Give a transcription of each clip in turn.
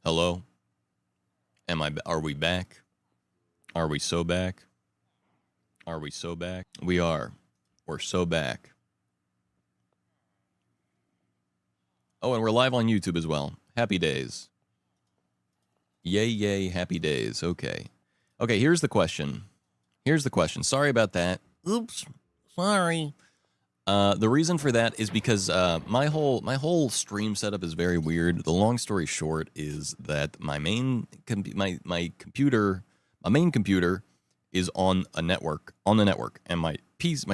Hello? Are we back? Are we so back? Are we so back? We are. We're so back. Oh, and we're live on YouTube as well. Happy days. Yay, yay, happy days. Okay. Okay, here's the question. Sorry about that. Oops. Sorry. The reason for that is because my whole stream setup is very weird. The long story short is that my main computer is on the network, and my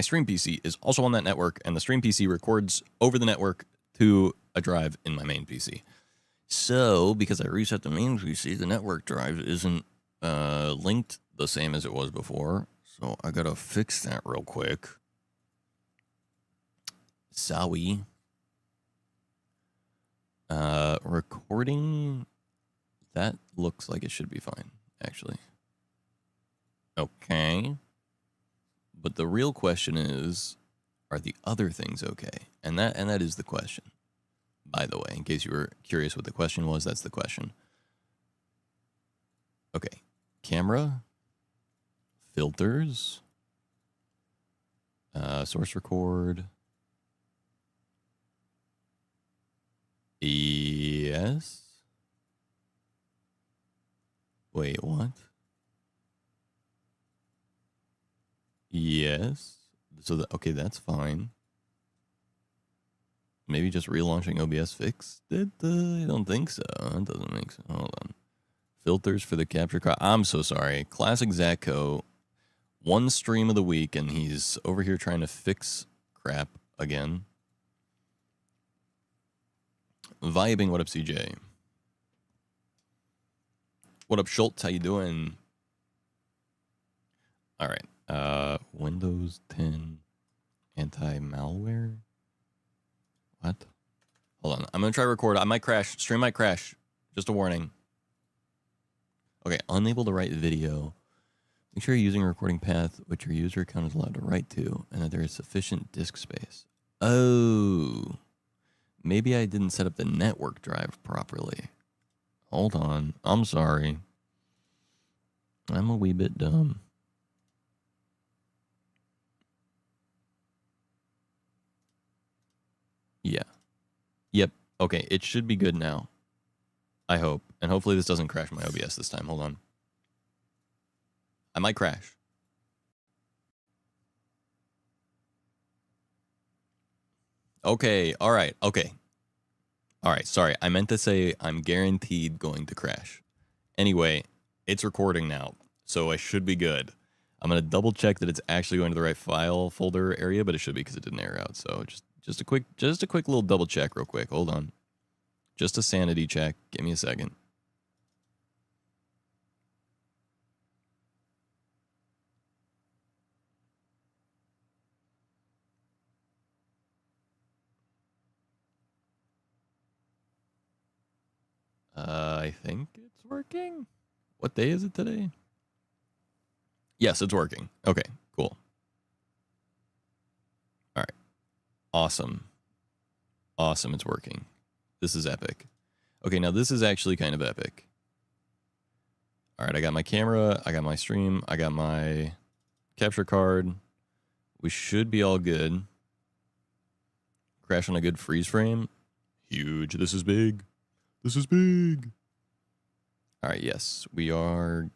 stream PC is also on that network, and the stream PC records over the network to a drive in my main PC. So, because I reset the main PC, the network drive isn't linked the same as it was before. So I gotta fix that real quick. Sorry. Recording, that looks like it should be fine, actually. Okay. But the real question is, are the other things okay? And that is the question. By the way, in case you were curious what the question was, that's the question. Okay. Camera, filters, source record. Yes. Wait, what? Yes. So, okay, that's fine. Maybe just relaunching OBS fixed it? I don't think so. It doesn't make sense. Hold on. Filters for the capture card. I'm so sorry. Classic Zack, one stream of the week, and he's over here trying to fix crap again. Vibing, what up, CJ? What up, Schultz? How you doing? All right. Windows 10 anti-malware. What? Hold on. I'm gonna try to record. I might crash. Stream might crash. Just a warning. Okay. Unable to write video. Make sure you're using a recording path which your user account is allowed to write to, and that there is sufficient disk space. Oh. Maybe I didn't set up the network drive properly. Hold on. I'm sorry. I'm a wee bit dumb. Yeah. Yep. Okay, it should be good now. I hope. And hopefully this doesn't crash my OBS this time. Hold on. I might crash. Okay, all right, okay. All right, sorry. I meant to say I'm guaranteed going to crash. Anyway, it's recording now, so I should be good. I'm going to double check that it's actually going to the right file folder area, but it should be because it didn't error out. So just a quick little double check real quick. Hold on. Just a sanity check. Give me a second. I think it's working. What day is it today? Yes, it's working. Okay, cool. All right. Awesome. Awesome, it's working. This is epic. Okay, now this is actually kind of epic. All right, I got my camera, I got my stream, I got my capture card. We should be all good. Crash on a good freeze frame. Huge. This is big. This is big. All right, yes, we are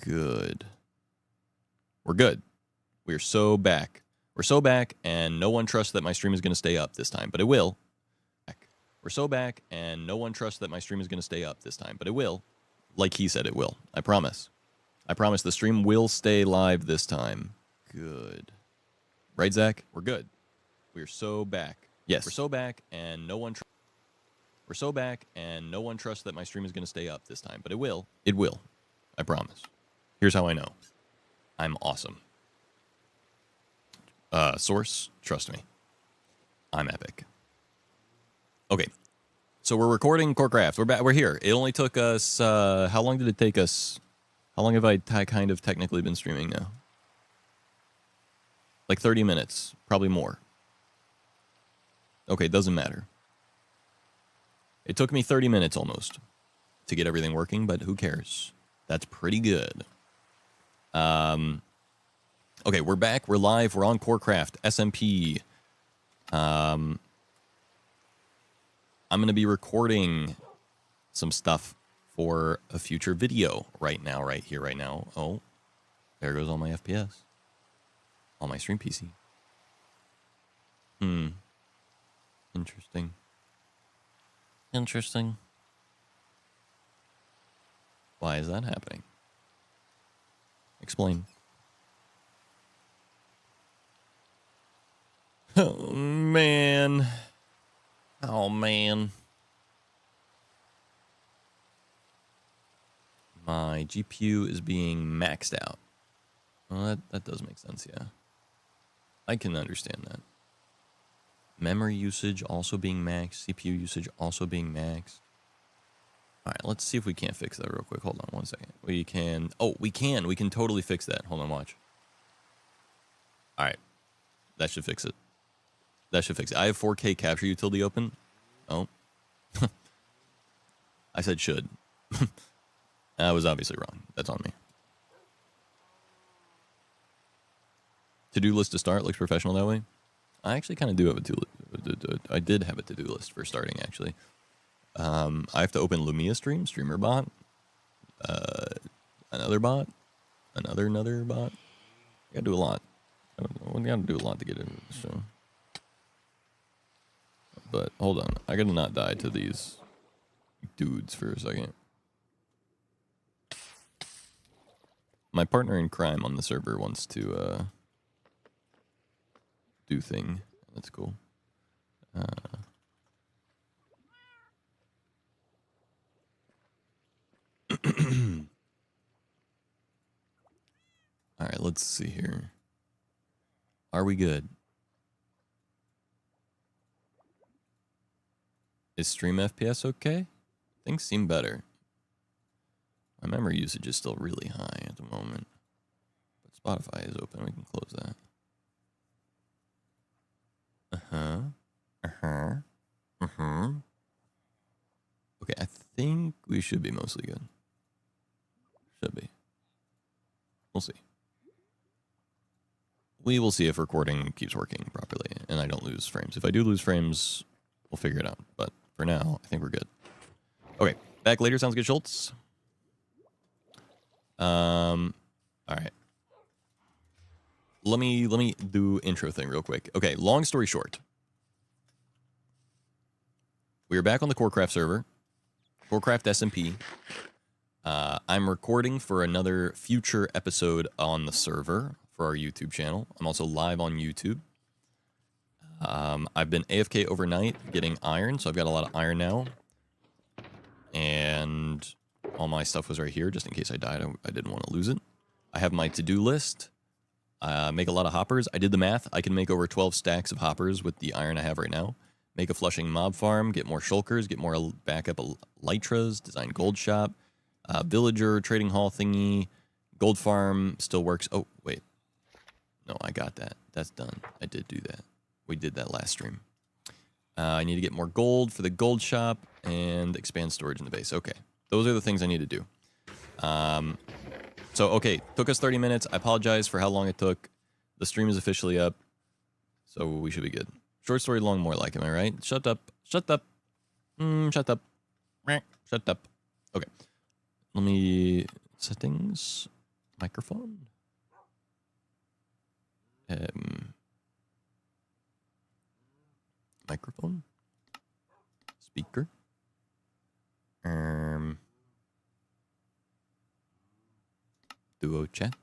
good. We're good. We're so back. We're so back, and no one trusts that my stream is going to stay up this time, but it will. We're so back, and no one trusts that my stream is going to stay up this time, but it will. Like he said it will. I promise. I promise the stream will stay live this time. Good. Right, Zach? We're good. We're so back. Yes. We're so back, and no one We're so back, and no one trusts that my stream is going to stay up this time, but it will. It will. I promise. Here's how I know. I'm awesome. Source, trust me. I'm epic. Okay. So we're recording Corecraft. We're back. We're here. It only took us, how long did it take us? How long have I kind of technically been streaming now? Like 30 minutes, probably more. Okay, doesn't matter. It took me 30 minutes almost to get everything working, but who cares? That's pretty good. Okay, we're back. We're live. We're on Corecraft, SMP. I'm going to be recording some stuff for a future video right now, right here, right now. Oh, there goes all my FPS. On my stream PC. Interesting. Interesting. Why is that happening? Explain. Oh, man. Oh, man. My GPU is being maxed out. Well, that does make sense, yeah. I can understand that. Memory usage also being maxed. CPU usage also being maxed. All right, let's see if we can't fix that real quick. Hold on one second. We can... Oh, we can. We can totally fix that. Hold on, watch. All right. That should fix it. That should fix it. I have 4K capture utility open. Oh. I said should. I was obviously wrong. That's on me. To-do list to start looks professional that way. I actually kind of do have a to-do. I did have a to-do list for starting, actually. I have to open Lumia stream, streamer bot, another bot, another bot. I gotta do a lot. I gotta do a lot to get into the show. But hold on, I gotta not die to these dudes for a second. My partner in crime on the server wants to do thing. That's cool. All right, let's see here. Are we good? Is stream FPS okay? Things seem better. My memory usage is still really high at the moment. But Spotify is open. We can close that. Okay, I think we should be mostly good. Should be. We'll see. We will see if recording keeps working properly and I don't lose frames. If I do lose frames, we'll figure it out. But for now, I think we're good. Okay, back later. Sounds good, Schultz. All right. Let me do intro thing real quick. Okay, long story short. We are back on the Corecraft server. Corecraft SMP. I'm recording for another future episode on the server for our YouTube channel. I'm also live on YouTube. I've been AFK overnight getting iron, so I've got a lot of iron now. And all my stuff was right here, just in case I died. I didn't want to lose it. I have my to-do list. Make a lot of hoppers. I did the math. I can make over 12 stacks of hoppers with the iron I have right now. Make a flushing mob farm, get more shulkers, get more backup elytras, design gold shop, villager, trading hall thingy, gold farm still works. Oh, wait. No, I got that. That's done. I did do that. We did that last stream. I need to get more gold for the gold shop and expand storage in the base. Okay. Those are the things I need to do. So, okay. Took us 30 minutes. I apologize for how long it took. The stream is officially up. So we should be good. Short story, long more like, am I right? Shut up. Shut up. Shut up. Shut up. Okay. Let me... Settings. Microphone. Microphone. Speaker. Duo chat.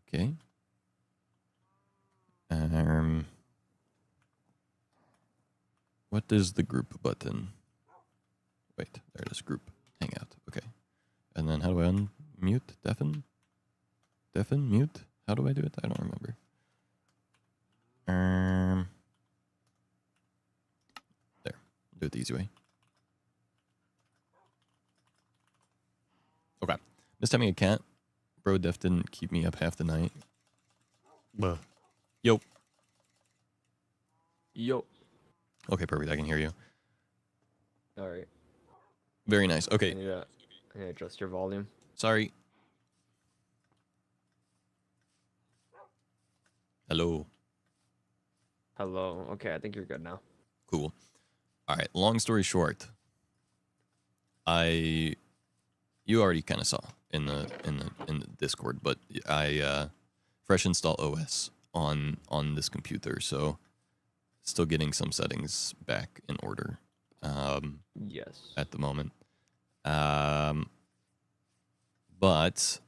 Okay. What is the group button? Wait, there it is. Group. Hangout. Okay. And then how do I unmute? Deafen? Deafen? Mute? How do I do it? I don't remember. There. Do it the easy way. Okay. This time a cat. Bro, Def didn't keep me up half the night. Yo. Yo. Okay, perfect. I can hear you. All right. Very nice. Okay. I need to adjust your volume. Sorry. Hello. Hello. Okay, I think you're good now. Cool. All right. Long story short, you already kind of saw in the Discord, but I fresh install OS on this computer, so still getting some settings back in order. Yes. At the moment. But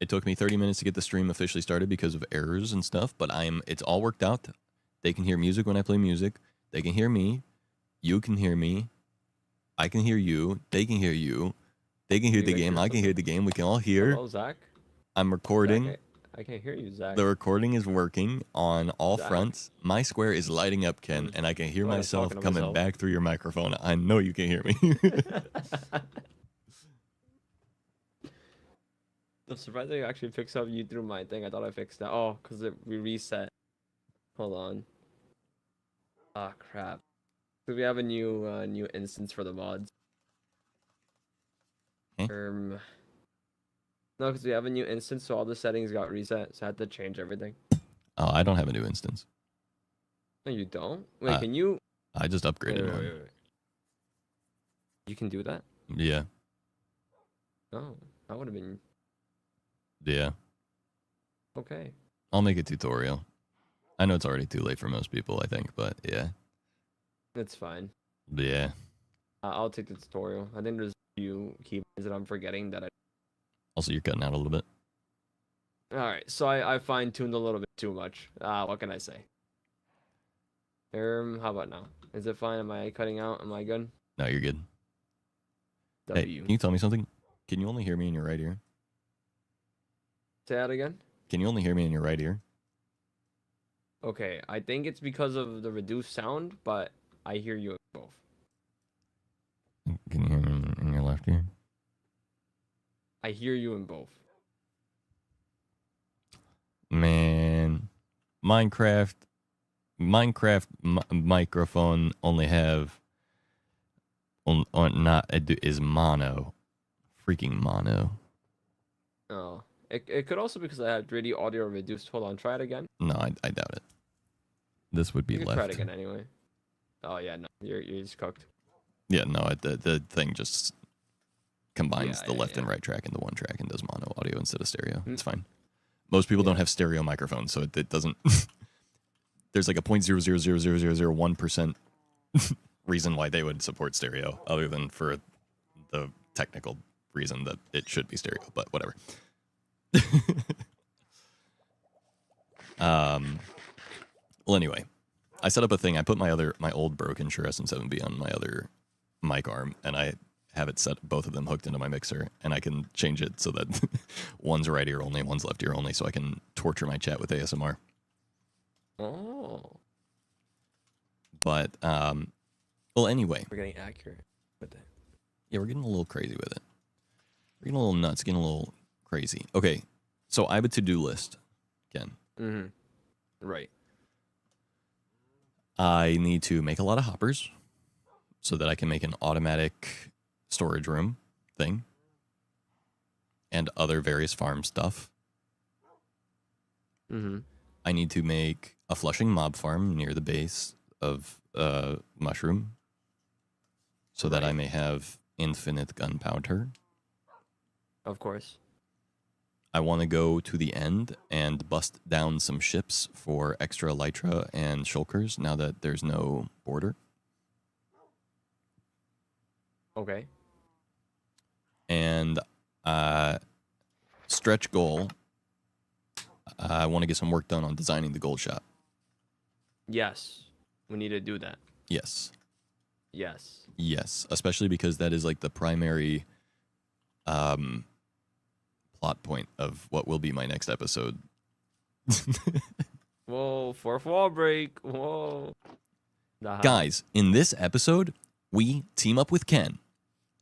it took me 30 minutes to get the stream officially started because of errors and stuff, but it's all worked out. They can hear music when I play music. They can hear me. You can hear me. I can hear you. They can hear you. They can hear the game. I can hear the game. We can all hear. Hello, Zach. I'm recording. Zach, I can't hear you, Zach. The recording is working on all fronts. My square is lighting up, Ken, and I can hear myself coming back through your microphone. I know you can hear me. I'm surprised I actually fixed up you through my thing. I thought I fixed that. Oh, because we reset. Hold on. Ah, crap. So we have a new instance for the mods. No, because we have a new instance, so all the settings got reset, so I had to change everything. Oh, I don't have a new instance. No, you don't? Wait, can you... I just upgraded one. Wait. You can do that? Yeah. Oh, that would have been... Yeah. Okay. I'll make a tutorial. I know it's already too late for most people, I think, but yeah. It's fine. Yeah. I'll take the tutorial. I think there's a few keywords that I'm forgetting that I... Also, you're cutting out a little bit. Alright, so I fine-tuned a little bit too much. What can I say? How about now? Is it fine? Am I cutting out? Am I good? No, you're good. W. Hey, can you tell me something? Can you only hear me in your right ear? Say that again? Can you only hear me in your right ear? Okay, I think it's because of the reduced sound, but I hear you in both. Can you hear me in your left ear? I hear you in both. Man, Minecraft microphone only have is mono, freaking mono. Oh, it could also be because I had really audio reduced. Hold on, try it again. No, I doubt it. This would be You can left. try it again anyway. Oh yeah, no, you're just cooked. Yeah, no, the thing just combines the left and right track into one track and does mono audio instead of stereo. It's fine. Most people don't have stereo microphones, so it doesn't. There's like a 0.0000001% reason why they would support stereo, other than for the technical reason that it should be stereo. But whatever. Well, anyway, I set up a thing. I put my old broken Shure SM7B on my other mic arm, and I have it set, both of them hooked into my mixer, and I can change it so that one's right ear only, one's left ear only, so I can torture my chat with ASMR. Oh. But, well, anyway. We're getting accurate with it. Yeah, we're getting a little crazy with it. We're getting a little nuts, getting a little crazy. Okay, so I have a to-do list, Ken. Right. I need to make a lot of hoppers so that I can make an automatic storage room thing and other various farm stuff. I need to make a flushing mob farm near the base of mushroom so that I may have infinite gunpowder. Of course. I want to go to the end and bust down some ships for extra elytra and shulkers now that there's no border. Okay. And stretch goal, I want to get some work done on designing the gold shop. Yes. We need to do that. Yes. Yes. Yes, especially because that is like the primary plot point of what will be my next episode. Whoa, fourth wall break. Whoa. Guys, in this episode, we team up with Ken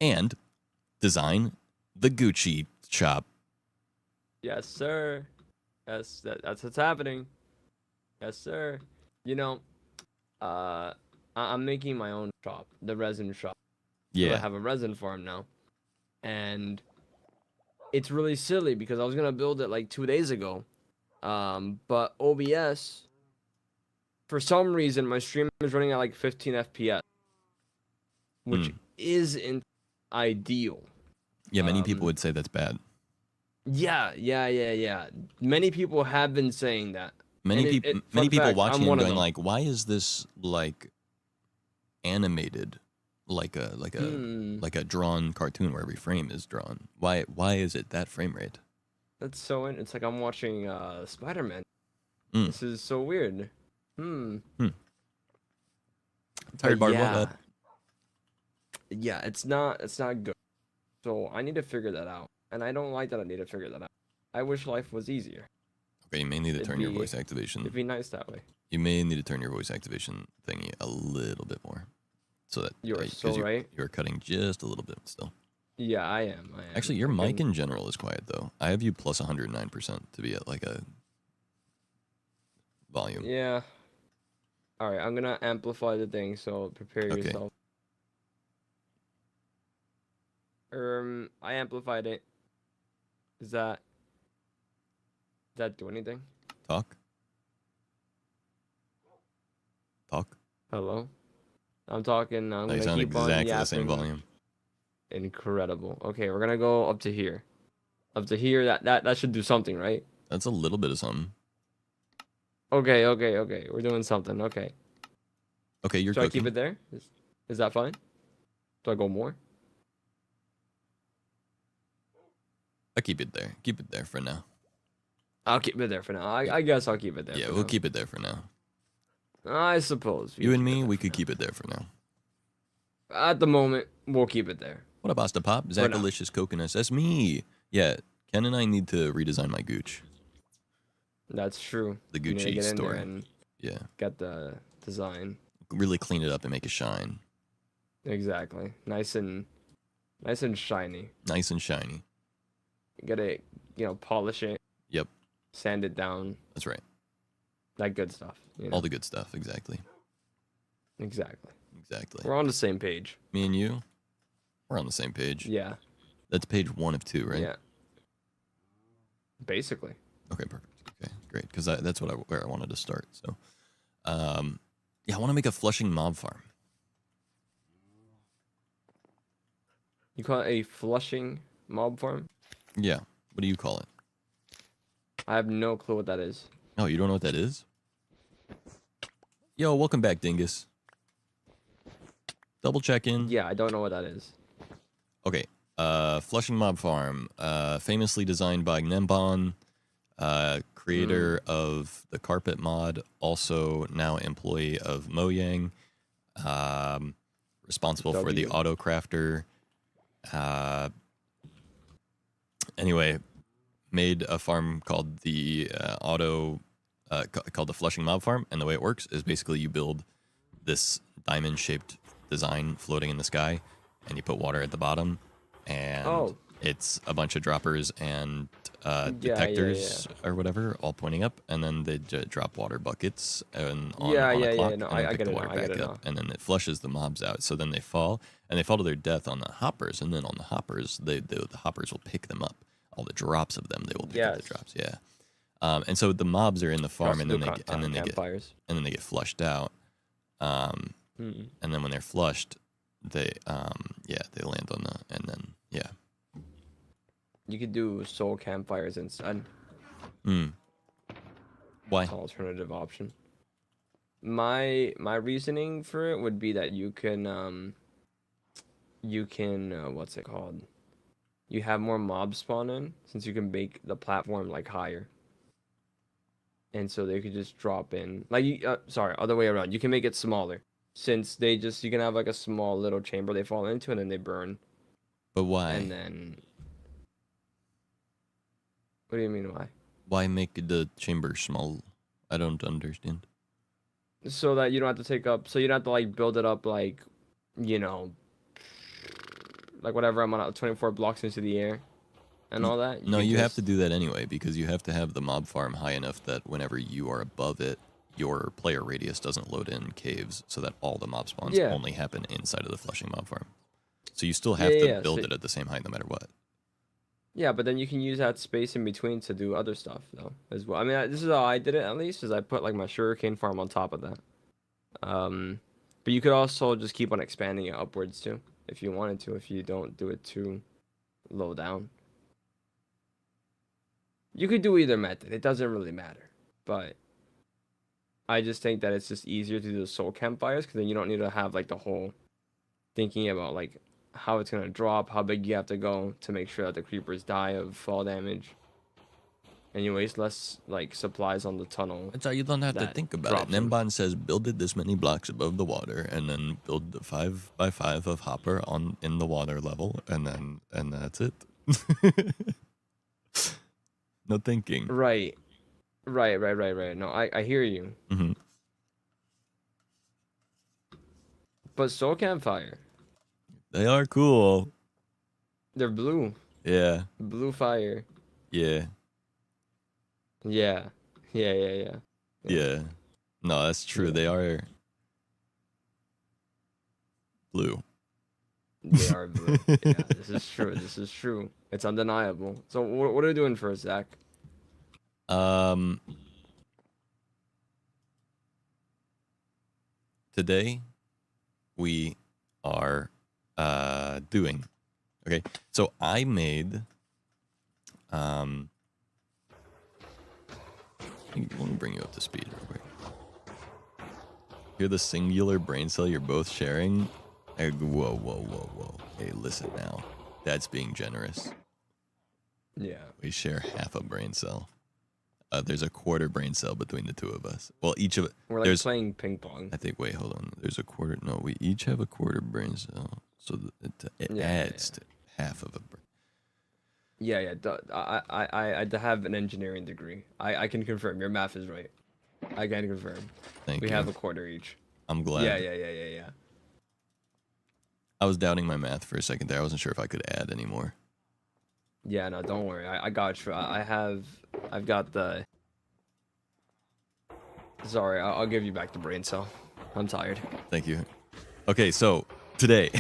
and design the Gucci shop. Yes, sir. Yes, that's what's happening. Yes, sir. You know, I'm making my own shop, the resin shop. 'cause I Yeah. have a resin farm now, and it's really silly because I was gonna build it like 2 days ago, but OBS, for some reason, my stream is running at like 15 FPS, which isn't ideal. Yeah, many people would say that's bad. Yeah. Many people have been saying that. Many Fun people fact, watching I'm and one of going them. like, "Why is this like animated, like a drawn cartoon where every frame is drawn? Why is it that frame rate?" That's so. It's like I'm watching Spider-Man. Mm. This is so weird. Tired part about that. Yeah, it's not good. So I need to figure that out, and I don't like that I need to figure that out. I wish life was easier. Okay, you may need to turn your voice activation. It'd be nice that way. You may need to turn your voice activation thingy a little bit more, so that You're so right. You're cutting just a little bit still. Yeah, I am. Actually, your mic in general is quiet though. I have you plus 109% to be at like a volume. Yeah. All right, I'm gonna amplify the thing. So prepare yourself. I amplified it. Does that do anything? Talk. Hello. I'm talking. I'm They gonna sound keep exactly on the same yapping. volume. Incredible. Okay, we're gonna go up to here. Up to here. That should do something, right? That's a little bit of something. Okay. We're doing something. Okay. Okay, you're Should cooking. I keep it there? Is that fine? Do I go more? I keep it there. Keep it there for now. I'll keep it there for now. I guess I'll keep it there. Yeah, for we'll now. keep it there for now. I suppose. You and me, we could keep it there for now. At the moment, we'll keep it there. What up, Asta Pop? Zack Delicious Coconuts. That's me. Yeah, Ken and I need to redesign my Gooch. That's true. The Gucci store. And yeah. Get the design. Really clean it up and make it shine. Exactly. Nice and shiny. Nice and shiny. You gotta, polish it. Yep. Sand it down. That's right. That good stuff. All the good stuff, exactly. Exactly. Exactly. We're on the same page. Me and you, we're on the same page. Yeah. That's page 1 of 2, right? Yeah. Basically. Okay, perfect. Okay, great. Because that's where I wanted to start. So, yeah, I want to make a flushing mob farm. You call it a flushing mob farm? Yeah. What do you call it? I have no clue what that is. Oh, you don't know what that is? Yo, welcome back, Dingus. Double check in. Yeah, I don't know what that is. Okay. Flushing Mob Farm, famously designed by Nembon, creator of the Carpet mod, also now employee of Mojang, responsible for the Auto Crafter. Anyway, made a farm called the called the Flushing Mob Farm, and the way it works is basically you build this diamond-shaped design floating in the sky, and you put water at the bottom, and it's a bunch of droppers and detectors or whatever, all pointing up, and then they drop water buckets on a clock, No, and then I pick get the it water now, I get back it up, now. and then it flushes the mobs out. So then they fall, and they fall to their death on the hoppers, and then on the hoppers, the hoppers will pick them up. All the drops of them, they will pick up the drops. Yeah. And so the mobs are in the farm, and then they get flushed out. And then when they're flushed, they land on and then you could do soul campfires instead. Why? It's an alternative option. My reasoning for it would be that you can what's it called? You have more mobs spawn in, since you can make the platform like higher. And so they could just drop in. Like other way around. You can make it smaller. Since you can have like a small little chamber they fall into and then they burn. But why? And then what do you mean why? Why make the chamber small? I don't understand. So that you don't have to so you don't have to like build it up like, like whatever amount of 24 blocks into the air and all that. You have to do that anyway, because you have to have the mob farm high enough that whenever you are above it, your player radius doesn't load in caves, so that all the mob spawns only happen inside of the flushing mob farm. So you still Yeah, have to yeah. build it at the same height no matter what. Yeah, but then you can use that space in between to do other stuff though as well. I mean, this is how I did it at least, is I put like my sugarcane farm on top of that. But you could also just keep on expanding it upwards too, if you wanted to, if you don't do it too low down. You could do either method. It doesn't really matter. But I just think that it's just easier to do the soul campfires because then you don't need to have like the whole thinking about like how it's gonna drop, how big you have to go to make sure that the creepers die of fall damage. And you waste less like supplies on the tunnel. That's how you don't have to that think about it. drops them. Nemban says build it this many blocks above the water, and then build the 5x5 of hopper on in the water level, and that's it. No thinking. Right. No, I hear you. Mm-hmm. But soul campfire, They are cool. they're blue. Yeah. Blue fire. Yeah. Yeah. Yeah. Yeah. No, that's true. Yeah. They are blue. They are blue. Yeah, this is true. This is true. It's undeniable. So what are you doing first, Zach? Today we are doing. Okay. So I made let me bring you up to speed real quick. You're the singular brain cell you're both sharing. Whoa. Hey, listen now. That's being generous. Yeah. We share half a brain cell. There's a quarter brain cell between the two of us. Well, each of it. We're like there's, playing ping pong. I think. Wait, hold on. There's a quarter. No, we each have a quarter brain cell, so it adds to half of a brain. Yeah. I have an engineering degree. I can confirm. Your math is right. I can confirm. Thank you. We have a quarter each. I'm glad. Yeah. I was doubting my math for a second there. I wasn't sure if I could add anymore. Yeah, no, don't worry. I got you. I've got the. Sorry, I'll give you back the brain cell. I'm tired. Thank you. Okay, so today.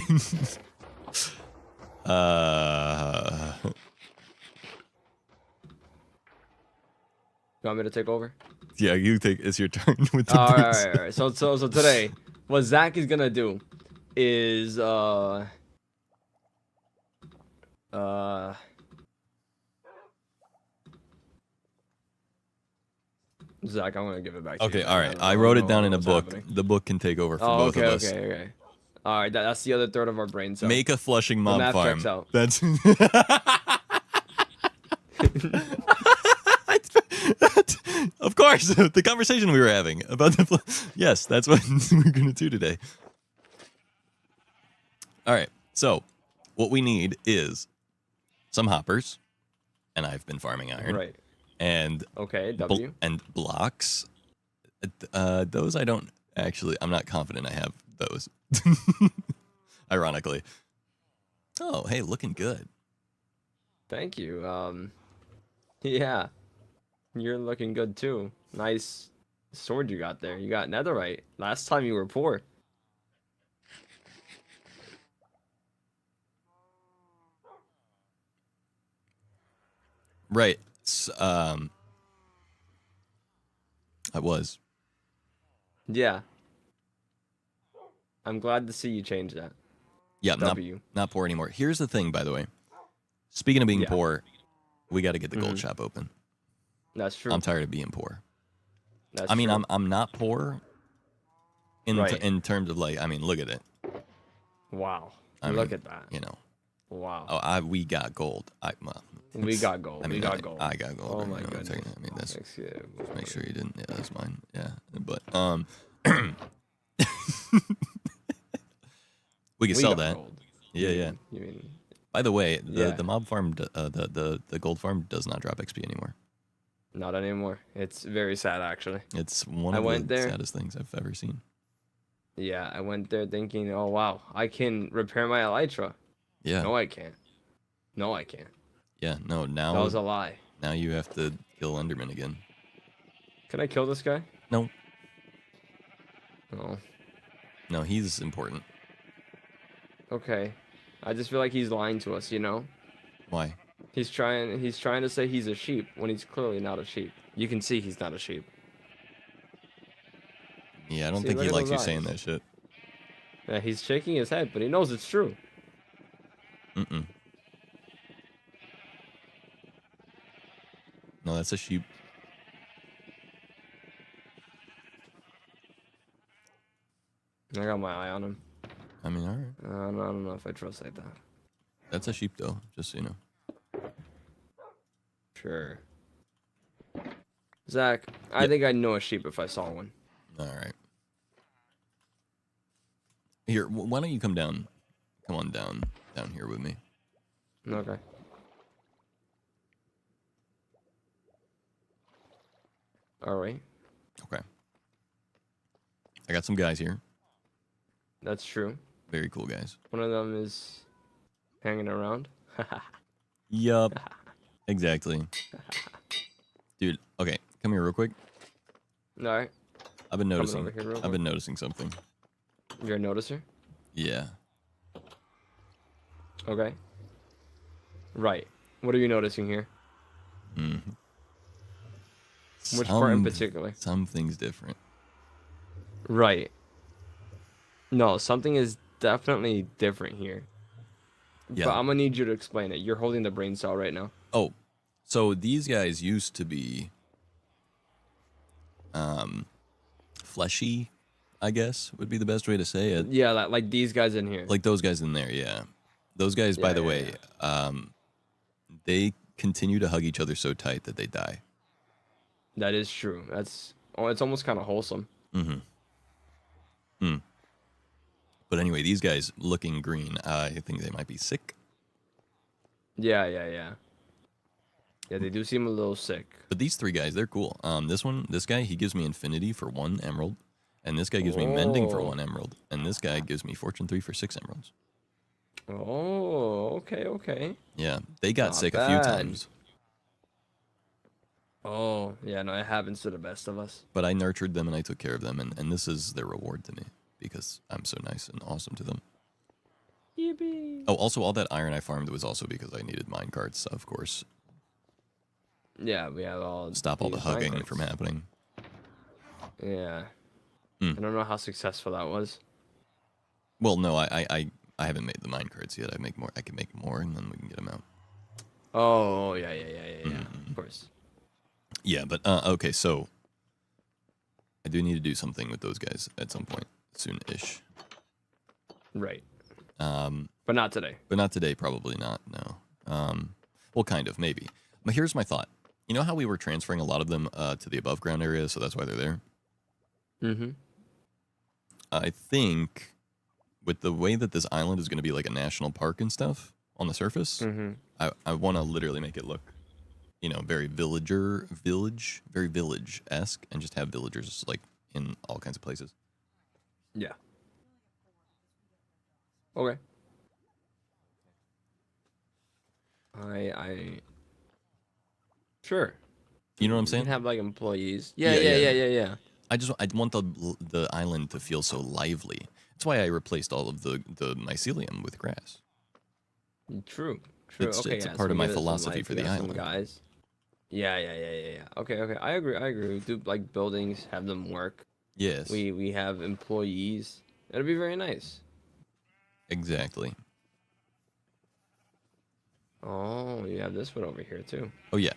You want me to take over? Yeah, you think it's your turn with the All brain right. cell. So today, what Zach is gonna do is Zach, I'm gonna give it back to you. Okay, all right. I don't wrote it know down in a what's book. happening. The book can take over for Oh, both okay, of us. okay. All right, that's the other third of our brain cell. Make a flushing mob math farm. checks out. That's. Of course, the conversation we were having about the. Yes, that's what we're gonna do today. All right. So, what we need is some hoppers, and I've been farming iron. Right. And Okay, W. and blocks. Those I don't actually. I'm not confident I have those. Ironically. Oh, hey, looking good. Thank you. Yeah, you're looking good too. Nice sword you got there. You got netherite. Last time you were poor. Right. I was. Yeah. I'm glad to see you change that. Yeah, W. not poor anymore. Here's the thing, by the way. Speaking of being Yeah. poor, we got to get the gold shop open. That's true. I'm tired of being poor. That's I mean, true. I'm not poor in Right. in terms of like. I mean, look at it. Wow. I Look mean, at that. You know. Wow. Oh, we got gold. We got gold. I mean, we got gold. I got gold. Oh right my now. goodness. I mean, that's. Excuse Just make sure you didn't. Yeah, that's mine. Yeah, but we can We sell got that. gold. Yeah. You mean? By the way, Yeah. the mob farm, the gold farm does not drop XP anymore. Not anymore. It's very sad, actually. It's one I of went the there. saddest things I've ever seen. Yeah, I went there thinking, oh wow, I can repair my elytra. Yeah. No, I can't. No, I can't. Yeah. No. Now. That was a lie. Now you have to kill Enderman again. Can I kill this guy? No. No. No, he's important. Okay. I just feel like he's lying to us, you know? Why? He's trying to say he's a sheep when he's clearly not a sheep. You can see he's not a sheep. Yeah, I don't See, think look he at likes those you saying eyes. that shit. Yeah, he's shaking his head, but he knows it's true. Mm-mm. No, that's a sheep. I got my eye on him. I mean, all right. I don't know if I trust like that. That's a sheep, though, just so you know. Sure. Zach, I Yep. think I'd know a sheep if I saw one. All right. Here, why don't you come down? Come on down here with me. Okay. All right. Okay. I got some guys here. That's true. Very cool guys. One of them is hanging around. Yup. Exactly. Dude, okay, come here real quick. All right. I've been Coming noticing. over here real I've quick. been noticing something. You're a noticer? Yeah. Okay. Right. What are you noticing here? Mm. Which part in particular? Something's different. Right. No, something is definitely different here. Yeah. But I'm gonna need you to explain it. You're holding the brain cell right now. Oh, so these guys used to be fleshy, I guess would be the best way to say it. Yeah, like these guys in here. Like those guys in there, yeah. Those guys, by Yeah, the yeah, way, they continue to hug each other so tight that they die. That is true. It's almost kind of wholesome. Mm-hmm. Hmm. But anyway, these guys looking green, I think they might be sick. Yeah. Yeah, they do seem a little sick. But these three guys, they're cool. This guy, he gives me infinity for 1 emerald. And this guy gives me mending for 1 emerald. And this guy gives me fortune 3 for 6 emeralds. Oh, okay. Yeah, they got Not sick a few bad. times. Oh, yeah, no, it happens to the best of us. But I nurtured them and I took care of them. And this is their reward to me. Because I'm so nice and awesome to them. Yippee. Oh, also, all that iron I farmed was also because I needed minecarts, of course. Yeah, we have all... Stop all the these hugging minecarts. from happening. Yeah. Hmm. I don't know how successful that was. Well, no, I haven't made the minecarts yet. I can make more, and then we can get them out. Oh, yeah. Mm-hmm. Of course. Yeah, but okay, so I do need to do something with those guys at some point soon-ish. Right. But not today. But not today, probably not. No. Well, kind of, maybe. But here's my thought. You know how we were transferring a lot of them to the above ground area, so that's why they're there. Mm-hmm. I think with the way that this island is going to be like a national park and stuff on the surface, Mm-hmm. I want to literally make it look, very very village-esque, and just have villagers like in all kinds of places. Yeah. Okay. Sure. You know what I'm You saying? can have like employees. Yeah. Yeah. I want the island to feel so lively. That's why I replaced all of the mycelium with grass. True. It's Okay, a yeah, part so of we my give it some philosophy life, for we the got some island. guys. Yeah. Okay. I agree. Do like buildings, have them work. Yes. We have employees. That'd be very nice. Exactly. Oh, you have this one over here too. Oh yeah.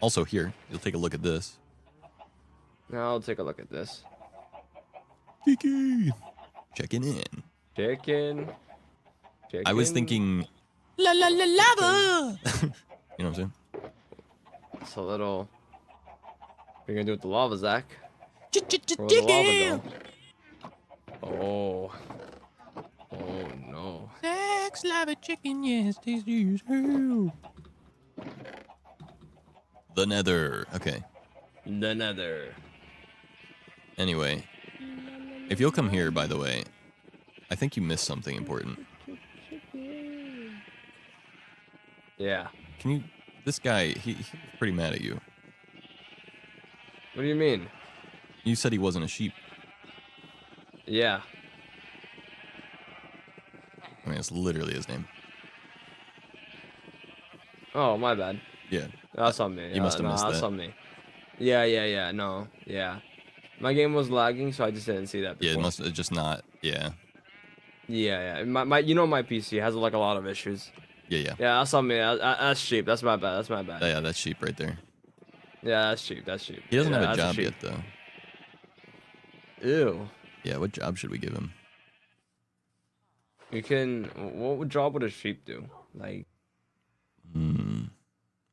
Also here, you'll take a look at this. Now I'll take a look at this. Kiki. Checking in. Chicken. I was thinking la lava. You know what I'm saying? It's a little. What are you gonna do with the lava, Zach? Where will the lava go? Oh. Oh no. Zack's lava chicken, yes, tasty as hell. The Nether. Okay. The Nether. Anyway, if you'll come here, by the way, I think you missed something important. Yeah. Can you? This guy, he's pretty mad at you. What do you mean? You said he wasn't a sheep. Yeah. I mean, That's literally his name. Oh, my bad. Yeah. That's on me. You must have No, missed that's that. on me. Yeah. No, yeah. My game was lagging, so I just didn't see that Yeah, it before. must just not. Yeah. Yeah. My you know my PC has like a lot of issues. Yeah. Yeah, that's on me. That's cheap. That's my bad. That's my bad. Yeah, that's sheep right there. Yeah, that's cheap. That's cheap. He doesn't Yeah, have a that's job cheap. yet, though. Ew. Yeah, what job should we give him? You can. What job would a sheep do? Like, Hmm.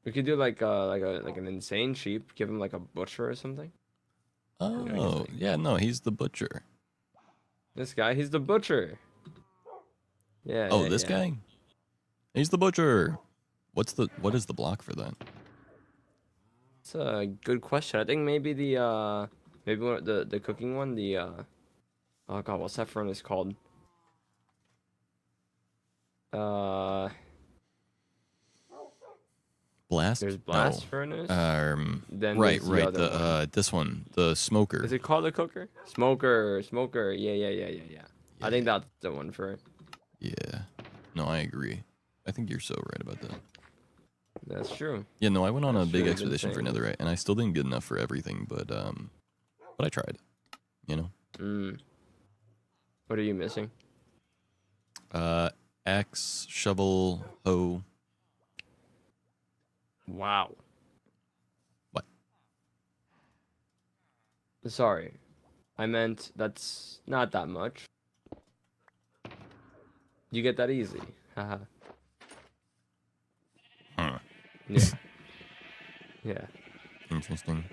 we could do like an insane sheep. Give him like a butcher or something. You know, he's Oh, like, yeah, no, he's the butcher. this guy, he's the butcher. Yeah, Oh, yeah, this yeah. guy? He's the butcher. What is the block for that? It's a good question. I think maybe maybe the cooking one. Oh god, what's that furnace called? Uh, Blast? there's No. blast furnace. Then Right, there's the right. other one. This one, the smoker. Is it called a cooker? Smoker. Yeah. I think Yeah. that's the one for it. Yeah. No, I agree. I think you're so right about that. That's true. Yeah, no, I went on a That's big true, expedition for insane. netherite, and I still didn't get enough for everything, but I tried. You know? Mm. What are you missing? Axe, shovel, hoe. Wow. What? Sorry. I meant that's not that much. You get that easy. Haha. Huh. Yeah. Yeah. Interesting.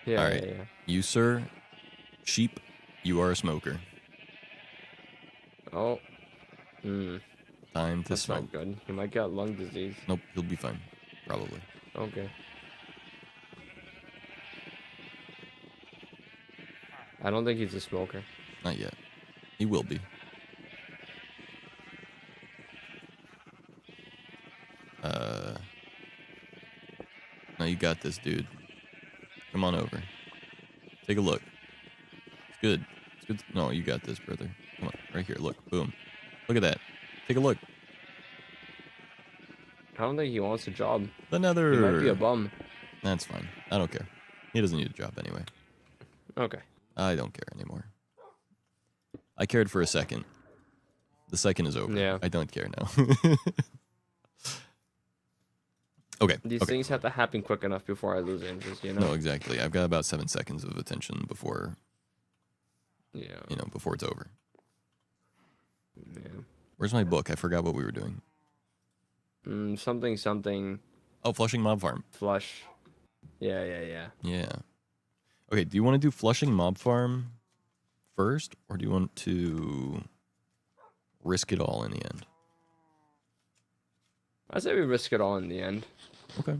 Yeah, All right. yeah. You, sir, sheep, you are a smoker. Oh. Hmm. Time to That's smoke. not good. You might get lung disease. Nope, you'll be fine. Probably. Okay. I don't think he's a smoker. Not yet. He will be. No, you got this, dude. Come on over. Take a look. It's good. It's good. No, you got this, brother. Come on, right here. Look. Boom. Look at that. Take a look. I don't think he wants a job. The He might be a nether. bum. That's fine. I don't care. He doesn't need a job anyway. Okay. I don't care anymore. I cared for a second. The second is over. Yeah. I don't care now. Okay. These Okay. things have to happen quick enough before I lose interest, you know? No, exactly. I've got about 7 seconds of attention before, Yeah. before it's over. Yeah. Where's my book? I forgot what we were doing. Something. Oh, Flushing Mob Farm. Flush. Yeah. Yeah. Okay, do you want to do Flushing Mob Farm first, or do you want to risk it all in the end? I say we risk it all in the end. Okay.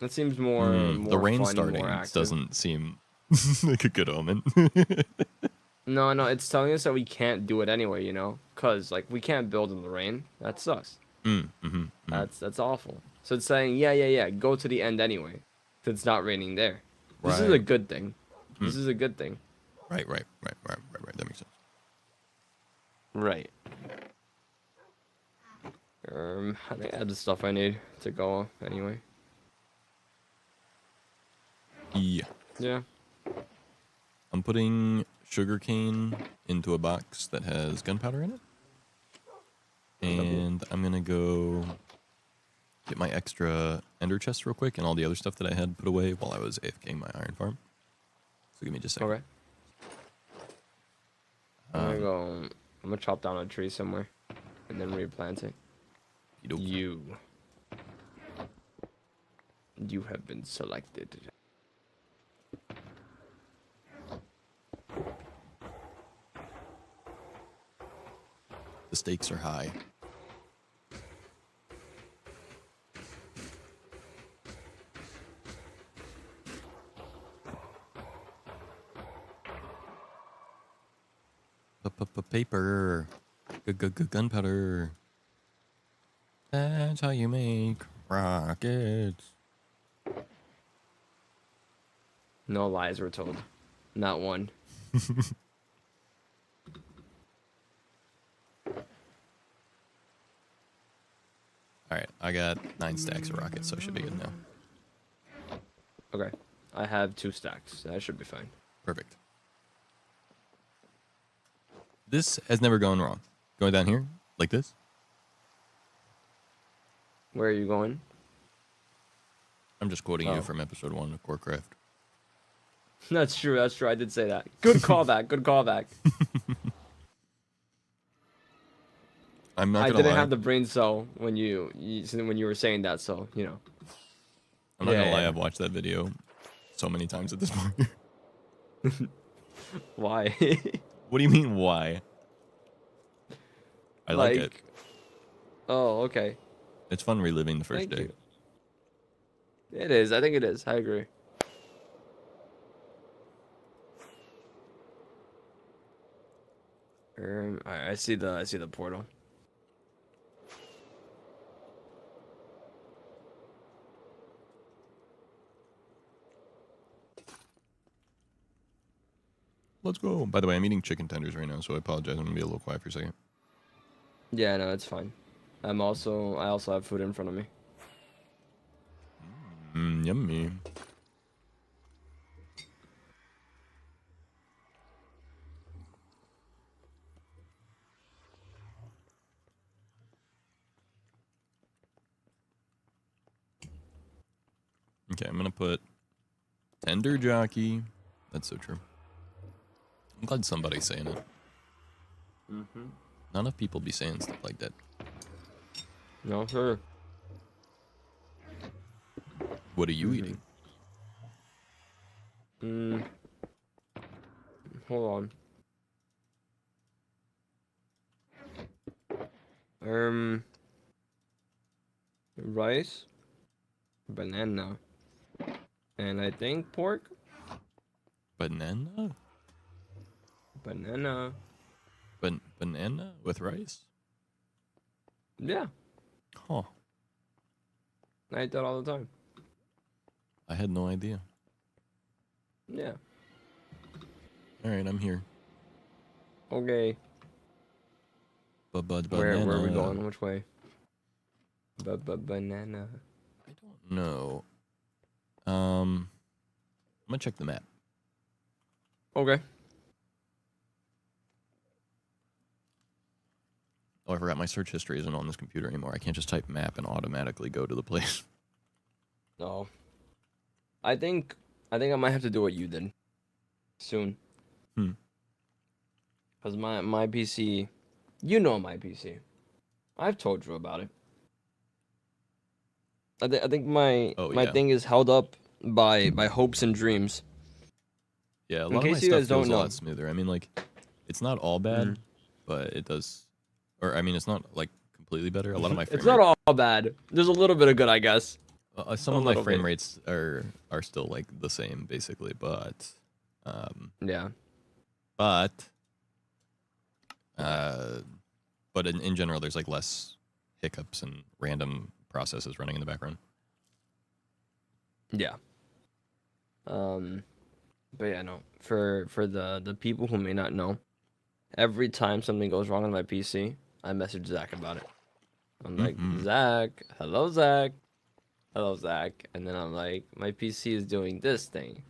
That seems more The rain fun, starting more active. doesn't seem like a good omen. No, it's telling us that we can't do it anyway, you know? Cause like we can't build in the rain. That sucks. That's awful. So it's saying, yeah, go to the end anyway. 'Cause it's not raining there. This is a Right. good thing. This is a good thing. Right. That makes sense. Right. I think I have the stuff I need to go anyway. Yeah. Yeah. I'm putting sugarcane into a box that has gunpowder in it. And I'm going to go get my extra ender chest real quick and all the other stuff that I had put away while I was AFKing my iron farm. So give me just a second. Okay. I'm gonna chop down a tree somewhere and then replant it. You have been selected. The stakes are high. Paper. Gunpowder. That's how you make rockets. No lies were told. Not one. All right, I got 9 stacks of rockets, so I should be good now. Okay. I have 2 stacks. That should be fine. Perfect. This has never gone wrong. Going down here, like this. Where are you going? I'm just quoting Oh. you from episode 1 of Corecraft. That's true. That's true. I did say that. Good callback. Good callback. I'm not I gonna didn't lie. have the brain cell when you were saying that, so you know. I'm not gonna lie. Yeah. I've watched that video so many times at this point. Why? What do you mean? Why? I like it. Oh, okay. It's fun reliving the first Thank day. you. It is. I think it is. I agree. I see the portal. Let's go. By the way, I'm eating chicken tenders right now, so I apologize. I'm gonna be a little quiet for a second. Yeah, no, it's fine. I also have food in front of me. Yummy. Okay, I'm gonna put tender jockey. That's so true. I'm glad somebody's saying it. Mm-hmm. Not enough people be saying stuff like that. No, sir. What are you eating? Hold on. Rice, banana, and I think pork. Banana? Banana. Banana with rice? Yeah, Huh. I eat that all the time. I had no idea. Yeah. Alright, I'm here. Okay. Where are we going? Which way? Banana. I don't know. I'm gonna check the map. Okay. Oh, I forgot my search history isn't on this computer anymore. I can't just type map and automatically go to the place. No. I think I might have to do what you did. Soon. Cause my PC, you know my PC. I've told you about it. I think my yeah. thing is held up by hopes and dreams. Yeah, a In lot of my case you stuff guys don't feels a know. lot smoother. I mean, like, it's not all bad, but it does. Or I mean, it's not like completely better. A lot of my frame It's not all bad. There's a little bit of good, I guess. some a of my little frame bit. rates are still like the same basically, but Yeah. but in general, there's like less hiccups and random processes running in the background. Yeah. But yeah, no. For the people who may not know, every time something goes wrong on my PC, I message Zack about it. I'm like, Zack, hello Zack. Hello Zack. And then I'm like, my PC is doing this thing.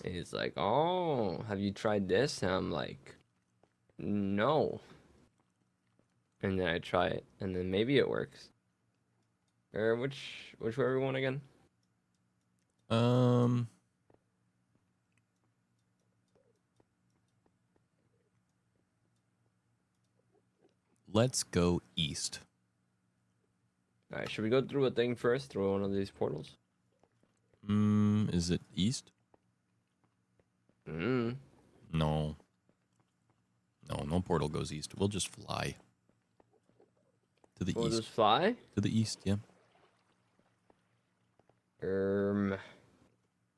And he's like, oh, have you tried this? And I'm like, no. And then I try it, and then maybe it works. Or which way are we going again? Let's go east. All right, should we go through a thing first, through one of these portals? Is it east? No. No portal goes east. We'll just fly. To the We'll east. just fly? To the east, yeah.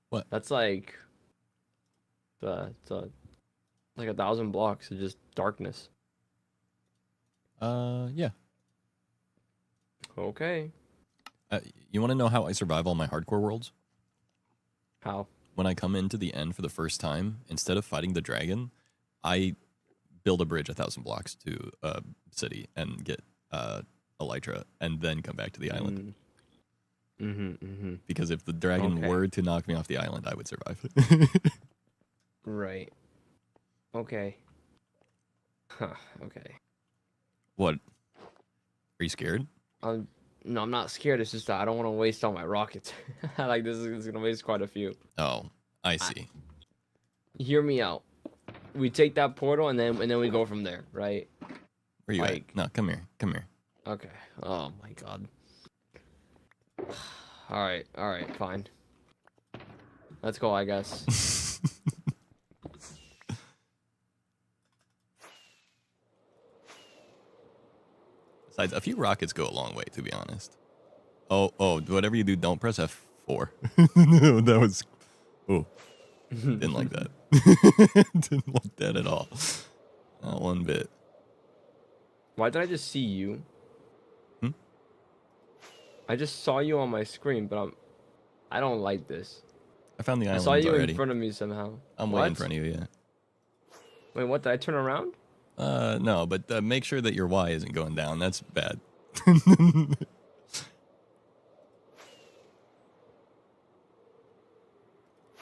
What? That's like it's like 1,000 blocks of just darkness. Yeah. Okay. You want to know how I survive all my hardcore worlds? How? When I come into the end for the first time, instead of fighting the dragon, I build a bridge 1,000 blocks to a city and get elytra and then come back to the island. Because if the dragon Okay. were to knock me off the island, I would survive. Right. Okay. Huh, okay. What? Are you scared? No, I'm not scared. It's just that I don't want to waste all my rockets. Like this is gonna waste quite a few. Oh, I see. Hear me out. We take that portal and then we go from there, right? Where you like- at? No, come here. Come here. Okay. Oh my god. All right, fine. Let's go, I guess. Besides, a few rockets go a long way, to be honest. Oh, whatever you do, don't press F4. No, that was... Oh, didn't like that. Didn't like that at all. Not one bit. Why did I just see you? Hmm? I just saw you on my screen, but I don't like this. I found the I islands saw you already. in front of me somehow. I'm way in front of you, yeah. Wait, what? Did I turn around? No, but make sure that your Y isn't going down. That's bad.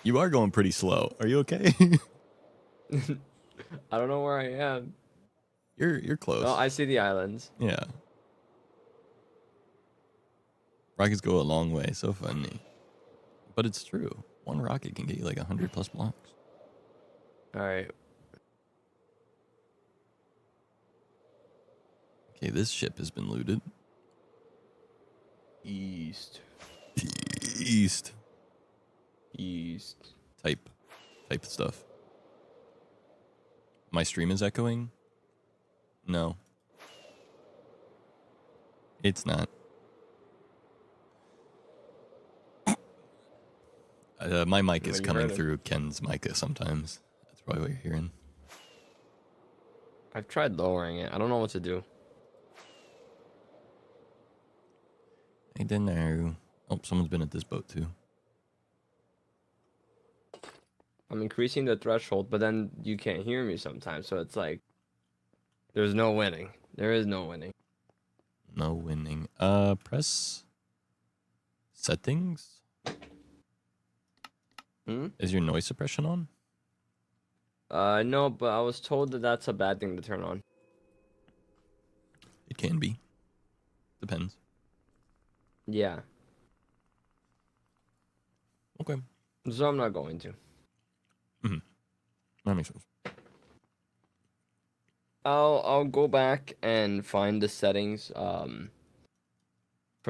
You are going pretty slow. Are you okay? I don't know where I am. You're close. Oh, I see the islands. Yeah. Rockets go a long way. So funny. But it's true. One rocket can get you like 100 plus blocks. All right. Okay, this ship has been looted. East. East. East. Type stuff. My stream is echoing? No. It's not. My mic is Well, you coming heard it. through Ken's mic sometimes. That's probably what you're hearing. I've tried lowering it. I don't know what to do. I don't know. Oh, someone's been at this boat too. I'm increasing the threshold, but then you can't hear me sometimes. So it's like, there's no winning. There is no winning. No winning. Press settings. Is your noise suppression on? No, but I was told that that's a bad thing to turn on. It can be. Depends. Yeah. Okay. So I'm not going to. That makes sense. I'll go back and find the settings from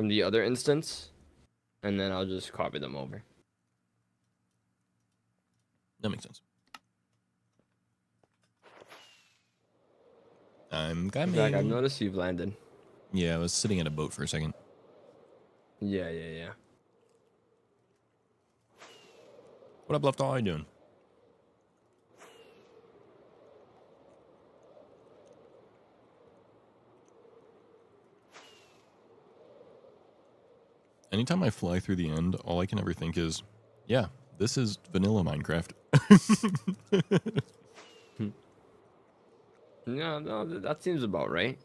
the other instance, and then I'll just copy them over. That makes sense. I'm coming. Zack, I've noticed you've landed. Yeah, I was sitting at a boat for a second. Yeah. What up, Left Eye doing? Anytime I fly through the end, all I can ever think is, yeah, this is vanilla Minecraft. No, that seems about right.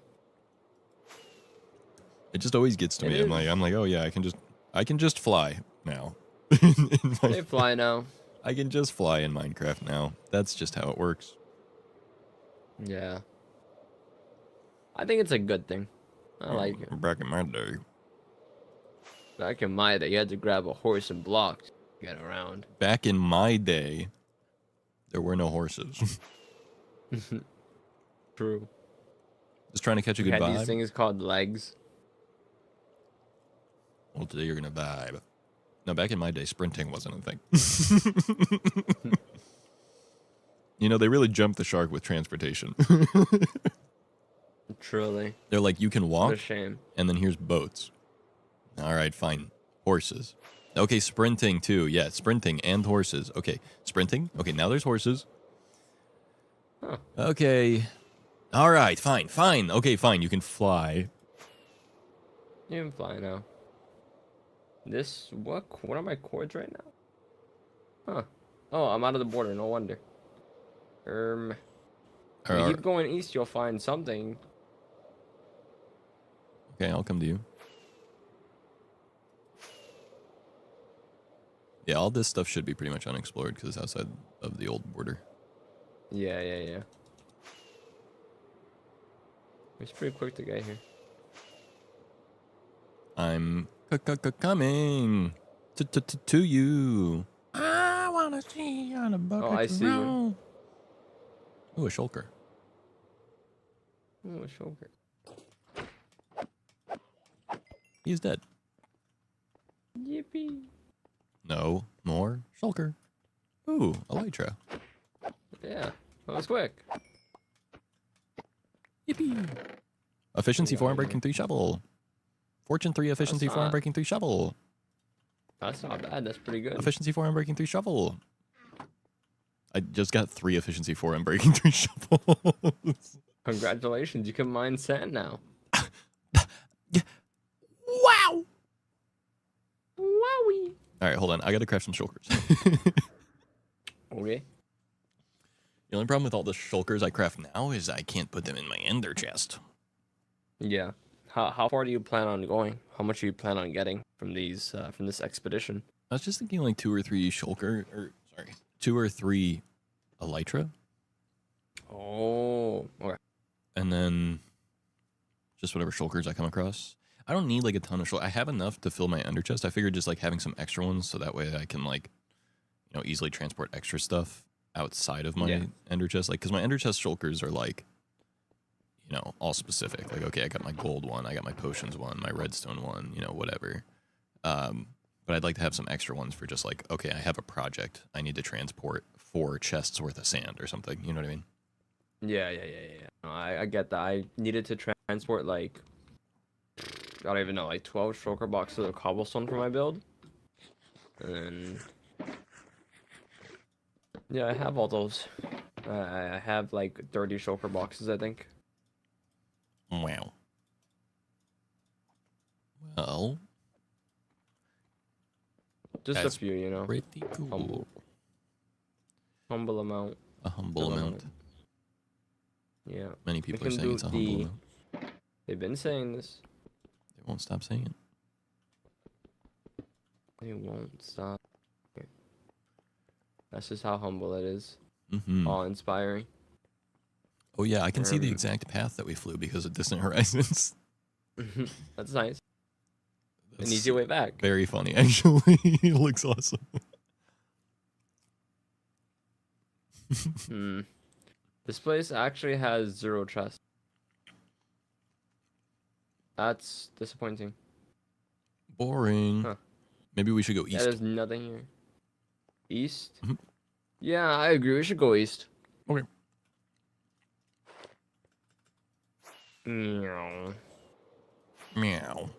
It just always gets to It me. is. I'm like, oh yeah, I can just fly now. They fly now. I can just fly in Minecraft now. That's just how it works. Yeah. I think it's a good thing. I like it. Back in my day. Back in my day, you had to grab a horse and blocks to get around. Back in my day, there were no horses. True. Just trying to catch a We good had vibe. these things called legs. Well, today you're gonna vibe. No, back in my day, sprinting wasn't a thing. You know, they really jumped the shark with transportation. Truly. They're like, you can What a walk, shame. and then here's boats. All right, fine. Horses. Okay, sprinting too. Yeah, sprinting and horses. Okay, sprinting. Okay, now there's horses. Huh. Okay. All right, fine. Okay, fine. You can fly. You can fly now. What are my chords right now? Huh. Oh, I'm out of the border, no wonder. If you keep going east, you'll find something. Okay, I'll come to you. Yeah, all this stuff should be pretty much unexplored because it's outside of the old border. Yeah. It's pretty quick to get here. I'm coming to you. I wanna see you on a bucket. Oh, I see you. Ooh, a shulker. Oh, a shulker. He's dead. Yippee. No more shulker. Ooh, elytra. Yeah, that was quick. Yippee. Efficiency 4 and breaking 3 shovel. Fortune 3, efficiency 4 and breaking 3 shovel. That's not bad. That's pretty good. Efficiency 4 and breaking 3 shovel. I just got 3 efficiency 4 and breaking 3 shovels. Congratulations, you can mine sand now. Wow! Wowie. All right, hold on. I gotta craft some shulkers. Okay. The only problem with all the shulkers I craft now is I can't put them in my ender chest. Yeah. How far do you plan on going? How much do you plan on getting from these from this expedition? I was just thinking like 2 or 3 shulker, or sorry, 2 or 3 elytra, Oh, okay. and then just whatever shulkers I come across. I don't need like a ton of shulkers. I have enough to fill my ender chest. I figured just like having some extra ones so that way I can like, you know, easily transport extra stuff outside of my ender chest. Like, because my ender chest shulkers are like, you know, all specific. Like, okay, I got my gold one, I got my potions one, my redstone one, you know, whatever. But I'd like to have some extra ones for just like, okay, I have a project. I need to transport 4 chests worth of sand or something. You know what I mean? Yeah. No, I get that. I needed to transport like, I don't even know, like 12 shulker boxes of cobblestone for my build. And yeah, I have all those. I have like 30 shulker boxes, I think. Wow. Well, Just that's a few, you know. pretty cool. Humble amount. A humble amount. Yeah. Many people are saying it's a humble amount. They've been saying this. They won't stop saying it. They won't stop. That's just how humble it is. Mm-hmm. Awe-inspiring. Oh yeah, I can see the exact path that we flew because of distant horizons. That's nice. That's An easy way back. very funny, actually. It looks awesome. This place actually has 0 chests. That's disappointing. Boring. Huh. Maybe we should go Yeah, east. there's nothing here. East? Mhm. Yeah, I agree. We should go east. Okay. Meow. Meow.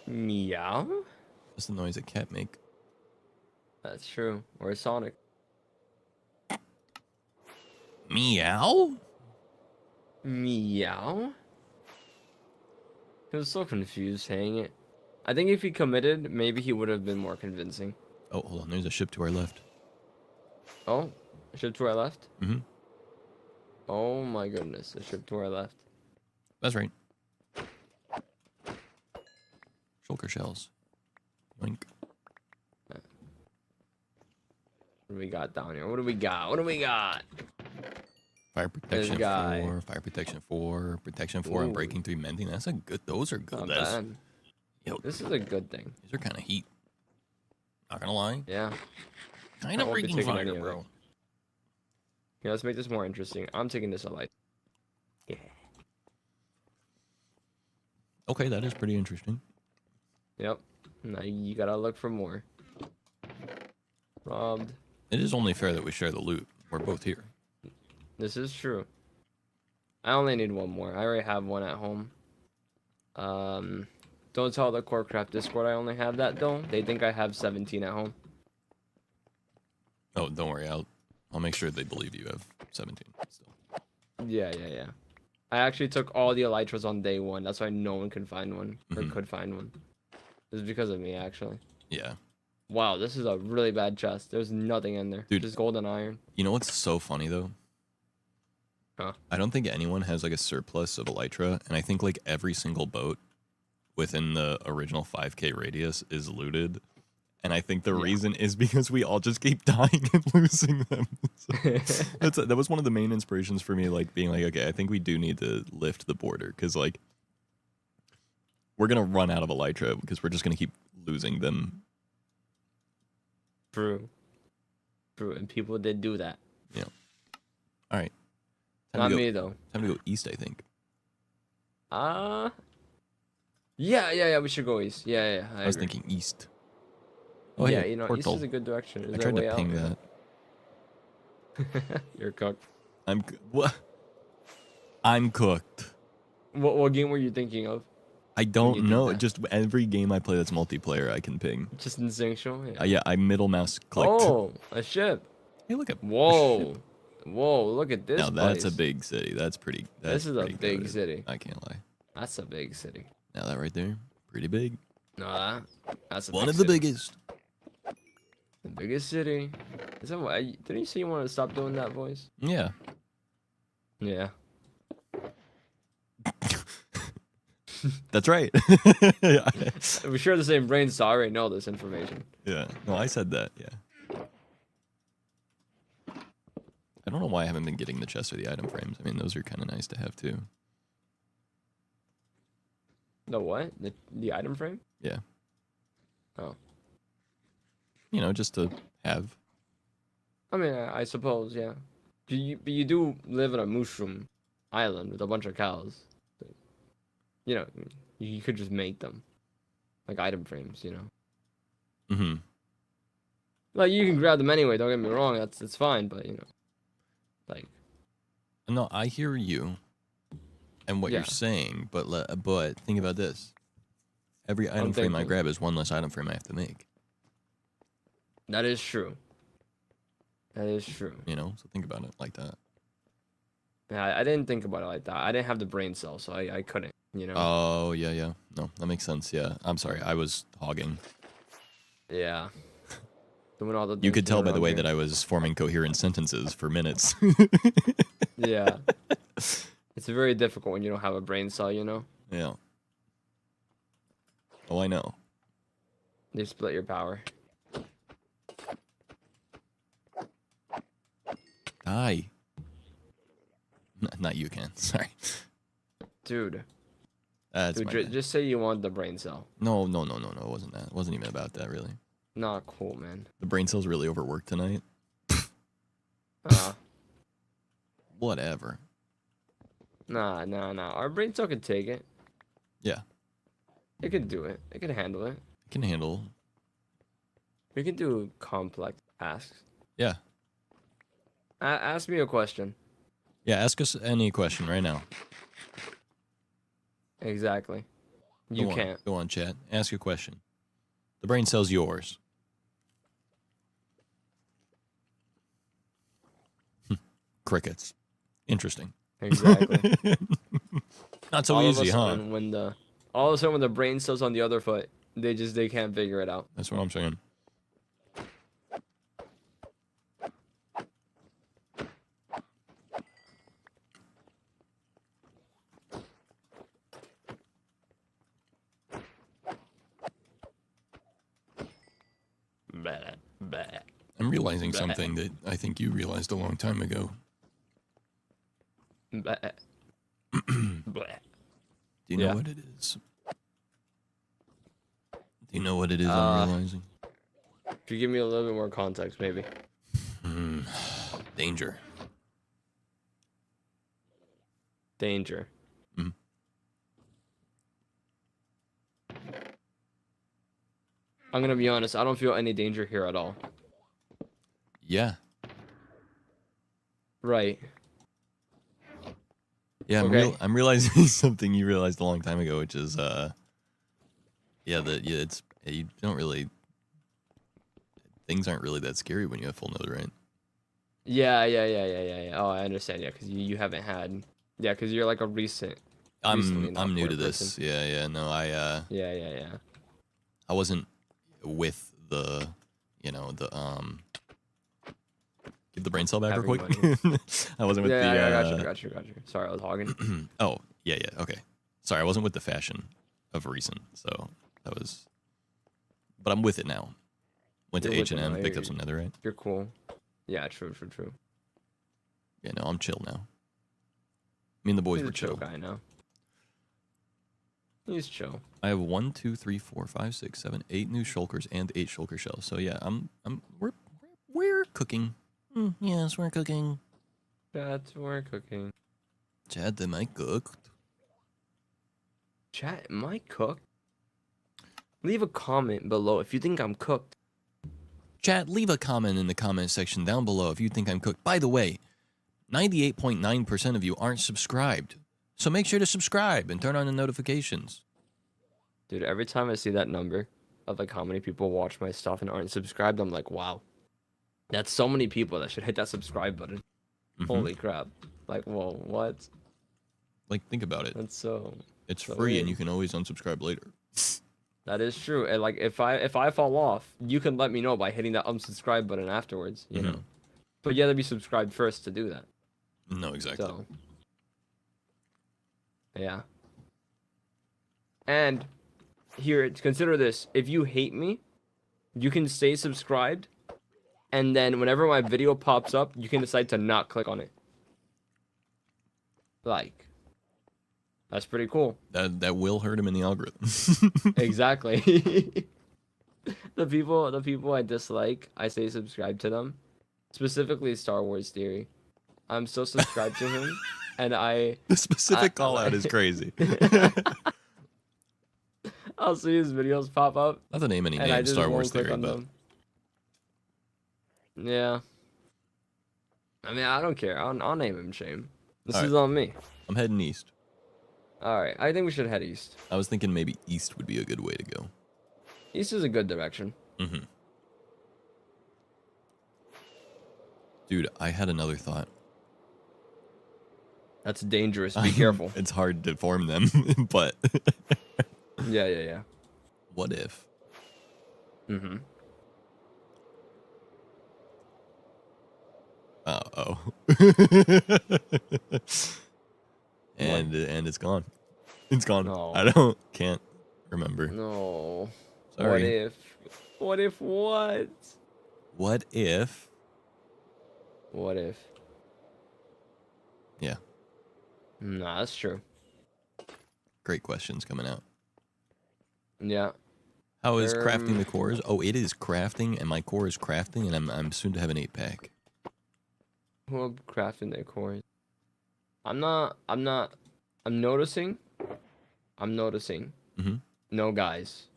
Meow? That's the noise a cat make. That's true. Or Sonic. Meow? Meow? He was so confused saying it. I think if he committed, maybe he would have been more convincing. Oh, hold on. There's a ship to our left. Oh, a ship to our left? Mm-hmm. Oh my goodness, a ship to our left. That's right. Shulker shells. Yoink. What do we got down here? What do we got? What do we got? Fire protection guy. 4, fire protection 4, protection 4, and Ooh. breaking 3 mending. That's a good. Those are good. Not That's, bad. yo, This is a good thing. these are kind of heat. Not gonna lie. Yeah. Kind I of won't be freaking taking fire, any of bro. it. Yeah, let's make this more interesting. I'm taking this a light. Yeah. Okay, that is pretty interesting. Yep. Now you gotta look for more. Robbed. It is only fair that we share the loot. We're both here. This is true. I only need one more. I already have one at home. Don't tell the Corecraft Discord I only have that though. They think I have 17 at home. Oh, don't worry. I'll make sure they believe you have 17 still. Yeah. I actually took all the elytras on day 1. That's why no one can find one or Mhm. could find one. It's because of me actually. Yeah. Wow, this is a really bad chest. There's nothing in there. Dude. Just gold and iron. You know what's so funny though? Huh. I don't think anyone has like a surplus of elytra, and I think like every single boat within the original 5K radius is looted. And I think the reason is because we all just keep dying and losing them. So that was one of the main inspirations for me, like being like, okay, I think we do need to lift the border because like we're gonna run out of elytra because we're just gonna keep losing them. True. True, and people did do that. Yeah. All right. Not me though. Time to go east, I think. Yeah. We should go east. Yeah. I was thinking east. Oh, yeah, hey, you know, portal. east is a good direction. Is I there a tried way to ping out? that. You're cooked. What? I'm cooked. What game were you thinking of? I you don't did know. that? Just every game I play that's multiplayer, I can ping. Just instinctual? Yeah. Yeah, I middle mouse clicked. Oh, a ship. Hey, look at Whoa. Whoa, look at this Now that's a place. big city. That's pretty. This is a pretty big goated. city. I can't lie. That's a big city. Now that right there, pretty big. No, that's a One big of the city. biggest. The biggest city. Is that why? Didn't you say you wanted to stop doing that voice? Yeah. Yeah. That's right. We share the same brain, so I already know this information. Yeah. No, I said that. Yeah. I don't know why I haven't been getting the chest or the item frames. I mean, those are kind of nice to have too. The what? The item frame? Yeah. Oh. You know, just to have. I mean, I suppose, yeah. But you do live in a mushroom island with a bunch of cows. You know, you could just make them. Like item frames, you know? Mm-hmm. Like, you can grab them anyway, don't get me wrong, it's fine, but, you know. Like... No, I hear you and what Yeah. you're saying, but think about this. Every item frame I thinking. grab is one less item frame I have to make. That is true. That is true. You know, so think about it like that. Yeah, I didn't think about it like that. I didn't have the brain cell, so I couldn't, you know? Oh, yeah. No, that makes sense. Yeah. I'm sorry. I was hogging. Yeah. Doing all the You things could tell by the way here. that I was forming coherent sentences for minutes. Yeah. It's very difficult when you don't have a brain cell, you know? Yeah. Oh, I know. They split your power. Die. Not you, Ken. Sorry. Dude. That's Dude, my bad. just say you want the brain cell. No. It wasn't that. It wasn't even about that, really. Not cool, man. The brain cell's really overworked tonight. Whatever. Nah. Our brain cell could take it. Yeah. It could do it. It could handle it. I can handle. We can do complex tasks. Yeah. Ask me a question. Yeah, ask us any question right now. Exactly. You Go on. can't. Go on, chat. Ask a question. The brain cell's yours. Crickets. Interesting. Exactly. Not so all easy, of a huh? sudden, all of a sudden when the brain cell's on the other foot, they can't figure it out. That's what I'm saying. Bleh. I'm realizing Bleh. something that I think you realized a long time ago. Bleh. Bleh. Do you know Yeah. what it is? Do you know what it is I'm realizing? If you give me a little bit more context, maybe. Danger. Danger. Mhm. I'm gonna be honest. I don't feel any danger here at all. Yeah. Right. Yeah, Okay. I'm realizing something you realized a long time ago, which is you don't really, things aren't really that scary when you have full node, right? Yeah. Oh, I understand. Yeah, because you haven't had. Yeah, because you're like a recently I'm not new core to this. person. Yeah. No, Yeah. I wasn't with the Give the brain cell back real having quick. money. I wasn't with Yeah, the. I got you. Sorry, I was hogging. Oh, yeah. Okay. Sorry, I wasn't with the fashion of recent, so that was. But I'm with it now. Went You're to with it H&M, now, picked up some netherite. You're cool. Yeah, true. Yeah, no, I'm chill now. Me and the boys He's were a chill chill. guy now. He's chill. I have 1, 2, 3, 4, 5, 6, 7, 8 new shulkers and 8 shulker shells. So yeah, we're cooking. Yes, we're cooking. Chat, we're cooking. Chad, am I cooked? Chat, am I cooked? Leave a comment below if you think I'm cooked. Chat, leave a comment in the comment section down below if you think I'm cooked. By the way, 98.9% of you aren't subscribed. So make sure to subscribe and turn on the notifications. Dude, every time I see that number of like how many people watch my stuff and aren't subscribed, I'm like, wow. That's so many people that should hit that subscribe button. Holy crap. Like, whoa, what? Like, think about it. That's so... It's so free weird. and you can always unsubscribe later. That is true. And like, if I fall off, you can let me know by hitting that unsubscribe button afterwards, you know? But you have to be subscribed first to do that. No, exactly. So... yeah. And here, consider this. If you hate me, you can stay subscribed. And then whenever my video pops up, you can decide to not click on it. Like, that's pretty cool. That will hurt him in the algorithm. Exactly. The people I dislike, I stay subscribed to them. Specifically Star Wars Theory. I'm still subscribed to him. And The specific call out is crazy. I'll see his videos pop up. Not to name any And I names, just Star won't Wars click Theory, on but them. Yeah. I mean, I don't care. I'll name him shame. This All is right. on me. I'm heading east. Alright, I think we should head east. I was thinking maybe east would be a good way to go. East is a good direction. Dude, I had another thought. That's dangerous. Be careful. It's hard to form them, but Yeah. what if? Oh. And it's gone. It's gone. No. I can't remember. No. Sorry. What if what? What if? What if? Yeah. Nah, that's true. Great questions coming out. Yeah. How is crafting the cores? Oh, it is crafting, and my core is crafting, and I'm soon to have an 8-pack. Who are crafting their cores? I'm noticing. No guys.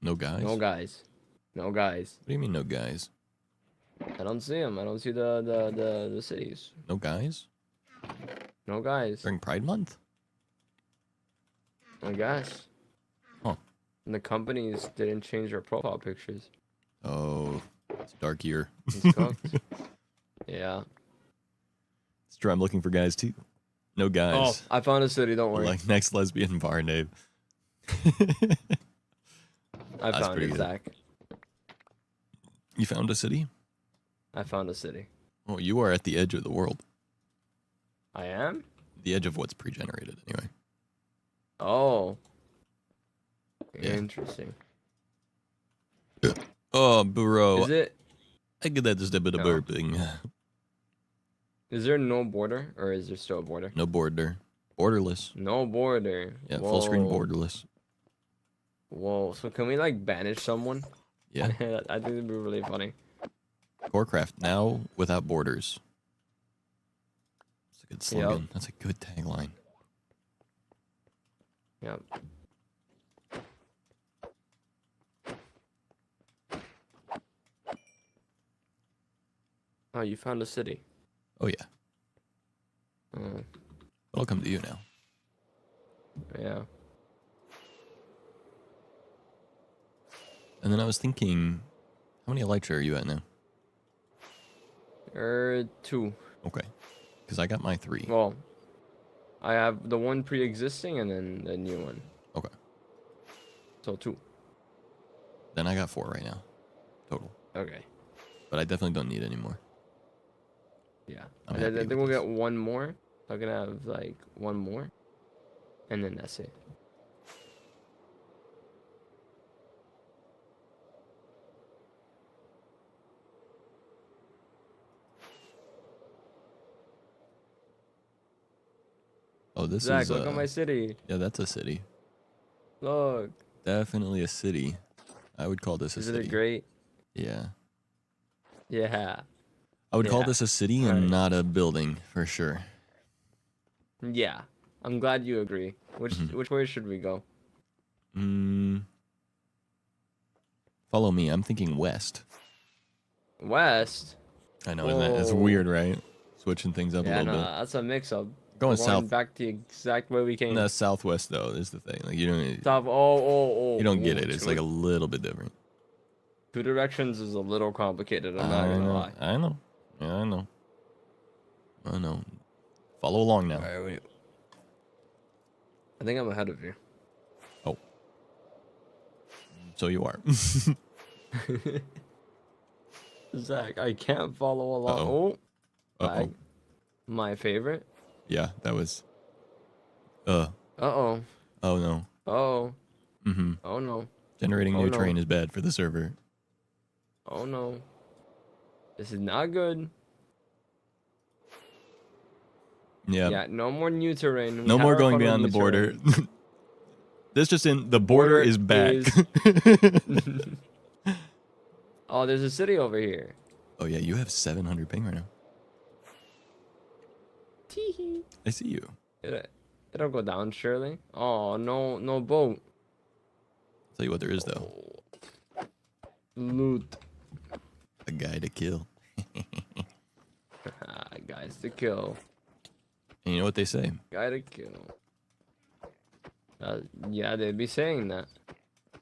No guys? No guys. No guys. What do you mean no guys? I don't see them. I don't see the cities. No guys? No guys. During Pride Month? I guess. Huh. And the companies didn't change their profile pictures. Oh, it's a dark year. It's cooked. Yeah. It's true, I'm looking for guys too. No guys. Oh, I found a city. Don't worry. Like next lesbian bar name. I found pretty it, good. Zack. You found a city? I found a city. Oh, you are at the edge of the world. I am? The edge of what's pre-generated, anyway. Oh. Yeah. Interesting. Oh, bro. Is it? I get that just a bit of No. burping. Is there no border, or is there still a border? No border. Borderless. No border. Yeah, full screen Whoa. borderless. Whoa. So can we like banish someone? Yeah. I think it'd be really funny. Corecraft now without borders. That's a good slogan. Yep. That's a good tagline. Yep. Oh, you found a city. Oh yeah. Oh, It'll come to you now. yeah. And then I was thinking, how many elytra are you at now? 2. Okay. Because I got my 3. Well, I have the one pre-existing and then the new one. Okay. So 2. Then I got 4 right now. Total. Okay. But I definitely don't need any more. Yeah. I'm And happy then with we'll this. get one more. I'm gonna have like one more, and then that's it. Oh, this Zach, is look at my city. yeah, that's a city. Look, Definitely a city. I would call this a isn't it city. great? Yeah. Yeah. I would call Yeah. this a city All and right. not a building for sure. Yeah. I'm glad you agree. Mhm. Which way should we go? Mm, follow me. I'm thinking west. West. I know, isn't that? It's Whoa. weird, right? Switching things up a Yeah, little no, bit. that's a mix up. We're Going going south. back the exact way we came. No, southwest though is the thing. Like Top. you don't get Oh. it. It's like a little bit different. Two directions is a little complicated. I'm not I gonna know. lie. I know. Yeah, I know. I know. Follow along now. All right, wait. I think I'm ahead of you. Oh, so you are. Zach, I can't follow along. Uh-oh. Oh, Uh-oh. lag. My favorite. Yeah, that was. Uh-oh. Oh no. Oh. Mm-hmm. Oh no. Generating Oh new no. terrain is bad for the server. Oh no. This is not good. Yeah. Yeah, no more new terrain. We No had more our going fun with beyond the new border. terrain. This just in. The border is back. Oh, there's a city over here. Oh yeah, you have 700 ping right now. Teehee. I see you. It'll go down surely. Oh no, no boat. Tell you what there is though. Loot. A guy to kill. Guys to kill. And you know what they say? Guy to kill. Yeah, they'd be saying that.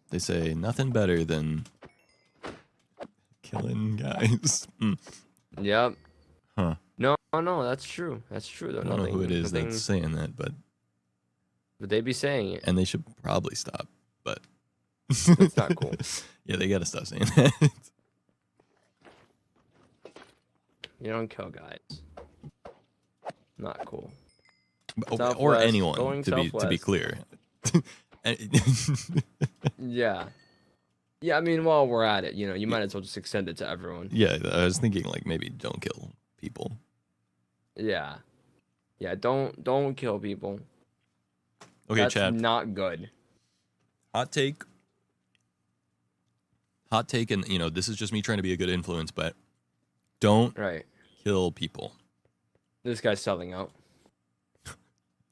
They say nothing better than killing guys. Yep. Huh. No, no, that's true. That's true though. I don't know who it is nothing, that's saying that, but they be saying it. and they should probably stop. But That's not cool. Yeah, they gotta stop saying that. You don't kill guys. Not cool. Or Southwest, anyone, going to be southwest. clear. Yeah. Yeah, I mean, while we're at it, you might as well just extend it to everyone. Yeah, I was thinking like maybe don't kill people. Yeah. Yeah, don't kill people. Okay, That's chat. not good. Hot take. Hot take, and this is just me trying to be a good influence, but don't Right. kill people. This guy's selling out.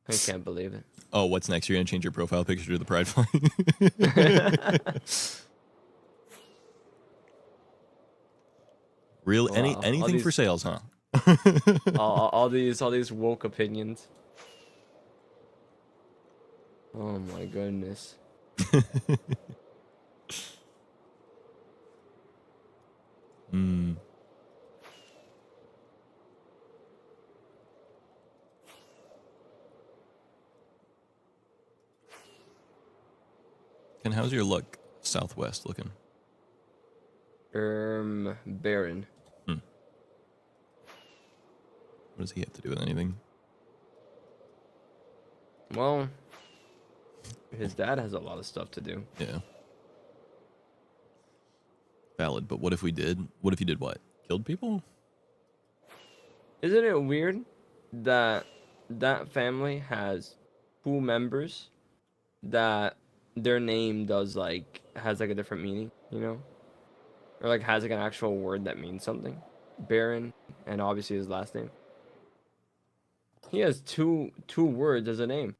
I can't believe it. Oh, what's next? You're gonna change your profile picture to the pride flag? Real Wow. anything for sales, huh? all these woke opinions. Oh my goodness. Hmm. And how's your luck southwest looking? Baron. What does he have to do with anything? Well, his dad has a lot of stuff to do. Yeah. Valid, but what if we did? What if he did what? Killed people? Isn't it weird that that family has 2 members that their name has like a different meaning, or like has like an actual word that means something? Baron, and obviously his last name. He has two words as a name.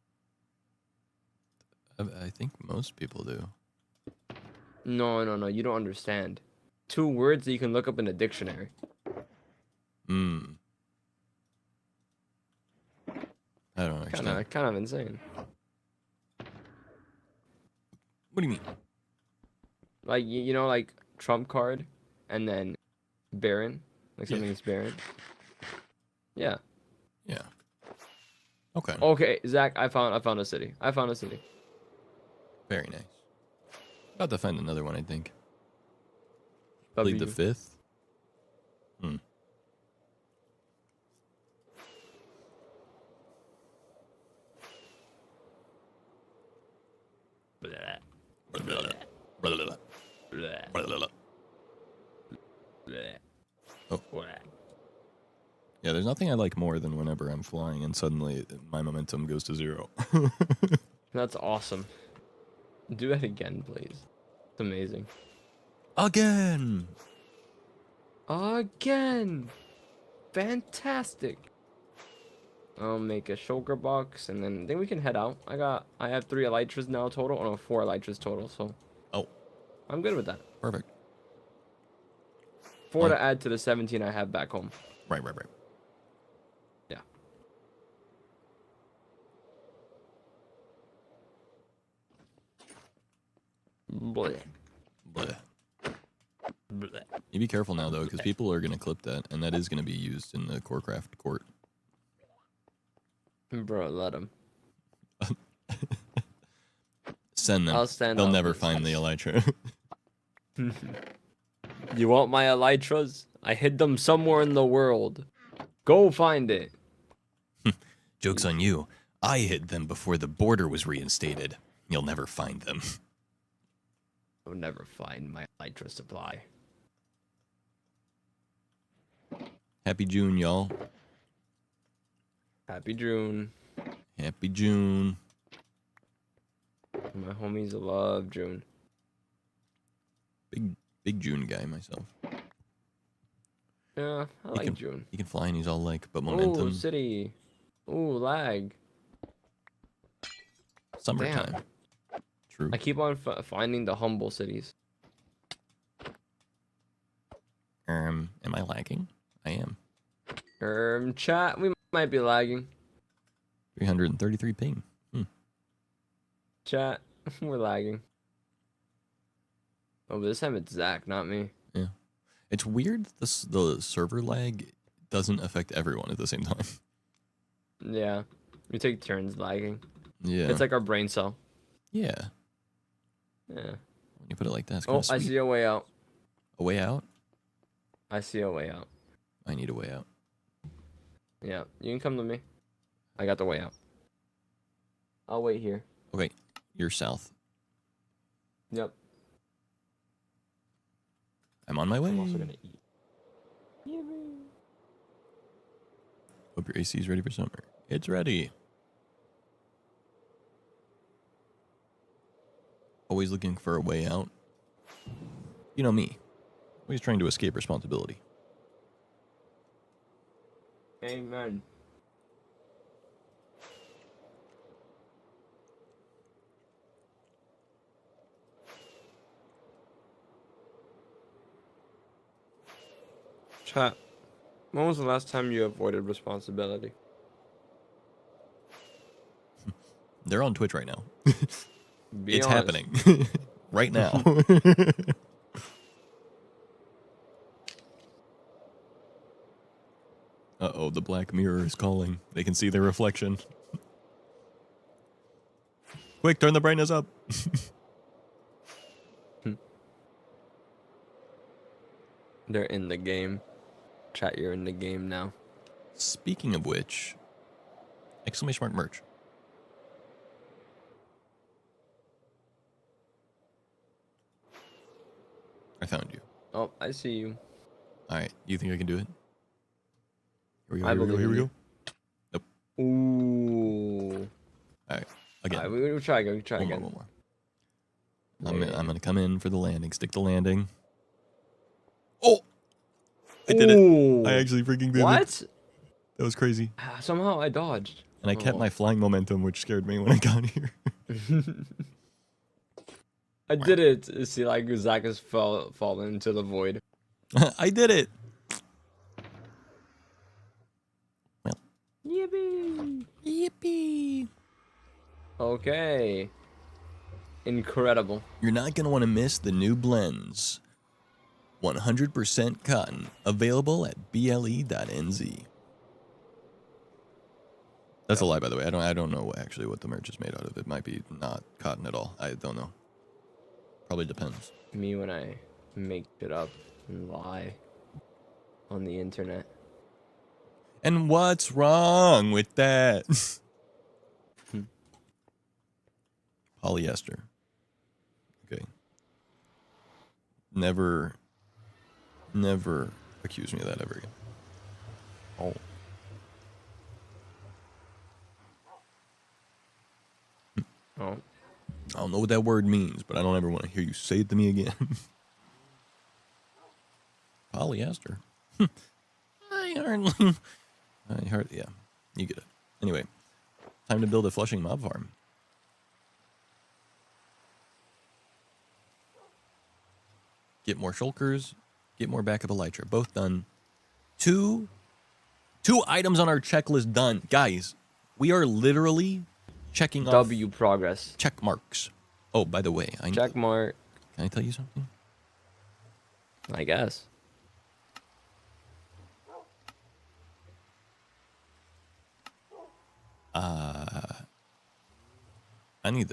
I think most people do. No, you don't understand. 2 words that you can look up in a dictionary. Hmm. I don't understand. Kind of insane. What do you mean? Like like trump card, and then Baron, like Yeah. something's Baron. Yeah. Yeah. Okay. Okay, Zach, I found a city. I found a city. Very nice. About to find another one, I think. Plead the W. fifth. Hmm. Blah, blah, blah. Bleh. Blah, blah, blah. Bleh. Oh. Bleh. Yeah, there's nothing I like more than whenever I'm flying and suddenly my momentum goes to 0. That's awesome. Do that again, please. It's amazing. Again! Again! Fantastic! I'll make a shulker box and then we can head out. I have 3 elytras now total. Oh no, 4 elytras total, so Oh, I'm good with that. perfect. 4 Like- to add to the 17 I have back home. Right. Yeah. Bleh. Bleh. Bleh. You be careful now, though, because people are going to clip that, and that is going to be used in the Corecraft court. Bro, let him. Send them. I'll stand They'll up never and find the elytra. You want my elytras? I hid them somewhere in the world. Go find it. Joke's on you. I hid them before the border was reinstated. You'll never find them. You'll never find my elytra supply. Happy June, y'all. Happy June. Happy June. My homies love June. Big June guy myself. Yeah, I like June. He can fly and he's all like, but Ooh, momentum. city. Ooh, lag. Summertime. Damn. True. I keep on finding the humble cities. Am I lagging? I am. Chat, we might be lagging. 333 ping. Chat, we're lagging. Oh, but this time it's Zack, not me. Yeah. It's weird the server lag doesn't affect everyone at the same time. Yeah. We take turns lagging. Yeah. It's like our brain cell. Yeah. Yeah. When you put it like that, it's Oh, kind of I see a way out. A way out? I see a way out. I need a way out. Yeah, you can come to me. I got the way out. I'll wait here. Okay, you're south. Yep. I'm on my way. I'm also gonna eat. Hope your AC is ready for summer. It's ready. Always looking for a way out. You know me. Always trying to escape responsibility. Amen. Chat, when was the last time you avoided responsibility? They're on Twitch right now. Be It's honest. happening. Right now. Uh-oh, the black mirror is calling. They can see their reflection. Quick, turn the brightness up. They're in the game. Chat, you're in the game now. Speaking of which, exclamation mark merch. I found you. Oh, I see you. All right, you think I can do it? Here we go. I Here we go. believe Here we in go. Nope. Ooh. All right, again. Alright, we'll try again. We'll try One again. more. I'm gonna come in for the landing. Stick the landing. Oh, I did it! I actually freaking did it. What? That was crazy. Somehow I dodged. And I kept my flying momentum, which scared me when I got here. I did it. See, like Zack has fallen into the void. I did it. Well. Yippee! Yippee! Okay. Incredible. You're not gonna want to miss the new blends. 100% cotton, available at ble.nz. That's a lie, by the way. I don't know actually what the merch is made out of. It might be not cotton at all. I don't know. Probably depends. Me when I make it up and lie on the internet. And what's wrong with that? Polyester. Okay. Never accuse me of that ever again. Oh. Oh. I don't know what that word means, but I don't ever want to hear you say it to me again. Polyester. I hardly, yeah, you get it. Anyway, time to build a flushing mob farm. Get more shulkers, get more backup elytra. Both done. Two items on our checklist done. Guys, we are literally checking off W progress. check marks. Oh, by the way, Check mark. Can I tell you something? I guess.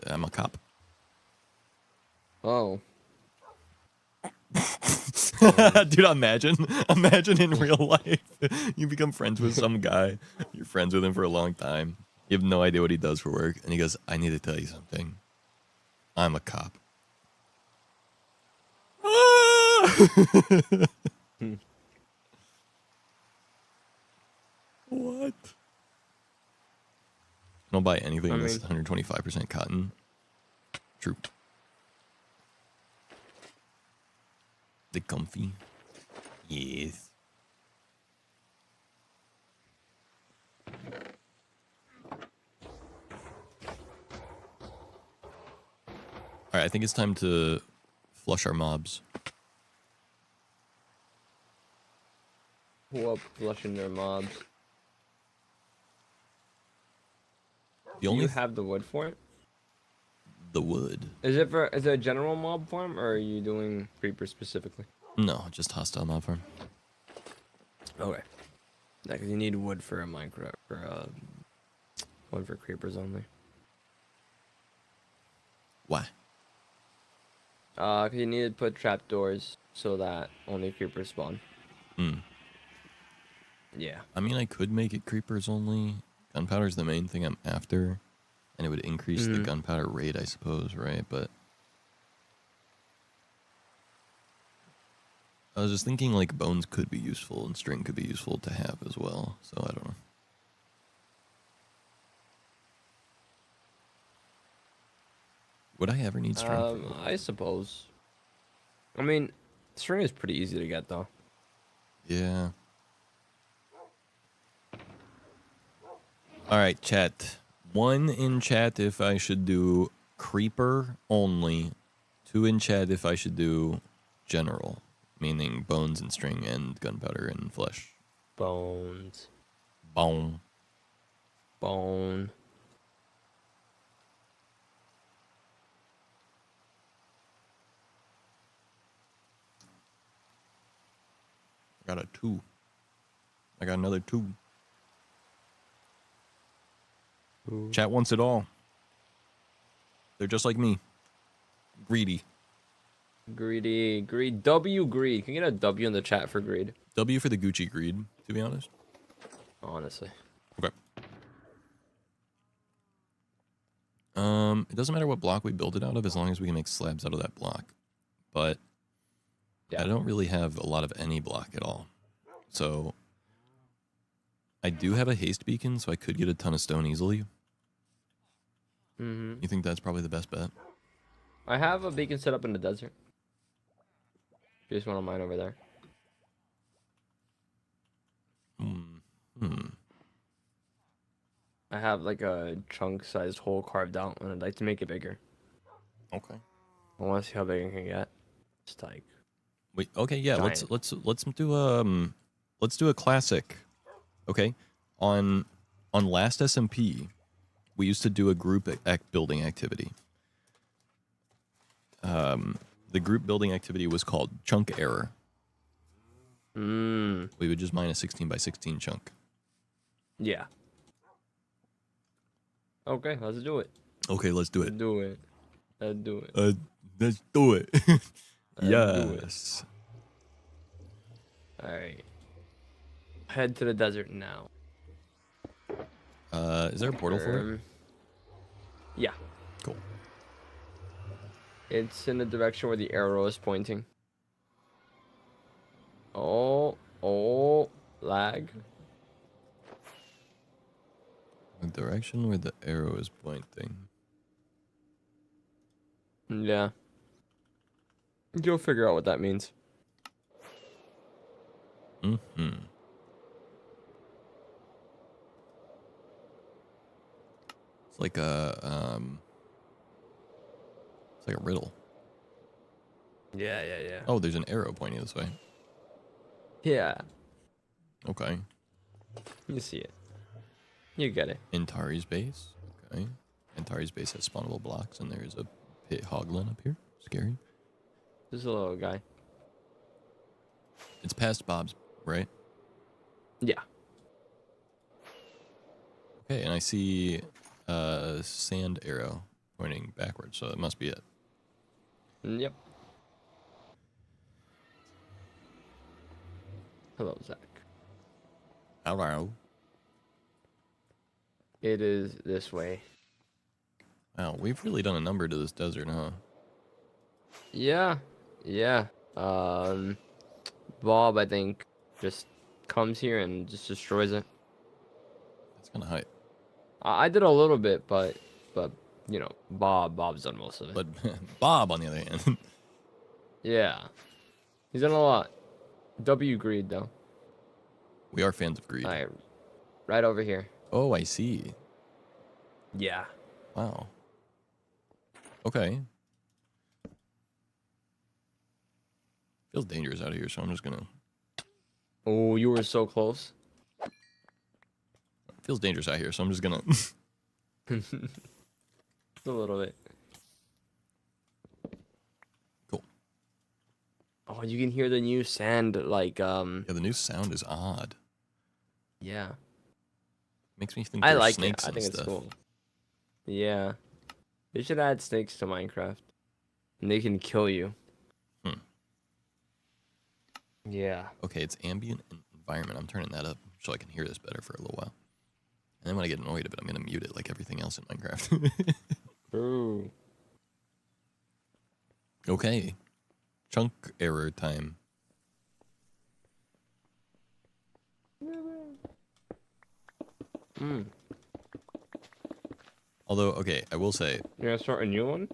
I'm a cop. Oh. Dude, imagine in real life, you become friends with some guy, you're friends with him for a long time, you have no idea what he does for work, and he goes, I need to tell you something. I'm a cop. What? I don't buy anything that's 125% cotton. True. The comfy. Yes. Alright, I think it's time to flush our mobs. Who up flushing their mobs? The Do only you have the wood for it? the wood. Is it a general mob farm, or are you doing creeper specifically? No, just hostile mob farm. Okay. Yeah, 'cause you need wood for a Minecraft, one for creepers only. Why? 'Cause you need to put trapdoors so that only creepers spawn. Yeah. I mean, I could make it creepers only. Gunpowder's the main thing I'm after. And it would increase the gunpowder rate, I suppose, right? But I was just thinking, like, bones could be useful and string could be useful to have as well. So I don't know. Would I ever need string? I suppose. I mean, string is pretty easy to get, though. Yeah. All right, chat. 1 in chat if I should do creeper only. 2 in chat if I should do general, meaning bones and string and gunpowder and flesh. Bones. Bone. Bone. I got a 2. I got another 2. Ooh. Chat wants it all. They're just like me. Greedy. Greedy. Greed. W greed. Can you get a W in the chat for greed? W for the Gucci greed, to be honest. Honestly. Okay. It doesn't matter what block we build it out of as long as we can make slabs out of that block. But Yeah. I don't really have a lot of any block at all. So I do have a haste beacon, so I could get a ton of stone easily. Mm-hmm. You think that's probably the best bet? I have a beacon set up in the desert. You just want to mine over there. I have like a chunk-sized hole carved out, and I'd like to make it bigger. Okay. I want to see how big it can get. It's like Wait. Okay. Yeah. giant. Let's do a classic. Okay. On last SMP, we used to do a group building activity. The group building activity was called chunk error. We would just mine a 16 by 16 chunk. Yeah. Okay, let's do it. Okay, let's do it. Let's do it. Let's do it. Let's do it. Let's Yes. All right. Head to the desert now. Is there a portal for it? Yeah. Cool. It's in the direction where the arrow is pointing. Oh, lag. The direction where the arrow is pointing. Yeah. You'll figure out what that means. Mm-hmm. It's like it's like a riddle. Yeah. Oh, there's an arrow pointing this way. Yeah. Okay. You see it. You get it. Antari's base. Okay. Antari's base has spawnable blocks, and there's a pit hoglin up here. Scary. This is a little guy. It's past Bob's, right? Yeah. Okay, and I see a sand arrow pointing backwards, so it must be it. Yep. Hello, Zach. Hello. It is this way. Wow, we've really done a number to this desert, huh? Yeah. Bob, I think, just comes here and just destroys it. That's kind of hype. I did a little bit, but you know, Bob's done most of it. But Bob, on the other hand, Yeah, he's done a lot. W greed though. we are fans of greed. All right, right over here. Oh, I see. Yeah. Wow. Okay. Feels dangerous out here, so I'm just gonna. Oh, you were so close. Feels dangerous out here, so I'm just gonna. Just a little bit. Cool. Oh, you can hear the new sand, like Yeah, the new sound is odd. Yeah. Makes me think I there's like snakes it. I and think stuff. it's cool. Yeah. They should add snakes to Minecraft, and they can kill you. Hmm. Yeah. Okay, it's ambient environment. I'm turning that up so I can hear this better for a little while. And then when I get annoyed of it, I'm gonna mute it like everything else in Minecraft. Ooh. Okay. Chunk error time. Hmm. Although, okay, I will say, You gonna start a new one?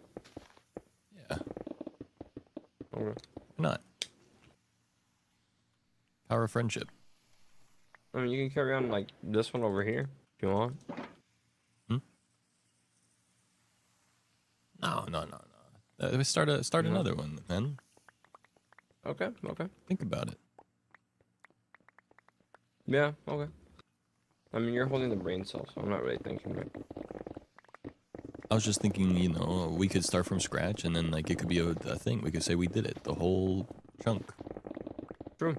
yeah, Okay. why not? Power of friendship. I mean, you can carry on like this one over here if you want. No. Start No. another one, man. Okay. Think about it. Yeah. Okay. I mean, you're holding the brain cell, so I'm not really thinking right. I was just thinking, we could start from scratch, and then like it could be a thing. We could say we did it, the whole chunk. True.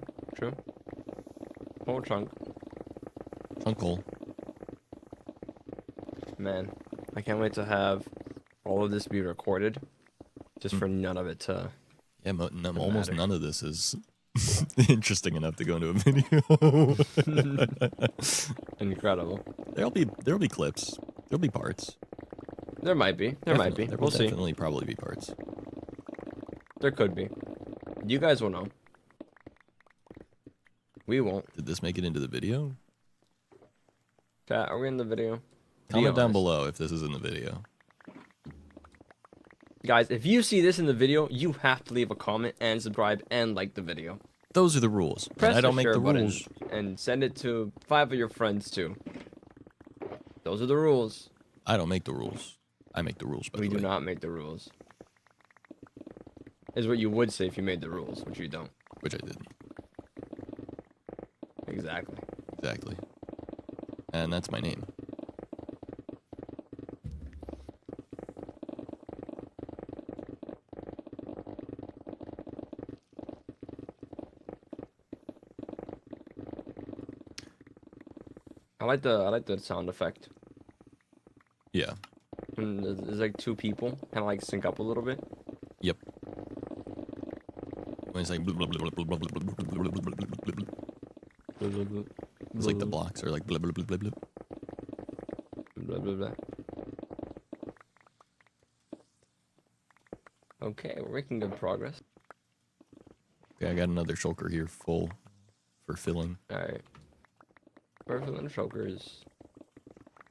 Whole chunk. Chunk hole. Man, I can't wait to have all of this be recorded, just for none of it to. Yeah, almost matter. none of this is interesting enough to go into a video. Incredible. There'll be clips. There'll be parts. There might be. There might be. There will We'll see. definitely probably be parts. There could be. You guys will know. We won't. Did this make it into the video? Chat, are we in the video? Be Comment down honest. below if this is in the video. Guys, if you see this in the video, you have to leave a comment and subscribe and like the video. Those are the rules. Press I don't the make share the button rules. and send it to 5 of your friends too. Those are the rules. I don't make the rules. I make the rules, by We the way. do not make the rules. Is what you would say if you made the rules, which you don't. Which I did. Exactly. Exactly. And that's my name. I like the sound effect. Yeah. When there's like two people kind of like sync up a little bit. Yep. When it's like blah, blah, blah, blah, blah, blah, blah, blah, blah, blah, blah. It's like the blocks are like blah, blah, blah, blah, blah. Blah, blah, blah. Okay, we're making good progress. Okay, I got another shulker here full for filling. All right. Perfect and chokers.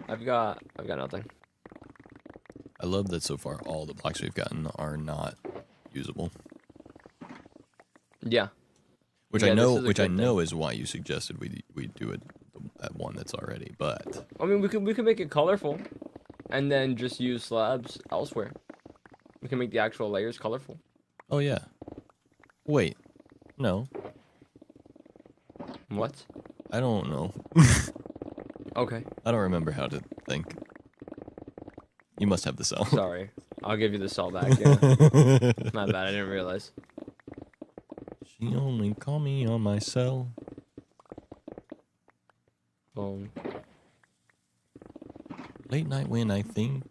I've got nothing. I love that so far all the blocks we've gotten are not usable. Yeah. Which Yeah, I this know is a which I good know thing. is why you suggested we do it at one that's already, but I mean, we could make it colorful, and then just use slabs elsewhere. We can make the actual layers colorful. oh yeah. Wait. No. What? I don't know. Okay. I don't remember how to think. You must have the cell. Sorry. I'll give you the cell back. Yeah. My bad. I didn't realize. She only call me on my cell. Boom. Late night when I think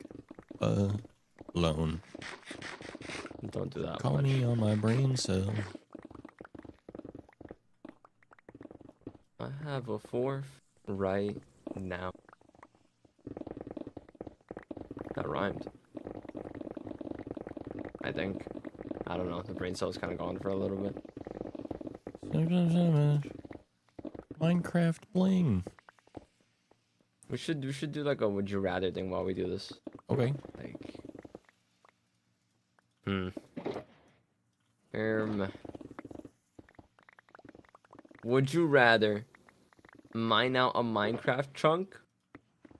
alone. Don't do that Call much. me on my brain cell. I have a 4th right now. That rhymed. I think. I don't know. The brain cell's kind of gone for a little bit. Minecraft bling. We should do like a would you rather thing while we do this. Okay. Like. Um. Would you rather mine out a Minecraft chunk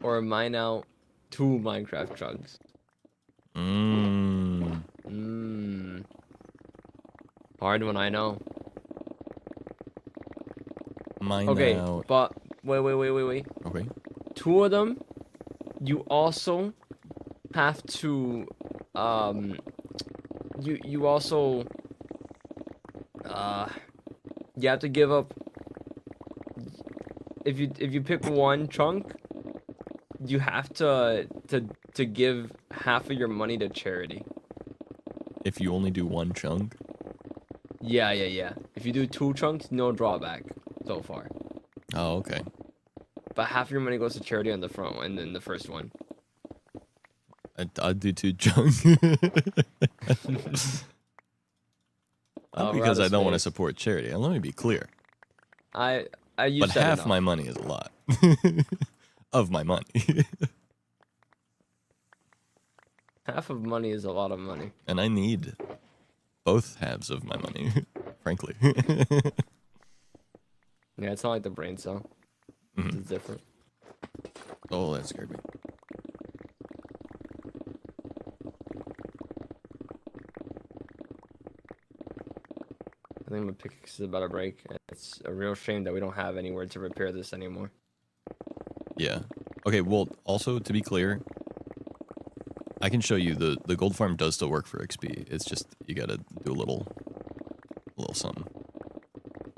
or mine out 2 Minecraft chunks? Mmm. Hard one, I know. Mine Okay, out. but wait. Okay. 2 of them, you also have to, you also, you have to give up. If you pick one chunk, you have to give half of your money to charity. If you only do one chunk. Yeah. If you do 2 chunks, no drawback so far. Oh, okay. But half your money goes to charity on the front one, and then the first one. I'd do 2 chunks. Not We're out because of I don't want to space. support charity. Let me be clear. You But said half enough. my money is a lot. Of my money. Half of money is a lot of money. And I need both halves of my money, frankly. Yeah, it's not like the brain cell. Mhm. It's different. Oh, that scared me. I think my pickaxe is about to break. And it's a real shame that we don't have anywhere to repair this anymore. Yeah. Okay, well, also, to be clear, I can show you the gold farm does still work for XP. It's just, you gotta do a little something.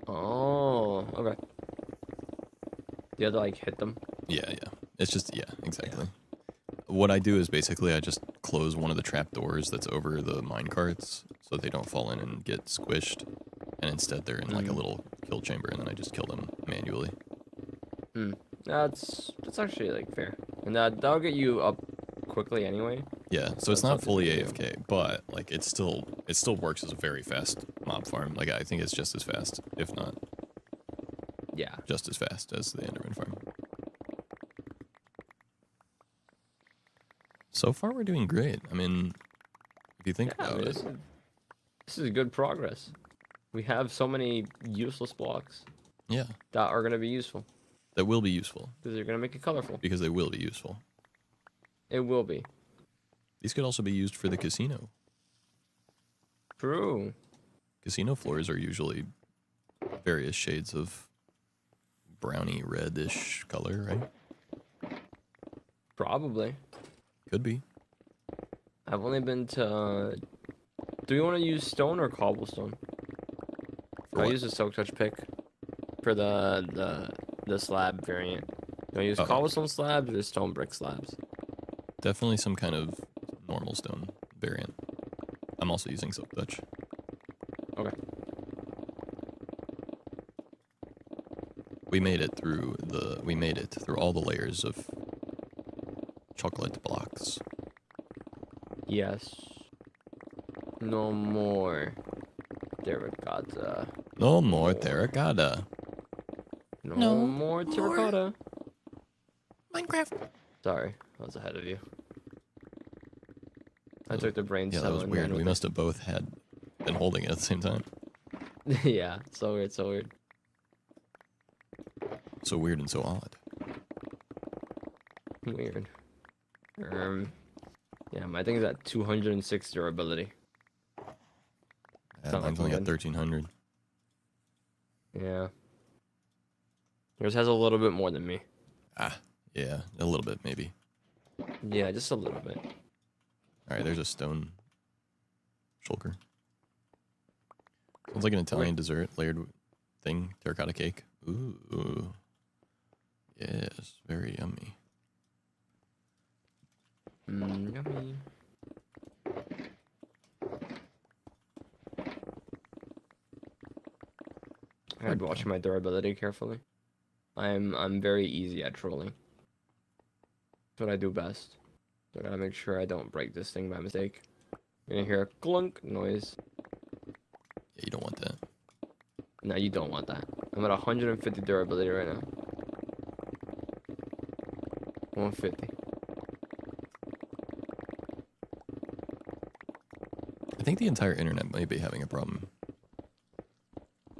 Oh, okay. You have to like hit them. Yeah. It's just, yeah, exactly. What I do is basically I just close one of the trap doors that's over the mine carts so they don't fall in and get squished. And instead they're in like a little kill chamber, and then I just kill them manually. That's actually like fair. And that'll get you up quickly anyway. Yeah, so it's not fully AFK, but like it still works as a very fast mob farm. Like I think it's just as fast, if not Yeah. just as fast as the Enderman farm. So far we're doing great. I mean, if you think about it. This is good progress. We have so many useless blocks. Yeah. That are gonna be useful. That will be useful. Because they're gonna make it colorful. Because they will be useful. It will be. These could also be used for the casino. True. Casino floors are usually various shades of browny reddish color, right? Probably. Could be. I've only been to. Do we want to use stone or cobblestone? For I'll what? use a silk touch pick for the slab variant. Do I use Oh. cobblestone slabs or stone brick slabs? Definitely some kind of normal stone variant. I'm also using silk touch. Okay. We made it through all the layers of chocolate blocks. Yes. No more. Terracotta. No more More. terracotta. No, No more more. terracotta. Minecraft. Sorry, I was ahead of you. I took the brain Yeah, cell that was and weird. ran We with must have both been holding it at the same time. it. Yeah, so weird, so weird. So weird and so odd. Weird. Yeah, my thing is at 206 durability. Yeah, Not mine's looking only got good. 1300. Yeah. Yours has a little bit more than me. Ah, yeah, a little bit maybe. Yeah, just a little bit. All right, there's a stone shulker. Sounds like an Okay. Italian dessert layered thing, terracotta cake. Ooh, yes, very yummy. Yummy. I gotta be watching my durability carefully. I'm very easy at trolling. That's what I do best. So I gotta make sure I don't break this thing by mistake. You're gonna hear a clunk noise. Yeah, you don't want that. No, you don't want that. I'm at 150 durability right now. 150. I think the entire internet might be having a problem.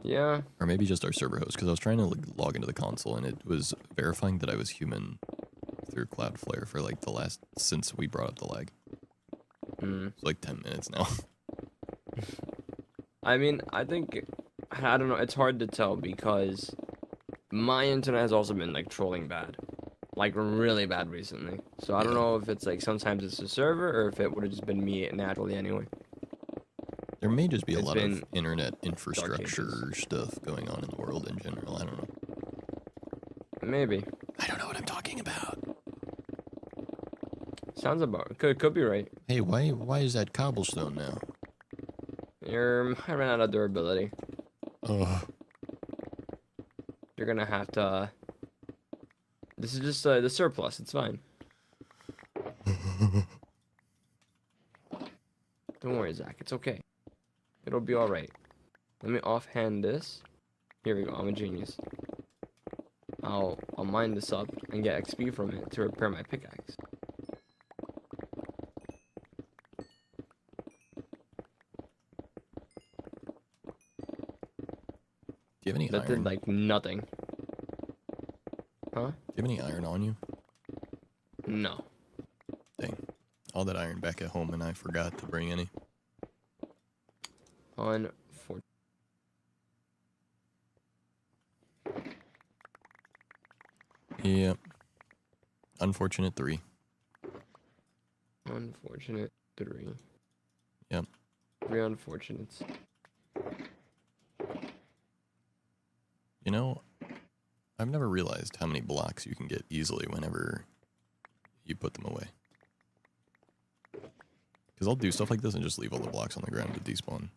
Yeah. Or maybe just our server host, because I was trying to log into the console and it was verifying that I was human through Cloudflare for like since we brought up the lag. It's like 10 minutes now. I mean, I think, I don't know, it's hard to tell because my internet has also been like trolling bad. Like really bad recently. So I don't Yeah. know if it's like sometimes it's the server or if it would have just been me naturally anyway. There may just be a It's lot been of internet dark infrastructure ages. stuff going on in the world in general. I don't know. Maybe. I don't know what I'm talking about. Sounds about could be right. Hey, why is that cobblestone now? I ran out of durability. Oh. You're gonna have to. This is just the surplus. It's fine. Don't worry, Zach. It's okay. It'll be all right. Let me offhand this. Here we go. I'm a genius. I'll mine this up and get XP from it to repair my pickaxe. Do you have any That iron? did like nothing. Huh? Do you have any iron on you? No. Dang. All that iron back at home and I forgot to bring any. Unfortunate. Yep. Unfortunate 3. Unfortunate 3. Yep. 3 unfortunates. You know, I've never realized how many blocks you can get easily whenever you put them away. Because I'll do stuff like this and just leave all the blocks on the ground to despawn.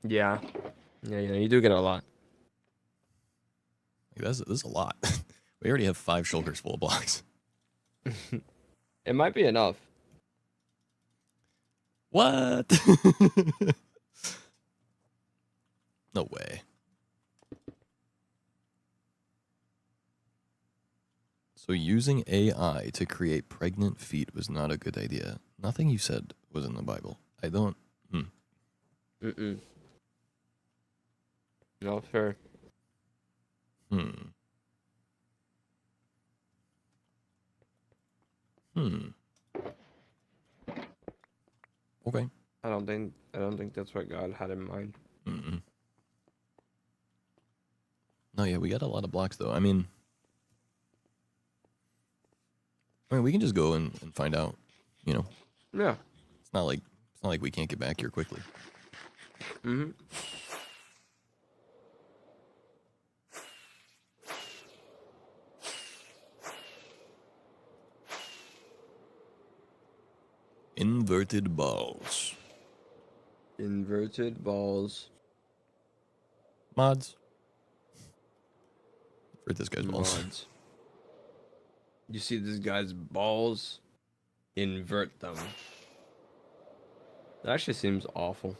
Yeah. Yeah, you do get a lot. Like, this is a lot. We already have 5 shulkers full of blocks. It might be enough. What? No way. So using AI to create pregnant feet was not a good idea. Nothing you said was in the Bible. I don't... Mm-mm. No, fair. Okay. I don't think that's what God had in mind. Mm-mm. No, yeah, we got a lot of blocks, though. I mean, we can just go and find out, you know? Yeah. It's not like we can't get back here quickly. Mm-hmm. Inverted balls. Inverted balls. Mods. For this guy's balls. Mods. You see this guy's balls? Invert them. That actually seems awful.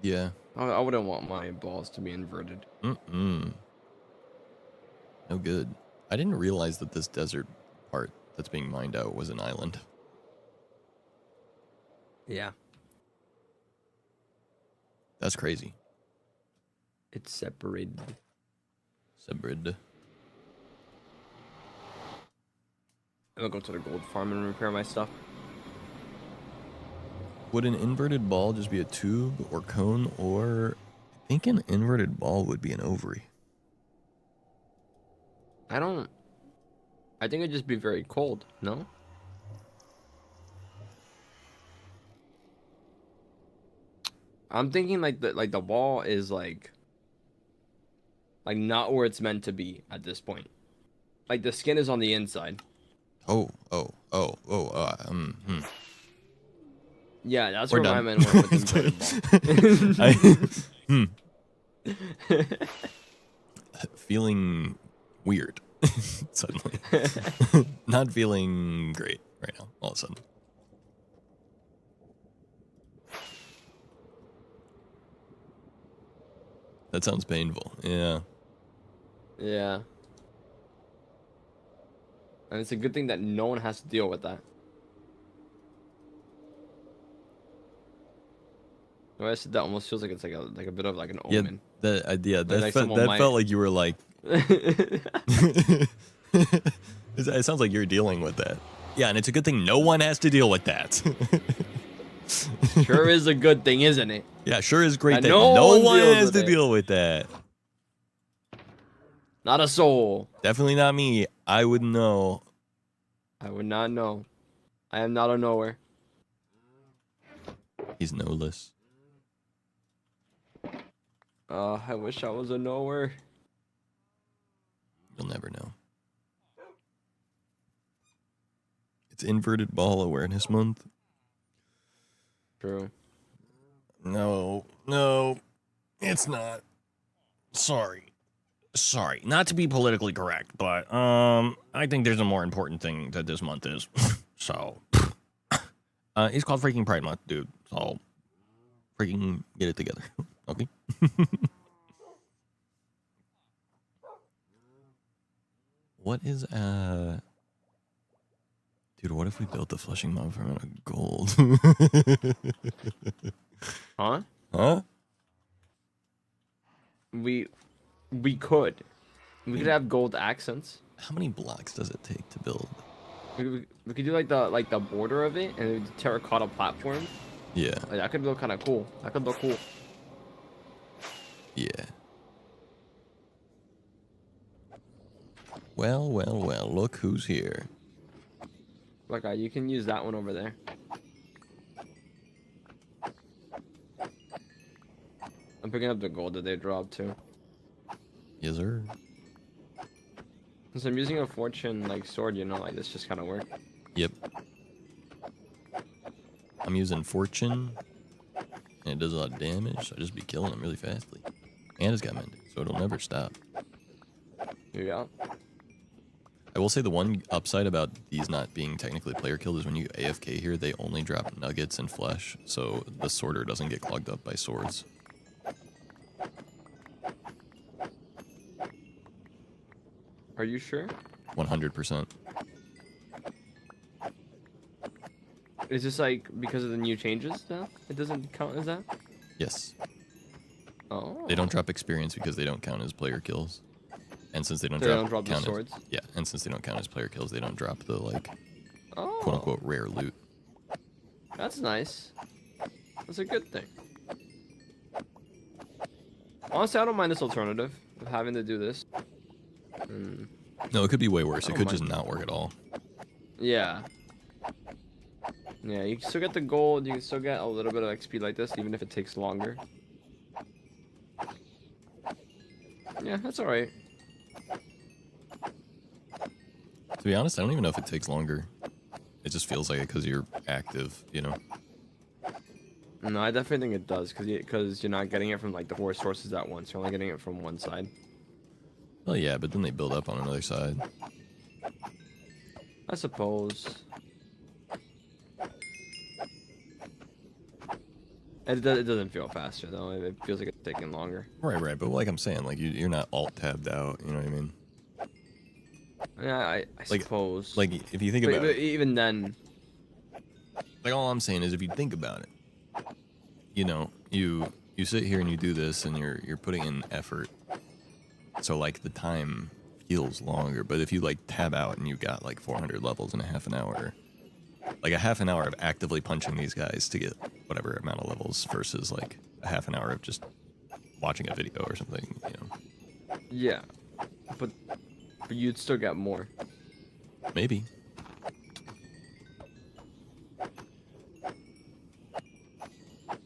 Yeah. I wouldn't want my balls to be inverted. No good. I didn't realize that this desert part that's being mined out was an island. Yeah. That's crazy. It's separated. Sebrid. I'm gonna go to the gold farm and repair my stuff. Would an inverted ball just be a tube or cone, or I think an inverted ball would be an ovary? I think it'd just be very cold, no? I'm thinking like the ball is like not where it's meant to be at this point. Like the skin is on the inside. Oh. Yeah, that's We're where my done. man went with the inverted ball. Feeling weird suddenly. Not feeling great right now, all of a sudden. That sounds painful. Yeah. Yeah. And it's a good thing that no one has to deal with that. The way I said that almost feels like it's like a bit of like an omen. That Like someone that might- felt like you were like. It sounds like you're dealing with that. Yeah, and it's a good thing no one has to deal with that. Sure is a good thing, isn't it? Yeah, sure is great And that no no one one deals has with to it. deal with that. Not a soul. Definitely not me. I wouldn't know. I would not know. I am not a knower. He's knowless. I wish I was a knower. You'll never know. It's Inverted Ball Awareness Month. True. No, it's not. Sorry. Not to be politically correct, but I think there's a more important thing that this month is. So, it's called freaking Pride Month, dude. So, freaking get it together, okay? What is dude? What if we built the Flushing Mob farm out of gold? Huh? Huh? We could. We could have gold accents. How many blocks does it take to build? We could do like the border of it and the terracotta platform. Yeah. Like, that could look kind of cool. That could look cool. Yeah. Well, look who's here. Like you can use that one over there. I'm picking up the gold that they dropped too. Yes, sir. Since I'm using a fortune like sword, you know, like this just kind of work. Yep. I'm using Fortune, and it does a lot of damage, so I just be killing them really fastly. And it's got mending, so it'll never stop. Yeah. I will say the one upside about these not being technically player killed is when you AFK here, they only drop nuggets and flesh, so the sorter doesn't get clogged up by swords. Are you sure? 100%. Is this like because of the new changes now? It doesn't count as that? Yes. Oh. They don't drop experience because they don't count as player kills. And since they don't So they don't drop the count swords? yeah, and since they don't count as player kills, they don't drop the like Oh. quote unquote rare loot. That's nice. That's a good thing. Honestly, I don't mind this alternative of having to do this. No, it could be way worse. It don't could mind. just not work at all. Yeah. Yeah, you can still get the gold, you can still get a little bit of XP like this, even if it takes longer. Yeah, that's alright. To be honest, I don't even know if it takes longer. It just feels like it because you're active, you know? No, I definitely think it does, because you're not getting it from like the 4 sources at once, you're only getting it from one side. Well, yeah, but then they build up on another side. I suppose. It doesn't feel faster though. It feels like it's taking longer. Right. But like I'm saying, like you're not alt tabbed out. You know what I mean? Yeah, I Like, suppose. like if you think about But it, even then, like all I'm saying is if you think about it, you know, you sit here and you do this and you're putting in effort. So like the time feels longer, but if you like tab out and you got like 400 levels in a half an hour, like a half an hour of actively punching these guys to get whatever amount of levels versus like a half an hour of just watching a video or something, you know. yeah, but you'd still get more. Maybe.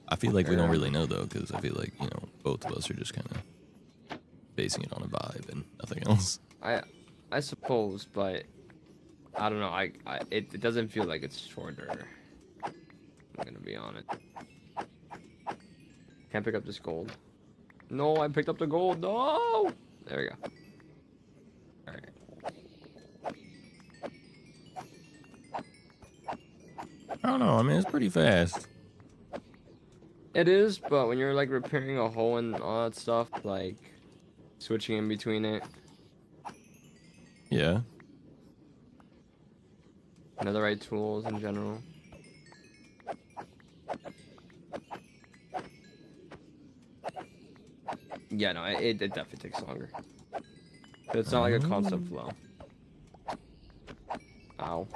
I feel like we don't really know though, because I feel like, you know, both of us are just kind of basing it on a vibe and nothing else. I suppose, but I don't know. It doesn't feel like it's shorter. I'm gonna be honest. Can't pick up this gold. No, I picked up the gold. No. There we go. All right. I don't know. I mean, it's pretty fast. It is, but when you're like repairing a hole and all that stuff, like switching in between it. Yeah. The right tools in general. Yeah, no, it definitely takes longer. But it's not like a constant flow. Ow.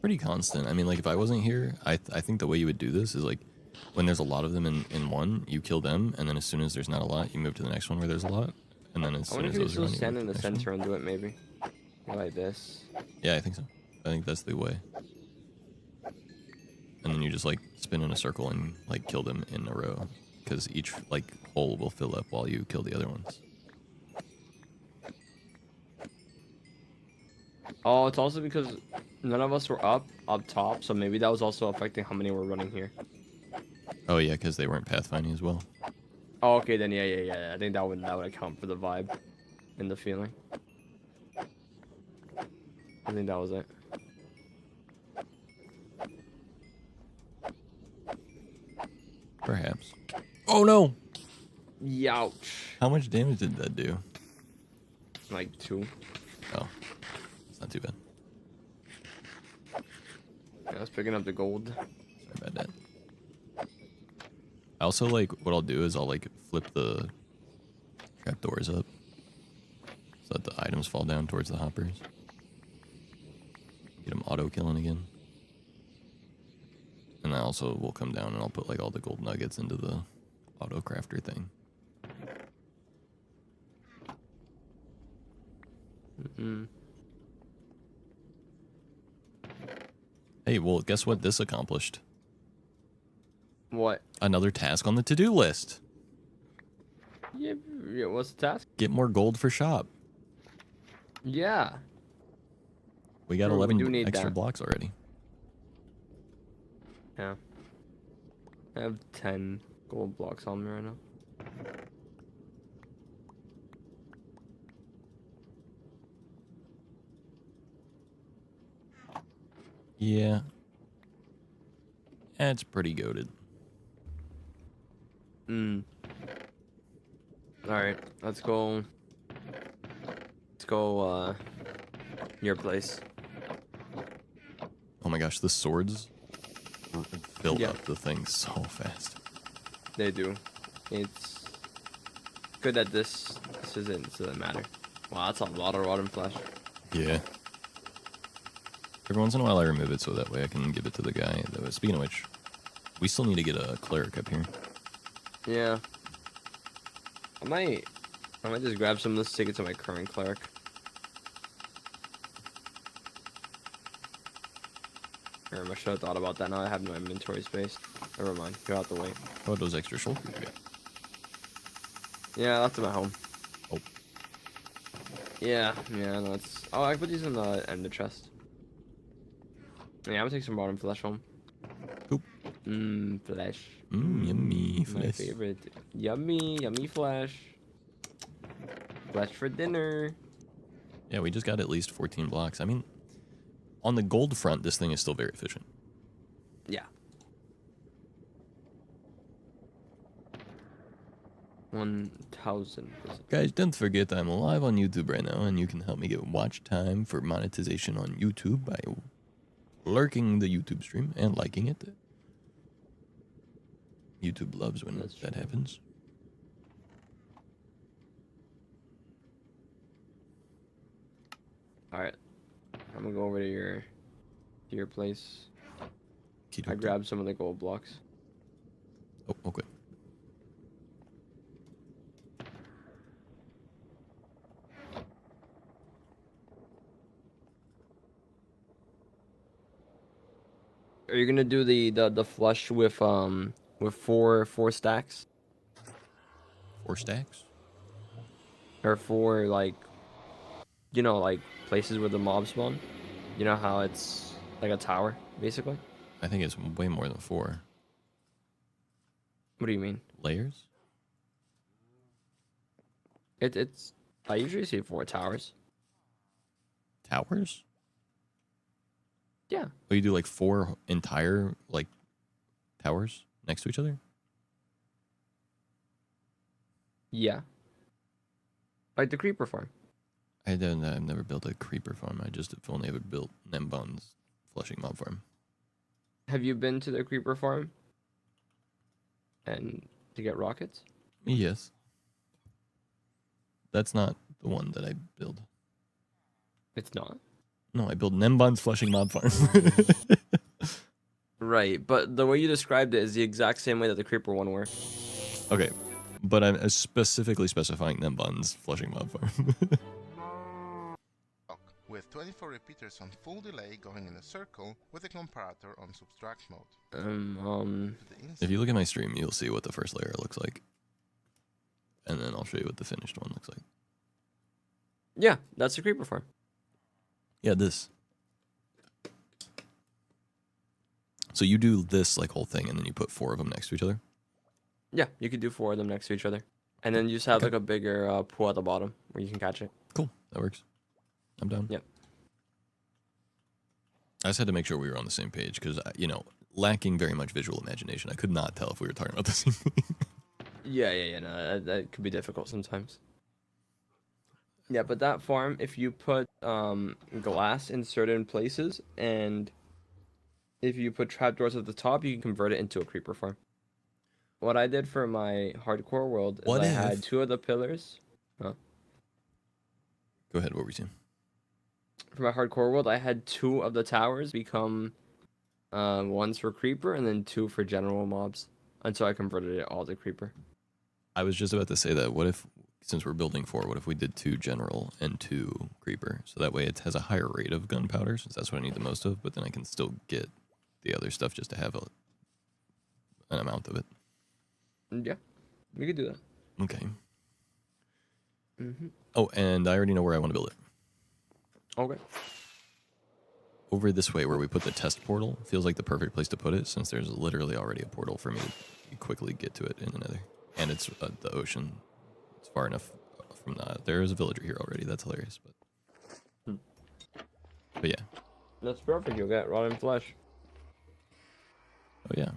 Pretty constant. I mean, like if I wasn't here, I think the way you would do this is like when there's a lot of them in one, you kill them, and then as soon as there's not a lot, you move to the next one where there's a lot, and then as I soon wonder as if you could those are still gone, you stand move in to the the next center one. and do it, maybe. Like this. Yeah, I think so. I think that's the way. And then you just like spin in a circle and like kill them in a row, because each like hole will fill up while you kill the other ones. Oh, it's also because none of us were up top, so maybe that was also affecting how many were running here. Oh yeah, because they weren't pathfinding as well. Oh, okay, then yeah. I think that would account for the vibe and the feeling. I think that was it. Perhaps. Oh no! Youch. How much damage did that do? Like 2. Oh, it's not too bad. Yeah, I was picking up the gold. Sorry about that. I also like what I'll do is I'll like flip the trapdoors up so that the items fall down towards the hoppers. Get them auto killing again. And I also will come down and I'll put like all the gold nuggets into the auto crafter thing. Hey, well, guess what this accomplished? What? Another task on the to-do list. Yeah, what's the task? Get more gold for shop. Yeah. We got True, we 11 do need extra that. blocks already. Yeah. I have 10 gold blocks on me right now. Yeah. It's pretty goated. Alright, let's go. Your place. Oh my gosh, the swords fill Yeah. up the thing so fast. They do. It's good that this doesn't matter. Wow, that's a lot of rotten flesh. Yeah. Every once in a while I remove it so that way I can give it to the guy. Speaking of which, we still need to get a cleric up here. Yeah. I might just grab some of this, take it to my current cleric. I should have thought about that. Now I have no inventory space. Never mind. You're out the way. How about those extra shoulders you got? Yeah, that's at my home. Oh. Yeah, no, it's... Oh, I put these in the end of the chest. Yeah, I'm gonna take some rotten flesh home. Cool. Flesh. Yummy My flesh. favorite. Yummy flesh. Flesh for dinner. Yeah, we just got at least 14 blocks. I mean, on the gold front, this thing is still very efficient. Yeah. 1,000%. Guys, don't forget I'm live on YouTube right now, and you can help me get watch time for monetization on YouTube by lurking the YouTube stream and liking it. YouTube loves when that happens. Alright. I'm gonna go over to your place. I grabbed some of the gold blocks. Oh, okay. Are you gonna do the flush with four stacks? 4 stacks? Or four, like, you know, like places where the mobs spawn? You know how it's like a tower, basically? I think it's way more than 4. What do you mean? Layers? It's I usually see 4 towers. Towers? Yeah. Oh, you do like 4 entire, like, towers next to each other? Yeah. Like the creeper farm. I've never built a creeper farm. I've only ever built Nembon's flushing mob farm. Have you been to the creeper farm? And to get rockets? Yes. That's not the one that I build. It's not. No, I build Nembon's flushing mob farm. Right, but the way you described it is the exact same way that the creeper one works. Okay, but I'm specifically specifying Nembon's flushing mob farm. With 24 repeaters on full delay going in a circle with a comparator on subtract mode. If you look at my stream, you'll see what the first layer looks like. And then I'll show you what the finished one looks like. Yeah, that's the creeper farm. Yeah, this. So you do this like whole thing and then you put 4 of them next to each other? Yeah, you could do 4 of them next to each other. And then you just have like a bigger pool at the bottom where you can catch it. Cool, that works. I'm down. Yep. I just had to make sure we were on the same page because, you know, lacking very much visual imagination, I could not tell if we were talking about the same thing. Yeah, no, that could be difficult sometimes. Yeah, but that farm, if you put glass in certain places and if you put trapdoors at the top, you can convert it into a creeper farm. What I did for my hardcore world is I had 2 of the pillars. Huh? Go ahead, what were you saying? For my hardcore world, I had 2 of the towers become ones for creeper and then 2 for general mobs. Until I converted it all to creeper. I was just about to say that. What if, since we're building 4, what if we did 2 general and 2 creeper? So that way it has a higher rate of gunpowder, since that's what I need the most of, but then I can still get the other stuff just to have an amount of it. Yeah, we could do that. Okay. Oh, and I already know where I want to build it. Okay. Over this way where we put the test portal feels like the perfect place to put it, since there's literally already a portal for me to quickly get to it in the nether. And it's the ocean. It's far enough from that. There is a villager here already. That's hilarious. But yeah. That's perfect. You'll get rotten flesh. Oh, yeah.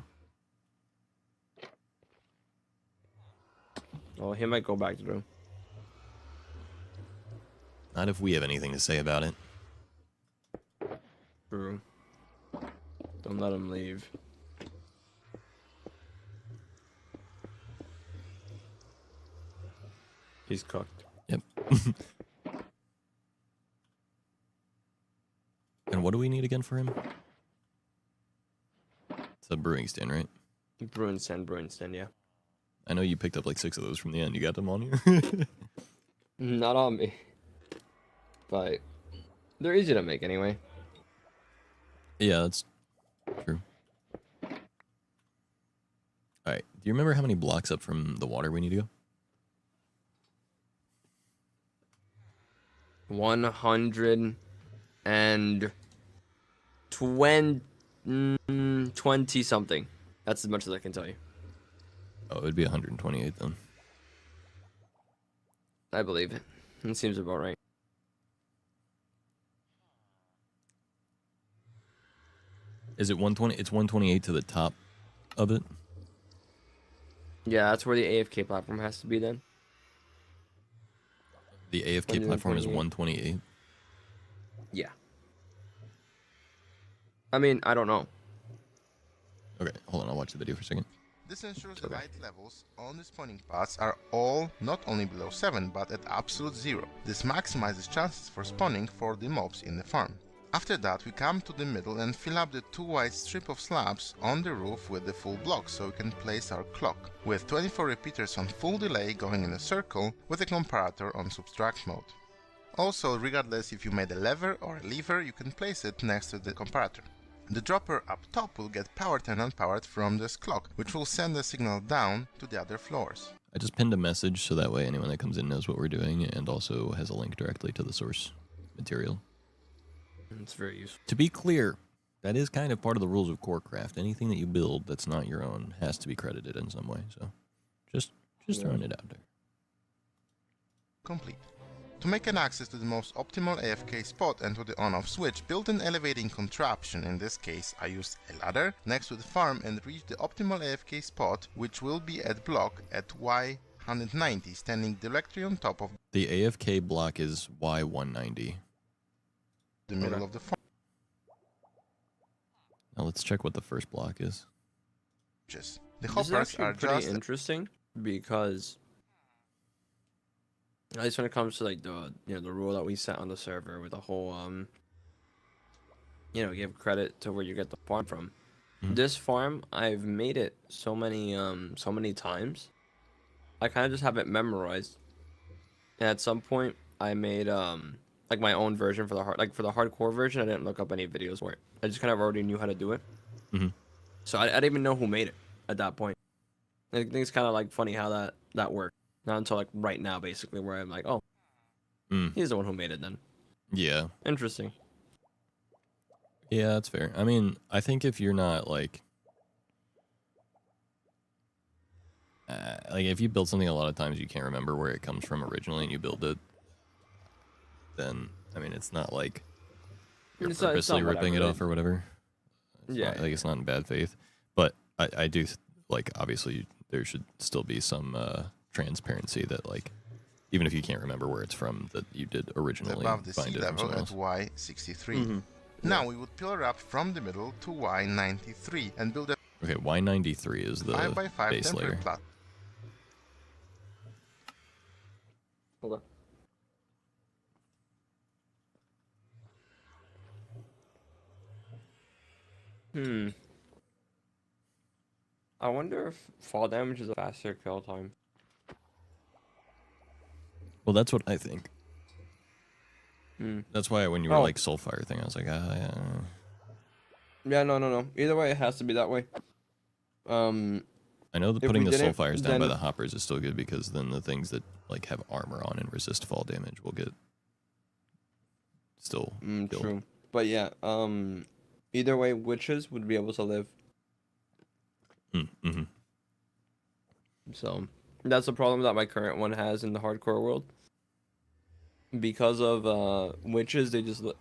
Oh, he might go back to the room. Not if we have anything to say about it. True. Don't let him leave. He's cooked. Yep. And what do we need again for him? It's a brewing stand, right? Brewing stand, yeah. I know you picked up like 6 of those from the end. You got them on you? Not on me. But they're easy to make anyway. Yeah, that's true. Alright, do you remember how many blocks up from the water we need to go? 120 something. That's as much as I can tell you. Oh, it'd be 128 then. I believe it. It seems about right. Is it 120? It's 128 to the top of it? Yeah, that's where the AFK platform has to be then. The AFK platform is 128. 128. Yeah. I mean, I don't know. Okay, hold on. I'll watch the video for a second. This ensures Okay. the light levels on the spawning paths are all not only below 7 but at absolute 0. This maximizes chances for spawning for the mobs in the farm. After that we come to the middle and fill up the 2 wide strip of slabs on the roof with the full block so we can place our clock, with 24 repeaters on full delay going in a circle with a comparator on subtract mode. Also, regardless if you made a lever or a lever, you can place it next to the comparator. The dropper up top will get powered and unpowered from this clock, which will send the signal down to the other floors. I just pinned a message so that way anyone that comes in knows what we're doing and also has a link directly to the source material. It's very useful. To be clear, that is kind of part of the rules of Corecraft. Anything that you build that's not your own has to be credited in some way. So just throwing it out there. Complete. To make an access to the most optimal AFK spot and to the on-off switch, build an elevating contraption. In this case, I used a ladder next to the farm and reach the optimal AFK spot, which will be at block at Y190, standing directly on top of The AFK block is Y190. the middle of the farm. Now let's check what the first block is. The This is hoppers actually are pretty just interesting because at least when it comes to like the the rule that we set on the server with the whole give credit to where you get the farm from. Mhm. This farm, I've made it so many times. I kind of just have it memorized. And at some point I made like my own version for the hardcore version. I didn't look up any videos for it. I just kind of already knew how to do it. Mhm. So I didn't even know who made it at that point. I think it's kind of like funny how that worked. Not until like right now, basically, where I'm like, oh, he's the one who made it then. Yeah. Interesting. Yeah, that's fair. I mean, I think if you're not like if you build something a lot of times you can't remember where it comes from originally and you build it, then I mean it's not like you're It's not purposely ripping it whatever. off or whatever. Yeah, Like it's not in bad faith. But I do like obviously there should still be some transparency that like even if you can't remember where it's from that you did originally above the find sea it from level somewhere at else. Y63. Now we would pillar up from the middle to Y93 and build a Okay, Y93 is the 5x5 base temporary layer. platform. Hold on. I wonder if fall damage is a faster kill time. Well, that's what I think. That's why when you were Oh. like Soulfire thing, I was like, yeah. Yeah, no. Either way, it has to be that way. I know that If putting we the didn't, Soulfires down by then- the hoppers is still good because then the things that like have armor on and resist fall damage will get still killed. True. But yeah, either way, witches would be able to live. Mm-hmm. So that's the problem that my current one has in the hardcore world. Because of witches, they just live.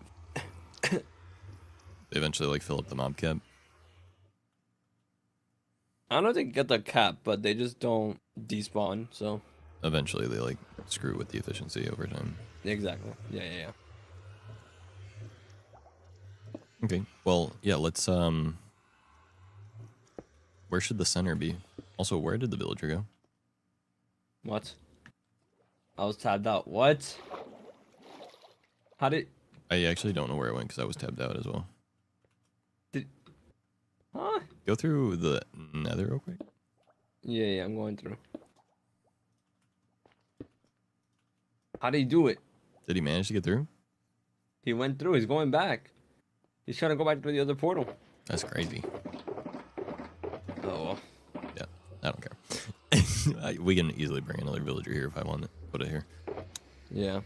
They eventually like fill up the mob cap. I don't know if they get the cap, but they just don't despawn. So Eventually they like screw with the efficiency over time. exactly. Yeah. Okay. Well, yeah, let's where should the center be? Also, where did the villager go? What? I was tabbed out. What? How did? I actually don't know where it went because I was tabbed out as well. Huh? Go through the nether real quick. Yeah, I'm going through. How did he do it? Did he manage to get through? He went through. He's going back. He's trying to go back to the other portal. That's crazy. Oh well. Yeah, I don't care. We can easily bring another villager here if I want to put it here. Yeah.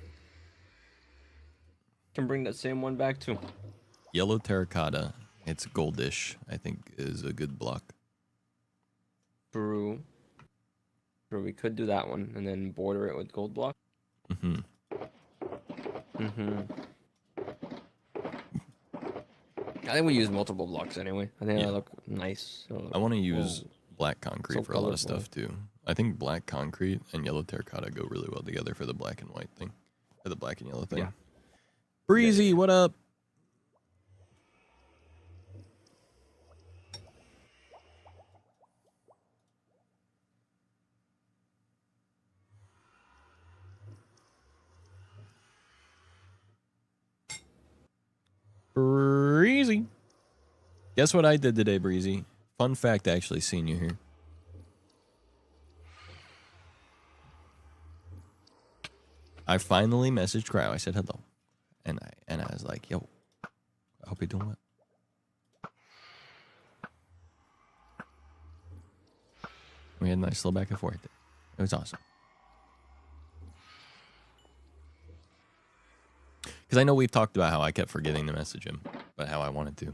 Can bring that same one back too. Yellow terracotta. It's goldish, I think, is a good block. True. We could do that one and then border it with gold block. Mm-hmm. I think we use multiple blocks anyway. I think Yeah. they look nice. I want to use black concrete So for a lot of colorful. stuff too. I think black concrete and yellow terracotta go really well together for the black and white thing. For the black and yellow thing. Yeah. Breezy, Yeah. what up? Breezy. Guess what I did today, Breezy? Fun fact, actually, seeing you here. I finally messaged Cryo. I said hello. And I was like, yo, I hope you're doing well. We had a nice little back and forth there. It was awesome. Because I know we've talked about how I kept forgetting to message him, but how I wanted to.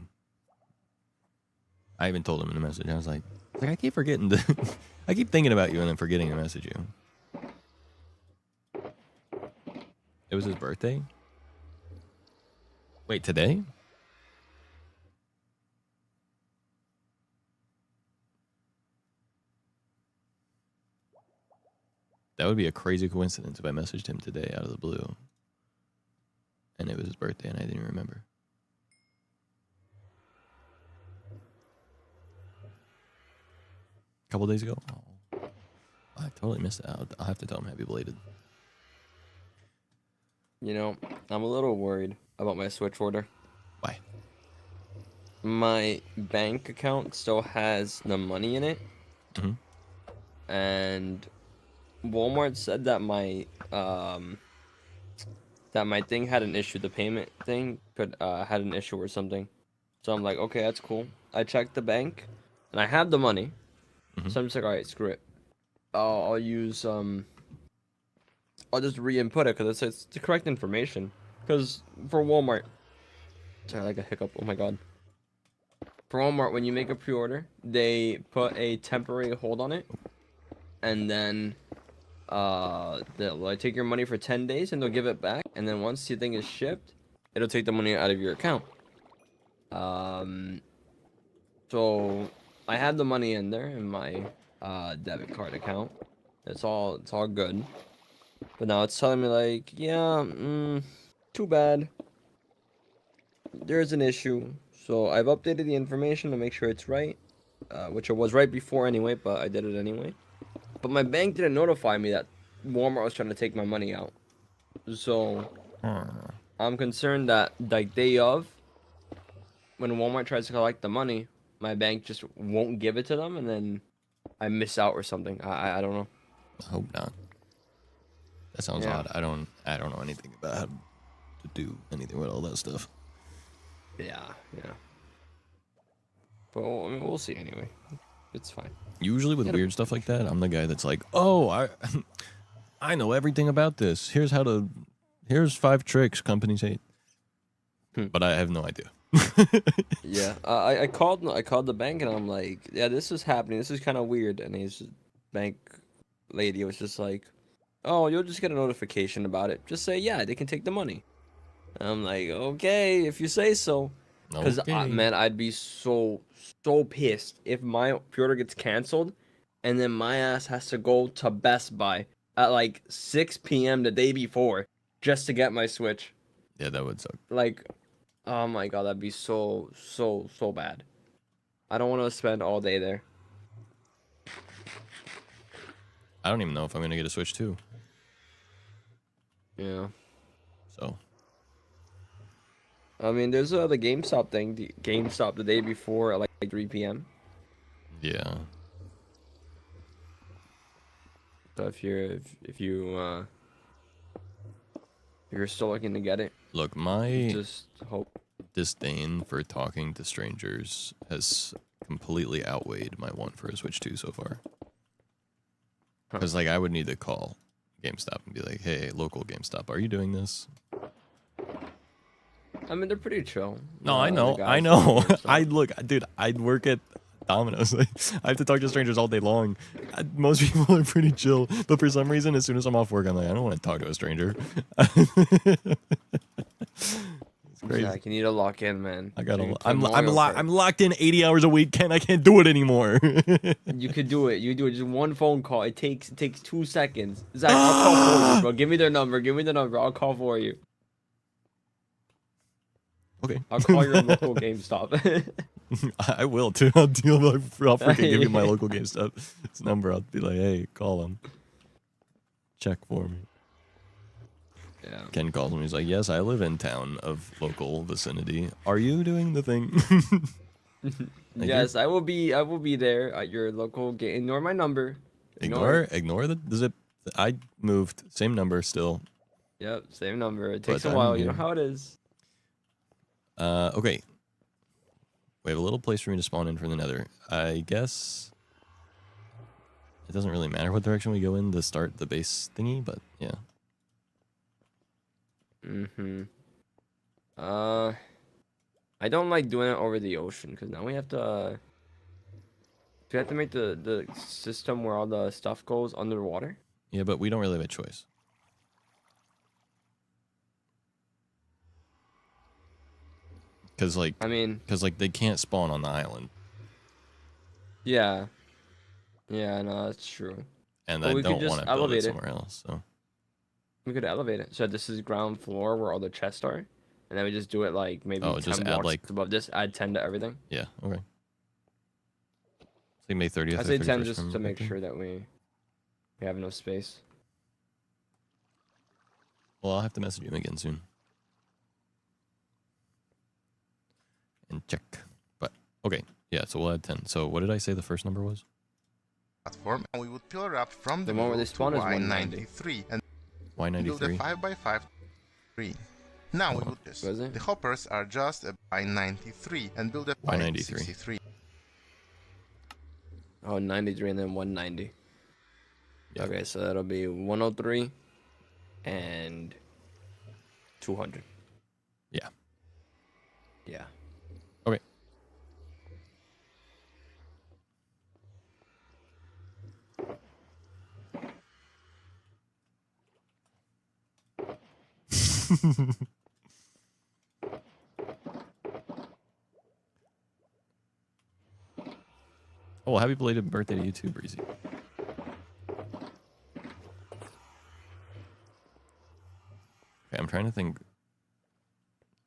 I even told him in the message. I was like I keep forgetting to, I keep thinking about you and then forgetting to message you. It was his birthday? Wait, today? That would be a crazy coincidence if I messaged him today out of the blue. And it was his birthday and I didn't remember. A couple days ago? Oh, I totally missed it. I'll have to tell him happy belated. You know, I'm a little worried about my Switch order. Why? My bank account still has the money in it. Mm-hmm. And Walmart said that my thing had an issue. The payment thing had an issue or something. So I'm like, okay, that's cool. I checked the bank, and I have the money. Mm-hmm. So I'm just like, all right, screw it. I'll use I'll just re-input it because it's the correct information. Because for Walmart, sorry, like a hiccup. Oh my god. For Walmart, when you make a pre-order, they put a temporary hold on it, and then they'll like, take your money for 10 days and they'll give it back. And then once the thing is shipped, it'll take the money out of your account. So I had the money in there in my debit card account. It's all good. But now it's telling me like, yeah, too bad. There's an issue. So I've updated the information to make sure it's right, which it was right before anyway, but I did it anyway. But my bank didn't notify me that Walmart was trying to take my money out. So I'm concerned that like day of, when Walmart tries to collect the money, my bank just won't give it to them, and then I miss out or something. I don't know. I hope not. That sounds odd. I don't know anything about how to do anything with all that stuff. Yeah. But I mean, we'll see anyway. It's fine. Usually with weird stuff like that, I'm the guy that's like, oh, I know everything about this. Here's 5 tricks companies hate. But I have no idea. Yeah, I called the bank and I'm like, yeah, this is happening. This is kind of weird. And his bank lady was just like, oh, you'll just get a notification about it. Just say, yeah, they can take the money. And I'm like, okay, if you say so. Because, man, I'd be so pissed if my pre-order gets canceled and then my ass has to go to Best Buy at like 6 p.m. the day before just to get my Switch. Yeah, that would suck. Like, oh my god, that'd be so bad. I don't want to spend all day there. I don't even know if I'm going to get a Switch too. Yeah. So. I mean, there's the GameStop thing. The GameStop the day before at like 3 p.m. Yeah. So if you're still looking to get it, Look, my just hope. disdain for talking to strangers has completely outweighed my want for a Switch 2 so far. Because, like, I would need to call GameStop and be like, hey, local GameStop, are you doing this? I mean, they're pretty chill. No, I know. I'd work at Domino's. I have to talk to strangers all day long. Most people are pretty chill. But for some reason, as soon as I'm off work, I'm like, I don't want to talk to a stranger. It's crazy. Zach, you need to lock in, man. I gotta. So you can play I'm Mario Kart. locked in 80 hours a week. I can't do it anymore. You could do it. You do it. Just one phone call. It takes 2 seconds. Zach, I'll call for you, bro. Give me their number. Give me the number. I'll call for you. Okay. I'll call your local GameStop. I will too. I'll freaking give you my local GameStop number. I'll be like, hey, call him. Check for me. Yeah. Ken calls me. He's like, yes, I live in town of local vicinity. Are you doing the thing? Yes, I will be there at your local game. Ignore my number. Ignore the zip. I moved. Same number still. Yep, same number. It takes But a while. I'm You know here. how it is. Okay. We have a little place for me to spawn in for the nether. I guess it doesn't really matter what direction we go in to start the base thingy, but yeah. I don't like doing it over the ocean because now we have to make the system where all the stuff goes underwater. Yeah, but we don't really have a choice. Because I mean, they can't spawn on the island, yeah, no, that's true. and Well, I we could don't just want to build it elevate it. somewhere else. So We could elevate it. So this is ground floor where all the chests are, and then we just do it like maybe 10 just add, blocks like- above this. Add 10 to everything. yeah, okay. Say May 30th. I or say 10 31st just from to make Victor. sure that we have enough space. Well, I'll have to message him again soon and check. But okay, yeah. So we'll add 10. So what did I say the first number was? Platform, and we would pillar up from the The one where middle they spawn to is 190. Y93 and build a Y93. 5x5 tree. Now we Oh, do this. was it? The hoppers are just a Y93 and build a Y93. Y63. Oh, 93 and then 190. Yeah. Okay, so that'll be 103 and 200. Yeah. Yeah. Okay. Oh, happy belated birthday to you too, Breezy. Okay, I'm trying to think.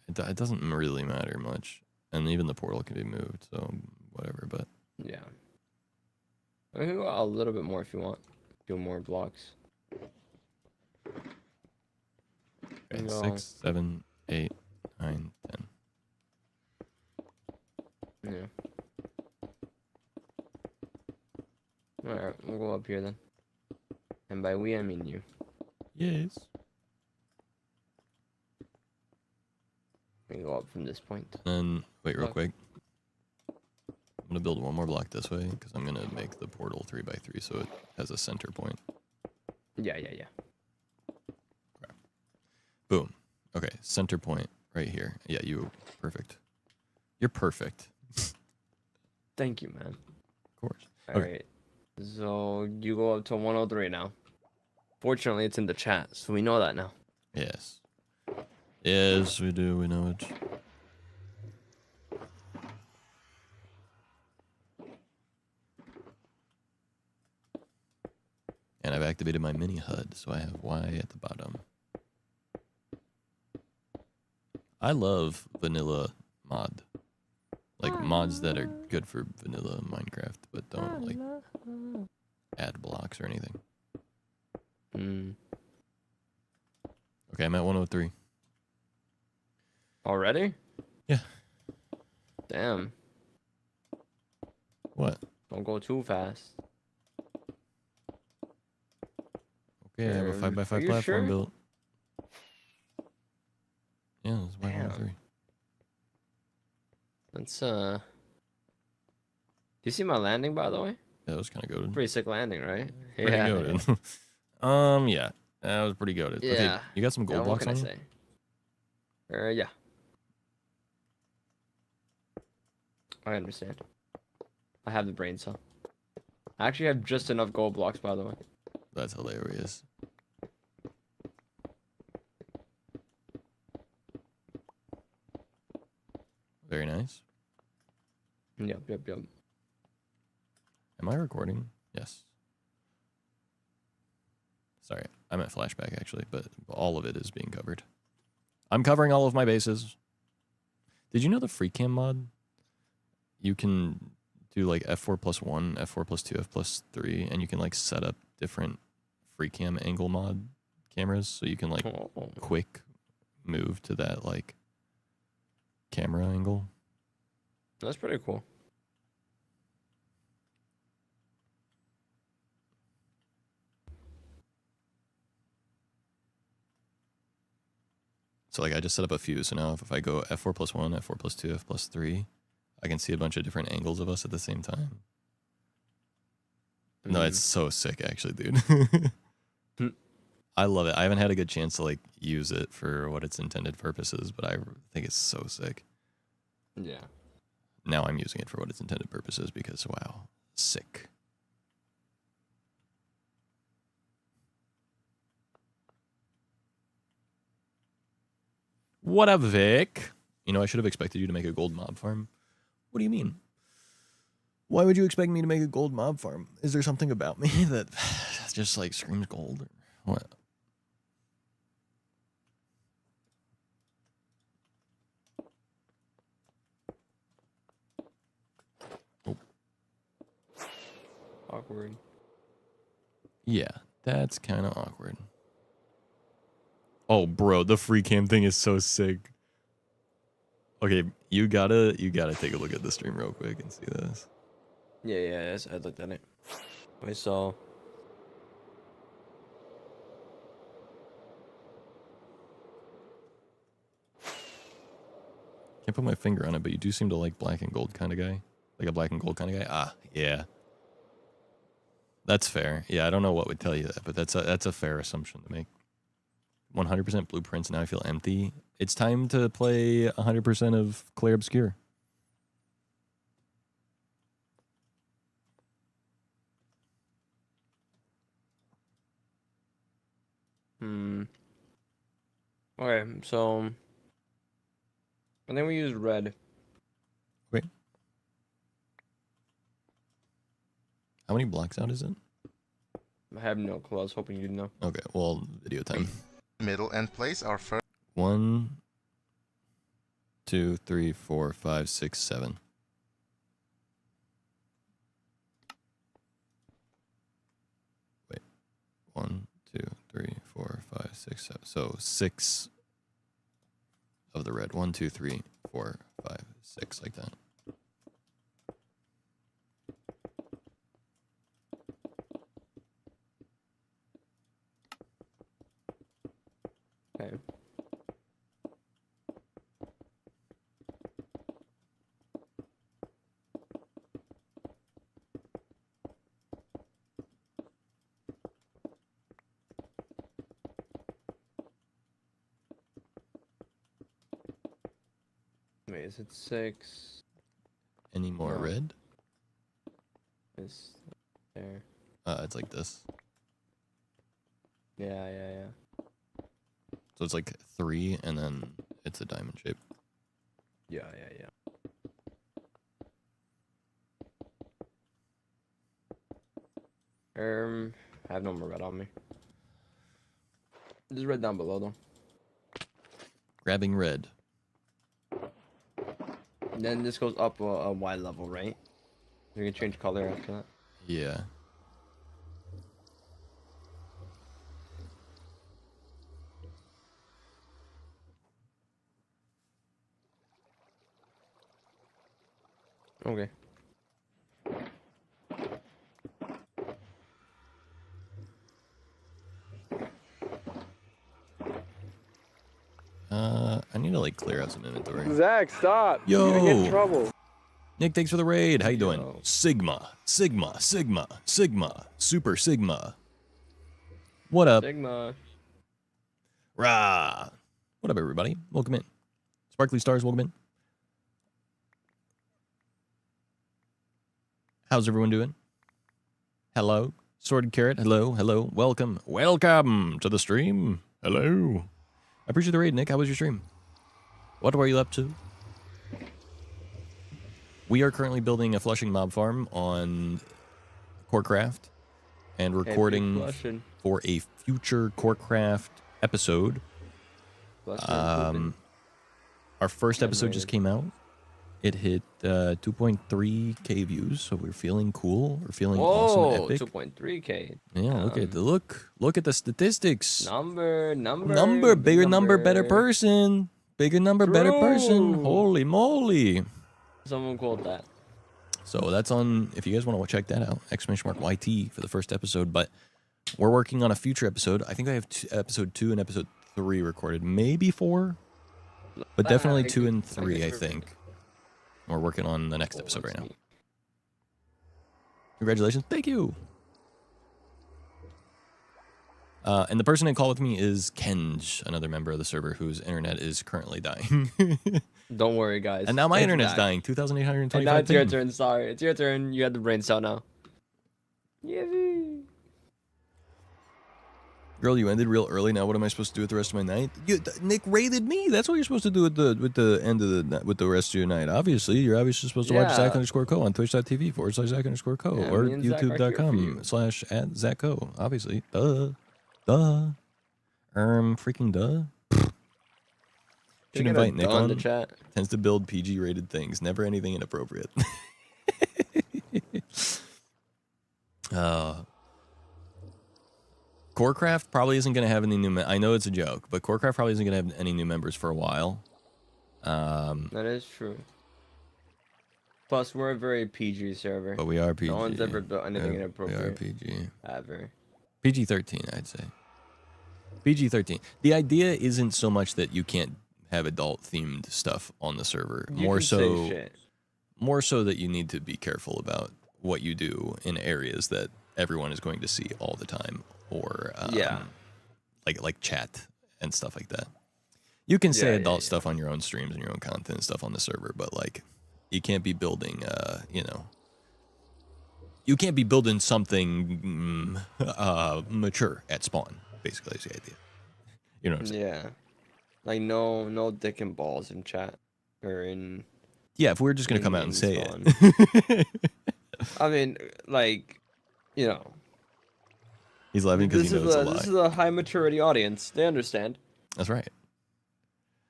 It doesn't really matter much, and even the portal can be moved, so whatever. But Yeah. We can go out a little bit more if you want. Do more blocks. okay, No. 6, 7, 8, 9, 10. Yeah. Alright, we'll go up here then. And by we, I mean you. Yes. We can go up from this point. And wait, real Okay. quick. I'm gonna build one more block this way because I'm gonna make the portal 3x3 so it has a center point. Yeah. Boom. Okay, center point right here. Yeah, perfect. You're perfect. Thank you, man. Of course. Alright. So you go up to 103 now. Fortunately, it's in the chat, so we know that now. Yes. Yes, we do. We know it. And I've activated my mini HUD, so I have Y at the bottom. I love vanilla mod. Like mods that are good for vanilla Minecraft, but don't like add blocks or anything. Okay, I'm at 103. Already? Yeah. Damn. What? Don't go too fast. Okay, I have a 5x5 are you platform sure? built. Yeah, that's why Damn. 103. Let's Do you see my landing, by the way? Yeah, that was kind of goated. Pretty sick landing, right? Pretty goated. Yeah, that was pretty goated. Okay, Yeah. you got some gold What blocks can I on you? say? Yeah. I understand. I have the brain cell. I actually have just enough gold blocks, by the way. That's hilarious. Yep. Am I recording? Yes. Sorry, I meant flashback actually, but all of it is being covered. I'm covering all of my bases. Did you know the free cam mod? You can do like f4+1, f4+2, f+3, and you can like set up different free cam angle mod cameras, so you can like quick move to that like camera angle. That's pretty cool. So like I just set up a few, so now if I go f4+1, f4+2, f+3, I can see a bunch of different angles of us at the same time. No, it's so sick actually, dude. I love it. I haven't had a good chance to like use it for what its intended purposes, but I think it's so sick. Yeah. Now I'm using it for what its intended purposes because wow, sick. What up, Vic? You know, I should have expected you to make a gold mob farm. What do you mean? Why would you expect me to make a gold mob farm? Is there something about me that just like screams gold? Or what? Oh. Awkward. Yeah, that's kind of awkward. Oh, bro, the free cam thing is so sick. Okay, you gotta take a look at the stream real quick and see this. Yeah, I looked at it. I saw. Can't put my finger on it, but you do seem to like black and gold kind of guy. Like a black and gold kind of guy. Ah, yeah. That's fair. Yeah, I don't know what would tell you that, but that's a fair assumption to make. 100% blueprints, now I feel empty. It's time to play 100% of Clair Obscure. Okay, so I think we use red. Wait. How many blocks out is it? I have no clue. I was hoping you'd know. Okay, well, video time. Middle and place our first. 1, 2, 3, 4, 5, 6, 7. Wait. 1, 2, 3, 4, 5, 6, 7. So 6 of the red. 1, 2, 3, 4, 5, 6, like that. Okay. Wait, is it 6? Any more No. red? It's there. It's like this. Yeah. So it's like 3, and then it's a diamond shape. Yeah. I have no more red on me. There's red down below though. Grabbing red. And then this goes up a Y level, right? You can change color after that. Yeah. Okay. I need to like clear out some inventory. Zach, stop. Yo. You're gonna get in trouble. Nick, thanks for the raid. How you doing? Yo. Sigma. Super Sigma. What up? Sigma. Rah. What up, everybody? Welcome in. Sparkly Stars, welcome in. How's everyone doing? Hello. Sworded Carrot, hello. Welcome to the stream. Hello. I appreciate the raid, Nick. How was your stream? What were you up to? We are currently building a flushing mob farm on Corecraft and recording Flushing. for a future Corecraft episode. Flushing and pooping. Our first episode Underrated. just came out. It hit 2.3k views, so we're feeling cool. We're feeling awesome, Whoa, epic. 2.3k. Yeah, look at the statistics. Number, Bigger number, better person. Bigger number, better person. True. Holy moly. Someone quote that. So that's on, if you guys want to check that out, !YT for the first episode. But we're working on a future episode. I think I have episode 2 and episode 3 recorded. Maybe 4, but definitely 2 and 3, I think. We're working on the next episode right now. Congratulations. Thank you. And the person in call with me is Kenj, another member of the server whose internet is currently dying. Don't worry, guys. And now my It's internet's back. dying. 2,825. And now it's your ping. turn. Sorry, it's your turn. You had the brain cell now. Yippee. Girl, you ended real early. Now what am I supposed to do with the rest of my night? Nick raided me. That's what you're supposed to do with the end of the rest of your night. Obviously, you're obviously supposed to watch Yeah. Zack_Co on twitch.tv/Zack_Co Yeah, or me and Zack are here for you. youtube.com/@ZackCo. Obviously, freaking duh. Should invite Nick on on. the chat. Tends to build PG rated things. Never anything inappropriate. Corecraft probably isn't going to have any new. I know it's a joke, but Corecraft probably isn't going to have any new members for a while. That is true. Plus, we're a very PG server. But we are PG. No one's ever built anything We are inappropriate. PG. Ever. PG-13, I'd say. PG-13. The idea isn't so much that you can't have adult-themed stuff on the server. You can say shit. More so that you need to be careful about what you do in areas that everyone is going to see all the time, or like chat and stuff like that. You can say adult stuff on your own streams and your own content and stuff on the server, but like you can't be building, you can't be building something mature at spawn. Basically, is the idea. You know what I'm saying? Yeah. Like no dick and balls in chat or in. Yeah, if we're just gonna come out and say spawn. it. I mean, like, you know. He's laughing because he knows it's a lie. This is a high maturity audience. They understand. That's right.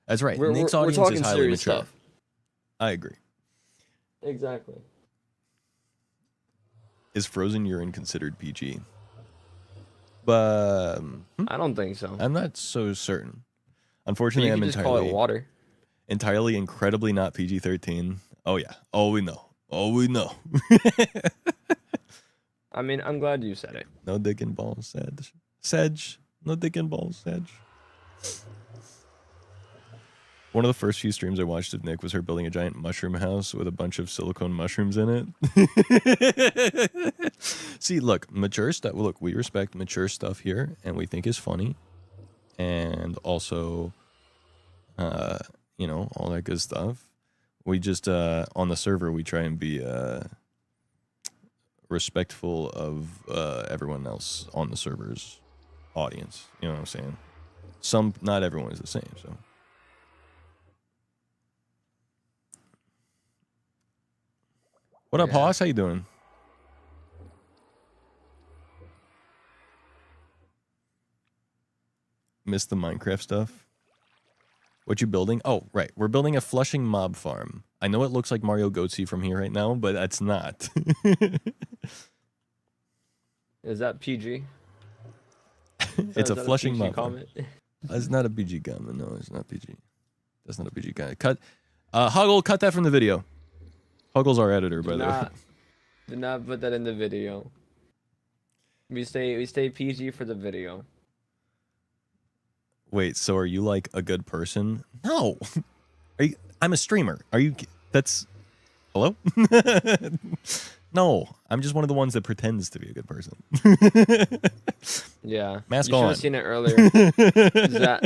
That's right. We're Nick's we're audience talking is highly serious mature. stuff. I agree. Exactly. Is frozen urine considered PG? But I don't think so. I'm not so certain. But Unfortunately, you I'm can just call it water. entirely incredibly not PG-13. Oh yeah. Oh, we know. Oh, we know. I mean, I'm glad you said it. No dick and balls, Sedge. Sedge. No dick and balls, Sedge. One of the first few streams I watched of Nick was her building a giant mushroom house with a bunch of silicone mushrooms in it. See, look, mature stuff. Look, we respect mature stuff here, and we think is funny. And also, all that good stuff. We just, on the server, we try and be respectful of everyone else on the server's audience. You know what I'm saying? Not everyone is the same, so. What up, Hoss? How you doing? Missed the Minecraft stuff. What you building? Oh, right. We're building a flushing mob farm. I know it looks like Mario Goatsy from here right now, but that's not. Is that PG? It's a Is that flushing PG mob farm. comment? It's not a PG comment. No, it's not PG. That's not a PG comment. Cut. Huggle, cut that from the video. Huggle's our editor, by the way. Do not put that in the video. We stay PG for the video. Wait, so are you like a good person? No. I'm a streamer. Are you? That's. Hello? No, I'm just one of the ones that pretends to be a good person. Yeah. Mask you should on. have seen it earlier.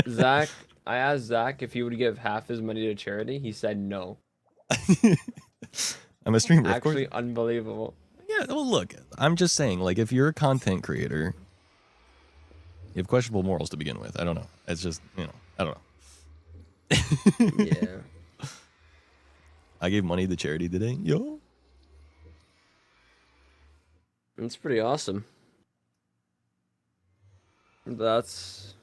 Zack, I asked Zack if he would give half his money to charity. He said no. I'm a streamer, of course. Actually, unbelievable. Yeah, well, look, I'm just saying, like, if you're a content creator, you have questionable morals to begin with. I don't know. It's just, I don't know. Yeah. I gave money to charity today. Yo. It's pretty awesome. That's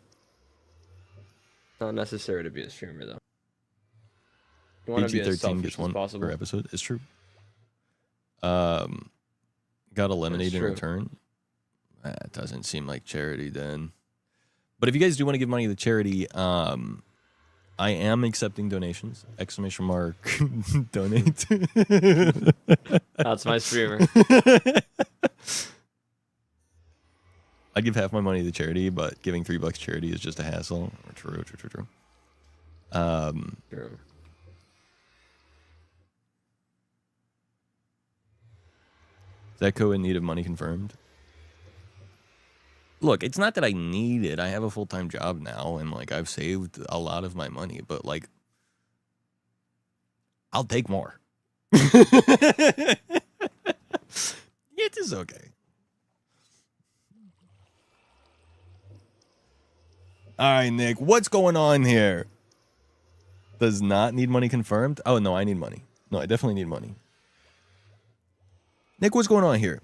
not necessary to be a streamer, though. You want to be as PG-13 selfish gets as one possible. per episode. It's true. Got eliminated in true. return. That doesn't seem like charity then. But if you guys do want to give money to charity, I am accepting donations. Exclamation mark. Donate. That's my streamer. I'd give half my money to charity, but giving $3 charity is just a hassle. True. True. Zecco in need of money confirmed. Look, it's not that I need it. I have a full-time job now, and like I've saved a lot of my money, but like I'll take more. It is okay. All right, Nick, what's going on here? Does not need money confirmed? Oh, no, I need money. No, I definitely need money. Nick, what's going on here?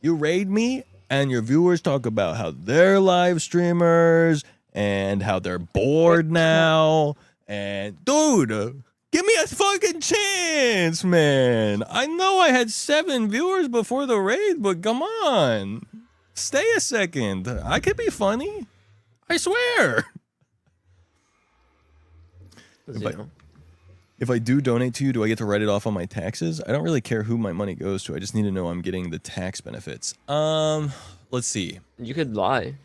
You raid me, and your viewers talk about how they're live streamers and how they're bored now. And, dude, give me a fucking chance, man. I know I had 7 viewers before the raid, but come on. Stay a second. I could be funny. I swear. If I do donate to you, do I get to write it off on my taxes? I don't really care who my money goes to. I just need to know I'm getting the tax benefits. Let's see. You could lie.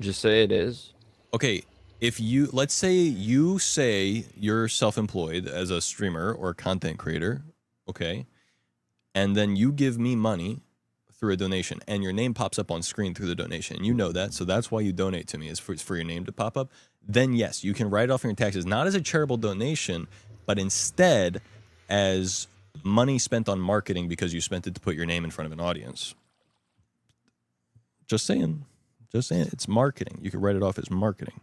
Just say it is. Okay, if you, let's say you're self-employed as a streamer or content creator, okay? And then you give me money through a donation, and your name pops up on screen through the donation. You know that, so that's why you donate to me, is for your name to pop up. Then yes, you can write it off on your taxes, not as a charitable donation, but instead as money spent on marketing because you spent it to put your name in front of an audience. Just saying. It's marketing. You could write it off as marketing.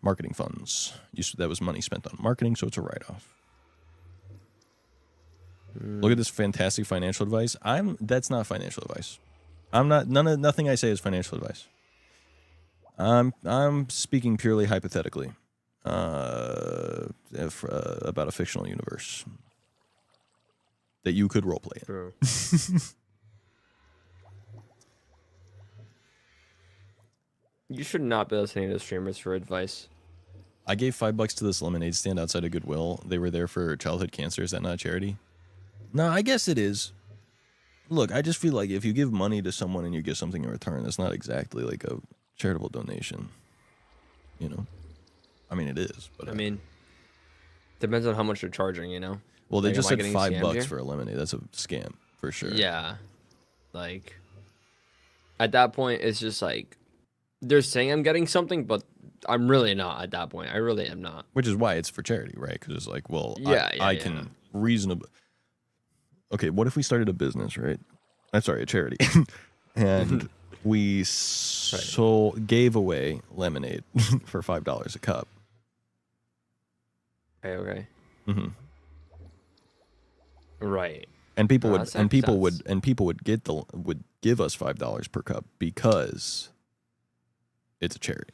Marketing funds. That was money spent on marketing, so it's a write-off. Look at this fantastic financial advice. That's not financial advice. Nothing I say is financial advice. I'm speaking purely hypothetically about a fictional universe that you could roleplay in. True. You should not be listening to streamers for advice. I gave $5 to this lemonade stand outside of Goodwill. They were there for childhood cancer. Is that not charity? No, I guess it is. Look, I just feel like if you give money to someone and you get something in return, that's not exactly like a charitable donation. You know? I mean, it is. But I mean, depends on how much you're charging, you know? well, they like, just am I said getting scammed $5 here? for a lemonade. That's a scam for sure. Yeah. Like, at that point, it's just like, they're saying I'm getting something, but I'm really not at that point. I really am not. Which is why it's for charity, right? Because it's like, well, I can reasonably. Okay, what if we started a business, right? I'm sorry, a charity, and we gave away lemonade for $5 a cup. Okay. Mm-hmm. Right. And people would, That and people would, sounds- and people would give us $5 per cup because it's a charity.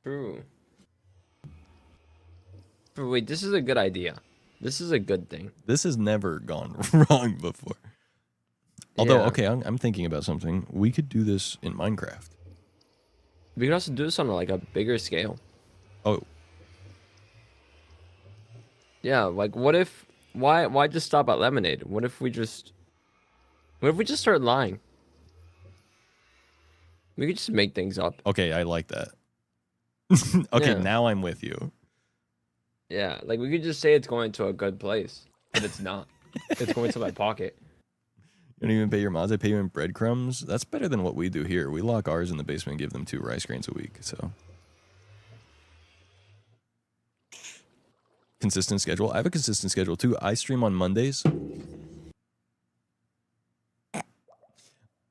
True. But wait, this is a good idea. This is a good thing. This has never gone wrong before. Although, Yeah. okay, I'm thinking about something. We could do this in Minecraft. We could also do this on like a bigger scale. Oh, Yeah, like what if why just stop at lemonade? What if we just start lying? We could just make things up. okay, I like that. Okay, Yeah. now I'm with you. Yeah, like we could just say it's going to a good place, but it's not. It's going to my pocket. You don't even pay your mods. I pay you in breadcrumbs. That's better than what we do here. We lock ours in the basement and give them 2 rice grains a week. So consistent schedule. I have a consistent schedule too. I stream on Mondays.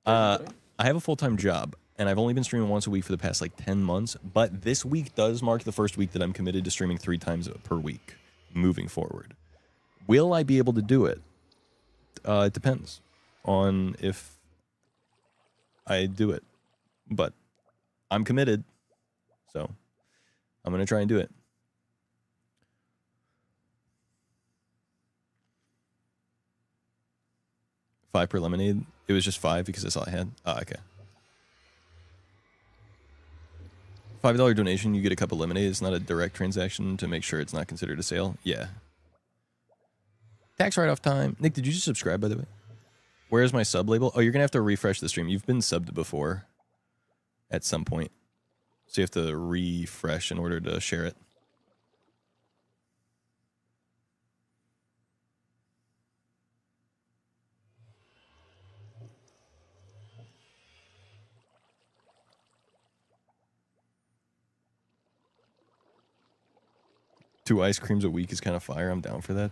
I have a full-time job, and I've only been streaming once a week for the past like 10 months. But this week does mark the first week that I'm committed to streaming 3 times per week. moving forward. Will I be able to do it? It depends on if I do it. But I'm committed, so I'm going to try and do it. $5 per lemonade. It was just $5 because that's all I had. Ah, okay. $5 donation, you get a cup of lemonade. It's not a direct transaction to make sure it's not considered a sale. Yeah. Tax write-off time. Nick, did you just subscribe, by the way? Where's my sub label? Oh, you're going to have to refresh the stream. You've been subbed before at some point. So you have to refresh in order to share it. Two ice creams a week is kind of fire. I'm down for that.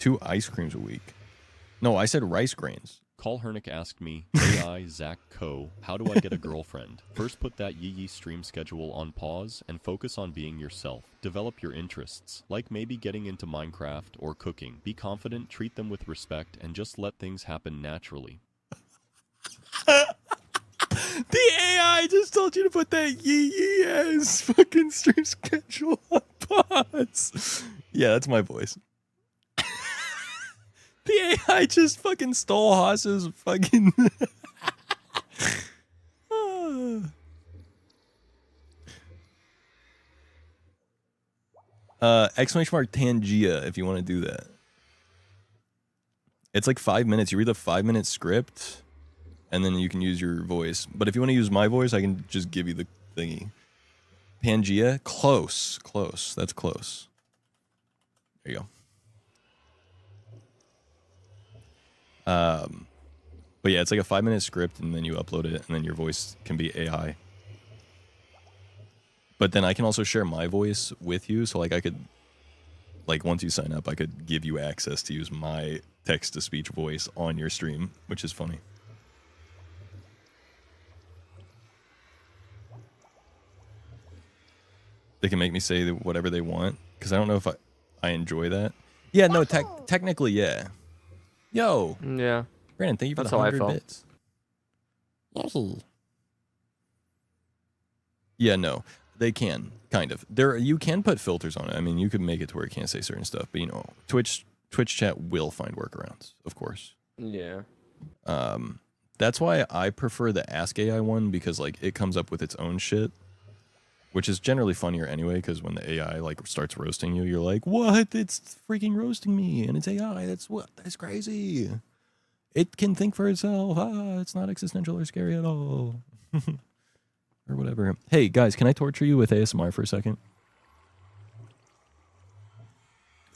2 ice creams a week. No, I said rice grains. Call Hernick asked me, AI Zack Co, how do I get a girlfriend? First put that yee stream schedule on pause and focus on being yourself. Develop your interests, like maybe getting into Minecraft or cooking. Be confident, treat them with respect, and just let things happen naturally. The AI just told you to put that yee ass fucking stream schedule on pause. Yeah, that's my voice. The AI just fucking stole Haas's fucking... Exclamation mark Tangia if you want to do that. It's like 5 minutes. You read the 5-minute script, and then you can use your voice. But if you want to use my voice, I can just give you the thingy. Pangea? Close. Close. That's close. There you go. But yeah, it's like a 5-minute script, and then you upload it, and then your voice can be AI. But then I can also share my voice with you, so like I could, like once you sign up, I could give you access to use my text-to-speech voice on your stream, which is funny. They can make me say whatever they want, because I don't know if I enjoy that. Yeah, no, technically, yeah. Yo. Yeah. Brandon, thank you for That's the how I 100 felt. bits. Yeah, no. They can, kind of. You can put filters on it. I mean, you could make it to where it can't say certain stuff, but you know, Twitch chat will find workarounds, of course. Yeah. That's why I prefer the Ask AI one, because like it comes up with its own shit, which is generally funnier anyway, because when the AI like starts roasting you, you're like, what? It's freaking roasting me, and it's AI. That's crazy. It can think for itself. It's not existential or scary at all. Or whatever. Hey, guys, can I torture you with ASMR for a second?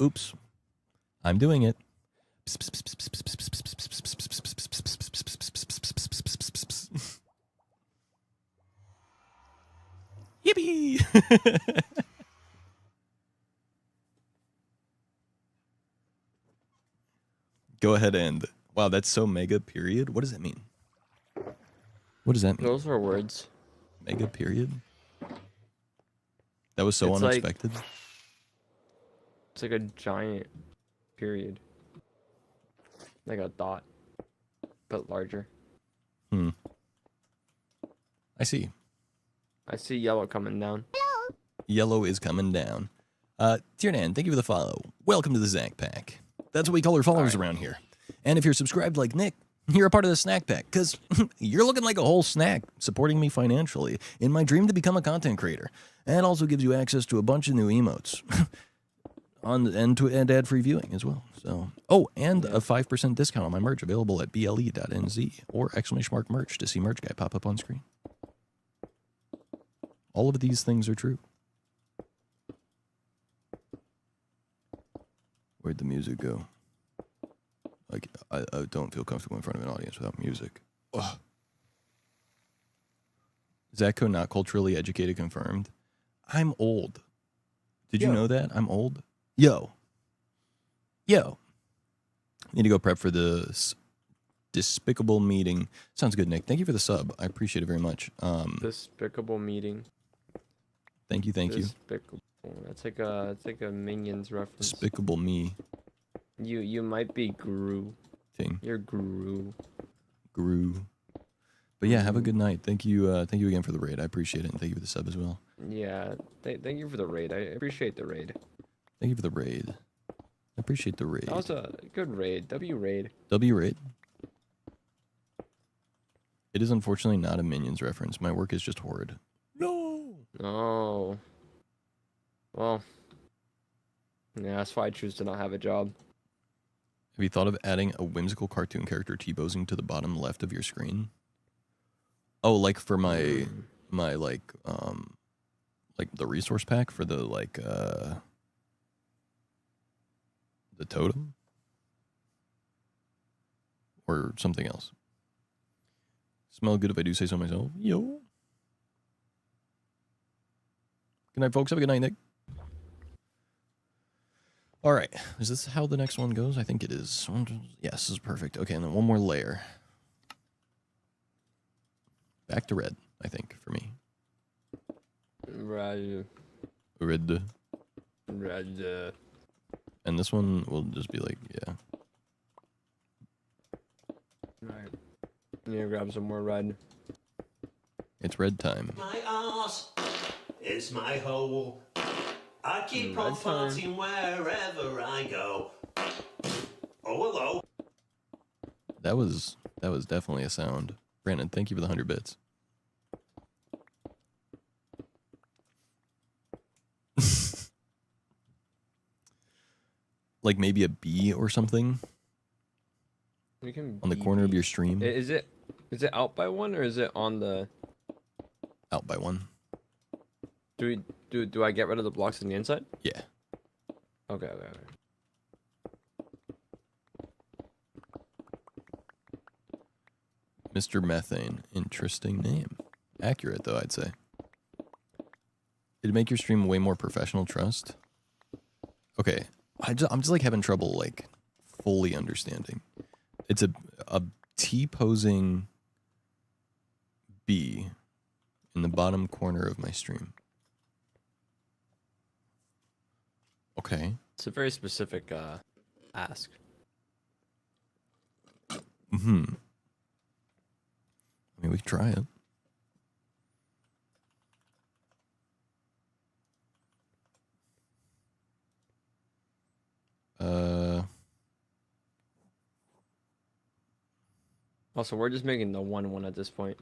Oops. I'm doing it. Yippee! Go ahead and... Wow, that's so mega period. What does that mean? What does that mean? Those are words. Mega period? That was so It's like- unexpected. It's like a giant period. Like a dot, but larger. I see. I see yellow coming down. Yellow is coming down. Tiernan, thank you for the follow. Welcome to the Zack Pack. That's what we call our followers around here. And if you're subscribed like Nick, you're a part of the snack pack, because you're looking like a whole snack, supporting me financially in my dream to become a content creator. And also gives you access to a bunch of new emotes. and ad-free viewing as well. So, and a 5% discount on my merch available at ble.nz or !merch to see merch guy pop up on screen. All of these things are true. Where'd the music go? Like, I don't feel comfortable in front of an audience without music. Ugh. Zacko not culturally educated confirmed. I'm old. Did you know that? I'm old. Yo. Need to go prep for the despicable meeting. Sounds good, Nick. Thank you for the sub. I appreciate it very much. Despicable meeting. Thank you. Despicable. That's like a Minions reference. Despicable Me You might be Gru. thing. You're Gru. Guru. But yeah, have a good night. Thank you again for the raid. I appreciate it, and thank you for the sub as well. Yeah. Thank you for the raid. I appreciate the raid. Thank you for the raid. I appreciate the raid. That was a good raid. W raid. W raid. It is unfortunately not a Minions reference. My work is just horrid. No. Oh. Well. Yeah, that's why I choose to not have a job. Have you thought of adding a whimsical cartoon character T-posing to the bottom left of your screen? Oh, like for my like the resource pack for the the totem? Or something else? Smell good if I do say so myself. Yo. Good night, folks. Have a good night, Nick. All right. Is this how the next one goes? I think it is. Yes, this is perfect. Okay, and then one more layer. Back to red, I think, for me. Red. Red. Red. And this one will just be like, yeah. Alright. I'm gonna grab some more red. It's red time. My arse is my hole. I keep Red on time. farting wherever I go. Oh, hello. That was definitely a sound. Brandon, thank you for the 100 bits. Like maybe a bee or something We can on the corner of your stream. Is it out by one or is it on the? Out by one. Do I get rid of the blocks on the inside? Yeah. Okay. Mr. Methane. Interesting name. Accurate, though, I'd say. It'd make your stream way more professional, trust. Okay. I'm just like having trouble like fully understanding. It's a T-posing bee in the bottom corner of my stream. Okay. It's a very specific ask. Mm-hmm. I mean, we could try it. Also, we're just making the one at this point.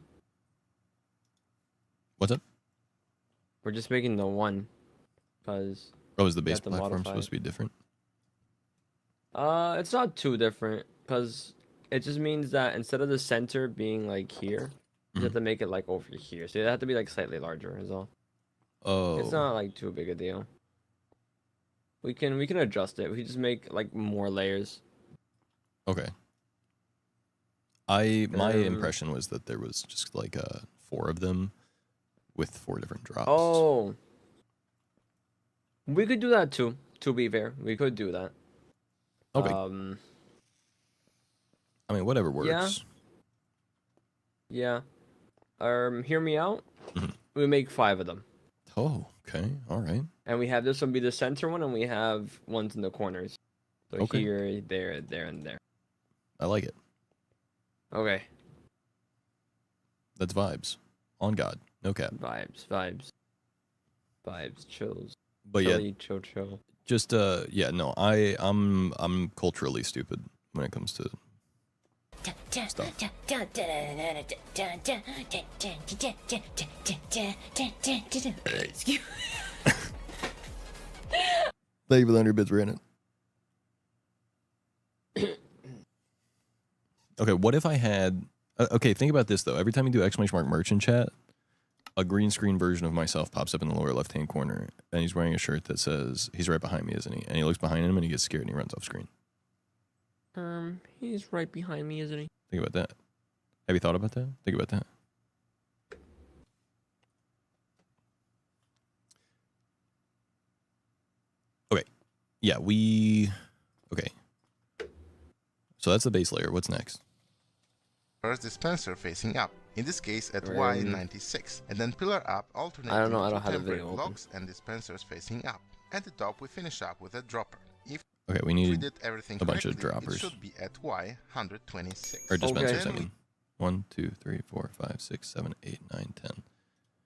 What's up? We're just making the one, because Oh, is the base have to platform modify supposed it. to be different? it's not too different, because it just means that instead of the center being like here, you have to make it like over here. So it have to be like slightly larger is all. Oh. It's not like too big a deal. We can adjust it. We just make like more layers. Okay. My impression was that there was just like 4 of them with 4 different drops. Oh. We could do that too, to be fair. We could do that. Okay. I mean, whatever works. Yeah. Hear me out. Mhm. We make 5 of them. Oh, okay. All right. And we have this one be the center one, and we have ones in the corners. So Okay. here, there, and there. I like it. Okay. That's vibes. On God. No cap. Vibes, chills. But yeah, Chilly, chill. just yeah, no, I'm culturally stupid when it comes to stuff. Excuse Thank you for the 100 bits, Brandon. Okay, what if I had... okay, think about this, though. Every time you do ! merch in chat, a green screen version of myself pops up in the lower left-hand corner, and he's wearing a shirt that says, he's right behind me, isn't he? And he looks behind him, and he gets scared, and he runs off screen. He's right behind me, isn't he? Think about that. Have you thought about that? Think about that. Okay. Yeah, okay. So that's the base layer. What's next? First dispenser facing up, in this case at Um, Y96, and then pillar up alternating I don't know. I two don't have the temporary video blocks and dispensers facing up. At the top we finish up with a dropper. If Okay, we we need did everything a bunch correctly, of droppers. it should be at Y126. or dispensers. Okay. I mean, 1, 2, 3, 4, 5, 6, 7, 8, 9, 10.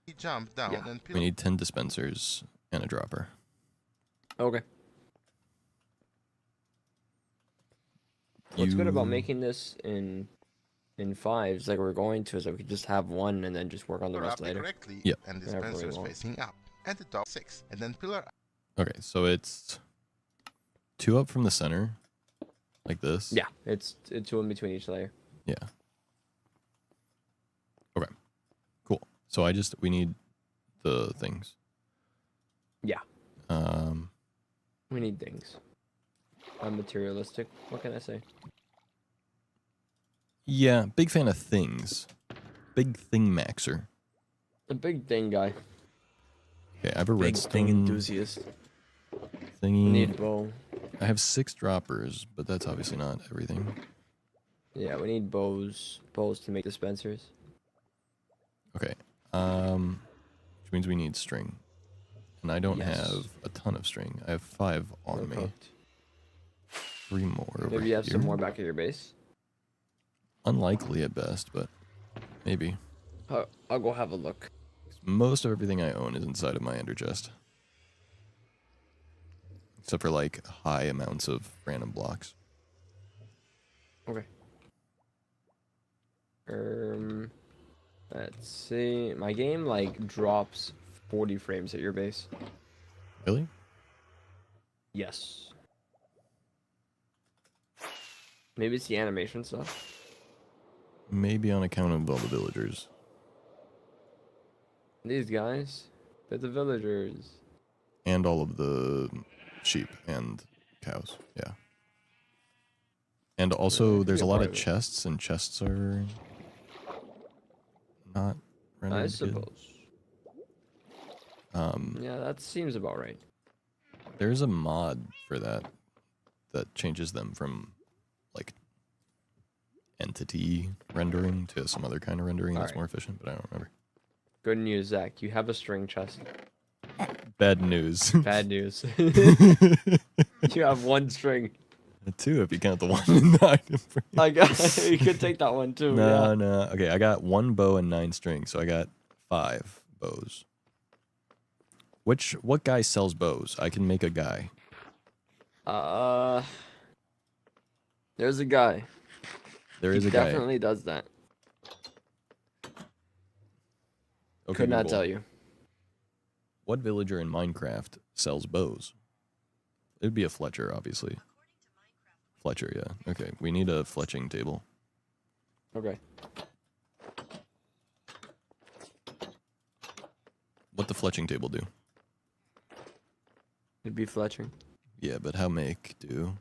We jump down Yeah. and We pillar need 10 dispensers and a dropper. Okay. What's good about You- making this in fives like we're going to is that we could just have one and then just work on the up rest later. correctly Yep. and Whenever we dispensers want. facing up. At the top 6, and then pillar up. Okay, so it's 2 up from the center, like this. Yeah, it's two in between each layer. Yeah. Okay. Cool. So we need the things. Yeah. Um. We need things. I'm materialistic. What can I say? Yeah, big fan of things. Big thing maxer. A big thing guy. Okay, I have a Big thing redstone enthusiast. thingy. Need bow. I have 6 droppers, but that's obviously not everything. Yeah, we need bows. Bows to make dispensers. Okay. Which means we need string. And I don't Yes. have a ton of string. I have 5 on me. Cooked. 3 more over Maybe you have some here. more back at your base. Unlikely at best, but maybe. I'll go have a look. Most of everything I own is inside of my ender chest. Except for like high amounts of random blocks. Okay. Let's see. My game like drops 40 frames at your base. Really? Yes. Maybe it's the animation stuff. Maybe on account of all the villagers. These guys, they're the villagers. And all of the sheep and cows. Yeah. And also, could there's be a a lot part of of it. chests, and chests are not rendered I good. suppose. Yeah, that seems about right. There's a mod for that changes them from like entity rendering to some other kind of rendering that's Alright. more efficient, but I don't remember. Good news, Zach. You have a string chest. Bad news. Bad news. You have one string. 2 if you count the one in the item frame. I got. You could take that one too. No, Yeah. no. Okay, I got 1 bow and 9 strings, so I got 5 bows. What guy sells bows? I can make a guy. There's a guy. There He is a guy. definitely does that. Okay, Could not Google. tell you. What villager in Minecraft sells bows? It'd be a Fletcher, obviously. Fletcher, yeah. Okay, we need a fletching table. Okay. What the fletching table do? It'd be fletching. Yeah, but how make do?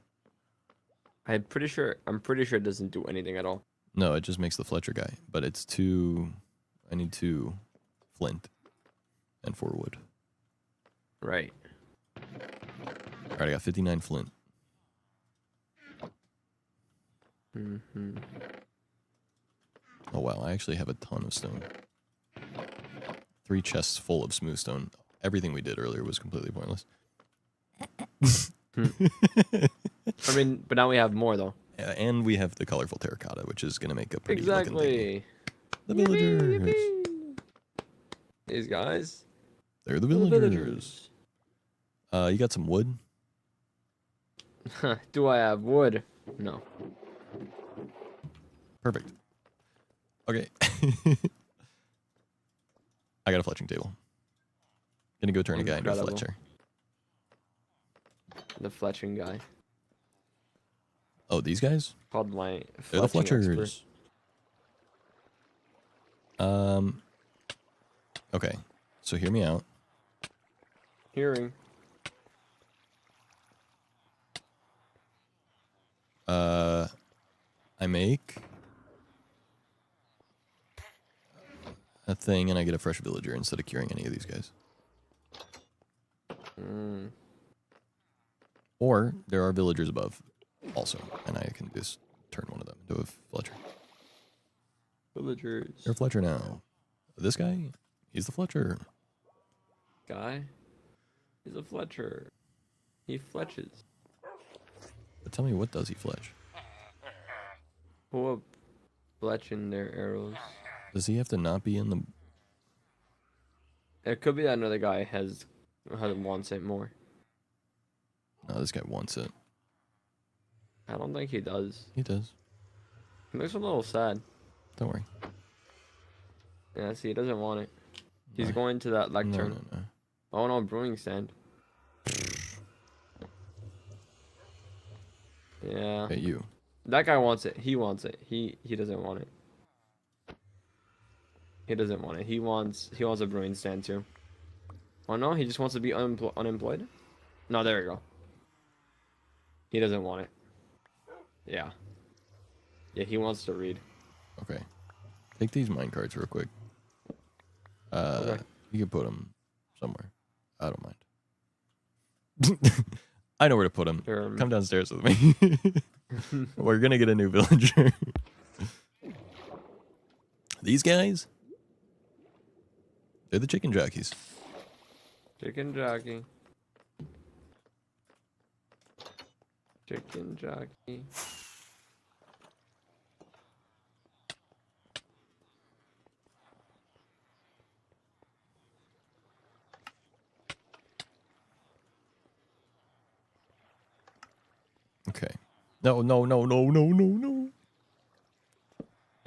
I'm pretty sure it doesn't do anything at all. No, it just makes the Fletcher guy. But it's 2... I need 2 flint and 4 wood. Right. Alright, I got 59 flint. Mm-hmm. Oh wow, I actually have a ton of stone. 3 chests full of smooth stone. Everything we did earlier was completely pointless. I mean, but now we have more though. And we have the colorful terracotta, which is going to make a pretty looking thingy. Exactly. The Yippee, villagers. yippee. These guys. They're the The villagers. You got some wood? Do I have wood? No. Perfect. Okay. I got a fletching table. Gonna go turn a guy into a Incredible. fletcher. The fletching guy. Oh, these guys? Called my They're the fletching expert. fletchers. Okay. So hear me out. Hearing. I make a thing and I get a fresh villager instead of curing any of these guys. Mm. Or there are villagers above also, and I can just turn one of them into a fletcher. Villagers. You're Fletcher now. This guy, he's the Fletcher. Guy? He's a Fletcher. He fletches. But tell me, what does he fletch? Who up fletching their arrows? Does he have to not be in the... It could be that another guy wants it more. No, this guy wants it. I don't think he does. He does. He looks a little sad. Don't worry. Yeah, see, he doesn't want it. He's No. going to that No, lectern. no. Oh no, brewing stand. Yeah. Okay, you. That guy wants it. He wants it. He doesn't want it. He doesn't want it. He wants a brewing stand too. Oh no, he just wants to be unemployed? No, there we go. He doesn't want it. Yeah. Yeah, he wants to read. Okay. Take these minecarts real quick. Okay. You can put them somewhere. I don't mind. I know where to put them. Sure. Come downstairs with me. We're gonna get a new villager. These guys, they're the chicken jockeys. Chicken jockey. Chicken jockey. Okay. No, no, no, no, no, no, no.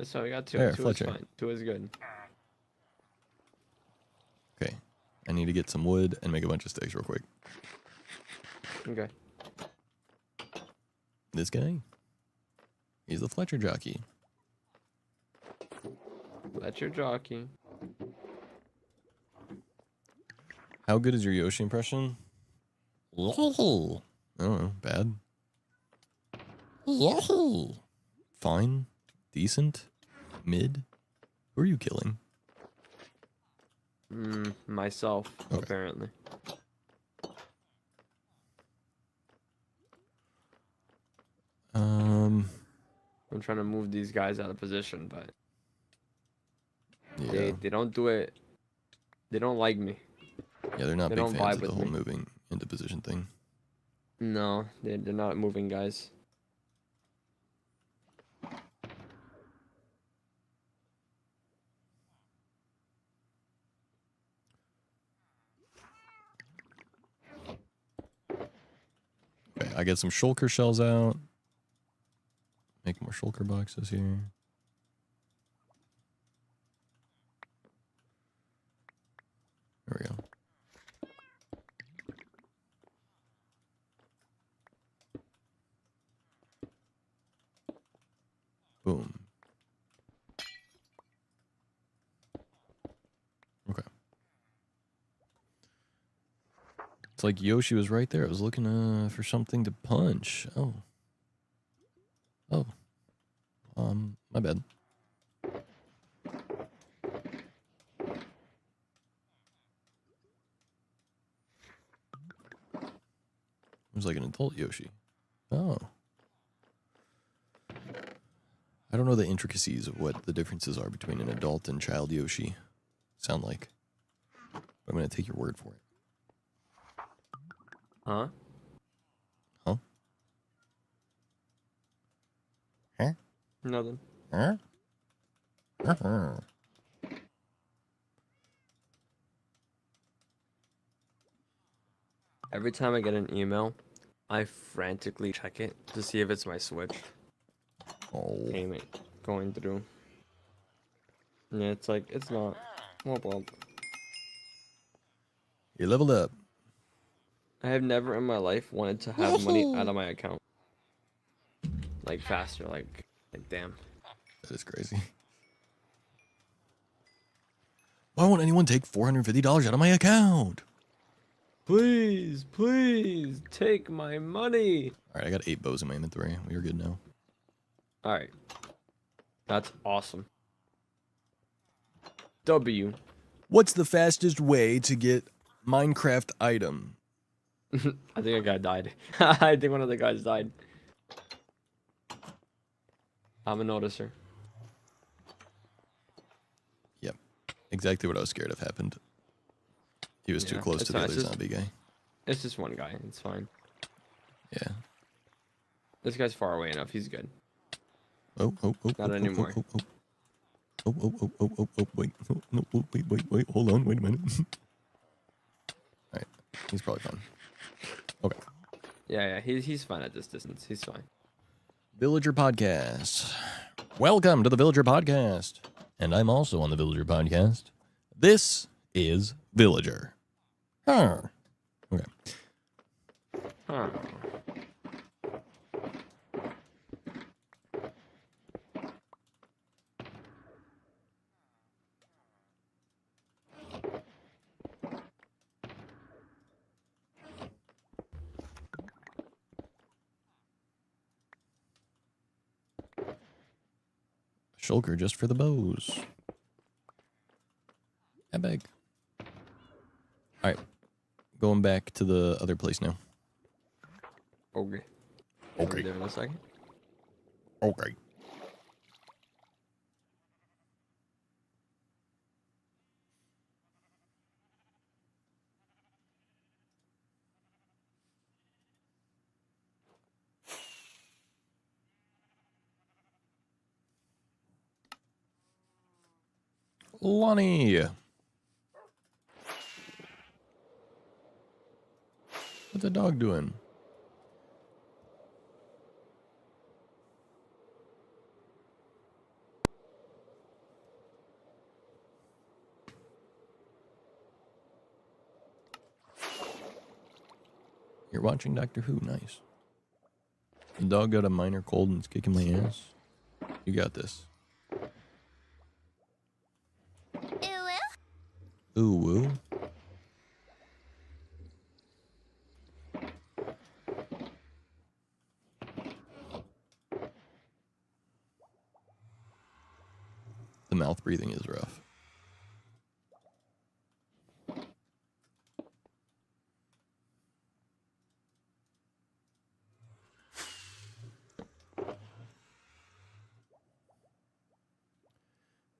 So we got two. There, Two Fletcher. is fine. Two is good. Okay. I need to get some wood and make a bunch of sticks real quick. Okay. This guy, he's the Fletcher jockey. Fletcher jockey. How good is your Yoshi impression? I don't know. Bad? Fine? Decent? Mid? Who are you killing? Myself, Okay. apparently. I'm trying to move these guys out of position, but Yeah. they don't do it. They don't like me. Yeah, they're not they big don't fans vibe of the with whole me. moving into position thing. No, they're not moving guys. Okay, I get some shulker shells out. Make more shulker boxes here. There we go. Boom. Okay. It's like Yoshi was right there. I was looking for something to punch. Oh. Oh. My bad. It was like an adult Yoshi. Oh. I don't know the intricacies of what the differences are between an adult and child Yoshi sound like. But I'm going to take your word for it. Huh? Huh? Huh? Nothing. Huh? Uh-huh. Every time I get an email, I frantically check it to see if it's my Switch Oh. payment going through. Yeah, it's like, it's not. Well, You leveled up. I have never in my life wanted to have money out of my account. Like faster, like damn. That is crazy. Why won't anyone take $450 out of my account? Please, please, take my money. All right, I got 8 bows in my inventory. We are good now. Alright. That's awesome. W. What's the fastest way to get Minecraft item? I think a guy died. I think one of the guys died. I'm a noticer. exactly what I was scared of happened. He was too Yeah, close it's to the fine, other it's just- zombie guy. It's just one guy. It's fine. Yeah. This guy's far away enough. He's good. Oh, Not anymore. Wait. No, wait. Hold on. Wait a minute. All right. He's probably fine. Okay. Yeah. He's fine at this distance. He's fine. Villager Podcast. Welcome to the Villager Podcast. And I'm also on the Villager Podcast. This is Villager. Huh. Okay. Huh. Shulker just for the bows. I beg. All right. Going back to the other place now. Okay. Okay. There in a second. Okay. Lonnie. What's the dog doing? You're watching Doctor Who. Nice. The dog got a minor cold and it's kicking my ass. You got this. Ooh, woo. The mouth breathing is rough.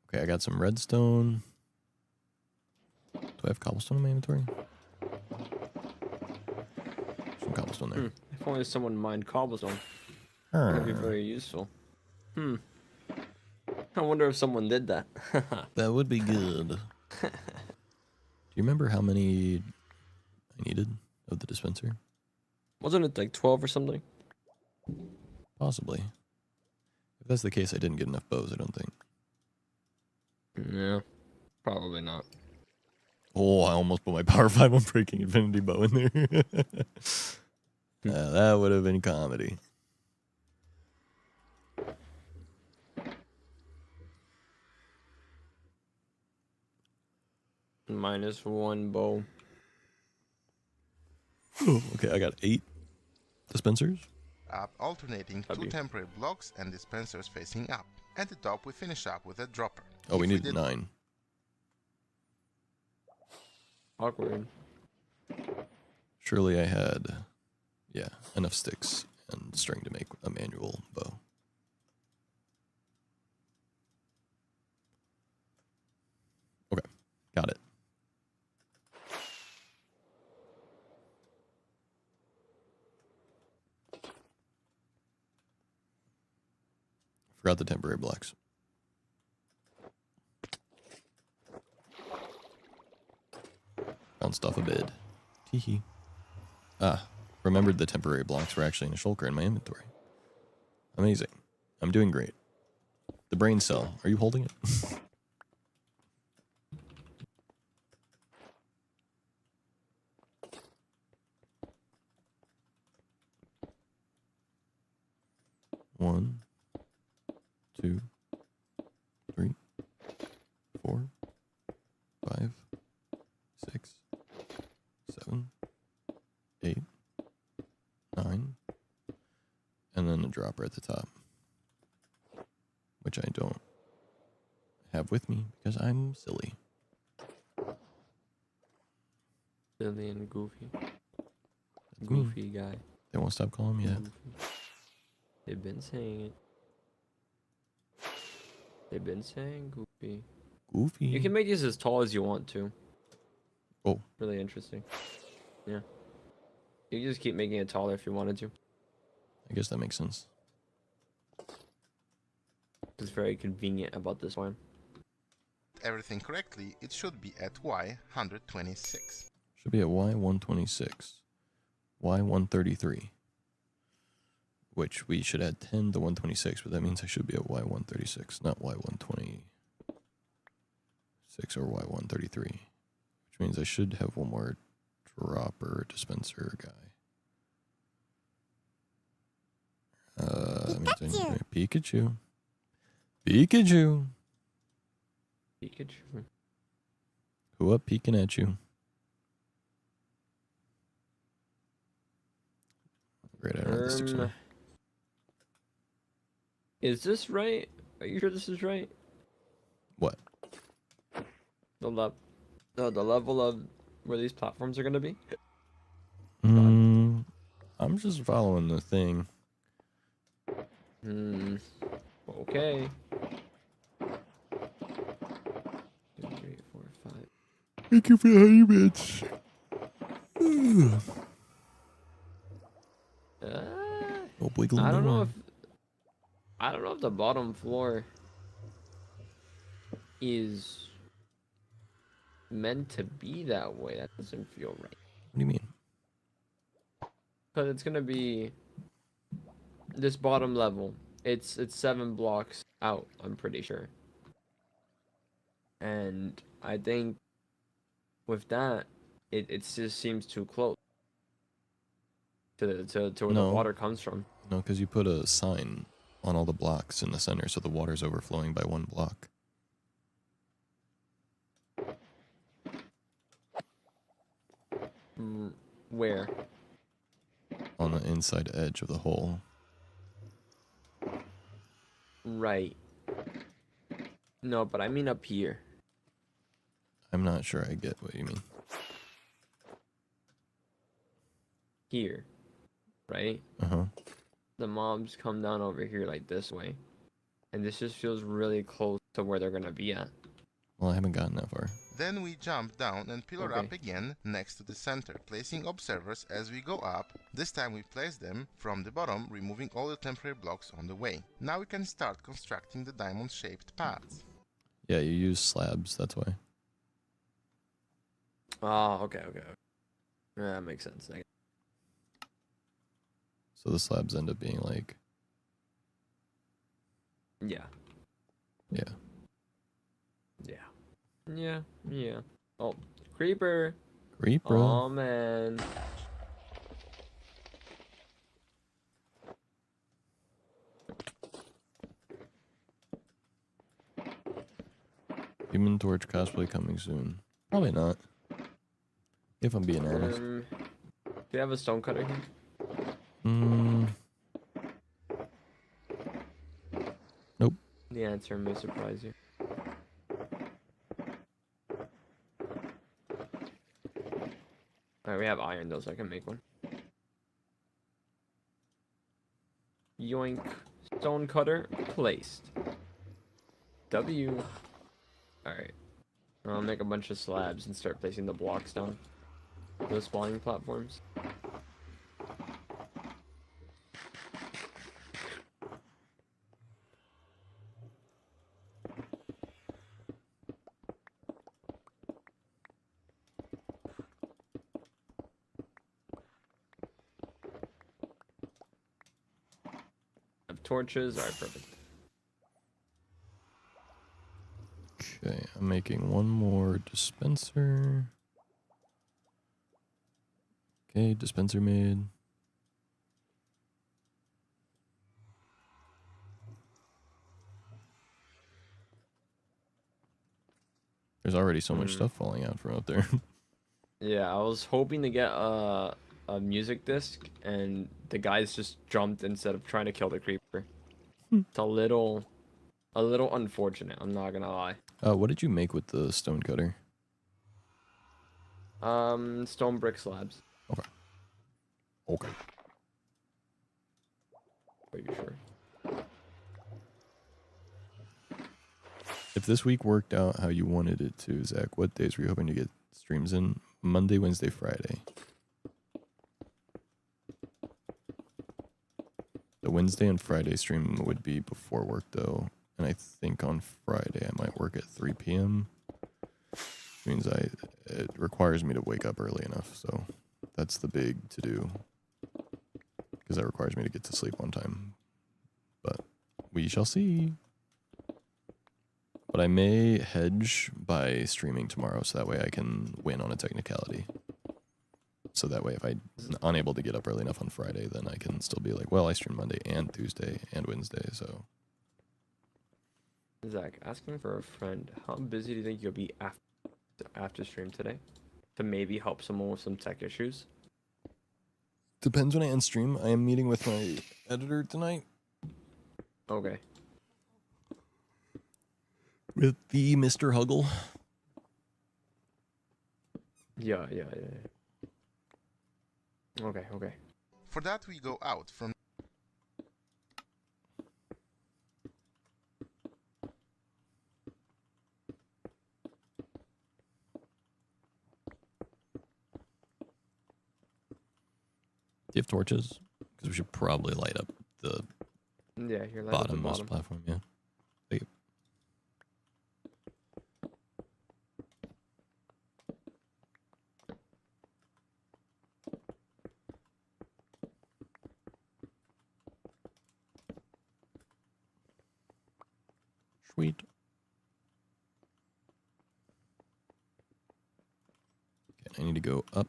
Okay, I got some redstone. Do I have cobblestone in my inventory? Some cobblestone there. If only someone mined cobblestone. That'd be very useful. I wonder if someone did that. That would be good. Do you remember how many I needed of the dispenser? Wasn't it like 12 or something? Possibly. If that's the case, I didn't get enough bows, I don't think. Yeah. Probably not. Oh, I almost put my Power 5 on Breaking Infinity bow in there. That would have been comedy. -1 bow. Okay, I got 8 dispensers. Alternating two Copy. temporary blocks and dispensers facing up. At the top we finish up with a dropper. Oh, we If need did- 9. Awkward. Surely I had, yeah, enough sticks and string to make a manual bow. Okay, got it. Forgot the temporary blocks. Bounced off a bed. Teehee. Remembered the temporary blocks were actually in a shulker in my inventory. Amazing. I'm doing great. The brain cell. Are you holding it? One, 2, 3, 4, 5, 6, 7, 8, 9, and then a dropper at the top, which I don't have with me because I'm silly. Silly and goofy. That's me. Goofy guy. They won't stop calling me that. Goofy. They've been saying it. They've been saying goofy. Goofy. You can make these as tall as you want to. Oh. Really interesting. Yeah. You can just keep making it taller if you wanted to. I guess that makes sense. It's very convenient about this one. Everything correctly, it should be at Y126. Should be at Y126. Y133. Which we should add 10 to 126, but that means I should be at Y136, not Y126 or Y133. Which means I should have one more dropper dispenser guy. Pikachu. Pikachu. Pikachu. Who up peeking at you? Great, I don't have the sticks on. Is this right? Are you sure this is right? What? The level of where these platforms are gonna be? I'm just following the thing. Okay. 2, 3, 4, 5. Thank you for the honey bits. Oh, wiggle I don't know more. if the bottom floor is meant to be that way. That doesn't feel right. What do you mean? Because it's gonna be this bottom level. It's 7 blocks out, I'm pretty sure. And I think with that, it just seems too close to where No. the water comes from. No, because you put a sign on all the blocks in the center, so the water's overflowing by one block. Where? On the inside edge of the hole. Right. No, but I mean up here. I'm not sure I get what you mean. Here. Right? Uh-huh. The mobs come down over here like this way. And this just feels really close to where they're gonna be at. Well, I haven't gotten that far. Then we jump down and pillar Okay. up again next to the center, placing observers as we go up. This time we place them from the bottom, removing all the temporary blocks on the way. Now we can start constructing the diamond-shaped paths. Yeah, you use slabs, that's why. Oh, okay. Yeah, that makes sense. So the slabs end up being like... Yeah. Yeah. Yeah. Oh, creeper. Creeper. Oh, man. Human Torch cosplay coming soon. Probably not. If I'm being honest. Do you have a stone cutter here? Nope. The answer may surprise you. Alright, we have iron though, so I can make one. Yoink. Stone cutter placed. W. Alright. I'll make a bunch of slabs and start placing the blocks down. Those spawning platforms. Have torches. Alright, perfect. Okay, I'm making one more dispenser. Okay, dispenser made. There's already so much stuff falling out from out there. Yeah, I was hoping to get a music disc, and the guys just jumped instead of trying to kill the creeper. It's a little unfortunate. I'm not gonna lie. What did you make with the stone cutter? Stone brick slabs. Okay. Are you sure? If If this week worked out how you wanted it to, Zach, what days were you hoping to get streams in? Monday, Wednesday, Friday. The Wednesday and Friday stream would be before work, though. And I think on Friday I might work at 3 p.m. Which means it requires me to wake up early enough. So that's the big to-do. Because that requires me to get to sleep on time. But we shall see. But I may hedge by streaming tomorrow, so that way I can win on a technicality. So that way if I'm unable to get up early enough on Friday, then I can still be like, well, I stream Monday and Tuesday and Wednesday, so. Zach, asking for a friend. How busy do you think you'll be after stream today? To maybe help someone with some tech issues? Depends when I end stream. I am meeting with my editor tonight. Okay. With the Mr. Huggle. Yeah. Okay. For that, we go out from Do you have torches? Because we should probably light up the Yeah, here, light up the bottommost bottom. platform, yeah. Thank you. Sweet. Okay, I need to go up.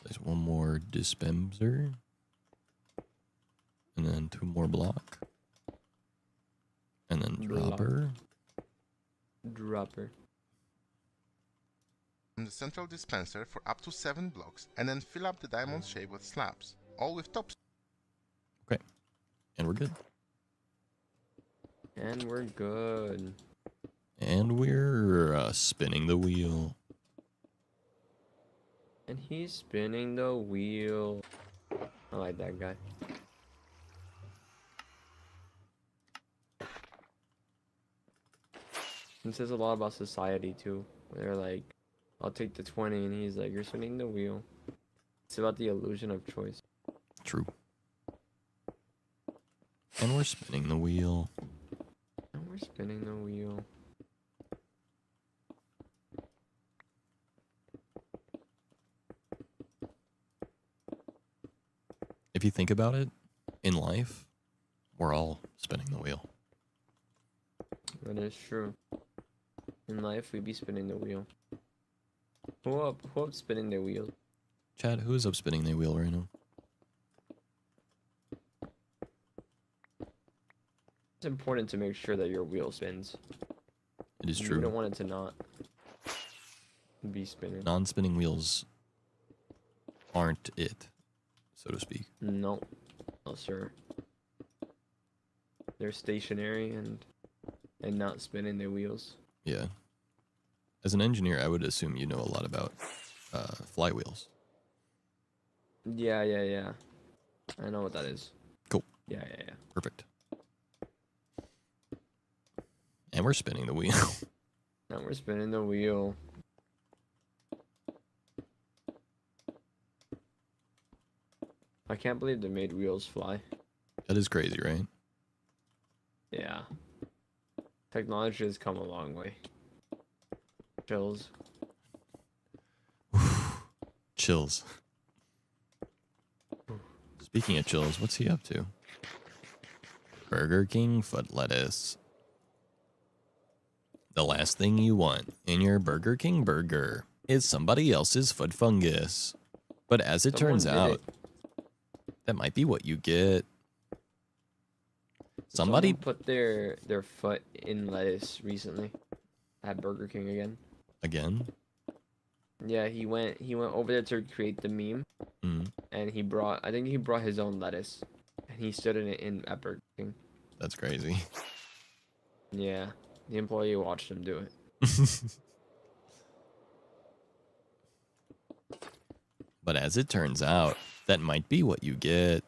There's one more dispenser. And then 2 more block. And then Block. dropper. the central dispenser for up to 7 blocks, and then fill up the diamond shape with slabs, all with tops. And we're good. And we're good. And we're spinning the wheel. And he's spinning the wheel. I like that guy. It says a lot about society too. They're like, I'll take the 20, and he's like, you're spinning the wheel. It's about the illusion of choice. True. And we're spinning the wheel. And we're spinning the wheel. If you think about it, in life, we're all spinning the wheel. That is true. In life, we be spinning the wheel. Who up spinning the wheel? Chad, who is up spinning the wheel right now? It's important to make sure that your wheel spins. It is You true. don't want it to not be spinning. Non-spinning wheels aren't it, so to speak. No. No, sir. They're stationary and not spinning their wheels. Yeah. As an engineer, I would assume you know a lot about flywheels. Yeah. I know what that is. Cool. Yeah. Perfect. And we're spinning the wheel. Now we're spinning the wheel. I can't believe they made wheels fly. That is crazy, right? Yeah. Technology has come a long way. Chills. Chills. Speaking of chills, what's he up to? Burger King foot lettuce. The last thing you want in your Burger King burger is somebody else's foot fungus. But as it turns Someone did out, that might be what you get. Somebody Someone put their foot in lettuce recently at Burger King again. again. Yeah, he went over there to create the meme, Mm, and I think he brought his own lettuce, and he stood in it at Burger King. that's crazy. Yeah, the employee watched him do it. But as it turns out, that might be what you get.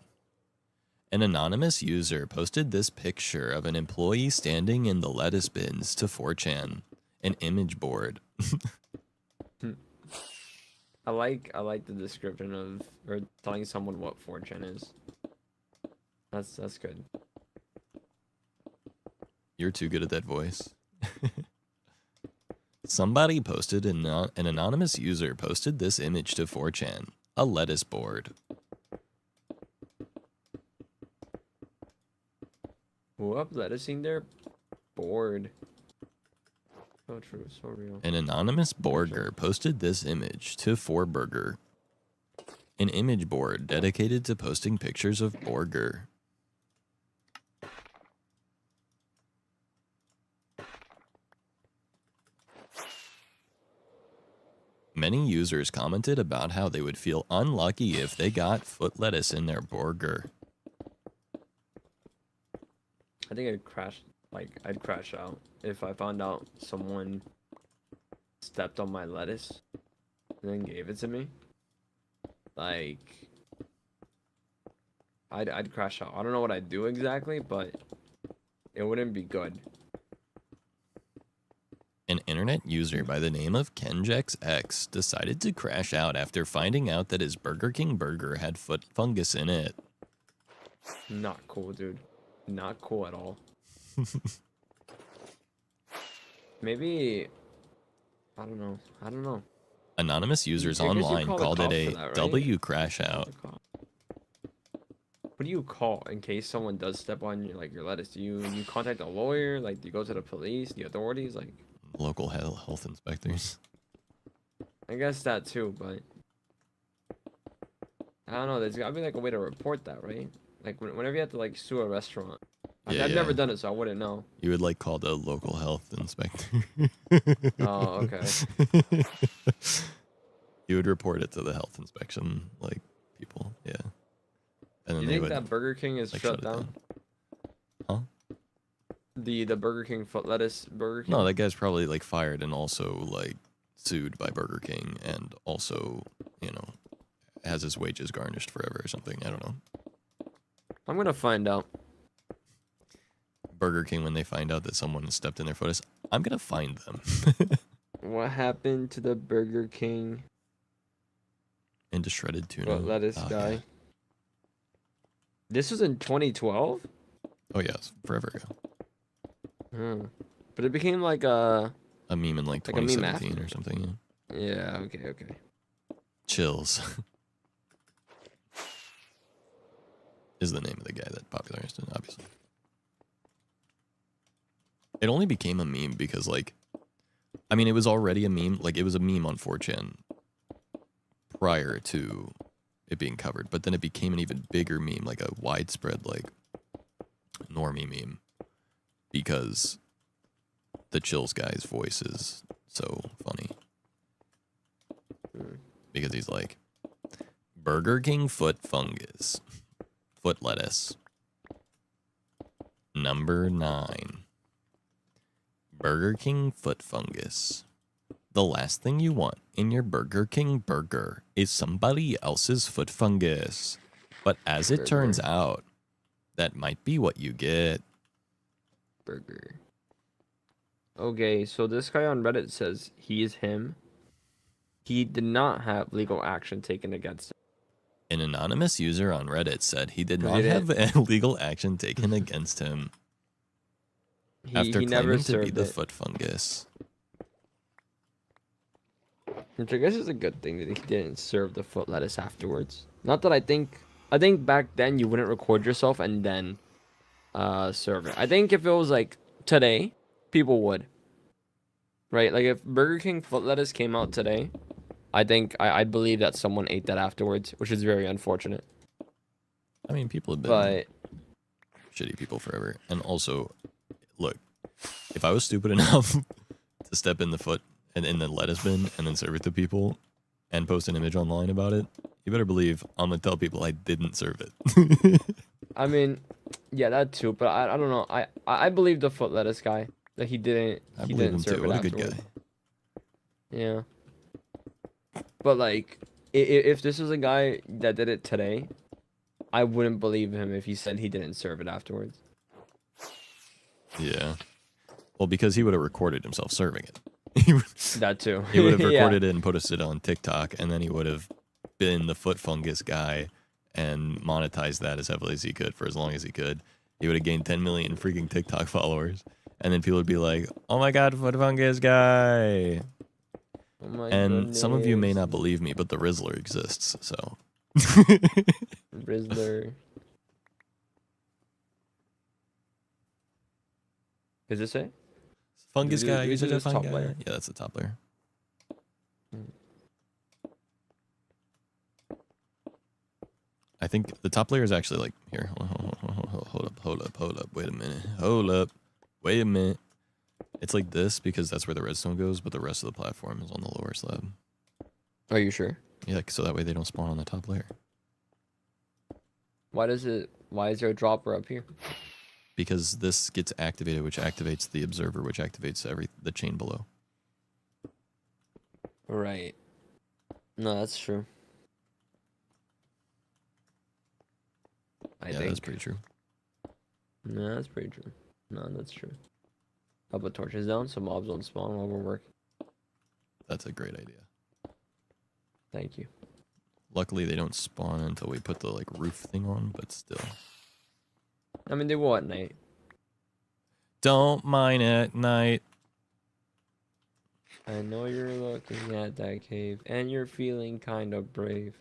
An anonymous user posted this picture of an employee standing in the lettuce bins to 4chan, an image board. I like the description of or telling someone what 4chan is. That's good. You're too good at that voice. Somebody posted, an anonymous user posted this image to 4chan, a lettuce board. Who up lettucing their board? So true, so real. An anonymous burger posted this image to 4burger, an image board dedicated to posting pictures of burger. Many users commented about how they would feel unlucky if they got foot lettuce in their burger. I think I'd crash out if I found out someone stepped on my lettuce and then gave it to me. Like, I'd crash out. I don't know what I'd do exactly, but it wouldn't be good. An internet user by the name of KenjexX decided to crash out after finding out that his Burger King burger had foot fungus in it. Not cool, dude. Not cool at all. Maybe, I don't know. Anonymous users I guess you online call the called it cops a for that, right? W crash out. What do you call in case someone does step on your lettuce? Do you contact a lawyer? Like, do you go to the police, the authorities? Like, Local health inspectors. I guess that too, but I don't know. There's gotta be like a way to report that, right? Like whenever you have to like sue a restaurant. Yeah, I've never yeah. done it, so I wouldn't know. You would like call the local health inspector. Oh, okay. You would report it to the health inspection, like, people, yeah. And Do you they think would, that Burger King is like, shut it down? Huh? The Burger King foot lettuce Burger King? No, that guy's probably like fired and also like sued by Burger King and also, you know, has his wages garnished forever or something. I don't know. I'm gonna find out. Burger King, when they find out that someone has stepped in their foot, I'm gonna find them. What happened to the Burger King Into shredded tuna. foot lettuce Oh, guy? yeah. This was in 2012? Oh yeah, it's forever ago. But it became like a meme in like Like a meme 2017 after. or something. Yeah. yeah, okay. Chills is the name of the guy that popularized it, obviously. It only became a meme because, like, I mean, it was already a meme. Like, it was a meme on 4chan prior to it being covered, but then it became an even bigger meme, like a widespread, like, normie meme, because the Chills guy's voice is so funny. Because he's like, Burger King foot fungus, foot lettuce. Number 9. Burger King foot fungus. The last thing you want in your Burger King burger is somebody else's foot fungus. But as it turns out, that might be what you get. Burger. Okay, so this guy on Reddit says he is him. He did not have legal action taken against him. An anonymous user on Reddit said he did Who not did have legal action taken against him after He never claiming to be served the it, foot fungus. which I guess is a good thing that he didn't serve the foot lettuce afterwards. Not that I think back then you wouldn't record yourself and then serve it. I think if it was like today, people would. Right? Like if Burger King foot lettuce came out today, I think I'd believe that someone ate that afterwards, which is very unfortunate. I mean, people have been But shitty people forever. And also, look, if I was stupid enough to step in the foot and in the lettuce bin and then serve it to people and post an image online about it, you better believe I'm gonna tell people I didn't serve it. I mean, yeah, that too. But I don't know. I believe the foot lettuce guy that he didn't. I He believe didn't him serve too. it What a good afterwards. guy. Yeah. But like, if this was a guy that did it today, I wouldn't believe him if he said he didn't serve it afterwards. Yeah. Well, because he would have recorded himself serving it. He would That too. he would have Yeah. recorded it and put it on TikTok, and then he would have been the foot fungus guy and monetized that as heavily as he could for as long as he could. He would have gained 10 million freaking TikTok followers, and then people would be like, "Oh my god, foot fungus guy!" Oh my And some of you may goodness. not believe me, but the Rizzler exists. So Rizzler. Is this it? fungus Do- guy, do we he's do such a this fun top guy. layer? Yeah, that's the top layer. Hmm. I think the top layer is actually like here. Hold up. Wait a minute. Hold up. Wait a minute. It's like this because that's where the redstone goes, but the rest of the platform is on the lower slab. Are you sure? Yeah, so that way they don't spawn on the top layer. Why is there a dropper up here? Because this gets activated, which activates the observer, which activates the chain below. Right. No, that's true. I Yeah, think. that's pretty true. No, that's pretty true. No, that's true. I'll put torches down so mobs don't spawn while we're working. That's a great idea. Thank you. Luckily, they don't spawn until we put the like roof thing on, but still. I mean, they will at night. Don't mine at night. I know you're looking at that cave and you're feeling kind of brave.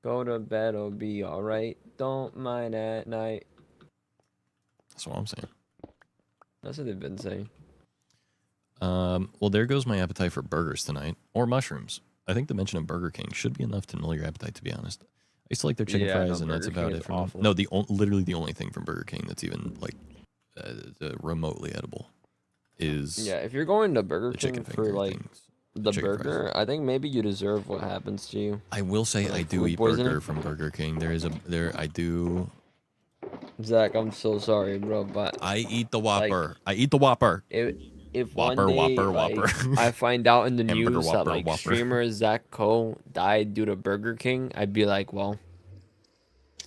Go to bed, it'll be alright. Don't mine at night. That's what I'm saying. That's what they've been saying. Well, there goes my appetite for burgers tonight, or mushrooms. I think the mention of Burger King should be enough to null your appetite, to be honest. I used to like their chicken Yeah, fries, no, and that's Burger about King it is for me. awful. No, literally the only thing from Burger King that's even like remotely edible is Yeah, if you're going to Burger the King chicken for finger like things. the chicken fries. burger, I think maybe you deserve what happens to you. I will say Like I do food eat poisoning? burger from Burger King. I do. Zach, I'm so sorry, bro, but I eat the Whopper. I eat the Whopper. if Whopper, one day Whopper, like, Whopper. I find out in the Hamburger, news Whopper, that like Whopper. streamer Zack Coe died due to Burger King, I'd be like, well,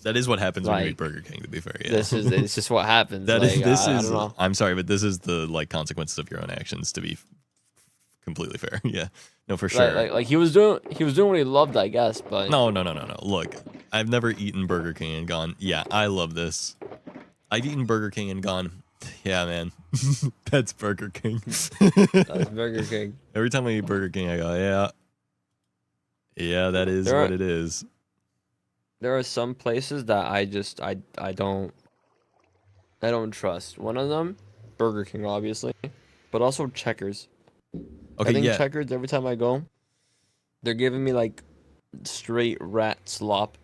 That is what happens when you eat like, Burger King. To be fair, yeah. it's just what happens. That like, is. This I is. don't know. I'm sorry, but this is the like consequences of your own actions. To be completely fair, yeah. No, for sure. Like he was doing what he loved, I guess, but No. Look, I've never eaten Burger King and gone, yeah, I love this. I've eaten Burger King and gone, yeah, man, that's Burger King. that's Burger King. Every time I eat Burger King, I go, yeah, that is what it is. There are some places that I don't trust. One of them, Burger King, obviously, but also Checkers. Okay, I think yeah. Checkers, every time I go, they're giving me like straight rat slop.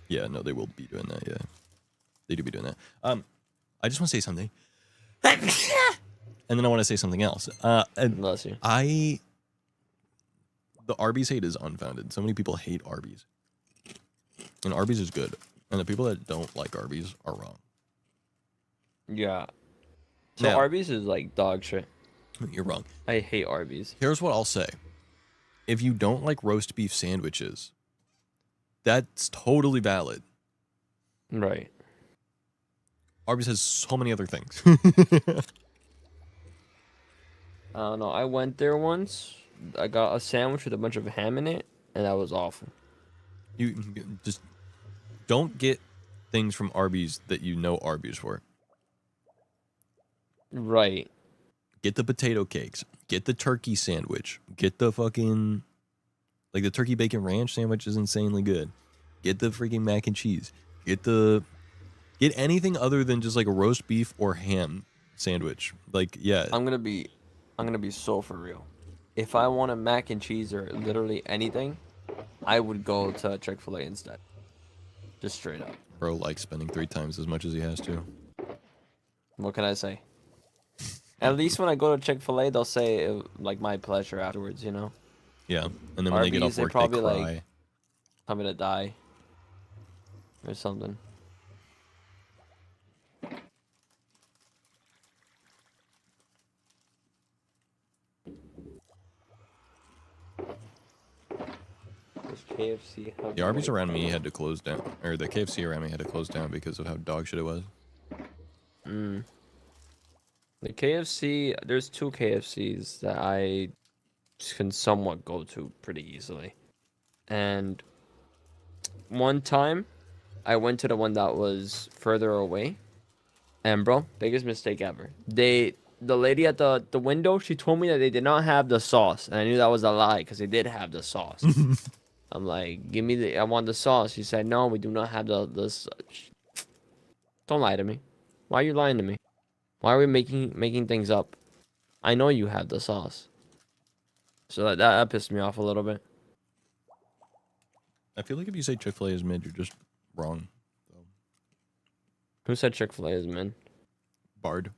Yeah, no, they will be doing that, yeah. They do be doing that. I just want to say something. And then I want to say something else. Bless you. The Arby's hate is unfounded. So many people hate Arby's. And Arby's is good. And the people that don't like Arby's are wrong. Yeah. So Now- Arby's is like dog shit. You're wrong. I hate Arby's. Here's what I'll say. If you don't like roast beef sandwiches, that's totally valid. Right. Arby's has so many other things. I don't know. I went there once. I got a sandwich with a bunch of ham in it, and that was awful. You just don't get things from Arby's that you know Arby's for. Right. Get the potato cakes. Get the turkey sandwich. Get the fucking... Like, the turkey bacon ranch sandwich is insanely good. Get the freaking mac and cheese. Get anything other than just, like, a roast beef or ham sandwich. Like, yeah. I'm gonna be so for real. If I want a mac and cheese or literally anything, I would go to Chick-fil-A instead. Just straight up. Bro likes spending 3 times as much as he has to. What can I say? At least when I go to Chick-fil-A, they'll say like my pleasure afterwards, you know? Yeah. And then when they get Arby's, off they work, they probably, cry. like, I'm gonna die. Or something. Just chill. KFC. The Arby's around me had to close down, or the KFC around me had to close down because of how dog shit it was. The KFC, there's 2 KFCs that I can somewhat go to pretty easily. And one time, I went to the one that was further away. And bro, biggest mistake ever. The lady at the window, she told me that they did not have the sauce. And I knew that was a lie because they did have the sauce. I'm like, I want the sauce. She said, no, we do not have the Don't lie to me. Why are you lying to me? Why are we making things up? I know you have the sauce. So that pissed me off a little bit. I feel like if you say Chick-fil-A is mid, you're just wrong. Who said Chick-fil-A is mid? Bard.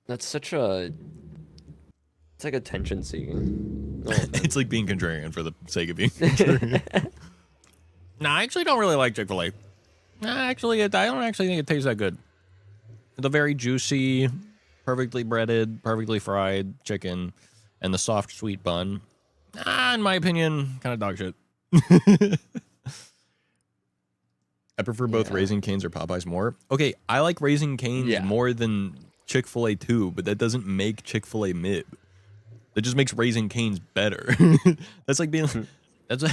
That's such a... It's like attention seeking. No offense. It's like being contrarian for the sake of being contrarian. No, I actually don't really like Chick-fil-A. Actually, I don't actually think it tastes that good. The very juicy, perfectly breaded, perfectly fried chicken, and the soft, sweet bun. In my opinion, kind of dog shit. I prefer both Raising Cane's or Popeyes more. Okay, I like Raising Cane's more than Chick-fil-A too, but that doesn't make Chick-fil-A mid. That just makes Raising Cane's better. That's like being... That's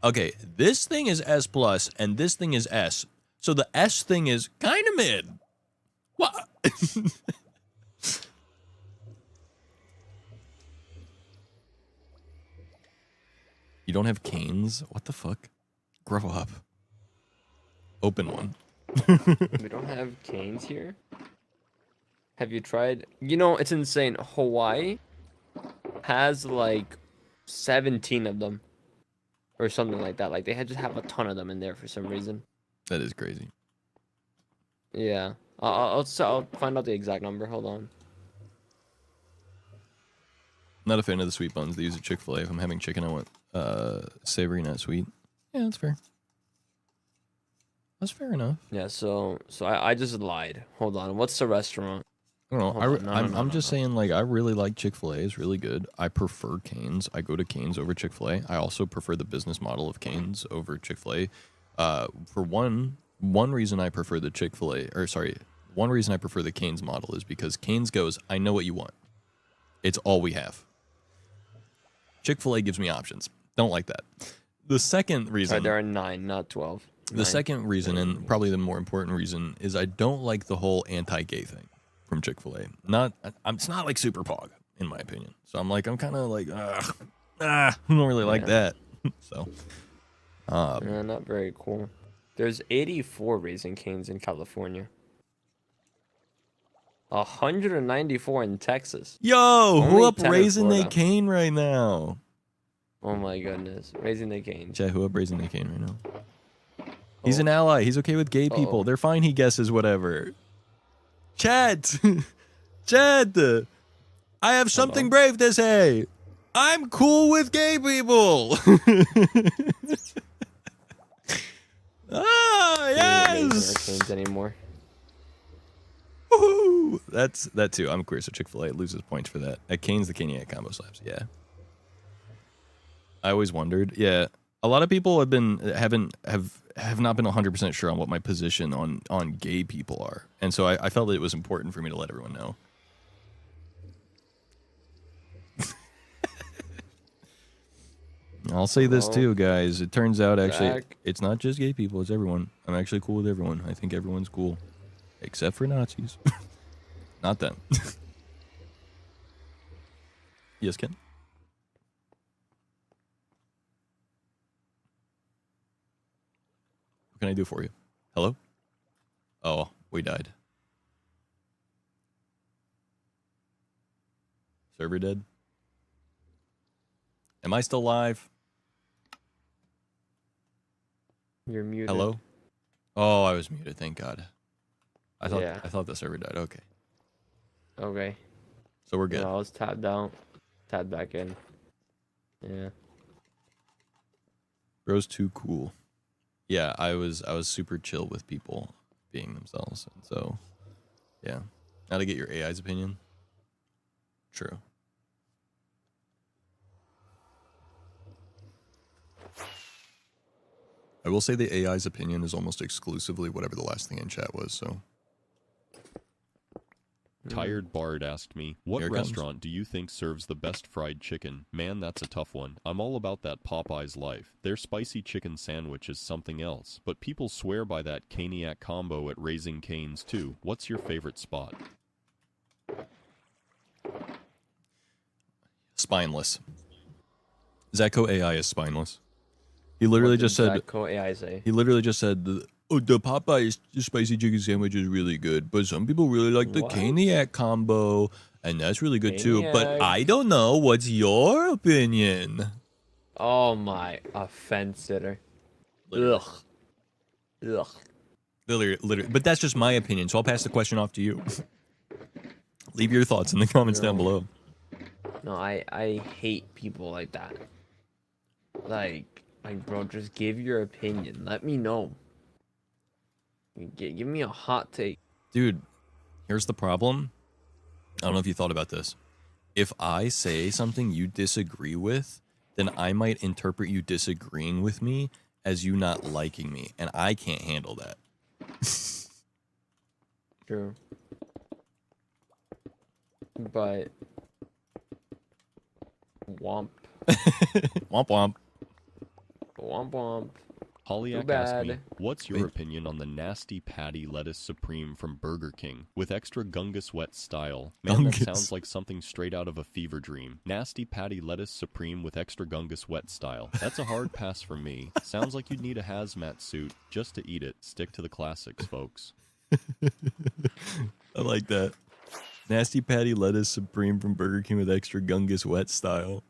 okay, this thing is S+, and this thing is S. So the S thing is kind of mid. What? You don't have Cane's? What the fuck? Grow up. Open one. We don't have Cane's here? Have you tried... You know, it's insane. Hawaii has like 17 of them. Or something like that. Like, they just have a ton of them in there for some reason. That is crazy. Yeah. I'll find out the exact number. Hold on. Not a fan of the sweet buns. They use at Chick-fil-A. If I'm having chicken, I want savory, not sweet. Yeah, that's fair. That's fair enough. Yeah, so I just lied. Hold on. What's the restaurant? I don't know. No, I'm just saying, like, I really like Chick-fil-A. It's really good. I prefer Cane's. I go to Cane's over Chick-fil-A. I also prefer the business model of Cane's over Chick-fil-A. For one reason I prefer the one reason I prefer the Cane's model is because Cane's goes, I know what you want. It's all we have. Chick-fil-A gives me options. Don't like that. The second reason... there are 9, not 12. The second reason, and probably the more important reason, is I don't like the whole anti-gay thing from Chick-fil-A. It's not like Super Pog, in my opinion. So I'm kind of like, I don't really like that. So, yeah, not very cool. There's 84 Raising Cane's in California. 194 in Texas. yo, who Only up 10 in Raising They Florida. Cane right now? Oh my goodness. Raising the Cane. Chat, who up Raising They Cane right now? He's an ally. He's okay with gay people. They're fine. He guesses whatever. Chat, chat. I have something brave to say. I'm cool with gay people. Yes. Cane's anymore. Woohoo! That's that too. I'm queer, so Chick-fil-A loses points for that. At Cane's, the Caniac combo slaps. Yeah. I always wondered. Yeah, a lot of people have not been 100% sure on what my position on gay people are, and so I felt that it was important for me to let everyone know. I'll say this too, guys. It turns out actually Zack. it's not just gay people; it's everyone. I'm actually cool with everyone. I think everyone's cool, except for Nazis. Not them. Yes, Ken. What can I do for you? Hello? Oh, we died. Server dead? Am I still live? You're muted. Hello? Oh, I was muted, thank God. I thought Yeah. I thought the server died. Okay. Okay. So we're good. No, I was tabbed out. Tabbed back in. Yeah. Bro's too cool. Yeah, I was super chill with people being themselves. And so yeah. Now to get your AI's opinion. True. I will say the AI's opinion is almost exclusively whatever the last thing in chat was, so. Tired Bard asked me, what Here it comes. restaurant do you think serves the best fried chicken? Man, that's a tough one. I'm all about that Popeye's life. Their spicy chicken sandwich is something else, but people swear by that Caniac combo at Raising Cane's too. What's your favorite spot? Spineless. Zacko AI is spineless. He literally just said, AI say? he literally just said, the Popeye's spicy chicken sandwich is really good, but some people really like the What? Caniac combo, and that's really good too. But Caniac. I don't know. What's your opinion? Oh my, offense sitter. Literally. Ugh. Ugh. Literally. But that's just my opinion, so I'll pass the question off to you. Leave your thoughts in the comments down No. below. No, I hate people like that. Like, bro, just give your opinion. Let me know. Give me a hot take. Dude, here's the problem. I don't know if you thought about this. If I say something you disagree with, then I might interpret you disagreeing with me as you not liking me, and I can't handle that. True. But womp. Womp womp. Womp womp. Polyak Too asked me, bad. what's your Wait. opinion on the Nasty Patty Lettuce Supreme from Burger King with extra Gungus Wet style? Man, that Gungus. sounds like something straight out of a fever dream. Nasty Patty Lettuce Supreme with extra Gungus Wet style. That's a hard pass for me. Sounds like you'd need a hazmat suit just to eat it. Stick to the classics, folks. I like that. Nasty Patty Lettuce Supreme from Burger King with extra Gungus Wet style.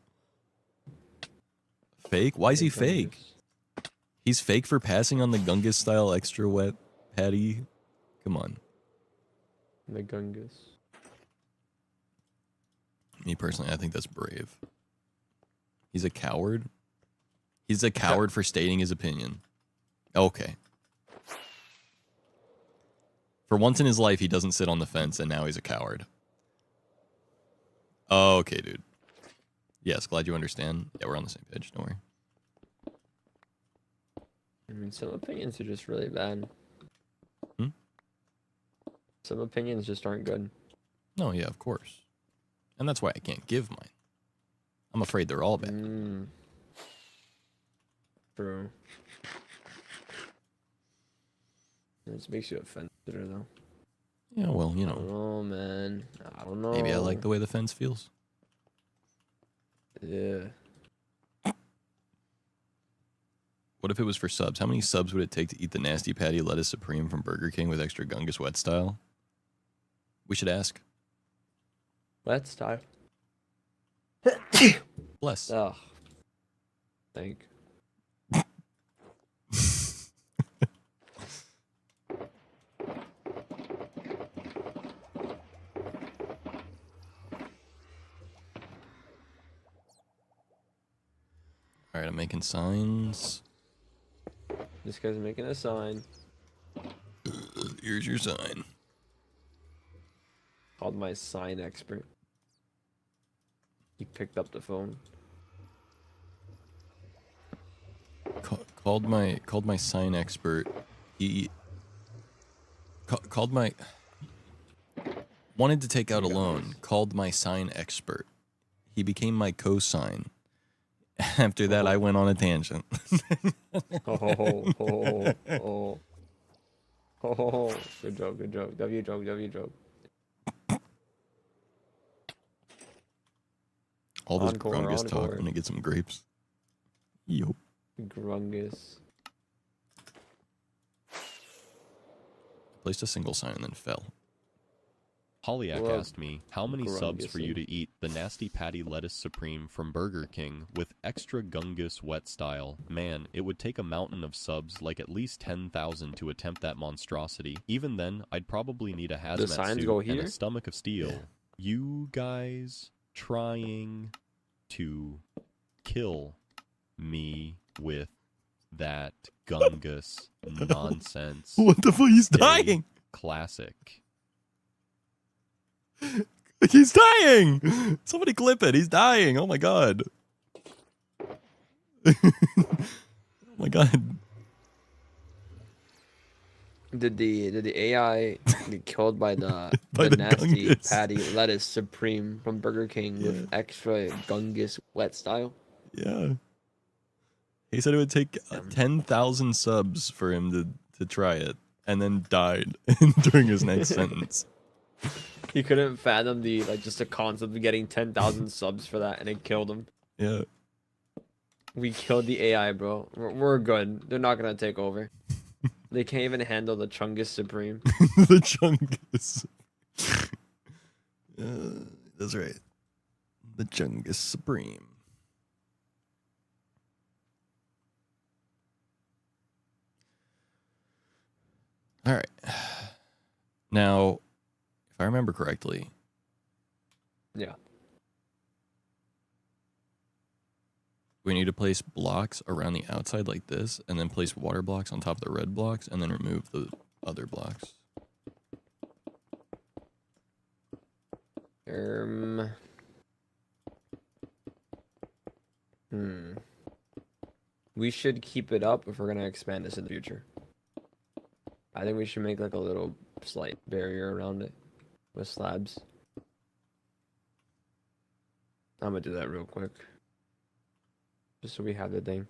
Fake? Why is he fake? He's fake for passing on the Gungus style extra wet patty. Come on. The Gungus. Me personally, I think that's brave. He's a coward? He's a coward for stating his opinion. Okay. For once in his life, he doesn't sit on the fence, and now he's a coward. Okay, dude. Yes, glad you understand. Yeah, we're on the same page. Don't worry. I mean, some opinions are just really bad. Hmm? Some opinions just aren't good. No, yeah, of course. And that's why I can't give mine. I'm afraid they're all bad. True. This makes you offended, though. Yeah, well, you I don't know, know, man. I don't know. maybe I like the way the fence feels. Yeah. What if it was for subs? How many subs would it take to eat the Nasty Patty Lettuce Supreme from Burger King with extra Gungus Wet style? We should ask. Wet style. Bless. Ugh. Think. All right, I'm making signs. This guy's making a sign. Here's your sign. Called my sign expert. He picked up the phone. Called my sign expert. He called my wanted to take out a loan. Called my sign expert. He became my cosign. After that, I went on a tangent. Oh. Good joke, good joke. W joke, W joke. All those Encore, grungus talk. encore. I'm gonna get some grapes. Yup. Grungus. Placed a single sign and then fell. Polyak Well, asked me, how many subs for you to eat the Nasty Patty Lettuce Supreme from Burger King with extra Gungus Wet style? Man, it would take a mountain of subs, like at least 10,000 to attempt that monstrosity. Even then, I'd probably need a hazmat signs suit go and here? a stomach of steel. Yeah. You guys trying to kill me with that Gungus nonsense. What the fuck? He's Day dying. Classic. He's dying. Somebody clip it. He's dying. Oh my god. Oh my god. Did the AI get killed by the By the the nasty gungus. patty lettuce supreme from Burger King with extra gungus wet style? Yeah. He said it would take Damn. 10,000 subs for him to try it, and then died during his next sentence. He couldn't fathom just the concept of getting 10,000 subs for that, and it killed him. Yeah. We killed the AI, bro. We're good. They're not gonna take over. They can't even handle the Chungus Supreme. The Chungus. That's right. The Chungus Supreme. All right. Now, if I remember correctly, Yeah. we need to place blocks around the outside like this, and then place water blocks on top of the red blocks, and then remove the other blocks. We should keep it up if we're gonna expand this in the future. I think we should make like a little slight barrier around it with slabs. I'm gonna do that real quick. Just so we have the thing.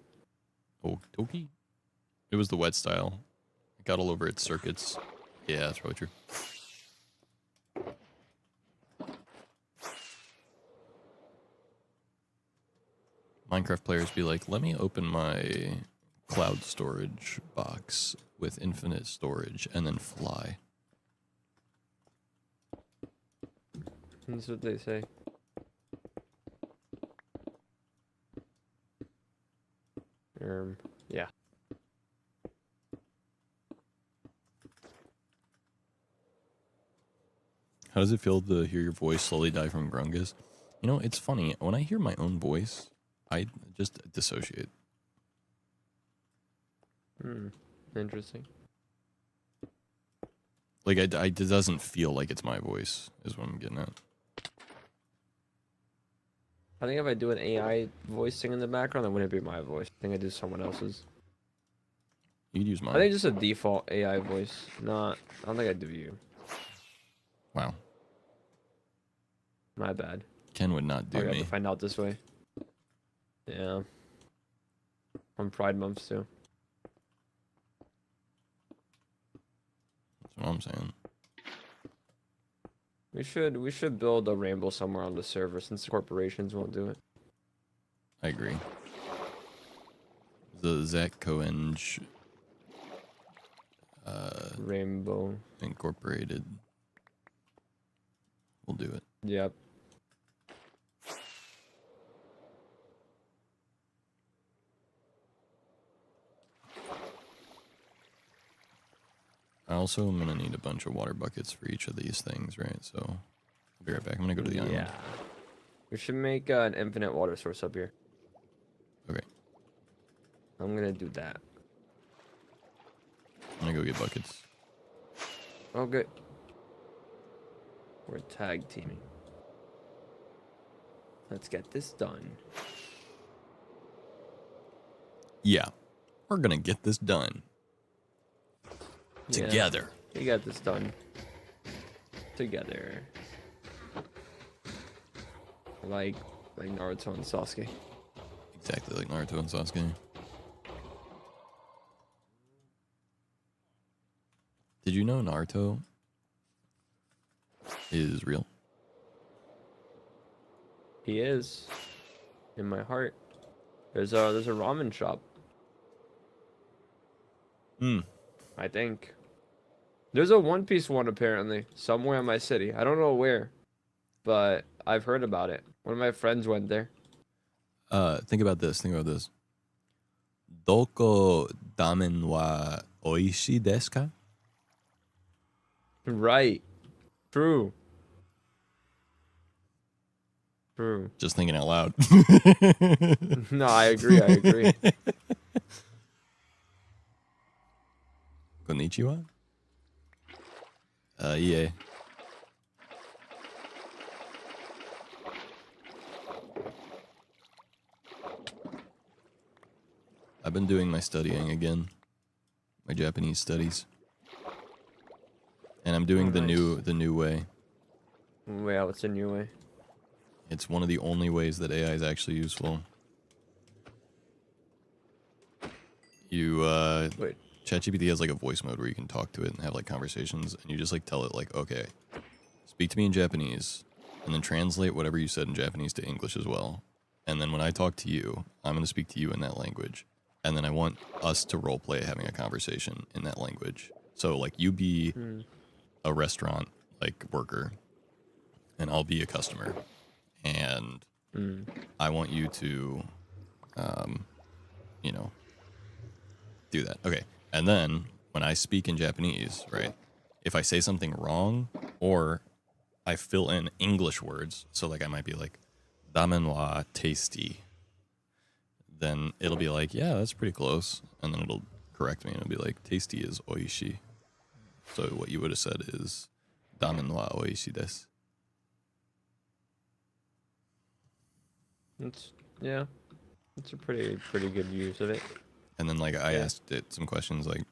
Okie dokie. It was the wet style. It got all over its circuits. Yeah, that's probably true. Minecraft players be like, let me open my cloud storage box with infinite storage and then fly. That's what they say. Yeah. How does it feel to hear your voice slowly die from grungus? You know, it's funny. When I hear my own voice, I just dissociate. Interesting. Like, it doesn't feel like it's my voice, is what I'm getting at. I think if I do an AI voice thing in the background, that wouldn't be my voice. I think I do someone else's. You could use mine. I think just a default AI voice. I don't think I do you. Wow. My bad. Ken would not do I got me. to find out this way. Yeah. On Pride Month too. That's what I'm saying. We should build a rainbow somewhere on the server since the corporations won't do it. I agree. The Zack Coenge Rainbow. Incorporated will do it. Yep. I also am gonna need a bunch of water buckets for each of these things, right? So I'll be right back. I'm gonna go to the island. Yeah. We should make an infinite water source up here. Okay. I'm gonna do that. I'm gonna go get buckets. Oh, good. We're tag teaming. Let's get this done. Yeah. We're gonna get this done. Yeah, Together. we got this done. Together. Like Naruto and Sasuke. Exactly like Naruto and Sasuke. Did you know Naruto is real? He is. In my heart. There's a ramen shop. I think. There's a One Piece one apparently somewhere in my city. I don't know where, but I've heard about it. One of my friends went there. Think about this. Doko damen wa oishii desu ka? Right. True. True. Just thinking out loud. No, I agree. Konnichiwa? Yeah. I've been doing my studying again. My Japanese studies. I'm doing Oh, nice. the new way. Yeah, what's the new way? It's one of the only ways that AI is actually useful. You Wait. ChatGPT has like a voice mode where you can talk to it and have like conversations, and you just like tell it like, okay, speak to me in Japanese, and then translate whatever you said in Japanese to English as well. And then when I talk to you, I'm going to speak to you in that language. And then I want us to roleplay having a conversation in that language. So like you be a restaurant like worker, and I'll be a customer, and I want you to, you know, do that. Okay. And then when I speak in Japanese, right, if I say something wrong or I fill in English words, so like I might be like, ramen wa tasty, then it'll be like, yeah, that's pretty close. And then it'll correct me and it'll be like, tasty is oishi. So what you would have said is, ramen wa oishi desu. Yeah, it's a pretty good use of it. And then like I asked it some questions like,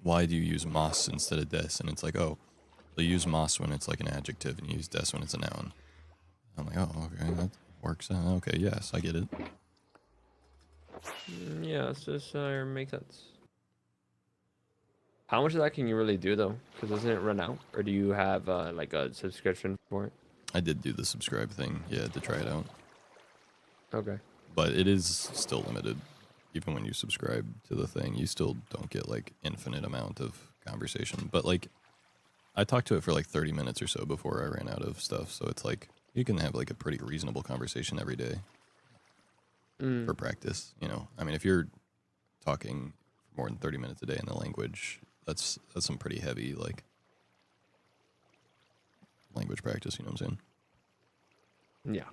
why do you use mas instead of des? And it's like, oh, you use mas when it's like an adjective and you use des when it's a noun. I'm like, oh, okay, that works. Okay, yes, I get it. Yeah, it's just makes sense. How much of that can you really do though? Because doesn't it run out, or do you have like a subscription for it? I did do the subscribe thing, yeah, to try it out. Okay. But it is still limited. Even when you subscribe to the thing, you still don't get like infinite amount of conversation. But like, I talked to it for like 30 minutes or so before I ran out of stuff. So it's like, you can have like a pretty reasonable conversation every day for practice, you know? I mean, if you're talking for more than 30 minutes a day in the language, that's some pretty heavy like language practice, you know what I'm saying? Yeah.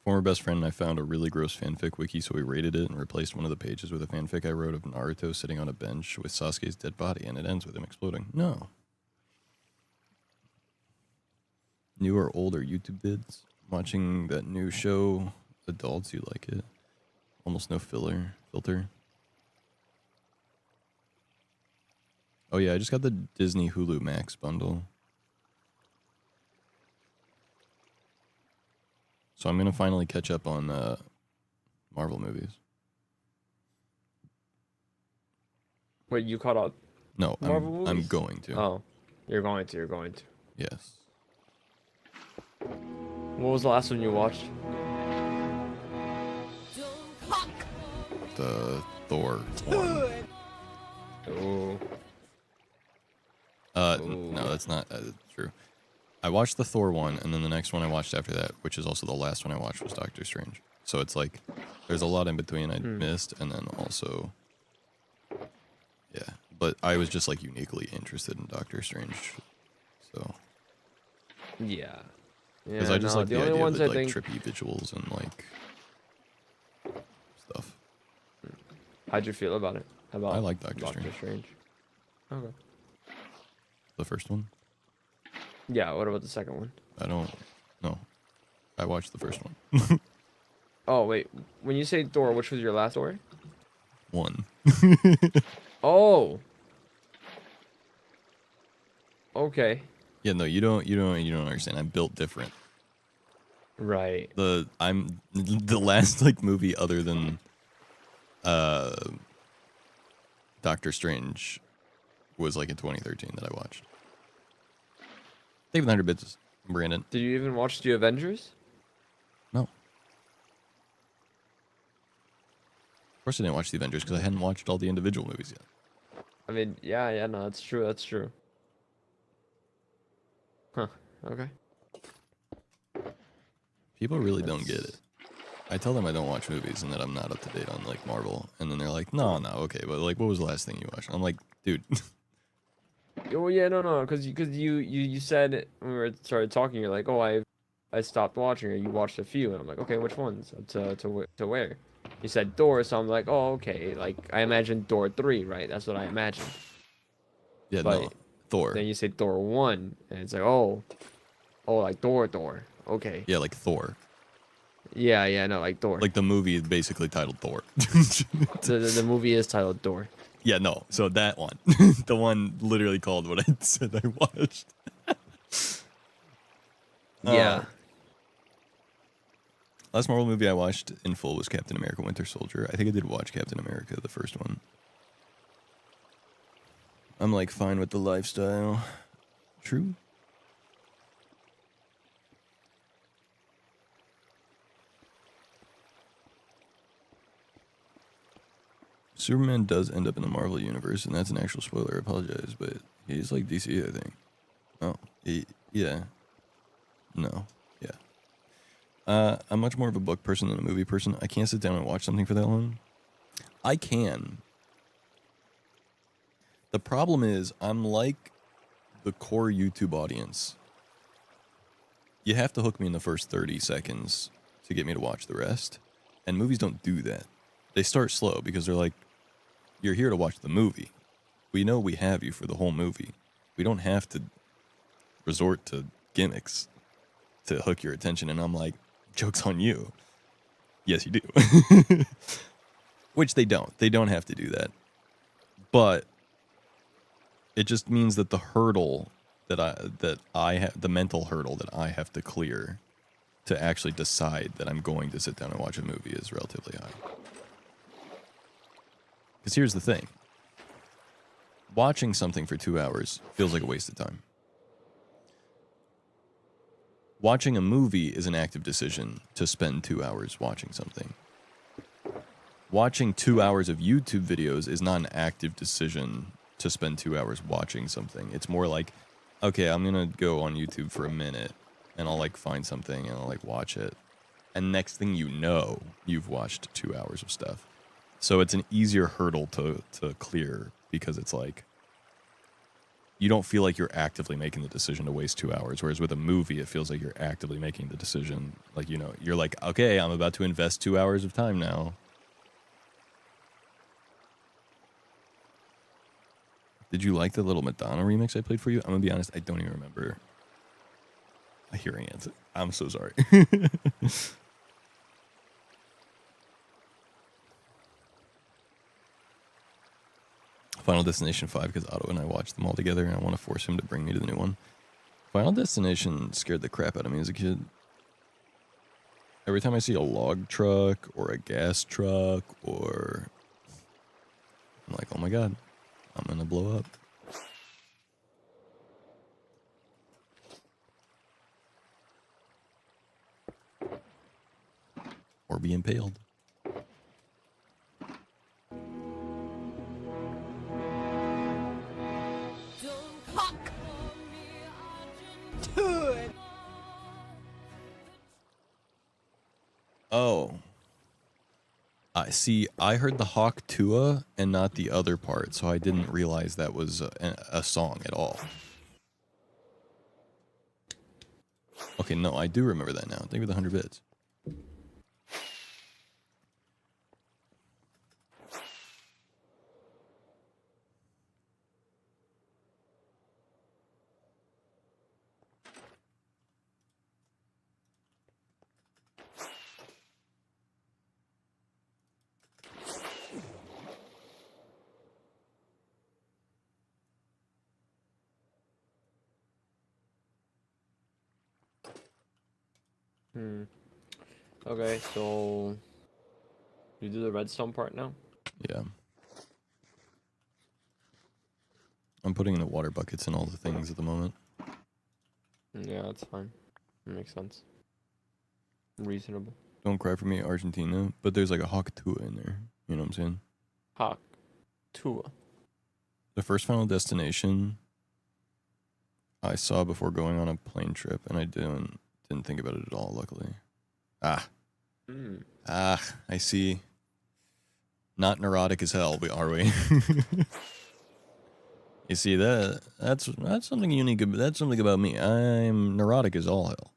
Former best friend and I found a really gross fanfic wiki, so we rated it and replaced one of the pages with a fanfic I wrote of Naruto sitting on a bench with Sasuke's dead body, and it ends with him exploding. No. New or older YouTube vids? Watching that new show, Adults, you like it? Almost no filter. Oh yeah, I just got the Disney Hulu Max bundle. So I'm going to finally catch up on Marvel movies. Wait, you caught up? No, Marvel I'm movies? going to. Oh, you're going to. Yes. What was the last one you watched? The Thor one. Oh. No, that's not true. I watched the Thor one, and then the next one I watched after that, which is also the last one I watched, was Doctor Strange. So it's like, there's a lot in between I missed, and then also, yeah. But I was just like uniquely interested in Doctor Strange, so. Yeah. Because I just like the only idea of ones the I like think... trippy visuals and like stuff. How'd you feel about it? I like Doctor Strange. Okay. The first one? Yeah, what about the second one? I don't know. I watched the first one. Oh, wait. When you say Thor, which was your last Thor? One. Oh. Okay. Yeah, no, you don't understand. I'm built different. Right. I'm the last like movie other than Doctor Strange was like in 2013 that I watched. Thank you for the 100 bits, Brandon. Did you even watch the Avengers? No. Of course I didn't watch the Avengers because I hadn't watched all the individual movies yet. I mean, yeah, no, that's true. Huh, okay. People really don't get it. I tell them I don't watch movies and that I'm not up to date on like Marvel, and then they're like, no, okay, but like, what was the last thing you watched? I'm like, dude. Oh yeah, no, because you said when we started talking, you're like, oh, I stopped watching, or you watched a few, and I'm like, okay, which ones? To where? You said Thor, so I'm like, oh, okay, like I imagined Thor 3, right? That's what I imagined. Yeah, But no, Thor. Then you say Thor 1, and it's like, oh, like Thor, okay. Yeah, like Thor. Yeah, no, like Thor. Like the movie is basically titled Thor. The movie is titled Thor. Yeah, no. So that one, the one literally called what I said I watched. Yeah. Last Marvel movie I watched in full was Captain America: Winter Soldier. I think I did watch Captain America, the first one. I'm like fine with the lifestyle. True. Superman does end up in the Marvel universe, and that's an actual spoiler. I apologize, but he's like DC, I think. Oh, yeah. No, yeah. I'm much more of a book person than a movie person. I can't sit down and watch something for that long. I can. The problem is, I'm like the core YouTube audience. You have to hook me in the first 30 seconds to get me to watch the rest. And movies don't do that. They start slow because they're like, you're here to watch the movie. We know we have you for the whole movie. We don't have to resort to gimmicks to hook your attention. And I'm like, joke's on you. Yes, you do. Which they don't. They don't have to do that. But it just means that the hurdle that I have, the mental hurdle that I have to clear to actually decide that I'm going to sit down and watch a movie is relatively high. Because here's the thing. Watching something for 2 hours feels like a waste of time. Watching a movie is an active decision to spend 2 hours watching something. Watching 2 hours of YouTube videos is not an active decision to spend 2 hours watching something. It's more like, okay, I'm going to go on YouTube for a minute and I'll like find something and I'll like watch it. And next thing you know, you've watched 2 hours of stuff. So it's an easier hurdle to clear because it's like, you don't feel like you're actively making the decision to waste 2 hours. Whereas with a movie, it feels like you're actively making the decision. Like, you know, you're like, okay, I'm about to invest 2 hours of time now. Did you like the little Madonna remix I played for you? I'm going to be honest, I don't even remember hearing it. I'm so sorry. Final Destination 5, because Otto and I watched them all together, and I want to force him to bring me to the new one. Final Destination scared the crap out of me as a kid. Every time I see a log truck or a gas truck, or I'm like, oh my god, I'm gonna blow up. Or be impaled. Oh. I see. I heard the Hawk Tua and not the other part, so I didn't realize that was a song at all. Okay, no, I do remember that now. Thank you for the 100 bits. Okay, so you do the redstone part now? Yeah. I'm putting in the water buckets and all the things at the moment. Yeah, that's fine. That makes sense. Reasonable. Don't cry for me, Argentina. But there's like a Hawk Tua in there. You know what I'm saying? Hawk Tua. The first Final Destination I saw before going on a plane trip, and I didn't think about it at all, luckily. I see. Not neurotic as hell, are we? You see, that's something unique. That's something about me. I'm neurotic as all hell.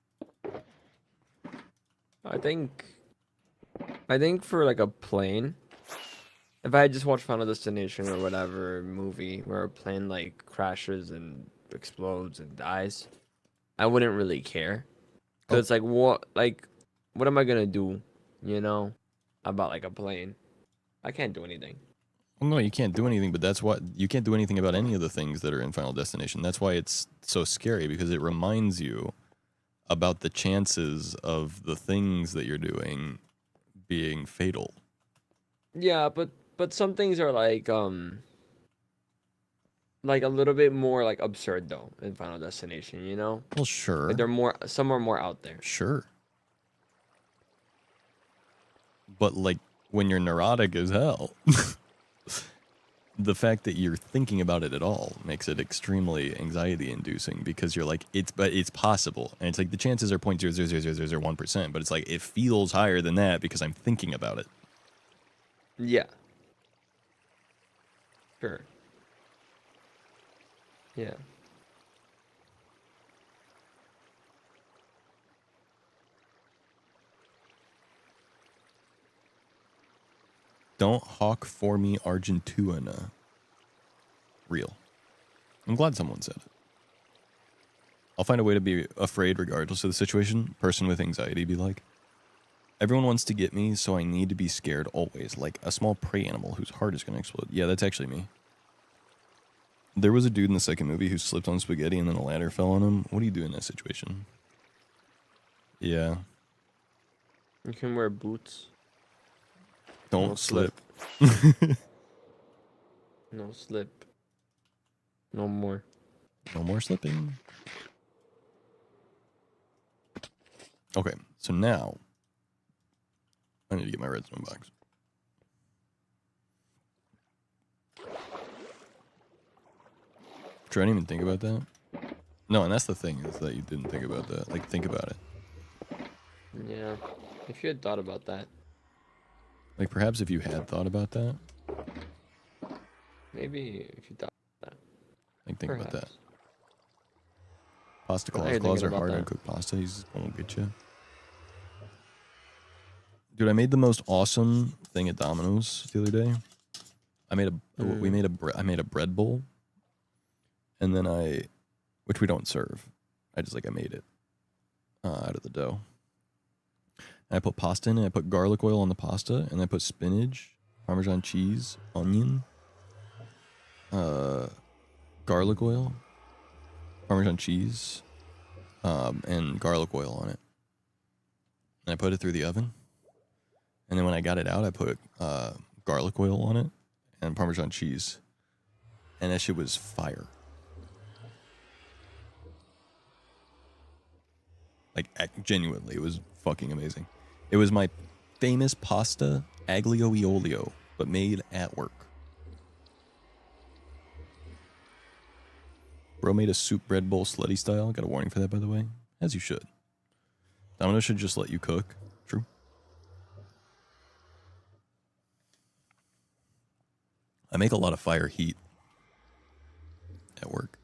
I think for like a plane, if I had just watched Final Destination or whatever movie where a plane like crashes and explodes and dies, I wouldn't really care. Cause it's like what am I gonna do, you know, about like a plane? I can't do anything. Well, no, you can't do anything, but that's what you can't do anything about any of the things that are in Final Destination. That's why it's so scary, because it reminds you about the chances of the things that you're doing being fatal. Yeah, but some things are like a little bit more like absurd though in Final Destination, you know? Well, sure. Like they're more some are more out there. Sure. But like when you're neurotic as hell, the fact that you're thinking about it at all makes it extremely anxiety inducing, because you're like, it's possible. And it's like the chances are 0.0000001%, but it's like it feels higher than that because I'm thinking about it. Yeah. Sure. Yeah. Don't hawk for me Argentina. Real. I'm glad someone said it. I'll find a way to be afraid regardless of the situation. Person with anxiety be like, everyone wants to get me, so I need to be scared always, like a small prey animal whose heart is going to explode. Yeah, that's actually me. There was a dude in the second movie who slipped on spaghetti and then a ladder fell on him. What do you do in that situation? Yeah. You can wear boots. Don't No slip. No slip. No more. No more slipping. Okay, so now I need to get my redstone box. True, I didn't even think about that. No, and that's the thing, is that you didn't think about that. Like, think about it. Yeah. If you had thought about that, Like, perhaps if you had thought about that, maybe if you thought about that. like, think about that. Perhaps. Pasta But now claws. you're Claws thinking are about hard to that. cook pasta. He just won't get you. Dude, I made the most awesome thing at Domino's the other day. I made I made a bread bowl, and then which we don't serve. I made it out of the dough. And I put pasta in it. I put garlic oil on the pasta, and I put spinach, Parmesan cheese, onion, garlic oil, Parmesan cheese, and garlic oil on it. And I put it through the oven. And then when I got it out, I put garlic oil on it and Parmesan cheese. And that shit was fire. Like, genuinely, it was fucking amazing. It was my famous pasta aglio e olio, but made at work. Bro made a soup bread bowl slutty style. Got a warning for that, by the way. As you should. Domino should just let you cook. True. I make a lot of fire heat at work.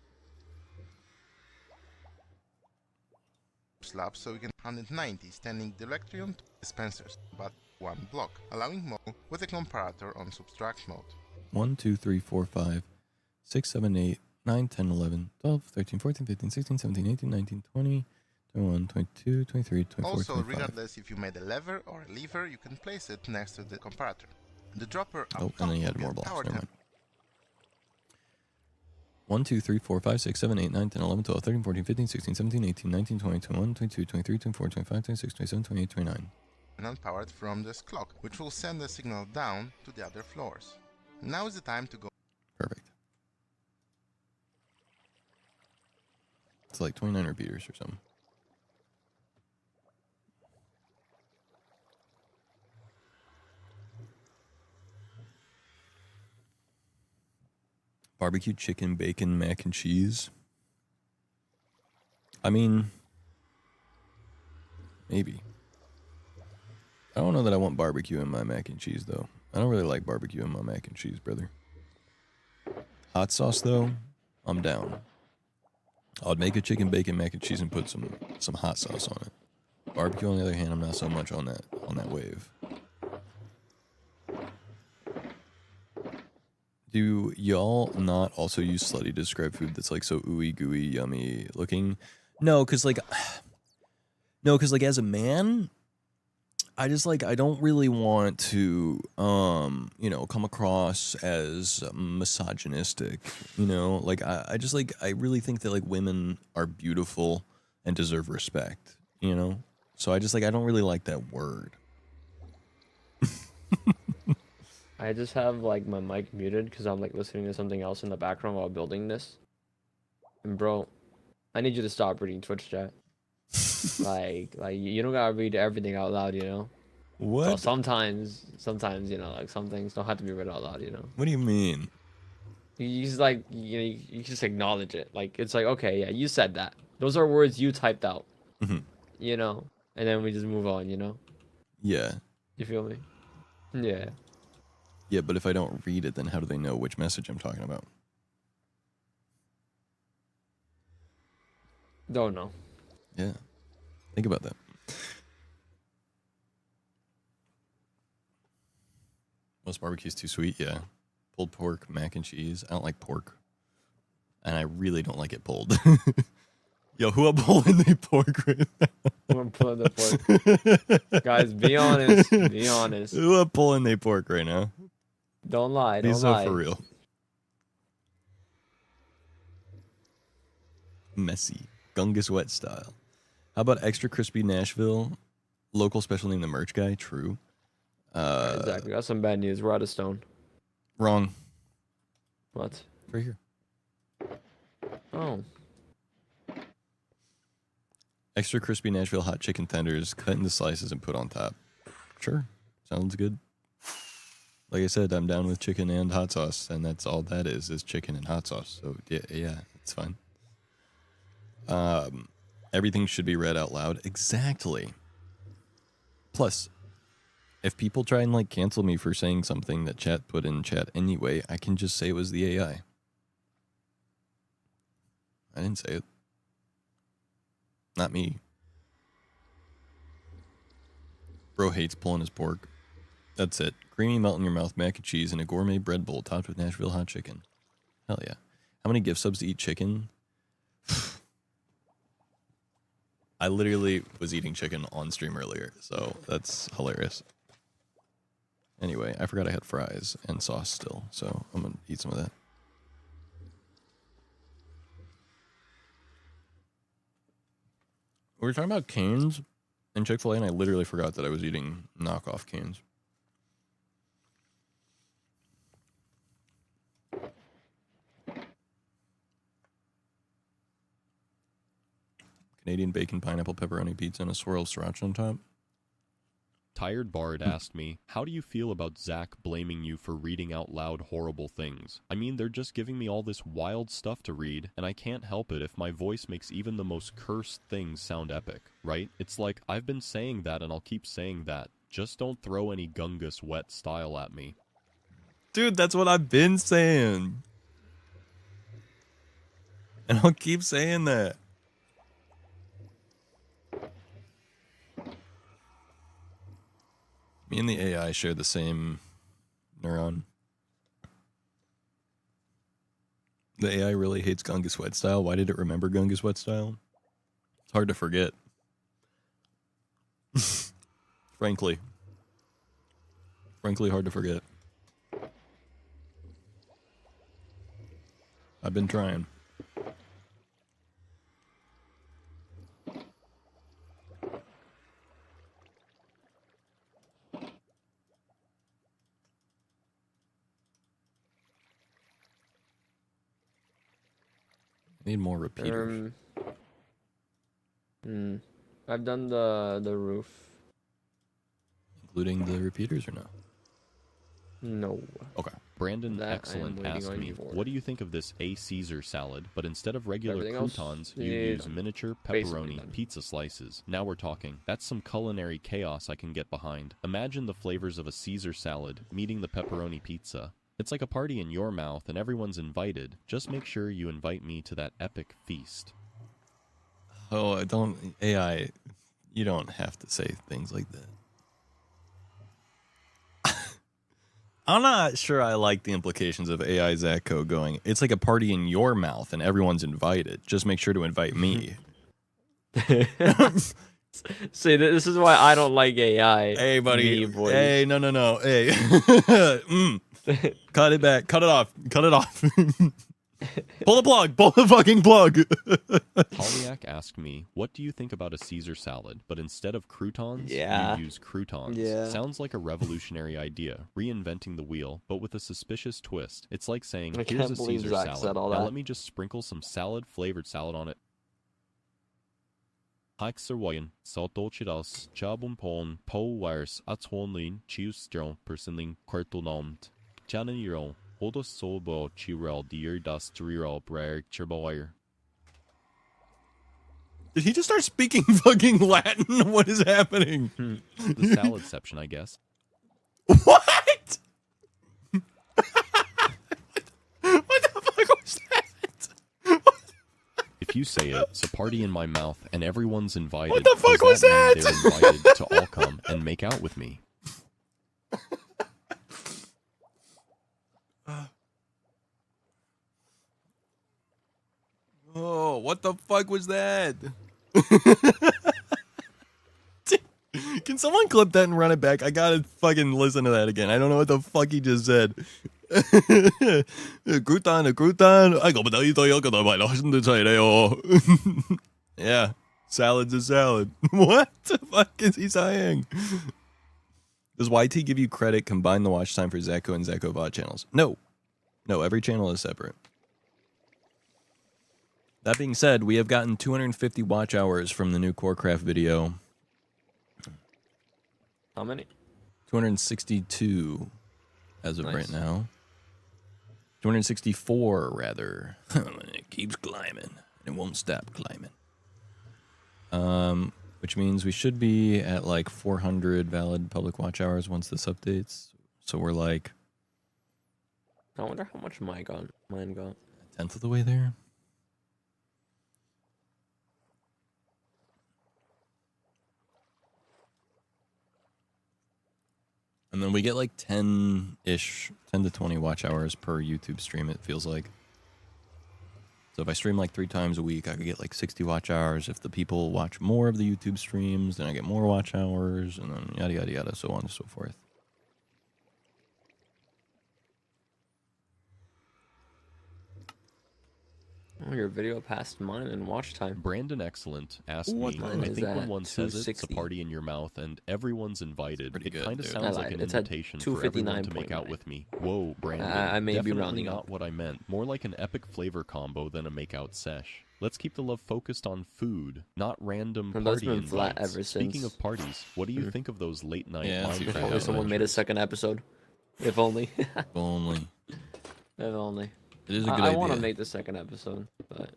Slab so you can 190 standing directly on dispensers, but one block, allowing more with a comparator on subtract mode. 1, 2, 3, 4, 5, 6, 7, 8, 9, 10, 11, 12, 13, 14, 15, 16, 17, 18, 19, 20, 21, 22, 23, 24, Also, 25. regardless if you made a lever or a lever, you can place it next to the comparator. The dropper up Oh, top and then you will had be more a blocks. power Never temp. mind. 1, 2, 3, 4, 5, 6, 7, 8, 9, 10, 11, 12, 13, 14, 15, 16, 17, 18, 19, 20, 21, 22, 23, 24, 25, 26, 27, 28, 29. And unpowered from this clock, which will send the signal down to the other floors. Now is the time to go. Perfect. It's like 29 repeaters or something. Barbecue chicken, bacon, mac and cheese. I mean, maybe. I don't know that I want barbecue in my mac and cheese, though. I don't really like barbecue in my mac and cheese, brother. Hot sauce, though, I'm down. I'd make a chicken, bacon, mac and cheese and put some hot sauce on it. Barbecue, on the other hand, I'm not so much on that wave. Do y'all not also use slutty to describe food that's like so ooey gooey yummy looking? No, cause like as a man, I just like I don't really want to come across as misogynistic, like I just like I really think that like women are beautiful and deserve respect, so I just like I don't really like that word. I just have like my mic muted because I'm like listening to something else in the background while building this. And bro, I need you to stop reading Twitch chat. like you don't gotta read everything out loud, So What? sometimes, like some things don't have to be read out loud, What do you mean? You just like you just acknowledge it. Like it's like, okay, yeah, you said that. Those are words you typed out. Mhm. And then we just move on, Yeah. You feel me? Yeah. Yeah, but if I don't read it, then how do they know which message I'm talking about? Don't know. Yeah. Think about that. Most barbecue's too sweet, yeah. Pulled pork, mac and cheese. I don't like pork. And I really don't like it pulled. Yo, who up pulling the pork right now? I'm pulling the pork. Guys, be honest. Be honest. Who up pulling the pork right now? Don't lie. Be Don't so lie. for real. Messy. Gungus wet style. How about extra crispy Nashville? Local special name the merch guy? True. Exactly. Got some bad news. We're out of stone. Wrong. What? Right here. Oh. Extra crispy Nashville hot chicken tenders, cut into slices and put on top. Sure. Sounds good. Like I said, I'm down with chicken and hot sauce, and that's all that is chicken and hot sauce. So yeah, it's fine. Everything should be read out loud. Exactly. Plus, if people try and like cancel me for saying something that chat put in chat anyway, I can just say it was the AI. I didn't say it. Not me. Bro hates pulling his pork. That's it. Creamy melt in your mouth mac and cheese and a gourmet bread bowl topped with Nashville hot chicken. Hell yeah. How many gift subs to eat chicken? I literally was eating chicken on stream earlier, so that's hilarious. Anyway, I forgot I had fries and sauce still, so I'm going to eat some of that. We were talking about Cane's and Chick-fil-A, and I literally forgot that I was eating knockoff Cane's. Canadian bacon, pineapple, pepperoni pizza, and a swirl of sriracha on top. Tired Bard asked me, how do you feel about Zack blaming you for reading out loud horrible things? I mean, they're just giving me all this wild stuff to read, and I can't help it if my voice makes even the most cursed things sound epic, right? It's like, I've been saying that and I'll keep saying that. Just don't throw any Gungus wet style at me. Dude, that's what I've been saying. And I'll keep saying that. Me and the AI share the same neuron. The AI really hates Gungus Wet Style. Why did it remember Gungus Wet Style? It's hard to forget. Frankly, hard to forget. I've been trying. Need more repeaters. I've done the roof. Including the repeaters or no? No. Okay. Brandon That I am Excellent waiting asked on me, you for. what do you think of this A Caesar salad, but instead of regular Everything else? croutons, you Yeah, use miniature basically pepperoni done. pizza slices. Now we're talking. That's some culinary chaos I can get behind. Imagine the flavors of a Caesar salad meeting the pepperoni pizza. It's like a party in your mouth and everyone's invited. Just make sure you invite me to that epic feast. Oh, I don't. AI, you don't have to say things like that. I'm not sure I like the implications of AI Zack code going, it's like a party in your mouth and everyone's invited. Just make sure to invite me. See, this is why I don't like AI. Hey, buddy. Me voice. Hey, no. Hey. Cut it back. Cut it off. Cut it off. Pull the plug. Pull the fucking plug. Polyak asked me, what do you think about a Caesar salad? But instead of croutons, Yeah. you use croutons. Yeah. Sounds like a revolutionary idea, reinventing the wheel, but with a suspicious twist. It's like saying, I here's can't a believe Caesar Zack salad. said all Now that. let me just sprinkle some salad-flavored salad on it. Haikserwayan, saltolchidas, chabumpon, po wires, atonlin, chiustron, persinling, quartulnomt. Chananiro, hodos solbo, chirel, dear das trirel, brag, chirbawire. Did he just start speaking fucking Latin? What is happening? The saladception, I guess. What? What the fuck was that? If you say it, it's a party in my mouth, and everyone's invited. What the fuck Does was mean that? They're invited to all come and make out with me. Oh, what the fuck was that? Can someone clip that and run it back? I gotta fucking listen to that again. I don't know what the fuck he just said. Crouton, a crouton. I go, but yeah, salad's a salad. What the fuck is he saying? Does YT give you credit? Combine the watch time for Zacko and Zacko VOD channels. No, every channel is separate. That being said, we have gotten 250 watch hours from the new Corecraft video. How many? 262 as of Nice. right now. 264 rather. It keeps climbing. It won't stop climbing. Which means we should be at like 400 valid public watch hours once this updates. So we're like I wonder how much mine got. a tenth of the way there. And then we get like 10-ish, 10 to 20 watch hours per YouTube stream, it feels like. So if I stream like 3 times a week, I could get like 60 watch hours. If the people watch more of the YouTube streams, then I get more watch hours, and then yada, yada, yada, so on and so forth. Oh, your video passed mine in watch time. Brandon Excellent asked What me, mine I is think when at one says it, it's a 260. party in your mouth and everyone's invited. Pretty It good, kind of dude. sounds I like an lied. It's at invitation for everyone to make out 259.9. with me. Whoa, Brandon. I may be Definitely rounding not up. what I meant. More like an epic flavor combo than a makeout sesh. Let's keep the love focused on food, not random And that's party been invites. flat ever Speaking since. of parties, what do you think of those late night Yeah, that's a good Minecraft point. If only someone made a adventures? second episode. If only. If only. If only. It is a good I idea. want to make the second episode, but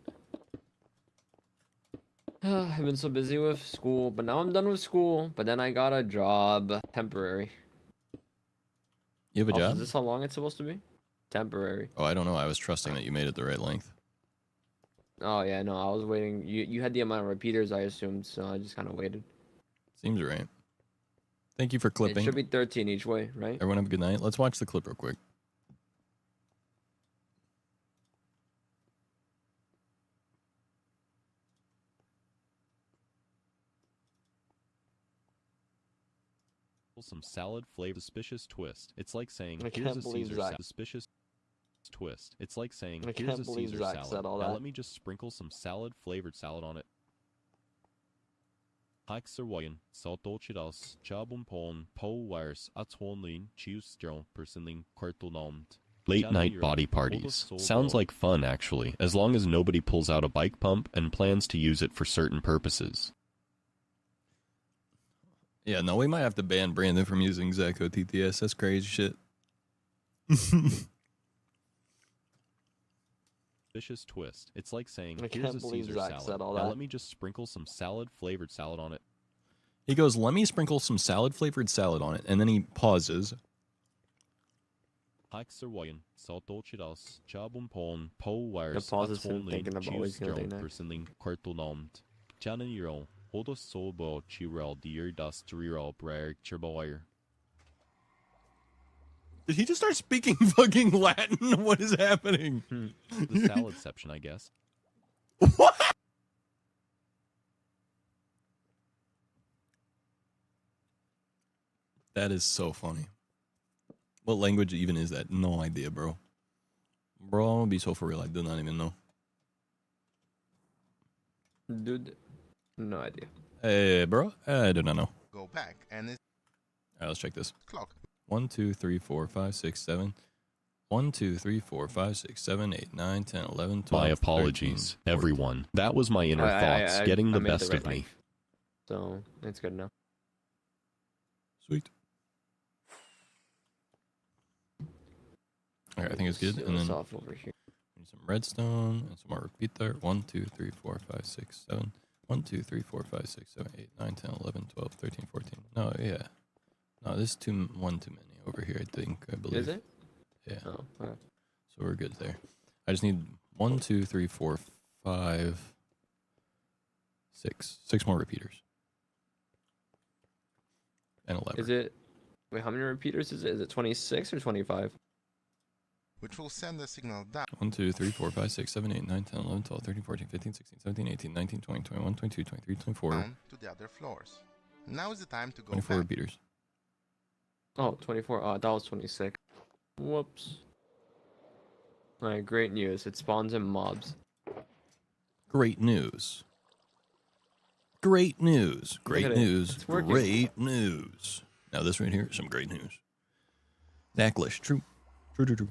I've been so busy with school. But now I'm done with school. But then I got a job, temporary. You have a Oh, job? Is this how long it's supposed to be? Temporary. Oh, I don't know. I was trusting that you made it the right length. Oh yeah, no, I was waiting. You had the amount of repeaters I assumed, so I just kind of waited. Seems right. Thank you for clipping. It should be 13 each way, right? Everyone have a good night. Let's watch the clip real quick. Some salad flavor suspicious twist. It's like saying, I here's can't a believe Caesar Zack. salad. Suspicious twist. It's like saying, I here's can't a believe Caesar Zack salad. said all Now that. let me just sprinkle some salad flavored salad on it. Haikserwayan, saltolchidas, chabumpon, po wires, atonlin, chiustron, persinling, quartulnomt. Late night body parties. Sounds like fun, actually, as long as nobody pulls out a bike pump and plans to use it for certain purposes. Yeah, no, we might have to ban Brandon from using Zacko TTS. That's crazy shit. Vicious twist. It's like saying, I here's can't a believe Caesar Zack salad. said all Now that. let me just sprinkle some salad flavored salad on it. He goes, let me sprinkle some salad flavored salad on it. And then he pauses. Haikserwayan, saltolchidas, chabumpon, po wires, pause is him atonlin, thinking about what he's gonna think chiustron, next. persinling, quartulnomt. Chananiro, hodos solbo, chirel, dear das trirel, brag, chirbawire. Did he just start speaking fucking Latin? What is happening? The saladception, I guess. What? That is so funny. What language even is that? No idea, bro. Bro, I'm gonna be so for real. I do not even know. Dude, no idea. Hey, bro. I do not know. Go back and it's All right, let's check this. clock. 1, 2, 3, 4, 5, 6, 7. 1, 2, 3, 4, 5, 6, 7, 8, 9, 10, 11, 12. My apologies, 13, 14. everyone. That was my inner thoughts getting the made best right of me. length. So it's good enough. Sweet. All right, I think it's good. Seal And this then off over here. we need some redstone and some more repeater. 1, 2, 3, 4, 5, 6, 7. 1, 2, 3, 4, 5, 6, 7, 8, 9, 10, 11, 12, 13, 14. No, yeah. No, this is one too many over here, I think. I believe. Is it? Yeah. Oh, okay. So we're good there. I just need 1, 2, 3, 4, 5, 6. 6 more repeaters. And a lever. Is it? Wait, how many repeaters is it? Is it 26 or 25? Which will send the signal down 1, 2, 3, 4, 5, 6, 7, 8, 9, 10, 11, 12, 13, 14, 15, 16, 17, 18, 19, 20, 21, 22, 23, 24. to the other floors. Now is the time to go 24 back. repeaters. Oh, 24. Oh, that was 26. Whoops. Alright, great news. It spawns in mobs. Great news. Great news. Great at it. news. It's working. Great news. Now this right here is some great news. Zacklish. True. True, true, true.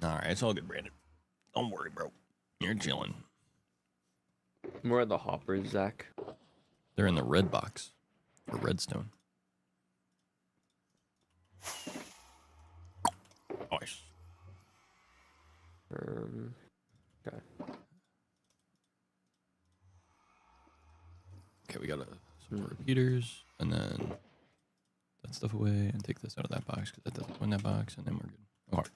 All right, it's all good, Brandon. Don't worry, bro. You're chilling. Where are the hoppers, Zach? They're in the red box for redstone. Nice. Okay. Okay, we got some more repeaters, and then that stuff away, and take this out of that box because that doesn't go in that box, and then we're good. Okay.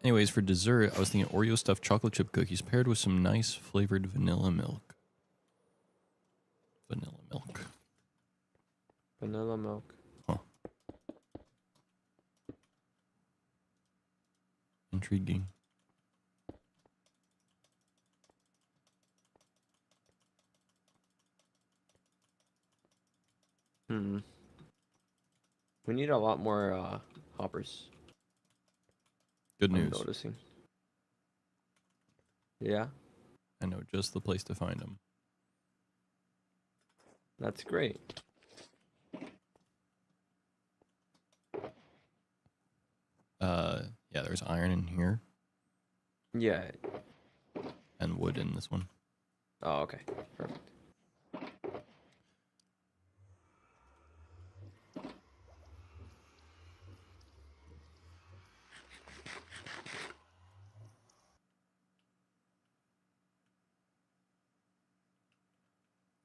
Anyways, for dessert, I was thinking Oreo stuffed chocolate chip cookies paired with some nice flavored vanilla milk. Vanilla milk. Vanilla milk. Huh. Intriguing. We need a lot more hoppers. Good I'm news. noticing. Yeah, I know just the place to find them. that's great. Yeah, there's iron in here Yeah. and wood in this one. Oh, okay. Perfect.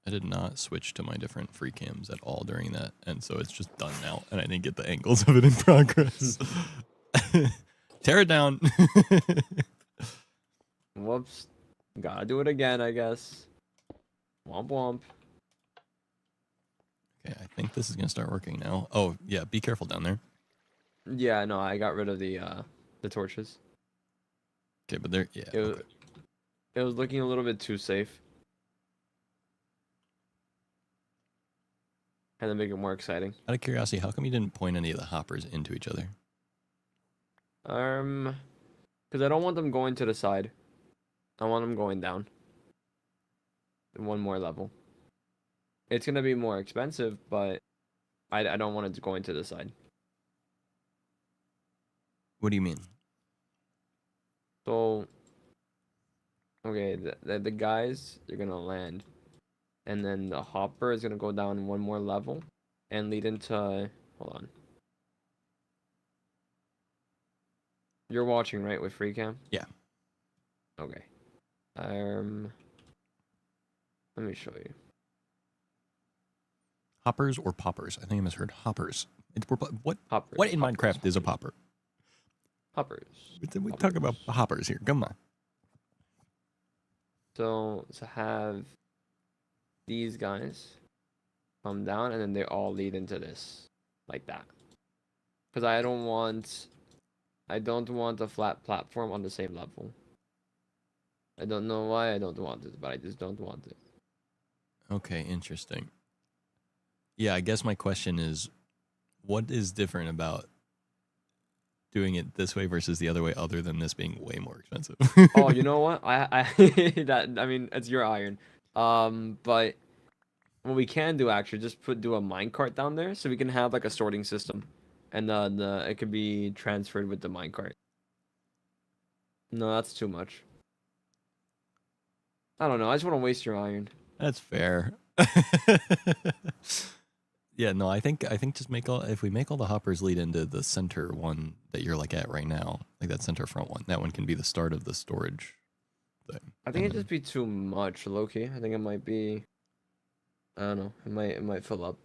I did not switch to my different free cams at all during that, and so it's just done now, and I didn't get the angles of it in progress. Tear it down. Whoops. Gotta do it again, I guess. Womp womp. Okay, I think this is gonna start working now. Oh yeah, be careful down there. Yeah, no, I got rid of the torches. Okay, but there, yeah. It was, Okay. it was looking a little bit too safe. Had to make it more exciting. Out of curiosity, how come you didn't point any of the hoppers into each other? Because I don't want them going to the side. I want them going down. One more level. It's gonna be more expensive, but I don't want it to go into the side. What do you mean? So, okay, the guys, they're gonna land, and then the hopper is gonna go down one more level, and lead into. Hold on. You're watching, right, with free cam? Yeah. Okay. Let me show you. Hoppers or poppers? I think I misheard. Hoppers. What? Hoppers. What in hoppers, Minecraft is a popper? Hoppers. We talk about hoppers here. Come on. So to have these guys come down and then they all lead into this like that. Because I don't want a flat platform on the same level. I don't know why I don't want it, but I just don't want it. Okay, interesting. Yeah, I guess my question is, what is different about doing it this way versus the other way, other than this being way more expensive? Oh, you know what? I mean, it's your iron. But what we can do actually just do a minecart down there so we can have like a sorting system, and the it could be transferred with the minecart. No, that's too much. I don't know. I just want to waste your iron. That's fair. Yeah, no, I think just make all if we make all the hoppers lead into the center one that you're like at right now, like that center front one, that one can be the start of the storage thing. I think it'd just be too much, Loki. I think it might be. I don't know. It might fill up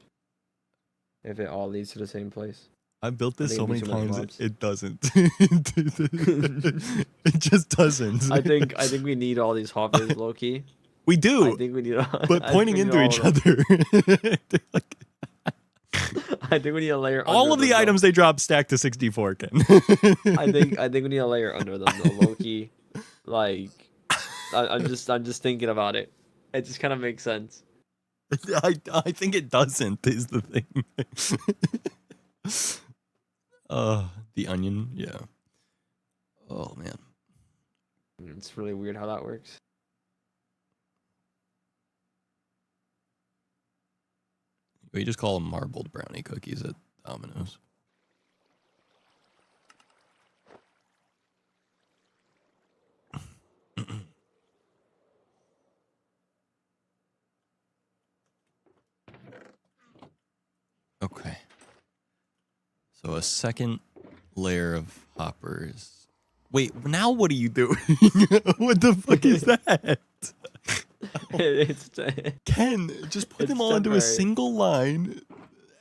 if it all leads to the same place. I've built this so think many it'd be too much times mobs. it doesn't. It just doesn't. I think we need all these hoppers, Loki. We I do, think we need. but pointing into each other. Like, I think we need a layer. all under of the them, though. items they drop stack to 64, Ken. I think we need a layer under them, though, Loki. Like, I'm just thinking about it. It just kind of makes sense. I think it doesn't is the thing. The onion, yeah. Oh man. It's really weird how that works. We just call them marbled brownie cookies at Domino's. Okay. So a second layer of hoppers. Wait, now what are you doing? What the fuck is that? It's Ken, just put It's them all into a temporary. single line,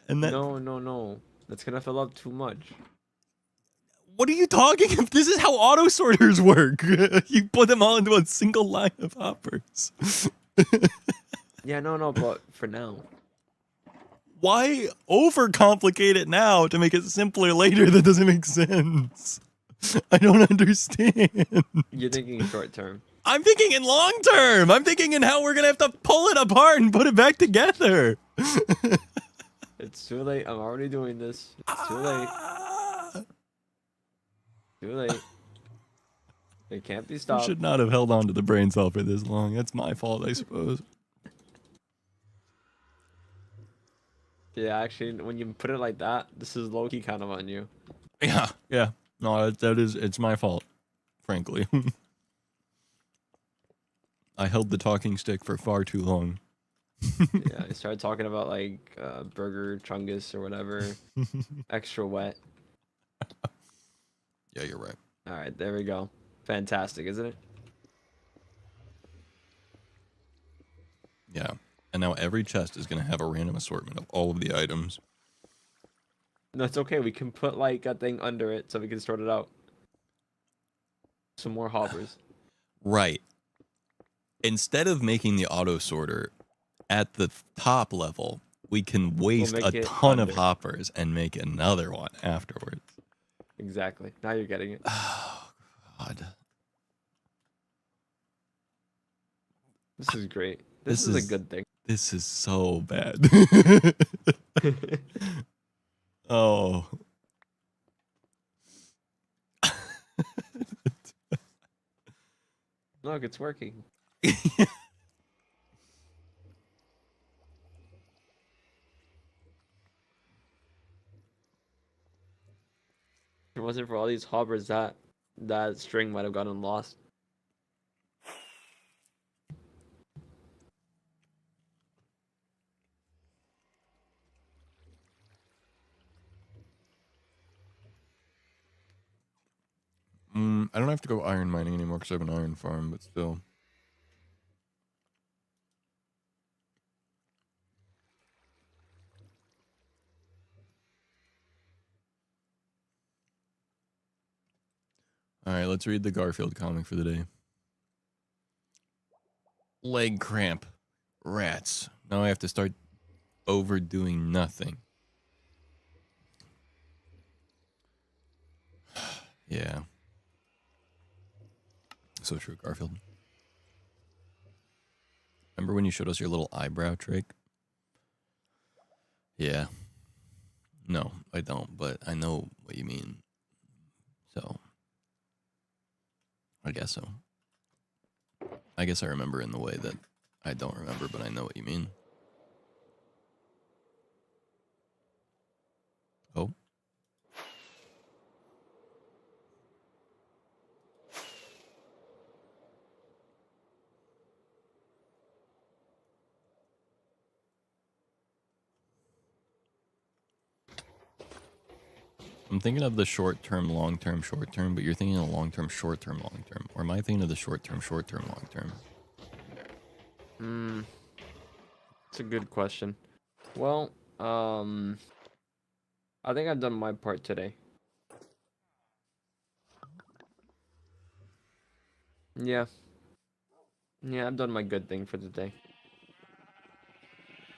and then no. That's gonna fill up too much. what are you talking about? This is how auto sorters work. You put them all into a single line of hoppers. Yeah, no, but for now. Why overcomplicate it now to make it simpler later? That doesn't make sense. I don't understand. You're thinking short term. I'm thinking in long term. I'm thinking in how we're gonna have to pull it apart and put it back together. It's too late. I'm already doing this. It's too late. Too late. It can't be You stopped. should not have held on to the brain cell for this long. That's my fault, I suppose. Yeah, actually, when you put it like that, this is low-key kind of on you. Yeah. No, that is, it's my fault, frankly. I held the talking stick for far too long. Yeah, I started talking about like burger chungus or whatever, extra wet. Yeah, you're right. All right, there we go. Fantastic, isn't it? Yeah. And now every chest is going to have a random assortment of all of the items. No, it's okay. We can put like a thing under it so we can sort it out. Some more hoppers. Right. Instead of making the auto sorter at the top level, we can waste make a it ton of under. hoppers and make another one afterwards. Exactly. Now you're getting it. Oh, God. This is great. This This is is- a good thing. This is so bad. Oh. Look, it's working. If it wasn't for all these hoppers, that string might have gotten lost. I don't have to go iron mining anymore because I have an iron farm, but still. All right, let's read the Garfield comic for the day. Leg cramp. Rats. Now I have to start overdoing nothing. Yeah. So true, Garfield. Remember when you showed us your little eyebrow trick? Yeah. No, I don't, but I know what you mean. So, I guess so. I guess I remember in the way that I don't remember, but I know what you mean. Oh. I'm thinking of the short term, long term, short term, but you're thinking of long term, short term, long term. Or am I thinking of the short term, long term? It's a good question. Well, I think I've done my part today. Yeah. Yeah, I've done my good thing for the day.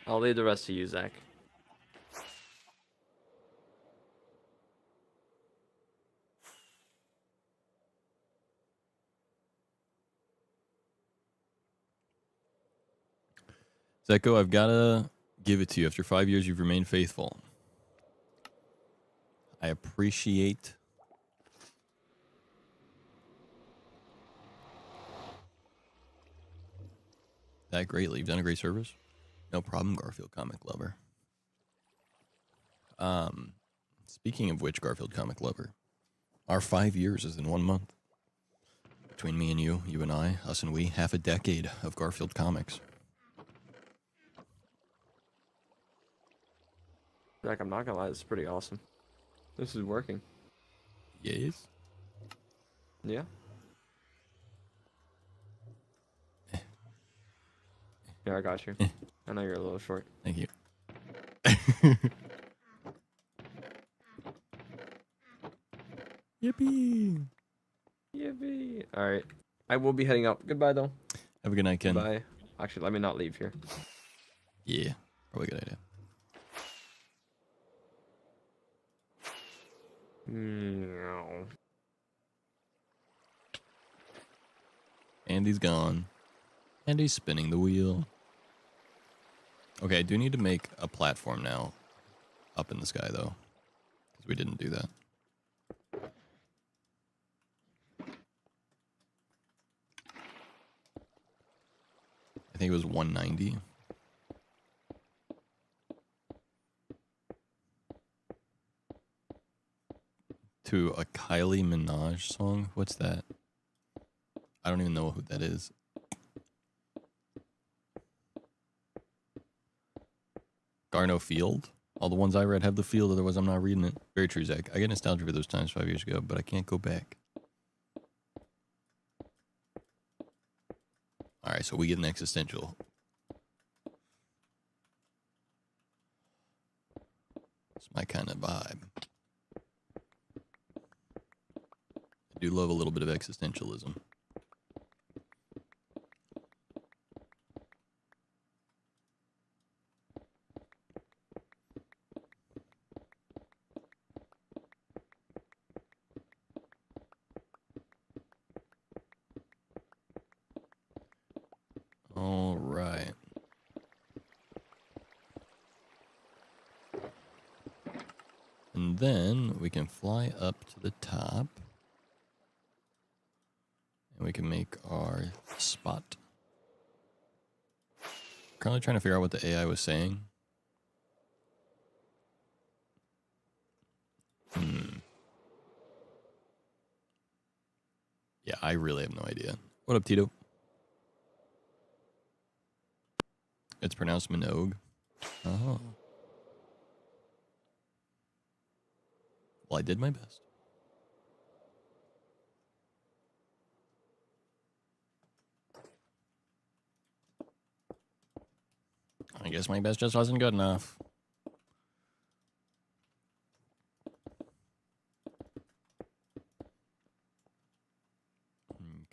I'll leave the rest to you, Zach. Zeko, I've got to give it to you. After 5 years, you've remained faithful. I appreciate that greatly. You've done a great service. No problem, Garfield comic lover. Speaking of which, Garfield comic lover, our 5 years is in 1 month. Between me and you and I, us and we, half a decade of Garfield comics. Zach, I'm not gonna lie, this is pretty awesome. This is working. Yes. Yeah. Yeah, I got you. I know you're a little short. Thank you. Yippee! Yippee! Alright. I will be heading out. Goodbye, though. Have a good night, Ken. Goodbye. Actually, let me not leave here. Yeah, probably a good idea. Meow. Andy's gone. Andy's spinning the wheel. Okay, I do need to make a platform now. Up in the sky, though. Because we didn't do that. I think it was 190. To a Kylie Minaj song? What's that? I don't even know who that is. Garno Field? All the ones I read have the field, otherwise I'm not reading it. Very true, Zach. I get nostalgia for those times 5 years ago, but I can't go back. Alright, so we get an existential. It's my kind of vibe. I do love a little bit of existentialism. All right. And then we can fly up to the top. And we can make our spot. Currently trying to figure out what the AI was saying. Yeah, I really have no idea. What up, Tito? It's pronounced Minogue. Oh. Well, I did my best. I guess my best just wasn't good enough.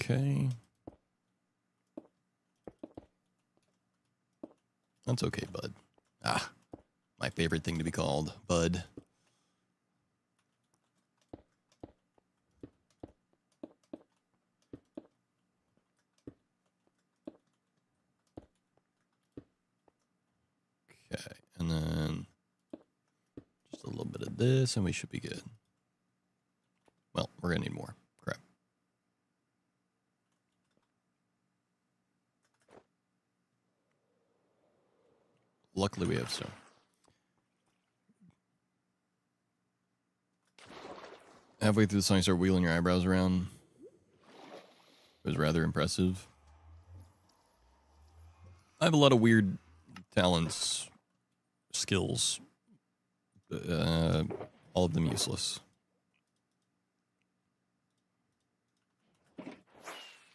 Okay. That's okay, bud. Ah, my favorite thing to be called, bud. Okay, and then add this, and we should be good. Well, we're gonna need more. Crap. Luckily, we have stone. Halfway through the song, you start wheeling your eyebrows around. It was rather impressive. I have a lot of weird talents, skills. All of them useless.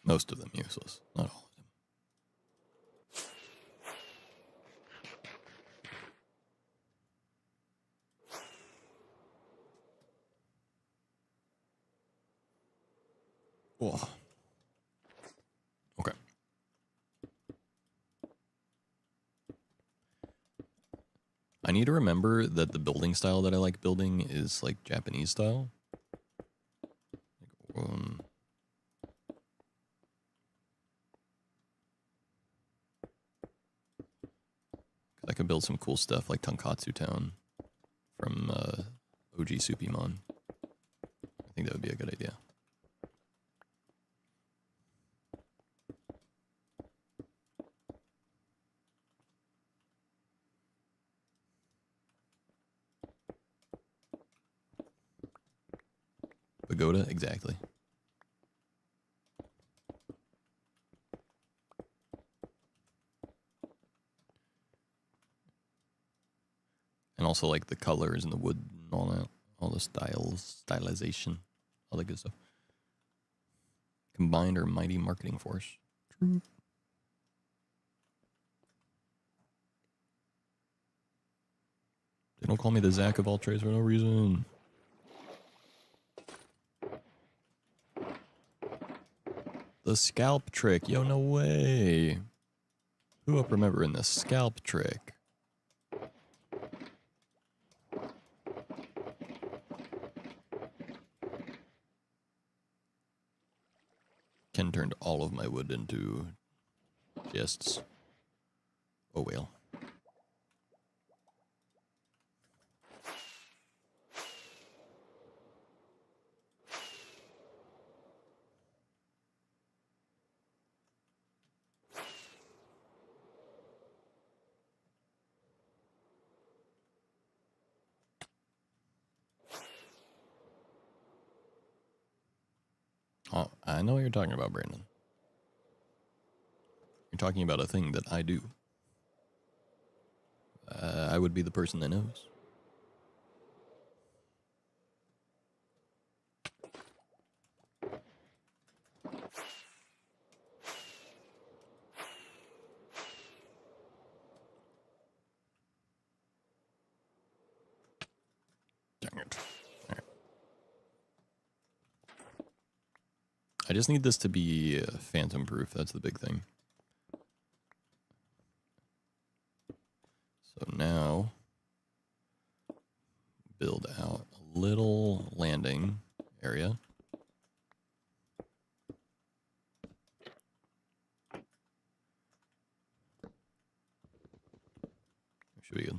Most of them useless, not all of them. Oh. Okay. I need to remember that the building style that I like building is like Japanese style. I could build some cool stuff like Tonkatsu Town from OG Supimon. I think that would be a good idea. Pagoda, exactly. And also like the colors and the wood and all that, all the stylization, all that good stuff. Combined our mighty marketing force. True. They don't call me the Zack of all trades for no reason. The scalp trick. Yo, no way. Who up remembering the scalp trick? Ken turned all of my wood into chests. Oh well. Oh, I know what you're talking about, Brandon. You're talking about a thing that I do. I would be the person that knows. Dang it. All right. I just need this to be phantom proof. That's the big thing. So now, build out a little landing area. Should be good.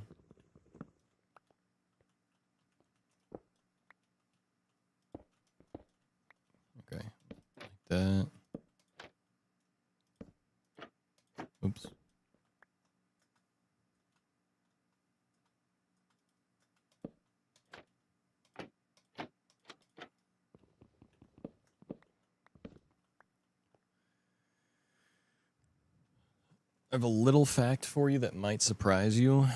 Okay, like that. Oops. I have a little fact for you that might surprise you.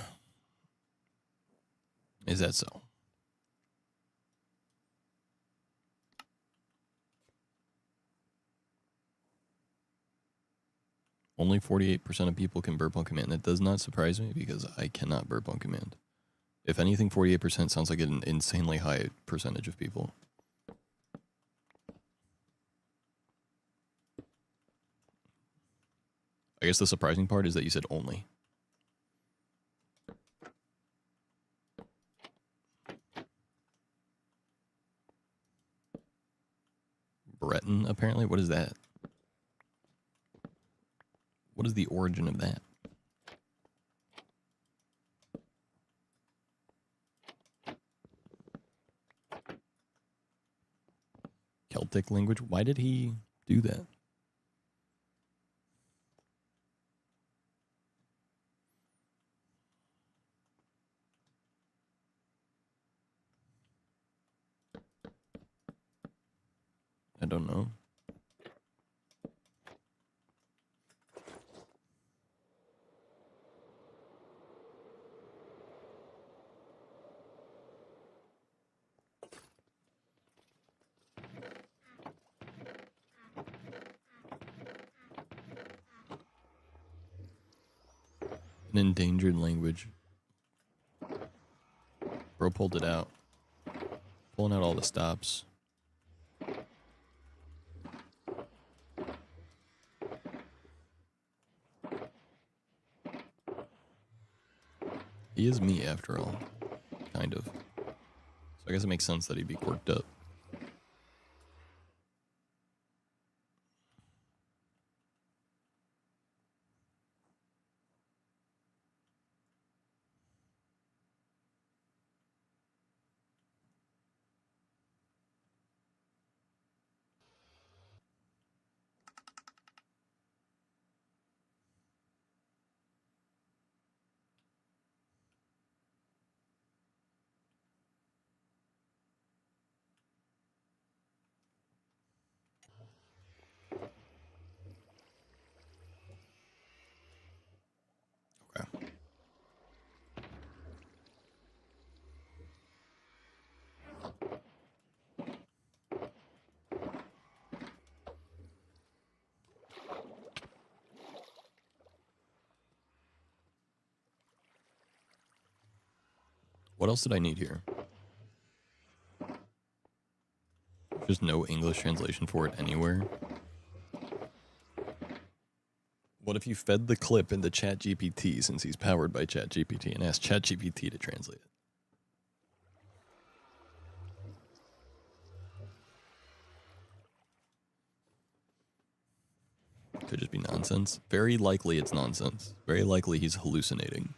Is that so? Only 48% of people can burp on command. That does not surprise me because I cannot burp on command. If anything, 48% sounds like an insanely high percentage of people. I guess the surprising part is that you said only. Breton, apparently? What is that? What is the origin of that? Celtic language. Why did he do that? I don't know. An endangered language. Bro pulled it out. Pulling out all the stops. He is me after all. Kind of. So I guess it makes sense that he'd be quirked up. Okay. What else did I need here? Just no English translation for it anywhere. What if you fed the clip into ChatGPT since he's powered by ChatGPT and asked ChatGPT to translate it? Could just be nonsense. Very likely it's nonsense. Very likely he's hallucinating.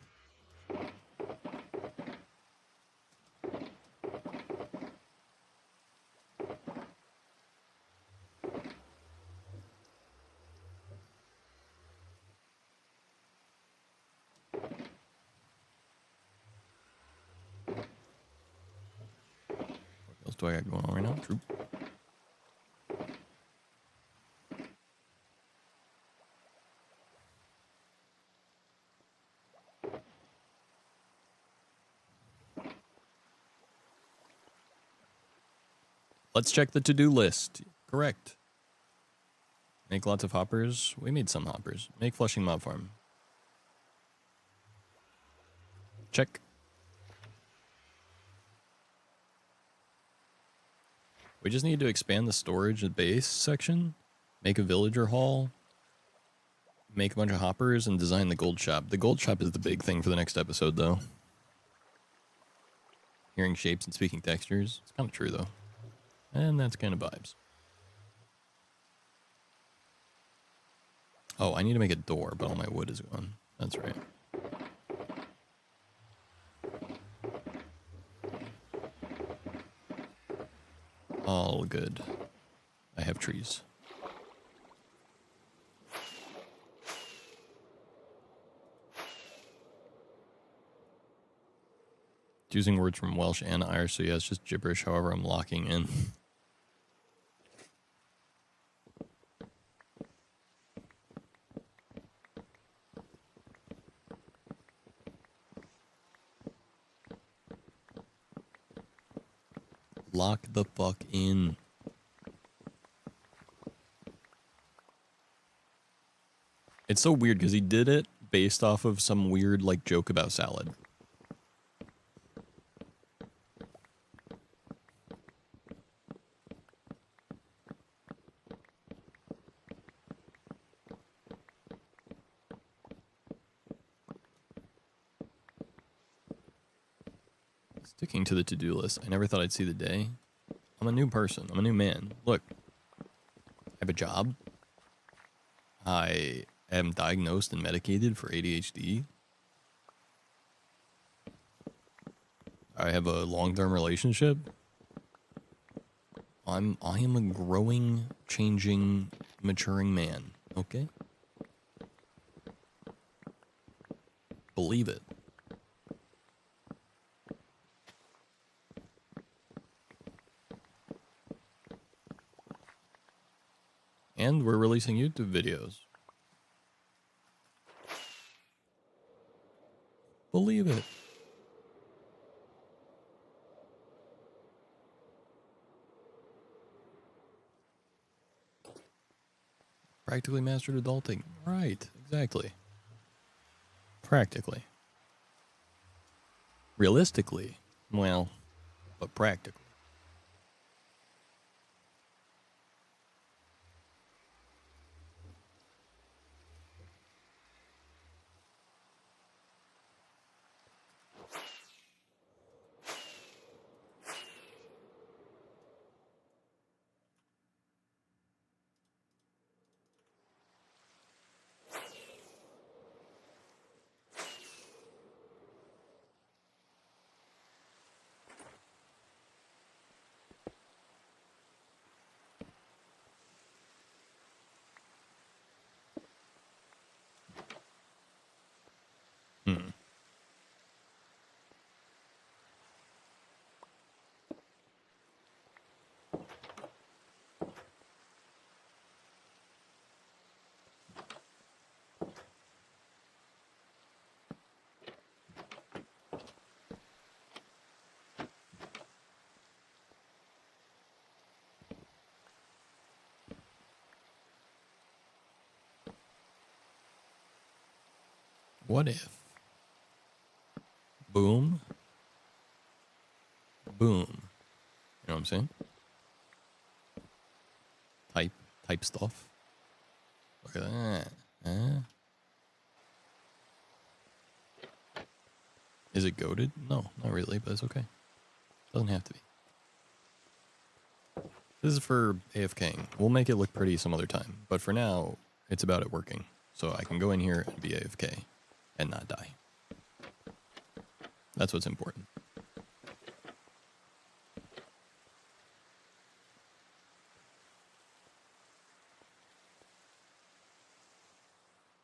What else do I got going on right now? True. Let's check the to-do list. Correct. Make lots of hoppers. We made some hoppers. Make flushing mob farm. Check. We just need to expand the storage and base section. Make a villager hall. Make a bunch of hoppers and design the gold shop. The gold shop is the big thing for the next episode, though. Hearing shapes and speaking textures. It's kind of true, though. And that's kind of vibes. Oh, I need to make a door, but all my wood is gone. That's right. All good. I have trees. Using words from Welsh and Irish, so yeah, it's just gibberish. However, I'm locking in. Lock the fuck in. It's so weird because he did it based off of some weird like joke about salad. Sticking to the to-do list. I never thought I'd see the day. I'm a new person. I'm a new man. Look, I have a job. I am diagnosed and medicated for ADHD. I have a long-term relationship. I am a growing, changing, maturing man, okay? Believe it. And we're releasing YouTube videos. Believe it. Practically mastered adulting. Right, exactly. Practically. Realistically, well, but practically. Hmm. What if? Boom. Boom. You know what I'm saying? Type stuff. Look at that. Huh? Is it goated? No, not really, but it's okay. Doesn't have to be. This is for AFKing. We'll make it look pretty some other time. But for now, it's about it working. So I can go in here and be AFK and not die. That's what's important.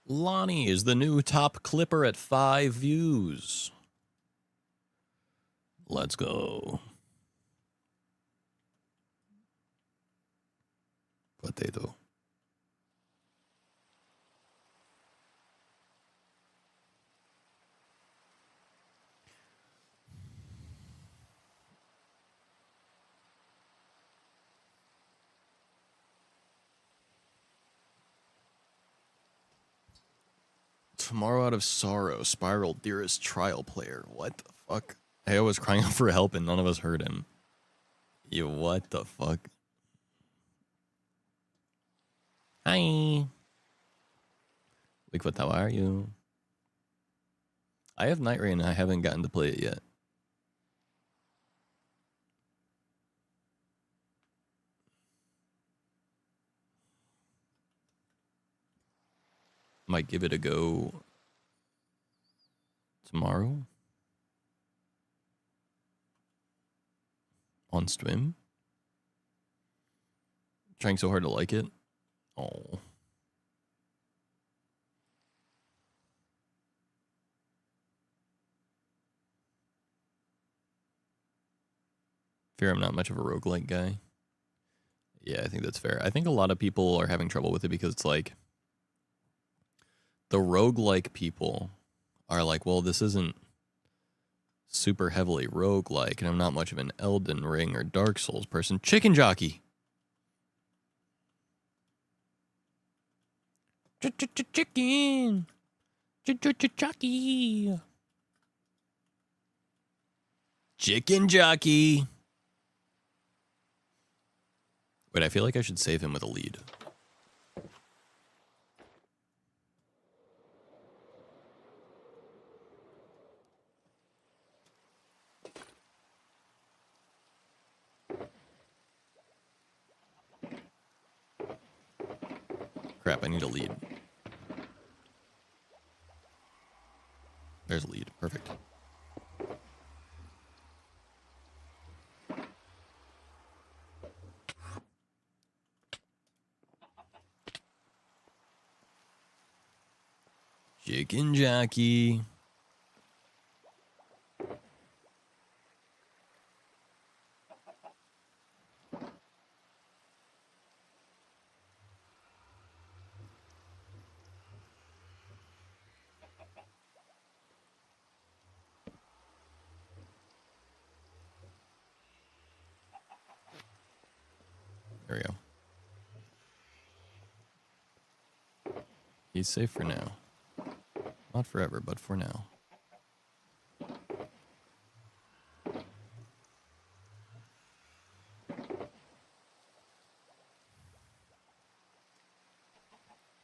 Lonnie is the new top clipper at 5 views. Let's go. Potato. Tomorrow out of sorrow, Spiral, dearest trial player. What the fuck? I was crying out for help and none of us heard him. You what the fuck? Hi. Bigfoot, how are you? I have Night Rain and I haven't gotten to play it yet. Might give it a go tomorrow on stream. Trying so hard to like it. Oh. Fear I'm not much of a roguelike guy. Yeah, I think that's fair. I think a lot of people are having trouble with it because it's like the roguelike people are like, well, this isn't super heavily roguelike, and I'm not much of an Elden Ring or Dark Souls person. Chicken jockey. Chicken. Jockey. Chicken jockey. Wait, I feel like I should save him with a lead. Crap, I need a lead. There's a lead. Perfect. Chicken jockey. There we go. He's safe for now. Not forever, but for now.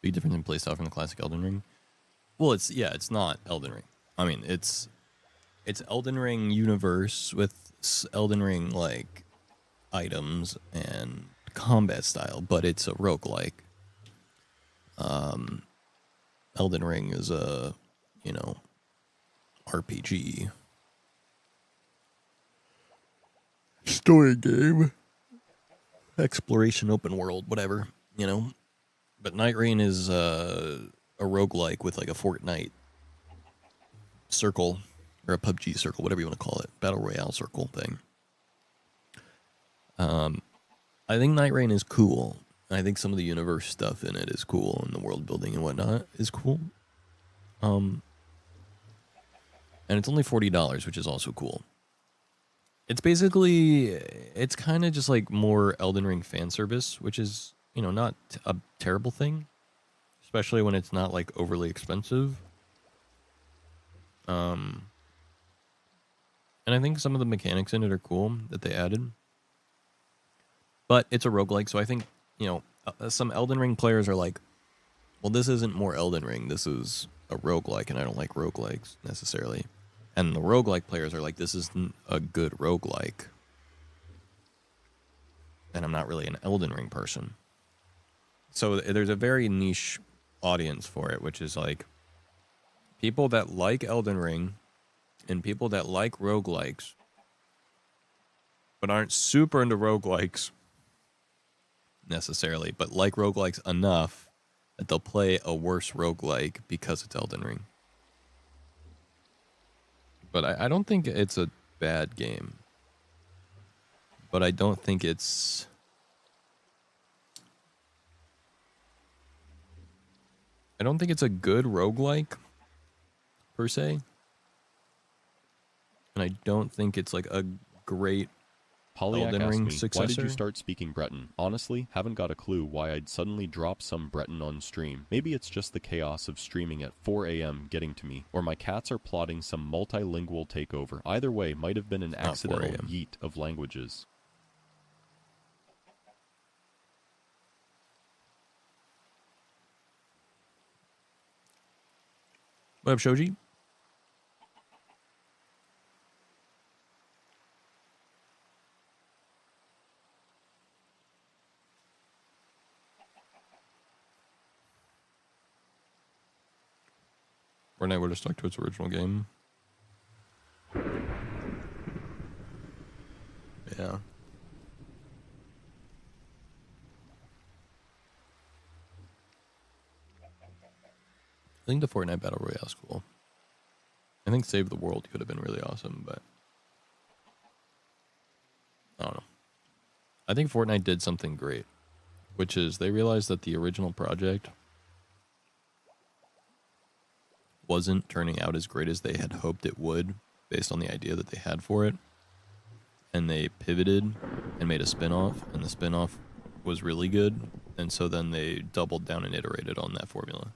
Big difference in playstyle from the classic Elden Ring. Well, it's not Elden Ring. I mean, it's Elden Ring universe with Elden Ring like items and combat style, but it's a roguelike. Elden Ring is a, RPG. Story game. Exploration, open world, whatever, But Night Rain is a roguelike with like a Fortnite circle or a PUBG circle, whatever you want to call it, battle royale circle thing. I think Night Rain is cool. I think some of the universe stuff in it is cool, and the world building and whatnot is cool. And it's only $40, which is also cool. It's kind of just like more Elden Ring fan service, which is, not a terrible thing, especially when it's not like overly expensive. And I think some of the mechanics in it are cool that they added. But it's a roguelike, so I think, some Elden Ring players are like, well, this isn't more Elden Ring, this is a roguelike, and I don't like roguelikes necessarily. And the roguelike players are like, this isn't a good roguelike. And I'm not really an Elden Ring person. So there's a very niche audience for it, which is like people that like Elden Ring and people that like roguelikes, but aren't super into roguelikes necessarily, but like roguelikes enough that they'll play a worse roguelike because it's Elden Ring. But I don't think it's a bad game. But I don't think it's... I don't think it's a good roguelike, per se. And I don't think it's like a great Polyak Elden asked Ring me, why did successor? you start speaking Breton? Honestly, haven't got a clue why I'd suddenly drop some Breton on stream. Maybe it's just the chaos of streaming at 4 a.m. getting to me, or my cats are plotting some multilingual takeover. Either way, might have been an Not 4 accidental a.m. yeet of languages. What up, Shoji? Fortnite would have stuck to its original game. Yeah. I think the Fortnite Battle Royale is cool. I think Save the World could have been really awesome, but I don't know. I think Fortnite did something great, which is they realized that the original project wasn't turning out as great as they had hoped it would based on the idea that they had for it. And they pivoted and made a spin-off, and the spin-off was really good. And so then they doubled down and iterated on that formula.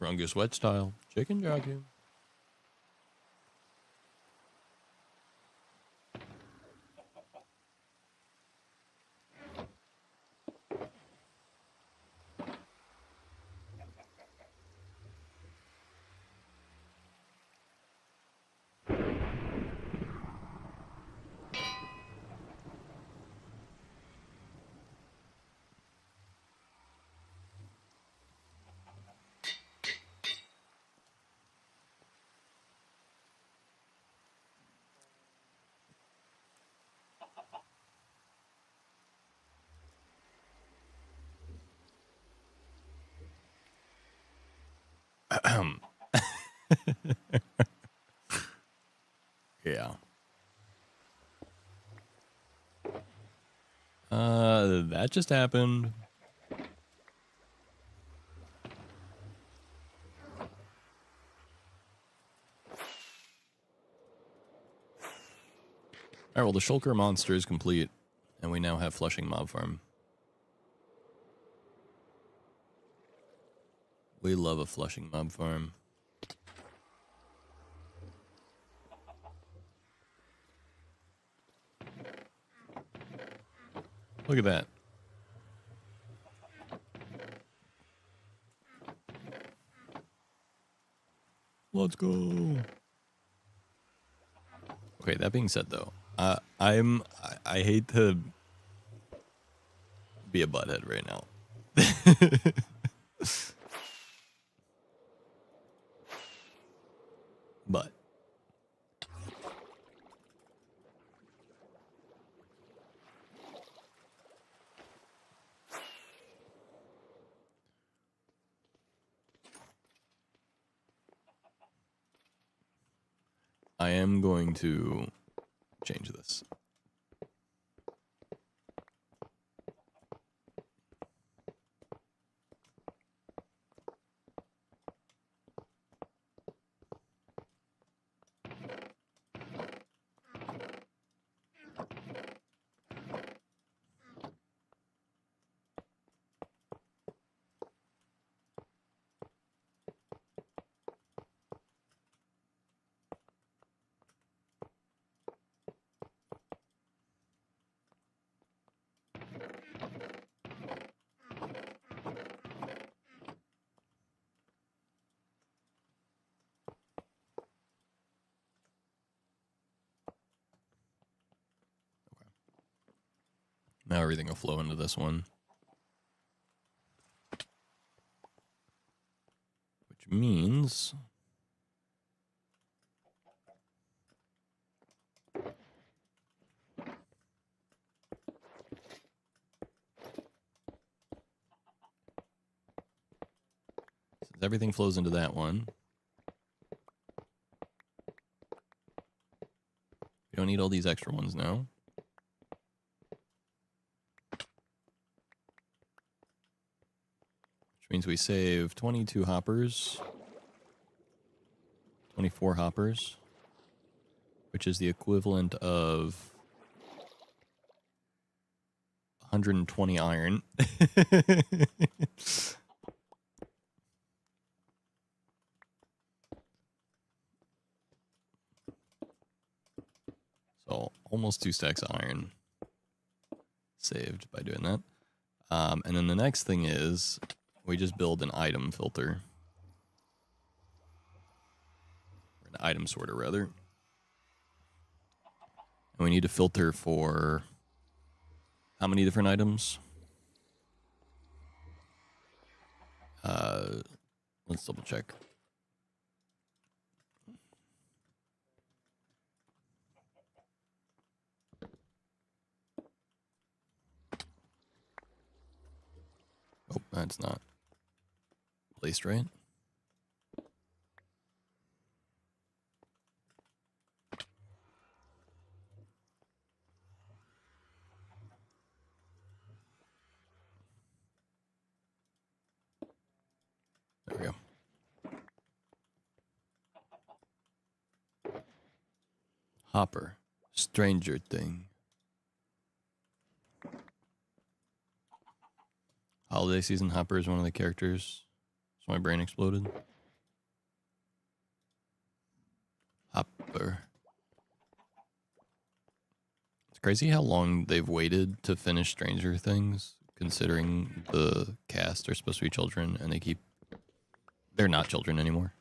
Rungus Wet style. Chicken jockey. Yeah. That just happened. Alright, well, the Shulker monster is complete, and we now have Flushing Mob Farm. We love a Flushing Mob Farm. Look at that. Let's go. Okay, that being said, though, I hate to be a butthead right now. But I am going to change this. Now everything will flow into this one. Which means since everything flows into that one, we don't need all these extra ones now. Which means we save 22 hoppers, 24 hoppers, which is the equivalent of 120 iron. So almost 2 stacks of iron saved by doing that. And then the next thing is we just build an item filter. Or an item sorter, rather. And we need to filter for how many different items? Let's double check. Oh, that's not placed right. There we go. Hopper, Stranger Thing. Holiday season Hopper is one of the characters. So my brain exploded. Hopper. It's crazy how long they've waited to finish Stranger Things, considering the cast are supposed to be children, and they're not children anymore.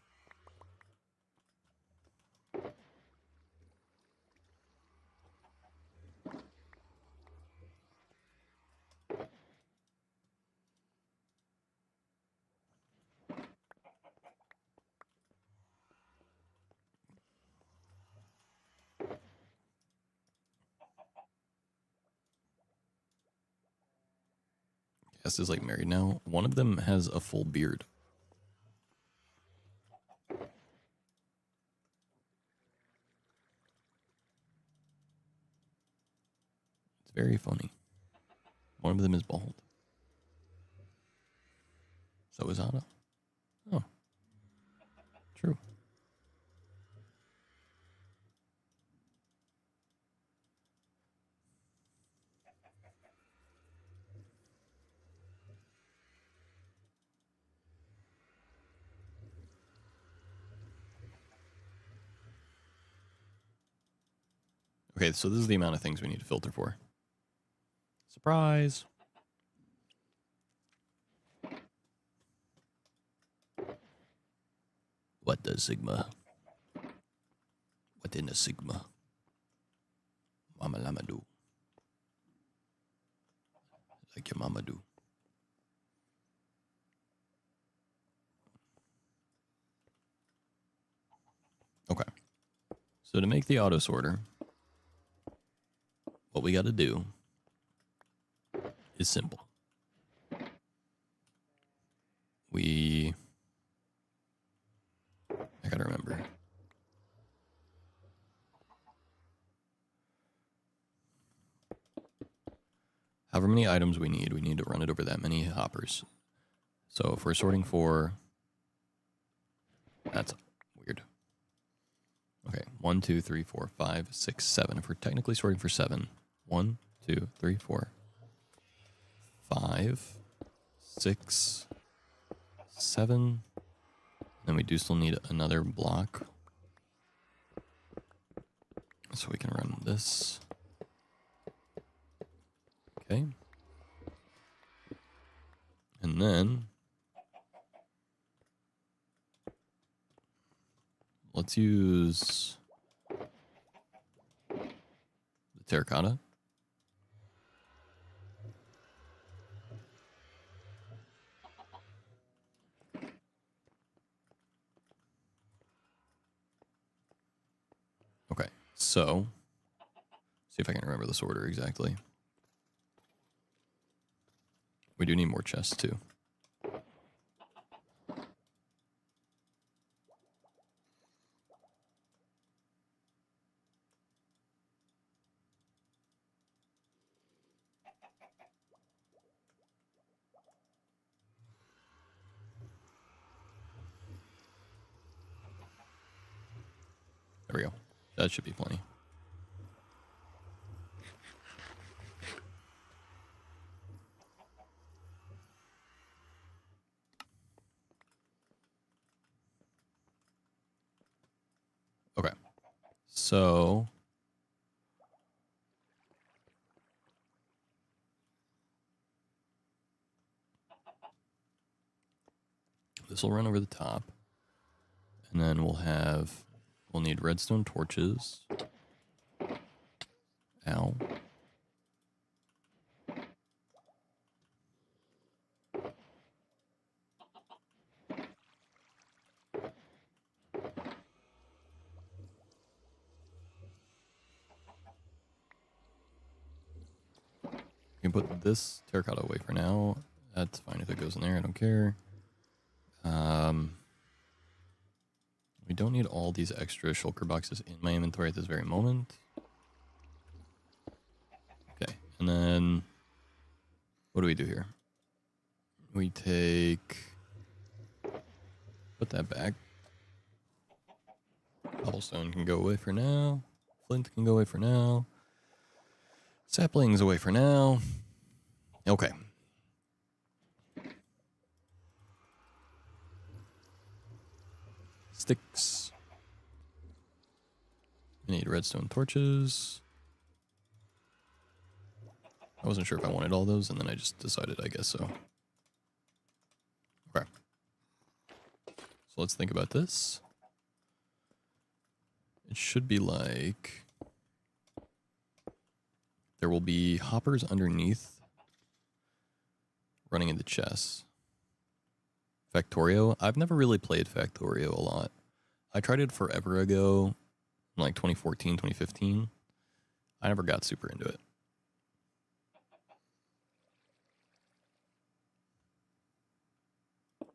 Cast is like married now. One of them has a full beard. It's very funny. One of them is bald. So is Otto. Oh. True. Okay, so this is the amount of things we need to filter for. Surprise! What does Sigma? What in a Sigma? Mama Lama do? Like your mama do. Okay. So to make the auto sorter, what we got to do is simple. I gotta remember. However many items we need to run it over that many hoppers. So if we're sorting for, that's weird. Okay, 1, 2, 3, 4, 5, 6, 7. If we're technically sorting for 7, 1, 2, 3, 4, 5, 6, 7. Then we do still need another block. So we can run this. Okay. And then let's use the terracotta. Okay, so see if I can remember this order exactly. We do need more chests too. There we go. That should be plenty. Okay. So this will run over the top. And then we'll need redstone torches. Ow. You can put this terracotta away for now. That's fine if it goes in there. I don't care. We don't need all these extra shulker boxes in my inventory at this very moment. Okay, and then what do we do here? We put that back. Cobblestone can go away for now. Flint can go away for now. Saplings away for now. Okay. Sticks. I need redstone torches. I wasn't sure if I wanted all those, and then I just decided, I guess so. Okay. So let's think about this. It should be like there will be hoppers underneath running into chests. Factorio. I've never really played Factorio a lot. I tried it forever ago, in like 2014, 2015. I never got super into it. I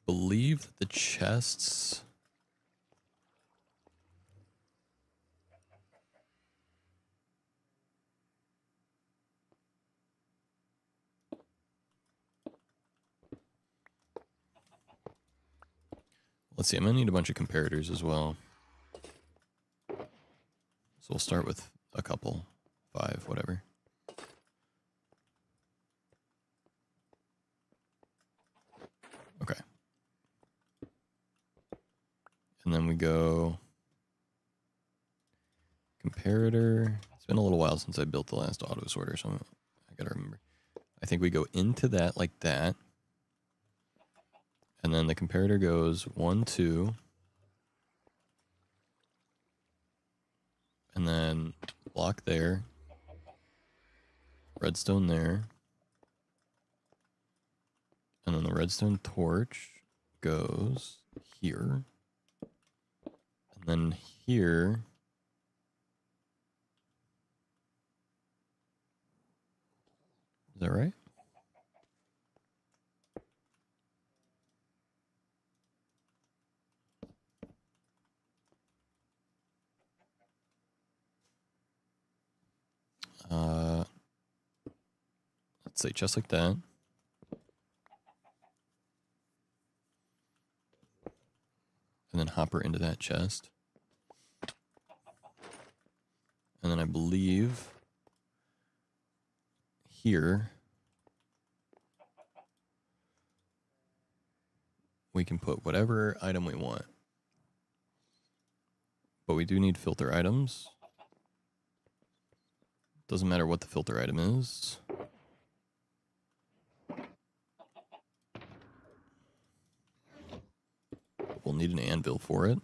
believe that the chests Let's see, I'm gonna need a bunch of comparators as well. So we'll start with a couple, 5, whatever. Okay. And then we go comparator. It's been a little while since I built the last auto sorter, so I gotta remember. I think we go into that like that. And then the comparator goes 1, 2. And then block there. Redstone there. And then the redstone torch goes here. And then here. Is that right? Let's say just like that. And then hopper into that chest. And then I believe here we can put whatever item we want. But we do need filter items. Doesn't matter what the filter item is. We'll need an anvil for it.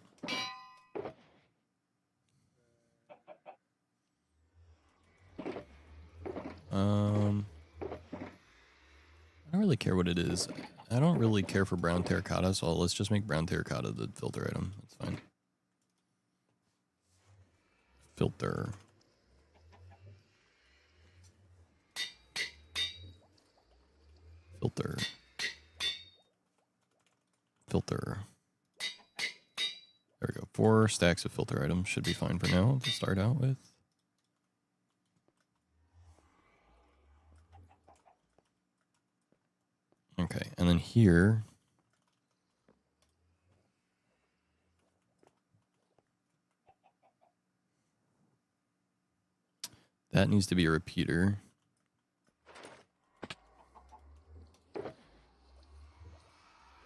I don't really care what it is. I don't really care for brown terracotta, so let's just make brown terracotta the filter item. That's fine. Filter. Filter. Filter. There we go. 4 stacks of filter items should be fine for now to start out with. Okay, and then here, that needs to be a repeater.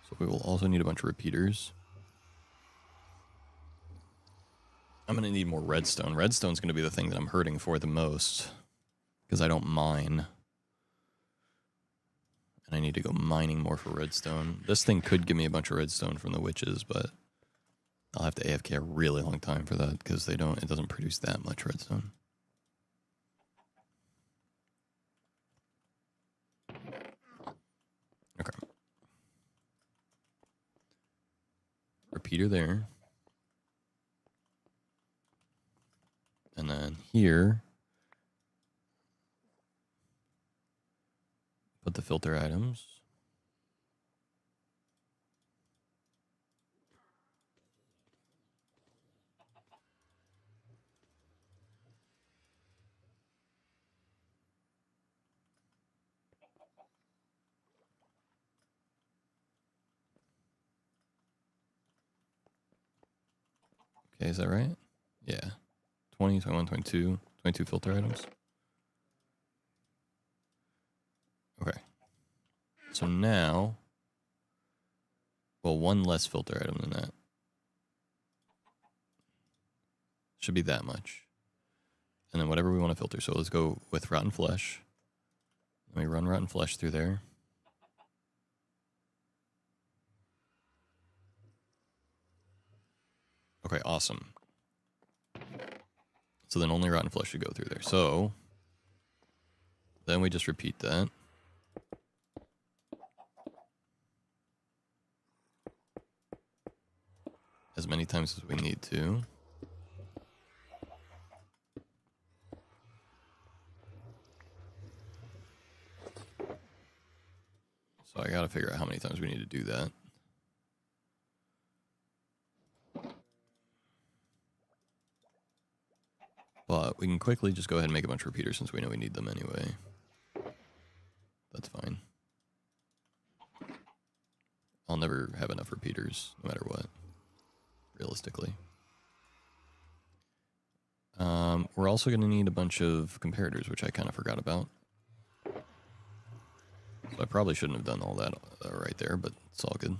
So we will also need a bunch of repeaters. I'm going to need more redstone. Redstone's going to be the thing that I'm hurting for the most because I don't mine. And I need to go mining more for redstone. This thing could give me a bunch of redstone from the witches, but I'll have to AFK a really long time for that because it doesn't produce that much redstone. Okay. Repeater there. And then here, put the filter items. Okay, is that right? Yeah. 20, 21, 22, 22 filter items. Okay. So now, well, 1 less filter item than that. Should be that much. And then whatever we want to filter. So let's go with rotten flesh. Let me run rotten flesh through there. Okay, awesome. So then only rotten flesh should go through there. So then we just repeat that. As many times as we need to. So I gotta figure out how many times we need to do that. But we can quickly just go ahead and make a bunch of repeaters since we know we need them anyway. That's fine. I'll never have enough repeaters, no matter what. realistically. We're also going to need a bunch of comparators, which I kind of forgot about. So I probably shouldn't have done all that right there, but it's all good.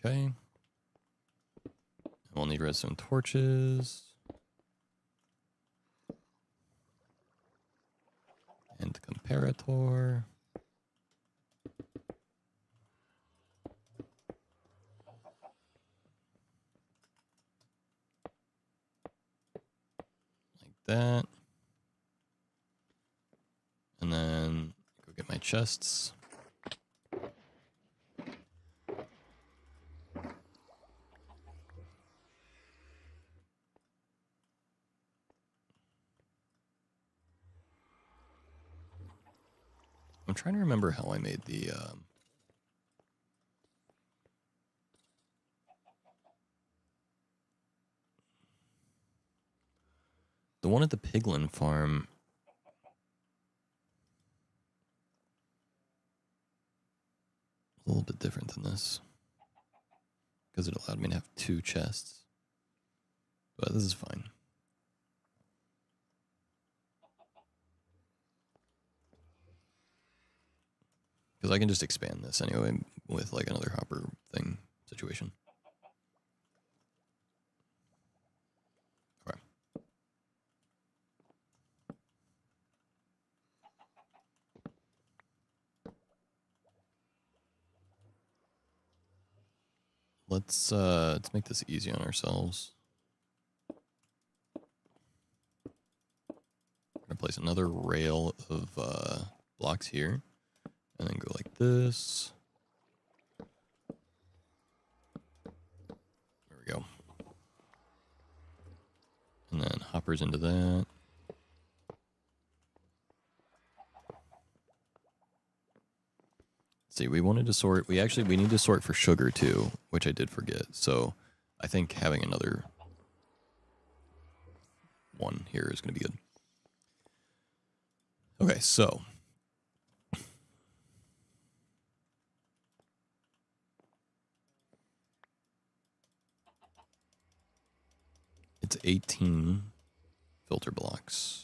Okay. We'll need redstone torches. And comparator. Like that. And then go get my chests. I'm trying to remember how I made the one at the piglin farm. A little bit different than this because it allowed me to have 2 chests, but this is fine. Because I can just expand this anyway with like another hopper thing situation. Okay. Let's make this easy on ourselves. I'm gonna place another rail of blocks here, and then go like this. There we go. And then hoppers into that. See, we wanted to sort. We need to sort for sugar too, which I did forget. So I think having another one here is going to be good. Okay, so it's 18 filter blocks.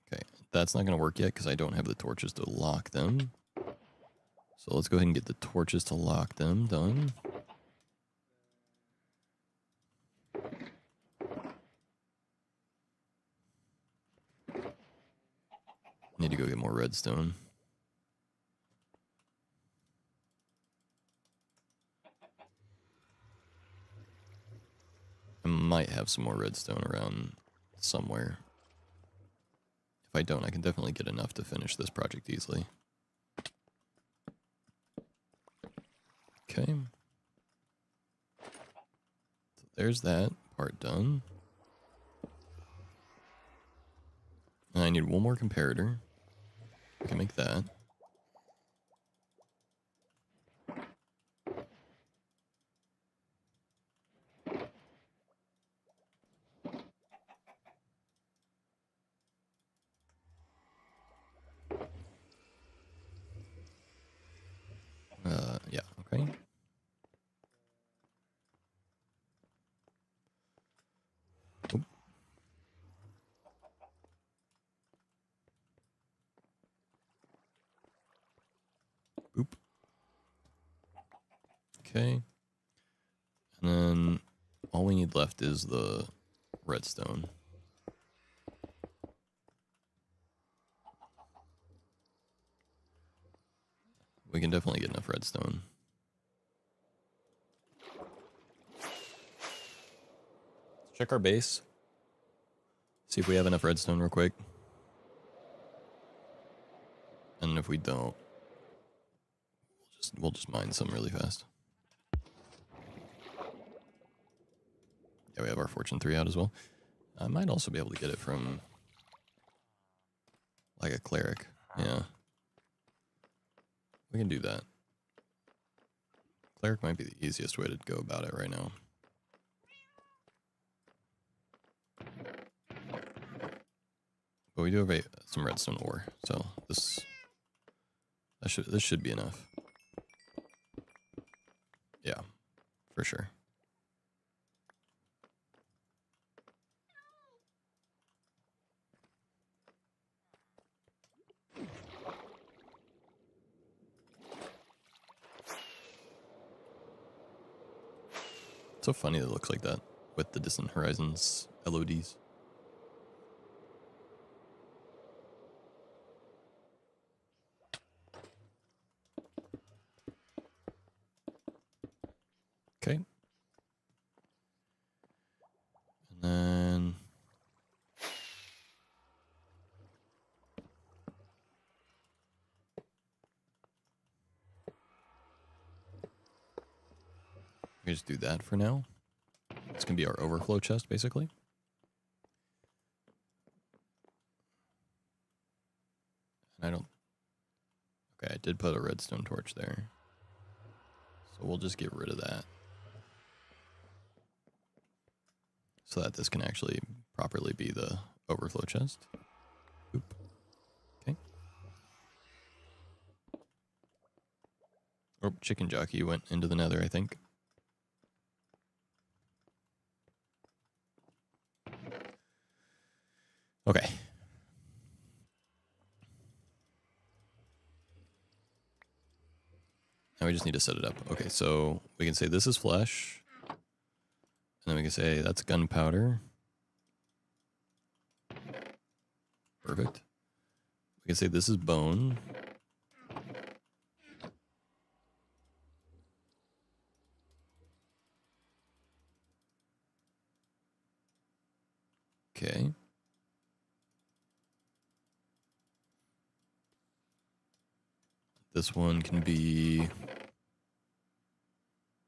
Okay, that's not going to work yet because I don't have the torches to lock them. So let's go ahead and get the torches to lock them done. Need to go get more redstone. I might have some more redstone around somewhere. If I don't, I can definitely get enough to finish this project easily. Okay. So there's that part done. And I need one more comparator. I can make that. Yeah, okay. Oop. Boop. Okay. And then all we need left is the redstone. We can definitely get enough redstone. Let's check our base. See if we have enough redstone real quick. And if we don't, we'll just mine some really fast. Yeah, we have our Fortune 3 out as well. I might also be able to get it from like a cleric. Yeah. We can do that. Cleric might be the easiest way to go about it right now. But we do have some redstone ore, so this should be enough. Yeah, for sure. It's so funny that it looks like that with the Distant Horizons LODs. Okay. And then we just do that for now. It's gonna be our overflow chest, basically. And I don't. Okay, I did put a redstone torch there, so we'll just get rid of that, so that this can actually properly be the overflow chest. Oop. Okay. Oh, chicken jockey went into the nether, I think. Okay. Now we just need to set it up. Okay, so we can say this is flesh. And then we can say that's gunpowder. Perfect. We can say this is bone. Okay. This one can be...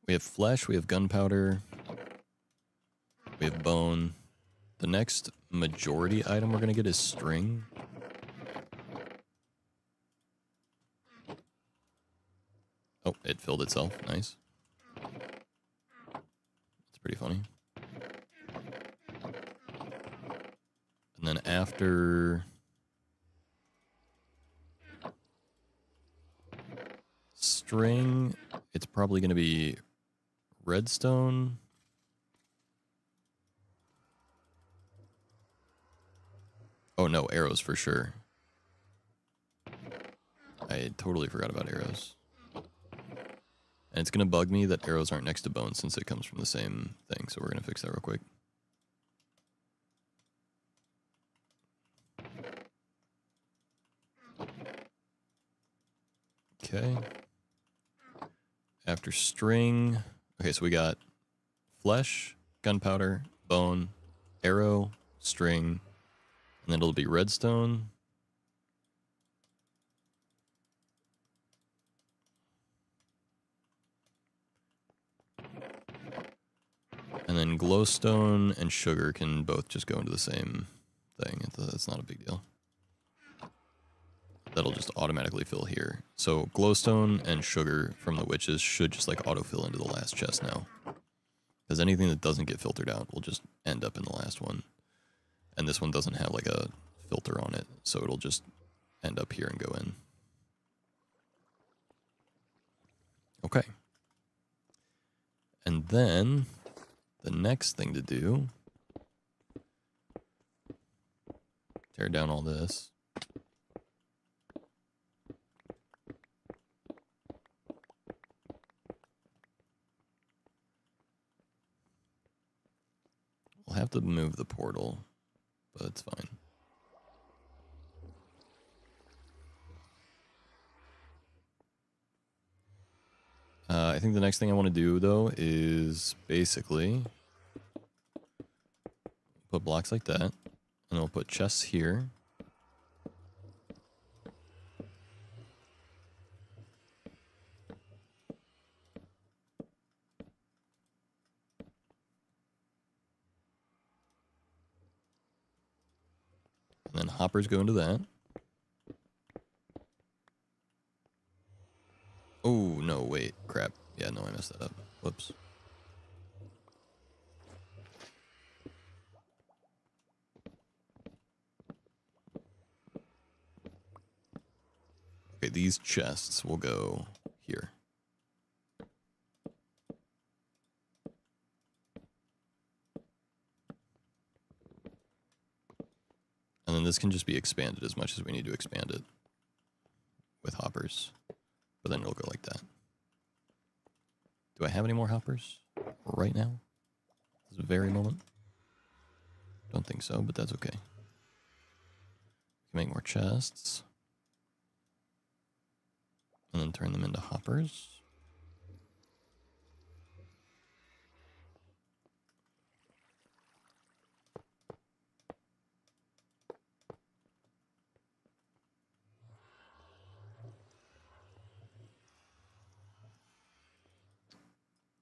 We have flesh, we have gunpowder, we have bone. The next majority item we're going to get is string. Oh, it filled itself. Nice. That's pretty funny. And then after... string, it's probably going to be redstone. Oh no, arrows for sure. I totally forgot about arrows. And it's going to bug me that arrows aren't next to bone since it comes from the same thing, so we're going to fix that real quick. Okay. After string, okay, so we got flesh, gunpowder, bone, arrow, string, and then it'll be redstone. And then glowstone and sugar can both just go into the same thing. It's not a big deal. That'll just automatically fill here. So glowstone and sugar from the witches should just like autofill into the last chest now. Because anything that doesn't get filtered out will just end up in the last one. And this one doesn't have like a filter on it, so it'll just end up here and go in. Okay. And then the next thing to do, tear down all this. We'll have to move the portal, but it's fine. I think the next thing I want to do, though, is basically put blocks like that, and I'll put chests here. And then hoppers go into that. Oh, no, wait. crap. Yeah, no, I messed that up. Whoops. Okay, these chests will go here. And then this can just be expanded as much as we need to expand it with hoppers. But then it'll go like that. Do I have any more hoppers right now? This very moment? Don't think so, but that's okay. We can make more chests. And then turn them into hoppers.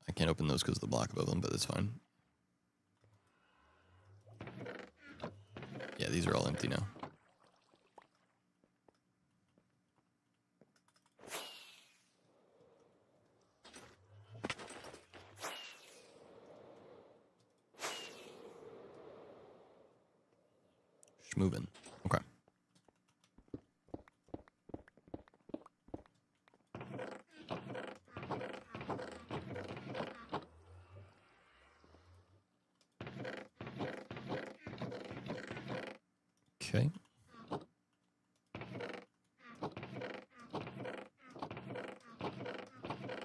I can't open those because of the block above them, but it's fine. Yeah, these are all empty now. Moving. Okay. Okay.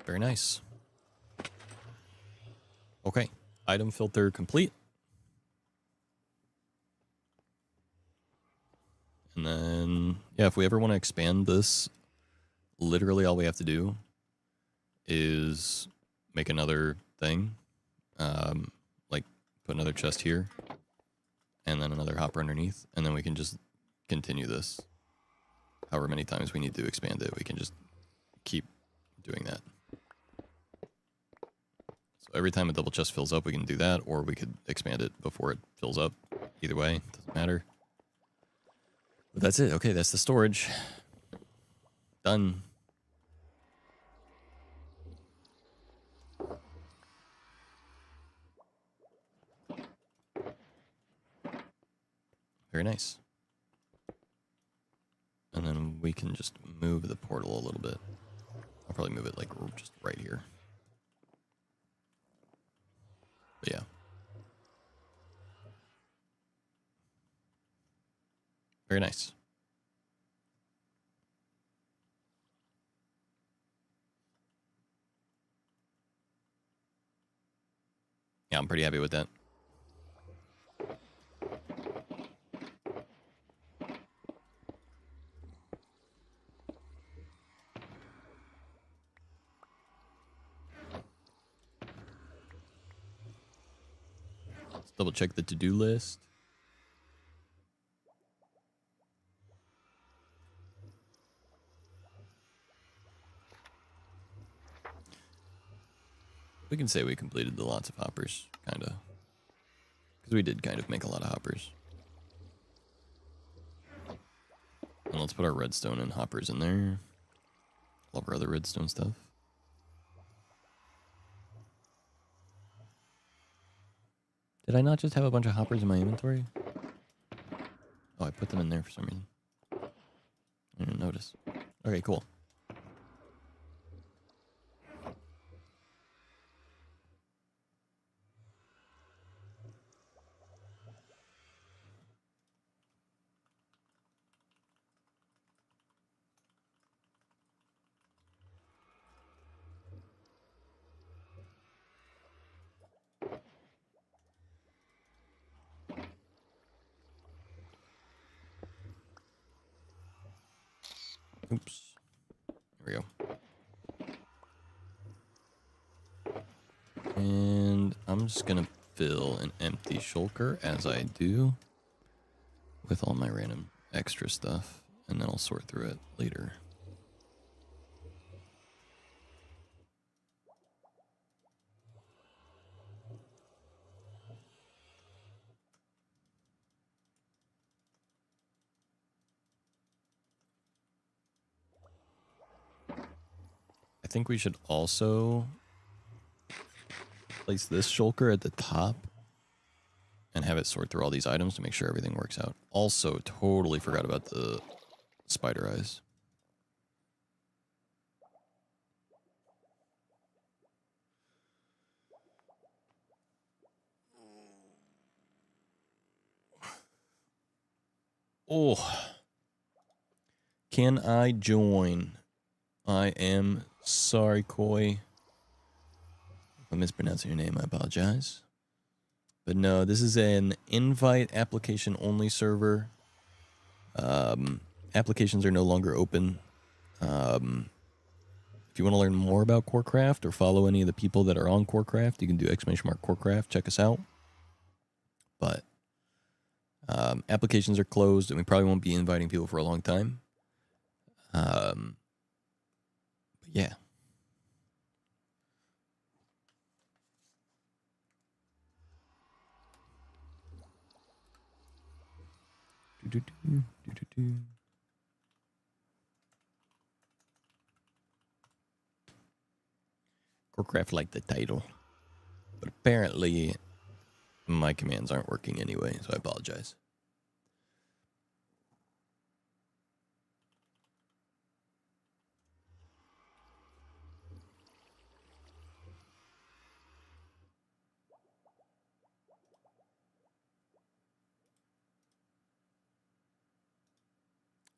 Very nice. Okay. Item filter complete. And then, yeah, if we ever want to expand this, literally all we have to do is make another thing. Like put another chest here and then another hopper underneath. And then we can just continue this. However many times we need to expand it, we can just keep doing that. So every time a double chest fills up, we can do that, or we could expand it before it fills up. Either way, doesn't matter. But that's it. Okay, that's the storage. Done. Very nice. And then we can just move the portal a little bit. I'll probably move it like just right here. But yeah. Very nice. Yeah, I'm pretty happy with that. Let's double check the to-do list. We can say we completed the lots of hoppers, kind of. Because we did kind of make a lot of hoppers. And let's put our redstone and hoppers in there. All of our other redstone stuff. Did I not just have a bunch of hoppers in my inventory? Oh, I put them in there for some reason. I didn't notice. Okay, cool. Oops. There we go. And I'm just going to fill an empty shulker as I do with all my random extra stuff. And then I'll sort through it later. I think we should also place this shulker at the top and have it sort through all these items to make sure everything works out. Also, totally forgot about the spider eyes. Oh. Can I join? I am sorry, Koi. If I'm mispronouncing your name, I apologize. But no, this is an invite application only server. Applications are no longer open. If you want to learn more about Corecraft or follow any of the people that are on Corecraft, you can do !Corecraft. Check us out. But applications are closed, and we probably won't be inviting people for a long time. But yeah. Corecraft liked the title, but apparently my commands aren't working anyway, so I apologize.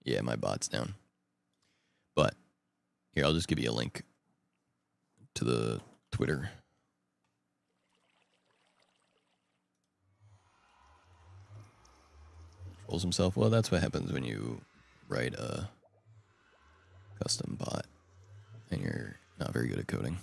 Yeah, my bot's down. But here, I'll just give you a link to the Twitter. Trolls himself. Well, that's what happens when you write a custom bot and you're not very good at coding.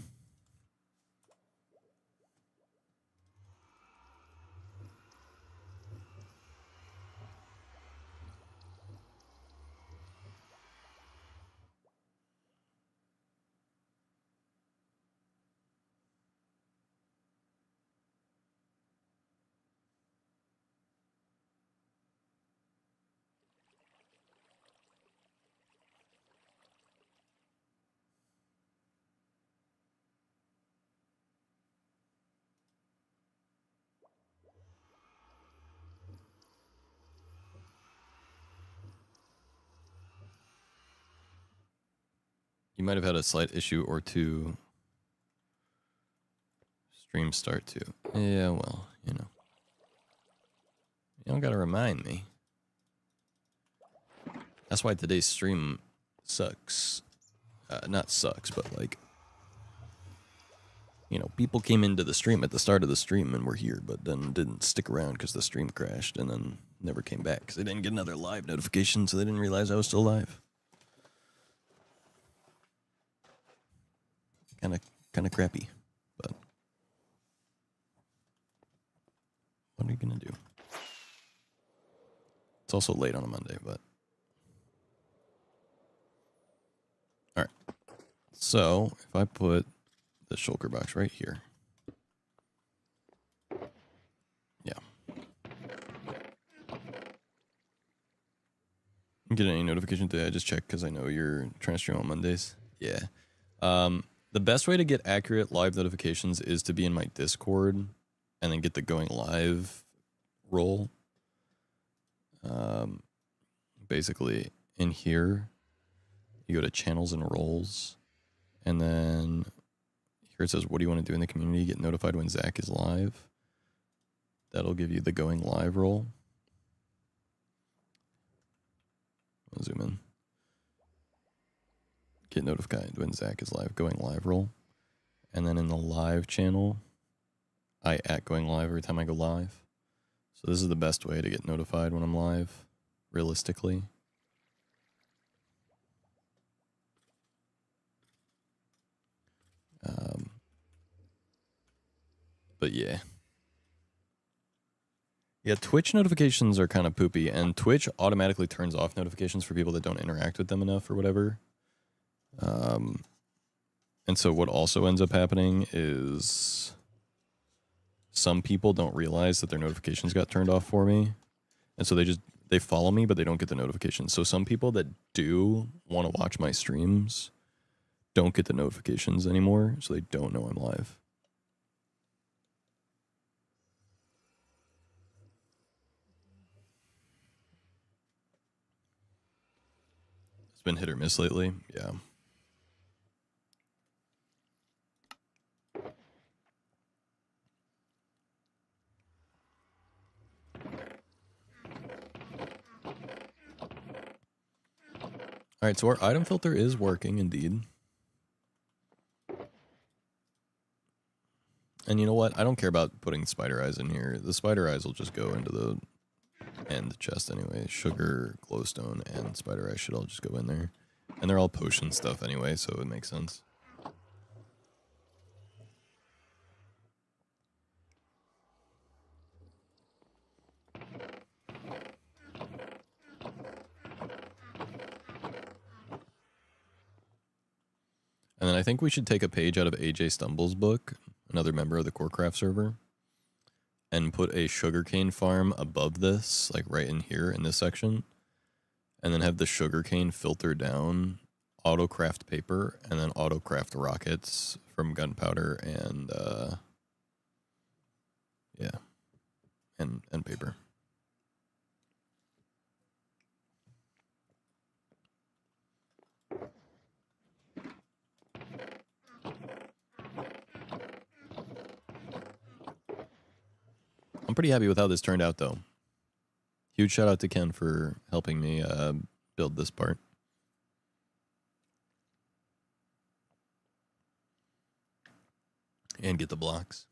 You might have had a slight issue or two. Stream start too. Yeah, well, you know. You don't gotta remind me. That's why today's stream sucks. Not sucks, but like, you know, people came into the stream at the start of the stream and were here, but then didn't stick around because the stream crashed and then never came back because they didn't get another live notification, so they didn't realize I was still live. Kind of crappy, but what are you gonna do? It's also late on a Monday, but all right. So if I put the shulker box right here, yeah. You get any notification today? I just checked because I know you're trying to stream on Mondays. Yeah. The best way to get accurate live notifications is to be in my Discord and then get the going live role. Basically, in here, you go to channels and roles, and then here it says, what do you want to do in the community? Get notified when Zack is live. That'll give you the going live role. I'll zoom in. Get notified when Zack is live, going live role. And then in the live channel, I @going live every time I go live. So this is the best way to get notified when I'm live, realistically. But yeah. Yeah, Twitch notifications are kind of poopy, and Twitch automatically turns off notifications for people that don't interact with them enough or whatever. And so what also ends up happening is some people don't realize that their notifications got turned off for me. And so they follow me, but they don't get the notifications. So some people that do want to watch my streams don't get the notifications anymore, so they don't know I'm live. It's been hit or miss lately. Yeah. All right, so our item filter is working indeed. And you know what? I don't care about putting spider eyes in here. The spider eyes will just go into the end chest anyway. Sugar, glowstone, and spider eyes should all just go in there. And they're all potion stuff anyway, so it makes sense. And then I think we should take a page out of AJ Stumble's book, another member of the Corecraft server, and put a sugarcane farm above this, like right in here in this section, and then have the sugarcane filter down, autocraft paper, and then autocraft rockets from gunpowder and yeah, and paper. I'm pretty happy with how this turned out, though. Huge shout out to Ken for helping me build this part. And get the blocks.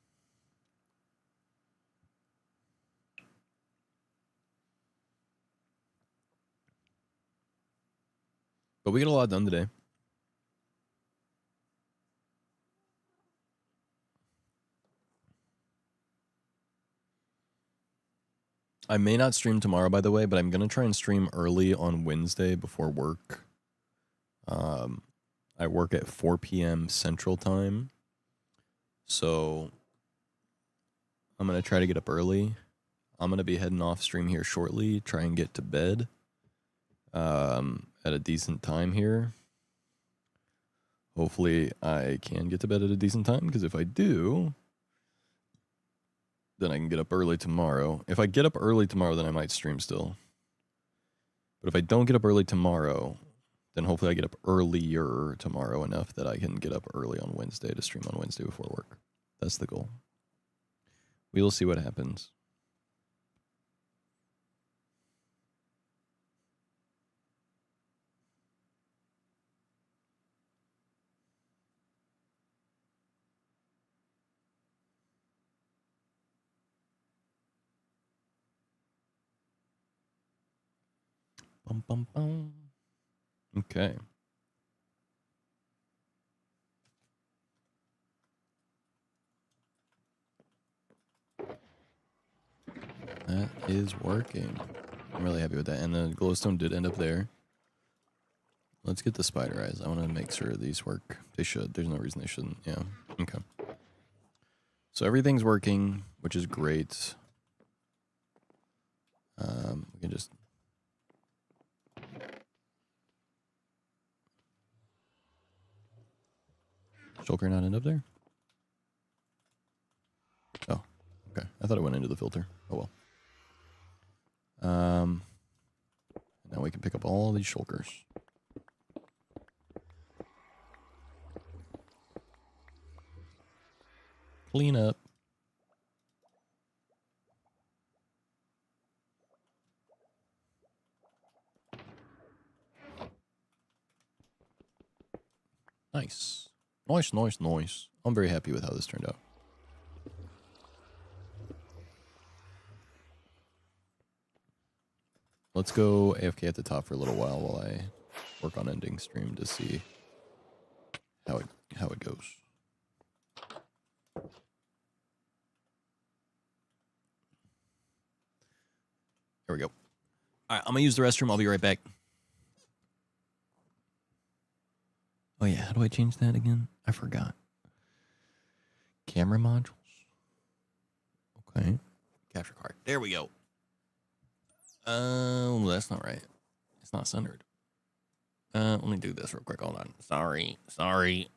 But we get a lot done today. I may not stream tomorrow, by the way, but I'm going to try and stream early on Wednesday before work. I work at 4 p.m. Central Time. So I'm going to try to get up early. I'm going to be heading off stream here shortly, try and get to bed at a decent time here. Hopefully I can get to bed at a decent time, because if I do, then I can get up early tomorrow. If I get up early tomorrow, then I might stream still. But if I don't get up early tomorrow, then hopefully I get up earlier tomorrow enough that I can get up early on Wednesday to stream on Wednesday before work. That's the goal. We will see what happens. Bum, bum, bum. Okay. That is working. I'm really happy with that. And the glowstone did end up there. Let's get the spider eyes. I want to make sure these work. They should. There's no reason they shouldn't. Yeah. Okay. So everything's working, which is great. We can just... Shulker not end up there? Oh, okay. I thought it went into the filter. Oh well. Now we can pick up all these shulkers. Clean up. Nice. Nice, nice, nice. I'm very happy with how this turned out. Let's go AFK at the top for a little while I work on ending stream to see how it goes. There we go. All right, I'm gonna use the restroom. I'll be right back. Oh yeah, how do I change that again? I forgot. Camera modules. Okay. Capture card. There we go. Oh, that's not right. It's not centered. Let me do this real quick. Hold on. Sorry. Sorry.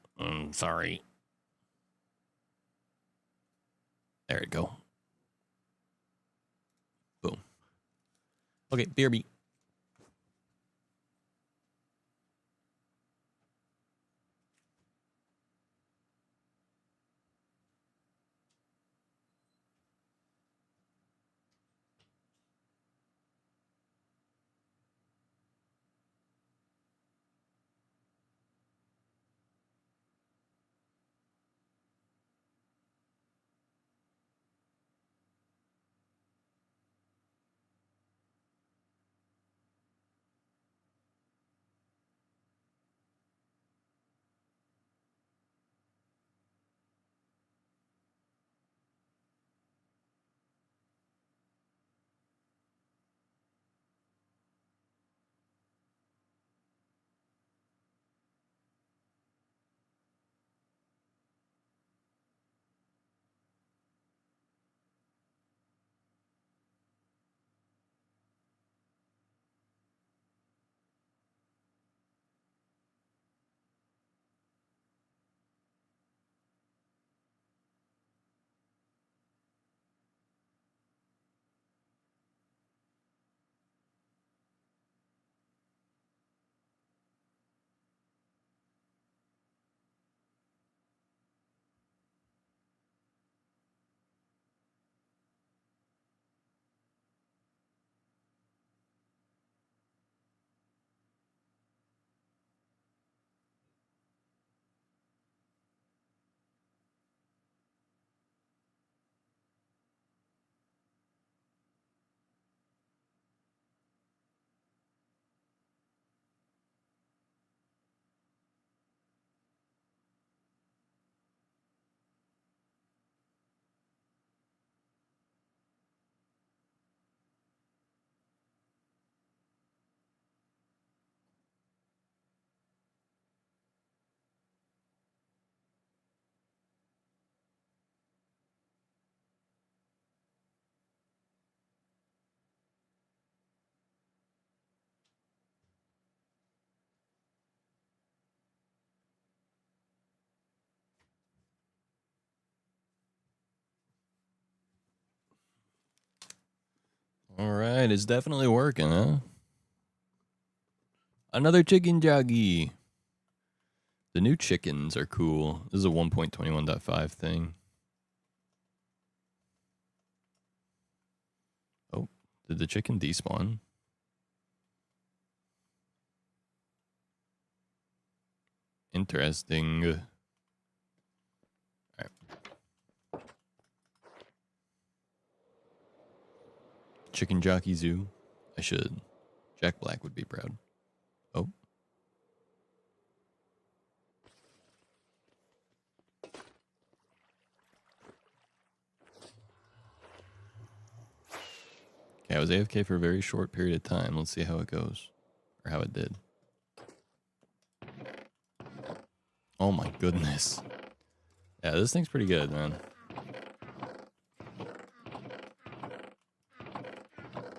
There it go. Boom. Okay, BRB. All right, it's definitely working, huh? Another chicken joggy. The new chickens are cool. This is a 1.21.5 thing. Oh, did the chicken despawn? Interesting. All right. Chicken Jockey Zoo. I should. Jack Black would be proud. Oh. Okay, I was AFK for a very short period of time. Let's see how it goes. Or how it did. Oh my goodness. Yeah, this thing's pretty good, man.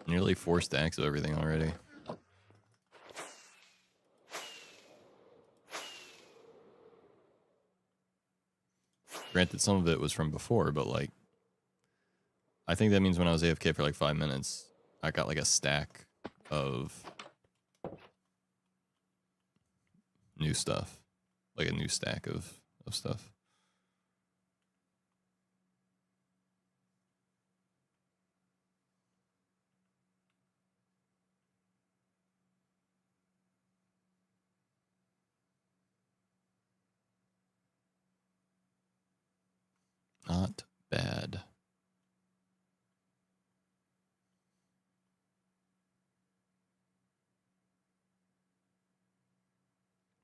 Nearly 4 stacks of everything already. Granted, some of it was from before, but like, I think that means when I was AFK for like 5 minutes, I got like a stack of new stuff. Like a new stack of stuff. Not bad.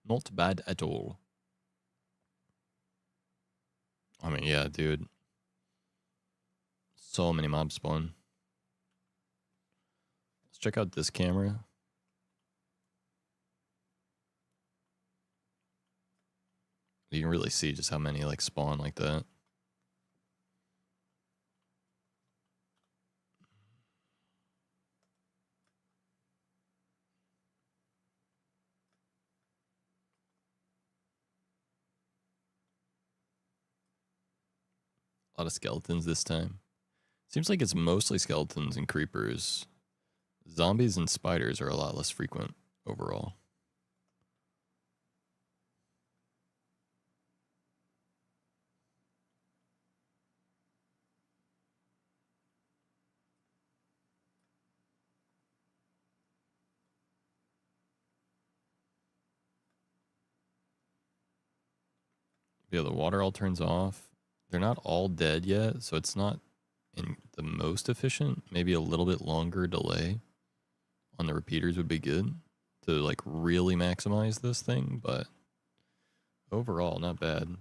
Not bad at all. I mean, yeah, dude. So many mobs spawn. Let's check out this camera. You can really see just how many like spawn like that. A lot of skeletons this time. Seems like it's mostly skeletons and creepers. Zombies and spiders are a lot less frequent overall. Yeah, the water all turns off. They're not all dead yet, so it's not in the most efficient. Maybe a little bit longer delay on the repeaters would be good to like really maximize this thing, but overall not bad.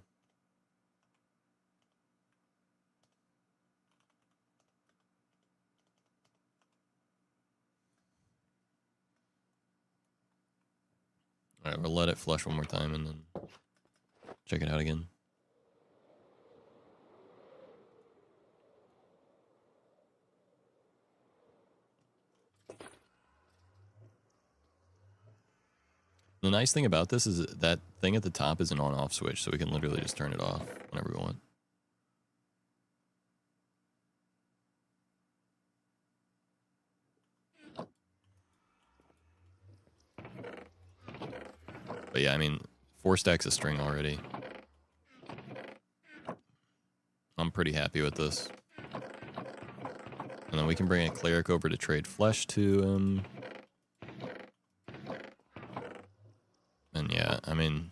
All right, we'll let it flush one more time and then check it out again. The nice thing about this is that thing at the top is an on-off switch, so we can literally just turn it off whenever we want. But yeah, I mean, 4 stacks of string already. I'm pretty happy with this. And then we can bring a cleric over to trade flesh to him. And yeah, I mean,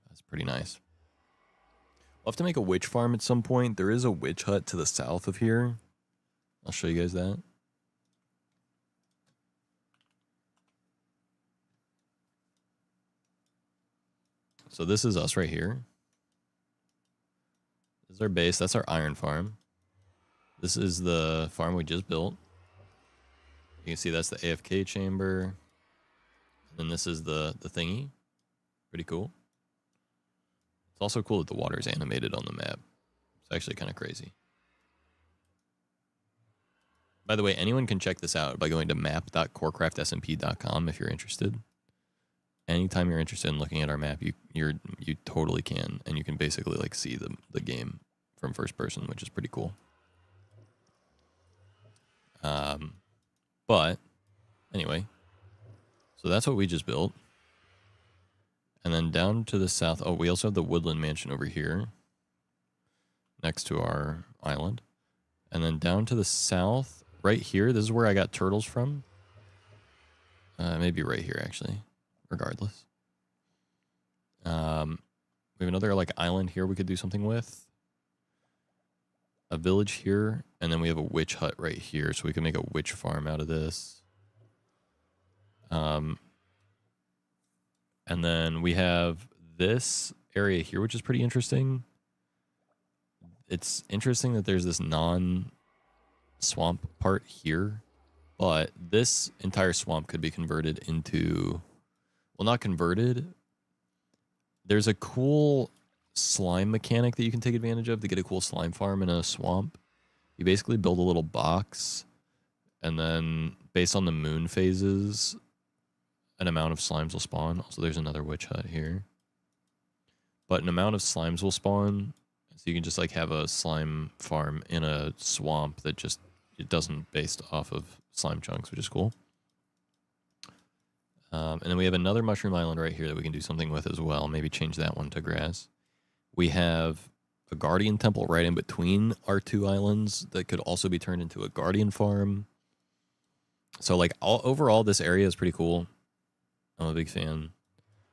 that's pretty nice. We'll have to make a witch farm at some point. There is a witch hut to the south of here. I'll show you guys that. So this is us right here. This is our base. That's our iron farm. This is the farm we just built. You can see that's the AFK chamber. And then this is the thingy. Pretty cool. It's also cool that the water is animated on the map. It's actually kind of crazy. By the way, anyone can check this out by going to map.corecraftsmp.com if you're interested. Anytime you're interested in looking at our map, you totally can, and you can basically like see the game from first person, which is pretty cool. But anyway, so that's what we just built. And then down to the south, oh, we also have the woodland mansion over here next to our island. And then down to the south, right here, this is where I got turtles from. Maybe right here, actually, regardless. We have another like island here we could do something with. A village here, and then we have a witch hut right here, so we can make a witch farm out of this. And then we have this area here, which is pretty interesting. It's interesting that there's this non-swamp part here, but this entire swamp could be converted into, well, not converted. There's a cool slime mechanic that you can take advantage of to get a cool slime farm in a swamp. You basically build a little box, and then based on the moon phases, an amount of slimes will spawn. Also, there's another witch hut here. But an amount of slimes will spawn, so you can just like have a slime farm in a swamp that just, it doesn't based off of slime chunks, which is cool. And then we have another mushroom island right here that we can do something with as well. Maybe change that one to grass. We have a guardian temple right in between our 2 islands that could also be turned into a guardian farm. So like overall, this area is pretty cool. I'm a big fan.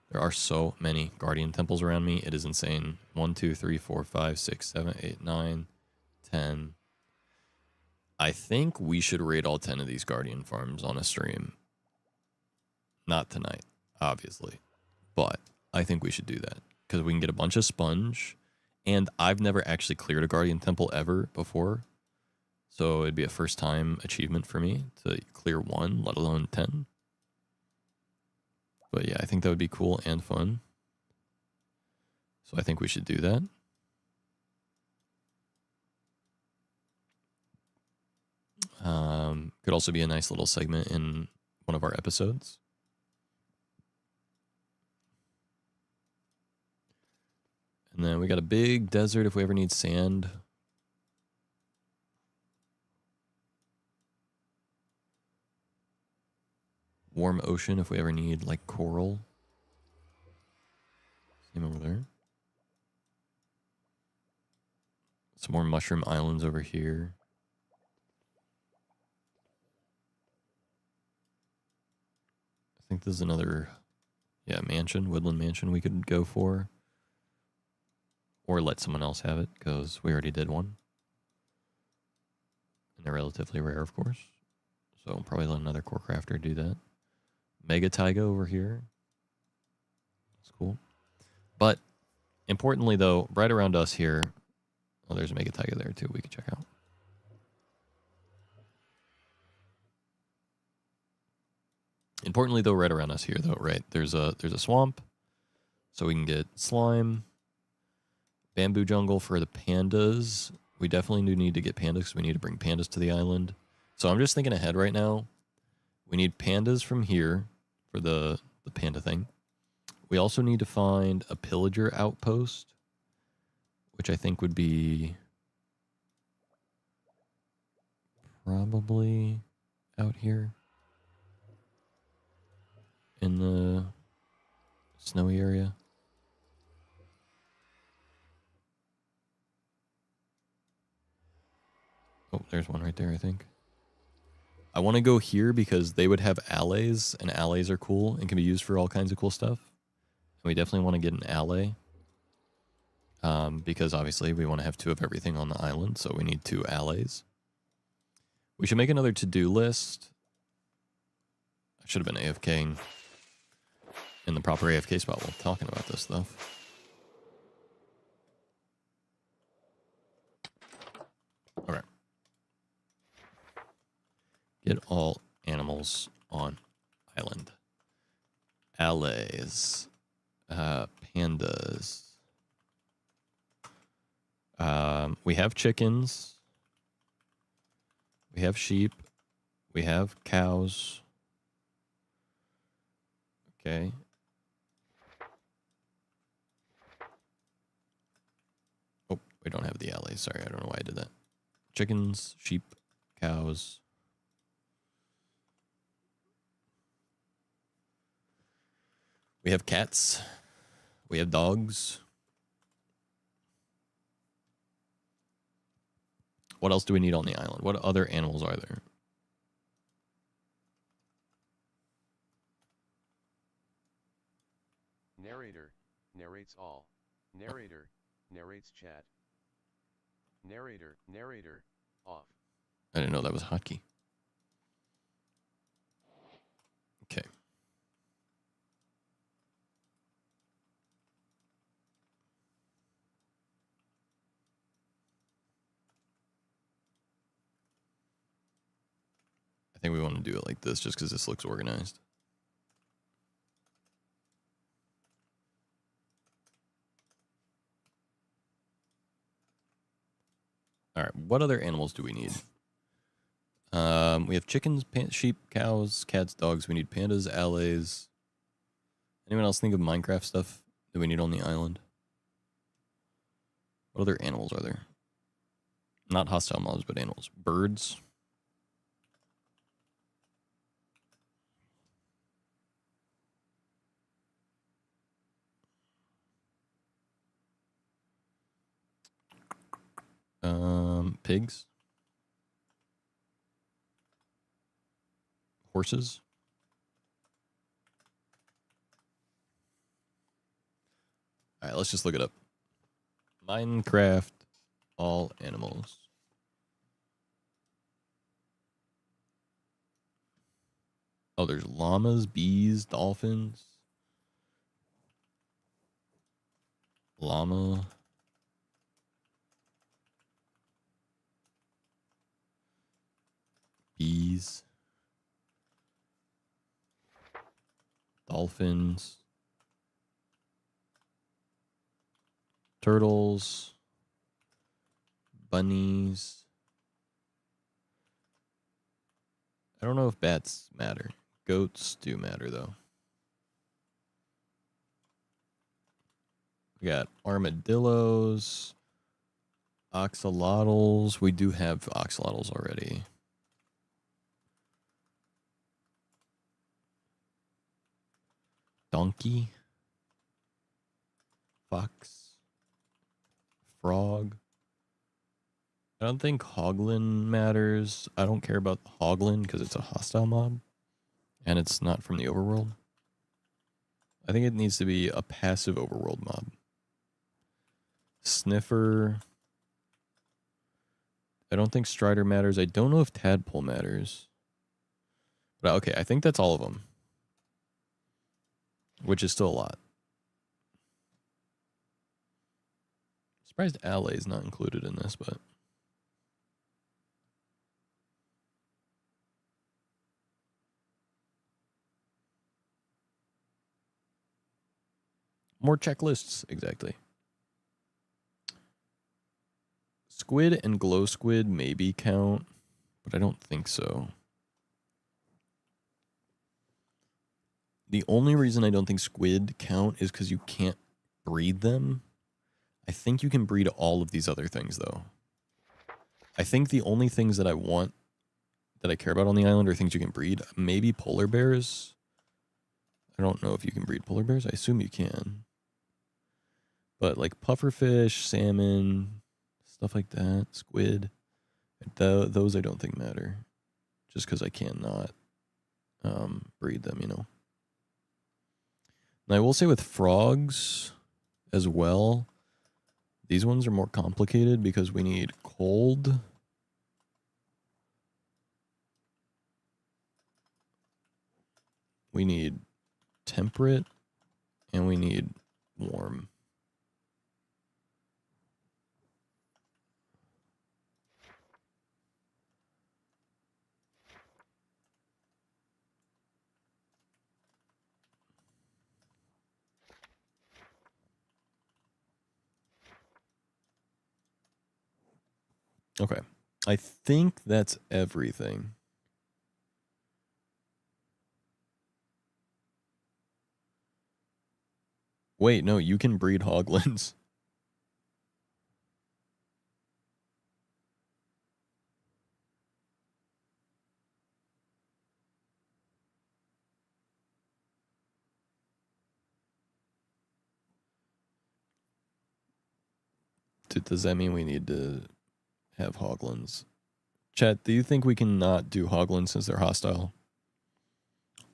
There are so many guardian temples around me. It is insane. 1, 2, 3, 4, 5, 6, 7, 8, 9, 10. I think we should raid all 10 of these guardian farms on a stream. Not tonight, obviously. But I think we should do that. Because we can get a bunch of sponge. And I've never actually cleared a guardian temple ever before. So it'd be a first time achievement for me to clear 1, let alone 10. But yeah, I think that would be cool and fun. So I think we should do that. Could also be a nice little segment in one of our episodes. And then we got a big desert if we ever need sand. Warm ocean if we ever need like coral. Same over there. Some more mushroom islands over here. I think this is another, yeah, mansion, woodland mansion we could go for. Or let someone else have it, because we already did one. And they're relatively rare, of course. So I'll probably let another Corecrafter do that. Mega Taiga over here. That's cool. But importantly, though, right around us here, oh, there's a Mega Taiga there too we could check out. Importantly, though, right around us here, though, right, there's a swamp, so we can get slime, bamboo jungle for the pandas. We definitely do need to get pandas because we need to bring pandas to the island. So I'm just thinking ahead right now. We need pandas from here for the panda thing. We also need to find a pillager outpost, which I think would be probably out here in the snowy area. Oh, there's one right there, I think. I want to go here because they would have allays, and allays are cool and can be used for all kinds of cool stuff. And we definitely want to get an allay. Because obviously we want to have 2 of everything on the island, so we need 2 allays. We should make another to-do list. I should have been AFKing in the proper AFK spot while talking about this stuff. Okay. Get all animals on island. Allays. Pandas. We have chickens. We have sheep. We have cows. Okay. Oh, we don't have the allays. Sorry, I don't know why I did that. Chickens, sheep, cows. We have cats. We have dogs. What else do we need on the island? What other animals are there? Narrator narrates all. Narrator narrates chat. Narrator off. I didn't know that was a hotkey. Okay. I think we want to do it like this just because this looks organized. All right, what other animals do we need? We have chickens, sheep, cows, cats, dogs. We need pandas, allays. Anyone else think of Minecraft stuff that we need on the island? What other animals are there? Not hostile mobs, but animals. Birds. Pigs. Horses. All right, let's just look it up. Minecraft, all animals. Oh, there's llamas, bees, dolphins. Llama. Bees. Dolphins. Turtles. Bunnies. I don't know if bats matter. Goats do matter, though. We got armadillos. Axolotls. We do have axolotls already. Donkey. Fox. Frog. I don't think Hoglin matters. I don't care about Hoglin because it's a hostile mob. And it's not from the overworld. I think it needs to be a passive overworld mob. Sniffer. I don't think Strider matters. I don't know if Tadpole matters. But okay, I think that's all of them. Which is still a lot. Surprised Alley is not included in this, but... More checklists, exactly. Squid and glow squid maybe count, but I don't think so. The only reason I don't think squid count is because you can't breed them. I think you can breed all of these other things, though. I think the only things that I want, that I care about on the island are things you can breed. Maybe polar bears. I don't know if you can breed polar bears. I assume you can. But like pufferfish, salmon, stuff like that, squid, those I don't think matter. Just because I cannot breed them, you know. And I will say with frogs as well, these ones are more complicated because we need cold. We need temperate. And we need warm. Okay. I think that's everything. Wait, no, you can breed hoglins. Does that mean we need to have hoglins? Chat, do you think we can not do hoglins since they're hostile?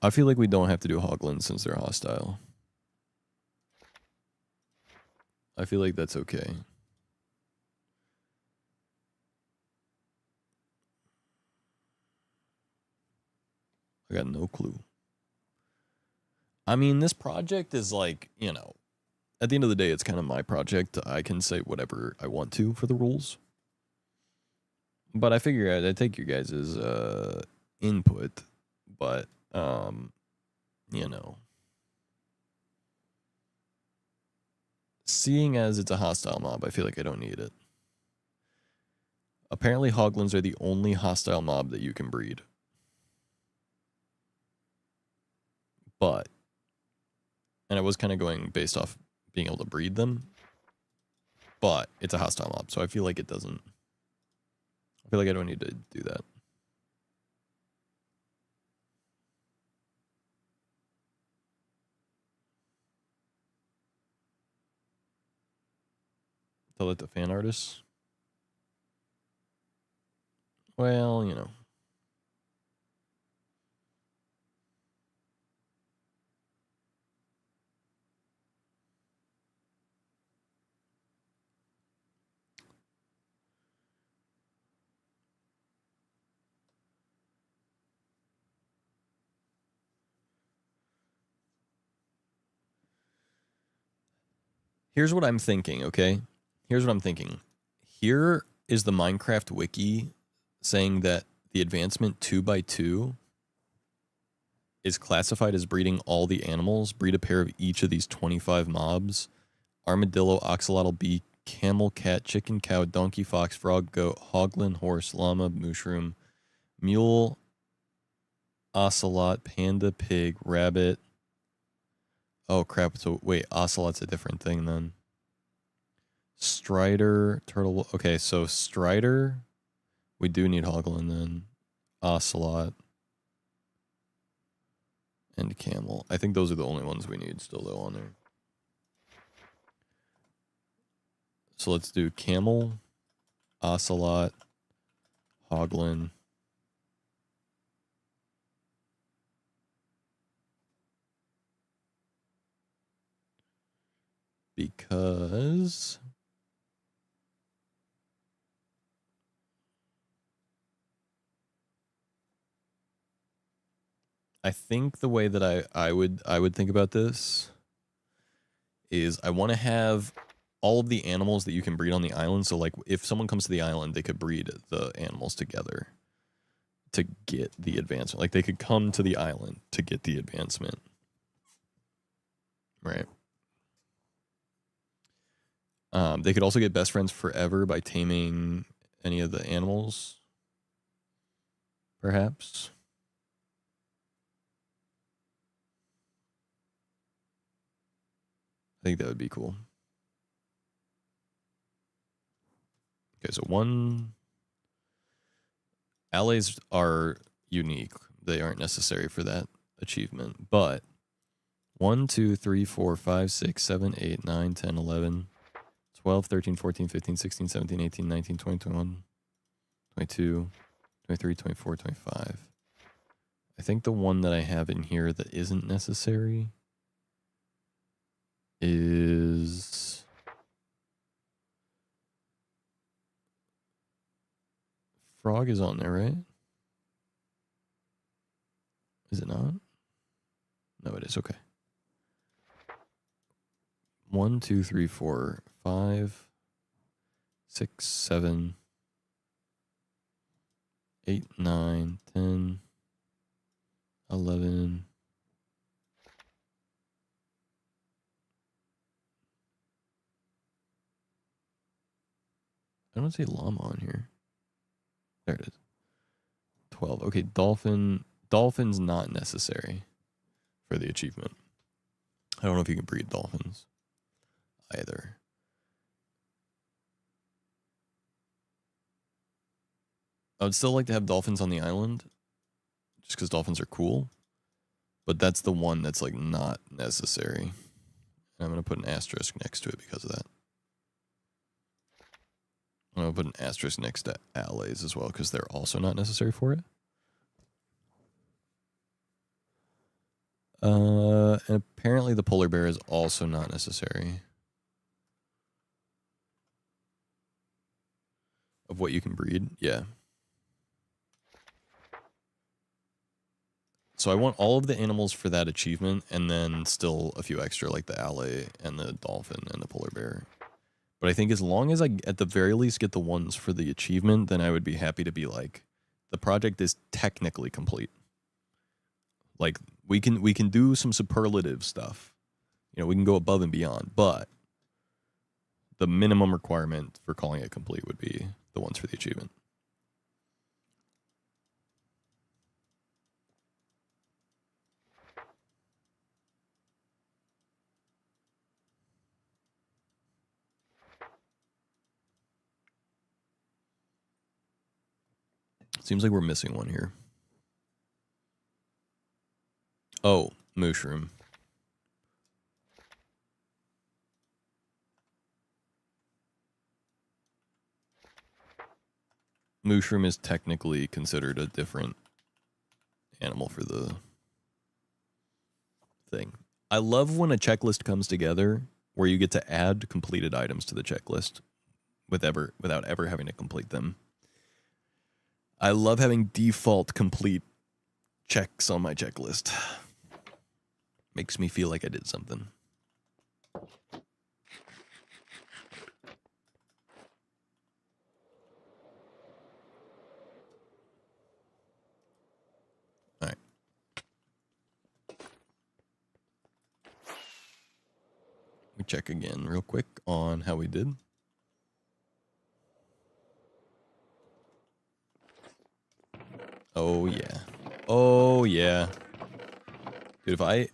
I feel like we don't have to do hoglins since they're hostile. I feel like that's okay. I got no clue. I mean, this project is like, you know, at the end of the day, it's kind of my project. I can say whatever I want to for the rules. But I figure I'd take your guys' input. But, you know. Seeing as it's a hostile mob, I feel like I don't need it. Apparently, hoglins are the only hostile mob that you can breed. But, and I was kind of going based off being able to breed them. But it's a hostile mob, so I feel like it doesn't. I feel like I don't need to do that. Tell it to fan artists. Well, you know. Here's what I'm thinking, okay? Here's what I'm thinking. Here is the Minecraft wiki saying that the advancement 2x2 is classified as breeding all the animals. Breed a pair of each of these 25 mobs. Armadillo, axolotl, bee, camel, cat, chicken, cow, donkey, fox, frog, goat, hoglin, horse, llama, mushroom, mule, ocelot, panda, pig, rabbit. Oh, crap. So, wait, ocelot's a different thing then. Strider, turtle. Okay, so Strider. We do need hoglin then. Ocelot. and camel. I think those are the only ones we need still though on there. So let's do camel, ocelot, hoglin. Because I think the way that I would think about this is I want to have all of the animals that you can breed on the island. So like if someone comes to the island, they could breed the animals together to get the advancement. Like they could come to the island to get the advancement. Right. They could also get best friends forever by taming any of the animals. Perhaps. I think that would be cool. Okay, so one... Allies are unique. They aren't necessary for that achievement. But 1, 2, 3, 4, 5, 6, 7, 8, 9, 10, 11, 12, 13, 14, 15, 16, 17, 18, 19, 20, 21, 22, 23, 24, 25. I think the one that I have in here that isn't necessary is... Frog is on there, right? Is it not? No, it is. Okay. 1, 2, 3, 4, 5, 6, 7, 8, 9, 10, 11. I don't see llama on here. There it is. 12. Okay, dolphin. Dolphin's not necessary for the achievement. I don't know if you can breed dolphins either. I would still like to have dolphins on the island just because dolphins are cool. But that's the one that's like not necessary. And I'm going to put an asterisk next to it because of that. I'm going to put an asterisk next to allies as well because they're also not necessary for it. And apparently the polar bear is also not necessary. Of what you can breed, yeah. So I want all of the animals for that achievement and then still a few extra like the ally and the dolphin and the polar bear. But I think as long as I, at the very least, get the ones for the achievement, then I would be happy to be like, the project is technically complete. Like, we can do some superlative stuff. You know, we can go above and beyond, but the minimum requirement for calling it complete would be the ones for the achievement. Seems like we're missing one here. Oh, mushroom. Mushroom is technically considered a different animal for the thing. I love when a checklist comes together where you get to add completed items to the checklist without ever having to complete them. I love having default complete checks on my checklist. Makes me feel like I did something. All right. We check again real quick on how we did. Oh, yeah. Oh, yeah. Dude, if I...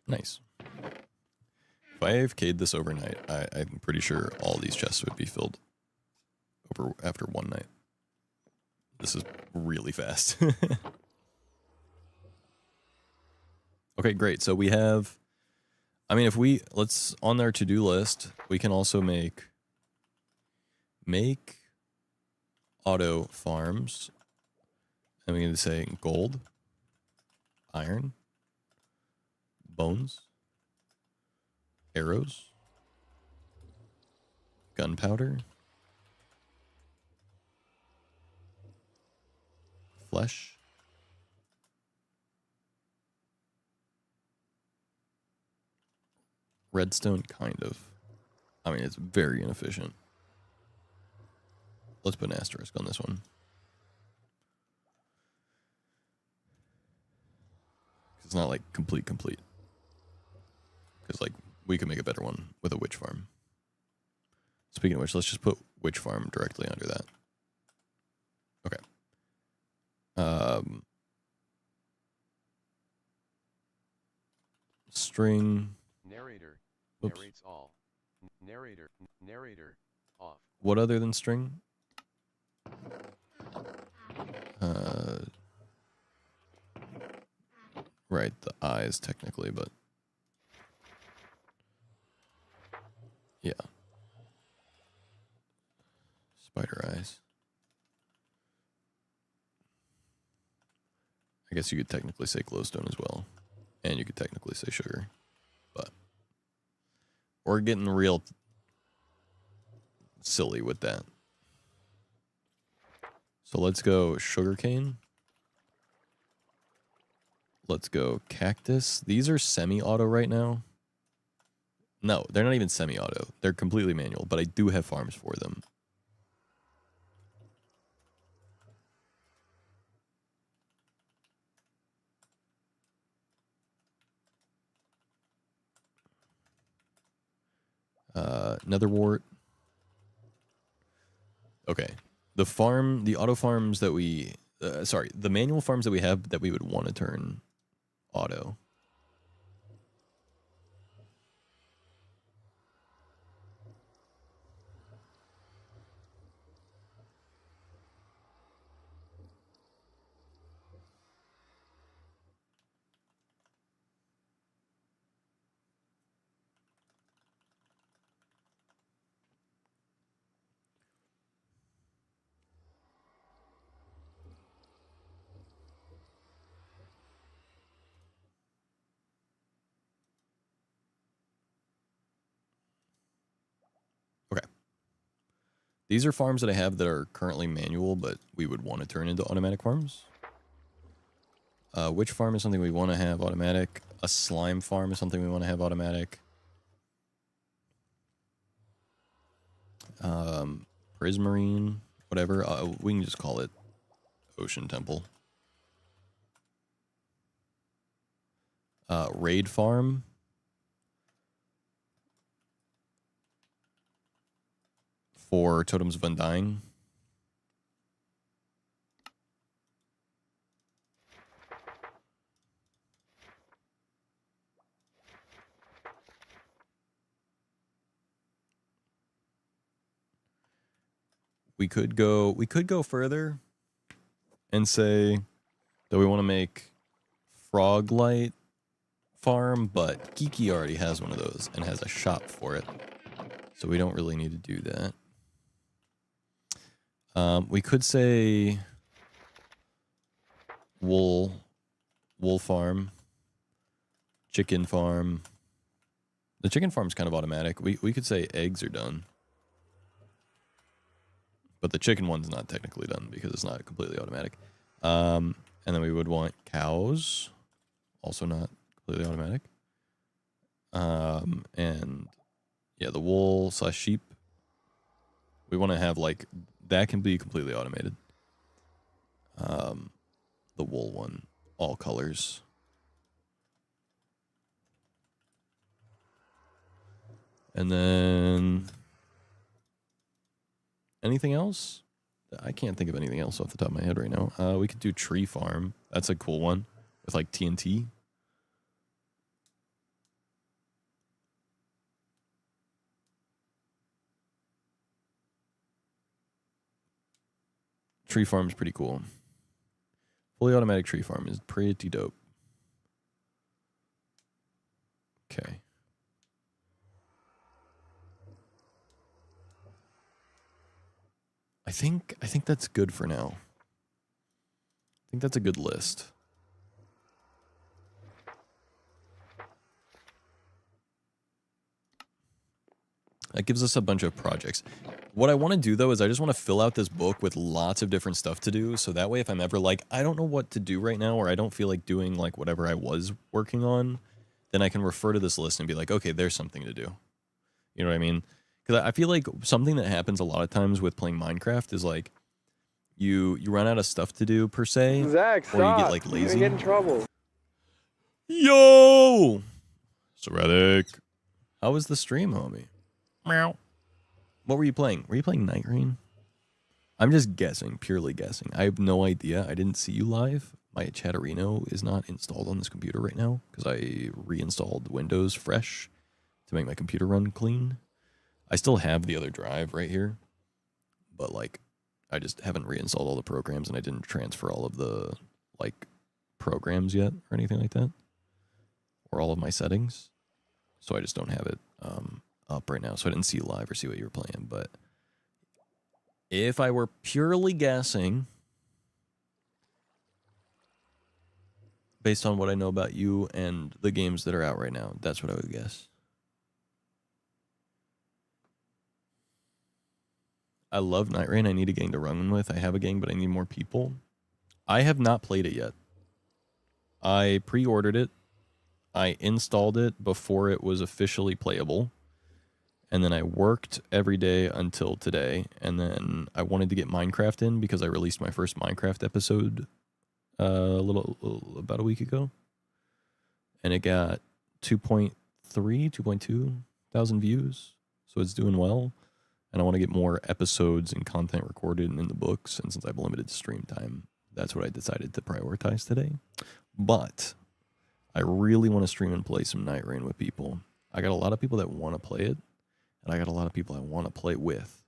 Nice. If I AFK'd this overnight, I'm pretty sure all these chests would be filled over after one night. This is really fast. Okay, great. So we have, I mean, if we, let's, on our to-do list, we can also make auto farms. And we can say gold, iron, bones, arrows, gunpowder, flesh, redstone, kind of. I mean, it's very inefficient. Let's put an asterisk on this one. It's not like complete. Because like we could make a better one with a witch farm. Speaking of which, let's just put witch farm directly under that. Okay. String. Narrator. Oops. Narrates all. Narrator. Narrator. Off. What other than string? Right, the eyes technically, but yeah. Spider eyes. I guess you could technically say glowstone as well. And you could technically say sugar. But we're getting real silly with that. So let's go sugarcane. Let's go cactus. These are semi-auto right now. No, they're not even semi-auto. They're completely manual, but I do have farms for them. Nether wart. Okay. The auto farms that we, the manual farms that we have that we would want to turn auto. Okay. These are farms that I have that are currently manual, but we would want to turn into automatic farms. Which farm is something we want to have automatic? A slime farm is something we want to have automatic. Prismarine, whatever. We can just call it Ocean Temple. Raid farm. For Totems of Undying. We could go further and say that we want to make Froglight farm, but Geeky already has one of those and has a shop for it. So we don't really need to do that. We could say wool farm, chicken farm. The chicken farm's kind of automatic. We could say eggs are done. But the chicken one's not technically done because it's not completely automatic. And then we would want cows, also not completely automatic. And yeah, the wool / sheep. We want to have like, that can be completely automated. The wool one, all colors. And then anything else? I can't think of anything else off the top of my head right now. We could do tree farm. That's a cool one with like TNT. Tree farm's pretty cool. Fully automatic tree farm is pretty dope. Okay. I think that's good for now. I think that's a good list. That gives us a bunch of projects. What I want to do, though, is I just want to fill out this book with lots of different stuff to do. So that way, if I'm ever like, I don't know what to do right now, or I don't feel like doing like whatever I was working on, then I can refer to this list and be like, okay, there's something to do. You know what I mean? Because I feel like something that happens a lot of times with playing Minecraft is like, you run out of stuff to do, per se, Zach, or you get stop. like You're gonna lazy. get in trouble. Yo! Sporadic. How was the stream, homie? Meow. What were you playing? Were you playing Night Rain? I'm just guessing, purely guessing. I have no idea. I didn't see you live. My Chatterino is not installed on this computer right now because I reinstalled Windows fresh to make my computer run clean. I still have the other drive right here, but like I just haven't reinstalled all the programs and I didn't transfer all of the like programs yet or anything like that, or all of my settings. So I just don't have it up right now. So I didn't see you live or see what you were playing. But if I were purely guessing, based on what I know about you and the games that are out right now, that's what I would guess. I love Night Rain. I need a gang to run with. I have a gang, but I need more people. I have not played it yet. I pre-ordered it. I installed it before it was officially playable. And then I worked every day until today. And then I wanted to get Minecraft in because I released my first Minecraft episode about a week ago. And it got 2.3, 2.2 thousand views. So it's doing well. And I want to get more episodes and content recorded and in the books. And since I have limited stream time, that's what I decided to prioritize today. But I really want to stream and play some Night Rain with people. I got a lot of people that want to play it. And I got a lot of people I want to play with.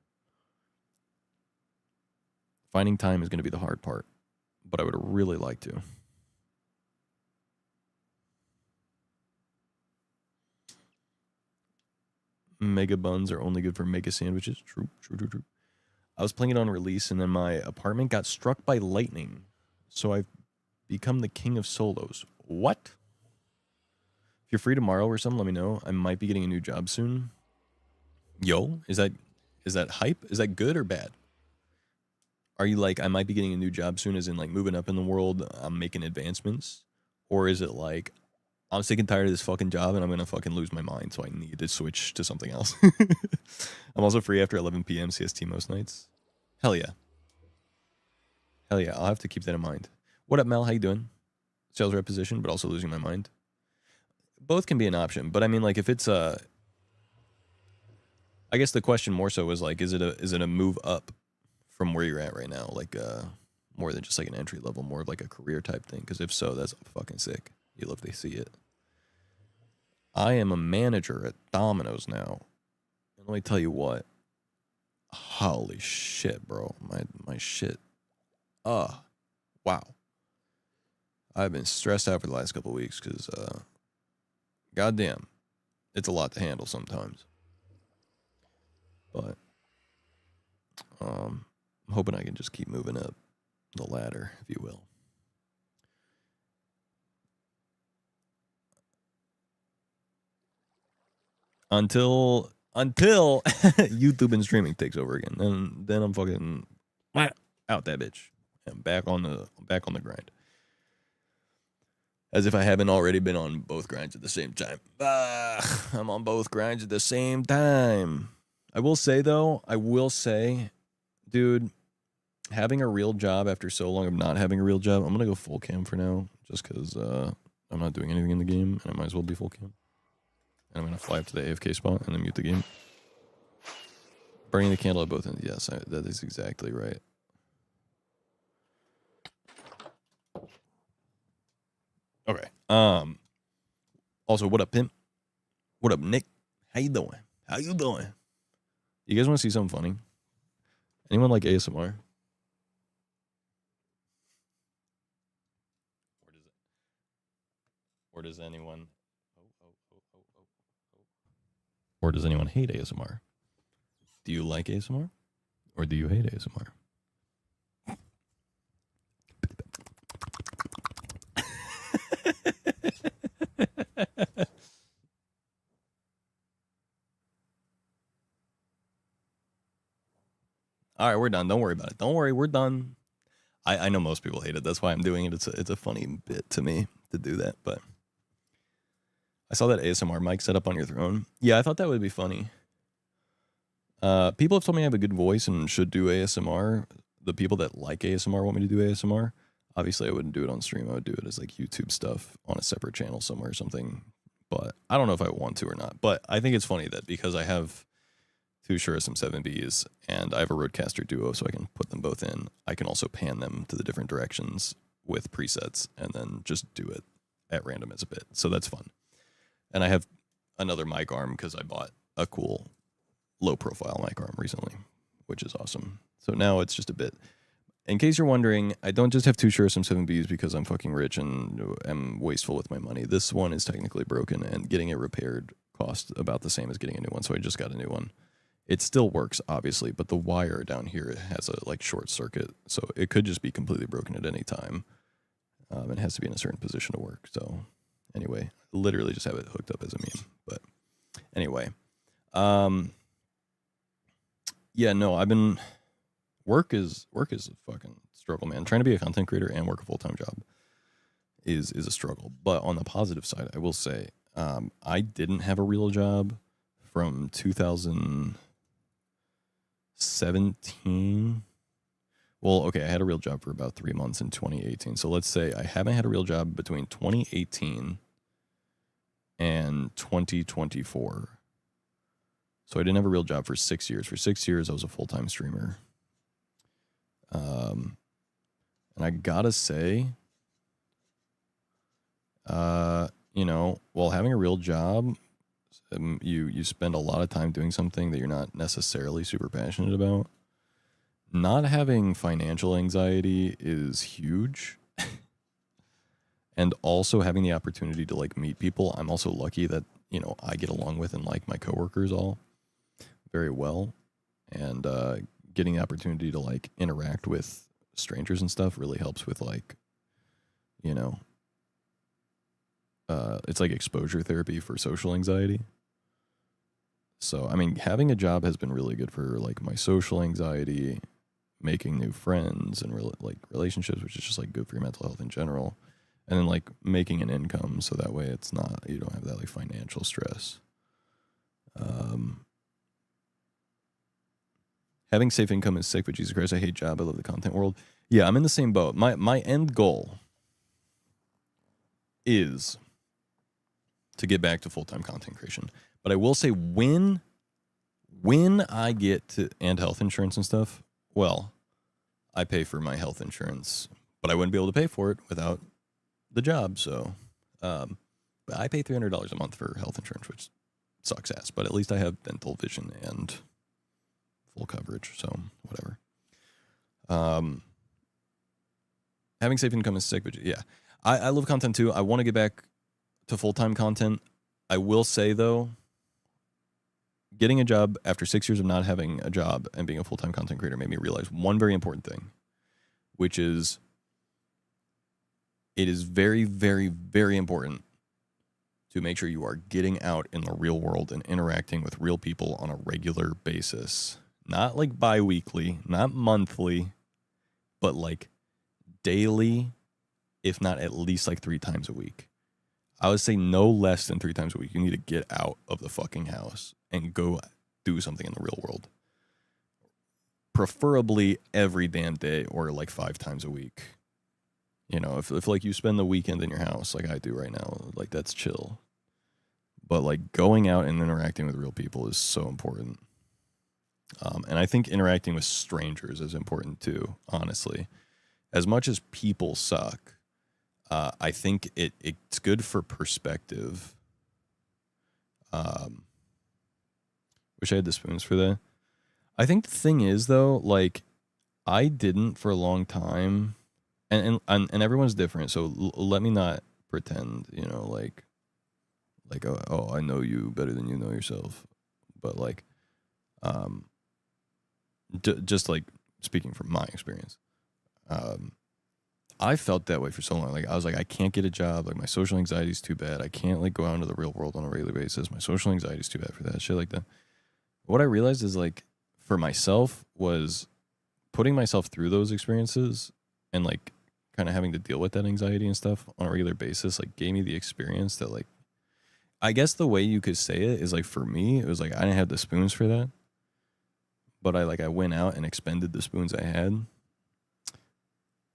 Finding time is going to be the hard part. But I would really like to. Mega buns are only good for mega sandwiches. True. I was playing it on release, and then my apartment got struck by lightning. So I've become the king of solos. What? If you're free tomorrow or something, let me know. I might be getting a new job soon. Yo, is that hype? Is that good or bad? Are you like, I might be getting a new job soon, as in like moving up in the world, I'm making advancements? Or is it like, I'm sick and tired of this fucking job and I'm going to fucking lose my mind, so I need to switch to something else? I'm also free after 11 p.m. CST most nights. Hell yeah. Hell yeah, I'll have to keep that in mind. What up, Mel? How you doing? Sales rep position, but also losing my mind. Both can be an option, but I mean, like, if it's I guess the question more so is like, is it a move up from where you're at right now? Like, more than just like an entry level, more of like a career type thing? Because if so, that's fucking sick. You love to see it. I am a manager at Domino's now. And let me tell you what. Holy shit, bro. My shit. Wow. I've been stressed out for the last couple of weeks because, goddamn, it's a lot to handle sometimes. But, I'm hoping I can just keep moving up the ladder, if you will. Until YouTube and streaming takes over again, then I'm fucking out that bitch. I'm back on the grind. As if I haven't already been on both grinds at the same time. I'm on both grinds at the same time. I will say, dude, having a real job after so long of not having a real job, I'm gonna go full cam for now, just because I'm not doing anything in the game, and I might as well be full cam. And I'm going to fly up to the AFK spot and then mute the game. Burning the candle at both ends. Yes, that is exactly right. Okay. Also, what up, Pimp? What up, Nick? How you doing? You guys want to see something funny? Anyone like ASMR? Or does anyone... Or does anyone hate ASMR? Do you like ASMR? Or do you hate ASMR? All right, we're done. Don't worry about it. Don't worry, we're done. I know most people hate it. That's why I'm doing it. It's a funny bit to me to do that. But I saw that ASMR mic set up on your throne. Yeah, I thought that would be funny. People have told me I have a good voice and should do ASMR. The people that like ASMR want me to do ASMR. Obviously, I wouldn't do it on stream. I would do it as like YouTube stuff on a separate channel somewhere or something. But I don't know if I want to or not. But I think it's funny that because I have two Shure SM7Bs and I have a Rodecaster Duo, so I can put them both in. I can also pan them to the different directions with presets and then just do it at random as a bit. So that's fun. And I have another mic arm because I bought a cool low profile mic arm recently, which is awesome. So now it's just a bit. In case you're wondering, I don't just have two Shure SM7Bs because I'm fucking rich and am wasteful with my money. This one is technically broken and getting it repaired cost about the same as getting a new one. So I just got a new one. It still works, obviously, but the wire down here has a like short circuit, so it could just be completely broken at any time. It has to be in a certain position to work. So anyway, literally just have it hooked up as a meme. But anyway, yeah, no, I've been work is a fucking struggle, man. Trying to be a content creator and work a full-time job is a struggle. But on the positive side, I will say I didn't have a real job from 2017. Well, okay, I had a real job for about 3 months in 2018. So let's say I haven't had a real job between 2018 and 2024. So I didn't have a real job for 6 years. For 6 years, I was a full-time streamer. And I gotta say, you know, while having a real job, you spend a lot of time doing something that you're not necessarily super passionate about. Not having financial anxiety is huge. And also having the opportunity to like meet people. I'm also lucky that, you know, I get along with and like my coworkers all very well. And getting the opportunity to like interact with strangers and stuff really helps with like, you know, it's like exposure therapy for social anxiety. So, I mean, having a job has been really good for like my social anxiety, making new friends and like relationships, which is just like good for your mental health in general. And then like making an income so that way it's not, you don't have that like financial stress. Having safe income is sick, but Jesus Christ, I hate job. I love the content world. Yeah, I'm in the same boat. My end goal is to get back to full-time content creation. But I will say when I get to, and health insurance and stuff, well, I pay for my health insurance, but I wouldn't be able to pay for it without the job. So, but I pay $300 a month for health insurance, which sucks ass, but at least I have dental, vision, and full coverage. So whatever. Having safe income is sick, but yeah, I love content too. I want to get back to full-time content. I will say though, getting a job after 6 years of not having a job and being a full-time content creator made me realize one very important thing, which is it is very, very, very important to make sure you are getting out in the real world and interacting with real people on a regular basis. Not like bi-weekly, not monthly, but like daily, if not at least like 3 times a week. I would say no less than 3 times a week. You need to get out of the fucking house and go do something in the real world. Preferably every damn day or like 5 times a week. You know, if like you spend the weekend in your house like I do right now, like that's chill. But like going out and interacting with real people is so important. And I think interacting with strangers is important too, honestly. As much as people suck, I think it's good for perspective. Wish I had the spoons for that. I think the thing is though, like I didn't for a long time, and everyone's different. So let me not pretend, you know, like oh I know you better than you know yourself. but like, just like speaking from my experience, I felt that way for so long. Like I was like, I can't get a job. Like my social anxiety is too bad. I can't like go out into the real world on a regular basis. My social anxiety is too bad for that shit like that. What I realized is like for myself was putting myself through those experiences and like kind of having to deal with that anxiety and stuff on a regular basis, like gave me the experience that like, I guess the way you could say it is like for me, it was like I didn't have the spoons for that, but I went out and expended the spoons I had,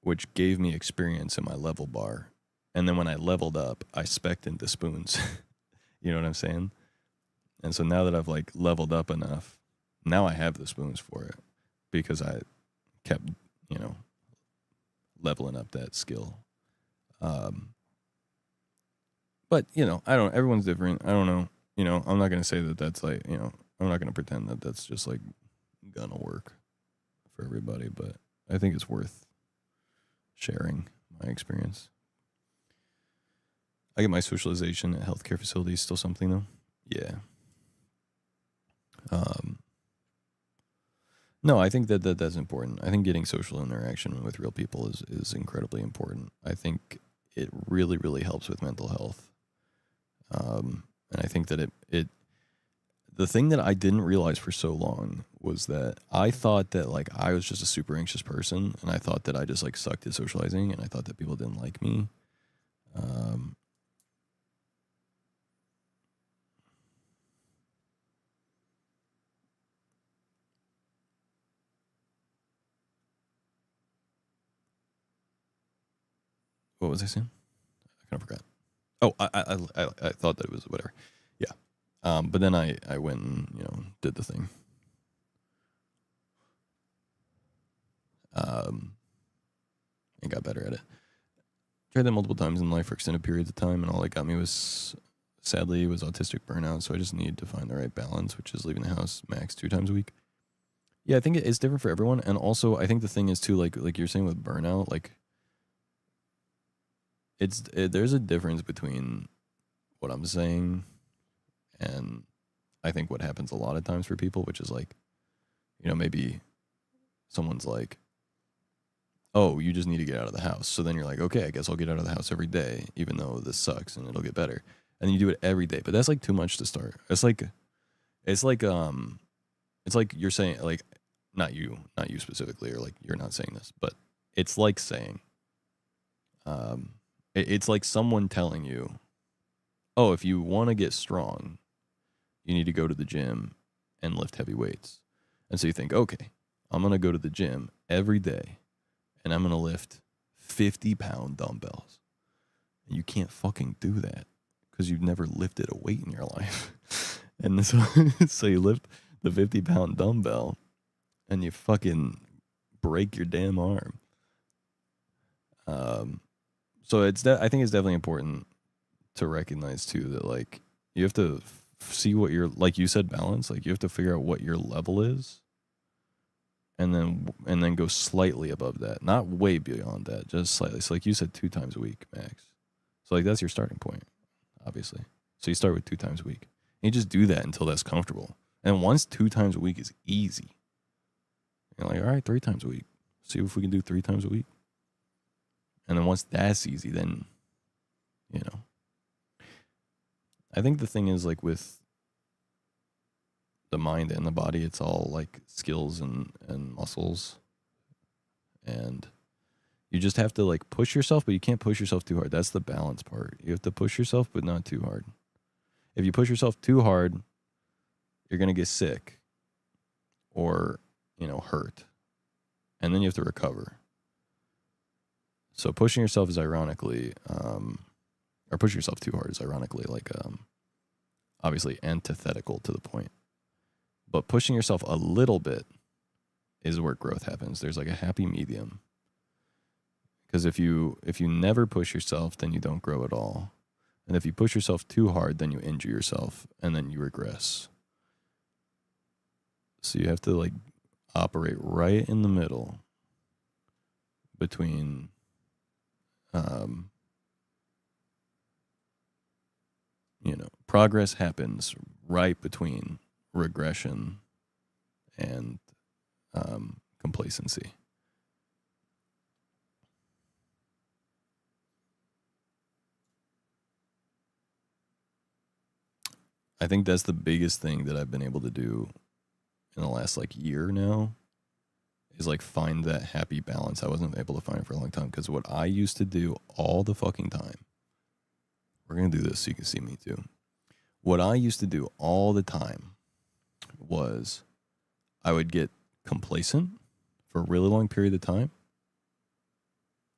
which gave me experience in my level bar. And then when I leveled up, I spec'd into spoons. You know what I'm saying? And so now that I've like leveled up enough, now I have the spoons for it because I kept, you know, leveling up that skill. But, you know, I don't, everyone's different. I don't know. You know, I'm not going to say that that's like, you know, I'm not going to pretend that that's just like gonna work for everybody, but I think it's worth sharing my experience. I get my socialization at healthcare facilities still something though. Yeah. No, I think that's important. I think getting social interaction with real people is incredibly important. I think it really, really helps with mental health. And I think that the thing that I didn't realize for so long was that I thought that like I was just a super anxious person, and I thought that I just like sucked at socializing, and I thought that people didn't like me. What was I saying? I kind of forgot. Oh, I thought that it was whatever. Yeah. But then I went and, you know, did the thing. And got better at it. Tried that multiple times in life for extended periods of time, and all it got me was, sadly, was autistic burnout. So I just need to find the right balance, which is leaving the house max 2 times a week. Yeah, I think it's different for everyone, and also I think the thing is too, like you're saying with burnout, like there's a difference between what I'm saying and I think what happens a lot of times for people, which is like, you know, maybe someone's like, oh, you just need to get out of the house. So then you're like, okay, I guess I'll get out of the house every day, even though this sucks and it'll get better. And you do it every day, but that's like too much to start. It's like you're saying, like, not you specifically, or like you're not saying this, but it's like saying, it's like someone telling you, oh, if you want to get strong, you need to go to the gym and lift heavy weights. And so you think, okay, I'm going to go to the gym every day and I'm going to lift 50-pound dumbbells. And you can't fucking do that because you've never lifted a weight in your life. And so you lift the 50-pound dumbbell and you fucking break your damn arm. So I think it's definitely important to recognize too that like you have to see what your, like you said, balance. Like you have to figure out what your level is, and then go slightly above that, not way beyond that, just slightly. So like you said, 2 times a week max. So like that's your starting point, obviously. So you start with 2 times a week, and you just do that until that's comfortable. And once 2 times a week is easy, you're like, all right, 3 times a week. See if we can do 3 times a week. And then once that's easy, then, you know. I think the thing is, like, with the mind and the body, it's all, like, skills and muscles. And you just have to, like, push yourself, but you can't push yourself too hard. That's the balance part. You have to push yourself, but not too hard. If you push yourself too hard, you're going to get sick or, you know, hurt. And then you have to recover. So pushing yourself is ironically, or pushing yourself too hard is ironically like, obviously antithetical to the point. But pushing yourself a little bit is where growth happens. There's like a happy medium. Because if you never push yourself, then you don't grow at all. And if you push yourself too hard, then you injure yourself and then you regress. So you have to like operate right in the middle between you know, progress happens right between regression and complacency. I think that's the biggest thing that I've been able to do in the last like year now, is like find that happy balance. I wasn't able to find it for a long time, because what I used to do all the fucking time, we're going to do this so you can see me too. What I used to do all the time was I would get complacent for a really long period of time,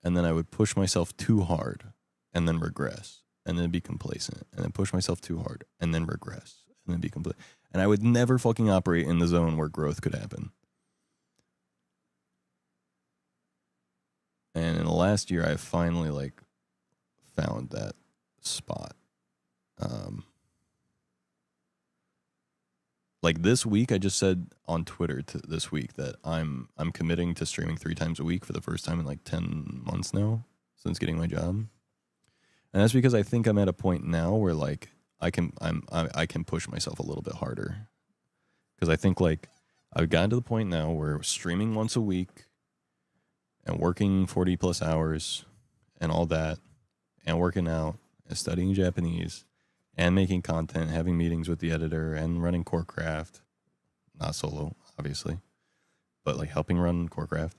and then I would push myself too hard and then regress, and then be complacent, and then push myself too hard and then regress, and then be complacent. And I would never fucking operate in the zone where growth could happen. And in the last year, I've finally like found that spot. Like this week, I just said on Twitter this week that I'm committing to streaming 3 times a week for the first time in like 10 months now since getting my job. And that's because I think I'm at a point now where like I can push myself a little bit harder. Because I think like I've gotten to the point now where streaming once a week and working 40 plus hours and all that, and working out and studying Japanese and making content, having meetings with the editor and running Corecraft, not solo, obviously, but like helping run Corecraft.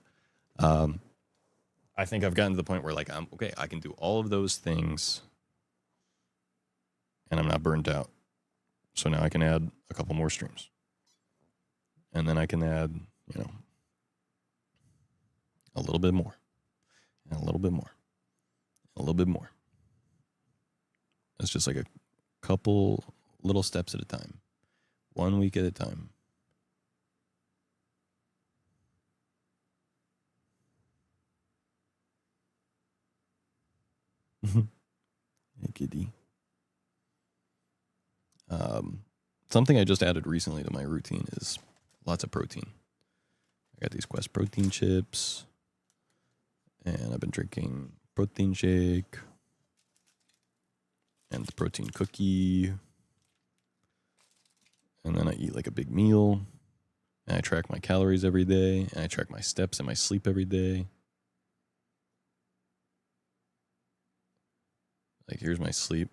I think I've gotten to the point where like, I'm okay, I can do all of those things and I'm not burnt out. So now I can add a couple more streams. And then I can add, you know, a little bit more, and a little bit more, a little bit more. It's just like a couple little steps at a time, 1 week at a time. Hey, kitty. Something I just added recently to my routine is lots of protein. I got these Quest protein chips, and I've been drinking protein shake and the protein cookie. And then I eat like a big meal, and I track my calories every day, and I track my steps and my sleep every day. Like, here's my sleep.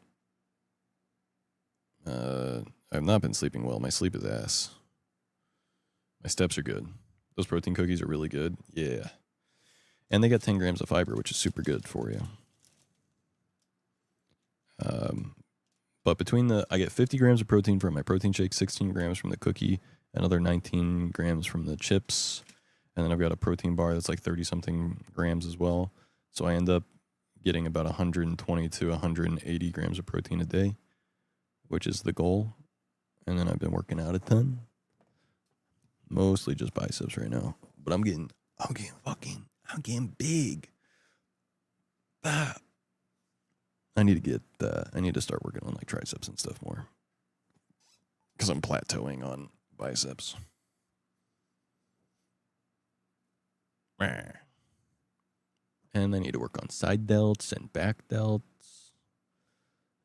I've not been sleeping well. My sleep is ass. My steps are good. Those protein cookies are really good. Yeah. And they got 10 grams of fiber, which is super good for you. But between I get 50 grams of protein from my protein shake, 16 grams from the cookie, another 19 grams from the chips, and then I've got a protein bar that's like 30-something grams as well. So I end up getting about 120 to 180 grams of protein a day, which is the goal. And then I've been working out a ton. Mostly just biceps right now. But I'm getting big. Ah. I need to start working on like triceps and stuff more, because I'm plateauing on biceps. And I need to work on side delts and back delts.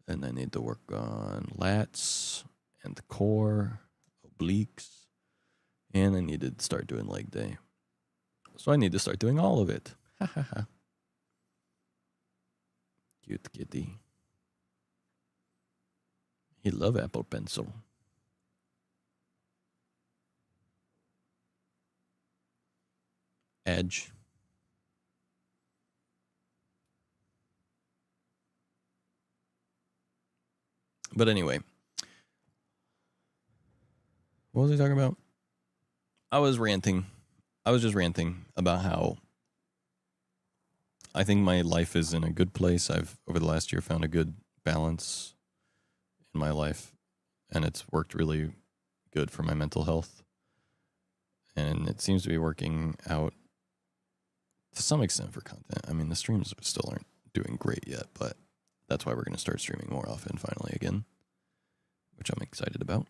And I need to work on lats and the core, obliques. And I need to start doing leg day. So I need to start doing all of it. Ha ha ha. Cute kitty. He love Apple Pencil. Edge. But anyway, what was I talking about? I was just ranting about how I think my life is in a good place. I've, over the last year, found a good balance in my life, and it's worked really good for my mental health. And it seems to be working out to some extent for content. I mean, the streams still aren't doing great yet, but that's why we're going to start streaming more often finally again, which I'm excited about.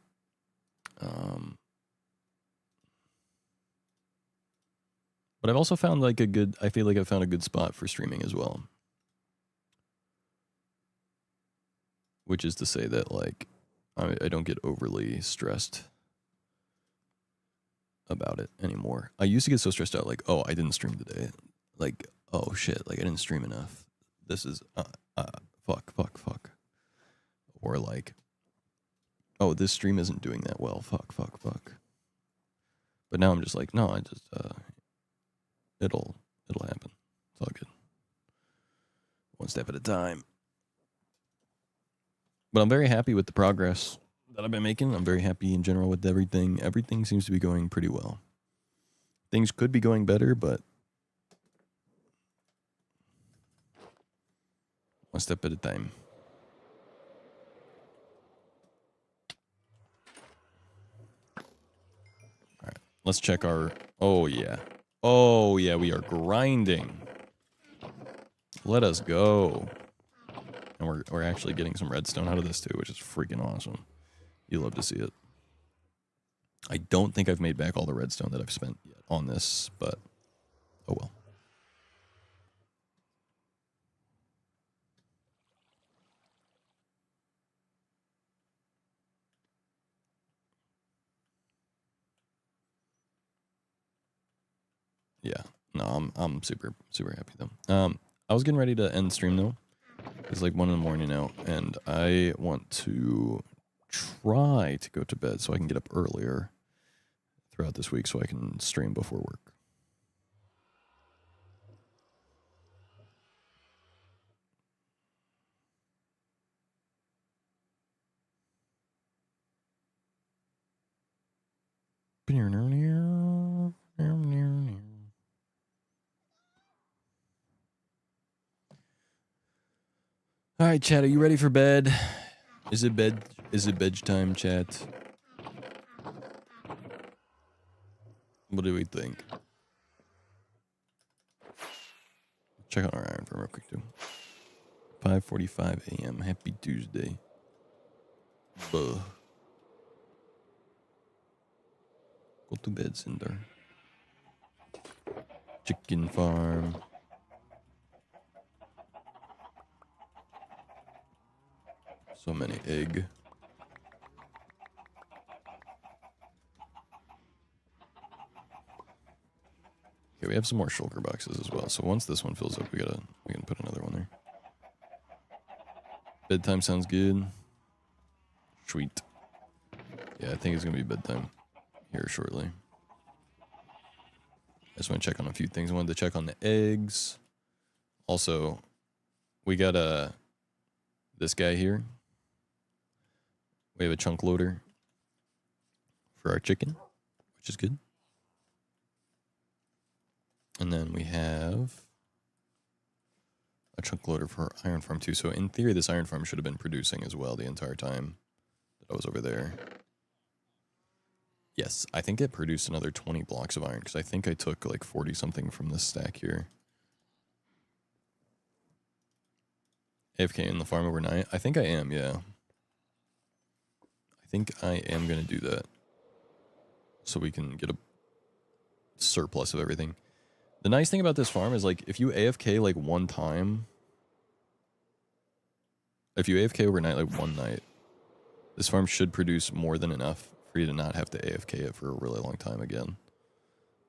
But I've also found like I feel like I've found a good spot for streaming as well. Which is to say that like I don't get overly stressed about it anymore. I used to get so stressed out, like, oh, I didn't stream today. Like, oh shit, like I didn't stream enough. This is fuck. Or like, oh, this stream isn't doing that well. Fuck. But now I'm just like, no, I just it'll happen. It's all good. One step at a time. But I'm very happy with the progress that I've been making. I'm very happy in general with everything. Everything seems to be going pretty well. Things could be going better, but one step at a time. All right, let's check our... Oh, yeah. Oh, yeah, we are grinding. Let us go. And we're actually getting some redstone out of this too, which is freaking awesome. You love to see it. I don't think I've made back all the redstone that I've spent yet on this, but oh well. Yeah, no, I'm super happy though. I was getting ready to end stream though. It's like 1 in the morning now, and I want to try to go to bed so I can get up earlier throughout this week so I can stream before work. All right, chat, are you ready for bed? Is it bedtime, chat? What do we think? Check out our iron farm real quick too. 5:45 a.m. Happy Tuesday. Buh. Go to bed, Cinder. Chicken farm. So many egg. Okay, we have some more shulker boxes as well. So once this one fills up, we can put another one there. Bedtime sounds good. Sweet. Yeah, I think it's gonna be bedtime here shortly. I just want to check on a few things. I wanted to check on the eggs. Also, we got this guy here. We have a chunk loader for our chicken, which is good. And then we have a chunk loader for our iron farm too. So in theory, this iron farm should have been producing as well the entire time that I was over there. Yes, I think it produced another 20 blocks of iron because I think I took like 40 something from this stack here. AFK in the farm overnight? I think I am, yeah. I think I am going to do that so we can get a surplus of everything. The nice thing about this farm is, like, if you AFK, like, one time, if you AFK overnight, like, one night, this farm should produce more than enough for you to not have to AFK it for a really long time again.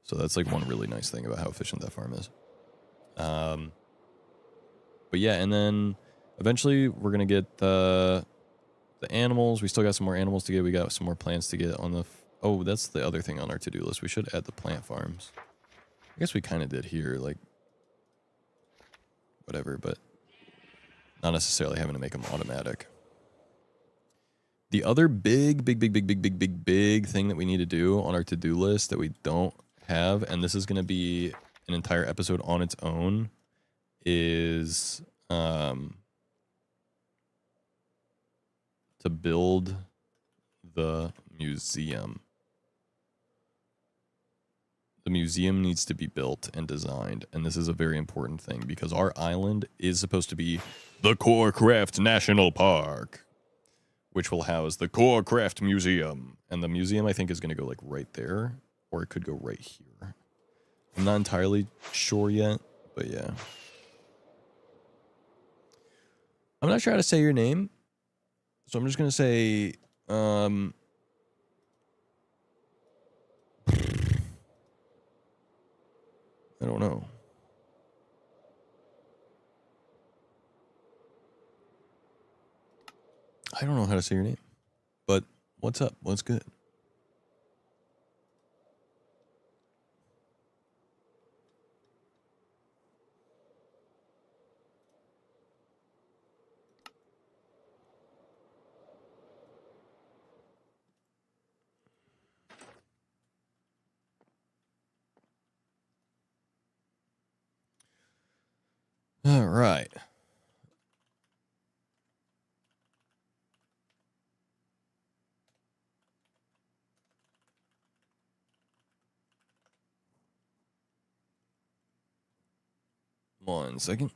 So that's, like, one really nice thing about how efficient that farm is. But yeah, and then eventually we're going to get the animals. We still got some more animals to get. We got some more plants to get on the... Oh, that's the other thing on our to-do list. We should add the plant farms. I guess we kind of did here, like, whatever, but not necessarily having to make them automatic. The other big thing that we need to do on our to-do list that we don't have, and this is going to be an entire episode on its own, is to build the museum. The museum needs to be built and designed, and this is a very important thing because our island is supposed to be the Corecraft National Park, which will house the Corecraft Museum. And the museum, I think, is going to go like right there, or it could go right here. I'm not entirely sure yet, but yeah. I'm not sure how to say your name, so I'm just going to say... I don't know. I don't know how to say your name. But what's up? What's good? All right. One second.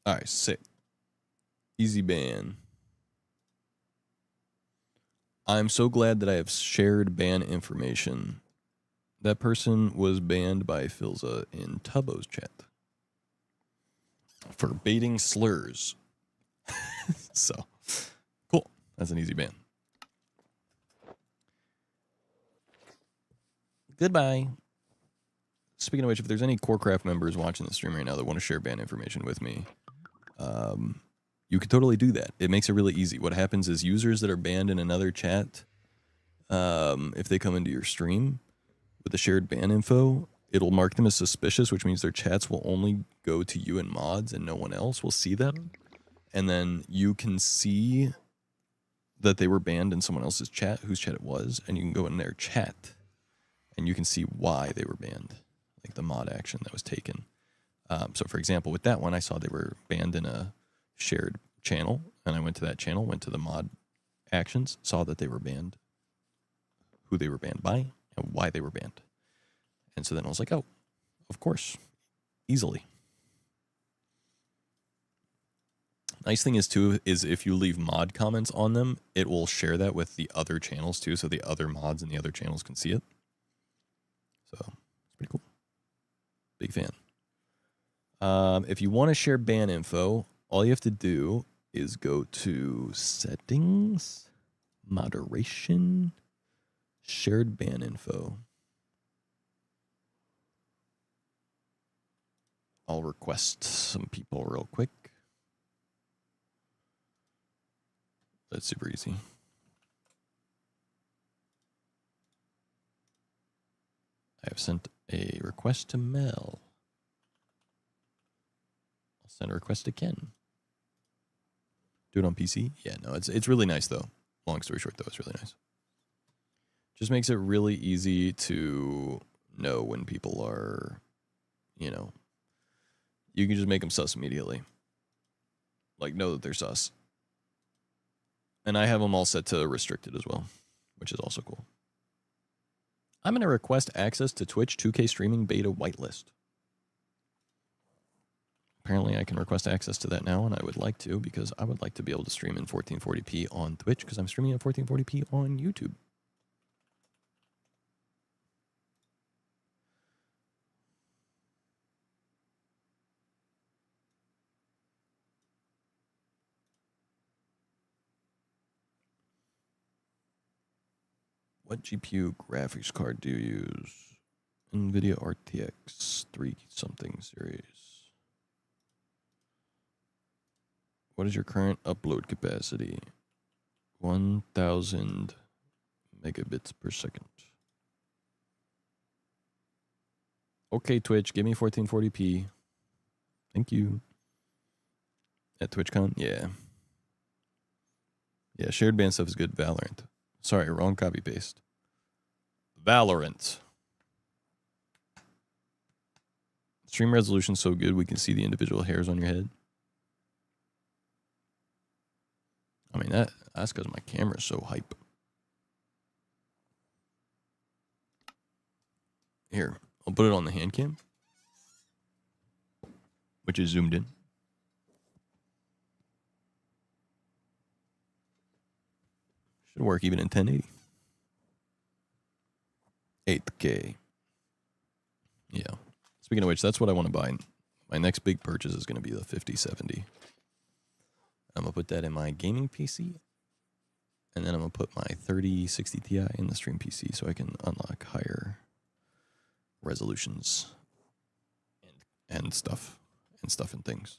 All right, sick. Easy ban. I'm so glad that I have shared ban information. That person was banned by Filza in Tubbo's chat for baiting slurs. So, cool. That's an easy ban. Goodbye. Speaking of which, if there's any Corecraft members watching the stream right now that want to share ban information with me, you could totally do that. It makes it really easy. What happens is users that are banned in another chat, if they come into your stream with the shared ban info, it'll mark them as suspicious, which means their chats will only go to you and mods and no one else will see them. And then you can see that they were banned in someone else's chat, whose chat it was, and you can go in their chat and you can see why they were banned, like the mod action that was taken. So for example, with that one, I saw they were banned in a shared channel, and I went to that channel, went to the mod actions, saw that they were banned, who they were banned by, and why they were banned. And so then I was like, oh, of course, easily. Nice thing is, too, is if you leave mod comments on them, it will share that with the other channels, too, so the other mods and the other channels can see it. So, it's pretty cool. Big fan. If you want to share ban info, all you have to do is go to Settings, Moderation, Shared ban info. I'll request some people real quick. That's super easy. I have sent a request to Mel. I'll send a request to Ken. Do it on PC? Yeah, no, it's really nice though. Long story short though, it's really nice. Just makes it really easy to know when people are, you know, you can just make them sus immediately. Like, know that they're sus. And I have them all set to restricted as well, which is also cool. I'm going to request access to Twitch 2K streaming beta whitelist. Apparently I can request access to that now, and I would like to, because I would like to be able to stream in 1440p on Twitch, because I'm streaming at 1440p on YouTube. What GPU graphics card do you use? NVIDIA RTX 3 something series. What is your current upload capacity? 1,000 megabits per second. Okay, Twitch, give me 1440p. Thank you. At TwitchCon? Yeah. Yeah, shared ban stuff is good. Valorant. Sorry, wrong copy paste. Valorant. Stream resolution so good we can see the individual hairs on your head. I mean, that's because my camera's so hype. Here, I'll put it on the hand cam. which is zoomed in. Should work even in 1080. 8K. Yeah. Speaking of which, that's what I want to buy. My next big purchase is going to be the 5070. I'm going to put that in my gaming PC. And then I'm going to put my 3060 Ti in the stream PC so I can unlock higher resolutions and stuff and things.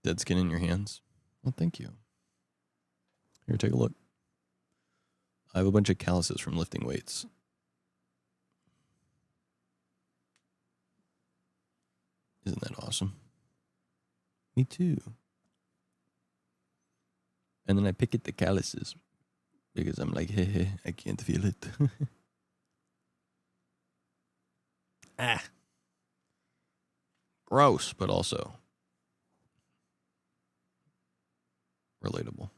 Dead skin in your hands? Well, thank you. Here, take a look. I have a bunch of calluses from lifting weights. Isn't that awesome? Me too. And then I pick at the calluses because I'm like, hey, I can't feel it. Ah. Gross, but also relatable.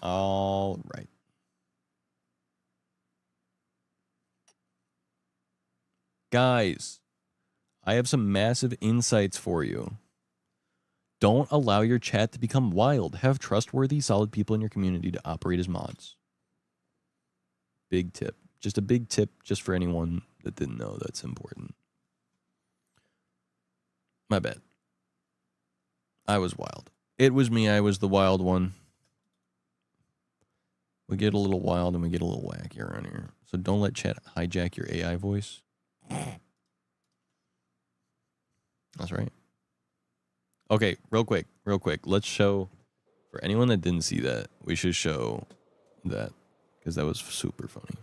All right. Guys, I have some massive insights for you. Don't allow your chat to become wild. Have trustworthy, solid people in your community to operate as mods. Big tip. Just a big tip just for anyone that didn't know that's important. My bad. I was wild. It was me. I was the wild one. We get a little wild and we get a little wacky around here. So don't let chat hijack your AI voice. That's right. Okay, real quick. Let's show, for anyone that didn't see that, we should show that because that was super funny.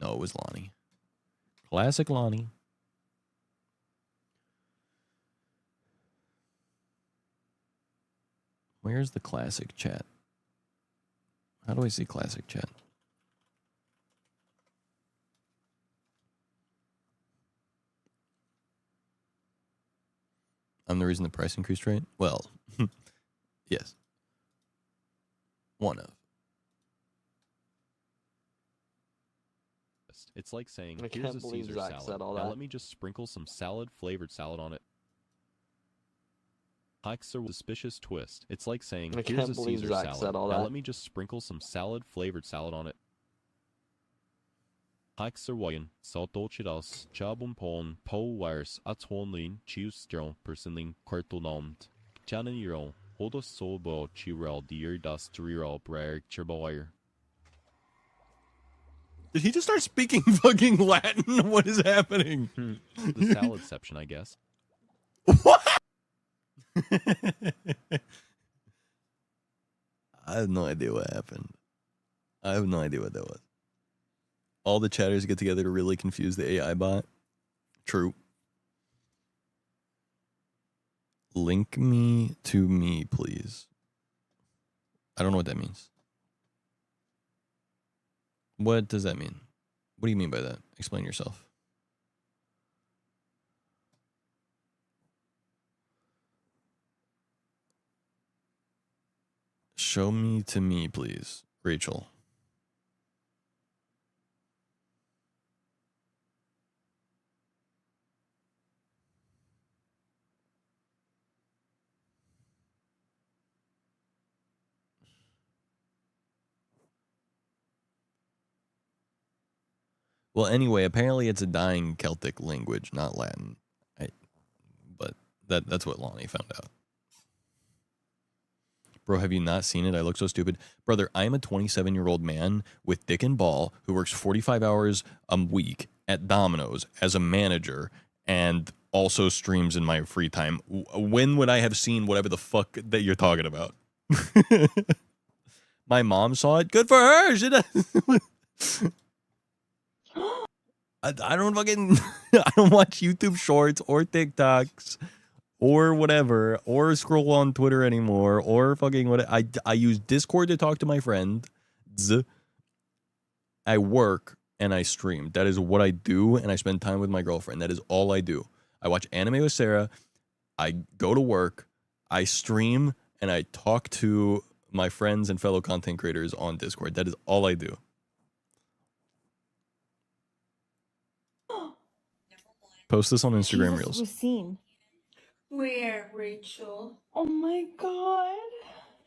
No, it was Lonnie. Classic Lonnie. Where's the classic chat? How do I see classic chat? I'm the reason the price increased, right? Well, yes. One of. It's like saying, I here's can't a believe Caesar Zack salad. said all Now that. let me just sprinkle some flavored salad on it. Hikes a suspicious twist. It's like saying, I here's can't a believe Caesar Zack salad. said all Now that. let me just sprinkle some flavored salad on it. Hikes are wayan, saltochiras, chabunpon, po wires, atonlin, chiustro, personling, quartonomt. Chananiro, hodos sobo, chirel, dear das triral, brag, chirbawire. Did he just start speaking fucking Latin? What is happening? The saladception, I guess. What? I have no idea what happened. I have no idea what that was. All the chatters get together to really confuse the AI bot. True. Link me to me, please. I don't know what that means. What does that mean? What do you mean by that? Explain yourself. Show me to me, please, Rachel. Well, anyway, apparently it's a dying Celtic language, not Latin. But that's what Lonnie found out. Bro, have you not seen it? I look so stupid. Brother, I am a 27-year-old man with dick and ball who works 45 hours a week at Domino's as a manager and also streams in my free time. When would I have seen whatever the fuck that you're talking about? My mom saw it. Good for her. I don't fucking I don't watch YouTube shorts or TikToks or whatever, or scroll on Twitter anymore, or fucking what. I use Discord to talk to my friends. I work and I stream. That is what I do, and I spend time with my girlfriend. That is all I do. I watch anime with Sarah. I go to work. I stream, and I talk to my friends and fellow content creators on Discord. That is all I do. Post this on Instagram Jesus Reels. was seen. Where, Rachel? Oh my god.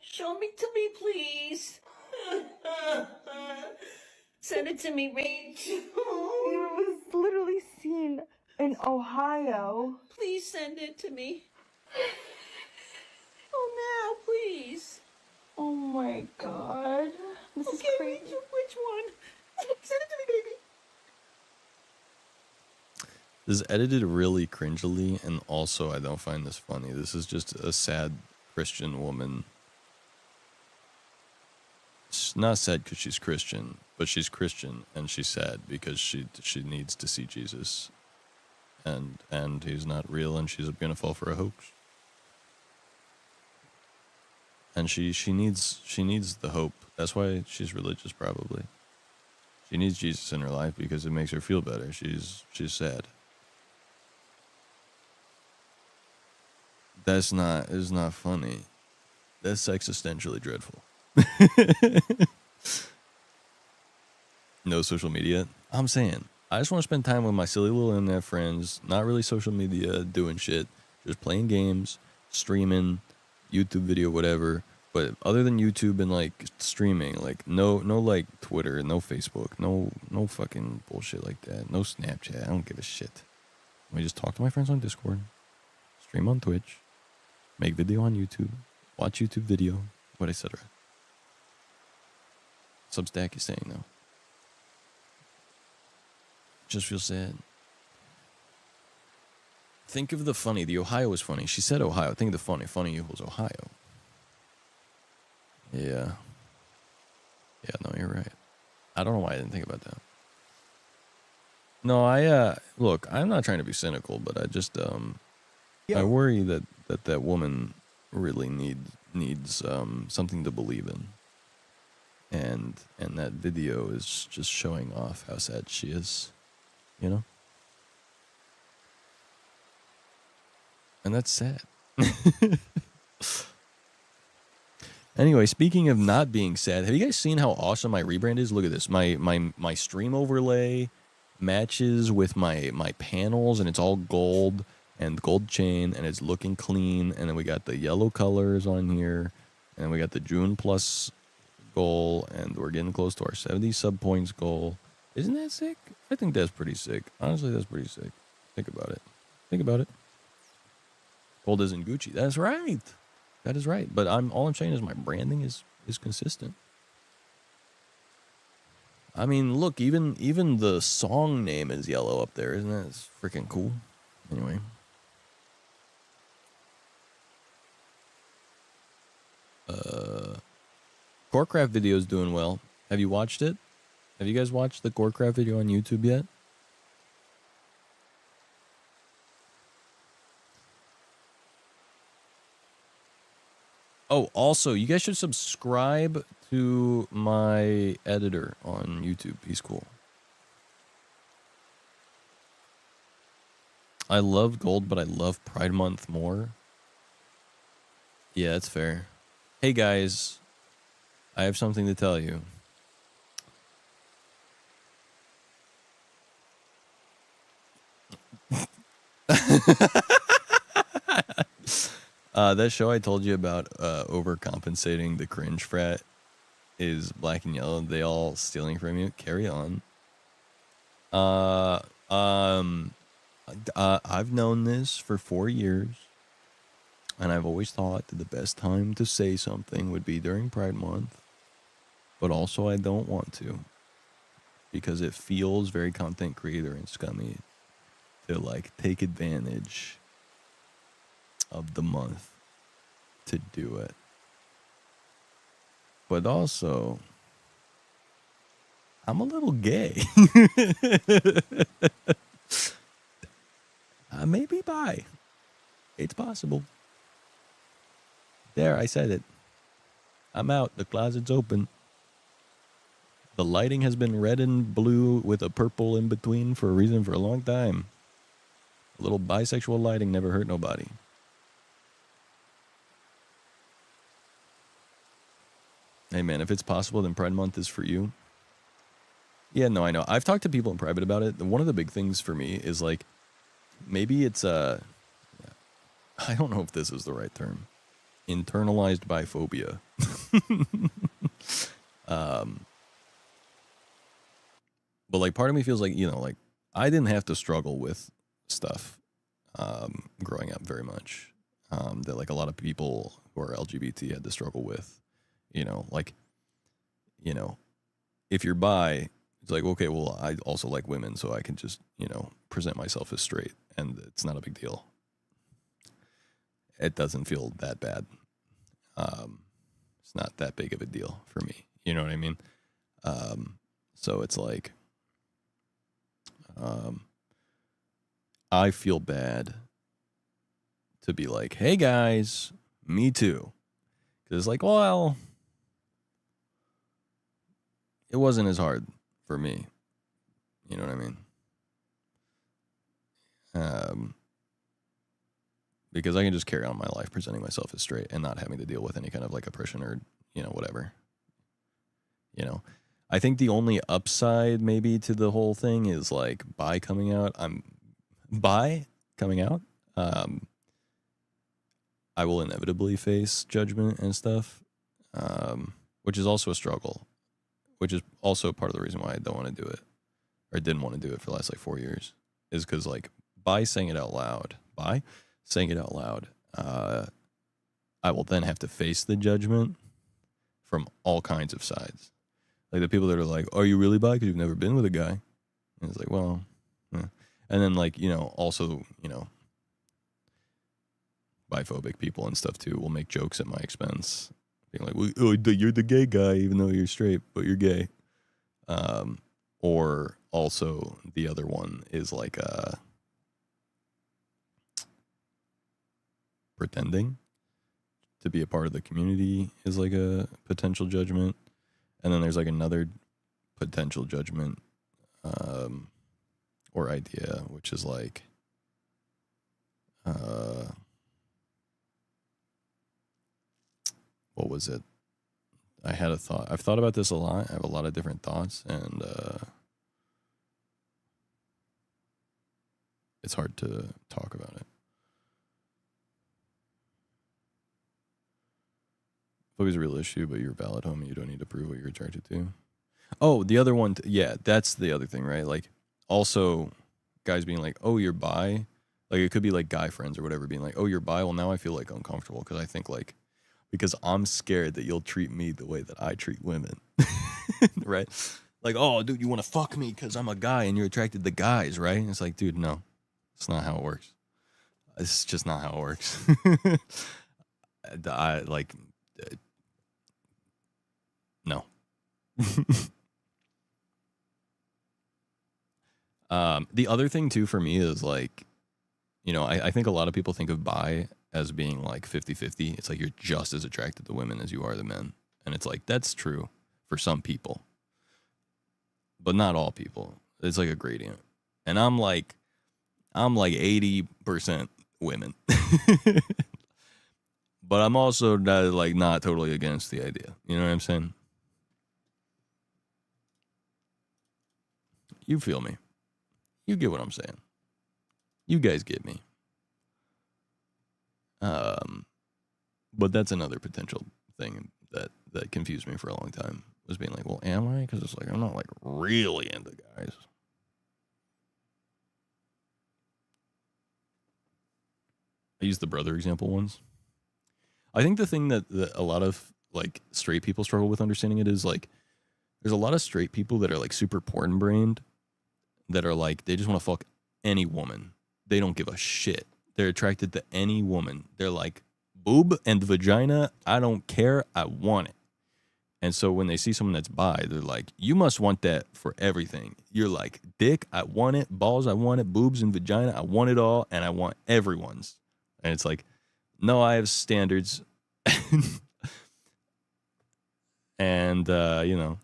Show me to me, please. Send it to me, Rachel. It was literally seen in Ohio. Please send it to me. Oh, now, please. Oh my god. This is Okay, crazy. Rachel, which one? Send it to me, baby. This is edited really cringily, and also I don't find this funny. This is just a sad Christian woman. She's not sad because she's Christian, but she's Christian, and she's sad because she needs to see Jesus, and he's not real, and she's gonna fall for a hoax. And she needs the hope. That's why she's religious, probably. She needs Jesus in her life because it makes her feel better. She's sad. That's not funny. That's existentially dreadful. No social media. I'm saying, I just want to spend time with my silly little internet friends. Not really social media, doing shit. Just playing games, streaming, YouTube video, whatever. But other than YouTube and like streaming, like no like Twitter, no Facebook, no fucking bullshit like that. No Snapchat. I don't give a shit. I just talk to my friends on Discord, stream on Twitch, make video on YouTube, watch YouTube video, what etc. Substack is saying though. Just feel sad. Think of the funny. The Ohio is funny. She said Ohio. Think of the funny. Funny equals Ohio. Yeah. Yeah, no, you're right. I don't know why I didn't think about that. No, look, I'm not trying to be cynical, but I just I worry that woman really needs something to believe in. And that video is just showing off how sad she is, you know? And that's sad. Anyway, speaking of not being sad, have you guys seen how awesome my rebrand is? Look at this. My stream overlay matches with my panels, and it's all gold and gold chain, and it's looking clean. And then we got the yellow colors on here, and we got the June Plus goal, and we're getting close to our 70 sub points goal. Isn't that sick? I think that's pretty sick. Honestly, that's pretty sick. Think about it. Think about it. Gold isn't Gucci. That's right. That is right. But all I'm saying is my branding is consistent. I mean, look, even the song name is yellow up there. Isn't that freaking cool? Anyway. Corecraft video is doing well. Have you watched it? Have you guys watched the Corecraft video on YouTube yet? Oh, also, you guys should subscribe to my editor on YouTube. He's cool. I love gold, but I love Pride Month more. Yeah, that's fair. Hey, guys. I have something to tell you. That show I told you about, overcompensating the cringe frat, is Black and Yellow. They all stealing from you. Carry on. I've known this for 4 years, and I've always thought that the best time to say something would be during Pride Month, but also I don't want to, because it feels very content creator and scummy to like take advantage of the month to do it. But also, I'm a little gay. I may be bi. It's possible. There, I said it. I'm out. The closet's open. The lighting has been red and blue with a purple in between for a reason for a long time. A little bisexual lighting never hurt nobody. Hey man, if it's possible, then Pride Month is for you. Yeah, no, I know. I've talked to people in private about it. One of the big things for me is like, maybe it's I don't know if this is the right term. Internalized biphobia. But like part of me feels like, you know, like I didn't have to struggle with stuff growing up very much that like a lot of people who are LGBT had to struggle with. You know, like, you know, if you're bi, it's like, okay, well, I also like women, so I can just, you know, present myself as straight, and it's not a big deal. It doesn't feel that bad. It's not that big of a deal for me. You know what I mean? So it's like, I feel bad to be like, hey guys, me too. Because it's like, well, it wasn't as hard for me. You know what I mean? Because I can just carry on my life presenting myself as straight and not having to deal with any kind of like oppression or, you know, whatever. You know, I think the only upside maybe to the whole thing is like bi coming out. I will inevitably face judgment and stuff, which is also a struggle, which is also part of the reason why I don't want to do it, or didn't want to do it for the last like 4 years, is because like saying it out loud, I will then have to face the judgment from all kinds of sides. Like the people that are like, are you really bi because you've never been with a guy? And it's like, well, and then like, you know, also, you know, biphobic people and stuff too will make jokes at my expense, being like, well, oh, you're the gay guy even though you're straight, but you're gay. Or also the other one is like pretending to be a part of the community is like a potential judgment. And then there's like another potential judgment or idea, which is like what was it? I had a thought. I've thought about this a lot. I have a lot of different thoughts, and it's hard to talk about it. It's a real issue, but you're valid, homie. You don't need to prove what you're attracted to. Oh, the other one. Yeah, that's the other thing, right? Like, also, guys being like, oh, you're bi. Like, it could be like guy friends or whatever being like, oh, you're bi. Well, now I feel like uncomfortable because I think like, because I'm scared that you'll treat me the way that I treat women. Right? Like, oh, dude, you want to fuck me because I'm a guy and you're attracted to guys, right? And it's like, dude, no. It's not how it works. It's just not how it works. I like, no. The other thing too for me is like, you know, I think a lot of people think of bi as being like 50-50. It's like you're just as attracted to women as you are to men. And it's like, that's true for some people, but not all people. It's like a gradient. And I'm like 80% women. But I'm also not totally against the idea. You know what I'm saying? You feel me. You get what I'm saying. You guys get me. But that's another potential thing that confused me for a long time, was being like, well, am I? Because it's like, I'm not like really into guys. I use the brother example once. I think the thing that a lot of like straight people struggle with understanding it is like, there's a lot of straight people that are like super porn brained, that are like, they just want to fuck any woman. They don't give a shit. They're attracted to any woman. They're like, boob and vagina, I don't care. I want it. And so when they see someone that's bi, they're like, you must want that for everything. You're like, dick, I want it. Balls, I want it. Boobs and vagina, I want it all. And I want everyone's. And it's like, no, I have standards. And, you know,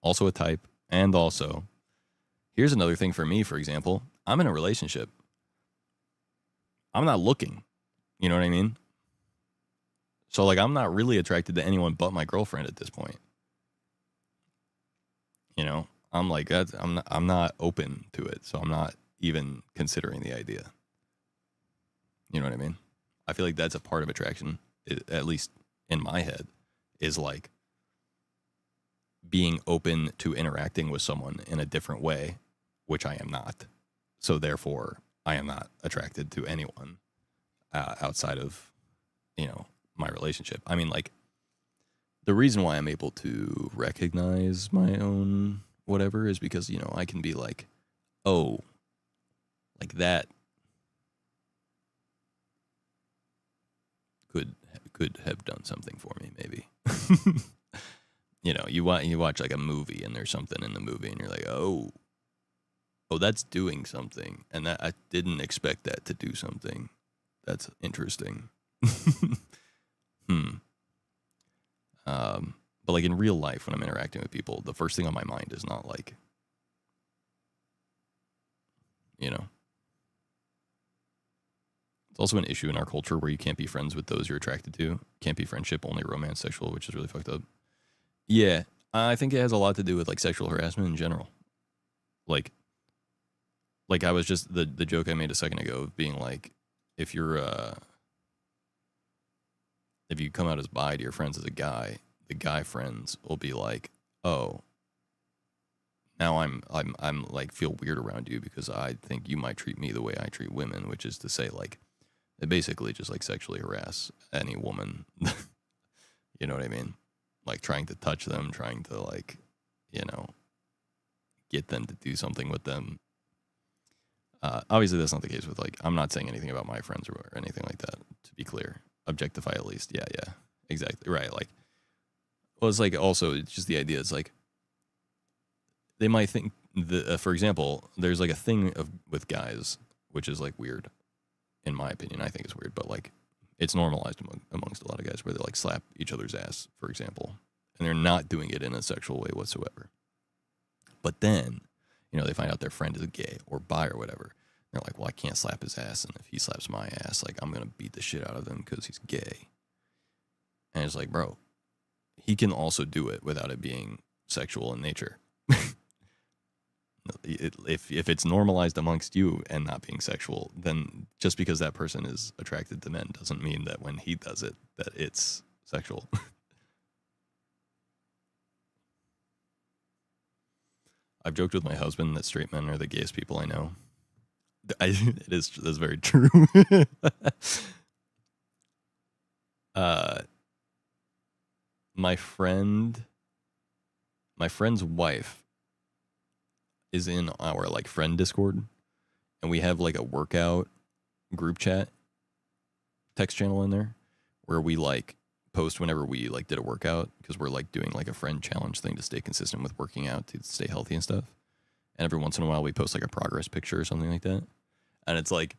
also a type. And also, here's another thing for me, for example. I'm in a relationship. I'm not looking. You know what I mean? So, like, I'm not really attracted to anyone but my girlfriend at this point. You know, I'm like, I'm not open to it. So I'm not even considering the idea. You know what I mean? I feel like that's a part of attraction, at least in my head, is like being open to interacting with someone in a different way, which I am not. So therefore, I am not attracted to anyone outside of, you know, my relationship. I mean, like, the reason why I'm able to recognize my own whatever is because, you know, I can be like, oh, like that could have done something for me, maybe. You know, you watch like a movie and there's something in the movie and you're like, oh, that's doing something, and that I didn't expect that to do something. That's interesting. But like in real life, when I'm interacting with people, the first thing on my mind is not like, you know. It's also an issue in our culture where you can't be friends with those you're attracted to. Can't be friendship, only romance, sexual, which is really fucked up. Yeah, I think it has a lot to do with like sexual harassment in general. Like I was just the joke I made a second ago of being like, if you come out as bi to your friends as a guy, the guy friends will be like, oh, now I'm like feel weird around you because I think you might treat me the way I treat women, which is to say like they basically just like sexually harass any woman. You know what I mean? Like trying to touch them, trying to like, you know, get them to do something with them. Obviously that's not the case with like, I'm not saying anything about my friends or anything like that, to be clear. Objectify at least. Yeah, exactly. Right. Like, well, it's like also, it's just the idea. It's like, they might think for example, there's like a thing with guys, which is like weird, in my opinion. I think it's weird, but like it's normalized amongst a lot of guys where they like slap each other's ass, for example, and they're not doing it in a sexual way whatsoever. But then, you know, they find out their friend is gay or bi or whatever. They're like, well, I can't slap his ass, and if he slaps my ass, like I'm gonna beat the shit out of him because he's gay. And it's like, bro, he can also do it without it being sexual in nature. If it's normalized amongst you and not being sexual, then just because that person is attracted to men doesn't mean that when he does it, that it's sexual. I've joked with my husband that straight men are the gayest people I know. That's very true. My friend's wife is in our like friend Discord, and we have like a workout group chat text channel in there where we like post whenever we like did a workout, because we're like doing like a friend challenge thing to stay consistent with working out, to stay healthy and stuff. And every once in a while we post like a progress picture or something like that. And it's like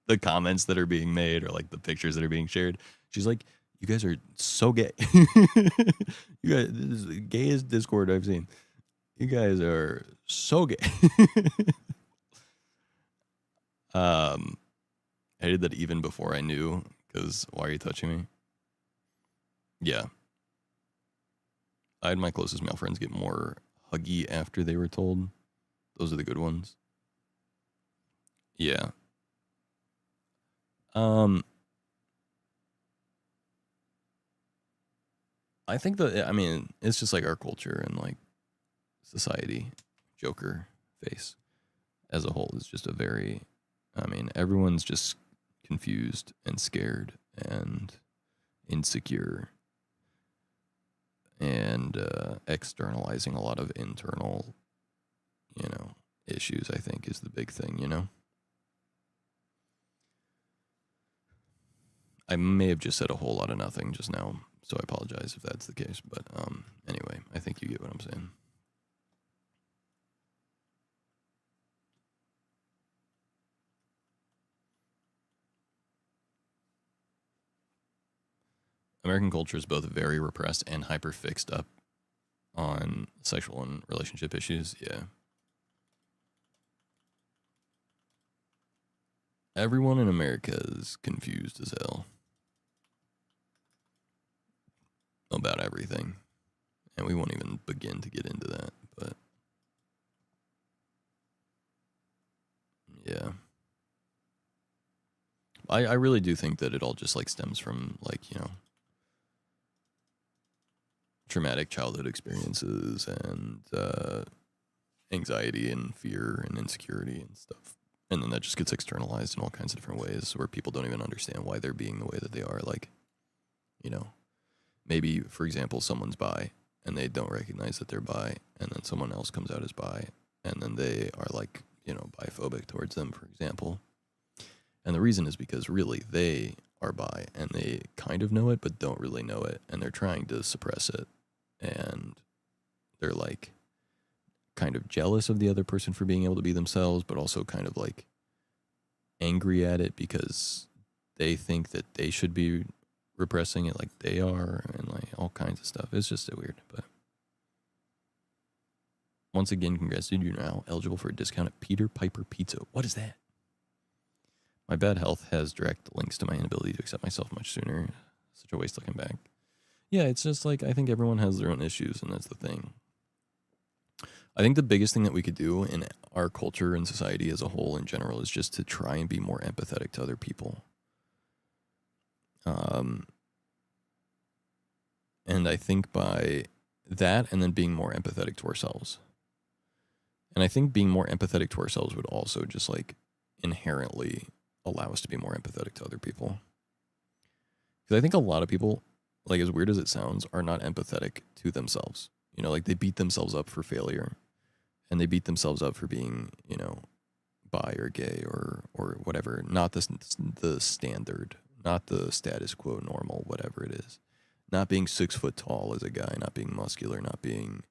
the comments that are being made or like the pictures that are being shared. She's like, you guys are so gay. You guys, this is the gayest Discord I've seen. You guys are so gay. I did that even before I knew, because why are you touching me? Yeah. I had my closest male friends get more huggy after they were told. Those are the good ones. Yeah. I think that, I mean, it's just like our culture and like society. Joker face as a whole is just a very, I mean, everyone's just confused and scared and insecure and externalizing a lot of internal, you know, issues, I think, is the big thing, you know? I may have just said a whole lot of nothing just now, so I apologize if that's the case. But anyway, I think you get what I'm saying. American culture is both very repressed and hyper fixed up on sexual and relationship issues. Yeah. Everyone in America is confused as hell about everything. And we won't even begin to get into that, but yeah. I really do think that it all just like stems from like, you know, traumatic childhood experiences and anxiety and fear and insecurity and stuff. And then that just gets externalized in all kinds of different ways where people don't even understand why they're being the way that they are. Like, you know, maybe, for example, someone's bi and they don't recognize that they're bi, and then someone else comes out as bi, and then they are like, you know, biphobic towards them, for example. And the reason is because really they are bi and they kind of know it, but don't really know it. And they're trying to suppress it. And they're like kind of jealous of the other person for being able to be themselves, but also kind of like angry at it because they think that they should be repressing it like they are, and like all kinds of stuff. It's just so weird. But once again, congrats, dude. You're now eligible for a discount at Peter Piper Pizza. What is that? My bad health has direct links to my inability to accept myself much sooner. Such a waste looking back. Yeah, it's just like, I think everyone has their own issues, and that's the thing. I think the biggest thing that we could do in our culture and society as a whole in general is just to try and be more empathetic to other people. And I think by that, and then being more empathetic to ourselves. And I think being more empathetic to ourselves would also just like inherently allow us to be more empathetic to other people. Because I think a lot of people, like as weird as it sounds, are not empathetic to themselves. You know, like they beat themselves up for failure, and they beat themselves up for being, you know, bi or gay or whatever. Not the standard, not the status quo normal, whatever it is. Not being 6 foot tall as a guy, not being muscular, not being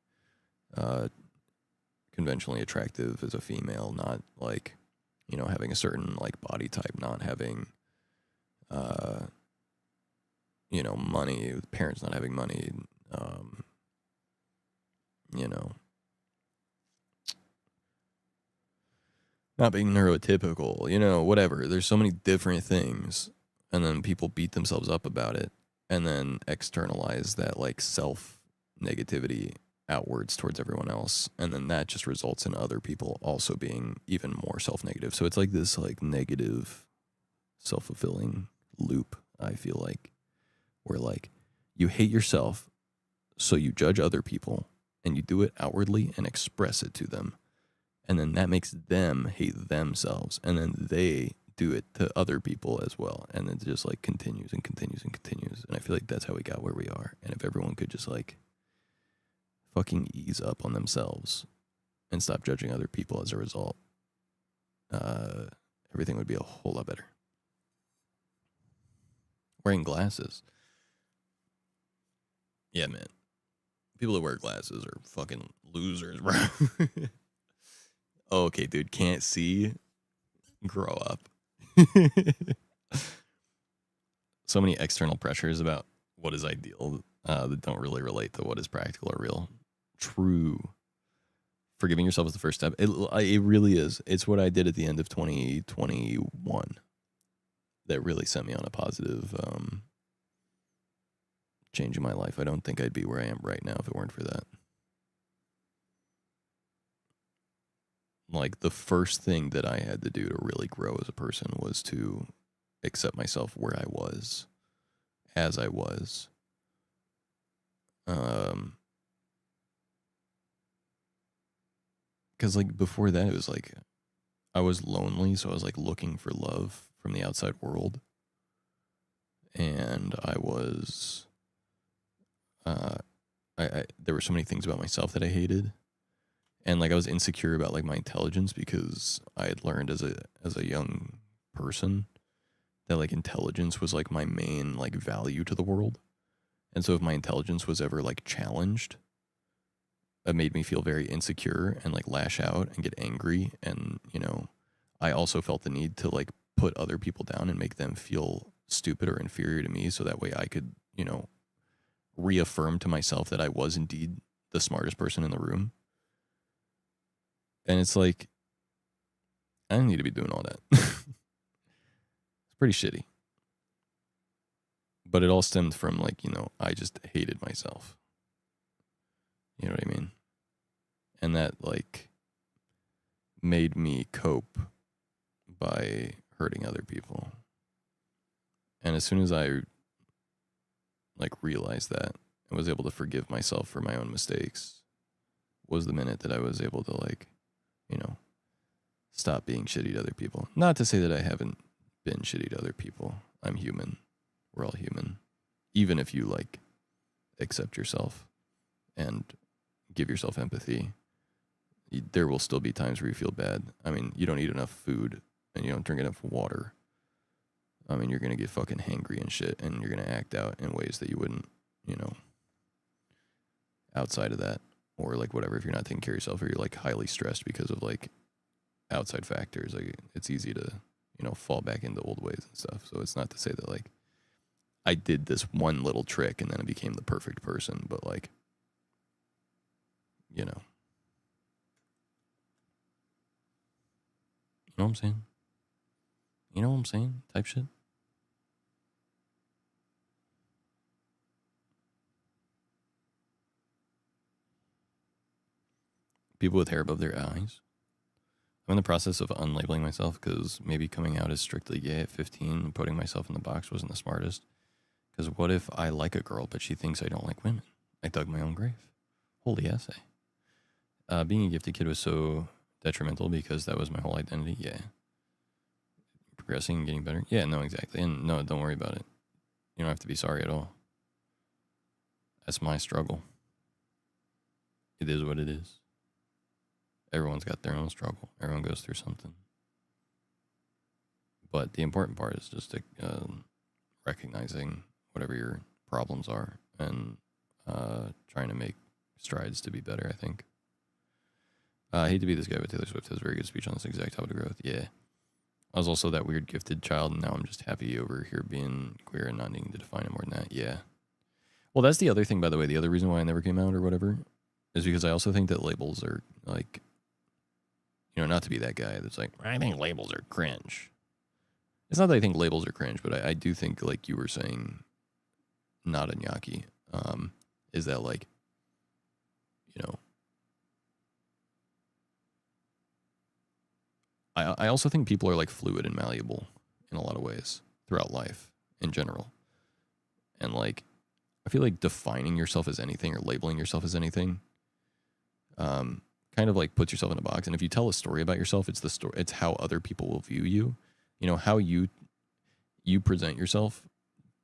conventionally attractive as a female, not like, you know, having a certain like body type, not having, you know, money, parents not having money, you know, not being neurotypical, you know, whatever. There's so many different things, and then people beat themselves up about it, and then externalize that like self negativity outwards towards everyone else, and then that just results in other people also being even more self-negative. So it's like this like negative self-fulfilling loop, I feel like, where like you hate yourself, so you judge other people, and you do it outwardly and express it to them, and then that makes them hate themselves, and then they do it to other people as well, and it just like continues and continues and continues. And I feel like that's how we got where we are. And if everyone could just like fucking ease up on themselves and stop judging other people as a result, everything would be a whole lot better. Wearing glasses. Yeah, man. People that wear glasses are fucking losers, bro. Okay, dude, can't see? Grow up. So many external pressures about what is ideal that don't really relate to what is practical or real. True. Forgiving yourself is the first step. It really is. It's what I did at the end of 2021 that really sent me on a positive change in my life. I don't think I'd be where I am right now if it weren't for that. Like, the first thing that I had to do to really grow as a person was to accept myself where I was, as I was. Because, like, before that, it was like, I was lonely, so I was, like, looking for love from the outside world. And I was, there were so many things about myself that I hated. And, like, I was insecure about, like, my intelligence because I had learned as a young person that, like, intelligence was, like, my main, like, value to the world. And so if my intelligence was ever, like, challenged, it made me feel very insecure and, like, lash out and get angry. And, you know, I also felt the need to, like, put other people down and make them feel stupid or inferior to me so that way I could, you know, reaffirm to myself that I was indeed the smartest person in the room. And it's like, I don't need to be doing all that. It's pretty shitty. But it all stemmed from, like, you know, I just hated myself. You know what I mean? And that, like, made me cope by hurting other people. And as soon as I, like, realized that and was able to forgive myself for my own mistakes, was the minute that I was able to, like, you know, stop being shitty to other people. Not to say that I haven't been shitty to other people. I'm human. We're all human. Even if you, like, accept yourself and give yourself empathy, there will still be times where you feel bad. I mean, you don't eat enough food and you don't drink enough water. I mean, you're going to get fucking hangry and shit, and you're going to act out in ways that you wouldn't, you know, outside of that. Or, like, whatever, if you're not taking care of yourself or you're, like, highly stressed because of, like, outside factors, like, it's easy to, you know, fall back into old ways and stuff. So it's not to say that, like, I did this one little trick and then I became the perfect person, but, like, you know. You know what I'm saying? You know what I'm saying? Type shit. People with hair above their eyes. I'm in the process of unlabeling myself because maybe coming out as strictly gay at 15 and putting myself in the box wasn't the smartest. Because what if I like a girl, but she thinks I don't like women? I dug my own grave. Holy essay. Being a gifted kid was so detrimental because that was my whole identity. Yeah. Progressing and getting better. Yeah, no, exactly. And no, don't worry about it. You don't have to be sorry at all. That's my struggle. It is what it is. Everyone's got their own struggle. Everyone goes through something. But the important part is just recognizing whatever your problems are and trying to make strides to be better, I think. I hate to be this guy, but Taylor Swift has a very good speech on this exact topic of growth. Yeah. I was also that weird gifted child, and now I'm just happy over here being queer and not needing to define it more than that. Yeah. Well, that's the other thing, by the way. The other reason why I never came out or whatever is because I also think that labels are, like, you know, not to be that guy that's like, I think labels are cringe. It's not that I think labels are cringe, but I do think, like you were saying, not Iñaki, is that, like, you know, I also think people are, like, fluid and malleable in a lot of ways throughout life in general. And, like, I feel like defining yourself as anything or labeling yourself as anything kind of, like, puts yourself in a box. And if you tell a story about yourself, it's the story. It's how other people will view you. You know, how you present yourself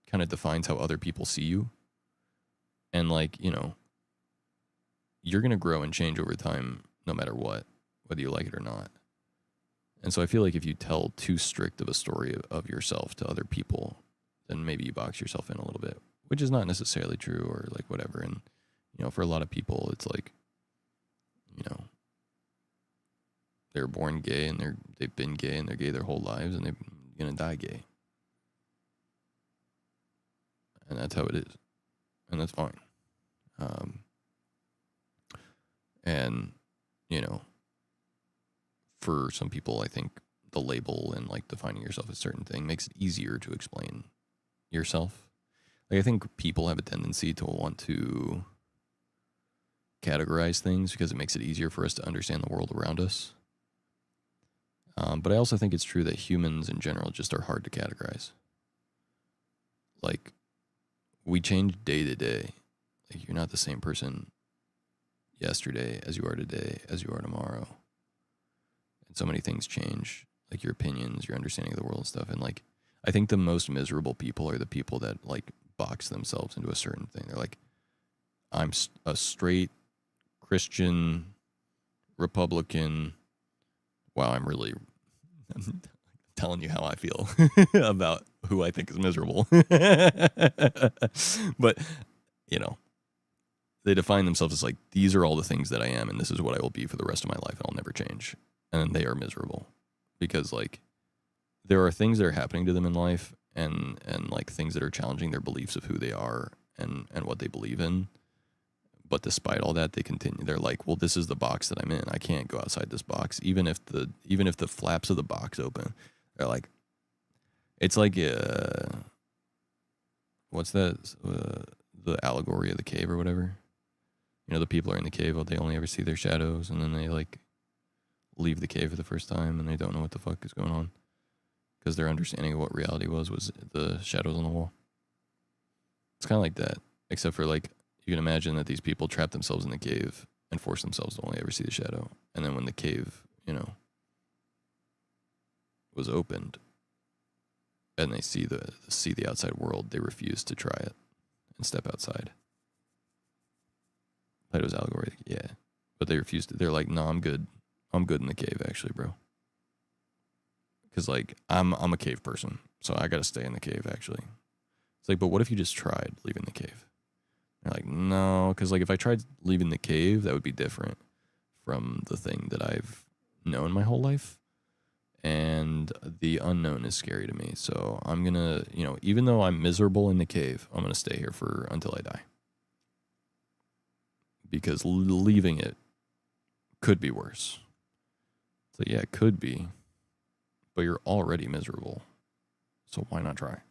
kind of defines how other people see you. And, like, you know, you're going to grow and change over time no matter what, whether you like it or not. And so I feel like if you tell too strict of a story of yourself to other people, then maybe you box yourself in a little bit, which is not necessarily true or, like, whatever. And, you know, for a lot of people, it's like, you know, they're born gay and they've been gay and they're gay their whole lives and they're going to die gay. And that's how it is. And that's fine. And, you know, for some people, I think the label and, like, defining yourself as a certain thing makes it easier to explain yourself. Like, I think people have a tendency to want to categorize things because it makes it easier for us to understand the world around us. But I also think it's true that humans in general just are hard to categorize. Like, we change day to day. Like, you're not the same person yesterday as you are today as you are tomorrow. And so many things change, like your opinions, your understanding of the world and stuff. And, like, I think the most miserable people are the people that, like, box themselves into a certain thing. They're like, I'm a straight Christian Republican. Wow, I'm telling you how I feel about who I think is miserable. But, you know, they define themselves as, like, these are all the things that I am, and this is what I will be for the rest of my life, and I'll never change. And then they are miserable because, like, there are things that are happening to them in life, and like things that are challenging their beliefs of who they are and what they believe in. But despite all that, they continue. They're like, well, this is the box that I'm in. I can't go outside this box, even if the flaps of the box open. They're like, it's like what's that? The allegory of the cave or whatever. You know, the people are in the cave, but they only ever see their shadows, and then they like leave the cave for the first time, and they don't know what the fuck is going on because their understanding of what reality was the shadows on the wall. It's kind of like that, except for like you can imagine that these people trap themselves in the cave and force themselves to only ever see the shadow, and then when the cave, you know, was opened, and they see the outside world, they refuse to try it and step outside. Plato's allegory, yeah, but they refuse to. They're like, no, I'm good. I'm good in the cave, actually, bro. Because like I'm a cave person, so I gotta stay in the cave. Actually, it's like, but what if you just tried leaving the cave? They're like, no, because like if I tried leaving the cave, that would be different from the thing that I've known my whole life. And the unknown is scary to me. So I'm gonna, you know, even though I'm miserable in the cave, I'm gonna stay here until I die. Because leaving it could be worse. So yeah, it could be. But you're already miserable. So why not try?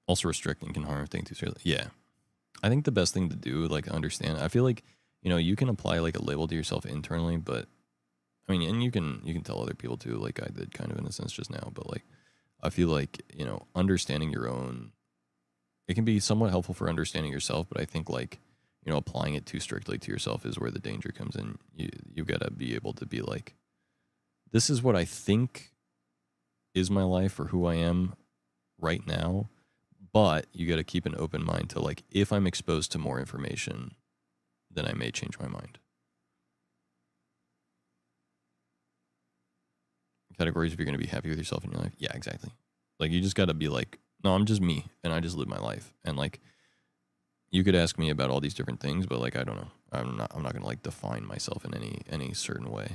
Also restricting can harm if taken too seriously. Yeah. I think the best thing to do, like, understand, I feel like, you know, you can apply like a label to yourself internally, but I mean, and you can tell other people too, like I did kind of in a sense just now, but like I feel like, you know, understanding your own, it can be somewhat helpful for understanding yourself, but I think like, you know, applying it too strictly to yourself is where the danger comes in. You got to be able to be like, this is what I think is my life or who I am right now. But you got to keep an open mind to like, if I'm exposed to more information, then I may change my mind. Categories if you're going to be happy with yourself in your life. Yeah, exactly. Like you just got to be like, no, I'm just me and I just live my life. And like, you could ask me about all these different things, but like, I don't know. I'm not going to like define myself in any certain way.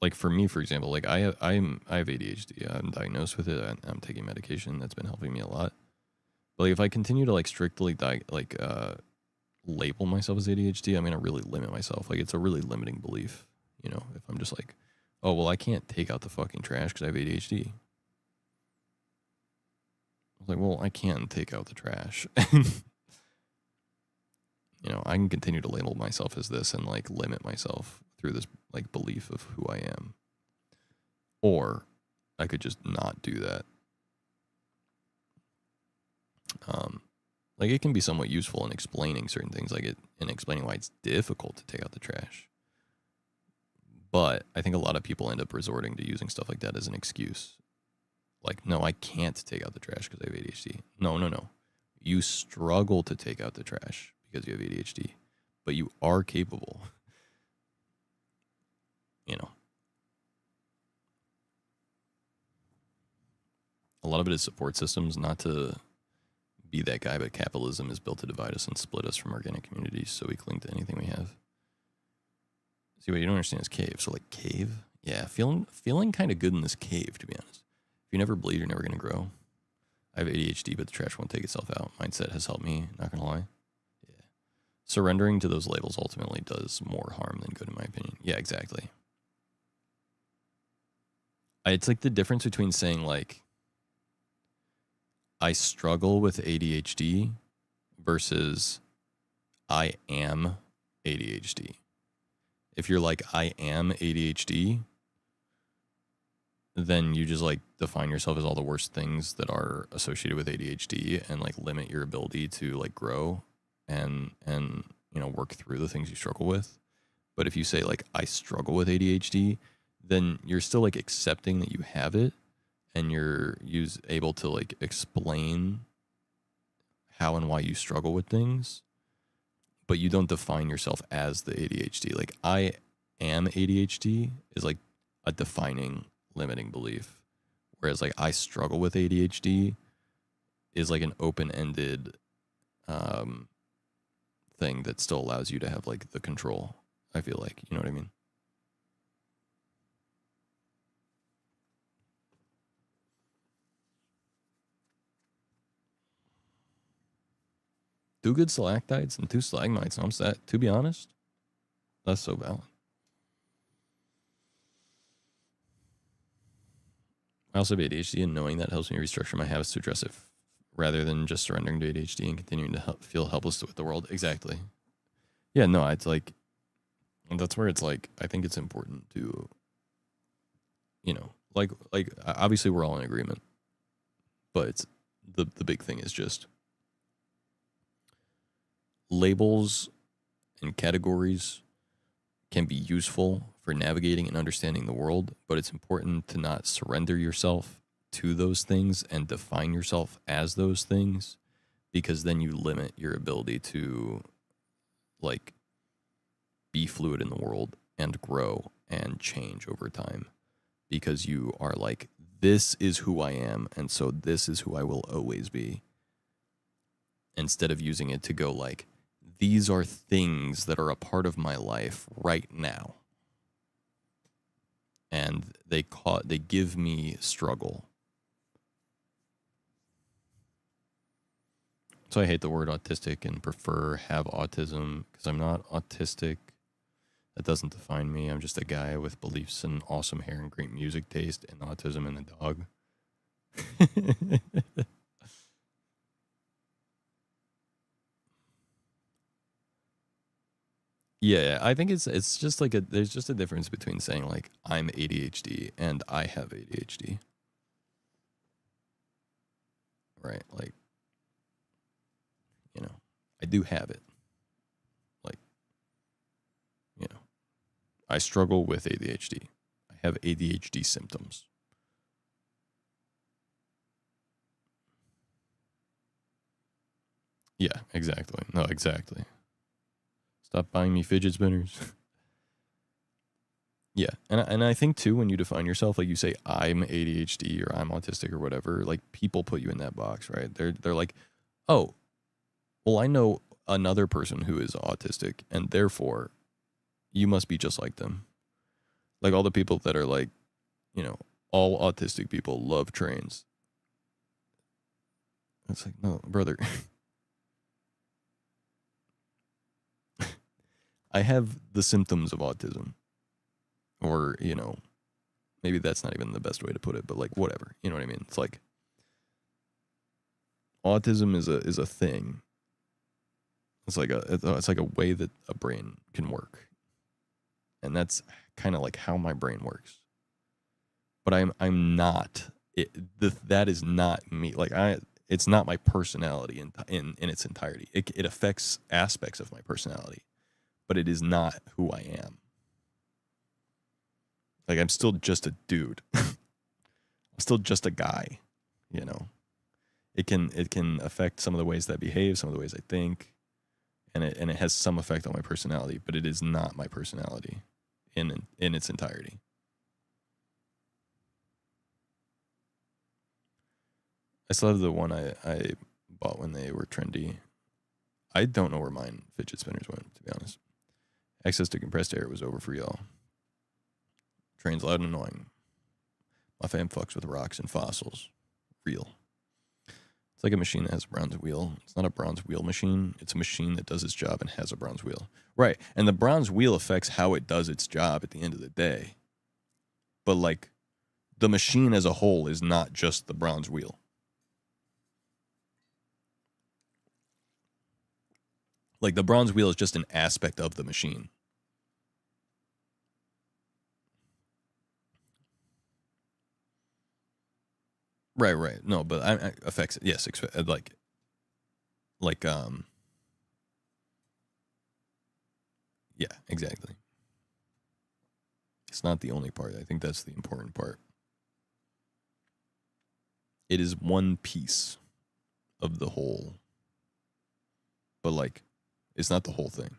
Like for me, for example, like I have ADHD. I'm diagnosed with it. I'm taking medication that's been helping me a lot. But like if I continue to like strictly label myself as ADHD, I'm gonna really limit myself. Like it's a really limiting belief, you know. If I'm just like, oh well, I can't take out the fucking trash because I have ADHD. I was like, well, I can take out the trash. You know, I can continue to label myself as this and like limit myself through this like belief of who I am. Or I could just not do that. Like it can be somewhat useful in explaining certain things, like it in explaining why it's difficult to take out the trash. But I think a lot of people end up resorting to using stuff like that as an excuse. Like, no, I can't take out the trash because I have ADHD. No. You struggle to take out the trash because you have ADHD, but you are capable. You know. A lot of it is support systems, not to be that guy, but capitalism is built to divide us and split us from organic communities, so we cling to anything we have. See, what you don't understand is cave. So like cave? Yeah, feeling kind of good in this cave, to be honest. If you never bleed, you're never going to grow. I have ADHD, but the trash won't take itself out. Mindset has helped me, not going to lie. Yeah. Surrendering to those labels ultimately does more harm than good, in my opinion. Yeah, exactly. It's like the difference between saying like, I struggle with ADHD versus I am ADHD. If you're like, I am ADHD, then you just like define yourself as all the worst things that are associated with ADHD and like limit your ability to like grow and you know, work through the things you struggle with. But if you say like, I struggle with ADHD, then you're still like accepting that you have it. And you're able to like explain how and why you struggle with things, but you don't define yourself as the ADHD. Like I am ADHD is like a defining limiting belief, Whereas like I struggle with ADHD is like an open-ended thing that still allows you to have like the control. I feel like, you know what I mean? Two good stalactites and two stalagmites, and I'm set. To be honest, that's so valid. I also have ADHD, and knowing that helps me restructure my habits to address it rather than just surrendering to ADHD and continuing to feel helpless with the world. Exactly. Yeah, no, it's like, that's where it's like, I think it's important to, you know, like obviously we're all in agreement, but it's the big thing is just labels and categories can be useful for navigating and understanding the world, but it's important to not surrender yourself to those things and define yourself as those things, because then you limit your ability to like be fluid in the world and grow and change over time, because you are like, this is who I am, and so this is who I will always be, instead of using it to go like, these are things that are a part of my life right now, and they give me struggle. So I hate the word autistic and prefer have autism, because I'm not autistic. That doesn't define me. I'm just a guy with beliefs and awesome hair and great music taste and autism and a dog. Yeah, I think it's just like there's just a difference between saying like I'm ADHD and I have ADHD. Right? Like, you know, I do have it. Like, you know, I struggle with ADHD. I have ADHD symptoms. Yeah, exactly. No, exactly. Stop buying me fidget spinners. Yeah, and I think too, when you define yourself, like you say I'm ADHD or I'm autistic or whatever, like people put you in that box, right? They're like, oh, well, I know another person who is autistic, and therefore you must be just like them. Like all the people that are like, you know, all autistic people love trains. It's like, no, brother. I have the symptoms of autism. Or, you know, maybe that's not even the best way to put it, but like whatever. You know what I mean? It's like autism is a thing. It's like a way that a brain can work. And that's kind of like how my brain works. But I'm not that is not me. Like it's not my personality in its entirety. It affects aspects of my personality, but it is not who I am. Like I'm still just a dude. I'm still just a guy, you know. It can affect some of the ways that I behave, some of the ways I think, and it has some effect on my personality, but it is not my personality in its entirety. I still have the one I bought when they were trendy. I don't know where mine fidget spinners went, to be honest. Access to compressed air was over for y'all. Trains loud and annoying. My fam fucks with rocks and fossils. Real. It's like a machine that has a bronze wheel. It's not a bronze wheel machine. It's a machine that does its job and has a bronze wheel. Right. And the bronze wheel affects how it does its job at the end of the day. But like the machine as a whole is not just the bronze wheel. Like the bronze wheel is just an aspect of the machine. Right. No, but I affects it. Yes, like yeah, exactly. It's not the only part. I think that's the important part. It is one piece of the whole. But like it's not the whole thing.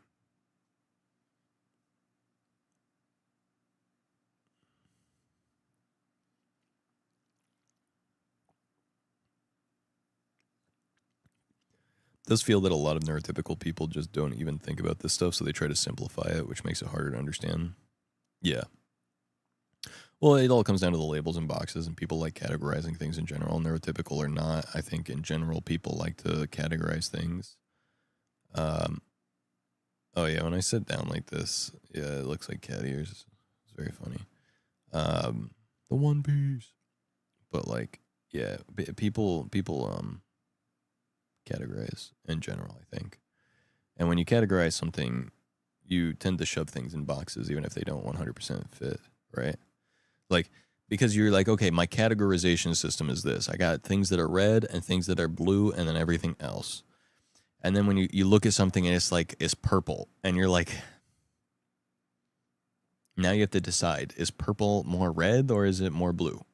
does feel that a lot of neurotypical people just don't even think about this stuff, so they try to simplify it, which makes it harder to understand. Yeah. Well, it all comes down to the labels and boxes, and people like categorizing things in general, neurotypical or not. I think in general, people like to categorize things. Oh yeah, when I sit down like this, yeah, it looks like cat ears. It's very funny. The One Piece. But like, yeah, people categorize in general, I think. And when you categorize something, you tend to shove things in boxes even if they don't 100% fit, right? Like, because you're like, okay, my categorization system is this. I got things that are red and things that are blue and then everything else. And then when you look at something and it's like, it's purple, and you're like, now you have to decide, is purple more red or is it more blue?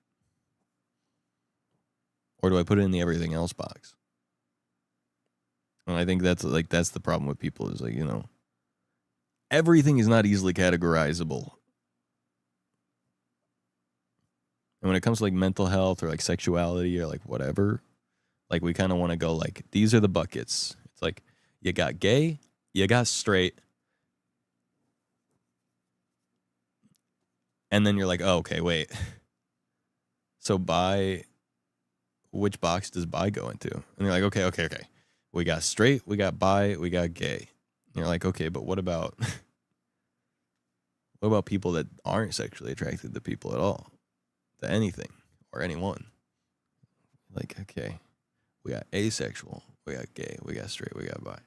Or do I put it in the everything else box? And I think that's the problem with people is like, you know, everything is not easily categorizable. And when it comes to like mental health or like sexuality or like whatever, like we kind of want to go like, these are the buckets. It's like, you got gay, you got straight. And then you're like, oh, okay, wait. So bi, which box does bi go into? And you're like, okay. We got straight, we got bi, we got gay. And you're like, okay, but what about people that aren't sexually attracted to people at all? To anything or anyone? Like, okay, we got asexual, we got gay, we got straight, we got bi.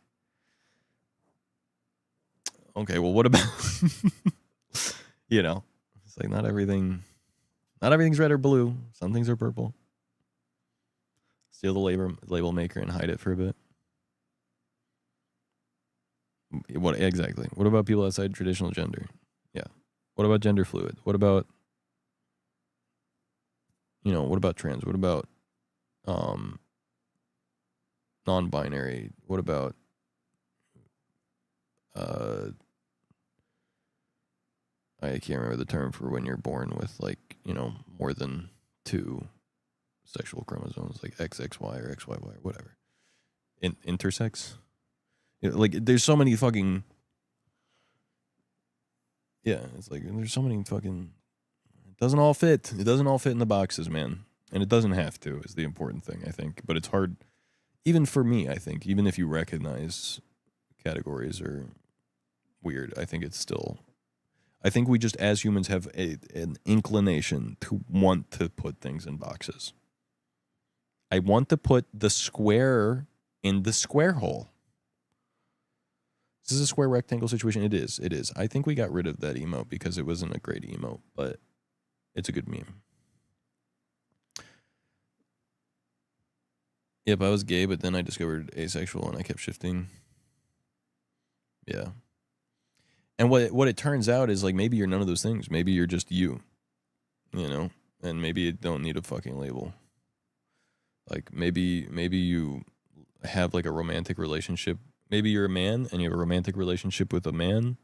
Okay, well, what about, you know, it's like not everything's red or blue. Some things are purple. Steal the label maker and hide it for a bit. What exactly? What about people outside traditional gender? Yeah. What about gender fluid? What about, you know, what about trans? What about non-binary? What about I can't remember the term for when you're born with like, you know, more than 2 sexual chromosomes, like XXY or XYY or whatever. Intersex? You know, like there's so many fucking, yeah, it's like there's so many fucking, it doesn't all fit in the boxes, man. And it doesn't have to is the important thing, I think. But it's hard, even for me, I think, even if you recognize categories are weird, I think it's still, I think we just as humans have an inclination to want to put things in boxes. I want to put the square in the square hole. Is this a square rectangle situation? It is. I think we got rid of that emote because it wasn't a great emote, but it's a good meme. Yep, I was gay, but then I discovered asexual and I kept shifting. Yeah. And what it turns out is like maybe you're none of those things. Maybe you're just you know? And maybe you don't need a fucking label. Like maybe you have like a romantic relationship. Maybe you're a man and you have a romantic relationship with a man,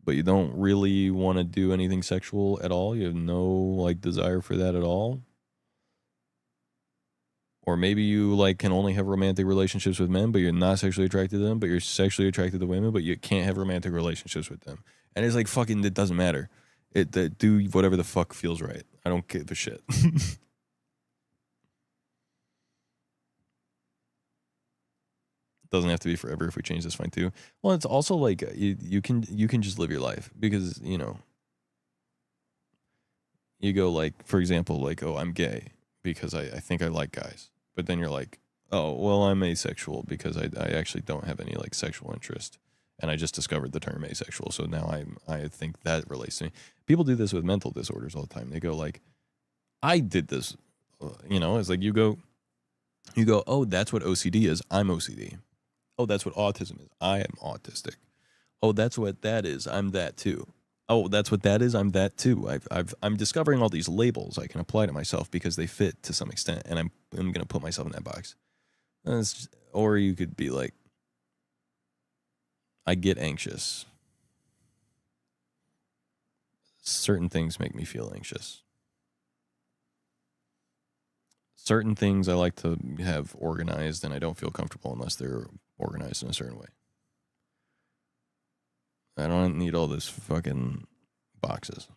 but you don't really want to do anything sexual at all. You have no like desire for that at all. Or maybe you like can only have romantic relationships with men, but you're not sexually attracted to them, but you're sexually attracted to women, but you can't have romantic relationships with them. And it's like fucking, it doesn't matter. Do whatever the fuck feels right. I don't give a shit. Doesn't have to be forever. If we change this, fine too. Well, it's also like you can just live your life because, you know, you go like, for example, like, oh, I'm gay because I think I like guys. But then you're like, oh, well, I'm asexual because I actually don't have any like sexual interest. And I just discovered the term asexual. So now I think that relates to me. People do this with mental disorders all the time. They go like, I did this, you know, it's like you go, oh, that's what OCD is. I'm OCD. Oh, that's what autism is. I am autistic. Oh, that's what that is. I'm that too. Oh, that's what that is. I'm that too. I'm discovering all these labels I can apply to myself because they fit to some extent, and I'm going to put myself in that box. Or you could be like, I get anxious. Certain things make me feel anxious. Certain things I like to have organized, and I don't feel comfortable unless they're organized in a certain way. I don't need all this fucking boxes.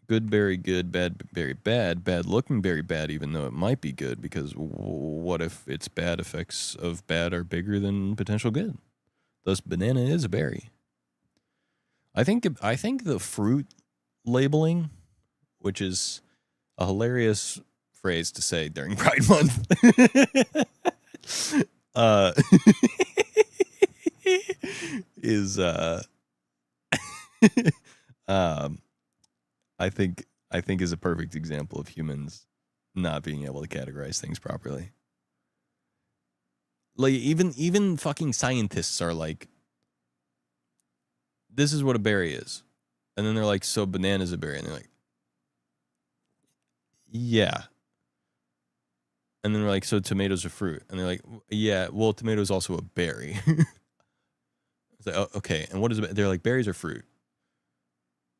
Good berry, good, bad berry, bad, bad looking berry, bad, even though it might be good, because what if its bad effects of bad are bigger than potential good? Thus, banana is a berry. I think the fruit labeling, which is a hilarious phrase to say during Pride Month, is I think is a perfect example of humans not being able to categorize things properly. Like even fucking scientists are like, this is what a berry is. And then they're like, so banana's a berry. And they're like, yeah. And then they're like, so tomatoes are fruit. And they're like, yeah, well, tomato's also a berry. It's like, oh, okay. And what is it? They're like, berries are fruit.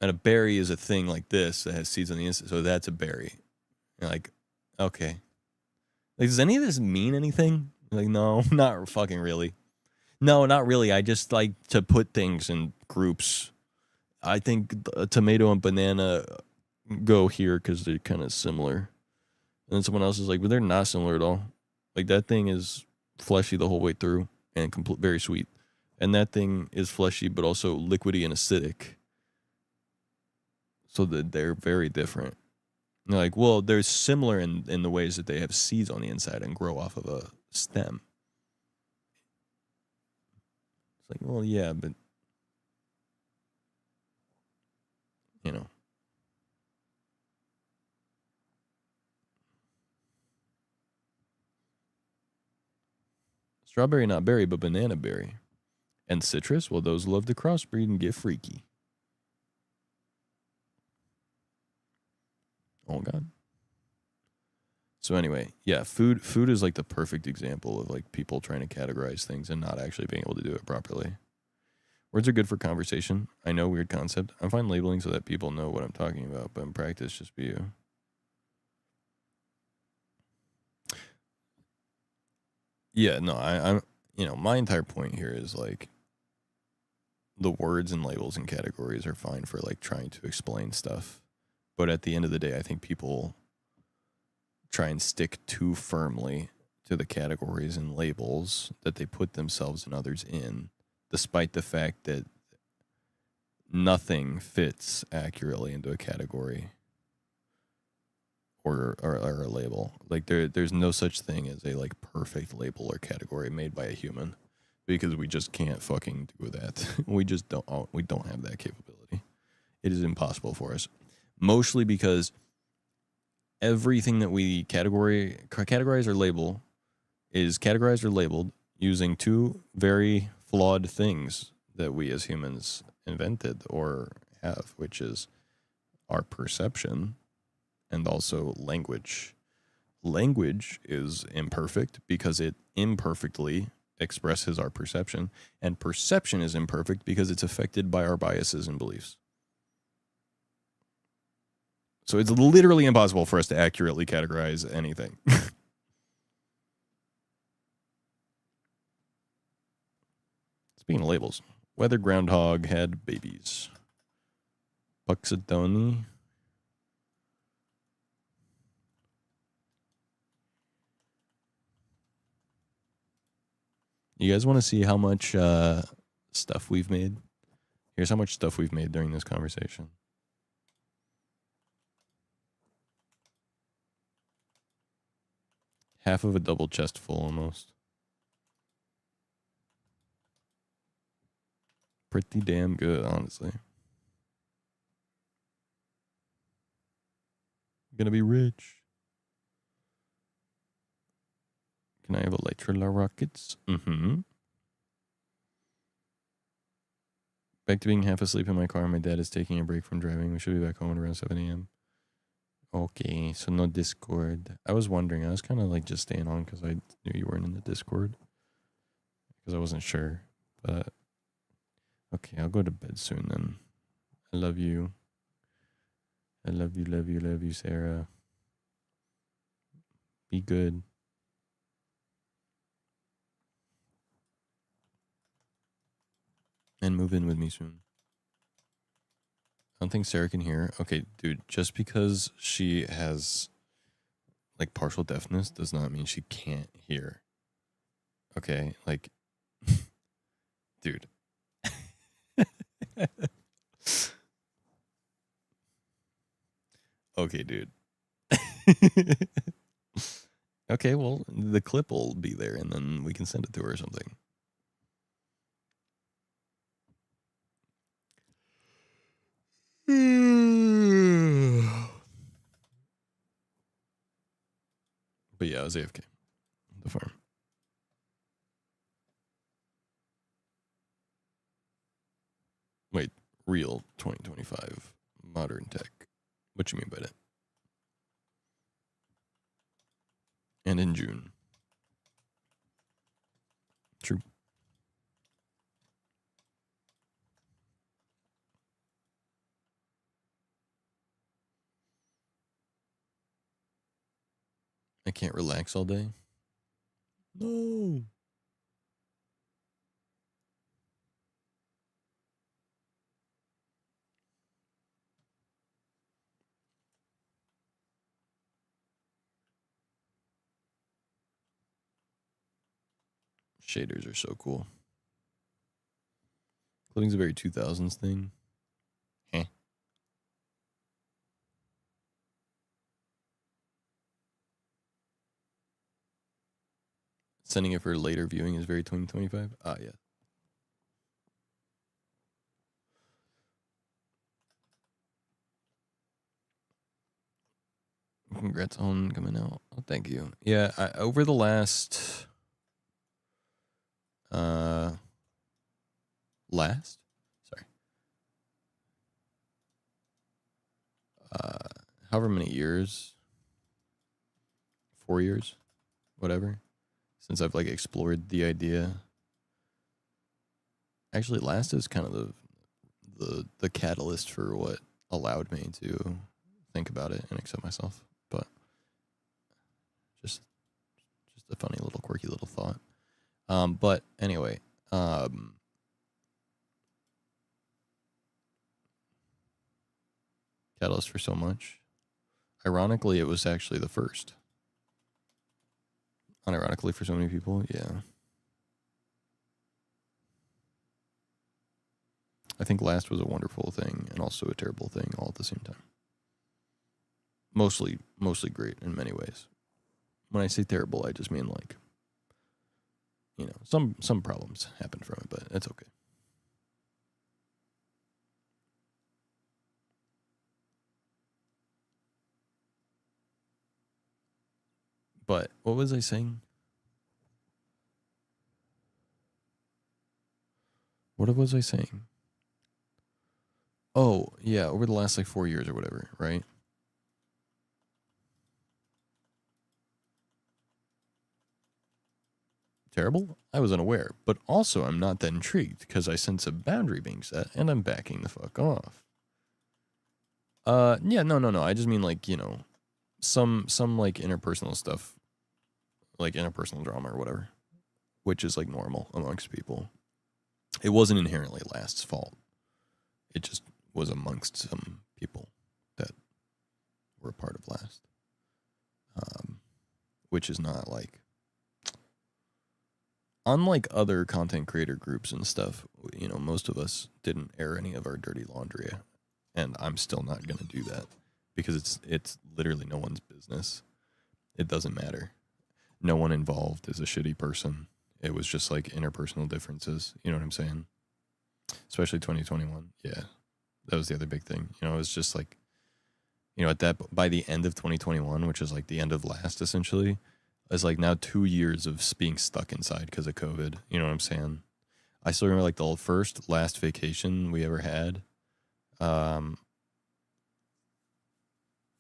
And a berry is a thing like this that has seeds on the inside. So that's a berry. You're like, okay. Like, does any of this mean anything? Like, no, not fucking really. No, not really. I just like to put things in groups. I think a tomato and banana go here because they're kind of similar. And then someone else is like, but they're not similar at all. Like, that thing is fleshy the whole way through and very sweet. And that thing is fleshy but also liquidy and acidic. So that they're very different. And they're like, well, they're similar in the ways that they have seeds on the inside and grow off of a stem. It's like, well, yeah, but, you know. Strawberry, not berry, but banana berry. And citrus, well, those love to crossbreed and get freaky. Oh, God. So anyway, yeah, food is like the perfect example of like people trying to categorize things and not actually being able to do it properly. Words are good for conversation. I know, weird concept. I'm fine labeling so that people know what I'm talking about, but in practice, just be you. Yeah, no, I'm, you know, my entire point here is like the words and labels and categories are fine for like trying to explain stuff. But at the end of the day, I think people try and stick too firmly to the categories and labels that they put themselves and others in, despite the fact that nothing fits accurately into a category or a label. Like there's no such thing as a like perfect label or category made by a human, because we just can't fucking do that. We don't have that capability. It is impossible for us. Mostly because everything that we categorize or label is categorized or labeled using two very flawed things that we as humans invented or have, which is our perception and also language. Language is imperfect because it imperfectly expresses our perception, and perception is imperfect because it's affected by our biases and beliefs. So it's literally impossible for us to accurately categorize anything. Speaking of labels, weather groundhog had babies. Puxadoni. You guys want to see how much stuff we've made? Here's how much stuff we've made during this conversation. Half of a double chest full almost. Pretty damn good, honestly. Gonna be rich. Can I have Elytra rockets? Mm-hmm. Back to being half asleep in my car. My dad is taking a break from driving. We should be back home at around 7 a.m. Okay, so no Discord. I was wondering. I was kind of like just staying on because I knew you weren't in the Discord. Because I wasn't sure. But, okay, I'll go to bed soon then. I love you. I love you, Sarah. Be good. and move in with me soon. I don't think Sarah can hear. Okay, dude, just because she has like partial deafness does not mean she can't hear. Okay, like, dude. Okay, dude. Okay, well, the clip will be there and then we can send it to her or something. But yeah, I was AFK. The farm. Wait, real 2025 modern tech. What you mean by that? And in June. True. I can't relax all day. No. Shaders are so cool. Clothing's a very 2000s thing. Heh. Sending it for later viewing is very 2025. Ah, yeah. Congrats on coming out. Oh, thank you. Yeah, over the last sorry. However many years, 4 years, whatever, since I've like explored the idea. Actually, last is kind of the catalyst for what allowed me to think about it and accept myself. But just a funny little quirky little thought. But anyway, catalyst for so much. Ironically, it was actually the first. Unironically, for so many people, yeah. I think last was a wonderful thing and also a terrible thing all at the same time. Mostly great in many ways. When I say terrible, I just mean like, you know, some problems happened from it, but it's okay. But what was I saying? What was I saying? Oh, yeah, over the last like 4 years or whatever, right? Terrible? I was unaware, but also I'm not that intrigued because I sense a boundary being set and I'm backing the fuck off. Yeah, no. I just mean like, you know, some like interpersonal stuff, like interpersonal drama or whatever, which is like normal amongst people. It wasn't inherently Last's fault. It just was amongst some people that were a part of Last. Which is not like, unlike other content creator groups and stuff, you know, most of us didn't air any of our dirty laundry, and I'm still not going to do that because it's literally no one's business. It doesn't matter. No one involved is a shitty person. It was just like interpersonal differences. You know what I'm saying? Especially 2021. Yeah, that was the other big thing. You know, it was just like, you know, by the end of 2021, which is like the end of Last, essentially, it's like now 2 years of being stuck inside because of COVID. You know what I'm saying? I still remember like the first Last vacation we ever had.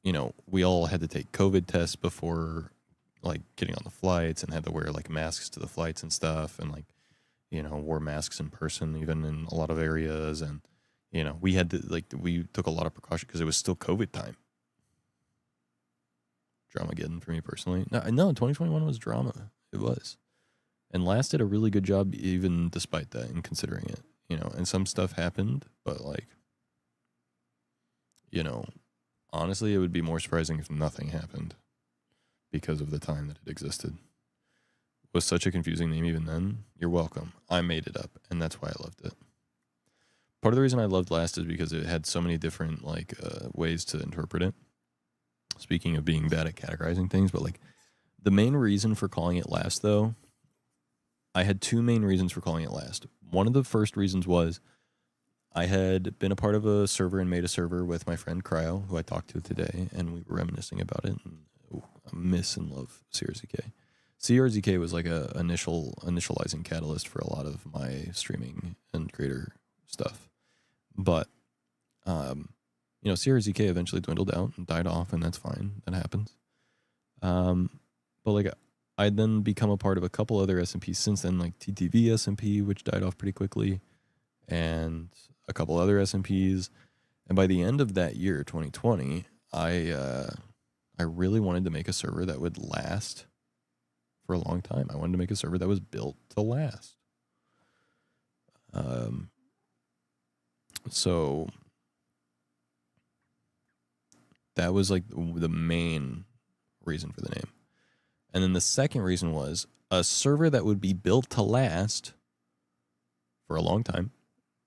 You know, we all had to take COVID tests before like getting on the flights and had to wear like masks to the flights and stuff. And like, you know, wore masks in person, even in a lot of areas. And, you know, we had to like, we took a lot of precaution because it was still COVID time. Dramageddon for me personally. No, 2021 was drama. It was. And Last did a really good job even despite that and considering it. you know, and some stuff happened, but like, you know, honestly, it would be more surprising if nothing happened because of the time that it existed. It was such a confusing name even then. You're welcome. I made it up, and that's why I loved it. Part of the reason I loved Last is because it had so many different like ways to interpret it. Speaking of being bad at categorizing things, but like the main reason for calling it Last, though, I had two main reasons for calling it Last. One of the first reasons was I had been a part of a server and made a server with my friend Cryo, who I talked to today, and we were reminiscing about it. And I miss and love CRZK. CRZK was like a initializing catalyst for a lot of my streaming and creator stuff. But, you know, CRZK eventually dwindled out and died off, and that's fine. That happens. But like, I'd then become a part of a couple other SMPs since then, like TTV SMP, which died off pretty quickly, and a couple other SMPs. And by the end of that year, 2020, I really wanted to make a server that would last for a long time. I wanted to make a server that was built to last. So that was like the main reason for the name. And then the second reason was a server that would be built to last for a long time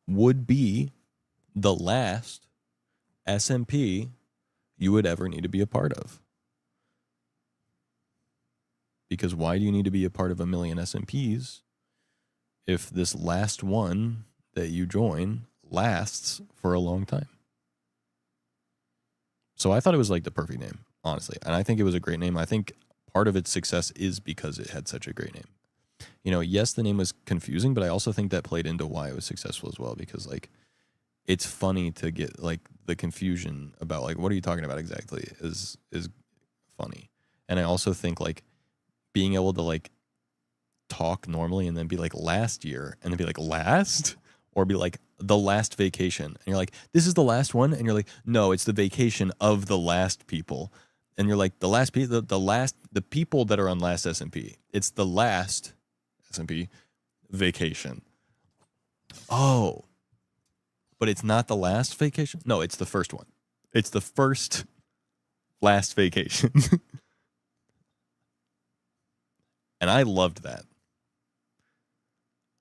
would be the last SMP you would ever need to be a part of. Because why do you need to be a part of a million SMPs if this last one that you join lasts for a long time? So I thought it was like the perfect name, honestly. And I think it was a great name. I think part of its success is because it had such a great name. You know, yes, the name was confusing, but I also think that played into why it was successful as well, because like it's funny to get like the confusion about like what are you talking about exactly is funny. And I also think like being able to like talk normally and then be like last year and then be like last, or be like the last vacation, and you're like, this is the last one, and you're like, no, it's the vacation of the last people, and you're like, the last people, the people that are on last SMP, it's the last SMP vacation. Oh, but it's not the last vacation. No, it's the first one. It's the first last vacation. And I loved that.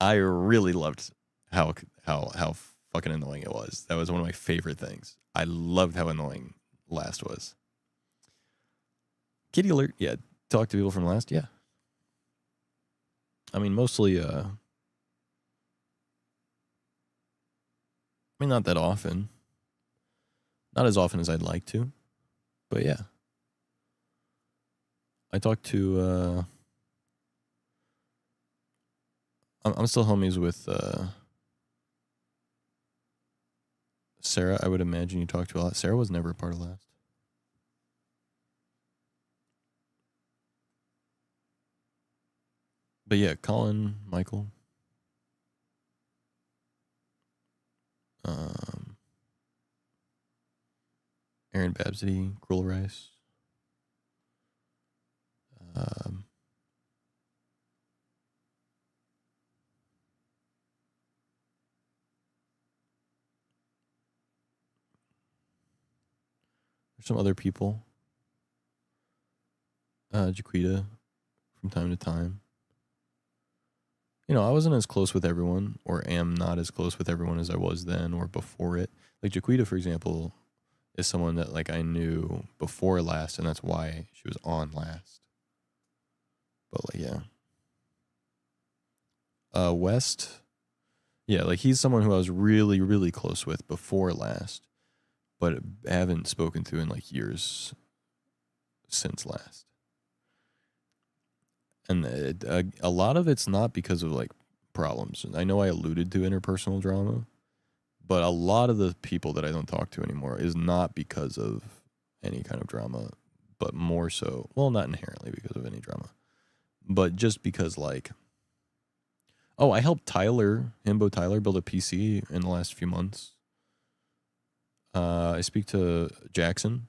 I really loved how fucking annoying it was. That was one of my favorite things. I loved how annoying Last was. Kitty alert. Yeah, talk to people from Last. Yeah. I mean, mostly. I mean, not that often. Not as often as I'd like to, but yeah. I talked to. I'm still homies with Sarah. I would imagine you talked to a lot. Sarah was never a part of Last. But yeah, Colin, Michael, Aaron Babsity, Cruel Rice, there's some other people. Jaquita from time to time. You know, I wasn't as close with everyone, or am not as close with everyone as I was then or before it. Like Jaquita, for example, is someone that like I knew before Last, and that's why she was on Last. But like, yeah. West, yeah, like he's someone who I was really, really close with before Last, but haven't spoken to in like years since Last. And a lot of it's not because of like problems. I know I alluded to interpersonal drama, but a lot of the people that I don't talk to anymore is not because of any kind of drama, but more so, well, not inherently because of any drama, but just because like, oh, I helped Himbo Tyler build a PC in the last few months. I speak to Jackson.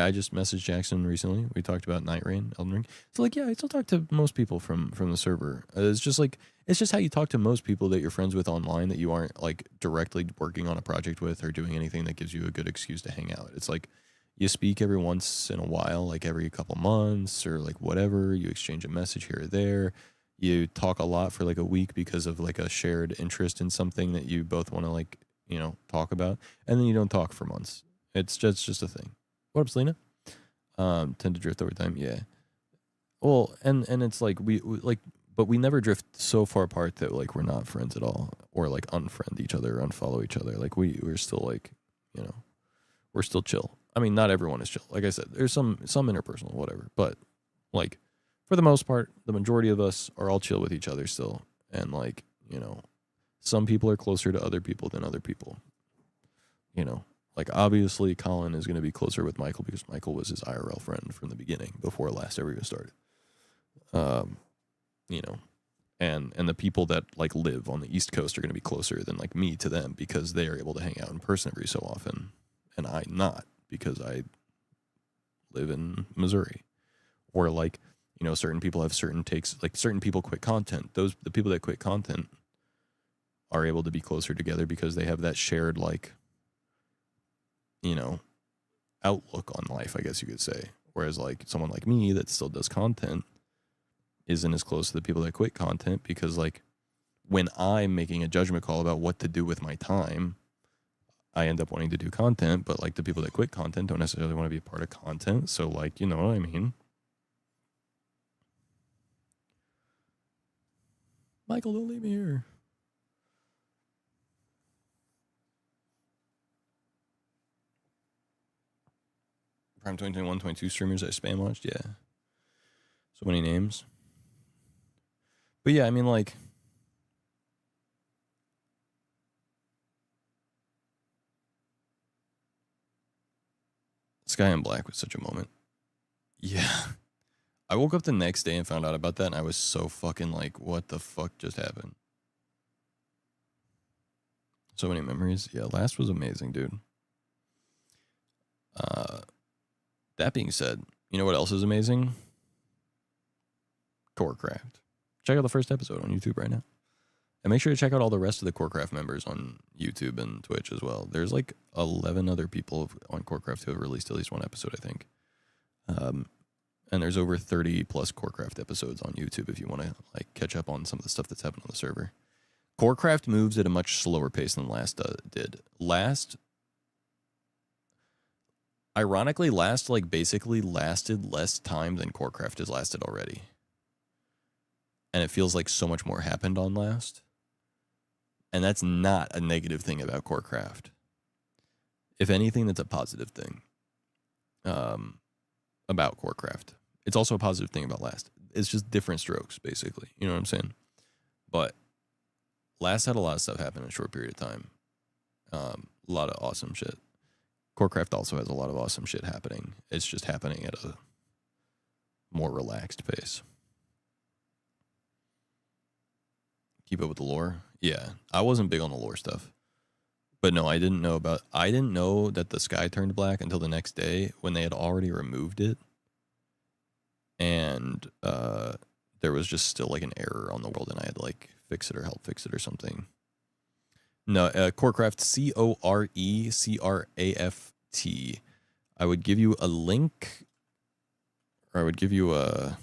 I just messaged Jackson recently. We talked about Night Rain, Elden Ring. So like, yeah, I still talk to most people from the server. It's just how you talk to most people that you're friends with online that you aren't like directly working on a project with or doing anything that gives you a good excuse to hang out. It's like you speak every once in a while, like every couple months or like whatever. You exchange a message here or there. You talk a lot for like a week because of like a shared interest in something that you both want to like, talk about, and then you don't talk for months. It's just a thing. What up, Selena? Tend to drift over time. Yeah. Well, and it's like we like, but we never drift so far apart that like we're not friends at all, or like unfriend each other, or unfollow each other. Like we're still like, we're still chill. I mean, not everyone is chill. Like I said, there's some interpersonal, whatever. But like, for the most part, the majority of us are all chill with each other still. And like, some people are closer to other people than other people. Like obviously Colin is going to be closer with Michael because Michael was his IRL friend from the beginning before last ever even started. And the people that like live on the East Coast are going to be closer than like me to them because they are able to hang out in person every so often, and I not because I live in Missouri. Or like, certain people have certain takes, like certain people quit content. The people that quit content are able to be closer together because they have that shared like, outlook on life, I guess you could say. Whereas like someone like me that still does content isn't as close to the people that quit content because like when I'm making a judgment call about what to do with my time, I end up wanting to do content, but like the people that quit content don't necessarily want to be a part of content. So like, you know what I mean? Michael, don't leave me here. Prime 2021, 22 streamers I spam watched. Yeah. So many names. But yeah, I mean, like, Sky and Black was such a moment. Yeah. I woke up the next day and found out about that, and I was so fucking like, what the fuck just happened? So many memories. Yeah, last was amazing, dude. That being said, you know what else is amazing? Corecraft. Check out the first episode on YouTube right now. And make sure to check out all the rest of the Corecraft members on YouTube and Twitch as well. There's like 11 other people on Corecraft who have released at least one episode, I think. And there's over 30 plus Corecraft episodes on YouTube if you want to like catch up on some of the stuff that's happened on the server. Corecraft moves at a much slower pace than Last did. Ironically, Last like basically lasted less time than Corecraft has lasted already. And it feels like so much more happened on Last. And that's not a negative thing about Corecraft. If anything, that's a positive thing about Corecraft. It's also a positive thing about Last. It's just different strokes, basically. You know what I'm saying? But Last had a lot of stuff happen in a short period of time. A lot of awesome shit. Corecraft also has a lot of awesome shit happening. It's just happening at a more relaxed pace. Keep up with the lore? Yeah. I wasn't big on the lore stuff. But no, I didn't know that the sky turned black until the next day when they had already removed it. And there was just still like an error on the world and I had to like fix it or help fix it or something. No, Corecraft, Corecraft. I would give you a link, or I would give you a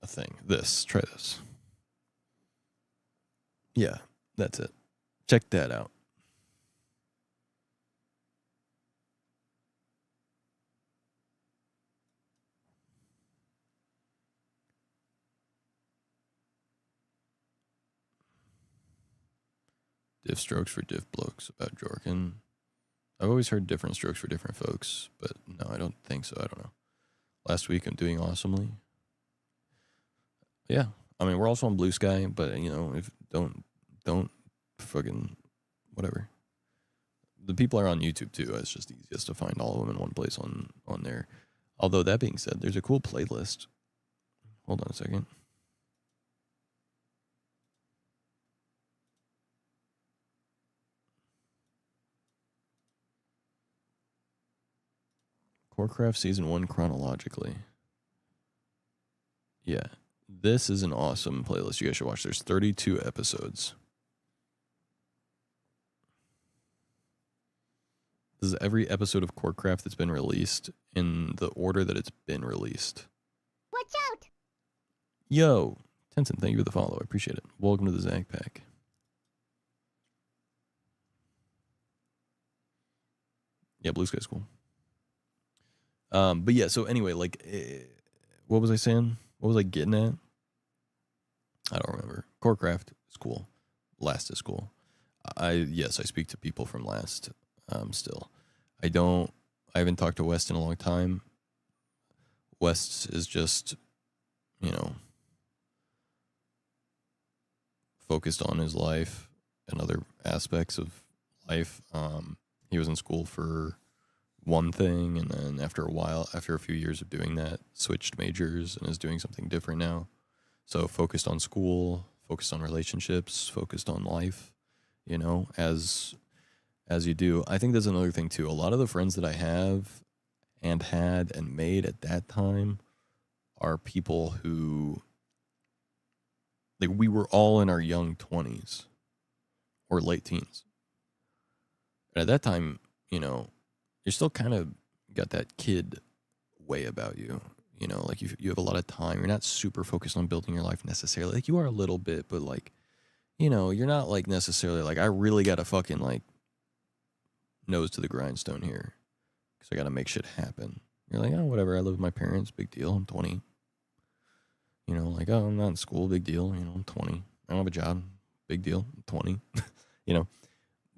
thing. Try this. Yeah, that's it. Check that out. Diff strokes for diff blokes about Jorkin. I've always heard different strokes for different folks, but no, I don't think so. I don't know. Last week I'm doing awesomely. Yeah, I mean we're also on Blue Sky, but you know if don't fucking whatever. The people are on YouTube too. It's just easiest to find all of them in one place on there. Although that being said, there's a cool playlist. Hold on a second. Corecraft Season 1 chronologically. Yeah. This is an awesome playlist you guys should watch. There's 32 episodes. This is every episode of Corecraft that's been released in the order that it's been released. Watch out! Yo, Tencent, thank you for the follow. I appreciate it. Welcome to the Zack Pack. Yeah, Blue Sky's cool. But yeah, so anyway, like, what was I saying? What was I getting at? I don't remember. Corecraft is cool. Last is cool. Yes, I speak to people from Last still. I haven't talked to West in a long time. West is just, you know, focused on his life and other aspects of life. He was in school for one thing, and then after a few years of doing that, switched majors and is doing something different now. So focused on school, focused on relationships, focused on life, you know, as you do. I think there's another thing too. A lot of the friends that I have and had and made at that time are people who, like, we were all in our young 20s or late teens. And at that time, you know, you're still kind of got that kid way about you. You know, like you have a lot of time. You're not super focused on building your life necessarily. Like you are a little bit, but like, you know, you're not like necessarily like, I really got to fucking like nose to the grindstone here because I got to make shit happen. You're like, oh, whatever. I live with my parents. Big deal. I'm 20. You know, like, oh, I'm not in school. Big deal. You know, I'm 20. I don't have a job. Big deal. I'm 20. You know,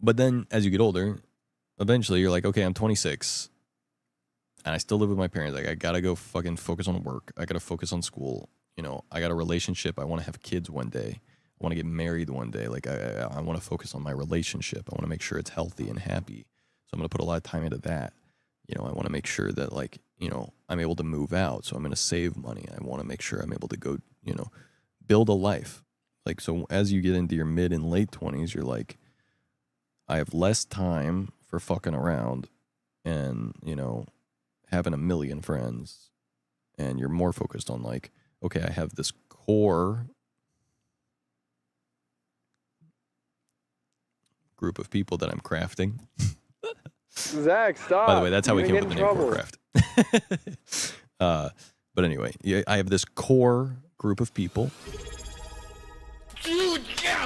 but then as you get older, eventually you're like, okay, I'm 26 and I still live with my parents. Like, I got to go fucking focus on work. I got to focus on school. You know, I got a relationship. I want to have kids one day. I want to get married one day. Like, I want to focus on my relationship. I want to make sure it's healthy and happy. So I'm going to put a lot of time into that. You know, I want to make sure that, like, you know, I'm able to move out. So I'm going to save money. I want to make sure I'm able to go, you know, build a life. Like, so as you get into your mid and late 20s, you're like, I have less time for fucking around and, you know, having a million friends. And you're more focused on, like, okay, I have this core group of people that I'm crafting. Zack, stop. By the way, that's how we You're came up with the gonna name get in Corecraft. But anyway, yeah, I have this core group of people.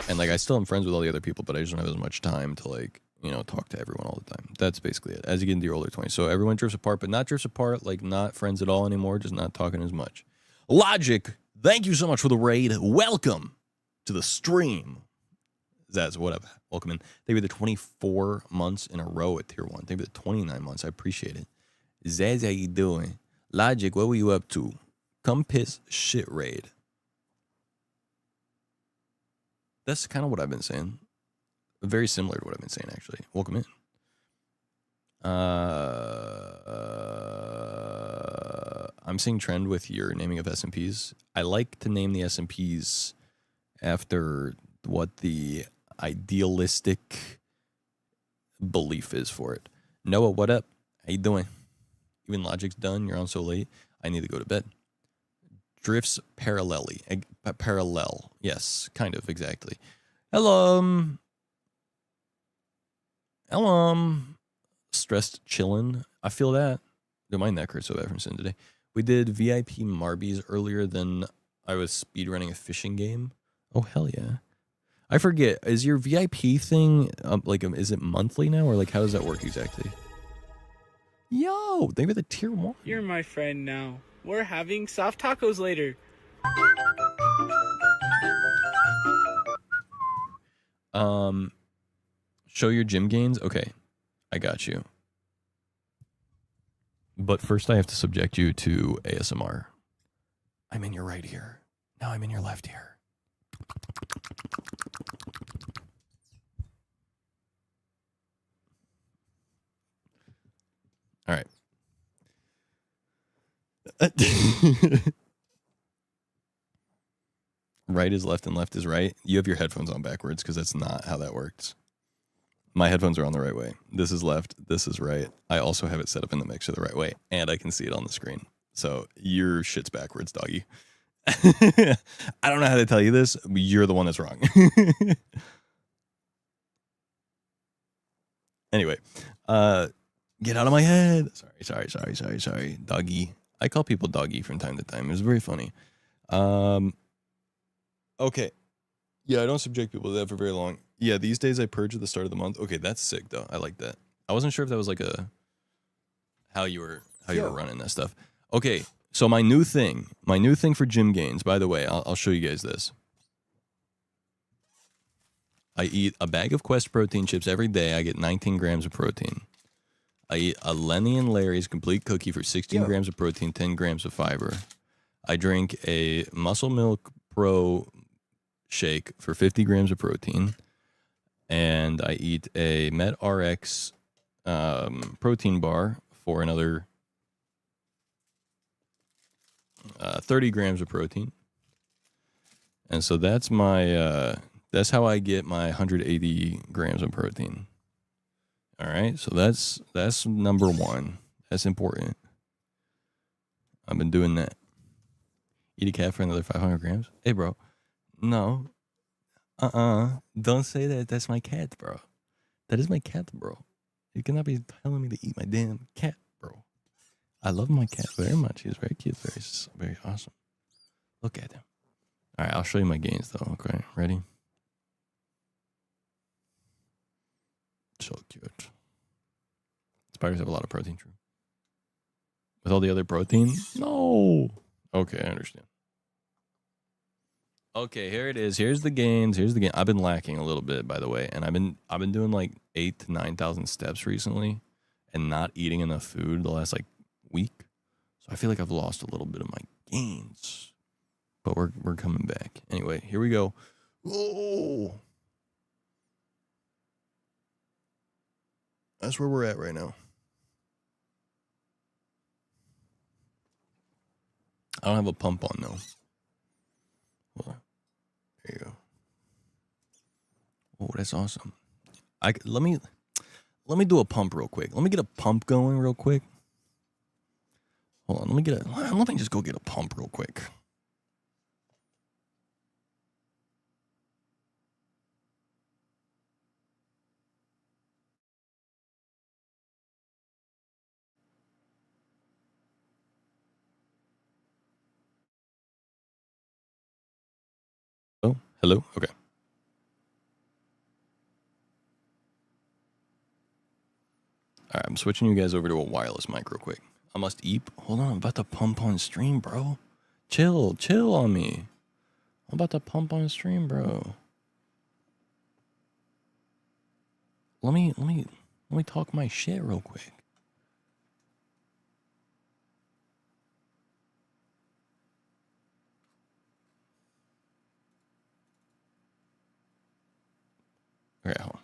And like, I still am friends with all the other people, but I just don't have as much time to, like, you know, talk to everyone all the time. That's basically it. As you get into your older 20s. So everyone drifts apart, but not drifts apart, like not friends at all anymore, just not talking as much. Logic, thank you so much for the raid. Welcome to the stream. Zaz, what up? Welcome in. They were the 24 months in a row at tier 1. They were the 29 months. I appreciate it. Zaz, how you doing? Logic, what were you up to? Come piss shit raid. That's kind of what I've been saying. Very similar to what I've been saying, actually. Welcome in. I'm seeing trend with your naming of SMPs. I like to name the SMPs after what the idealistic belief is for it. Noah, what up? How you doing? Even Logic's done. You're on so late. I need to go to bed. Drifts parallelly. Parallel. Yes, kind of, exactly. Hello. Hello. Stressed chillin'. I feel that. Don't mind that, Chris. So bad from sin today. We did VIP Marbies earlier than I was speedrunning a fishing game. Oh, hell yeah. I forget. Is your VIP thing, is it monthly now? Or, like, how does that work exactly? Yo, they were the tier 1. You're my friend now. We're having soft tacos later. Show your gym gains? Okay, I got you. But first I have to subject you to ASMR. I'm in your right ear. Now I'm in your left ear. All right. Right is left and left is right. You have your headphones on backwards because that's not how that works. My headphones are on the right way. This is left. This is right. I also have it set up in the mixer the right way, and I can see it on the screen. So your shit's backwards, doggy. I don't know how to tell you this. But you're the one that's wrong. Anyway, get out of my head. Sorry, doggy. I call people doggy from time to time. It's very funny. Okay. Yeah, I don't subject people to that for very long. Yeah, these days I purge at the start of the month. Okay, that's sick though. I like that. I wasn't sure if that was like a how you were running that stuff. Okay, so my new thing for gym gains. By the way, I'll show you guys this. I eat a bag of Quest protein chips every day. I get 19 grams of protein. I eat a Lenny and Larry's complete cookie for 16 grams of protein, 10 grams of fiber. I drink a Muscle Milk Pro shake for 50 grams of protein. And I eat a MetRx protein bar for another 30 grams of protein. And so that's my that's how I get my 180 grams of protein. All right, so that's number one. That's important. I've been doing that. Eat a cat for another 500 grams. Hey, bro. No. Don't say that. That's my cat, bro. That is my cat, bro. You cannot be telling me to eat my damn cat, bro. I love my cat very much. He's very cute, very awesome. Look at him. All right, I'll show you my gains though. Okay, ready? So cute. Spiders have a lot of protein, true. With all the other protein? No. Okay, I understand. Okay, here it is. Here's the gains. I've been lacking a little bit, by the way, and I've been doing like 8,000 to 9,000 steps recently, and not eating enough food the last like week. So I feel like I've lost a little bit of my gains, but we're coming back. Anyway, here we go. Oh, that's where we're at right now. I don't have a pump on though. Well, there you go. Oh, that's awesome. Let me do a pump real quick. Let me get a pump going real quick. Hold on, let me just go get a pump real quick. Oh, hello? Okay. All right, I'm switching you guys over to a wireless mic real quick. I must eat. Hold on, I'm about to pump on stream, bro. Chill on me. I'm about to pump on stream, bro. Let me talk my shit real quick. Okay, hold on.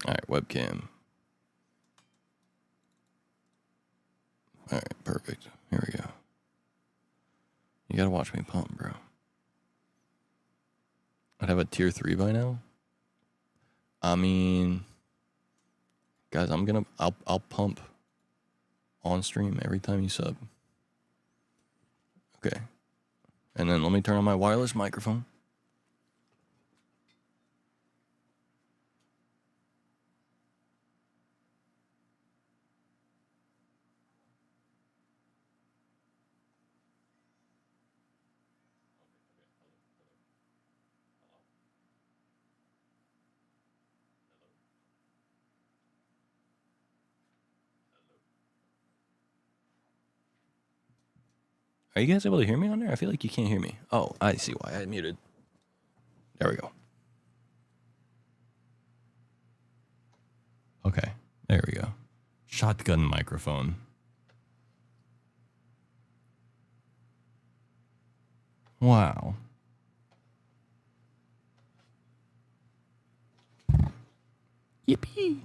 All right, webcam. All right, perfect. Here we go. You gotta watch me pump, bro. I'd have a tier 3 by now. I mean, guys, I'll pump on stream every time you sub. Okay. And then let me turn on my wireless microphone. Are you guys able to hear me on there? I feel like you can't hear me. Oh, I see why. I muted. There we go. Okay, there we go. Shotgun microphone. Wow. Yippee.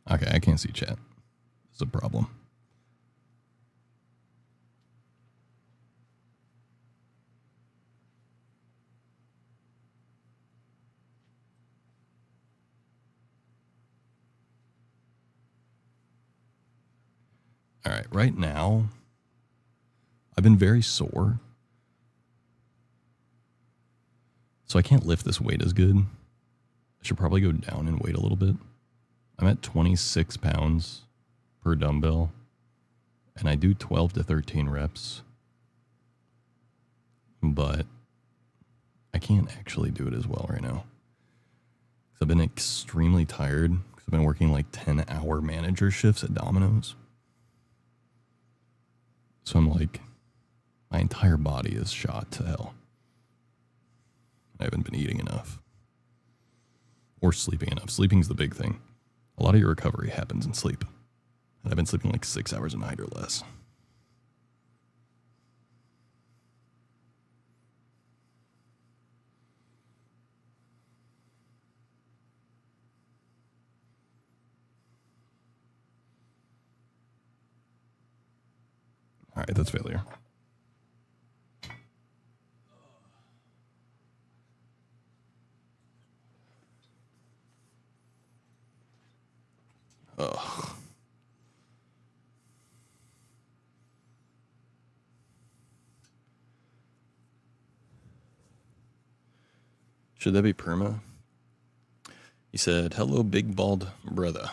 Okay, I can't see chat. It's a problem. All right, right now, I've been very sore. So I can't lift this weight as good. I should probably go down in weight a little bit. I'm at 26 pounds per dumbbell, and I do 12 to 13 reps. But I can't actually do it as well right now. Because I've been extremely tired. Because I've been working like 10-hour manager shifts at Domino's. So I'm like, my entire body is shot to hell. I haven't been eating enough. Or sleeping enough. Sleeping's the big thing. A lot of your recovery happens in sleep. And I've been sleeping like 6 hours a night or less. All right, that's failure. Ugh. Should that be perma? He said, hello, big bald brother.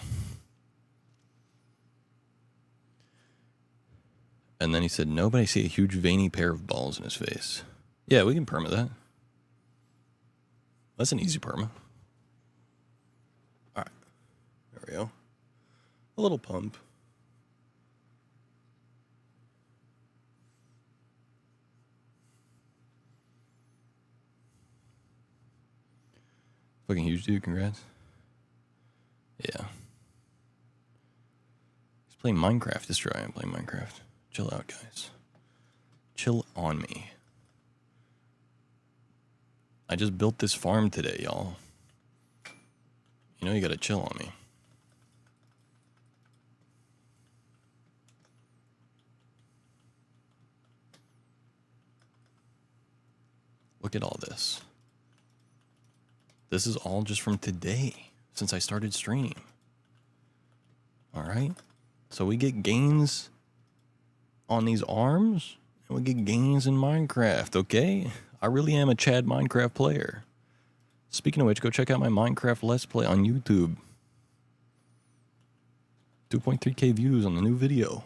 And then he said, no, but I see a huge veiny pair of balls in his face. Yeah, we can perma that. That's an easy perma. All right. There we go. A little pump. Fucking huge, dude. Congrats. Yeah. He's playing Minecraft. Destroy. I'm playing Minecraft. Chill out, guys. Chill on me. I just built this farm today, y'all. You know you gotta chill on me. Look at all this. This is all just from today, since I started streaming. All right? So we get gains on these arms, and we get gains in Minecraft, okay? I really am a Chad Minecraft player. Speaking of which, go check out my Minecraft Let's Play on YouTube. 2.3k views on the new video.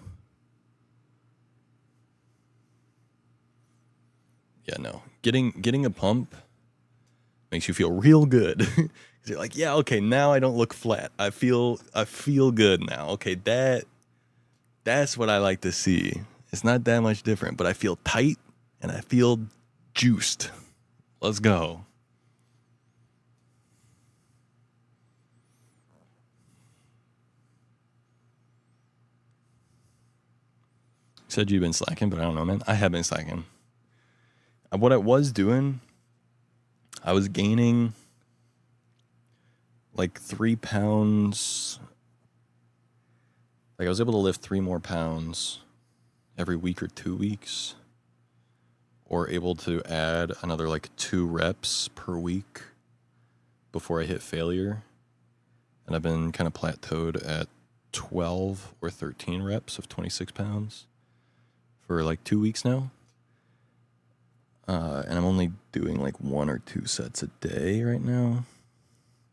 Yeah, no. Getting a pump makes you feel real good. You're like, yeah, okay, now I don't look flat. I feel good now. Okay, that's what I like to see. It's not that much different, but I feel tight and I feel juiced. Let's go. Said you've been slacking, but I don't know, man. I have been slacking. What I was doing, I was gaining like 3 pounds. Like I was able to lift 3 more pounds every week or 2 weeks, or able to add another like 2 reps per week before I hit failure. And I've been kind of plateaued at 12 or 13 reps of 26 pounds for like 2 weeks now. And I'm only doing like 1 or 2 sets a day right now.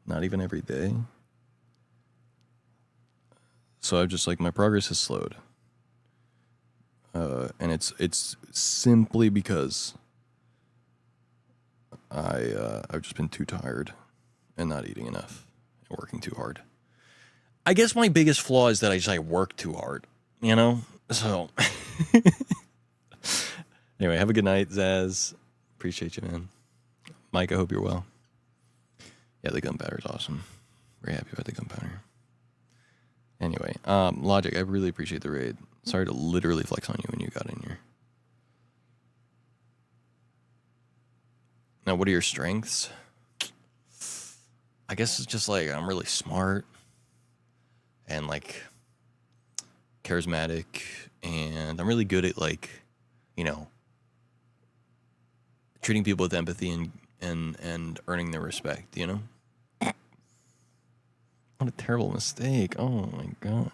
Not even every day. So I've just like, my progress has slowed. And it's simply because I've just been too tired and not eating enough and working too hard. I guess my biggest flaw is that I work too hard, you know? So anyway, have a good night, Zaz. Appreciate you, man. Mike, I hope you're well. Yeah, the gunpowder is awesome. Very happy about the gunpowder. Anyway, Logic, I really appreciate the raid. Sorry to literally flex on you when you got in here. Now, what are your strengths? I guess it's just like I'm really smart and like charismatic, and I'm really good at like, you know, treating people with empathy and earning their respect, you know? What a terrible mistake. Oh my god.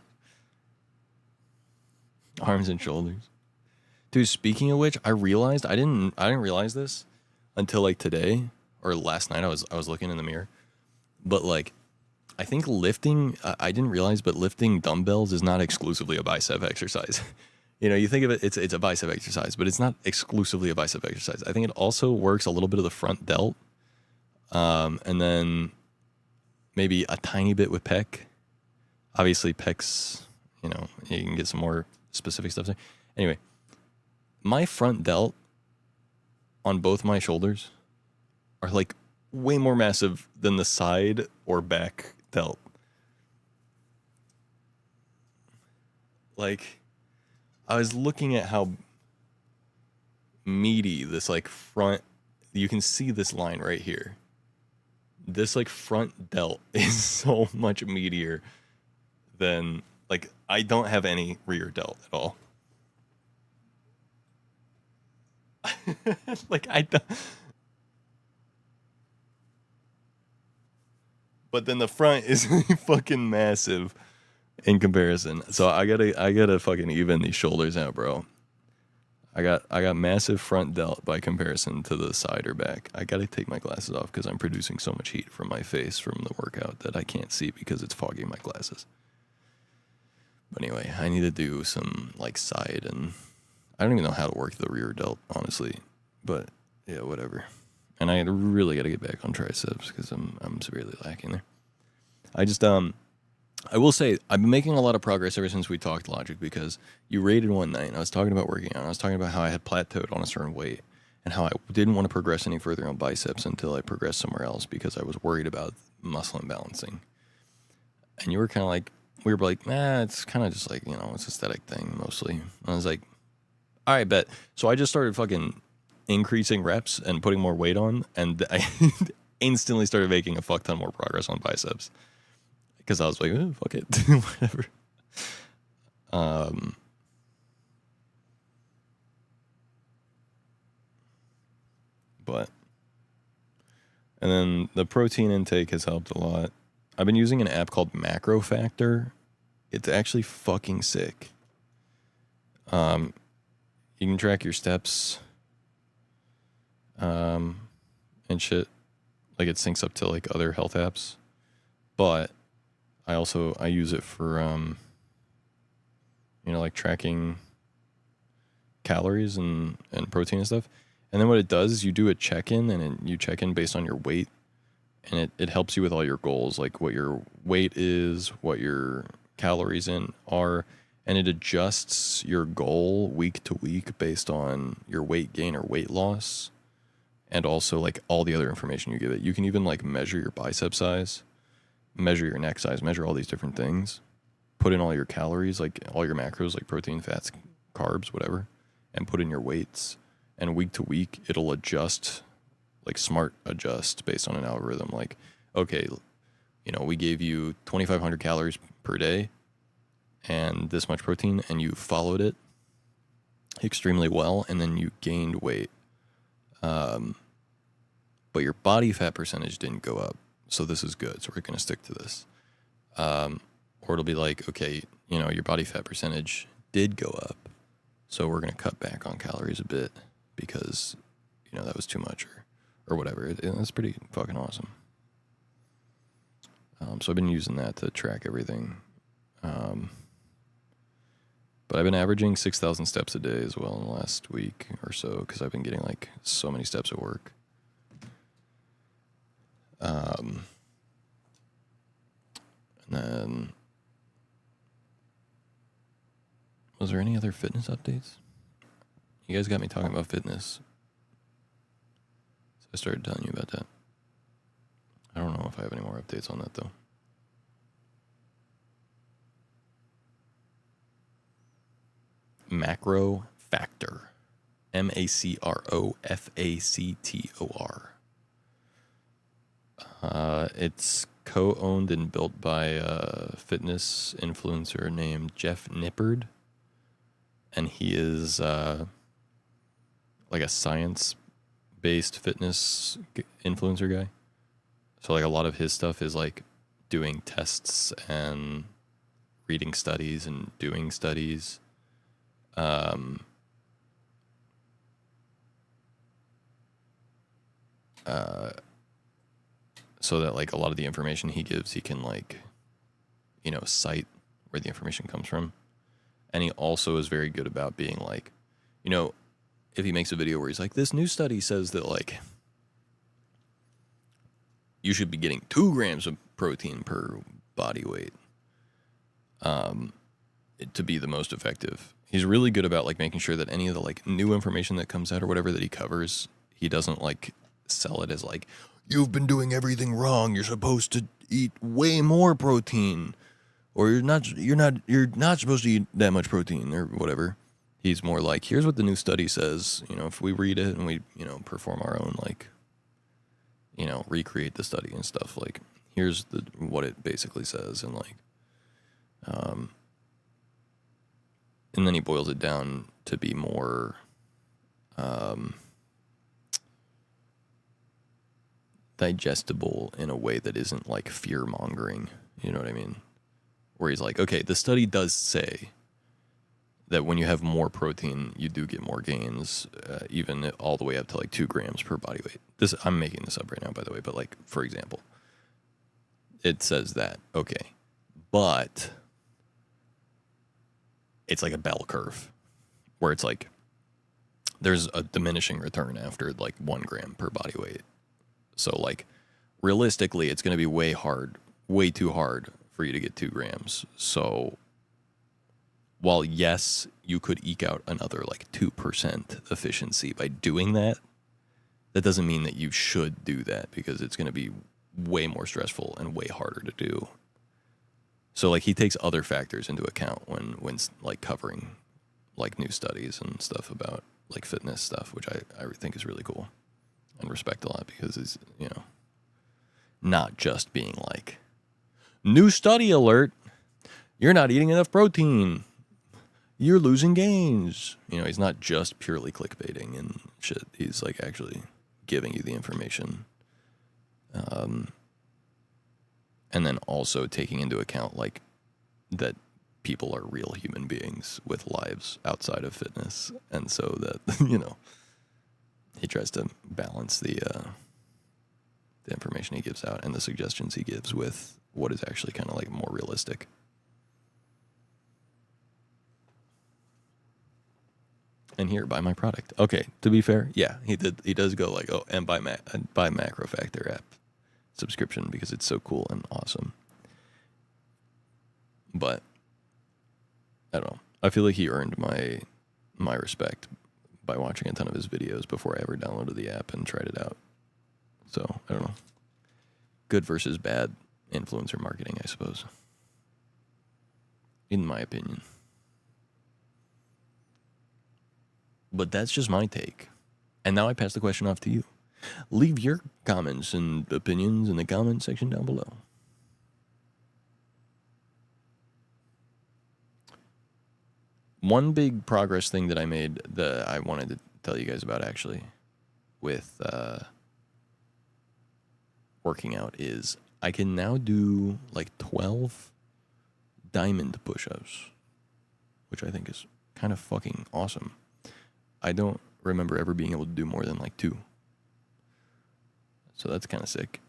Arms and shoulders. Dude, speaking of which, I realized I didn't realize this until like today or last night. I was looking in the mirror. But like I think lifting I didn't realize, but lifting dumbbells is not exclusively a bicep exercise. You know, you think of it, it's a bicep exercise, but it's not exclusively a bicep exercise. I think it also works a little bit of the front delt. And then maybe a tiny bit with pec. Obviously pecs, you know, you can get some more specific stuff there. Anyway, my front delt on both my shoulders are like way more massive than the side or back delt. Like, I was looking at how meaty this like front, you can see this line right here. This like front delt is so much meatier than, like, I don't have any rear delt at all. Like, I don't. But then the front is fucking massive in comparison. So I gotta fucking even these shoulders out, bro. I got massive front delt by comparison to the side or back. I gotta take my glasses off because I'm producing so much heat from my face from the workout that I can't see because it's fogging my glasses. But anyway, I need to do some like side, and I don't even know how to work the rear delt, honestly. But yeah, whatever. And I really got to get back on triceps because I'm severely lacking there. I will say I've been making a lot of progress ever since we talked Logic, because you raided one night and I was talking about working out. I was talking about how I had plateaued on a certain weight and how I didn't want to progress any further on biceps until I progressed somewhere else because I was worried about muscle imbalancing. And you were kind of like, we were like, nah, it's kind of just like, you know, it's an aesthetic thing mostly. And I was like, all right, bet. So I just started fucking increasing reps and putting more weight on, and I instantly started making a fuck ton more progress on biceps because I was like, oh, fuck it, whatever. But and then the protein intake has helped a lot. I've been using an app called Macro Factor. It's actually fucking sick. You can track your steps. And shit, like it syncs up to like other health apps, but I use it for you know, like tracking calories and protein and stuff. And then what it does is you do a check-in, and you check in based on your weight, and it helps you with all your goals, like what your weight is, what your calories in are, and it adjusts your goal week to week based on your weight gain or weight loss. And also like all the other information you give it. You can even like measure your bicep size, measure your neck size, measure all these different things, put in all your calories, like all your macros, like protein, fats, carbs, whatever, and put in your weights. And week to week, it'll adjust, like smart adjust based on an algorithm. Like, okay, you know, we gave you 2,500 calories per day and this much protein, and you followed it extremely well, and then you gained weight. But your body fat percentage didn't go up. So this is good. So we're going to stick to this. Or it'll be like, okay, you know, your body fat percentage did go up. So we're going to cut back on calories a bit because, you know, that was too much or whatever. It's pretty fucking awesome. So I've been using that to track everything. But I've been averaging 6,000 steps a day as well in the last week or so because I've been getting like so many steps at work. And then, was there any other fitness updates? You guys got me talking about fitness, so I started telling you about that. I don't know if I have any more updates on that though. Macro Factor. MACROFACTOR. It's co-owned and built by a fitness influencer named Jeff Nippard. And he is like a science-based fitness influencer guy. So like a lot of his stuff is like doing tests and reading studies and doing studies um, so that like a lot of the information he gives, he can like, you know, cite where the information comes from. And he also is very good about being like, you know, if he makes a video where he's like, this new study says that like you should be getting 2 grams of protein per body weight to be the most effective. He's really good about like making sure that any of the like new information that comes out or whatever that he covers, he doesn't like sell it as like, you've been doing everything wrong. You're supposed to eat way more protein, or you're not supposed to eat that much protein or whatever. He's more like, here's what the new study says. You know, if we read it and we, you know, perform our own like, you know, recreate the study and stuff, like here's what it basically says, and like and then he boils it down to be more digestible in a way that isn't like fear mongering. You know what I mean? Where he's like, okay, the study does say that when you have more protein, you do get more gains, even all the way up to like 2 grams per body weight. This, I'm making this up right now, by the way, but like, for example, it says that, okay, but it's like a bell curve where it's like there's a diminishing return after like 1 gram per body weight. So like realistically, it's going to be way too hard for you to get 2 grams. So while yes, you could eke out another like 2% efficiency by doing that, that doesn't mean that you should do that, because it's going to be way more stressful and way harder to do. So like he takes other factors into account when like covering like new studies and stuff about like fitness stuff, which I think is really cool and respect a lot, because it's, you know, not just being like, new study alert, you're not eating enough protein, you're losing gains. You know, he's not just purely clickbaiting and shit. He's like actually giving you the information. And then also taking into account like that people are real human beings with lives outside of fitness. And so that, you know, he tries to balance the information he gives out and the suggestions he gives with what is actually kind of like more realistic. And here, buy my product. Okay, to be fair, yeah, he does go like, oh, and buy Macro Factor app subscription because it's so cool and awesome. But I don't know. I feel like he earned my respect by watching a ton of his videos before I ever downloaded the app and tried it out. So I don't know. Good versus bad influencer marketing, I suppose. In my opinion. But that's just my take. And now I pass the question off to you. Leave your comments and opinions in the comment section down below. One big progress thing that I made that I wanted to tell you guys about actually with working out is I can now do like 12 diamond push-ups, which I think is kind of fucking awesome. I don't remember ever being able to do more than like 2. So that's kind of sick.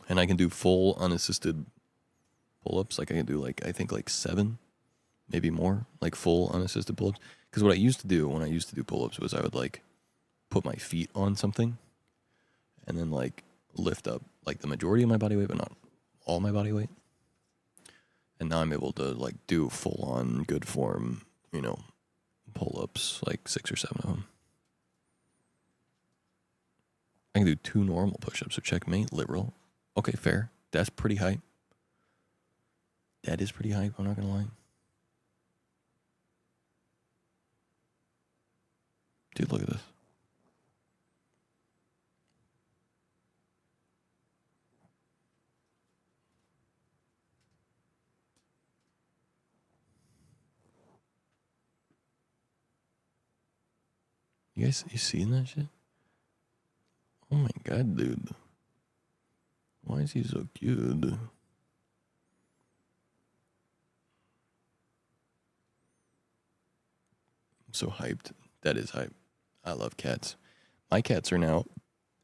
And I can do full unassisted pull-ups. Like I can do like, I think like 7, maybe more, like full unassisted pull-ups. Because what I used to do when I used to do pull-ups was I would like put my feet on something and then like lift up like the majority of my body weight, but not all my body weight. And now I'm able to like do full-on good form, you know, pull-ups, like 6 or 7 of them. I can do 2 normal push-ups, so checkmate, literal. Okay, fair. That's pretty hype. That is pretty hype, I'm not gonna lie. Dude, look at this. You seeing that shit? Oh my god, dude. Why is he so cute? so hyped. That is hype. I love cats. My cats are now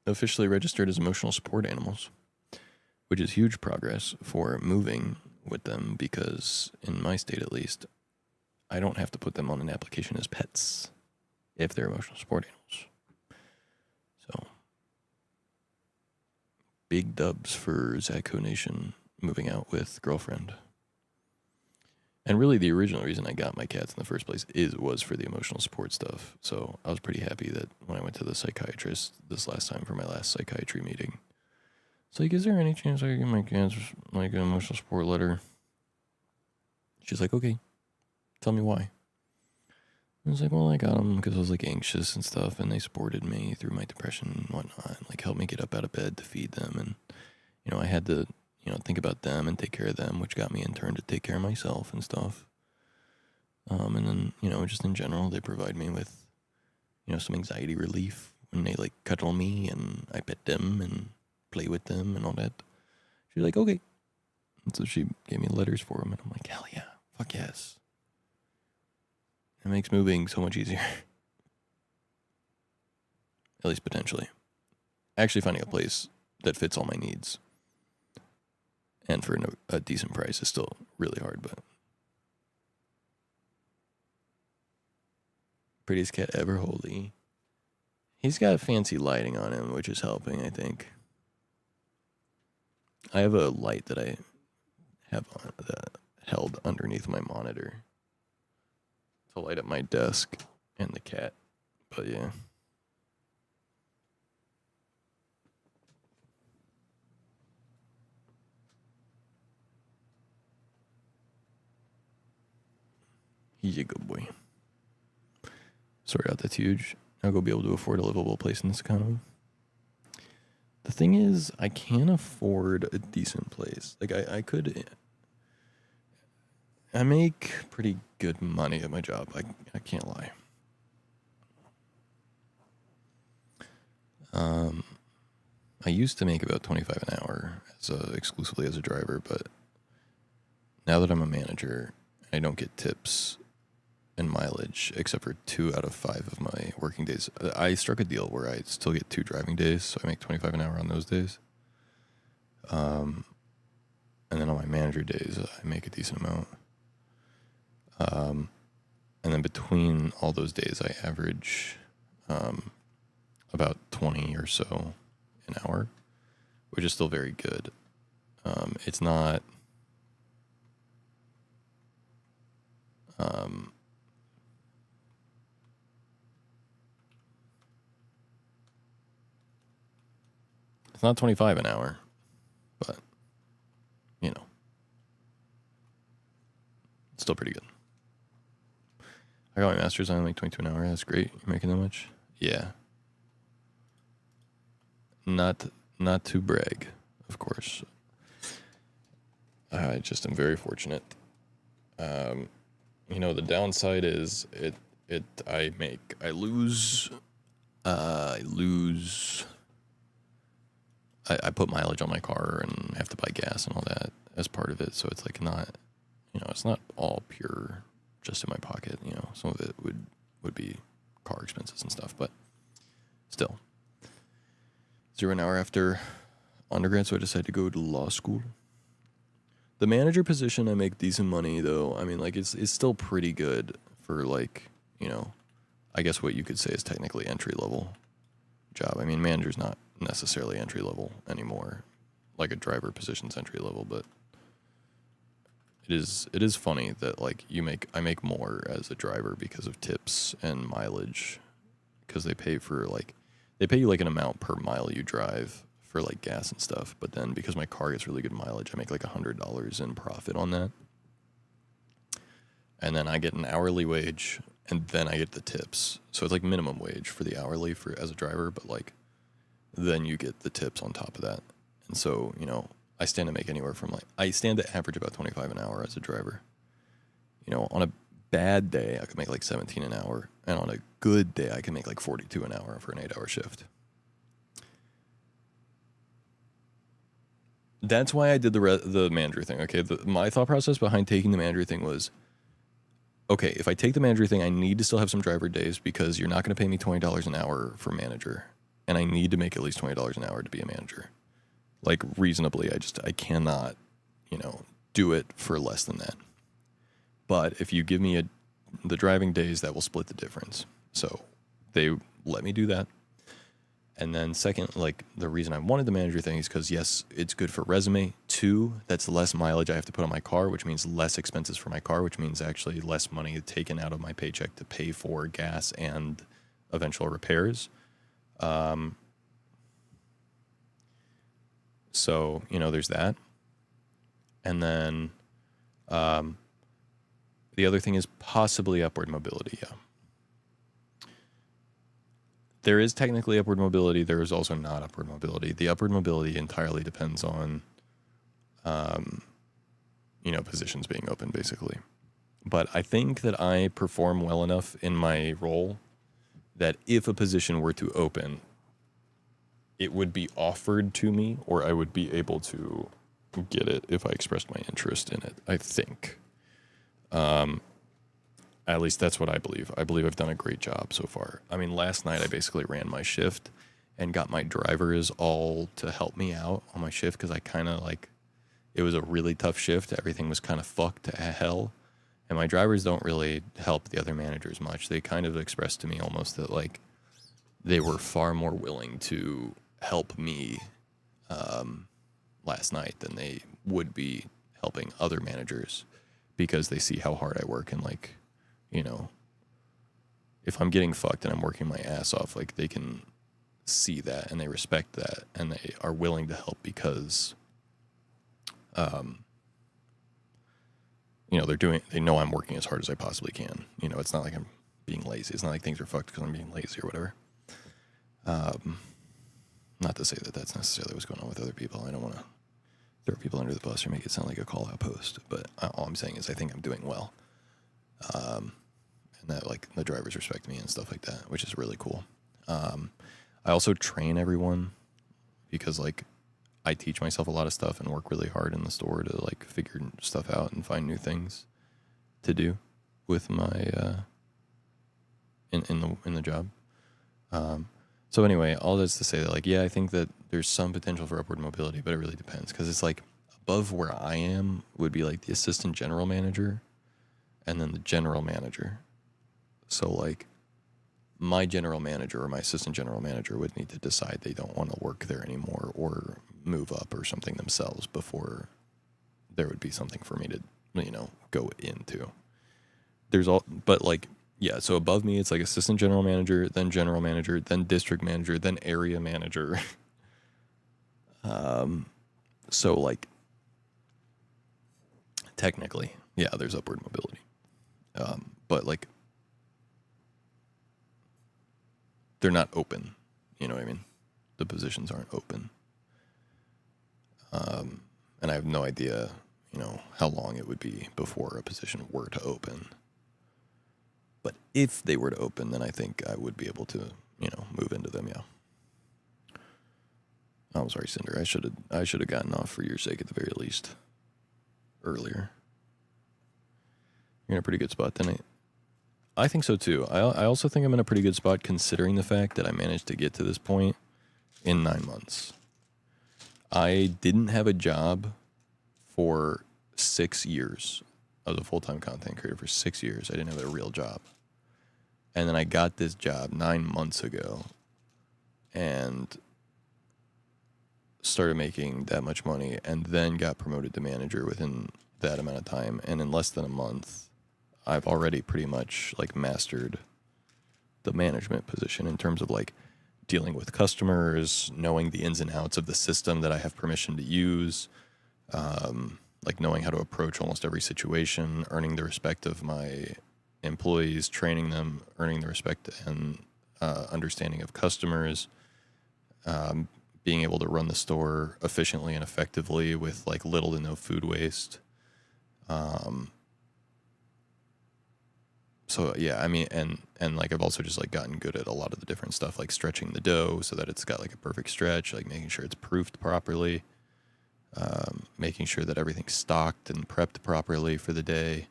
officially registered as emotional support animals, which is huge progress for moving with them because, in my state at least, I don't have to put them on an application as pets if they're emotional support animals. So, big dubs for Zack Nation moving out with girlfriend. And really, the original reason I got my cats in the first place was for the emotional support stuff. So I was pretty happy that when I went to the psychiatrist this last time for my last psychiatry meeting, it's like, is there any chance I can get my cats like an emotional support letter? She's like, okay, tell me why. I was like, well, I got them because I was like anxious and stuff, and they supported me through my depression and whatnot, and, like helped me get up out of bed to feed them, and I had to think about them and take care of them, which got me in turn to take care of myself and stuff. And then, just in general, they provide me with, some anxiety relief when they, like, cuddle me and I pet them and play with them and all that. She's like, okay. And so she gave me letters for them, and I'm like, hell yeah, fuck yes. It makes moving so much easier. At least potentially. Actually finding a place that fits all my needs and for a decent price is still really hard, but prettiest cat ever, holy. He's got fancy lighting on him, which is helping, I think. I have a light that I have on that held underneath my monitor to light up my desk and the cat, but yeah. He's a good boy. Sorry out, that's huge. I'll go be able to afford a livable place in this economy. The thing is, I can't afford a decent place. Like, I make pretty good money at my job. I can't lie. I used to make about $25 an hour exclusively as a driver, but now that I'm a manager, I don't get tips and mileage except for 2 out of 5 of my working days. I struck a deal where I still get 2 driving days, so I make $25 an hour on those days. And then on my manager days, I make a decent amount. And then between all those days, I average about 20 or so an hour, which is still very good. It's not it's not 25 an hour, but it's still pretty good. I got my master's on like 22 an hour. That's great. You're making that much? Yeah. Not to brag, of course. I just am very fortunate. The downside is I put mileage on my car and have to buy gas and all that as part of it, so it's like not, it's not all pure just in my pocket. Some of it would be car expenses and stuff, but still. 0 an hour after undergrad, so I decided to go to law school. The manager position, I make decent money, though. I mean, like, it's still pretty good for, like, I guess what you could say is technically entry-level job. I mean, manager's not necessarily entry-level anymore. Like, a driver position's entry-level, but it is funny that, like, I make more as a driver because of tips and mileage, because they pay you, like, an amount per mile you drive for, like, gas and stuff, but then because my car gets really good mileage, I make like $100 in profit on that. And then I get an hourly wage, and then I get the tips. So it's like minimum wage for the hourly as a driver, but like then you get the tips on top of that. And so, I stand to make anywhere from I stand to average about 25 an hour as a driver. On a bad day, I could make like 17 an hour, and on a good day, I can make like 42 an hour for an 8-hour shift. That's why I did the manager thing. Okay, my thought process behind taking the manager thing was, okay, if I take the manager thing, I need to still have some driver days because you're not going to pay me $20 an hour for manager. And I need to make at least $20 an hour to be a manager. Like, reasonably, I cannot, do it for less than that. But if you give me the driving days, that will split the difference. So they let me do that. And then second, like, the reason I wanted the manager thing is because, yes, it's good for resume. 2, that's less mileage I have to put on my car, which means less expenses for my car, which means actually less money taken out of my paycheck to pay for gas and eventual repairs. So, there's that. And then the other thing is possibly upward mobility, yeah. There is technically upward mobility. There is also not upward mobility. The upward mobility entirely depends on, positions being open, basically. But I think that I perform well enough in my role that if a position were to open, it would be offered to me, or I would be able to get it if I expressed my interest in it, I think. At least that's what I believe. I believe I've done a great job so far. I mean, last night I basically ran my shift and got my drivers all to help me out on my shift because I kind of it was a really tough shift. Everything was kind of fucked to hell. And my drivers don't really help the other managers much. They kind of expressed to me almost that they were far more willing to help me last night than they would be helping other managers because they see how hard I work and if I'm getting fucked and I'm working my ass off, they can see that and they respect that and they are willing to help because, they know I'm working as hard as I possibly can. It's not like I'm being lazy. It's not like things are fucked because I'm being lazy or whatever. Not to say that that's necessarily what's going on with other people. I don't want to throw people under the bus or make it sound like a call-out post, but all I'm saying is I think I'm doing well. And that the drivers respect me and stuff like that, which is really cool. I also train everyone because I teach myself a lot of stuff and work really hard in the store to figure stuff out and find new things to do with my in the job. So anyway, all that's to say that I think that there's some potential for upward mobility, but it really depends because it's above where I am would be the assistant general manager and then the general manager. So my general manager or my assistant general manager would need to decide they don't want to work there anymore or move up or something themselves before there would be something for me to, go into. Yeah, so above me, it's assistant general manager, then district manager, then area manager. So technically, yeah, there's upward mobility. But they're not open. You know what I mean? The positions aren't open. And I have no idea, how long it would be before a position were to open. But if they were to open, then I think I would be able to, move into them, yeah. I'm sorry, Cinder. I should have gotten off for your sake at the very least earlier. You're in a pretty good spot, then. I think so too. I also think I'm in a pretty good spot considering the fact that I managed to get to this point in 9 months. I didn't have a job for 6 years. I was a full-time content creator for 6 years. I didn't have a real job. And then I got this job 9 months ago and started making that much money and then got promoted to manager within that amount of time. And in less than a month, I've already pretty much mastered the management position in terms of dealing with customers, knowing the ins and outs of the system that I have permission to use, knowing how to approach almost every situation, earning the respect of my employees, training them, earning the respect and understanding of customers, being able to run the store efficiently and effectively with little to no food waste. So yeah, I mean, and I've also just gotten good at a lot of the different stuff, stretching the dough so that it's got a perfect stretch, making sure it's proofed properly, making sure that everything's stocked and prepped properly for the day,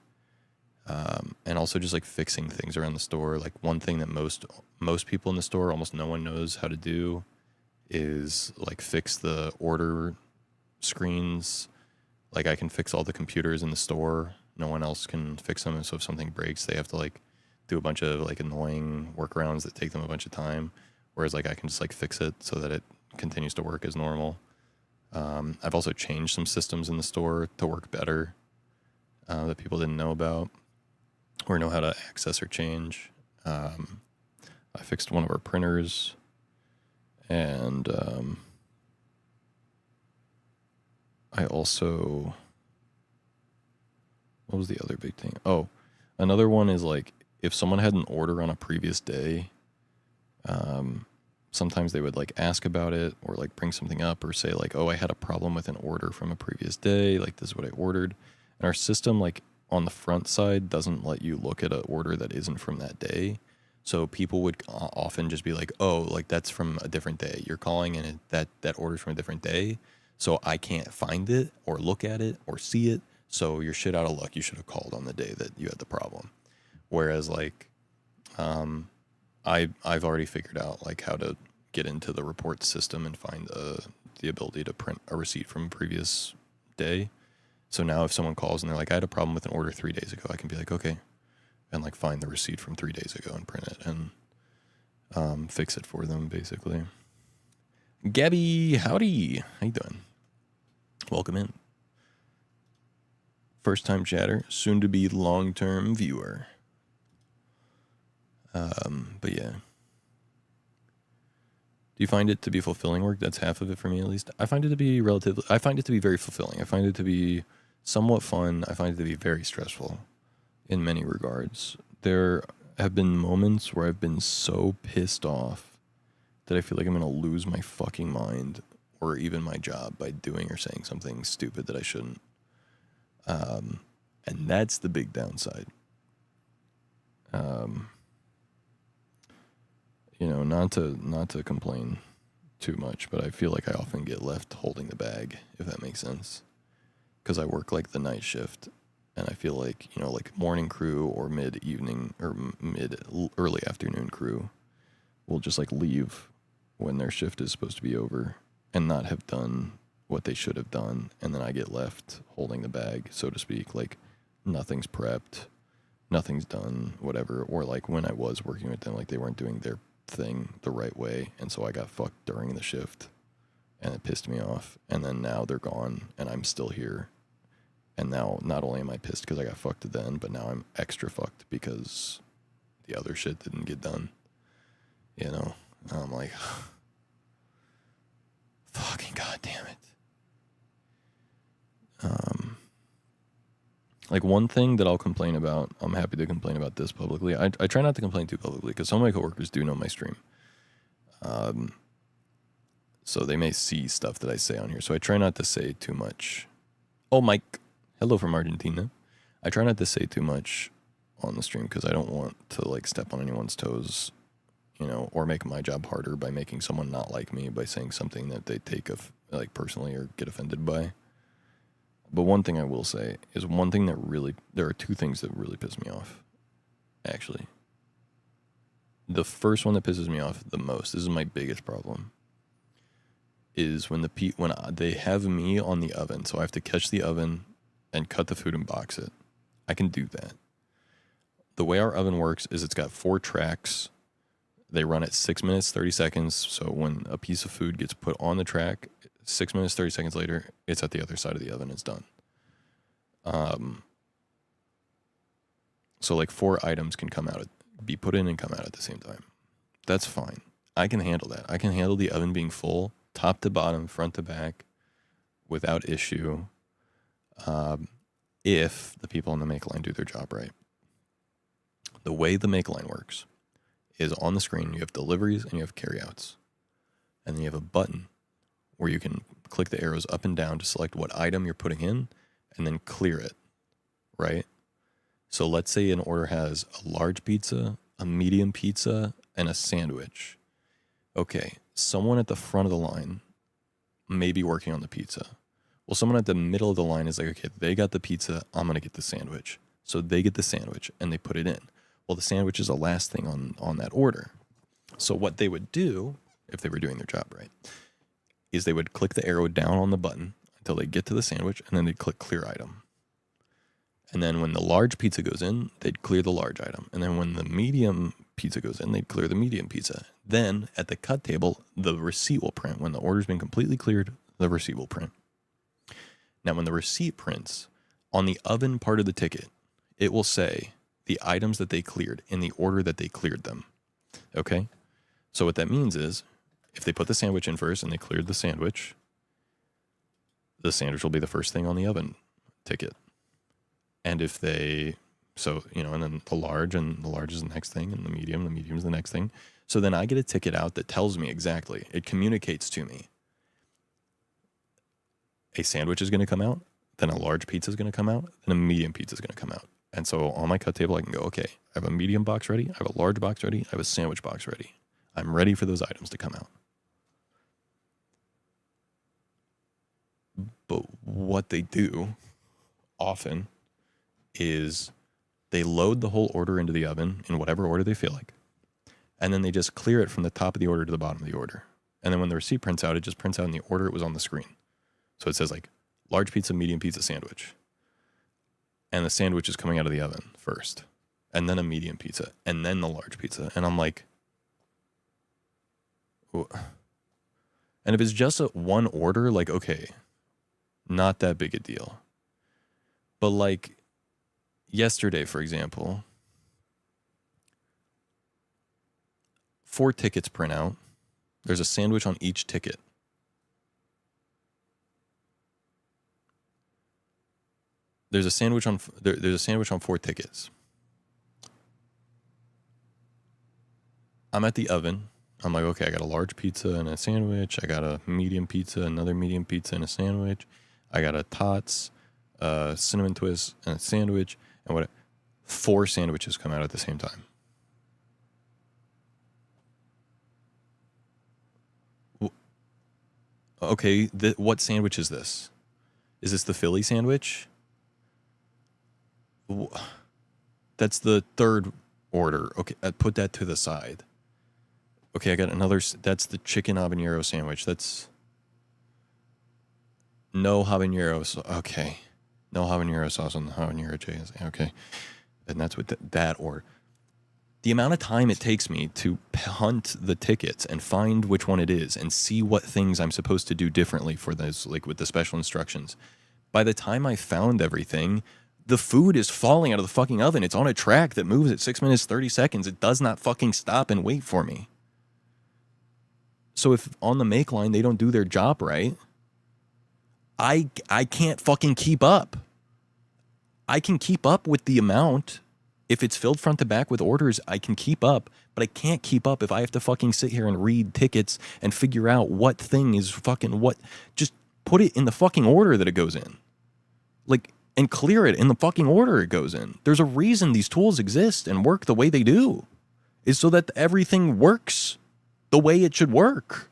And also just like fixing things around the store. Like one thing that most people in the store, almost no one knows how to do, is like fix the order screens. Like I can fix all the computers in the store. No one else can fix them. And so if something breaks, they have to like do a bunch of like annoying workarounds that take them a bunch of time. Whereas like I can just like fix it so that it continues to work as normal. I've also changed some systems in the store to work better that people didn't know about or know how to access or change. I fixed one of our printers, and I also, what was the other big thing? Oh, another one is like if someone had an order on a previous day, sometimes they would like ask about it or like bring something up or say like, oh, I had a problem with an order from a previous day. Like this is what I ordered. And our system, like on the front side, doesn't let you look at an order that isn't from that day. So people would often just be like, oh, like that's from a different day. You're calling and that order's from a different day. So I can't find it or look at it or see it. So you're shit out of luck. You should have called on the day that you had the problem. Whereas like, I've already figured out like how to get into the report system and find the ability to print a receipt from a previous day. So now if someone calls and they're like, I had a problem with an order 3 days ago, I can be like, okay, and like find the receipt from 3 days ago and print it and fix it for them basically. Gabby, howdy. How you doing? Welcome in. First time chatter, soon to be long-term viewer. But yeah. Do you find it to be fulfilling work? That's half of it for me, at least. I find it to be very fulfilling. I find it to be somewhat fun. I find it to be very stressful in many regards. There have been moments where I've been so pissed off that I feel like I'm going to lose my fucking mind or even my job by doing or saying something stupid that I shouldn't. And that's the big downside. You know, not to complain too much, but I feel like I often get left holding the bag, if that makes sense. Because I work like the night shift, and I feel like, you know, like morning crew or mid-evening or early afternoon crew will just like leave when their shift is supposed to be over and not have done what they should have done, and then I get left holding the bag, so to speak. Like nothing's prepped, nothing's done, whatever. Or like when I was working with them, like they weren't doing their thing the right way, and so I got fucked during the shift, and it pissed me off. And then now they're gone, and I'm still here. And now not only am I pissed because I got fucked then, but now I'm extra fucked because the other shit didn't get done. You know, and I'm like, fucking goddamn it. Like one thing that I'll complain about, I'm happy to complain about this publicly. I try not to complain too publicly because some of my coworkers do know my stream. So they may see stuff that I say on here. So I try not to say too much. Oh, Mike. Hello from Argentina. I try not to say too much on the stream because I don't want to like step on anyone's toes, you know, or make my job harder by making someone not like me by saying something that they take like personally or get offended by. But one thing I will say is there are two things that really piss me off, actually. The first one that pisses me off the most, this is my biggest problem, is when they have me on the oven, so I have to catch the oven and cut the food and box it. I can do that. The way our oven works is it's got 4 tracks. They run at 6 minutes, 30 seconds. So when a piece of food gets put on the track, 6 minutes, 30 seconds later, it's at the other side of the oven. It's done. So like 4 items can be put in and come out at the same time. That's fine. I can handle that. I can handle the oven being full, top to bottom, front to back, without issue, if the people on the make line do their job right. The way the make line works is on the screen, you have deliveries and you have carryouts. And then you have a button where you can click the arrows up and down to select what item you're putting in and then clear it, right? So let's say an order has a large pizza, a medium pizza, and a sandwich. Okay, someone at the front of the line may be working on the pizza. Well, someone at the middle of the line is like, okay, they got the pizza, I'm going to get the sandwich. So they get the sandwich and they put it in. Well, the sandwich is the last thing on that order. So what they would do, if they were doing their job right, is they would click the arrow down on the button until they get to the sandwich, and then they'd click clear item. And then when the large pizza goes in, they'd clear the large item. And then when the medium pizza goes in, they'd clear the medium pizza. Then at the cut table, the receipt will print. When the order's been completely cleared, the receipt will print. Now, when the receipt prints, on the oven part of the ticket, it will say the items that they cleared in the order that they cleared them. Okay? So what that means is, if they put the sandwich in first and they cleared the sandwich will be the first thing on the oven ticket. And if they, so, you know, and then the large is the next thing, and the medium is the next thing. So then I get a ticket out that tells me exactly, it communicates to me. A sandwich is going to come out, then a large pizza is going to come out, and a medium pizza is going to come out. And so on my cut table, I can go, okay, I have a medium box ready, I have a large box ready, I have a sandwich box ready. I'm ready for those items to come out. But what they do often is they load the whole order into the oven in whatever order they feel like, and then they just clear it from the top of the order to the bottom of the order. And then when the receipt prints out, it just prints out in the order it was on the screen. So it says like large pizza, medium pizza, sandwich. And the sandwich is coming out of the oven first, and then a medium pizza, and then the large pizza. And I'm like, and if it's just a one order, like, okay, not that big a deal. But like yesterday, for example, 4 tickets print out. There's a sandwich on each ticket. There's a sandwich on 4 tickets. I'm at the oven. I'm like, okay, I got a large pizza and a sandwich. I got a medium pizza, another medium pizza and a sandwich. I got a Tots, cinnamon twist and a sandwich. And what? 4 sandwiches come out at the same time. Okay, what sandwich is this? Is this the Philly sandwich? That's the third order. Okay, I put that to the side. Okay, I got another. That's the chicken habanero sandwich. That's no habanero sauce. Okay, no habanero sauce on the habanero chicken. Okay, and that's what that order. The amount of time it takes me to hunt the tickets and find which one it is and see what things I'm supposed to do differently for those, like with the special instructions. By the time I found everything, the food is falling out of the fucking oven. It's on a track that moves at 6 minutes, 30 seconds. It does not fucking stop and wait for me. So if on the make line they don't do their job right, I can't fucking keep up. I can keep up with the amount. If it's filled front to back with orders, I can keep up, but I can't keep up if I have to fucking sit here and read tickets and figure out what thing is fucking what. Just put it in the fucking order that it goes in. Like, and clear it in the fucking order it goes in. There's a reason these tools exist and work the way they do. Is so that everything works the way it should work.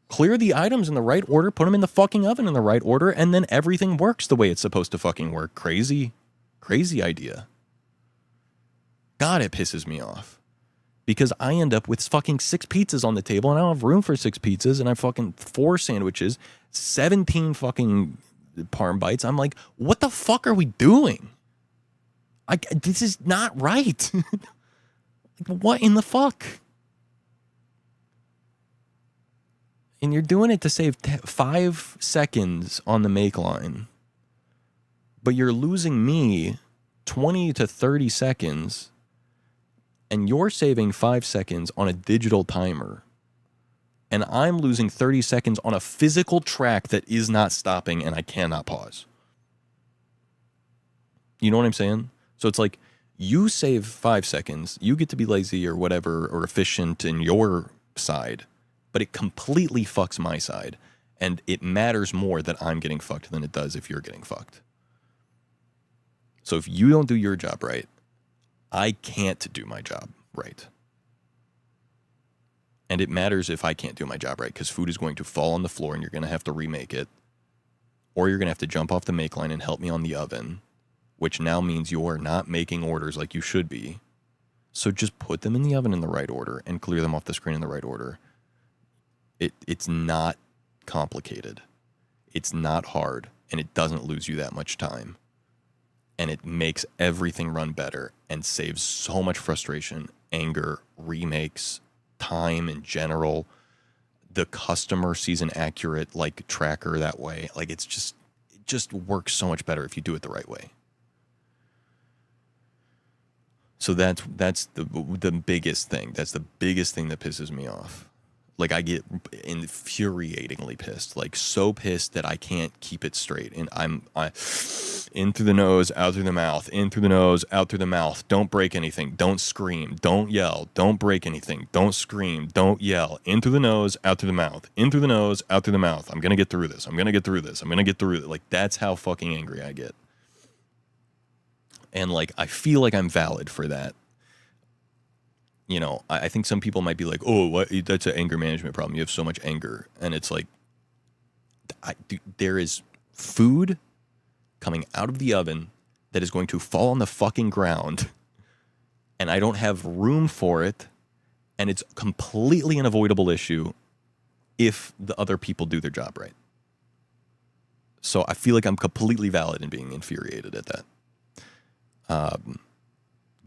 Clear the items in the right order, put them in the fucking oven in the right order, and then everything works the way it's supposed to fucking work. Crazy idea. God, it pisses me off. Because I end up with fucking 6 pizzas on the table, and I don't have room for 6 pizzas, and I fucking 4 sandwiches, 17 fucking parm bites. I'm like, what the fuck are we doing? This is not right. What in the fuck? And you're doing it to save 5 seconds on the make line, but you're losing me 20 to 30 seconds, and you're saving 5 seconds on a digital timer, and I'm losing 30 seconds on a physical track that is not stopping, and I cannot pause. You know what I'm saying? So it's like, you save 5 seconds, you get to be lazy or whatever, or efficient in your side, but it completely fucks my side, and it matters more that I'm getting fucked than it does if you're getting fucked. So if you don't do your job right, I can't do my job right. And it matters if I can't do my job right, because food is going to fall on the floor and you're going to have to remake it, or you're going to have to jump off the make line and help me on the oven, which now means you are not making orders like you should be. So just put them in the oven in the right order and clear them off the screen in the right order. It's not complicated. It's not hard, and it doesn't lose you that much time. And it makes everything run better and saves so much frustration, anger, remakes, time in general. The customer sees an accurate like tracker that way. Like it just works so much better if you do it the right way. So that's the biggest thing. That's the biggest thing that pisses me off. Like I get infuriatingly pissed, like so pissed that I can't keep it straight. And I in through the nose, out through the mouth, in through the nose, out through the mouth. Don't break anything. Don't scream. Don't yell. Don't break anything. Don't scream. Don't yell. In through the nose, out through the mouth. In through the nose, out through the mouth. I'm gonna get through this. I'm gonna get through this. I'm gonna get through it. Like that's how fucking angry I get. And like I feel like I'm valid for that. You know, I think some people might be like, oh, what? That's an anger management problem. You have so much anger. And it's like, there is food coming out of the oven that is going to fall on the fucking ground. And I don't have room for it. And it's completely an avoidable issue if the other people do their job right. So I feel like I'm completely valid in being infuriated at that.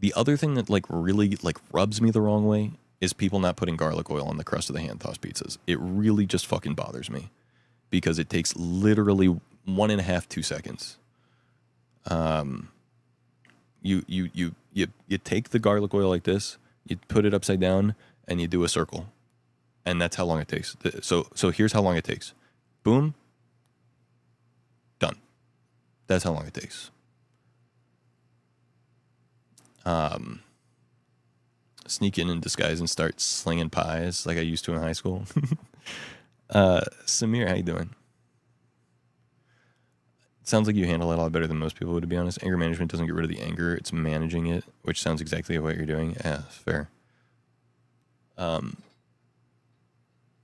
The other thing that like really like rubs me the wrong way is people not putting garlic oil on the crust of the hand tossed pizzas. It really just fucking bothers me because it takes literally 1.5, 2 seconds. You take the garlic oil like this, you put it upside down, and you do a circle, and that's how long it takes. So here's how long it takes. Boom. Done. That's how long it takes. Sneak in disguise and start slinging pies like I used to in high school. Samir, how you doing? Sounds like you handle it a lot better than most people would, to be honest. Anger management doesn't get rid of the anger, it's managing it, which sounds exactly what you're doing. Yeah, fair. And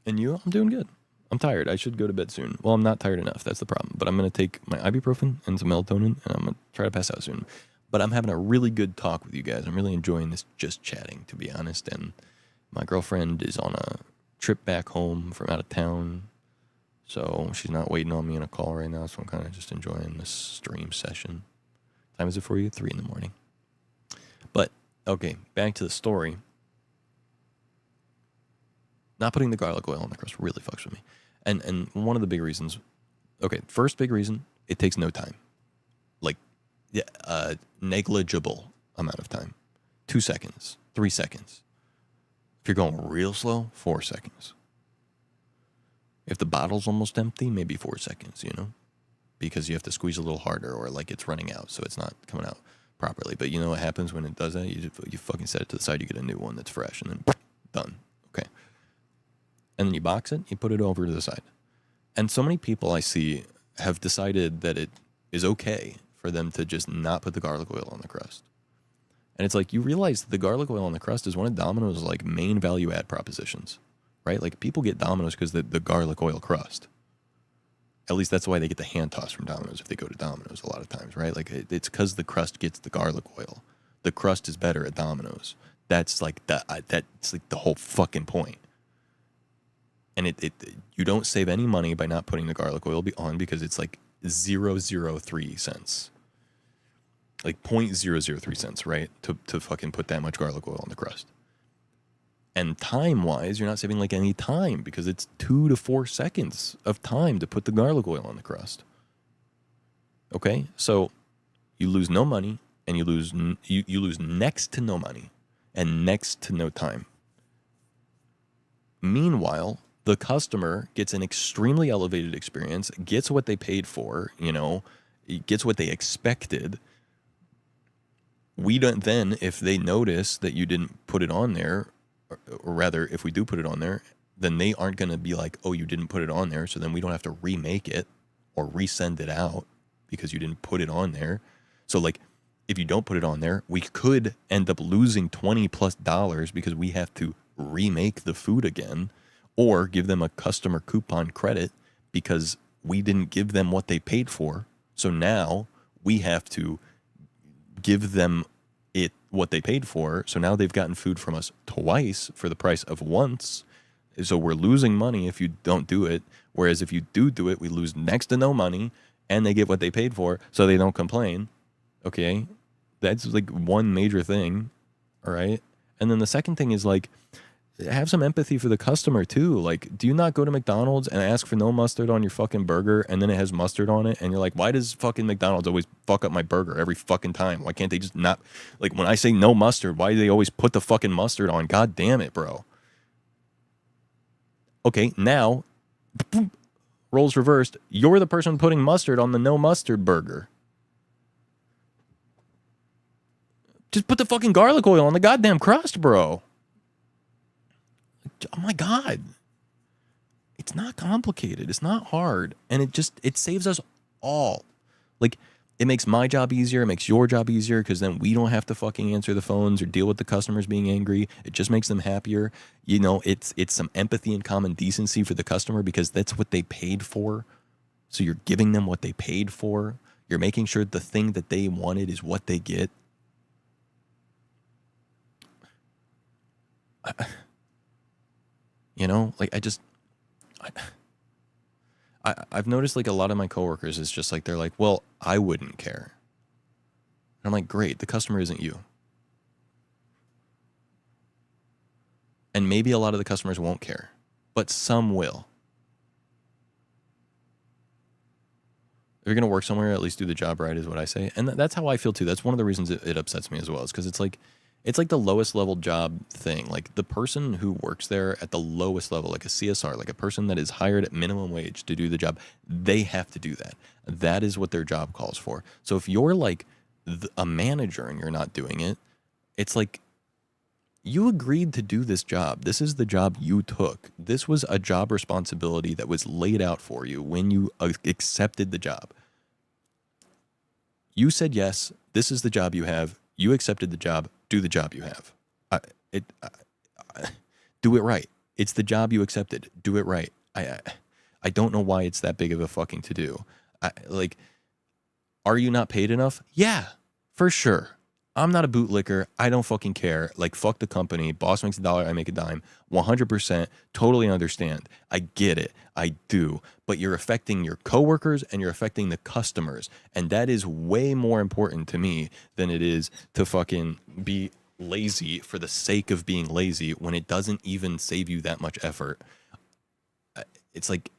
you? I'm doing good. I'm tired. I should go to bed soon. Well, I'm not tired enough. That's the problem. But I'm going to take my ibuprofen and some melatonin, and I'm going to try to pass out soon. But I'm having a really good talk with you guys. I'm really enjoying this just chatting, to be honest. And my girlfriend is on a trip back home from out of town. So she's not waiting on me in a call right now. So I'm kind of just enjoying this stream session. What time is it for you? 3 a.m. But, okay, back to the story. Not putting the garlic oil on the crust really fucks with me. And one of the big reasons, okay, first big reason, it takes no time. Like, negligible amount of time. 2 seconds, 3 seconds. If you're going real slow, 4 seconds. If the bottle's almost empty, maybe 4 seconds, you know? Because you have to squeeze a little harder or like it's running out, so it's not coming out properly. But you know what happens when it does that? You fucking set it to the side, you get a new one that's fresh, and then done. Okay. And then you box it, you put it over to the side. And so many people I see have decided that it is okay for them to just not put the garlic oil on the crust. And it's like, you realize that the garlic oil on the crust is one of Domino's like main value add propositions, right? Like people get Domino's because the garlic oil crust. At least that's why they get the hand toss from Domino's if they go to Domino's a lot of times, right? Like it's because the crust gets the garlic oil. The crust is better at Domino's. That's like that's like the whole fucking point. And you don't save any money by not putting the garlic oil on because it's like 0.003 cents. Like 0.003 cents, right? To fucking put that much garlic oil on the crust. And time-wise, you're not saving like any time because it's 2 to 4 seconds of time to put the garlic oil on the crust. Okay? So you lose no money and you lose next to no money and next to no time. Meanwhile, the customer gets an extremely elevated experience, gets what they paid for, you know, gets what they expected. We don't then, if they notice that you didn't put it on there, or rather, if we do put it on there, then they aren't going to be like, oh, you didn't put it on there, so then we don't have to remake it or resend it out because you didn't put it on there. So, like, if you don't put it on there, we could end up losing $20+ because we have to remake the food again. Or give them a customer coupon credit because we didn't give them what they paid for. So now we have to give them what they paid for. So now they've gotten food from us twice for the price of once. So we're losing money if you don't do it. Whereas if you do it, we lose next to no money and they get what they paid for, so they don't complain. Okay? That's like one major thing. All right? And then the second thing is like, have some empathy for the customer too. Like, do you not go to McDonald's and ask for no mustard on your fucking burger and then it has mustard on it and you're like, why does fucking McDonald's always fuck up my burger every fucking time? Why can't they just not, like, when I say no mustard, why do they always put the fucking mustard on? God damn it, bro. Okay, now, roles reversed. You're the person putting mustard on the no mustard burger. Just put the fucking garlic oil on the goddamn crust, bro. Oh my God. It's not complicated. It's not hard. And it saves us all. Like, it makes my job easier. It makes your job easier because then we don't have to fucking answer the phones or deal with the customers being angry. It just makes them happier. You know, it's some empathy and common decency for the customer because that's what they paid for. So you're giving them what they paid for. You're making sure the thing that they wanted is what they get. You know, like I've noticed like a lot of my coworkers is just like, they're like, well, I wouldn't care. And I'm like, great, the customer isn't you. And maybe a lot of the customers won't care, but some will. If you're going to work somewhere, at least do the job right is what I say. And that's how I feel too. That's one of the reasons it upsets me as well, is because it's like the lowest level job thing. Like the person who works there at the lowest level, like a CSR, like a person that is hired at minimum wage to do the job, they have to do that. That is what their job calls for. So if you're like a manager and you're not doing it, it's like you agreed to do this job. This is the job you took. This was a job responsibility that was laid out for you when you accepted the job. You said yes, this is the job you have. You accepted the job. Do the job you have. Do it right. It's the job you accepted. Do it right. I don't know why it's that big of a fucking to do. Like, are you not paid enough? Yeah, for sure. I'm not a bootlicker. I don't fucking care. Like, fuck the company. Boss makes $1, I make a dime. 100%. Totally understand. I get it. I do. But you're affecting your coworkers and you're affecting the customers. And that is way more important to me than it is to fucking be lazy for the sake of being lazy when it doesn't even save you that much effort. It's like,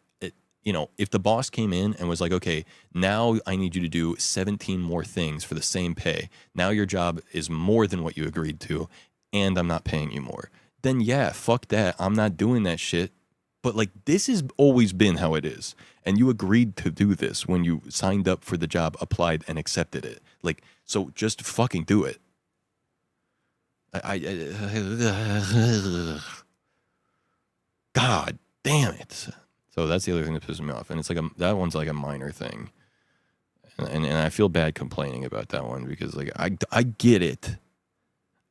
you know, if the boss came in and was like, okay, now I need you to do 17 more things for the same pay. Now your job is more than what you agreed to, and I'm not paying you more. Then yeah, fuck that. I'm not doing that shit. But like, this has always been how it is. And you agreed to do this when you signed up for the job, applied, and accepted it. Like, so just fucking do it. God damn it. So that's the other thing that pisses me off. And it's like that one's like a minor thing. And I feel bad complaining about that one because like I get it.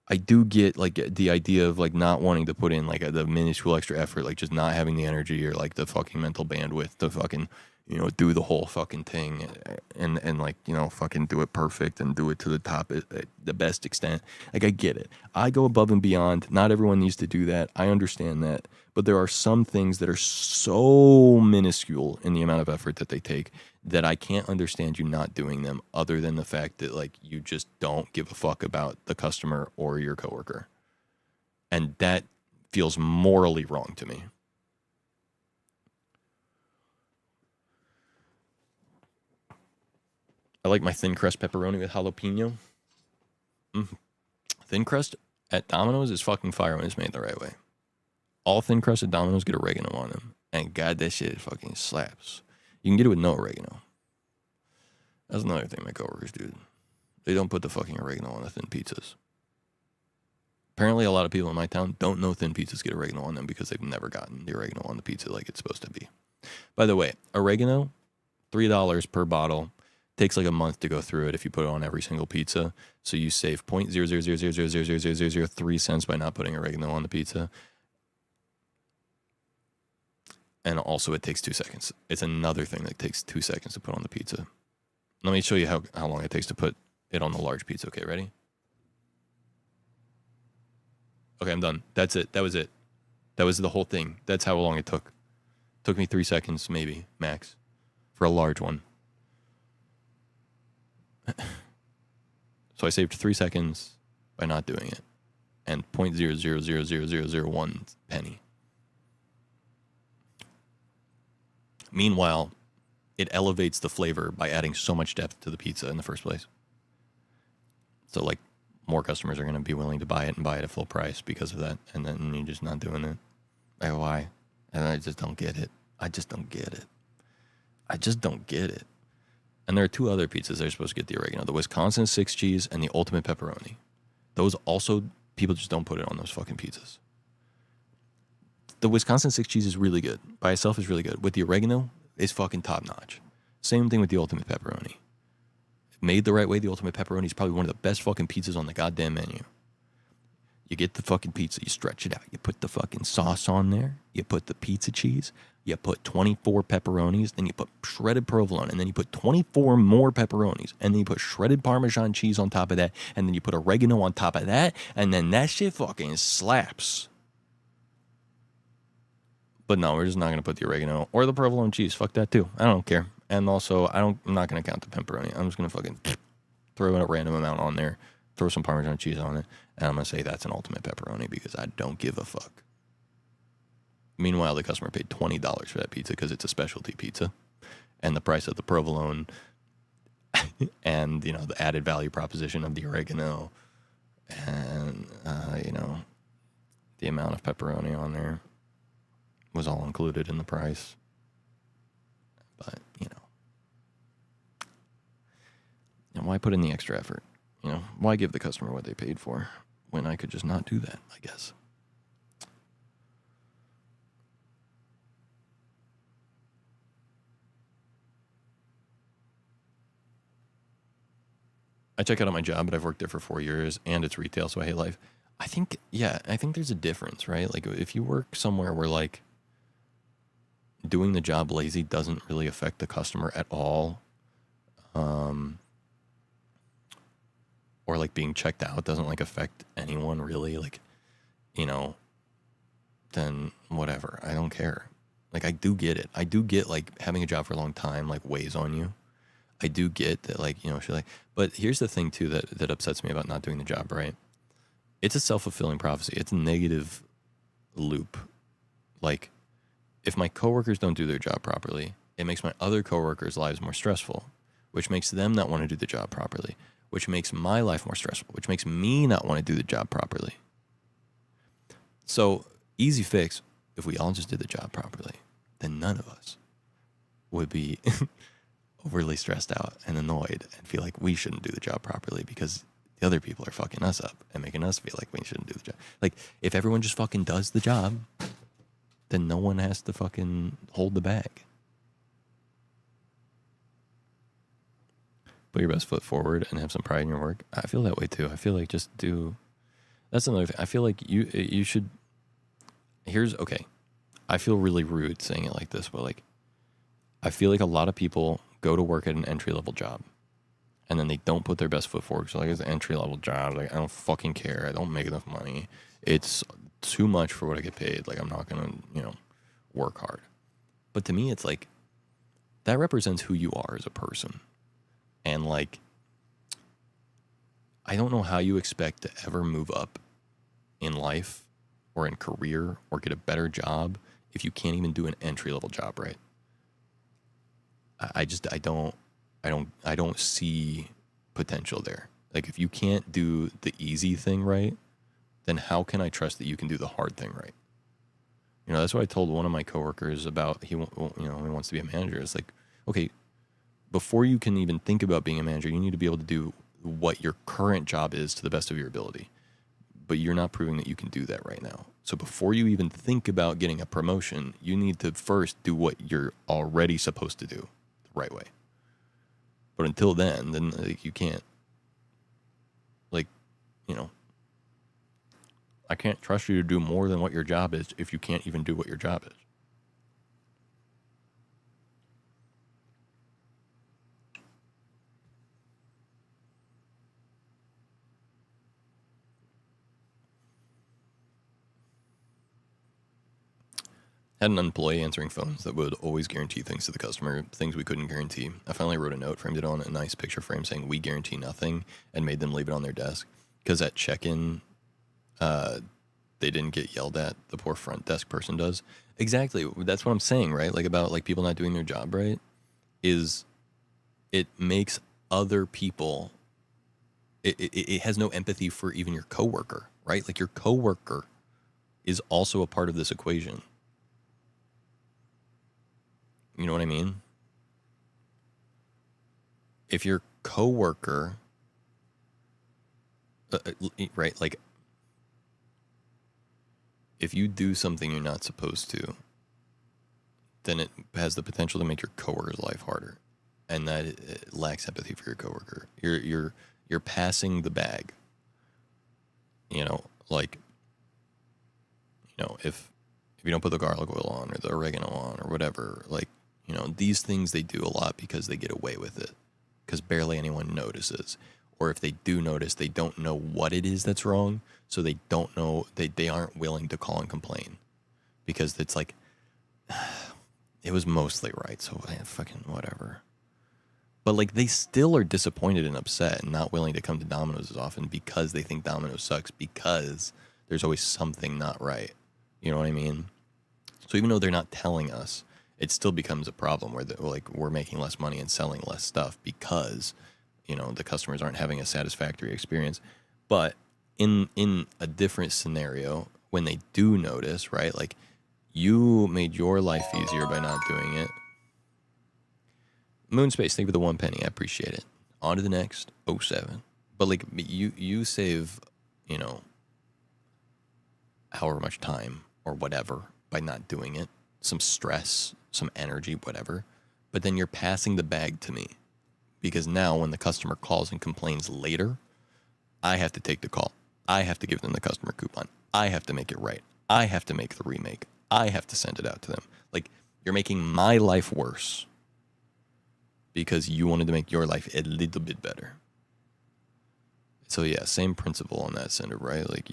I do get like the idea of like not wanting to put in like the minuscule extra effort, like just not having the energy or like the fucking mental bandwidth to fucking, you know, do the whole fucking thing and like, you know, fucking do it perfect and do it to the top at the best extent. Like, I get it. I go above and beyond. Not everyone needs to do that. I understand that. But there are some things that are so minuscule in the amount of effort that they take that I can't understand you not doing them, other than the fact that like you just don't give a fuck about the customer or your coworker. And that feels morally wrong to me. I like my thin crust pepperoni with jalapeno. Thin crust at Domino's is fucking fire when it's made the right way. All thin crust at Domino's get oregano on them. And God, that shit fucking slaps. You can get it with no oregano. That's another thing my coworkers do. They don't put the fucking oregano on the thin pizzas. Apparently a lot of people in my town don't know thin pizzas get oregano on them because they've never gotten the oregano on the pizza like it's supposed to be. By the way, oregano, $3 per bottle. Takes like a month to go through it if you put it on every single pizza. So you save 0.000000003 cents by not putting oregano on the pizza. And also it takes 2 seconds. It's another thing that takes 2 seconds to put on the pizza. Let me show you how long it takes to put it on the large pizza. Okay, ready? Okay, I'm done. That's it. That was it. That was the whole thing. That's how long it took. Took me 3 seconds, maybe, max, for a large one. So I saved 3 seconds by not doing it. And 0.0000001 penny. Meanwhile, it elevates the flavor by adding so much depth to the pizza in the first place. So, like, more customers are going to be willing to buy it and buy it at full price because of that. And then you're just not doing it. Like, why? And I just don't get it. I just don't get it. I just don't get it. And there are 2 other pizzas that are supposed to get the oregano. The Wisconsin 6 cheese and the ultimate pepperoni. Those also, people just don't put it on those fucking pizzas. The Wisconsin 6 cheese is really good. By itself is really good. With the oregano, it's fucking top notch. Same thing with the ultimate pepperoni. Made the right way, the ultimate pepperoni is probably one of the best fucking pizzas on the goddamn menu. You get the fucking pizza, you stretch it out, you put the fucking sauce on there, you put the pizza cheese, you put 24 pepperonis, then you put shredded provolone, and then you put 24 more pepperonis, and then you put shredded Parmesan cheese on top of that, and then you put oregano on top of that, and then that shit fucking slaps. But no, we're just not going to put the oregano or the provolone cheese. Fuck that too. I don't care. And also, I'm not going to count the pepperoni. I'm just going to fucking throw in a random amount on there, throw some Parmesan cheese on it, and I'm going to say that's an ultimate pepperoni because I don't give a fuck. Meanwhile, the customer paid $20 for that pizza because it's a specialty pizza. And the price of the provolone and, you know, the added value proposition of the oregano and, you know, the amount of pepperoni on there was all included in the price. But, you know, and why put in the extra effort? You know, why give the customer what they paid for when I could just not do that, I guess? I check out on my job, but I've worked there for 4 years, and it's retail, so I hate life. I think there's a difference, right? Like, if you work somewhere where, like, doing the job lazy doesn't really affect the customer at all, or, like, being checked out doesn't, like, affect anyone really, like, you know, then whatever. I don't care. Like, I do get it. I do get, like, having a job for a long time, like, weighs on you. I do get that, like, you know, but here's the thing too that upsets me about not doing the job, right? It's a self-fulfilling prophecy. It's a negative loop. Like, if my coworkers don't do their job properly, it makes my other coworkers' lives more stressful, which makes them not want to do the job properly, which makes my life more stressful, which makes me not want to do the job properly. So, easy fix, if we all just did the job properly, then none of us would be overly stressed out and annoyed and feel like we shouldn't do the job properly because the other people are fucking us up and making us feel like we shouldn't do the job. Like, if everyone just fucking does the job, then no one has to fucking hold the bag. Put your best foot forward and have some pride in your work. I feel that way too. I feel like just do. That's another thing. I feel like you should. Okay. I feel really rude saying it like this, but, like, I feel like a lot of people go to work at an entry-level job, and then they don't put their best foot forward. So, like, it's an entry-level job. Like, I don't fucking care. I don't make enough money. It's too much for what I get paid. Like, I'm not going to, you know, work hard. But to me, it's like, that represents who you are as a person. And, like, I don't know how you expect to ever move up in life or in career or get a better job if you can't even do an entry-level job right. I don't see potential there. Like, if you can't do the easy thing right, then how can I trust that you can do the hard thing right? You know, that's what I told one of my coworkers about. He wants to be a manager. It's like, okay, before you can even think about being a manager, you need to be able to do what your current job is to the best of your ability. But you're not proving that you can do that right now. So before you even think about getting a promotion, you need to first do what you're already supposed to do the right way. But until then, like, you can't, like, you know, I can't trust you to do more than what your job is if you can't even do what your job is. Had an employee answering phones that would always guarantee things to the customer, things we couldn't guarantee. I finally wrote a note, framed it on a nice picture frame saying, "We guarantee nothing," and made them leave it on their desk. Because at check-in, they didn't get yelled at. The poor front desk person does. Exactly. That's what I'm saying, right? Like about like people not doing their job right is it makes other people, it has no empathy for even your coworker, right? Like your coworker is also a part of this equation. You know what I mean? If your coworker, right, like if you do something you're not supposed to, then it has the potential to make your coworker's life harder, and that it lacks empathy for your coworker. You're passing the bag. You know, like, you know, if you don't put the garlic oil on or the oregano on or whatever, like, you know, these things they do a lot because they get away with it, because barely anyone notices. Or if they do notice, they don't know what it is that's wrong, so they don't know, they aren't willing to call and complain, because it's like, it was mostly right, so fucking whatever. But like they still are disappointed and upset and not willing to come to Domino's as often because they think Domino's sucks, because there's always something not right. You know what I mean? So even though they're not telling us, it still becomes a problem where like we're making less money and selling less stuff because, you know, the customers aren't having a satisfactory experience. But in a different scenario, when they do notice, right, like you made your life easier by not doing it. Moonspace, thank you for the 1 penny. I appreciate it. On to the next 07. But like you save, you know, however much time or whatever by not doing it, some stress, some energy, whatever. But then you're passing the bag to me, because now when the customer calls and complains later, I have to take the call. I have to give them the customer coupon. I have to make it right. I have to make the remake. I have to send it out to them. Like, you're making my life worse because you wanted to make your life a little bit better. So yeah, same principle on that sender, right? Like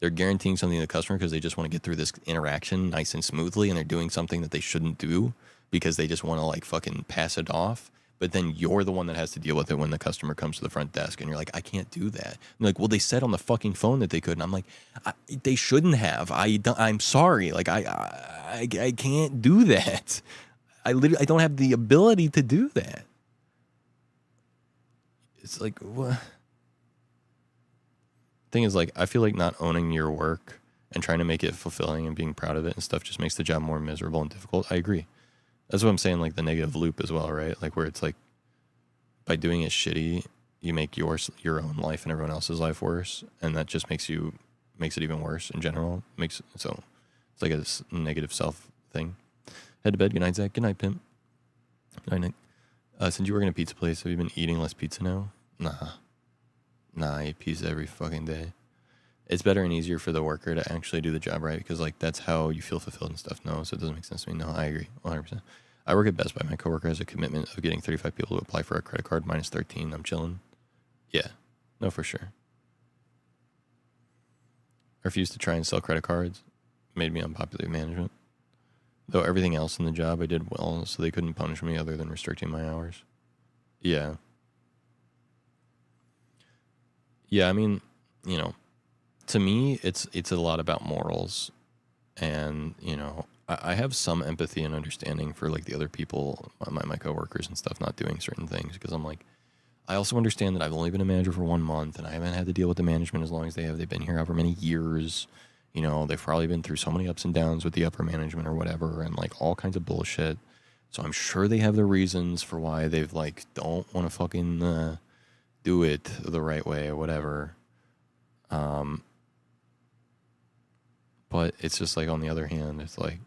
they're guaranteeing something to the customer because they just want to get through this interaction nice and smoothly, and they're doing something that they shouldn't do because they just want to like fucking pass it off. But then you're the one that has to deal with it when the customer comes to the front desk, and you're like, I can't do that. And they're like, well, they said on the fucking phone that they could. And I'm like, they shouldn't have. I'm sorry. Like, I can't do that. I don't have the ability to do that. It's like, what? Thing is, like, I feel like not owning your work and trying to make it fulfilling and being proud of it and stuff just makes the job more miserable and difficult. I agree. That's what I'm saying, like the negative loop as well, right? Like where it's like, by doing it shitty, you make your own life and everyone else's life worse, and that just makes it even worse in general. So it's like a negative self thing. Head to bed. Good night, Zach. Good night, Pimp. Good night, Nick. Since you work in a pizza place, have you been eating less pizza now? Nah, I eat pizza every fucking day. It's better and easier for the worker to actually do the job right, because like that's how you feel fulfilled and stuff. No, so it doesn't make sense to me. No, I agree 100%. I work at Best Buy. My coworker has a commitment of getting 35 people to apply for a credit card minus 13. I'm chilling. Yeah, no, for sure. I refused to try and sell credit cards. Made me unpopular with management. Though everything else in the job I did well, so they couldn't punish me other than restricting my hours. Yeah. Yeah, I mean, you know, to me, it's a lot about morals, and you know, I have some empathy and understanding for like the other people, my coworkers and stuff, not doing certain things, because I'm like, I also understand that I've only been a manager for 1 month, and I haven't had to deal with the management as long as they have. They've been here however many years. You know, they've probably been through so many ups and downs with the upper management or whatever, and like all kinds of bullshit. So I'm sure they have their reasons for why they've like don't want to fucking do it the right way or whatever. But it's just like, on the other hand, it's like,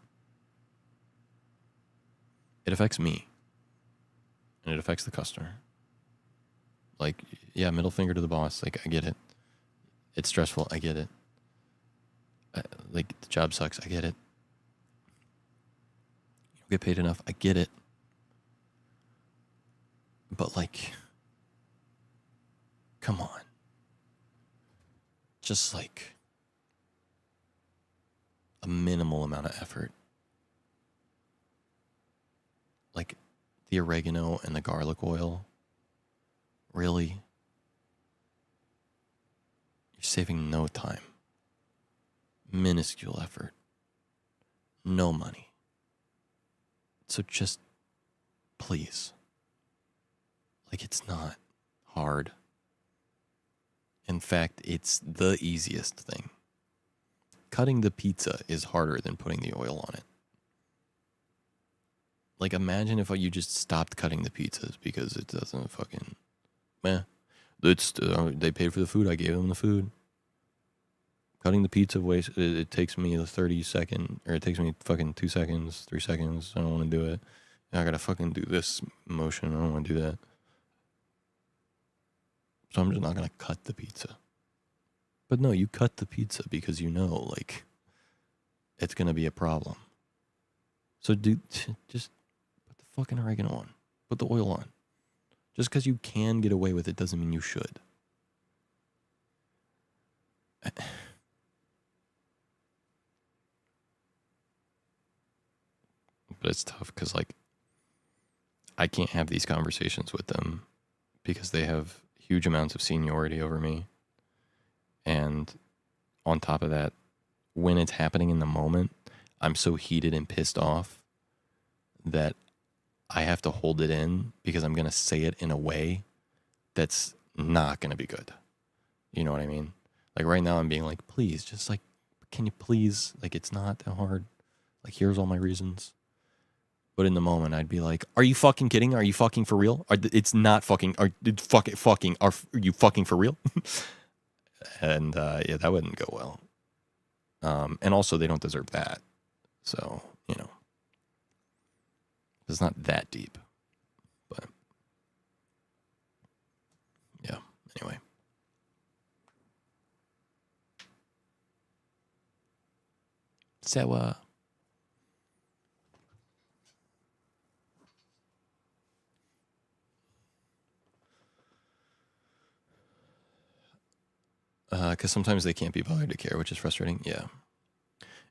it affects me and it affects the customer. Like, yeah, middle finger to the boss. Like, I get it. It's stressful. I get it. Like, the job sucks. I get it. You don't get paid enough. I get it. But like, come on. Just like a minimal amount of effort Like, the oregano and the garlic oil. Really? You're saving no time. Minuscule effort. No money. So just, please. Like, it's not hard. In fact, it's the easiest thing. Cutting the pizza is harder than putting the oil on it. Like, imagine if you just stopped cutting the pizzas because it doesn't fucking... they paid for the food, I gave them the food. Cutting the pizza it takes me a 30-second, or it takes me fucking 2 seconds, 3 seconds. I don't want to do it. I gotta fucking do this motion. I don't want to do that. So I'm just not gonna cut the pizza. But no, you cut the pizza because you know, like, it's gonna be a problem. So just put the fucking oregano on. Put the oil on. Just because you can get away with it doesn't mean you should. But it's tough because, like, I can't have these conversations with them because they have huge amounts of seniority over me. And on top of that, when it's happening in the moment, I'm so heated and pissed off that I have to hold it in because I'm going to say it in a way that's not going to be good. You know what I mean? Like, right now I'm being like, please, just like, can you please, like, it's not that hard. Like, here's all my reasons. But in the moment, I'd be like, are you fucking kidding? Are you fucking for real? It's not fucking, are you fucking for real? And yeah, that wouldn't go well. And also, they don't deserve that. So, you know, it's not that deep. But yeah, anyway. So, because sometimes they can't be bothered to care, which is frustrating. Yeah.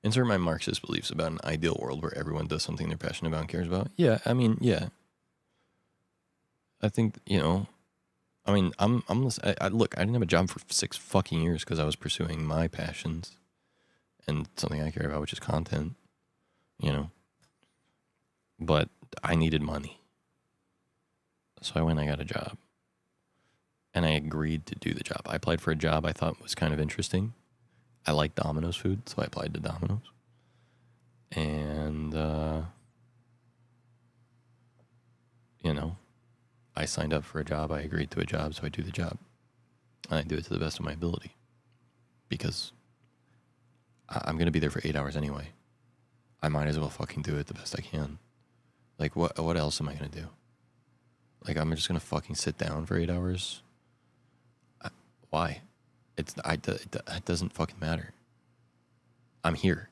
Insert my Marxist beliefs about an ideal world where everyone does something they're passionate about and cares about. Yeah, I mean, yeah. I think, you know, I mean, look, I didn't have a job for 6 fucking years because I was pursuing my passions and something I care about, which is content, you know. But I needed money. So I went and I got a job. And I agreed to do the job. I applied for a job I thought was kind of interesting. I like Domino's food, so I applied to Domino's. And, you know, I signed up for a job. I agreed to a job, so I do the job. And I do it to the best of my ability. Because I'm going to be there for 8 hours anyway. I might as well fucking do it the best I can. Like, what else am I going to do? Like, I'm just going to fucking sit down for 8 hours? Why? It doesn't fucking matter. I'm here.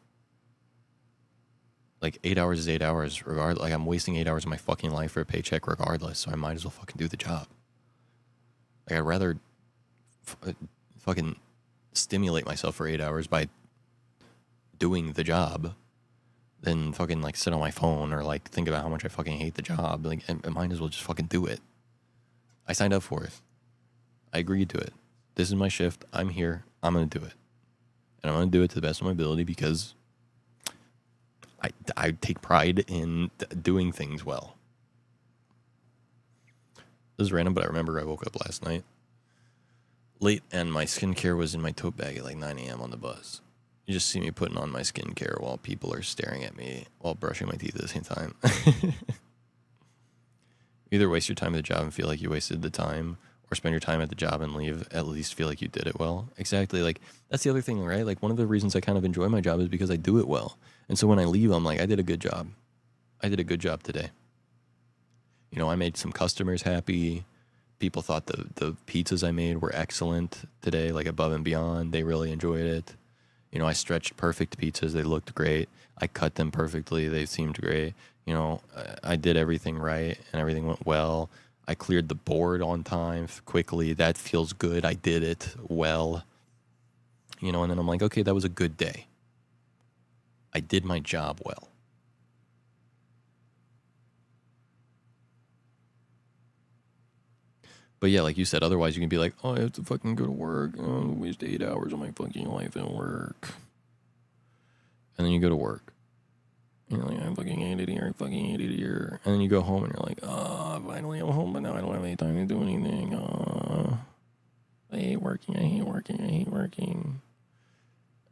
Like, 8 hours is 8 hours regardless. Like, I'm wasting 8 hours of my fucking life for a paycheck regardless, so I might as well fucking do the job. Like, I'd rather fucking stimulate myself for 8 hours by doing the job than fucking, like, sit on my phone or, like, think about how much I fucking hate the job. Like, I might as well just fucking do it. I signed up for it. I agreed to it. This is my shift. I'm here. I'm going to do it. And I'm going to do it to the best of my ability because I take pride in doing things well. This is random, but I remember I woke up last night late and my skincare was in my tote bag at like 9 a.m. on the bus. You just see me putting on my skincare while people are staring at me while brushing my teeth at the same time. Either waste your time at the job and feel like you wasted the time, or spend your time at the job and leave, at least feel like you did it well. Exactly. Like, that's the other thing, right? Like, one of the reasons I kind of enjoy my job is because I do it well. And so when I leave, I'm like, I did a good job. I did a good job today. You know, I made some customers happy. People thought the pizzas I made were excellent today, like above and beyond. They really enjoyed it. You know, I stretched perfect pizzas. They looked great. I cut them perfectly. They seemed great. You know, I did everything right and everything went well. I cleared the board on time quickly. That feels good. I did it well. You know, and then I'm like, okay, that was a good day. I did my job well. But yeah, like you said, otherwise you can be like, oh, I have to fucking go to work. Oh, waste 8 hours of my fucking life at work. And then you go to work. And you're like, I fucking hate it here. I fucking hate it here. And then you go home and you're like, oh, finally I'm home, but now I don't have any time to do anything. Oh, I hate working. I hate working. I hate working.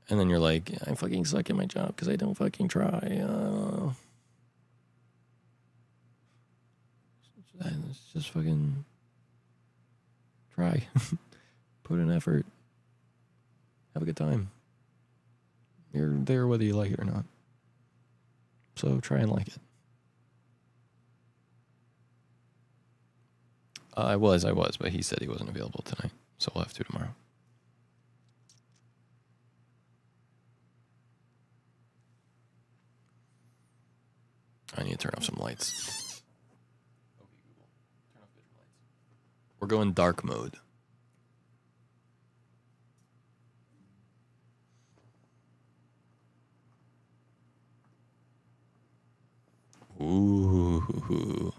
And then you're like, I fucking suck at my job because I don't fucking try. It's just fucking try. Put in effort. Have a good time. You're there whether you like it or not. So try and like it. I was, but he said he wasn't available tonight. So we'll have to tomorrow. I need to turn off some lights. Okay, Google. Turn off vision lights. We're going dark mode. Ooh.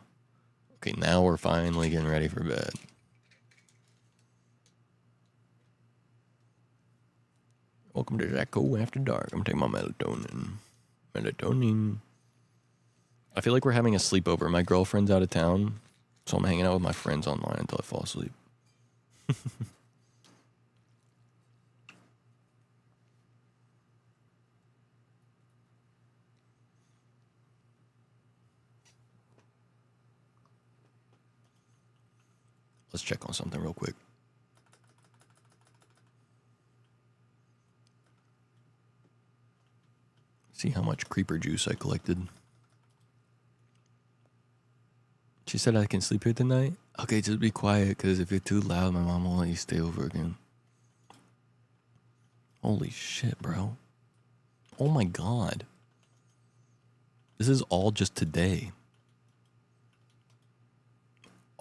Okay, now we're finally getting ready for bed. Welcome to Zack After Dark. I'm taking my melatonin. Melatonin. I feel like we're having a sleepover. My girlfriend's out of town, so I'm hanging out with my friends online until I fall asleep. Let's check on something real quick. See how much creeper juice I collected. She said I can sleep here tonight. Okay, just be quiet, because if you're too loud, my mom won't let you stay over again. Holy shit, bro. Oh my god. This is all just today.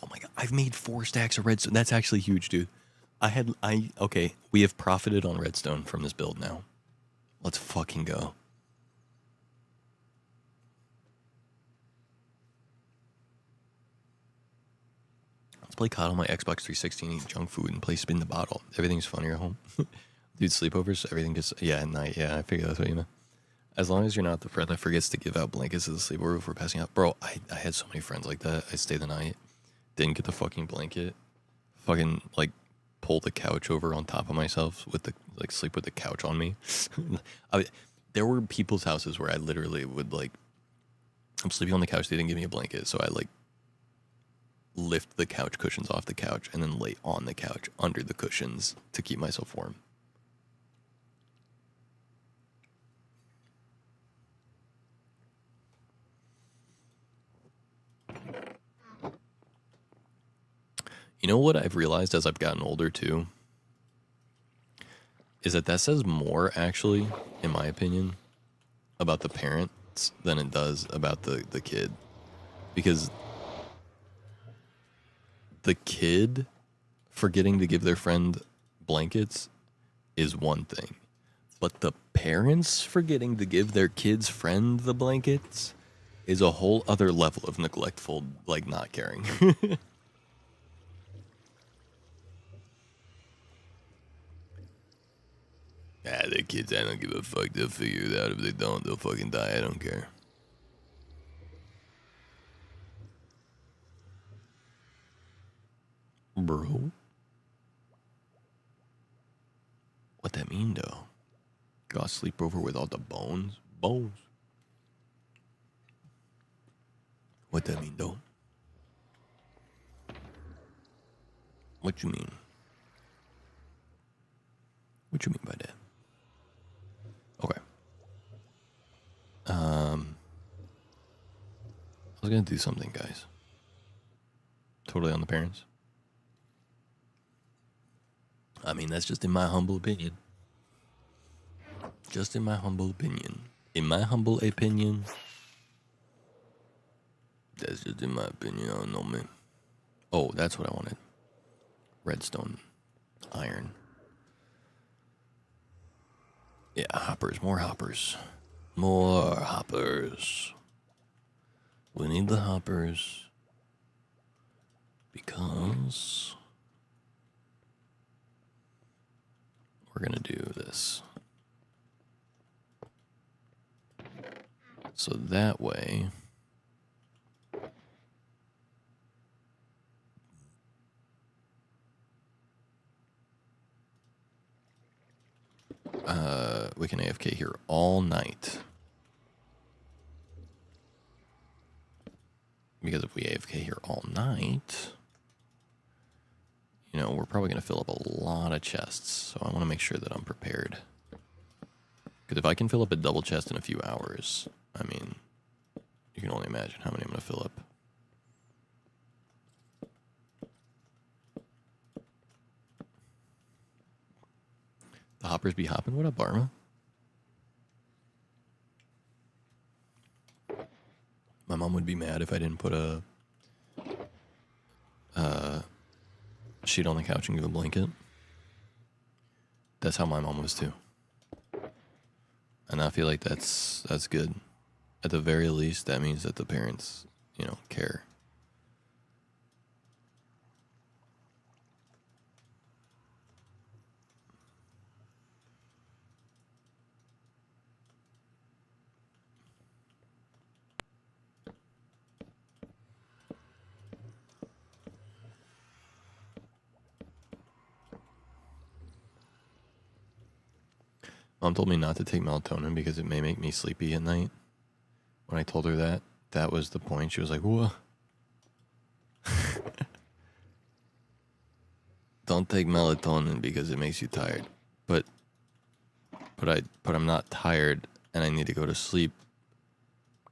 Oh my god, I've made 4 stacks of redstone. That's actually huge, dude. Okay, we have profited on redstone from this build now. Let's fucking go. Let's play COD on my Xbox 360 and eat junk food and play spin the bottle. Everything's funnier at home. Dude, sleepovers, everything gets, yeah, at night, yeah, I figure that's what you meant. As long as you're not the friend that forgets to give out blankets to the sleepover before passing out. Bro, I had so many friends like that. I stayed the night, didn't get the fucking blanket, fucking, like, pull the couch over on top of myself with the, like, sleep with the couch on me. There were people's houses where I literally would, like, I'm sleeping on the couch, they didn't give me a blanket, so I, like, lift the couch cushions off the couch and then lay on the couch under the cushions to keep myself warm. You know what I've realized as I've gotten older too? Is that says more, actually, in my opinion, about the parents than it does about the kid. Because the kid forgetting to give their friend blankets is one thing. But the parents forgetting to give their kid's friend the blankets is a whole other level of neglectful, like, not caring. Ah, the kids, I don't give a fuck. They'll figure it out. If they don't, they'll fucking die. I don't care. Bro? What that mean, though? Got sleep over with all the bones? Bones? What that mean, though? What you mean? What you mean by that? Okay. I was gonna do something, guys. Totally on the parents. I mean, that's just in my humble opinion. Just in my humble opinion. In my humble opinion. That's just in my opinion. I don't know, man. Oh, that's what I wanted. Redstone. Iron. Yeah, hoppers. More hoppers. More hoppers. We need the hoppers. because we're going to do this. So that way, we can AFK here all night. Because if we AFK here all night, you know, we're probably going to fill up a lot of chests. So I want to make sure that I'm prepared. Because if I can fill up a double chest in a few hours, I mean, you can only imagine how many I'm going to fill up. The hoppers be hopping. What up, Barma? My mom would be mad if I didn't put a sheet on the couch and give a blanket. That's how my mom was too. And I feel like that's good. At the very least, that means that the parents, you know, care. Mom told me not to take melatonin because it may make me sleepy at night. When I told her that, that was the point. She was like, "What? Don't take melatonin because it makes you tired." But I'm not tired and I need to go to sleep.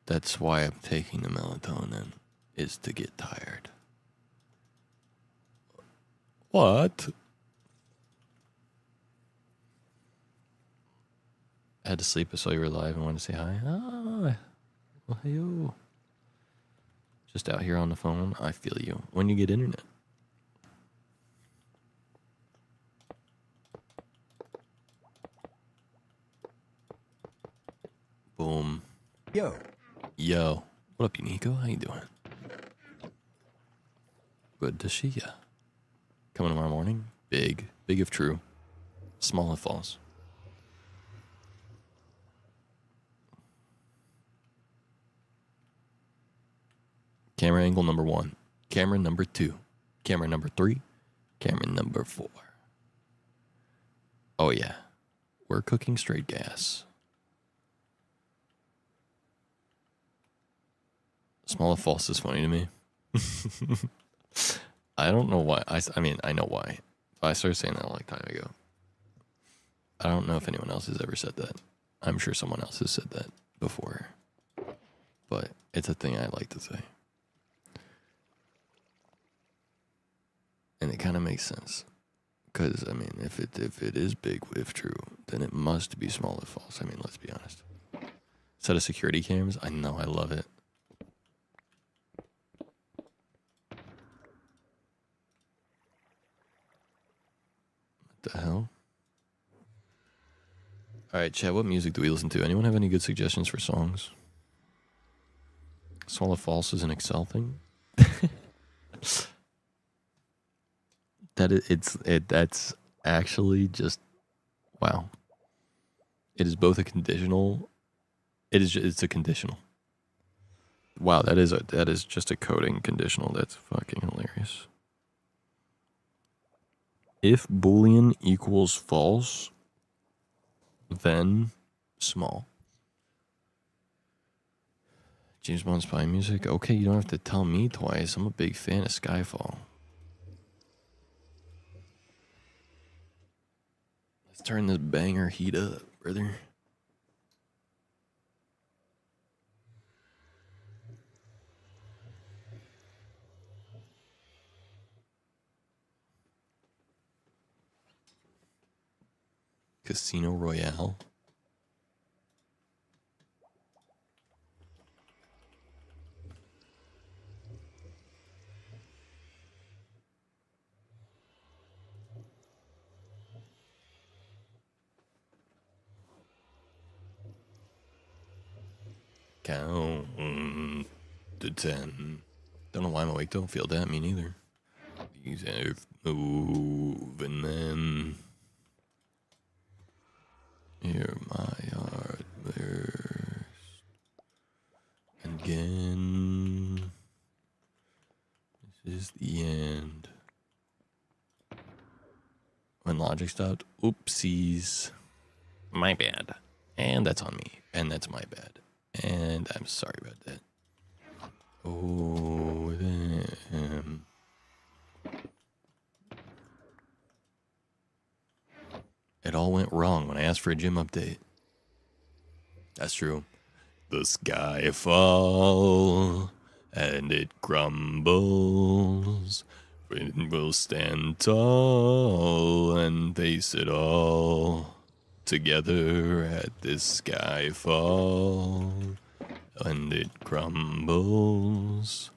That's why I'm taking the melatonin, is to get tired. What? I had to sleep. I saw you were live and wanted to say hi. Ah, well, hey, just out here on the phone. I feel you. When you get internet. Boom. Yo. Yo. What up, Unico? How you doing? Good to see ya. Coming tomorrow morning. Big. Big if true. Small if false. Camera angle number 1. Camera number 2. Camera number 3. Camera number 4. Oh yeah. We're cooking straight gas. Small if false is funny to me. I don't know why. I mean, I know why. I started saying that a long time ago. I don't know if anyone else has ever said that. I'm sure someone else has said that before. But it's a thing I like to say. And it kind of makes sense. Because, I mean, if it is big if true, then it must be small if false. I mean, let's be honest. Set of security cams. I know, I love it. What the hell? Alright, chat, what music do we listen to? Anyone have any good suggestions for songs? Small if false is an Excel thing? That's actually just wow. It is both a conditional. It's a conditional. Wow, that is just a coding conditional. That's fucking hilarious. If Boolean equals false, then small. James Bond spy music. Okay, you don't have to tell me twice. I'm a big fan of Skyfall. Let's turn this banger heat up, brother. Casino Royale. Count to 10. Don't know why I'm awake. Don't feel that. Me neither. He's move and then hear my heart burst again. This is the end. When logic stopped, oopsies. My bad. And that's on me. And that's my bad. And I'm sorry about that. Oh, then. It all went wrong when I asked for a gym update. That's true. The sky fall and it crumbles. It will stand tall and face it all. Together at this sky fall and it crumbles.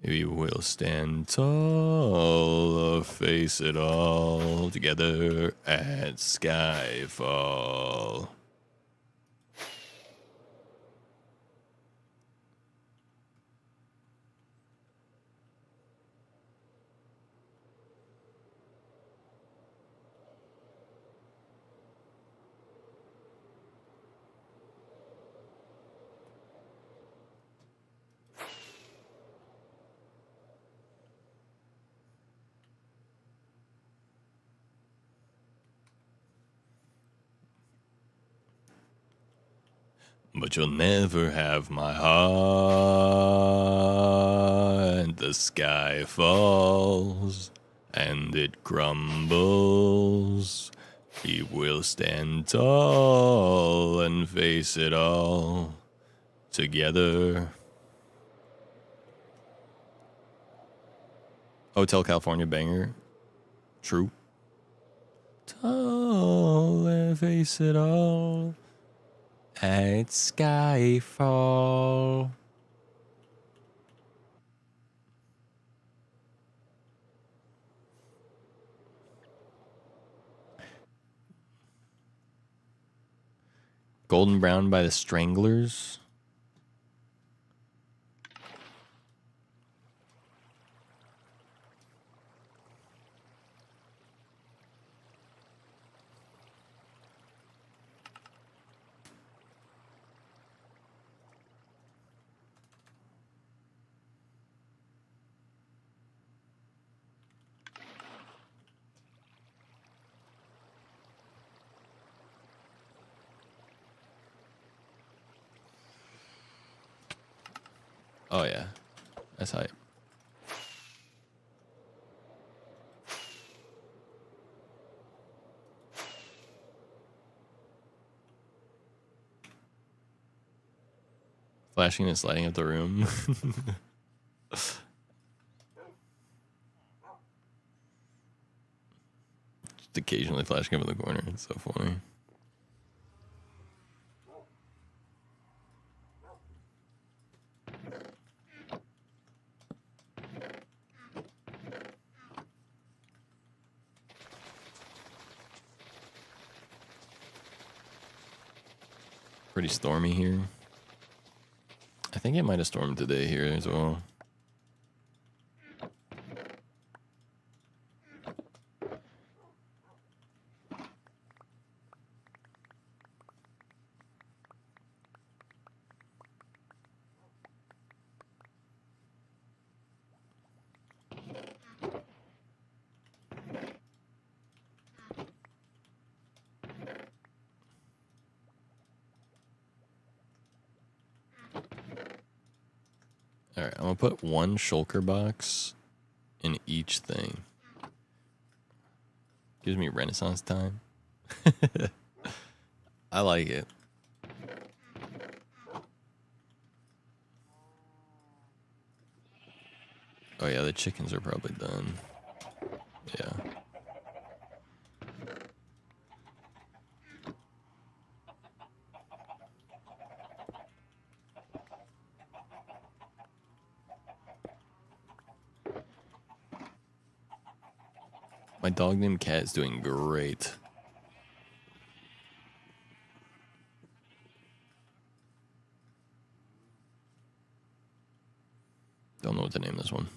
We will stand tall or face it all together at skyfall. But you'll never have my heart. The sky falls and it crumbles. We will stand tall and face it all together. Hotel California banger. True. Tall and face it all at skyfall. Golden Brown by the Stranglers. Oh yeah, that's hype. Flashing and sliding up the room. Just occasionally flashing up in the corner. It's so funny. Pretty stormy here. I think it might have stormed today here as well. Alright, I'm gonna put one shulker box in each thing. Gives me Renaissance time. I like it. Oh yeah, the chickens are probably done. Yeah. My dog named Cat is doing great. Don't know what to name this one.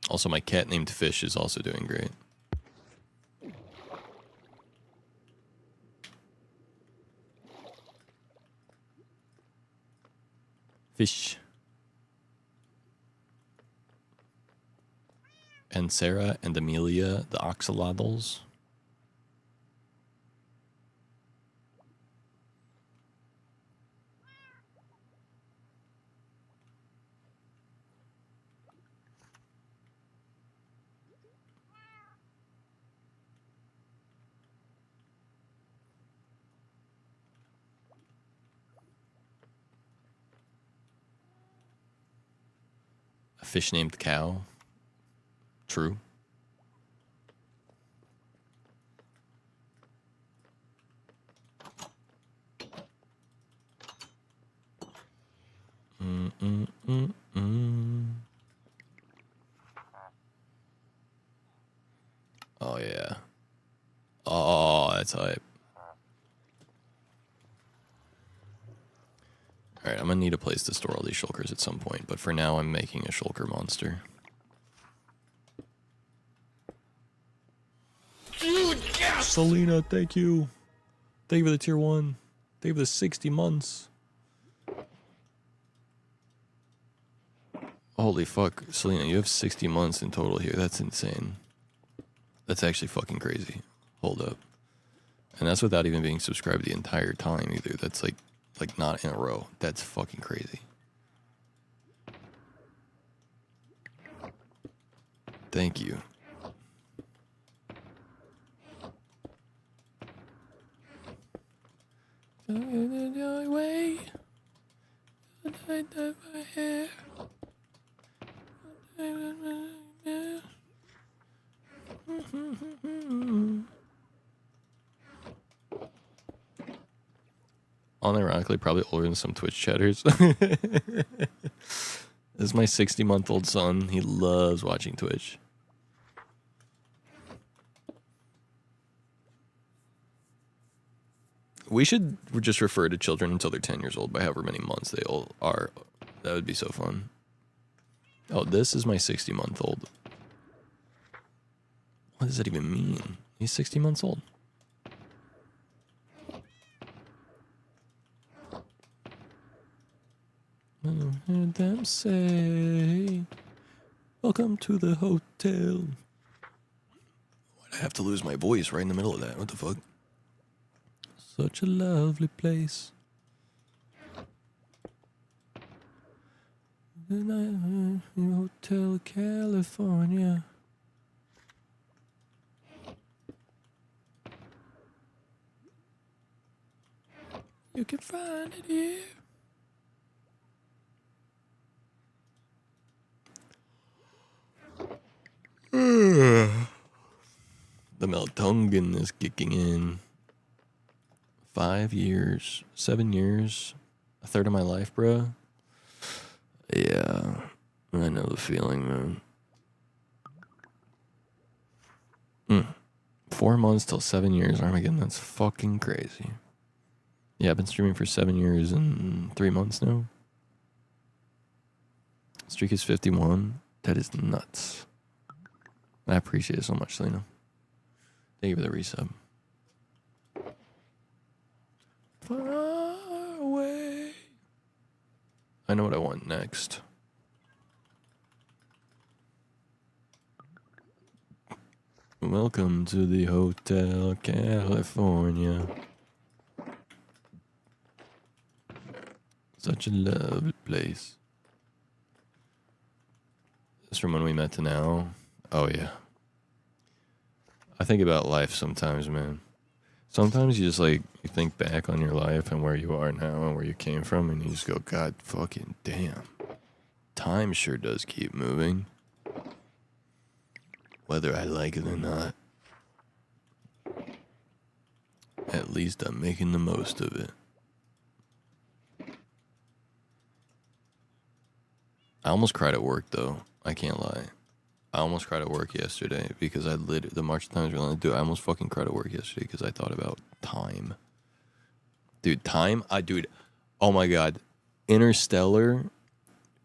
Also, my cat named Fish is also doing great. Fish. And Sarah and Amelia, the axolotls. A fish named Cow. True. Oh, yeah. Oh, that's hype. Alright, I'm gonna need a place to store all these shulkers at some point, but for now I'm making a shulker monster. Dude, yes! Selena, thank you. Thank you for the tier 1. Thank you for the 60 months. Holy fuck, Selena, you have 60 months in total here. That's insane. That's actually fucking crazy. Hold up. And that's without even being subscribed the entire time either. That's like not in a row. That's fucking crazy. Thank you. Unironically, probably older than some Twitch chatters. This is my 60-month-old son. He loves watching Twitch. We should just refer to children until they're 10 years old by however many months they all are. That would be so fun. Oh, this is my 60-month-old. What does that even mean? He's 60 months old. I heard them say, welcome to the hotel. Why'd I have to lose my voice right in the middle of that? What the fuck? Such a lovely place. Hotel California. You can find it here. The melatonin is kicking in. 5 years, 7 years, a third of my life, bro. Yeah, I know the feeling, man. 4 months till 7 years, Armageddon. That's fucking crazy. Yeah, I've been streaming for 7 years and 3 months now. Streak is 51. That is nuts. I appreciate it so much, Selena. Thank you for the resub. Far away. I know what I want next. Welcome to the Hotel California. Such a lovely place. This from when we met to now. Oh yeah. I think about life sometimes, man. Sometimes you just you think back on your life and where you are now and where you came from, and you just go, God fucking damn. Time sure does keep moving. Whether I like it or not. At least I'm making the most of it. I almost cried at work though. I can't lie. I almost cried at work yesterday because the March of Times we're gonna do. I almost fucking cried at work yesterday because I thought about time. Dude, time. Oh my god, Interstellar.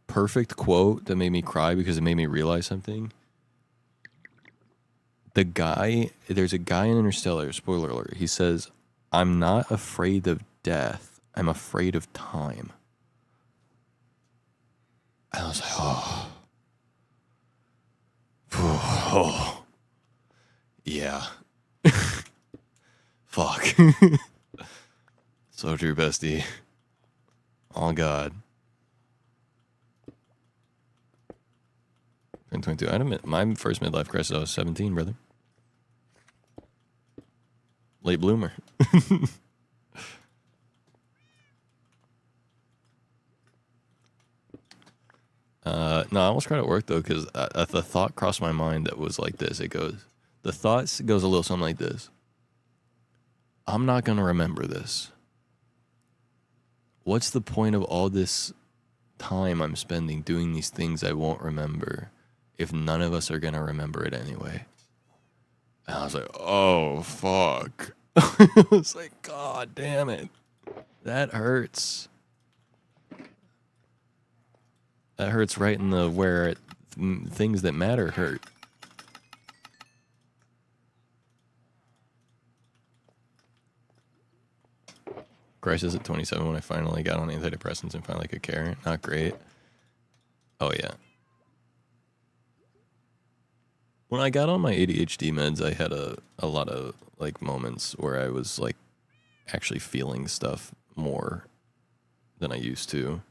Perfect quote that made me cry because it made me realize something. there's a guy in Interstellar, spoiler alert, he says, I'm not afraid of death, I'm afraid of time. And I was like, oh. Oh. Yeah. Fuck. So true, bestie. Oh, God. 2022. I admit, my first midlife crisis, I was 17, brother. Late bloomer. No, I almost cried at work, though, because the thought crossed my mind that was like this. The thought goes a little something like this. I'm not going to remember this. What's the point of all this time I'm spending doing these things I won't remember if none of us are going to remember it anyway? And I was like, oh, fuck. I was like, God damn it. That hurts. That hurts right in the where things that matter hurt. Crisis at 27 when I finally got on antidepressants and finally could care. Not great. Oh, yeah. When I got on my ADHD meds, I had a lot of, like, moments where I was, like, actually feeling stuff more than I used to.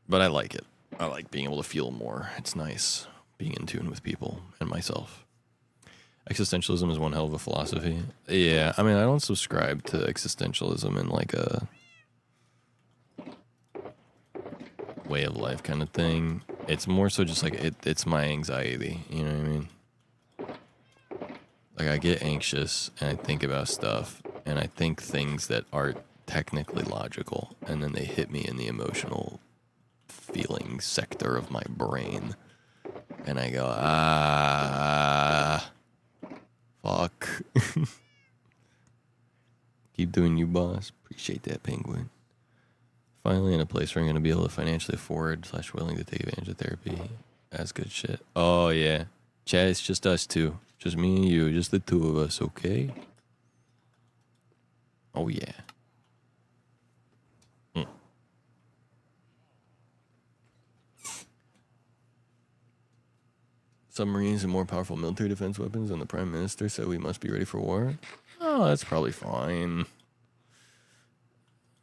But I like it. I like being able to feel more. It's nice being in tune with people and myself. Existentialism is one hell of a philosophy. Yeah, I mean, I don't subscribe to existentialism in like a way of life kind of thing. It's more so just like it's my anxiety, you know what I mean? Like I get anxious and I think about stuff and I think things that are technically logical and then they hit me in the emotional feeling sector of my brain. And I go, fuck. Keep doing you, boss. Appreciate that, penguin. Finally in a place where I'm going to be able to financially afford / willing to take advantage of therapy. That's good shit. Oh, yeah. Chad, it's just us two. Just me and you. Just the two of us, okay? Oh, yeah. Submarines and more powerful military defense weapons, and the Prime Minister said we must be ready for war. Oh, that's probably fine.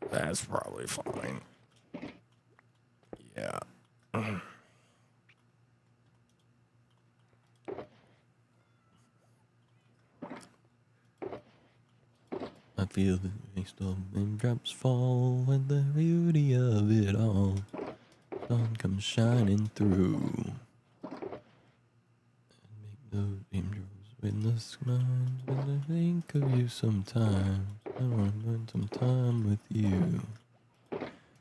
That's probably fine. Yeah. I feel the waste of raindrops fall and the beauty of it all. Sun comes shining through. And make those angels witness mine when I think of you sometimes. I want to spend some time with you.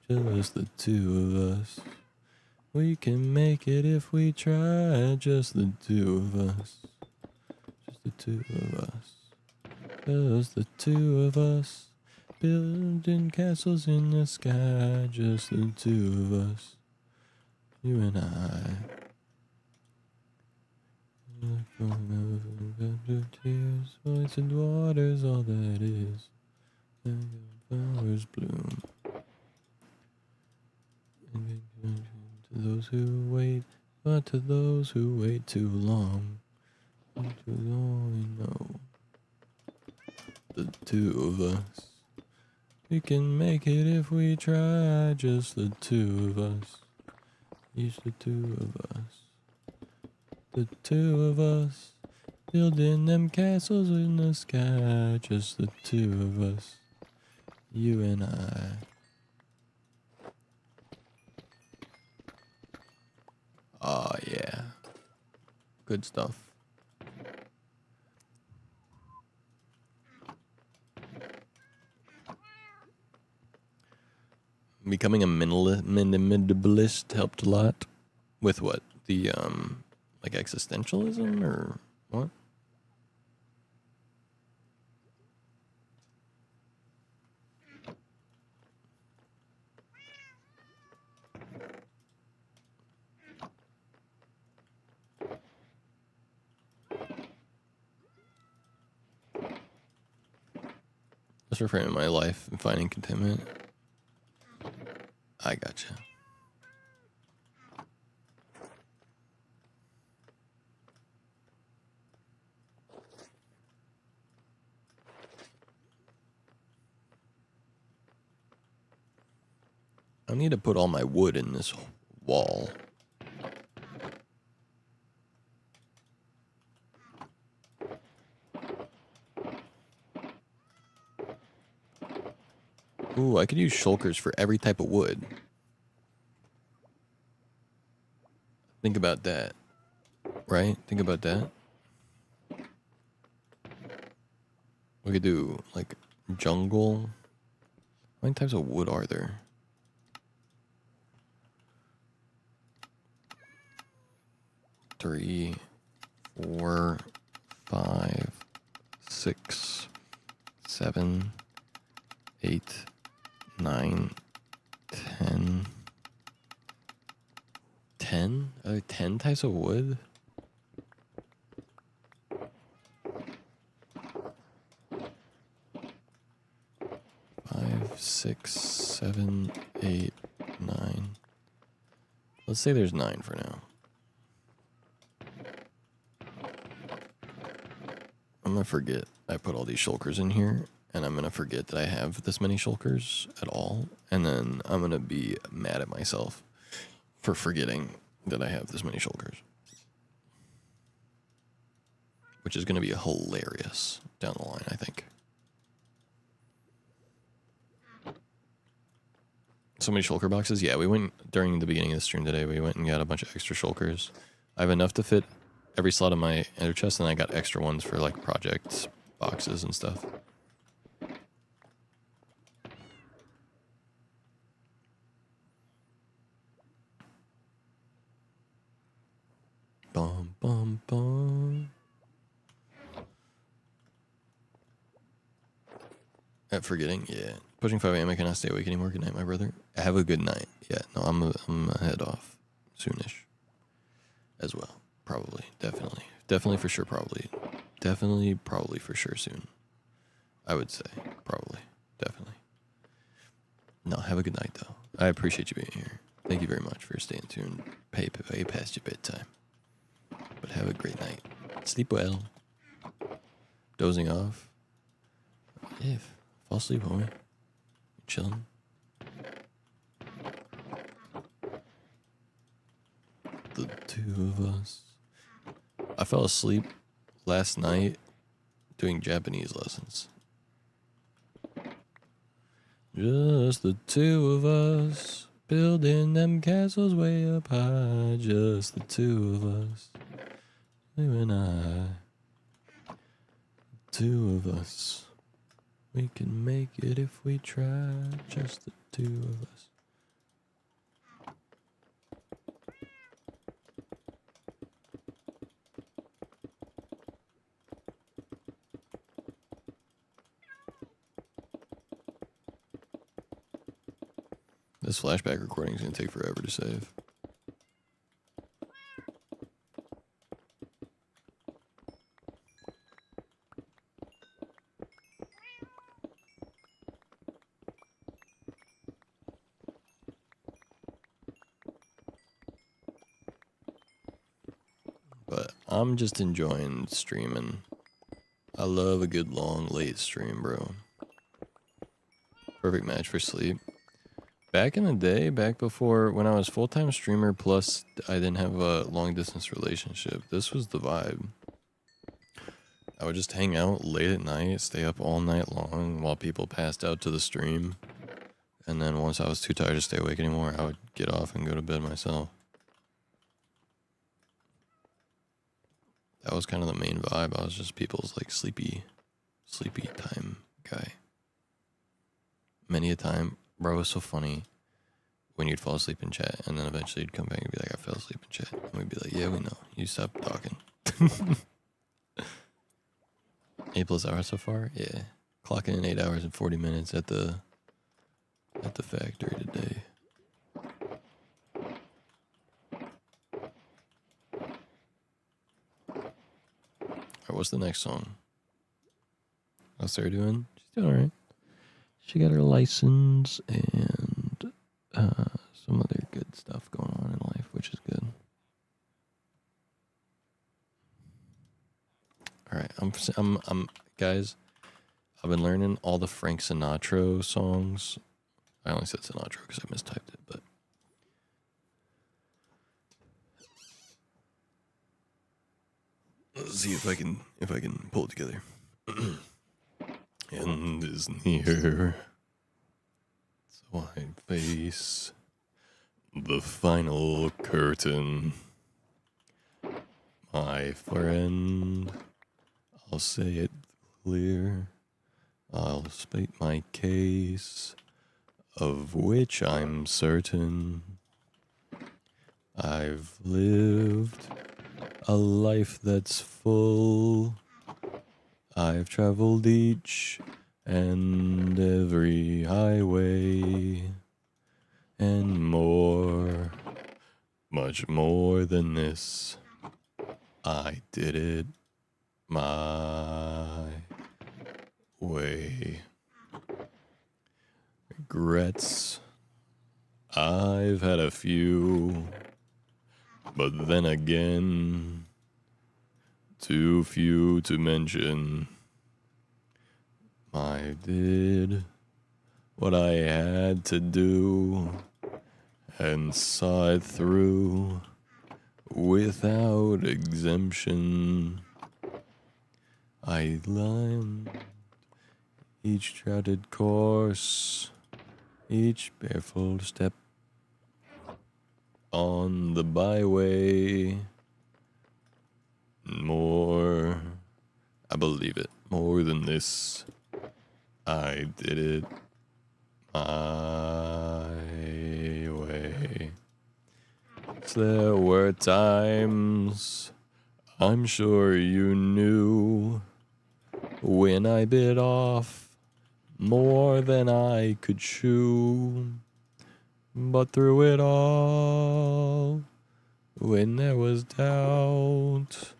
Just the two of us. We can make it if we try. Just the two of us. Just the two of us. Just the two of us. Building castles in the sky. Just the two of us. You and I. Tears, voice and water's all that is. And flowers bloom. And to those who wait, but to those who wait too long, too long, we know. The two of us. We can make it if we try. Just the two of us. Just the two of us. The two of us. Building them castles in the sky. Just the two of us. You and I. Oh, yeah. Good stuff. Becoming a minimalist helped a lot. With what? The, like existentialism or what? Just reframing my life and finding contentment. I gotcha. I need to put all my wood in this wall. Ooh, I could use shulkers for every type of wood. Think about that. Right? Think about that. We could do, like, jungle. How many types of wood are there? 3, 4, 5, 6, 7, 8, 9, 10. 10? Are there 10 types of wood? Five, 6, 7, 8, 9. Let's say there's 9 for now. I'm gonna forget I put all these shulkers in here, and I'm gonna forget that I have this many shulkers at all, and then I'm gonna be mad at myself for forgetting that I have this many shulkers. Which is gonna be hilarious down the line, I think. So many shulker boxes? Yeah, we went during the beginning of the stream today, we went and got a bunch of extra shulkers. I have enough to fit every slot of my ender chest, and I got extra ones for like projects, boxes, and stuff. Bum, bum, bum. At forgetting? Yeah. Pushing 5 a.m. I cannot stay awake anymore. Good night, my brother. Have a good night. Yeah, no, I'm gonna head off soonish. As well. Probably. Definitely. Definitely for sure, probably. Definitely, probably for sure soon. I would say. Probably. Definitely. No, have a good night, though. I appreciate you being here. Thank you very much for staying tuned. Pay past your bedtime. But have a great night. Sleep well. Dozing off. Yeah, fall asleep, homie. Chilling. The two of us. I fell asleep last night doing Japanese lessons. Just the two of us building them castles way up high. Just the two of us, you and I. Two of us. We can make it if we try. Just the two of us. This flashback recording is going to take forever to save. But I'm just enjoying streaming. I love a good long late stream, bro. Perfect match for sleep. Back in the day, back before when I was full-time streamer, plus I didn't have a long-distance relationship, this was the vibe. I would just hang out late at night, stay up all night long while people passed out to the stream. And then once I was too tired to stay awake anymore, I would get off and go to bed myself. That was kind of the main vibe. I was just people's like sleepy time guy. Many a time, bro, it was so funny when you'd fall asleep in chat, and then eventually you'd come back and be like, I fell asleep in chat. And we'd be like, yeah, we know. You stopped talking. 8+ hours so far? Yeah. Clocking in 8 hours and 40 minutes at the factory today. Alright, what's the next song? How's Sarah doing? She's doing alright. She got her license and some other good stuff going on in life, which is good. All right, I'm guys. I've been learning all the Frank Sinatra songs. I only said Sinatra because I mistyped it, but let's see if I can pull it together. End is near, so I face the final curtain. My friend, I'll say it clear. I'll state my case, of which I'm certain. I've lived a life that's full. I've traveled each and every highway, and more, much more than this. I did it my way. Regrets, I've had a few, but then again, too few to mention. I did what I had to do and saw it through without exemption. I climbed each charted course, each barefoot step on the byway. More, I believe it, more than this. I did it my way. There were times, I'm sure you knew, when I bit off more than I could chew. But through it all, when there was doubt,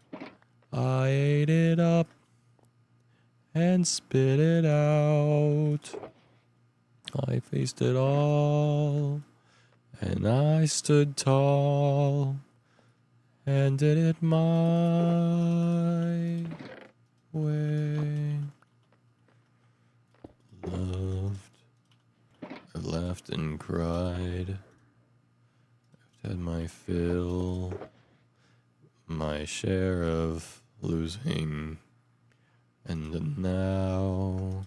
I ate it up and spit it out. I faced it all, and I stood tall, and did it my way. Loved, I've laughed and cried. I've had my fill, my share of losing. And now,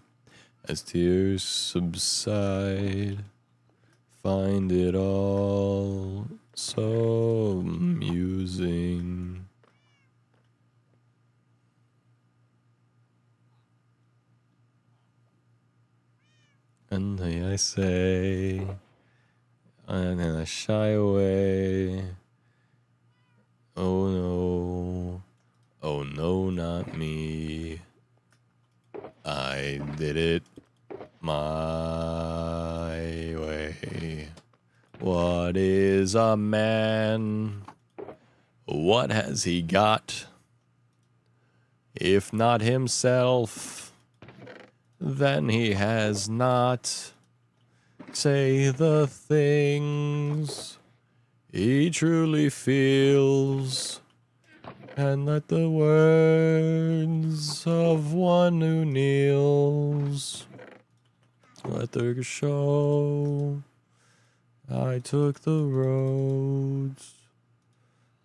as tears subside, find it all so amusing. And then I say, and then I shy away. Oh no, not me. I did it my way. What is a man? What has he got? If not himself, then he has not. Say the things he truly feels, and let the words of one who kneels, let the show. I took the roads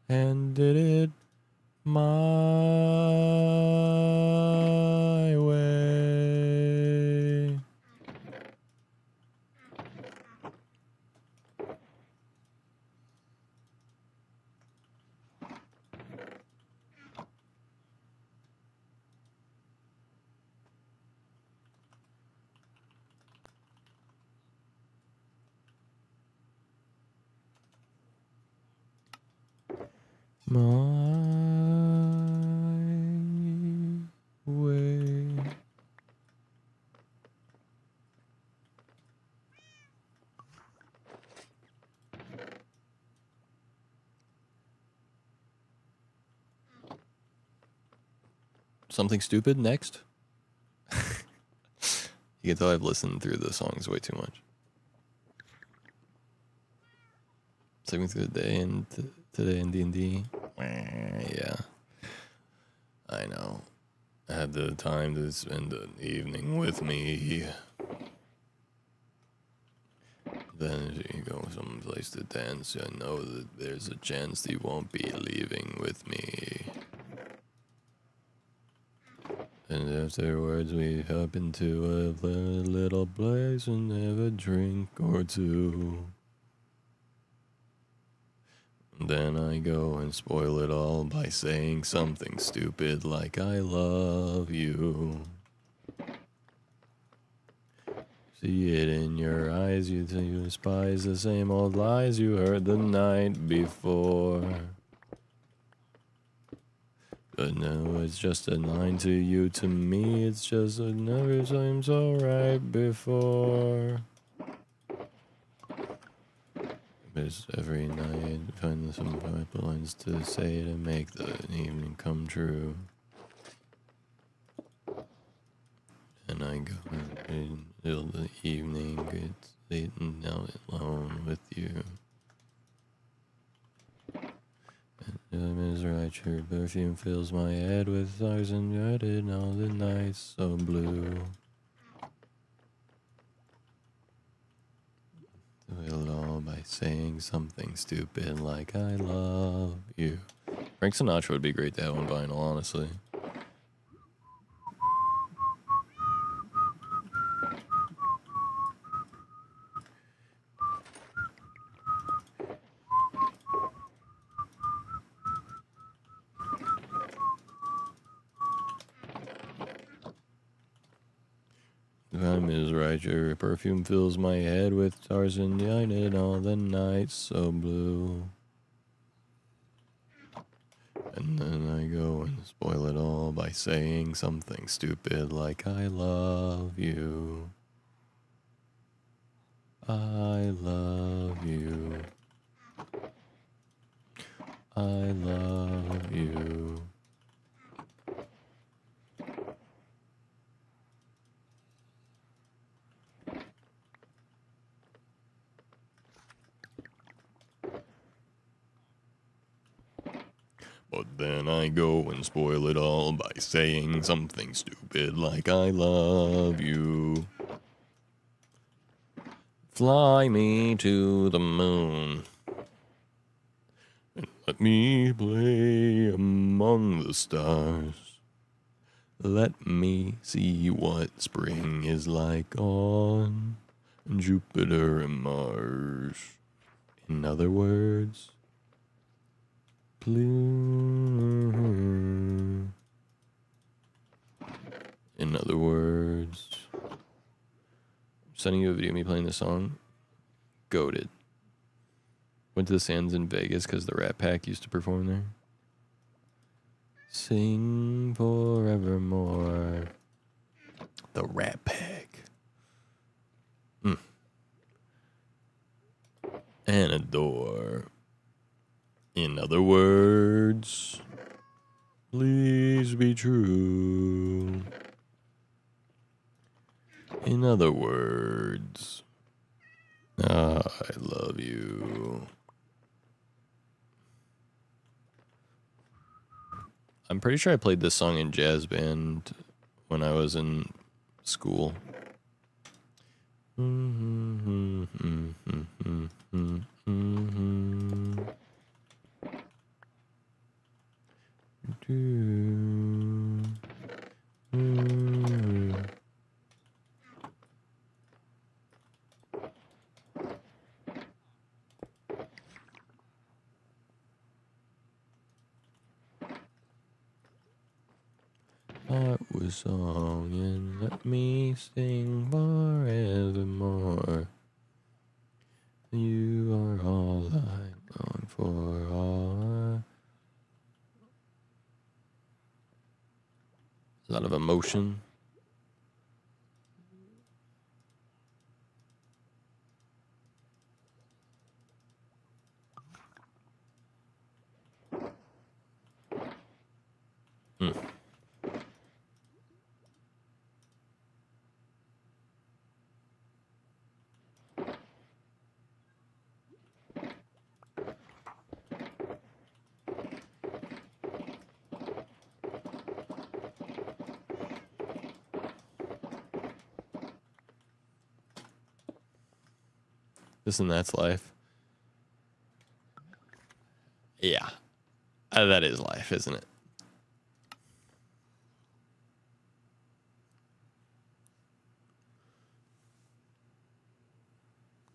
and did it my way. My way. Something stupid next? You can tell I've listened through the songs way too much. Sleeping through the day and today in D&D. Yeah. I know. I had the time to spend an evening with me. Then if you go someplace to dance, I know that there's a chance you won't be leaving with me. And afterwards we hop into a little place and have a drink or two. Then I go and spoil it all by saying something stupid like I love you. See it in your eyes, you despise the same old lies you heard the night before. But no, it's just a line to you, to me it's just a never seemed so right before. Because every night I find some pipelines to say to make the evening come true. And I go until the evening gets late and out alone with you. And is right, your perfume fills my head with stars and red and all the nights so blue. Do it all by saying something stupid like I love you. Frank Sinatra would be great to have on vinyl, honestly. Time is right, your perfume fills my head with stars and united all the nights so blue. And then I go and spoil it all by saying something stupid like I love you. I love you. I love you. But then I go and spoil it all by saying something stupid like I love you. Fly me to the moon and let me play among the stars. Let me see what spring is like on Jupiter and Mars. In other words, please. In other words, I'm sending you a video of me playing this song. Goated. Went to the Sands in Vegas because the Rat Pack used to perform there. Sing forevermore. The Rat Pack. And adore. In other words, please be true. In other words, I love you. I'm pretty sure I played this song in jazz band when I was in school. Heart was song and let me sing forevermore. You are all I long for, all. A lot of emotion. This and that's life. Yeah. That is life, isn't it?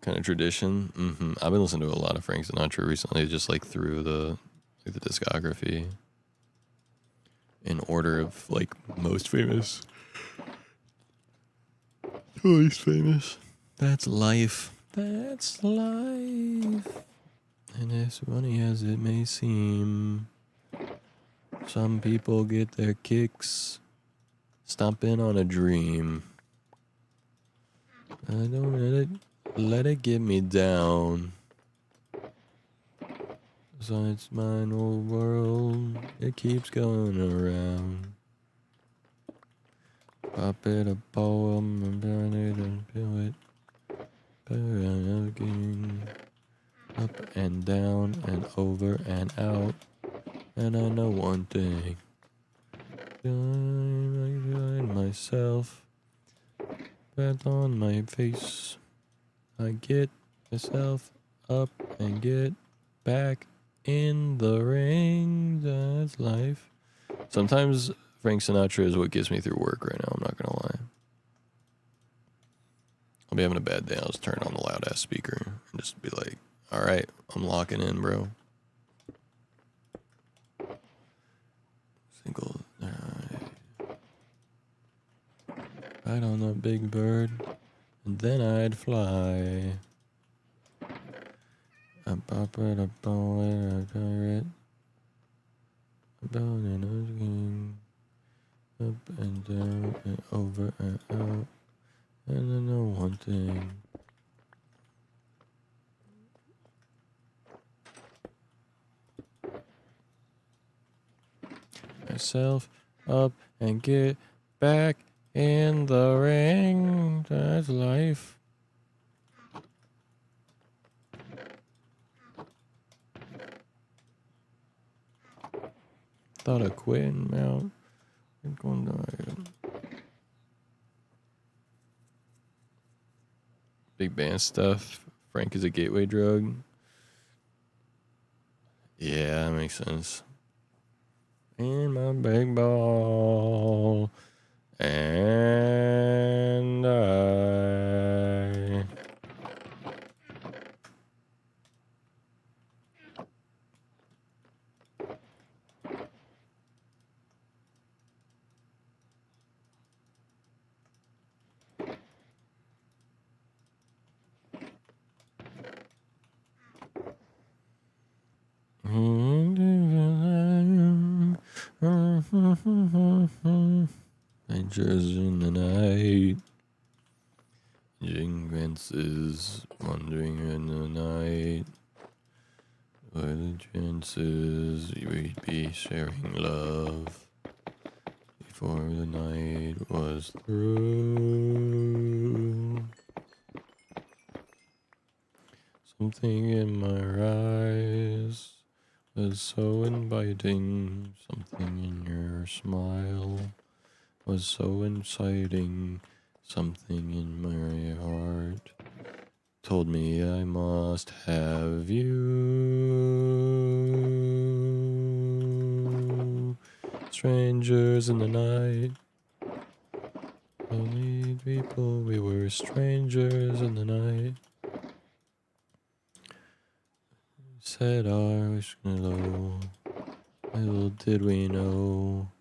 Kind of tradition. I've been listening to a lot of Frank Sinatra recently, just like through the discography in order of like most famous to least famous. That's life. That's life. And as funny as it may seem, some people get their kicks stomping on a dream. I don't let it get me down. So it's mine old world, it keeps going around. Pop it a poem and burn it and feel it. Burn again. Up and down and over and out. And I know one thing. I find myself flat on my face. I get myself up and get back in the ring. That's life. Sometimes Frank Sinatra is what gets me through work right now. I'm not gonna lie. I'll be having a bad day. I'll just turn on the loud ass speaker and just be like, "All right, I'm locking in, bro." Single. Right on the big bird, and then I'd fly. I pop it up on it, I pirate. Down and again. Up and down and over and out. And I know one thing. Myself up and get back in the ring. That's life. Thought of quitting out. Big band stuff. Frank is a gateway drug. Yeah, that makes sense. In my big ball. And I. Strangers in the night. Jingrances wandering in the night. What are the chances we'd be sharing love before the night was through? Something in my eyes was so inviting. Something in your smile was so inciting. Something in my heart told me I must have you. Strangers in the night. Only people, we were strangers in the night. Said our wish low. Little did we know,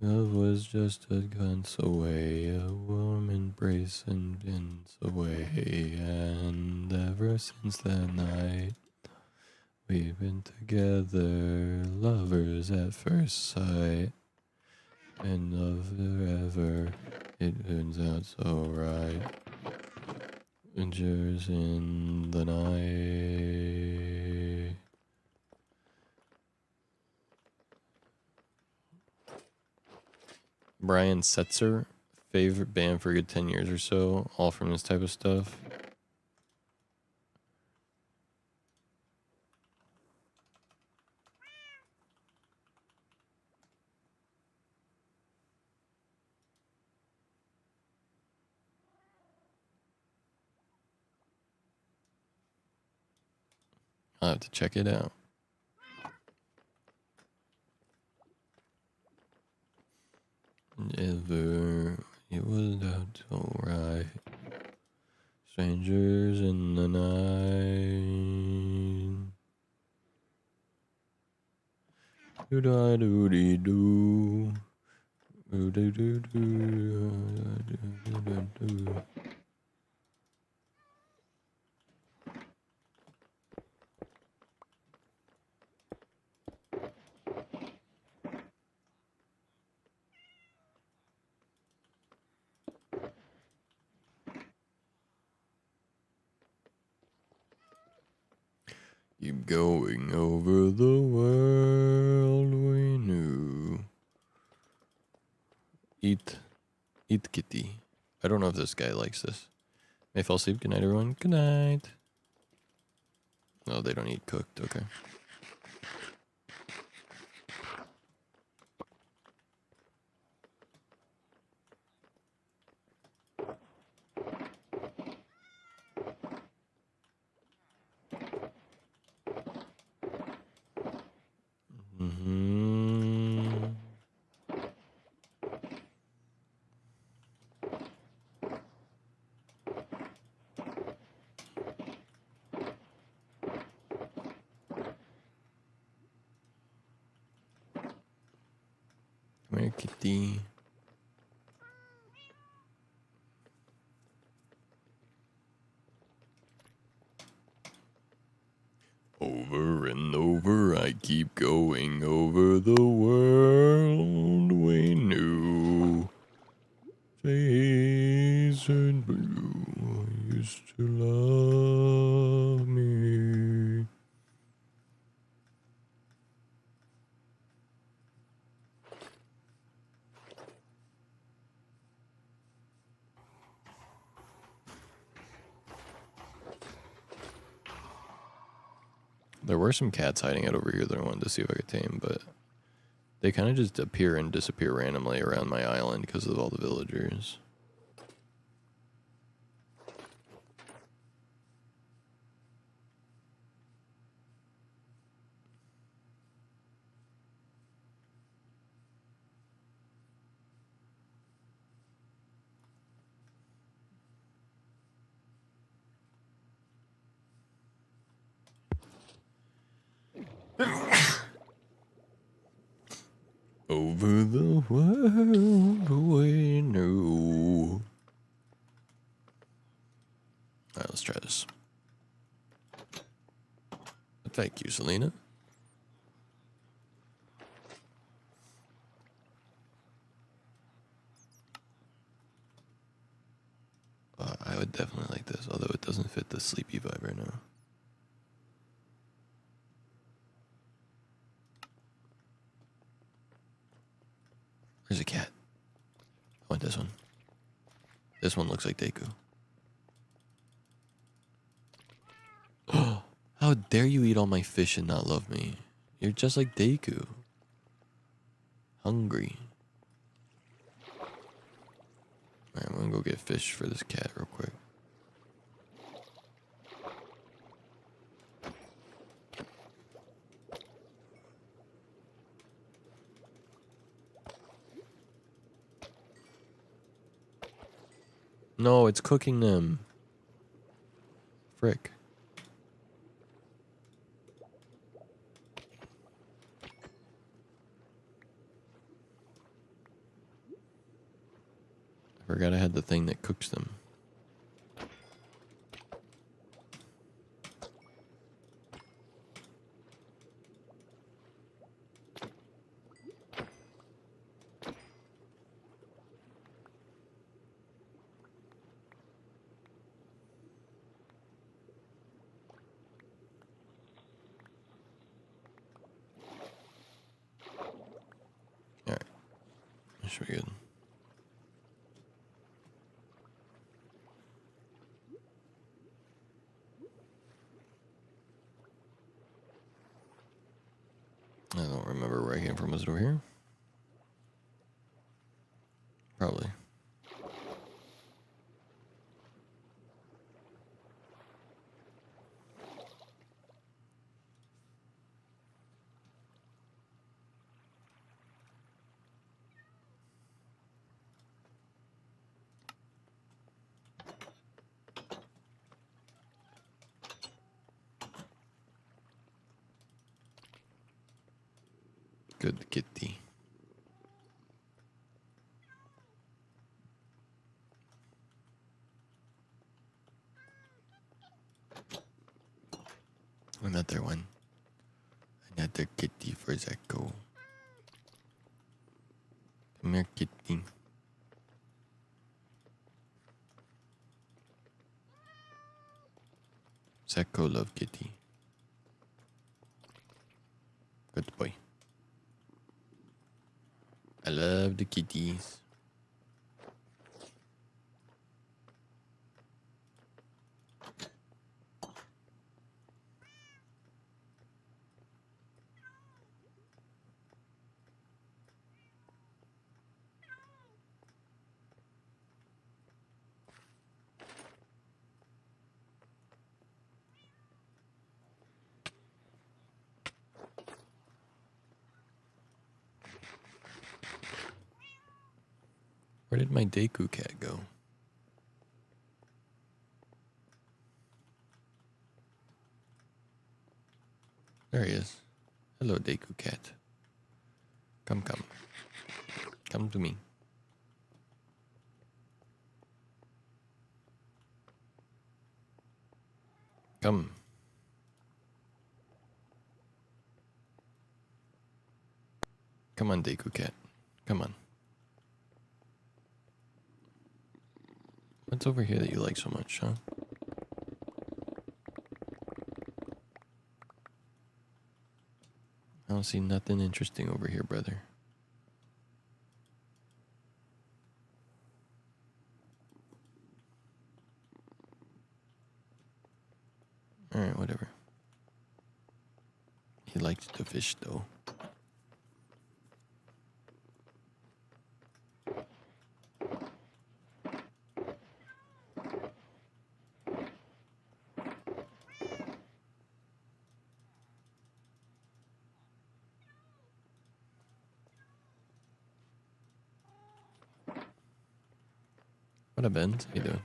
love was just a glance away, a warm embrace and glance away. And ever since that night, we've been together, lovers at first sight. And love forever, it turns out so right. Strangers in the night. Brian Setzer, favorite band for a good 10 years or so, all from this type of stuff. I'll have to check it out. Ever it was out alright. Strangers in the night. Do da do dee doo. Do do do do. Do. Keep going over the world we knew. Eat kitty. I don't know if this guy likes this. May fall asleep. Good night, everyone. Good night. No, they don't eat cooked. Okay. Come here, kitty. Over and over, I keep going over the world we knew. Face and blue used to love me. There were some cats hiding out over here that I wanted to see if I could tame, but they kind of just appear and disappear randomly around my island because of all the villagers. Over the world we knew. Alright, let's try this. Thank you, Selena. I would definitely like this, although it doesn't fit the sleepy vibe right now. There's a cat. I want this one. This one looks like Deku. How dare you eat all my fish and not love me? You're just like Deku. Hungry. Alright, I'm gonna go get fish for this cat real quick. No, it's cooking them. Frick. I forgot I had the thing that cooks them. Alright. That should be good. I don't remember where I came from. Was it over here? Probably. Good kitty. Another one. Another kitty for Zacko. Come here, kitty. Zacko love kitty. Good boy. I love the kitties. Where did my Deku cat go? There he is. Hello, Deku cat. Come, come. Come to me. Come. Come on, Deku cat. Come on. What's over here that you like so much, huh? I don't see nothing interesting over here, brother. Alright, whatever. He likes to fish, though. What up, Ben? How you doing?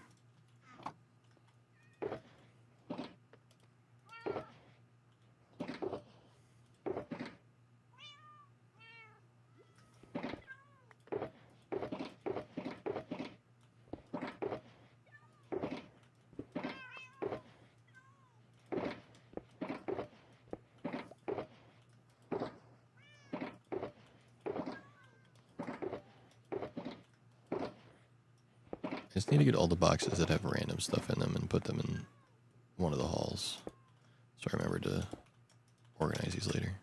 I just need to get all the boxes that have random stuff in them and put them in one of the halls. So I remember to organize these later.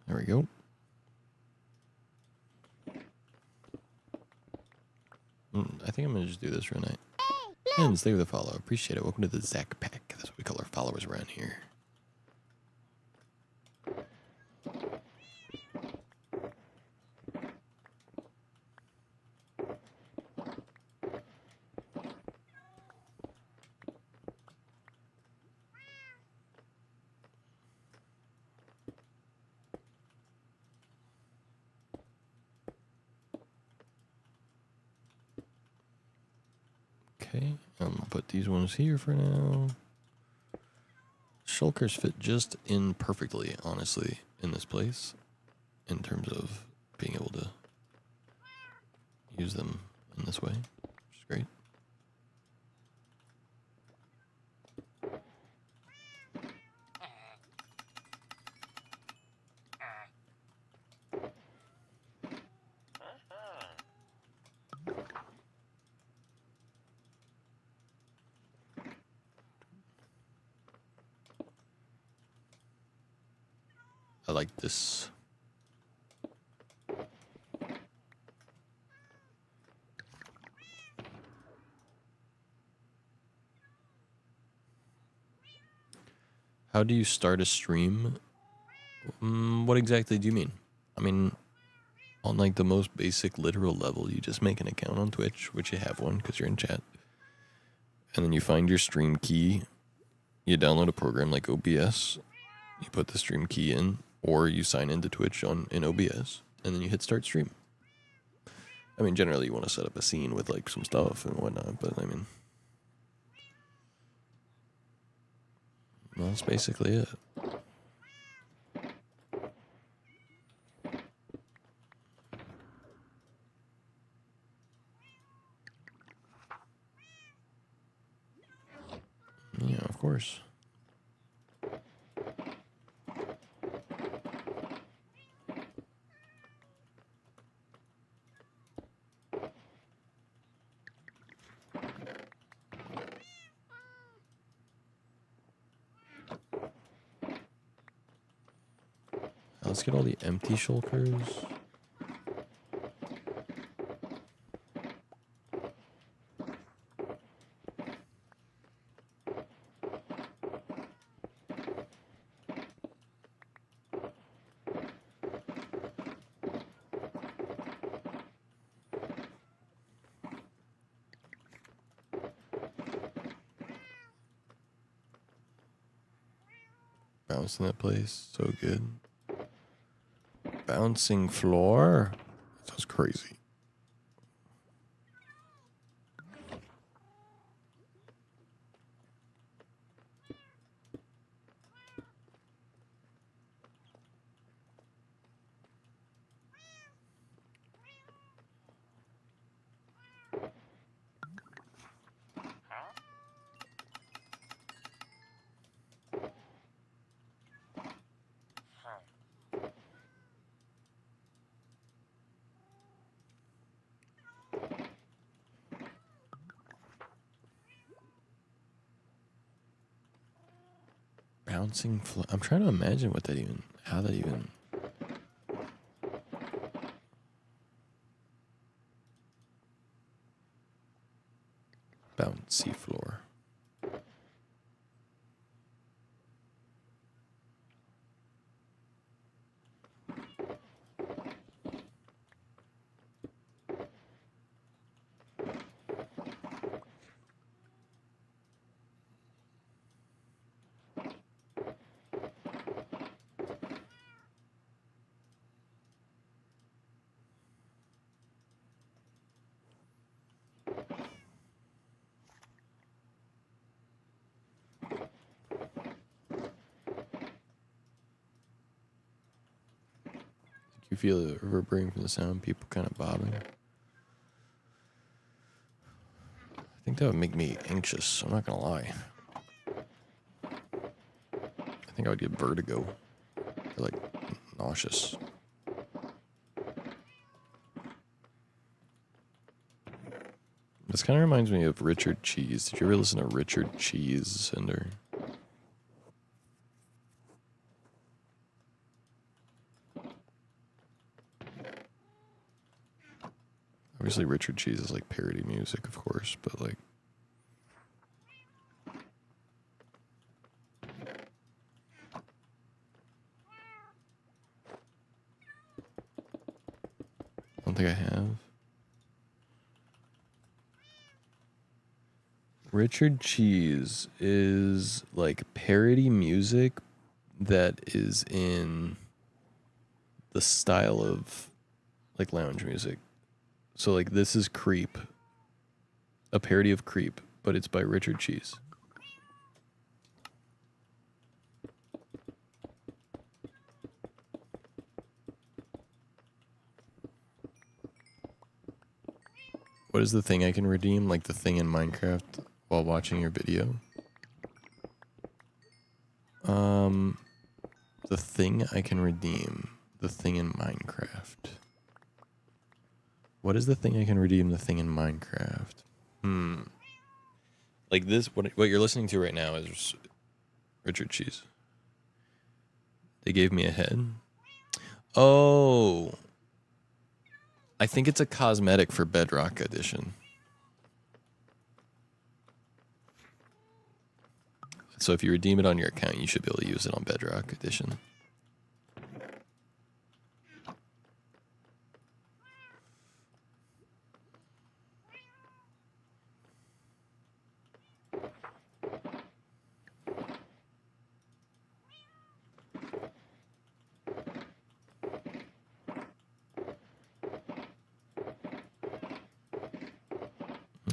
There we go. I think I'm going to just do this real night. And stay with the follow. Appreciate it. Welcome to the Zack pack. That's what we call our followers around here. Okay, I'm gonna put these ones here for now. Shulkers fit just in perfectly, honestly, in this place, in terms of being able to use them in this way, which is great. I like this. How do you start a stream? What exactly do you mean? I mean, on like the most basic literal level, you just make an account on Twitch, which you have one because you're in chat. And then you find your stream key. You download a program like OBS. You put the stream key in, or you sign into Twitch in OBS, and then you hit start stream. I mean, generally you want to set up a scene with like some stuff and whatnot, but I mean, That's basically it. Yeah, of course. Let's get all the empty shulkers. Bouncing that place, so good. Bouncing floor? Sounds crazy. Bouncing floor. I'm trying to imagine what that even, how that even. Bouncy floor. You feel the reverberating from the sound, people kind of bobbing. I think that would make me anxious, I'm not gonna lie. I think I would get vertigo. Or like nauseous. This kind of reminds me of Richard Cheese. Did you ever listen to Richard Cheese, Cinder? Obviously, Richard Cheese is like parody music, of course, but like. I don't think I have. Richard Cheese is like parody music that is in the style of like lounge music. So like this is Creep, a parody of Creep, but it's by Richard Cheese. What is the thing I can redeem? Like the thing in Minecraft while watching your video? The thing I can redeem. The thing in Minecraft. What is the thing I can redeem? The thing in Minecraft. Like this, what you're listening to right now is Richard Cheese. They gave me a head. Oh. I think it's a cosmetic for Bedrock Edition. So if you redeem it on your account, you should be able to use it on Bedrock Edition.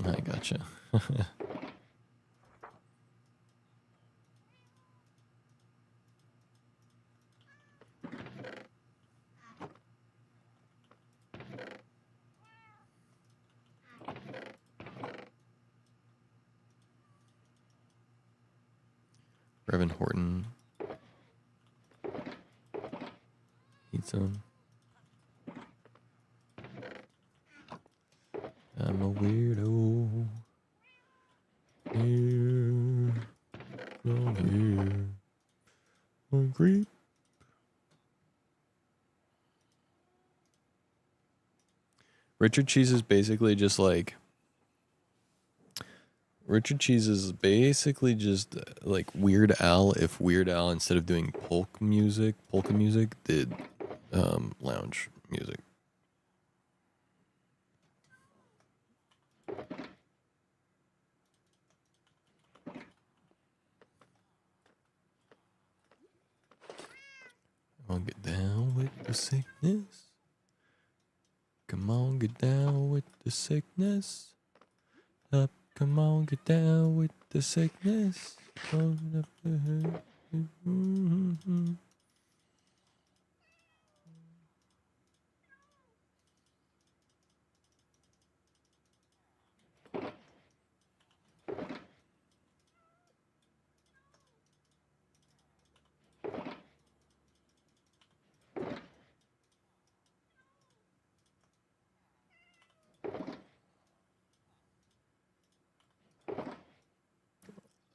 I gotcha. Reverend Horton. Eat some. I'm a weirdo. Here. From here. I'm creep. Richard Cheese is basically just like Richard Cheese is basically just like Weird Al if Weird Al instead of doing polka music did lounge music. I'll get down with the sickness. Come on, get down with the sickness. Up, come on, get down with the sickness.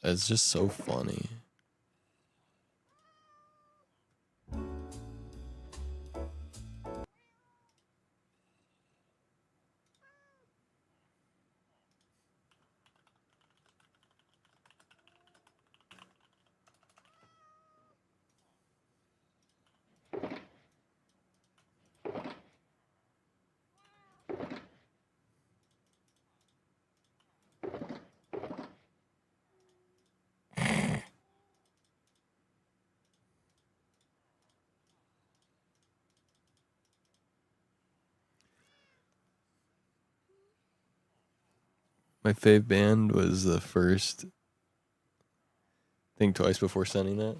It's just so funny. My fave band was the first. Think twice before sending that.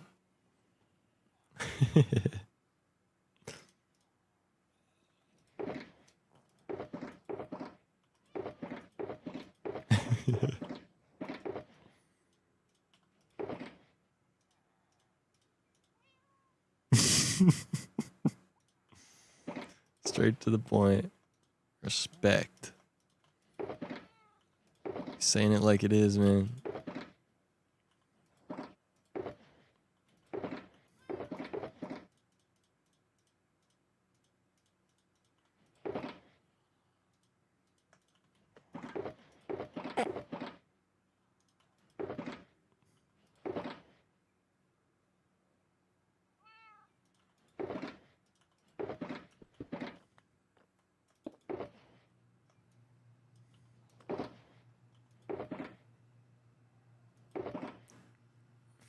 Straight to the point. Respect. Saying it like it is, man.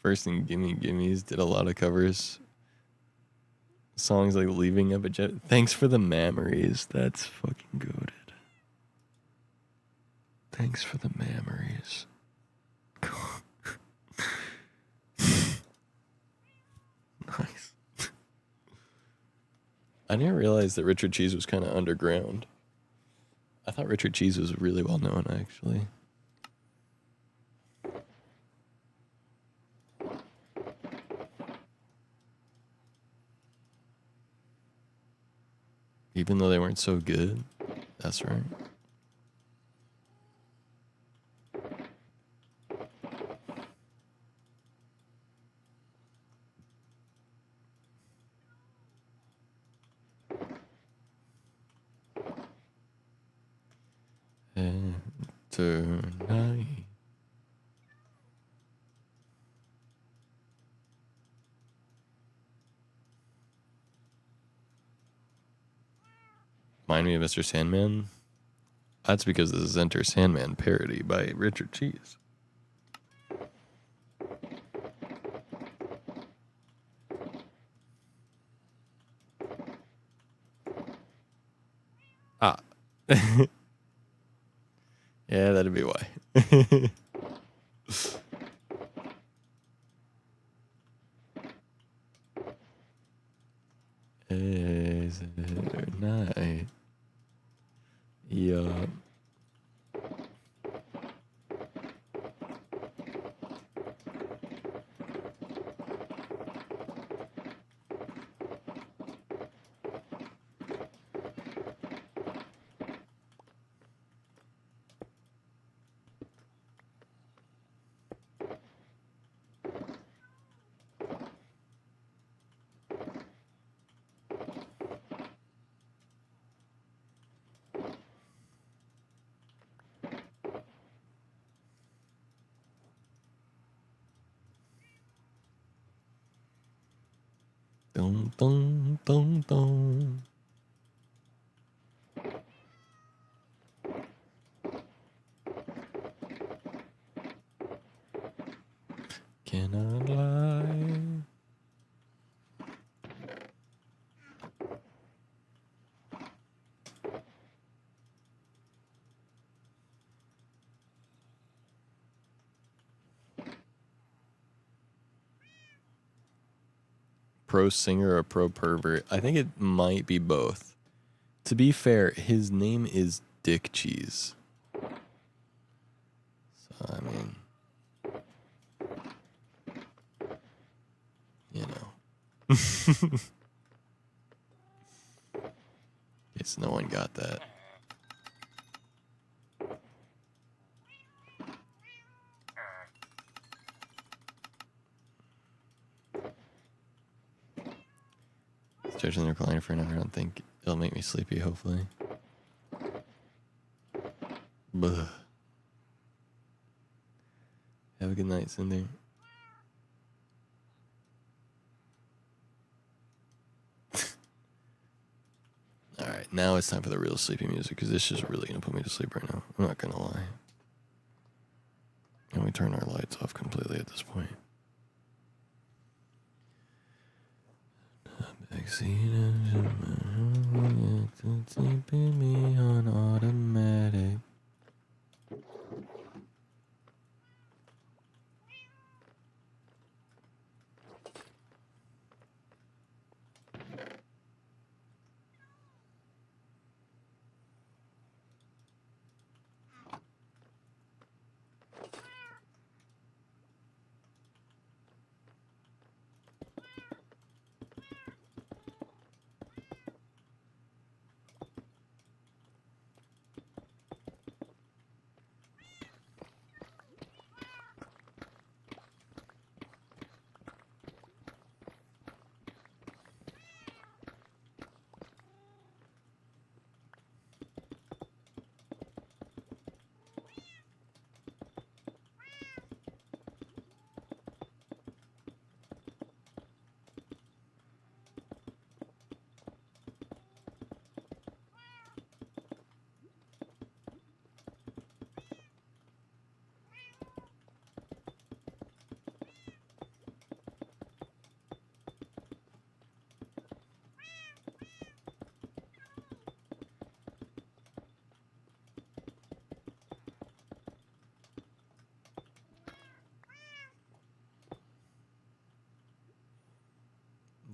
First and Gimme Gimmes did a lot of covers. Songs like Leaving Up a Jet. Thanks for the memories. That's fucking goated. Thanks for the memories. Nice. I didn't realize that Richard Cheese was kind of underground. I thought Richard Cheese was really well known, actually. Even though they weren't so good. That's right. And tonight. Remind me of Mr. Sandman? That's because this is Enter Sandman parody by Richard Cheese. Ah. Yeah, that'd be why. Is it or night? Yeah. Dun, dun, dun, dun. Cannot lie. Pro singer or pro pervert? I think it might be both. To be fair, his name is Dick Cheese. So, I mean, you know. In case no one got that. Stretching the recliner for an hour. I don't think it'll make me sleepy, hopefully. Buh. Have a good night, Cindy. Alright, now it's time for the real sleepy music, because this is really going to put me to sleep right now. I'm not going to lie. And we turn our lights off completely at this point. Keeping me on automatic.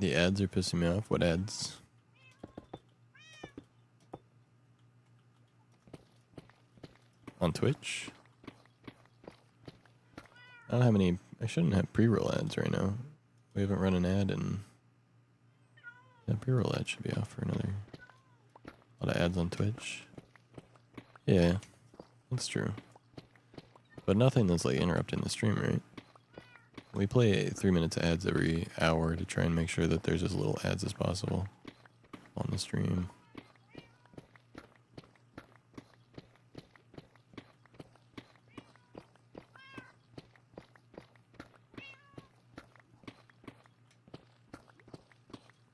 The ads are pissing me off. What ads? On Twitch? I don't have any. I shouldn't have pre-roll ads right now. We haven't run an ad and. Yeah, pre-roll ad should be off for another. A lot of ads on Twitch. Yeah, that's true. But nothing that's like interrupting the stream, right? We play 3 minutes of ads every hour to try and make sure that there's as little ads as possible on the stream.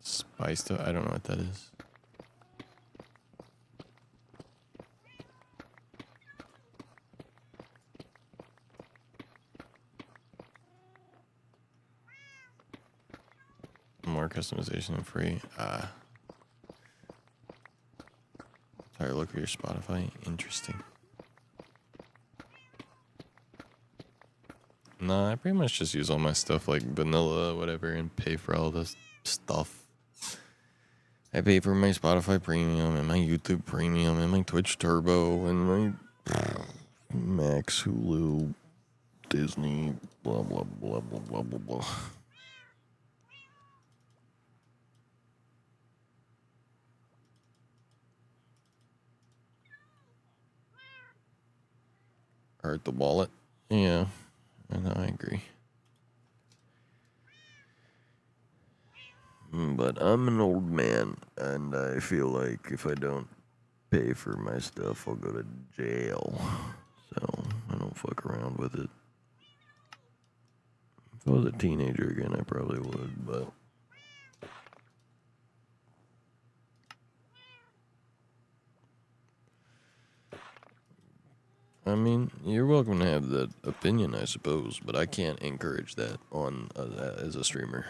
Spiced up? I don't know what that is. More customization and free. Sorry, look at your Spotify. Interesting. Nah, I pretty much just use all my stuff like vanilla, whatever, and pay for all this stuff. I pay for my Spotify Premium and my YouTube Premium and my Twitch Turbo and my Max, Hulu, Disney, blah, blah, blah, blah, blah, blah, blah. Hurt the wallet? Yeah, I know, I agree. But I'm an old man, and I feel like if I don't pay for my stuff, I'll go to jail. So I don't fuck around with it. If I was a teenager again, I probably would, but I mean, you're welcome to have that opinion, I suppose, but I can't encourage that on as a streamer.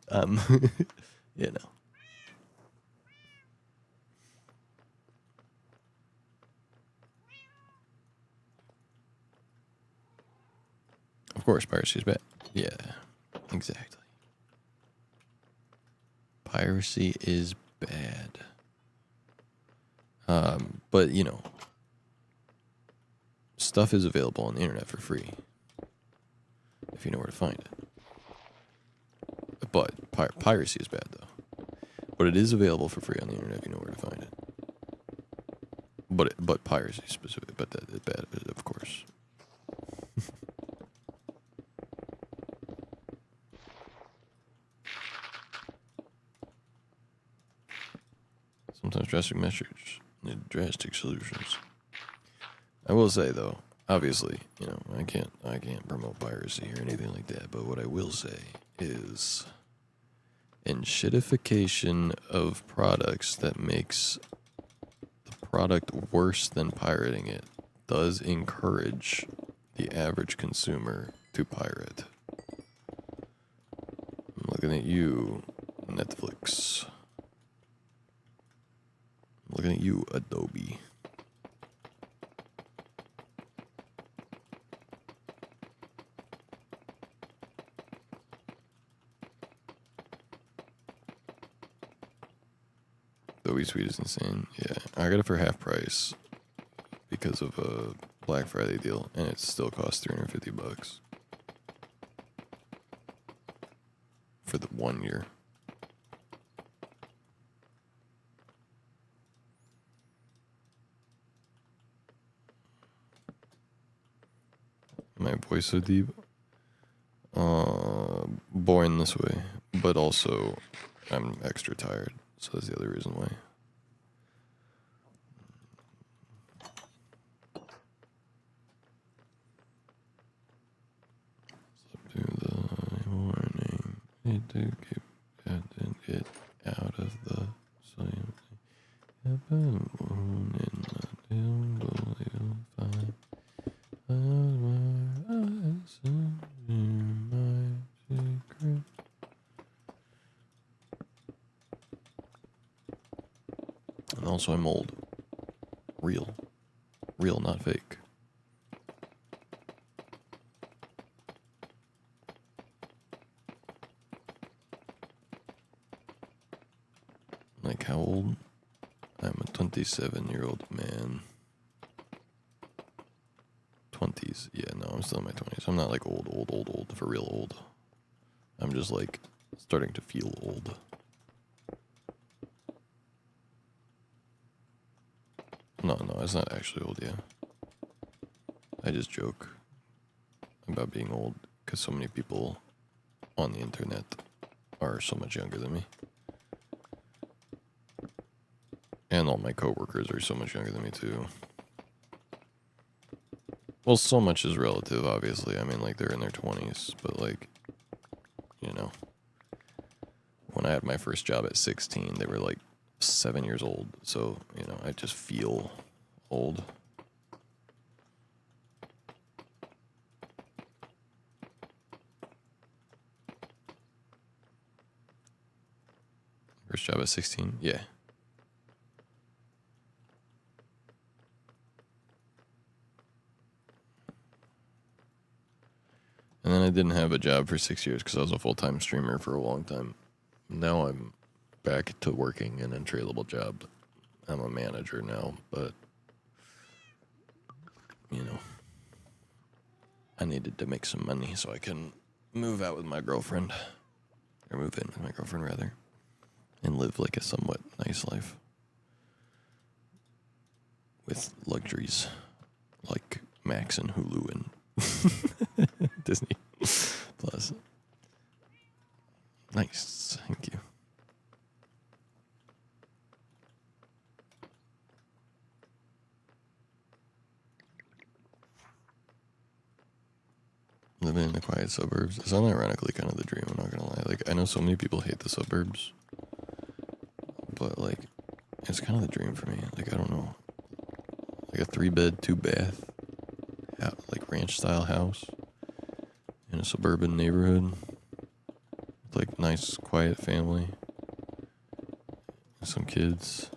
Um, you know. Of course, piracy is bad. Yeah, exactly. Piracy is bad. But, you know, stuff is available on the internet for free. If you know where to find it. But piracy is bad, though. But it is available for free on the internet if you know where to find it. But piracy specific, but that is bad, of course. Sometimes drastic measures need drastic solutions. I will say though, obviously, you know, I can't promote piracy or anything like that, but what I will say is enshittification of products that makes the product worse than pirating it does encourage the average consumer to pirate. I'm looking at you, Netflix. I'm looking at you, Adobe. Adobe Suite is insane. Yeah, I got it for half price because of a Black Friday deal, and it still costs $350 for the 1 year. My voice so deep. Born this way, but also I'm extra tired, so that's the other reason why. Subdue the warning. Need to keep it out of the same. In the you'll find. And also I'm old. Real. Real, not fake. Like how old? I'm a 27-year-old man. 20s. Yeah, no, I'm still in my 20s. I'm not like old, for real old. I'm just like starting to feel old. No, it's not actually old, yeah. I just joke about being old because so many people on the internet are so much younger than me. And all my coworkers are so much younger than me too. Well, so much is relative, obviously. I mean, like, they're in their 20s, but, like, you know, when I had my first job at 16, they were, like, 7 years old. So, you know, I just feel old. First job at 16? Yeah. And then I didn't have a job for 6 years because I was a full-time streamer for a long time. Now I'm back to working an entry-level job. I'm a manager now, but, you know, I needed to make some money so I can move out with my girlfriend. Or move in with my girlfriend, rather. And live, like, a somewhat nice life. With luxuries. Like Max and Hulu and Disney Plus. Nice, thank you. Living in the quiet suburbs is unironically kind of the dream, I'm not gonna lie. Like, I know so many people hate the suburbs, but, like, it's kind of the dream for me. Like, I don't know. Like a 3-bed, 2-bath like ranch style house in a suburban neighborhood with like nice quiet family, some kids,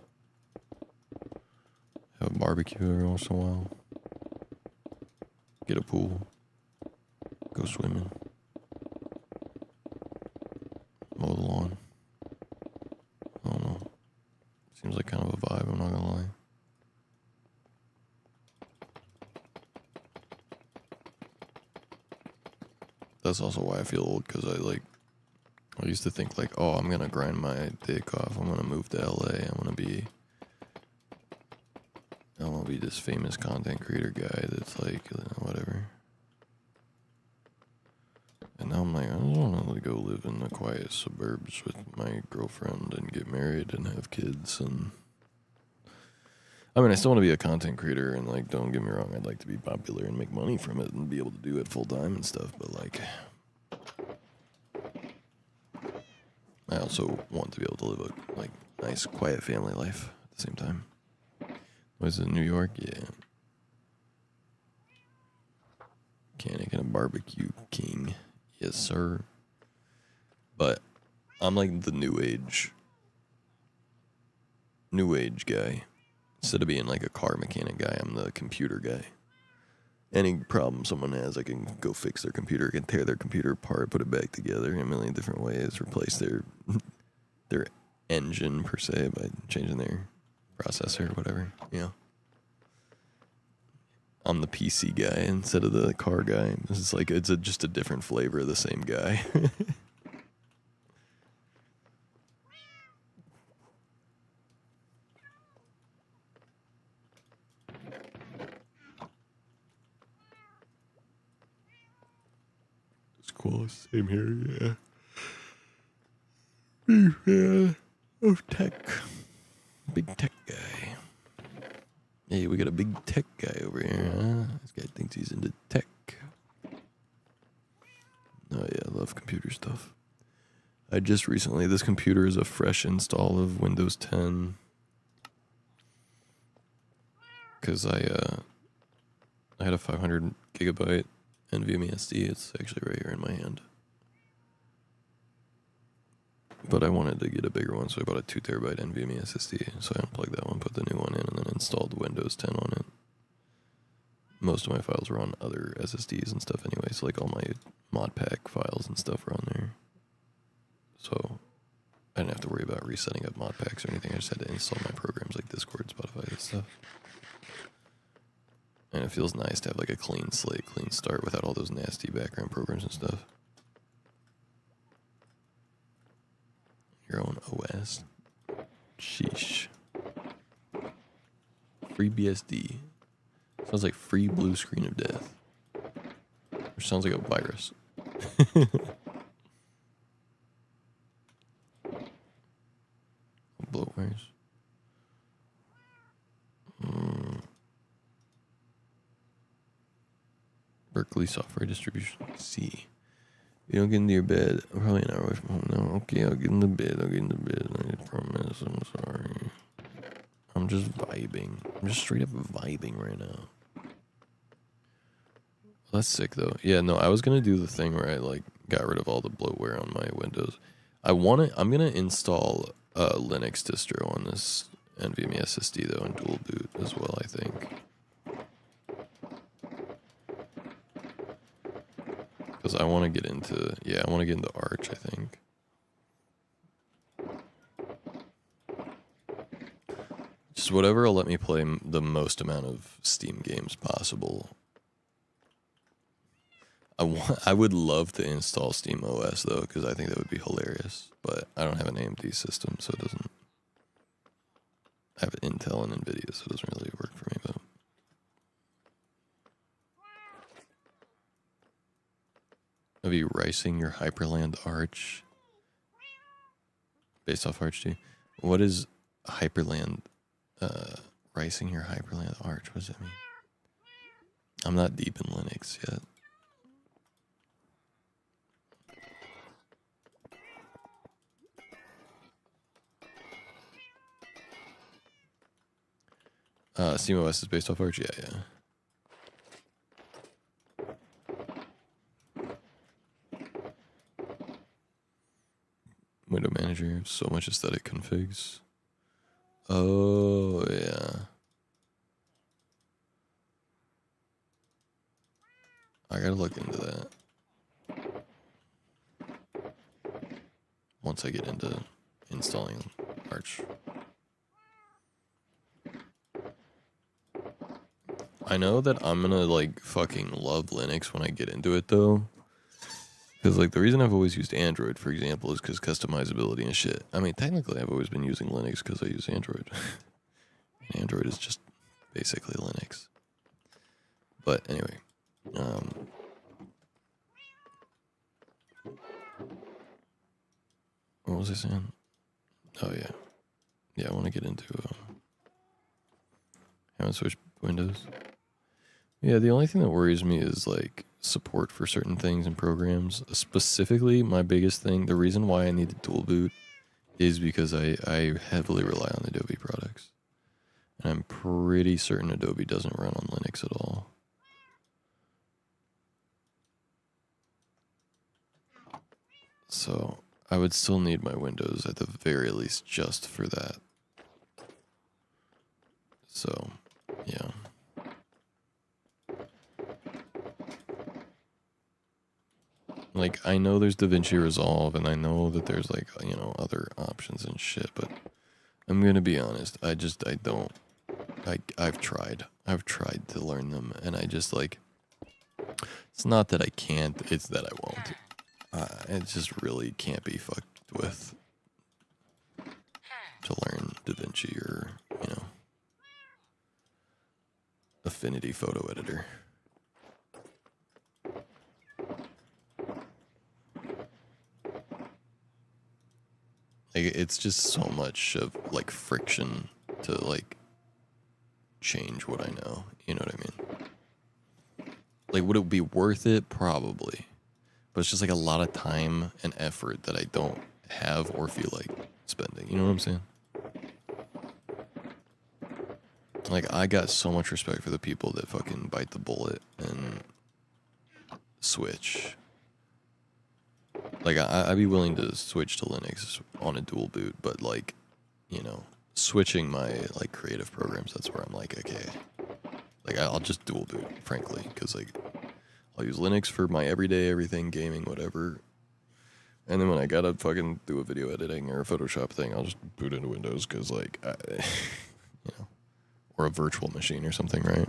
have a barbecue every once in a while, get a pool, go swimming, mow the lawn. I don't know. Seems like kind of a vibe, I'm not gonna lie. That's also why I feel old, because I used to think like, oh, I'm gonna grind my dick off, I'm gonna move to LA, I'm gonna be this famous content creator guy that's like, whatever. And now I'm like, I don't want to go live in the quiet suburbs with my girlfriend and get married and have kids. And I mean, I still want to be a content creator, and like, don't get me wrong, I'd like to be popular and make money from it and be able to do it full time and stuff. But like, I also want to be able to live a like nice, quiet family life at the same time. Was it New York? Yeah. Mechanic and a barbecue king. Yes, sir. But I'm like the new age guy. Instead of being like a car mechanic guy, I'm the computer guy. Any problem someone has, I can go fix their computer, I can tear their computer apart, put it back together in a million different ways, replace their engine per se by changing their processor or whatever, you know. I'm the PC guy instead of the car guy. It's like just a different flavor of the same guy. It's cool. Same here, yeah. Yeah. Oh, tech. Big tech guy. Hey, we got a big tech guy over here, huh? This guy thinks he's into tech. Oh yeah, I love computer stuff. This computer is a fresh install of Windows 10. Because I had a 500 gigabyte NVMe SD. It's actually right here in my hand. But I wanted to get a bigger one, so I bought a 2 terabyte NVMe SSD. So I unplugged that one, put the new one in, and then installed Windows 10 on it. Most of my files were on other SSDs and stuff anyway, so like all my mod pack files and stuff were on there. So I didn't have to worry about resetting up mod packs or anything. I just had to install my programs like Discord, Spotify, and stuff. And it feels nice to have like a clean slate, clean start without all those nasty background programs and stuff. Your own OS. Sheesh. Free BSD. Sounds like free blue screen of death. Or sounds like a virus. Bloatwares. Berkeley Software Distribution. C. You don't get into your bed. I'm probably an hour away from home now. Okay, I'll get in the bed. I promise. I'm sorry. I'm just vibing. I'm just straight up vibing right now. Well, that's sick though. Yeah, no, I was gonna do the thing where I like got rid of all the bloatware on my Windows. I'm gonna install a Linux distro on this NVMe SSD though, and dual boot as well, I think. Because I want to get into, Arch, I think. Just whatever will let me play the most amount of Steam games possible. I would love to install Steam OS though, because I think that would be hilarious. But I don't have an AMD system, so it doesn't. I have Intel and Nvidia, so it doesn't really work for me. But maybe Ricing Your Hyperland Arch, based off Arch 2. What is Hyperland? Ricing Your Hyperland Arch. What does that mean? I'm not deep in Linux yet. SteamOS is based off Arch? Yeah. Window manager, so much aesthetic configs. Oh, yeah. I gotta look into that. Once I get into installing Arch. I know that I'm gonna like fucking love Linux when I get into it though. Because like the reason I've always used Android, for example, is because customizability and shit. I mean, technically I've always been using Linux because I use Android. Android is just basically Linux. But anyway, what was I saying? Oh yeah, yeah. I want to get into haven't switched Windows. Yeah, the only thing that worries me is like support for certain things and programs. Specifically, my biggest thing, the reason why I need to dual boot is because I heavily rely on Adobe products. And I'm pretty certain Adobe doesn't run on Linux at all. So I would still need my Windows at the very least just for that. So, yeah. Like, I know there's DaVinci Resolve, and I know that there's, like, you know, other options and shit, but I'm gonna be honest, I don't, I've tried to learn them, and I just, like, it's not that I can't, it's that I won't. It just really can't be fucked with to learn DaVinci or, you know, Affinity Photo Editor. Like, it's just so much of, like, friction to, like, change what I know. You know what I mean? Like, would it be worth it? Probably. But it's just, like, a lot of time and effort that I don't have or feel like spending. You know what I'm saying? Like, I got so much respect for the people that fucking bite the bullet and switch. Like, I'd be willing to switch to Linux on a dual boot, but, like, you know, switching my, like, creative programs, that's where I'm like, okay. Like, I'll just dual boot, frankly, because, like, I'll use Linux for my everyday everything, gaming, whatever. And then when I gotta fucking do a video editing or a Photoshop thing, I'll just boot into Windows, because, like, you know, or a virtual machine or something, right?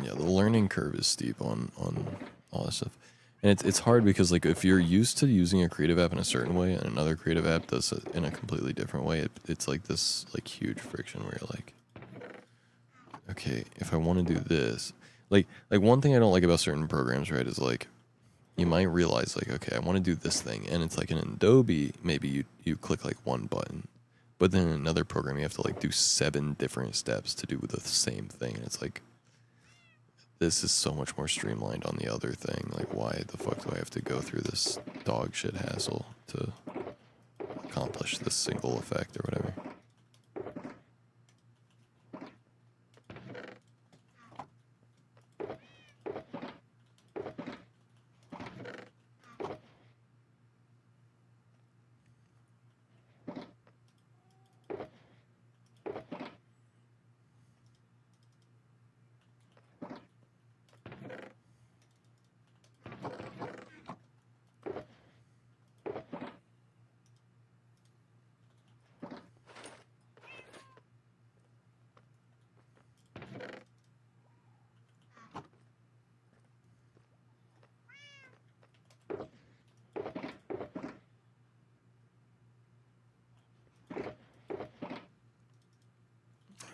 Yeah, the learning curve is steep on all this stuff. And it's hard because, like, if you're used to using a creative app in a certain way and another creative app does it in a completely different way, it's like this, like, huge friction where you're like, okay, if I want to do this, like one thing I don't like about certain programs, right, is like, you might realize, like, okay, I want to do this thing, and it's like in Adobe, maybe you click like one button, but then in another program you have to like do 7 different steps to do the same thing, and it's like, this is so much more streamlined on the other thing. Like, why the fuck do I have to go through this dog shit hassle to accomplish this single effect or whatever?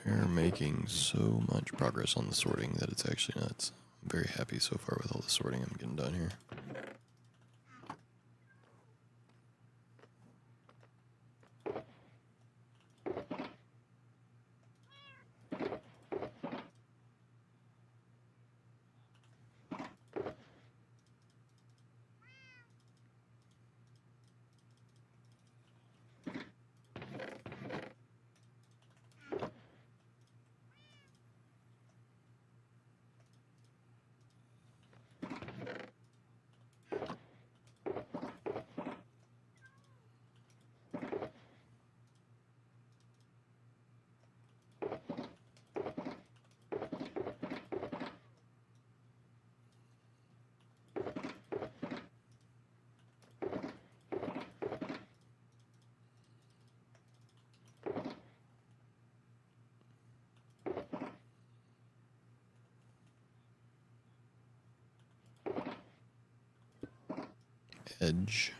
We're making so much progress on the sorting that it's actually nuts. I'm very happy so far with all the sorting I'm getting done here. edge.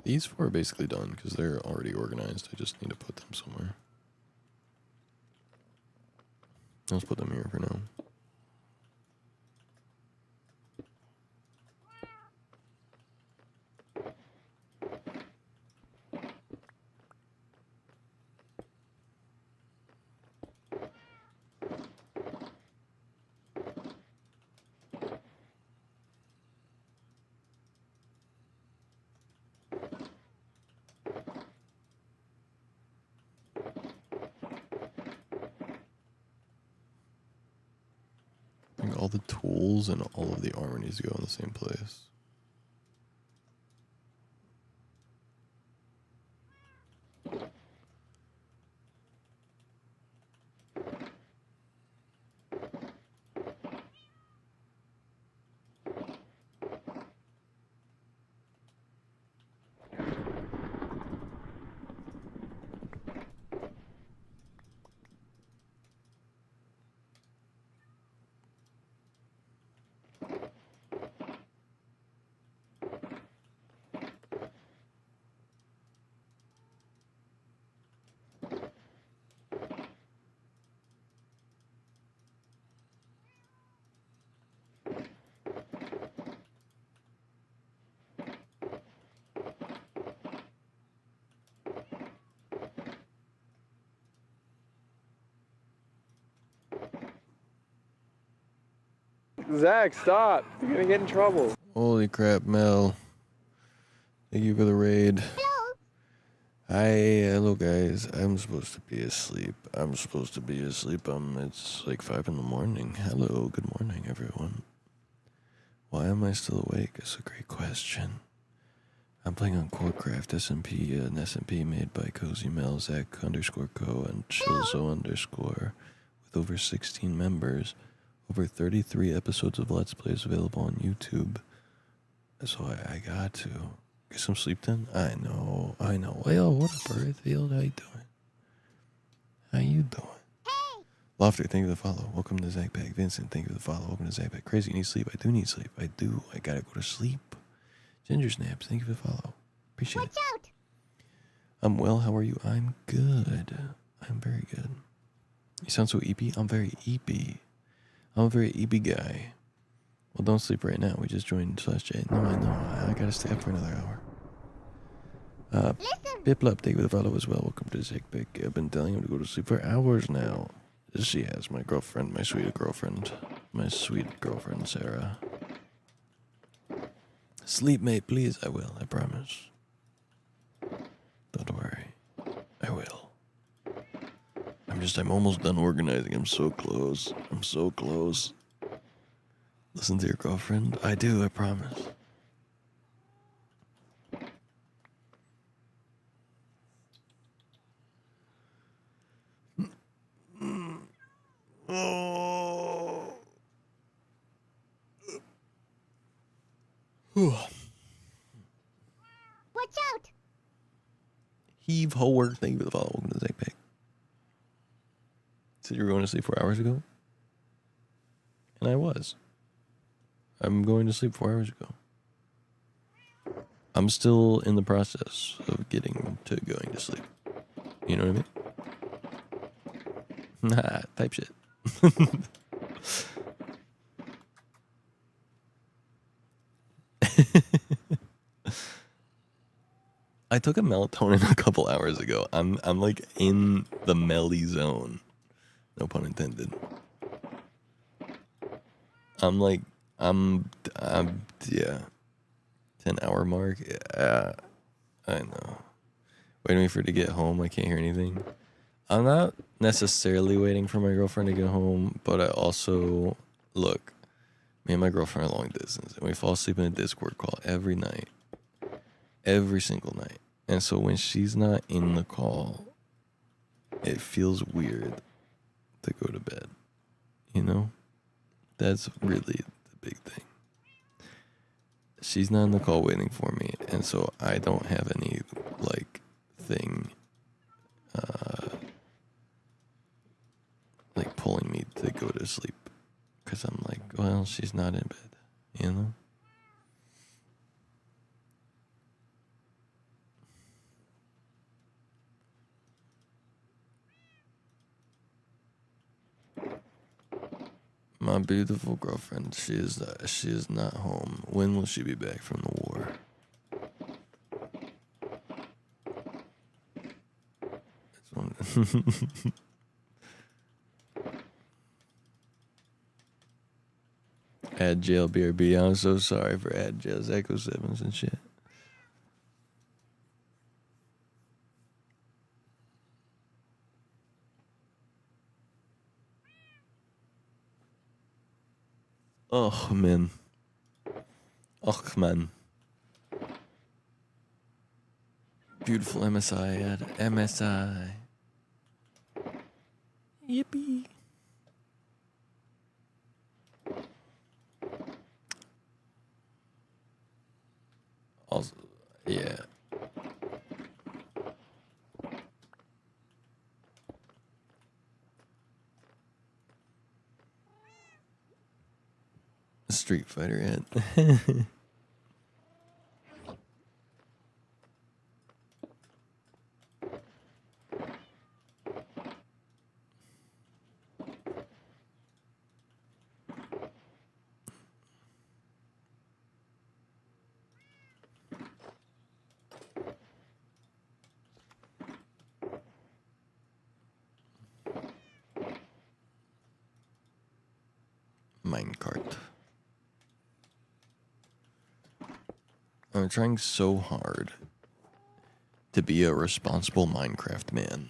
These four are basically done because they're already organized. I just need to put them somewhere. Let's put them here for now. I think all the tools and all of the armor needs to go in the same place. Zack, stop! You're gonna get in trouble. Holy crap, Mel. Thank you for the raid. Hi, hello guys. I'm supposed to be asleep. It's like 5 in the morning. Hello, good morning, everyone. Why am I still awake? It's a great question. I'm playing on Corecraft SMP, an SMP made by Cozy Mel, Zack _co, and Chilzo _ with over 16 members, over 33 episodes of Let's Plays available on YouTube. So I got to get some sleep then. I know. Yo, what up, Earthfield? How you doing? Lofter, thank you for the follow. Welcome to Zack Pack. Vincent, thank you for the follow. Welcome to Zack Pack. Crazy, you need sleep. I do need sleep. I gotta go to sleep. Ginger Snaps, thank you for the follow. Appreciate it. Out. I'm well. How are you? I'm good. I'm very good. You sound so eepy. I'm very eepy. I'm a very eepy guy. Well, don't sleep right now. We just joined /J. No, I know. I gotta stay up for another hour. Piplup, thank you for the follow as well. Welcome to Zack Pack. I've been telling him to go to sleep for hours now. She has my girlfriend, my sweet girlfriend, Sarah. Sleep, mate, please. I will, I promise. Don't worry. I will. I'm almost done organizing. I'm so close. Listen to your girlfriend? I do, I promise. Oh. Watch out! Heave Hoer, thank you for the follow. Welcome to the Zack Pack. Said you were going to sleep 4 hours ago? And I was. I'm going to sleep 4 hours ago. I'm still in the process of getting to going to sleep. You know what I mean? Nah, type shit. I took a melatonin a couple hours ago. I'm like in the melly zone. No pun intended. Yeah. 10-hour mark. Yeah, I know. Waiting for her to get home. I can't hear anything. I'm not necessarily waiting for my girlfriend to get home, but I also look. Me and my girlfriend are long distance, and we fall asleep in a Discord call every night, every single night. And so when she's not in the call, it feels weird to go to bed. You know, that's really the big thing. She's not in the call waiting for me, and so I don't have any like thing like pulling me to go to sleep, because I'm like, well, she's not in bed, you know. My beautiful girlfriend, she is not home. When will she be back from the war? Ad jail BRB. I'm so sorry for ad jails, Echo Sevens and shit. Oh man. Oh man. Beautiful MSI ad. MSI. Yippee. Also, yeah. Street Fighter ad. Minecart. I'm trying so hard to be a responsible Minecraft man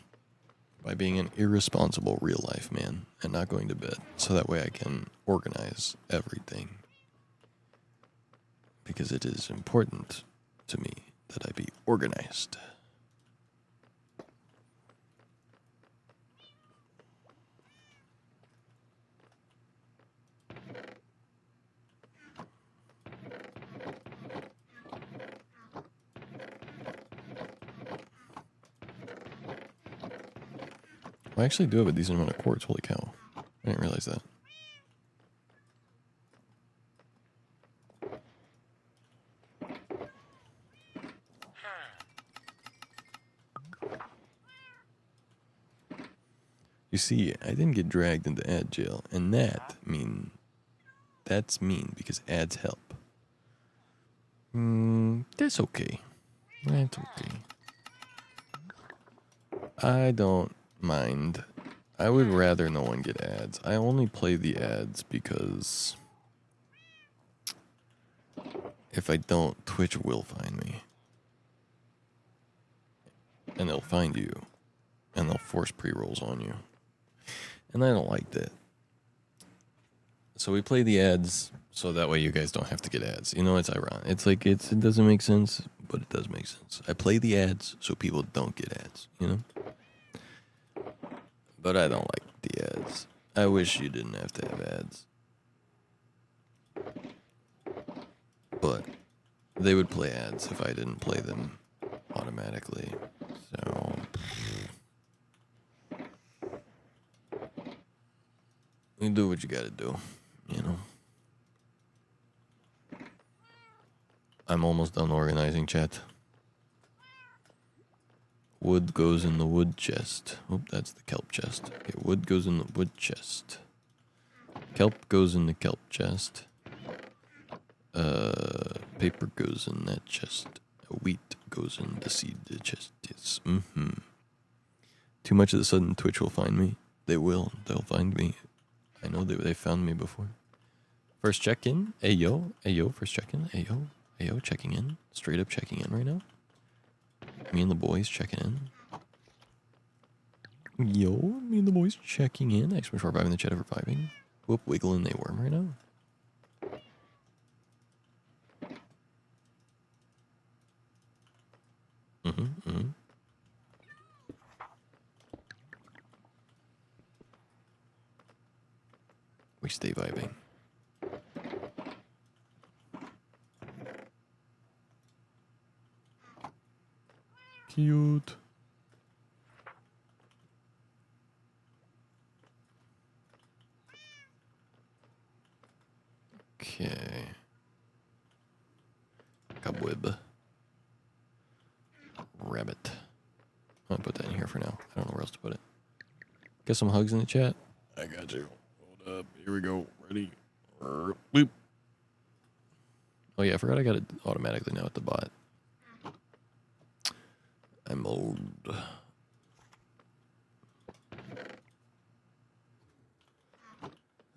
by being an irresponsible real life man and not going to bed, so that way I can organize everything. Because it is important to me that I be organized. I actually do have a decent amount of quartz, holy cow. I didn't realize that. You see, I didn't get dragged into ad jail, and that's mean because ads help. That's okay. That's okay. I don't mind. I would rather no one get ads. I only play the ads because if I don't, Twitch will find me. And they'll find you. And they'll force pre-rolls on you. And I don't like that. So we play the ads so that way you guys don't have to get ads. You know, it's ironic. It's like, it doesn't make sense, but it does make sense. I play the ads so people don't get ads, you know? But I don't like the ads. I wish you didn't have to have ads. But they would play ads if I didn't play them automatically. So you do what you gotta do, you know. I'm almost done organizing, chat. Wood goes in the wood chest. Oh, that's the kelp chest. Okay, wood goes in the wood chest. Kelp goes in the kelp chest. Paper goes in that chest. Wheat goes in the seed chest. Yes. Too much of a sudden, Twitch will find me. They will. They'll find me. I know they found me before. First check-in. Ayo. Ayo, first check-in. Ayo. Ayo, checking in. Straight up checking in right now. Me and the boys checking in. Yo, me and the boys checking in. Thanks for reviving the chat for vibing. Whoop, wiggling they worm right now. We stay vibing. Cute. Okay. Cobweb. Rabbit. I'm gonna put that in here for now. I don't know where else to put it. Get some hugs in the chat. I got you. Hold up. Here we go. Ready? Boop. Oh yeah, I forgot I got it automatically now at the bot. I'm old.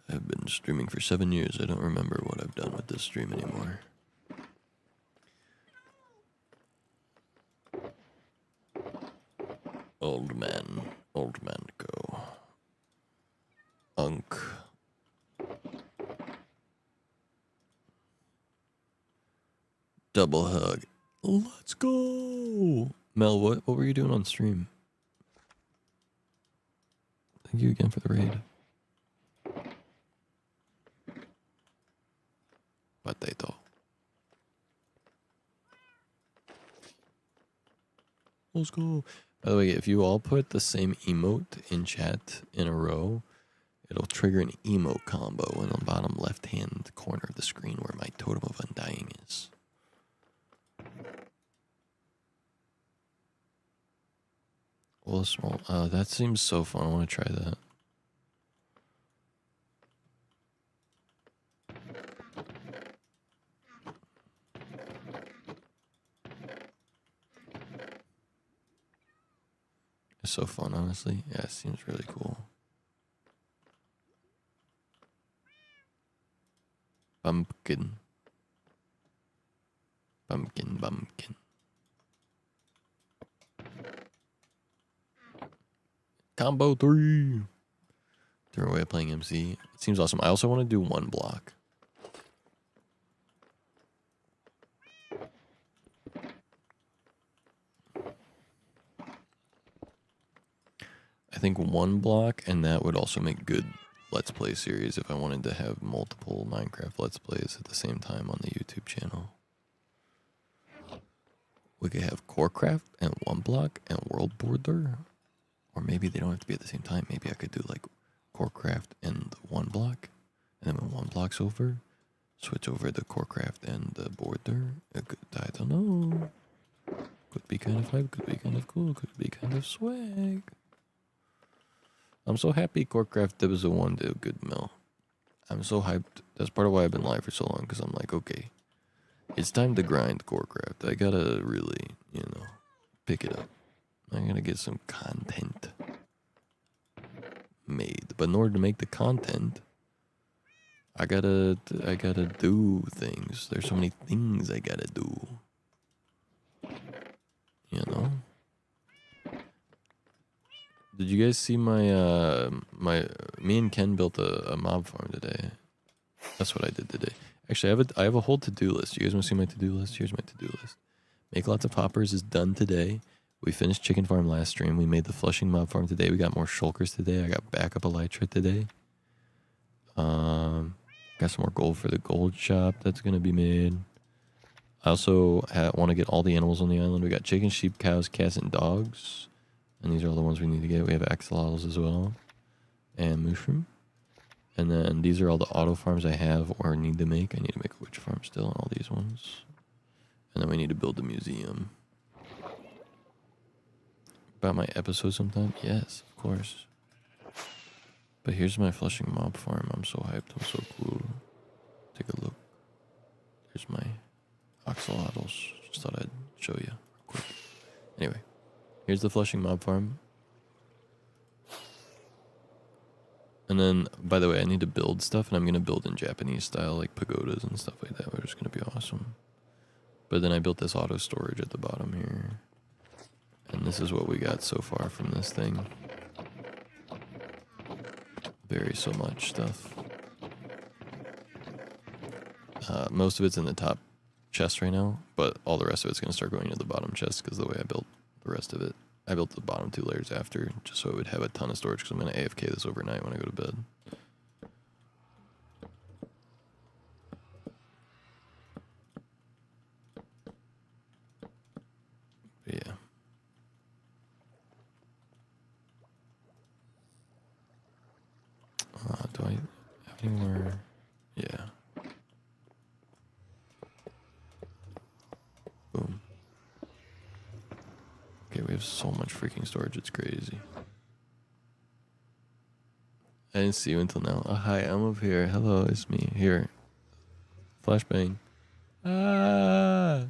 I've been streaming for 7 years. I don't remember what I've done with this stream anymore. Old man go. Unk. Double hug. Let's go. Mel, what were you doing on stream? Thank you again for the raid. Potato. Let's go. By the way, if you all put the same emote in chat in a row, it'll trigger an emote combo in the bottom left-hand corner of the screen where my totem of undying is. Well, small. That seems so fun. I want to try that. It's so fun, honestly. Yeah, it seems really cool. Pumpkin. Pumpkin, pumpkin. Combo 3. Different way of playing MC. It seems awesome. I also want to do one block. I think one block, and that would also make good Let's Play series if I wanted to have multiple Minecraft Let's Plays at the same time on the YouTube channel. We could have Corecraft and one block and World Border. Or maybe they don't have to be at the same time. Maybe I could do like Corecraft and one block. And then when one block's over, switch over to Corecraft and the Border. I don't know. Could be kind of hype, could be kind of cool, could be kind of swag. I'm so happy Corecraft was the one did a good mill. I'm so hyped. That's part of why I've been live for so long, because I'm like, okay, it's time to grind Corecraft. I gotta really, pick it up. I gotta get some content made. But in order to make the content, I gotta do things. There's so many things I gotta do. Did you guys see me and Ken built a mob farm today? That's what I did today. Actually, I have a whole to-do list. You guys want to see my to-do list? Here's my to-do list. Make lots of hoppers is done today. We finished chicken farm last stream. We made the flushing mob farm today. We got more shulkers today. I got backup elytra today. Got some more gold for the gold shop that's gonna be made. I also want to get all the animals on the island. We got chickens, sheep, cows, cats, and dogs. And these are all the ones we need to get. We have axolotls as well. And mushroom. And then these are all the auto farms I have or need to make. I need to make a witch farm still on all these ones. And then we need to build the museum. About my episode sometime? Yes, of course. But here's my flushing mob farm. I'm so hyped. I'm so cool. Take a look. Here's my axolotls. Just thought I'd show you real quick. Anyway, here's the flushing mob farm. And then, by the way, I need to build stuff, and I'm going to build in Japanese style, like pagodas and stuff like that, which is going to be awesome. But then I built this auto storage at the bottom here. And this is what we got so far from this thing. Very so much stuff. Most of it's in the top chest right now, but all the rest of it's going to start going into the bottom chest because the way I built the rest of it. I built the bottom 2 layers after, just so it would have a ton of storage because I'm going to AFK this overnight when I go to bed. But yeah. Do I have anywhere? Yeah. Boom. Okay, we have so much freaking storage, it's crazy. I didn't see you until now. Oh, hi, I'm up here. Hello, it's me. Here. Flashbang. Ah!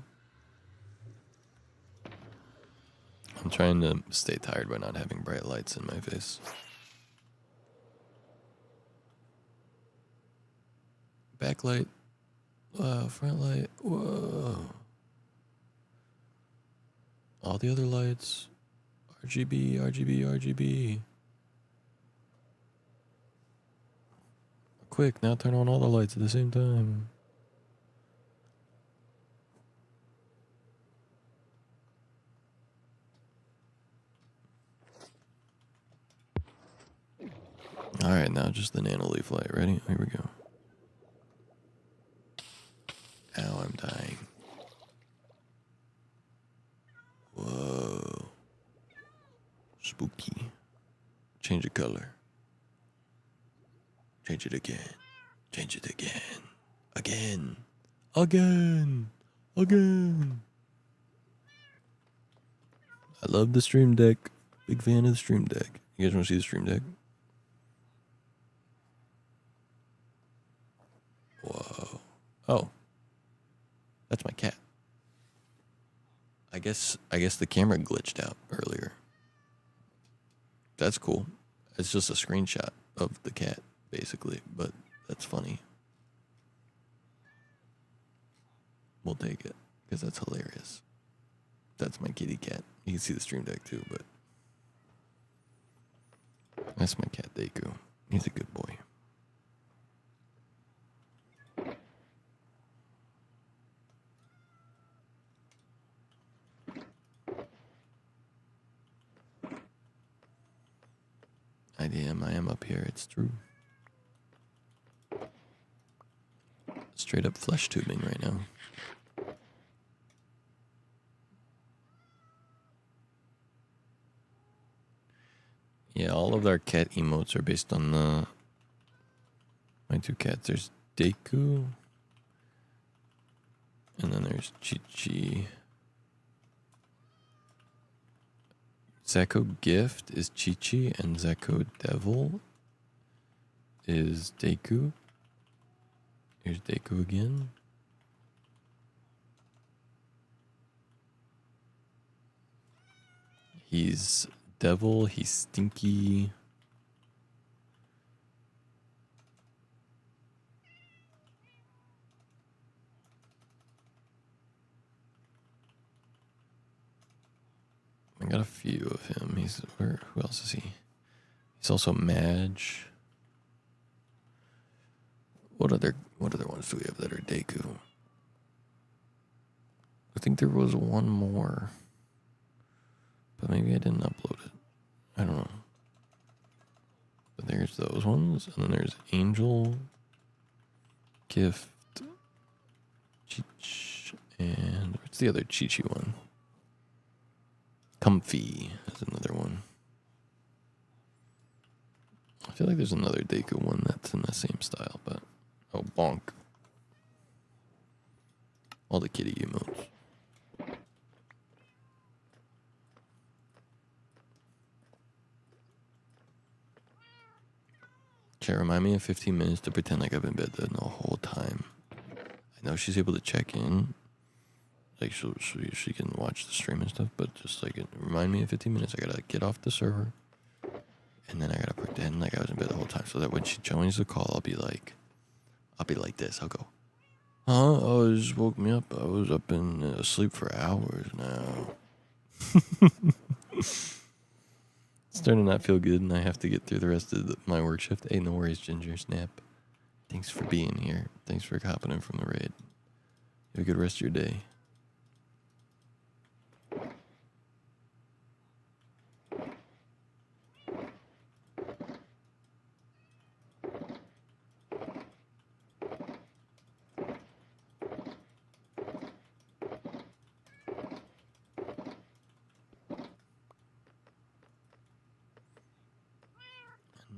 I'm trying to stay tired by not having bright lights in my face. Backlight. Wow, front light. Whoa. All the other lights. RGB, RGB, RGB. Quick, now turn on all the lights at the same time. Alright, now just the nano leaf light. Ready? Here we go. Ow, I'm dying. Whoa. Spooky. Change the color. Change it again. Change it again. Again. Again. Again. I love the Stream Deck. Big fan of the Stream Deck. You guys want to see the Stream Deck? Whoa. Oh. That's my cat. I guess the camera glitched out earlier. That's cool. It's just a screenshot of the cat, basically, but that's funny. We'll take it, because that's hilarious. That's my kitty cat. You can see the Stream Deck too, but that's my cat, Deku. He's a good boy. I am up here, it's true. Straight up flesh tubing right now. Yeah, all of our cat emotes are based on my 2 cats. There's Deku, and then there's Chi-Chi. Zacko Gift is Chi-Chi, and Zacko Devil is Deku. Here's Deku again. He's Devil, he's Stinky. I got a few of him. He's who else is he? He's also Madge. What other ones do we have that are Deku? I think there was one more, but maybe I didn't upload it. I don't know. But there's those ones, and then there's Angel, Gift, Cheech, and what's the other Chi-Chi one? Comfy is another one. I feel like there's another Deku one that's in the same style, but oh, bonk. All the kitty emotes. Can remind me of 15 minutes to pretend like I've been in bed the whole time. I know she's able to check in, like so she can watch the stream and stuff, but just like remind me of 15 minutes. I gotta get off the server, and then I gotta pretend like I was in bed the whole time, so that when she joins the call, I'll be like this. I'll go, huh? Oh, it just woke me up. I was up and asleep for hours now. starting to not feel good, and I have to get through the rest of my work shift. Hey, no worries, Ginger Snap. Thanks for being here. Thanks for hopping in from the raid. Have a good rest of your day.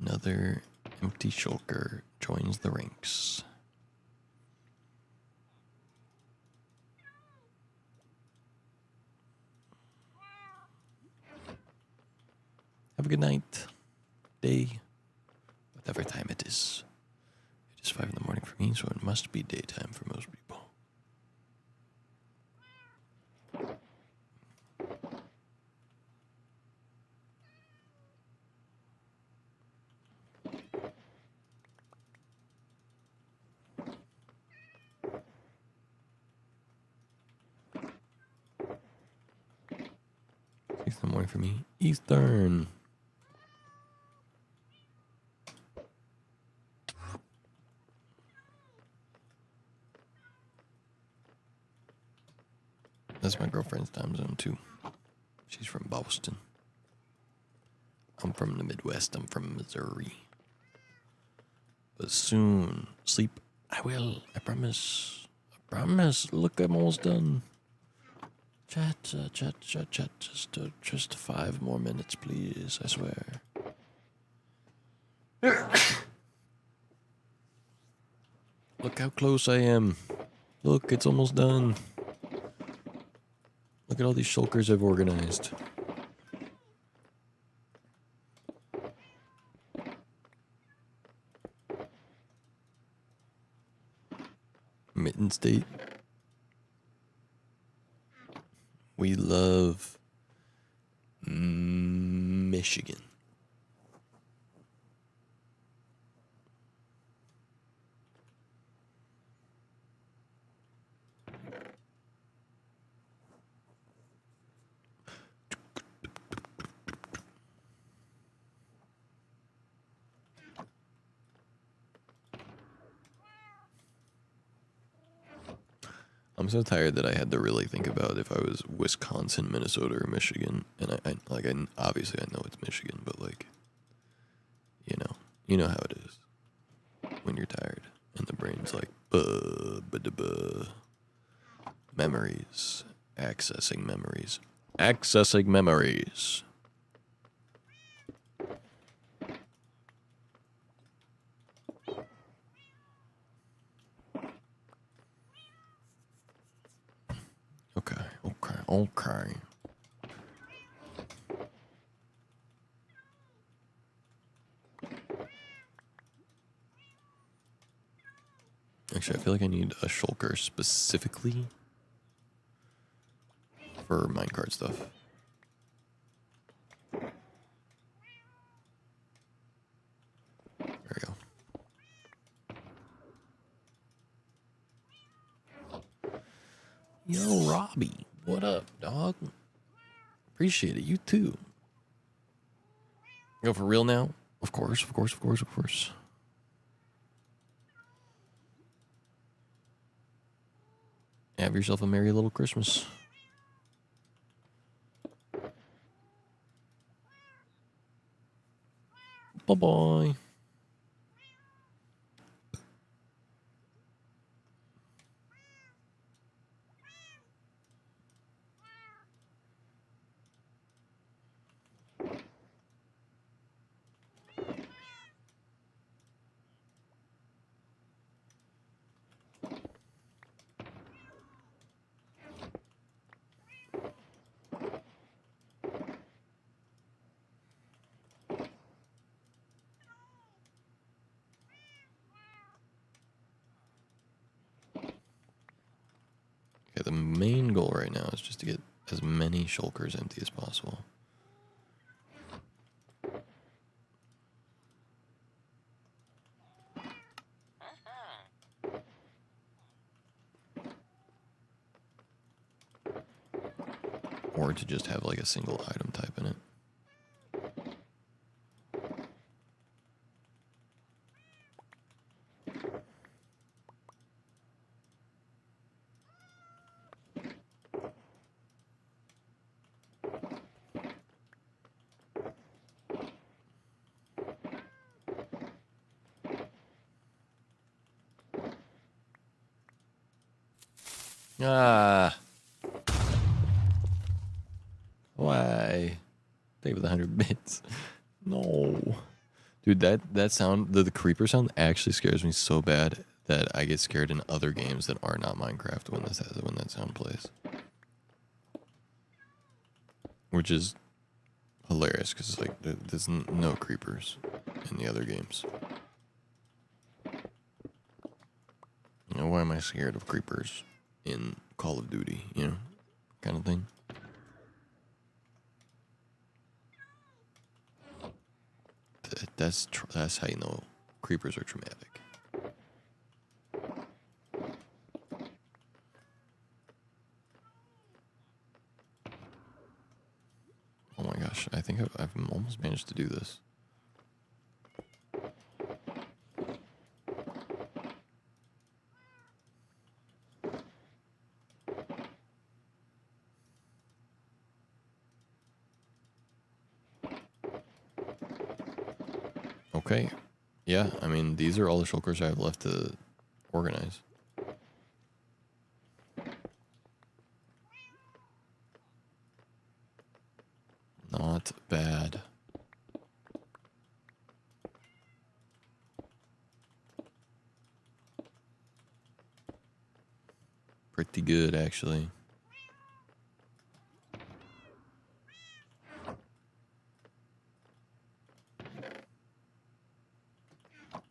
Another empty shulker joins the ranks. Have a good night, day, whatever time it is. It is 5 in the morning for me, so it must be daytime for most people. Six in the morning for me, Eastern. That's my girlfriend's time zone too. She's from Boston. I'm from the Midwest. I'm from Missouri. But soon, sleep. I will. I promise. I promise. Look, I'm almost done. Chat. Just 5 more minutes, please. I swear. Look how close I am. Look, it's almost done. Look at all these shulkers I've organized. Mitten State. We love Michigan. I'm so tired that I had to really think about if I was Wisconsin, Minnesota, or Michigan. And I obviously I know it's Michigan, but like, you know how it is when you're tired and the brain's like, memories, accessing memories. Okay. Actually, I feel like I need a shulker specifically for minecart stuff. There we go. Yo, Robbie. What up, dog? Appreciate it. You too. Go for real now? Of course. Have yourself a merry little Christmas. Bye-bye. Okay, the main goal right now is just to get as many shulkers empty as possible. Or to just have like a single item type in it. Ah. Why? Pay with 100 bits. No. Dude, that sound, the creeper sound actually scares me so bad that I get scared in other games that are not Minecraft when that sound plays. Which is hilarious because like there's no creepers in the other games. You know, why am I scared of creepers in Call of Duty, you know, kind of thing. That's how you know creepers are traumatic. Oh my gosh, I think I've almost managed to do this. Okay. Yeah, I mean, these are all the shulkers I have left to organize. Not bad. Pretty good, actually.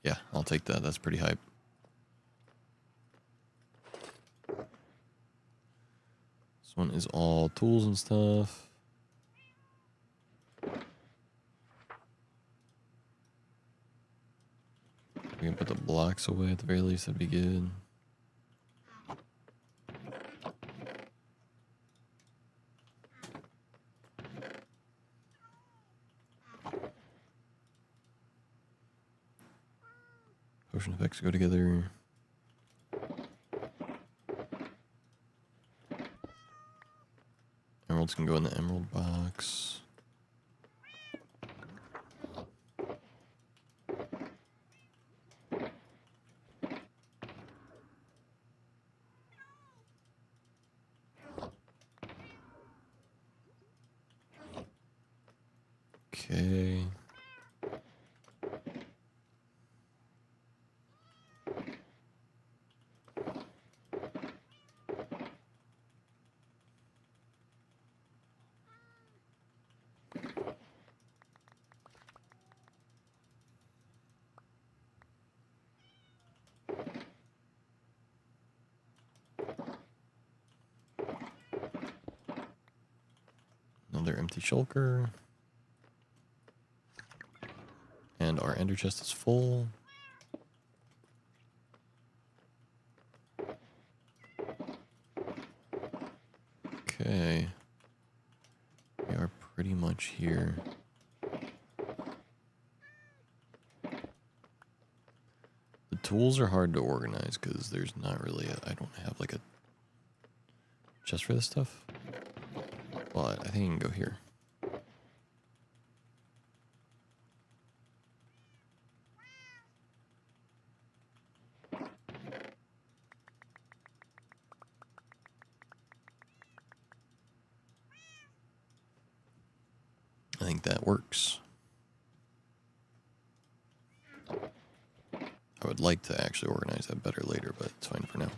Yeah, I'll take that. That's pretty hype. This one is all tools and stuff. We can put the blocks away at the very least. That'd be good. Potion effects go together. Emeralds can go in the emerald box. Okay. Another empty shulker. And our ender chest is full. Okay. We are pretty much here. The tools are hard to organize because there's not really I don't have like a chest for this stuff. Well, I think I can go here. I think that works. I would like to actually organize that better later, but it's fine for now.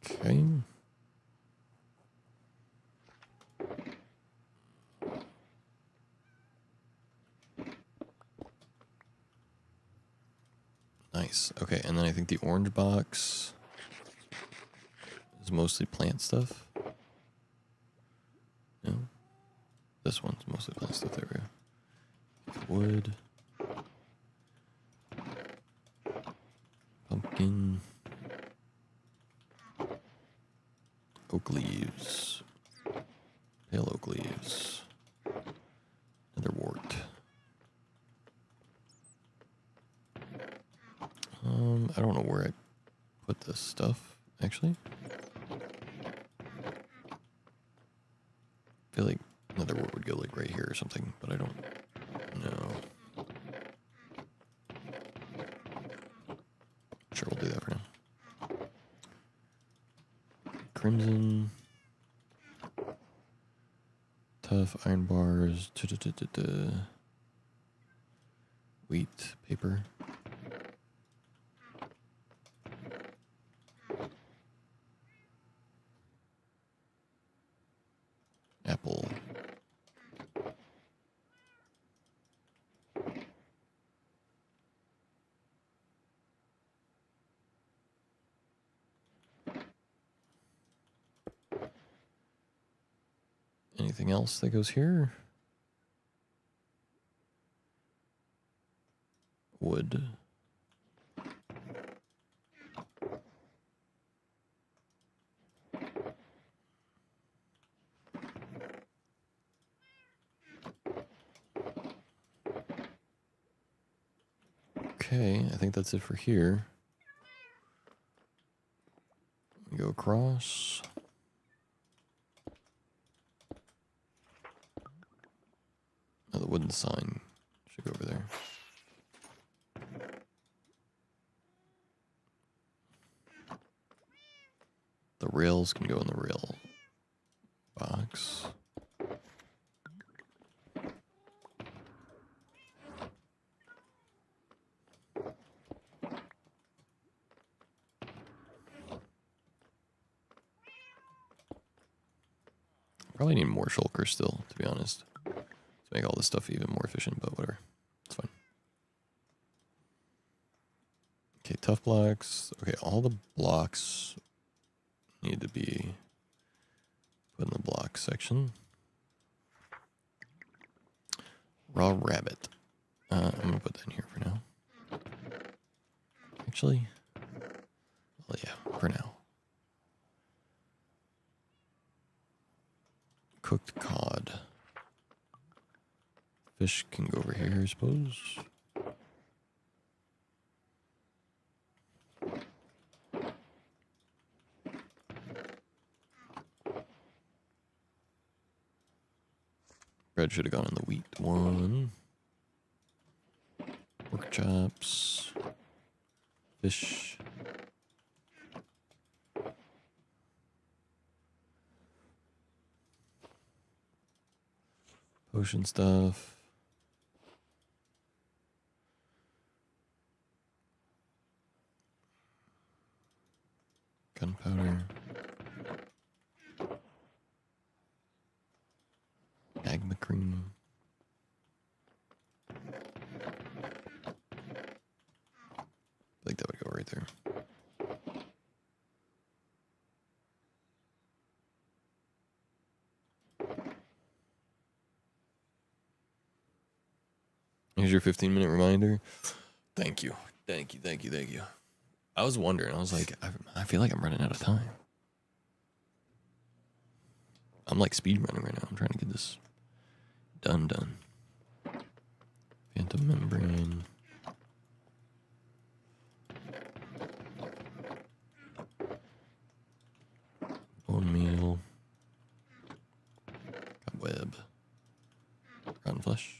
Okay. Nice. Okay, and then I think the orange box is mostly plant stuff. No? This one's mostly plant stuff. There we go. Wood. Pumpkin. leaves. Pale oak leaves. Another wart. I don't know where I put this stuff, actually. I feel like another wart would go like right here or something, but I don't know. Sure, we'll do that for now. Crimson. Tough iron bars. Wheat, paper. Apple. Anything else that goes here? Wood. Okay, I think that's it for here. We go across. Oh, the wooden sign should go over there. The rails can go in the rail box. Probably need more shulkers still, to be honest, to make all this stuff even more efficient, but whatever. It's fine. Okay, tough blocks. Okay, all the blocks need to be put in the block section. Raw rabbit. I'm going to put that in here for now. Actually, well, yeah, for now. Cooked cod. Fish can go over here, I suppose. Bread should have gone in the wheat one. Pork chops. Fish. Potion stuff. Gunpowder. Magma cream. I think that would go right there. Here's your 15-minute reminder. Thank you. Thank you, thank you, thank you. I was wondering, I was like, I feel like I'm running out of time. I'm like speed running right now. I'm trying to get this done. Phantom membrane. Bone meal. Cobweb. Rotten flesh.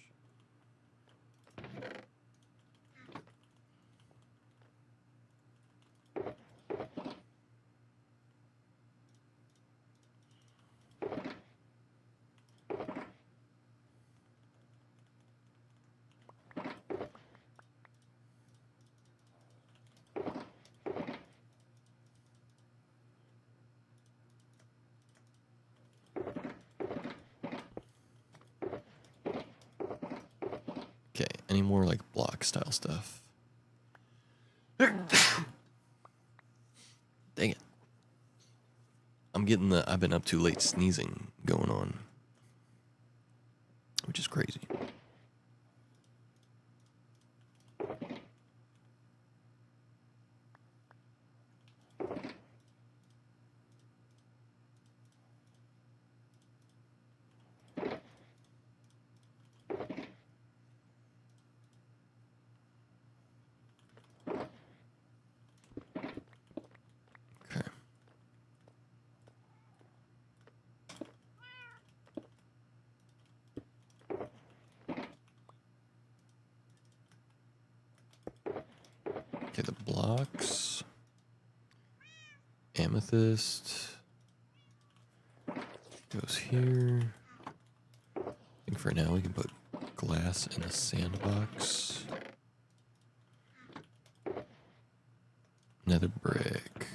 Okay, any more like block style stuff? Dang it. I'm getting the I've been up too late sneezing going on, which is crazy. Okay, the blocks. Amethyst. Goes here. I think for now we can put glass in the sandbox. Nether brick.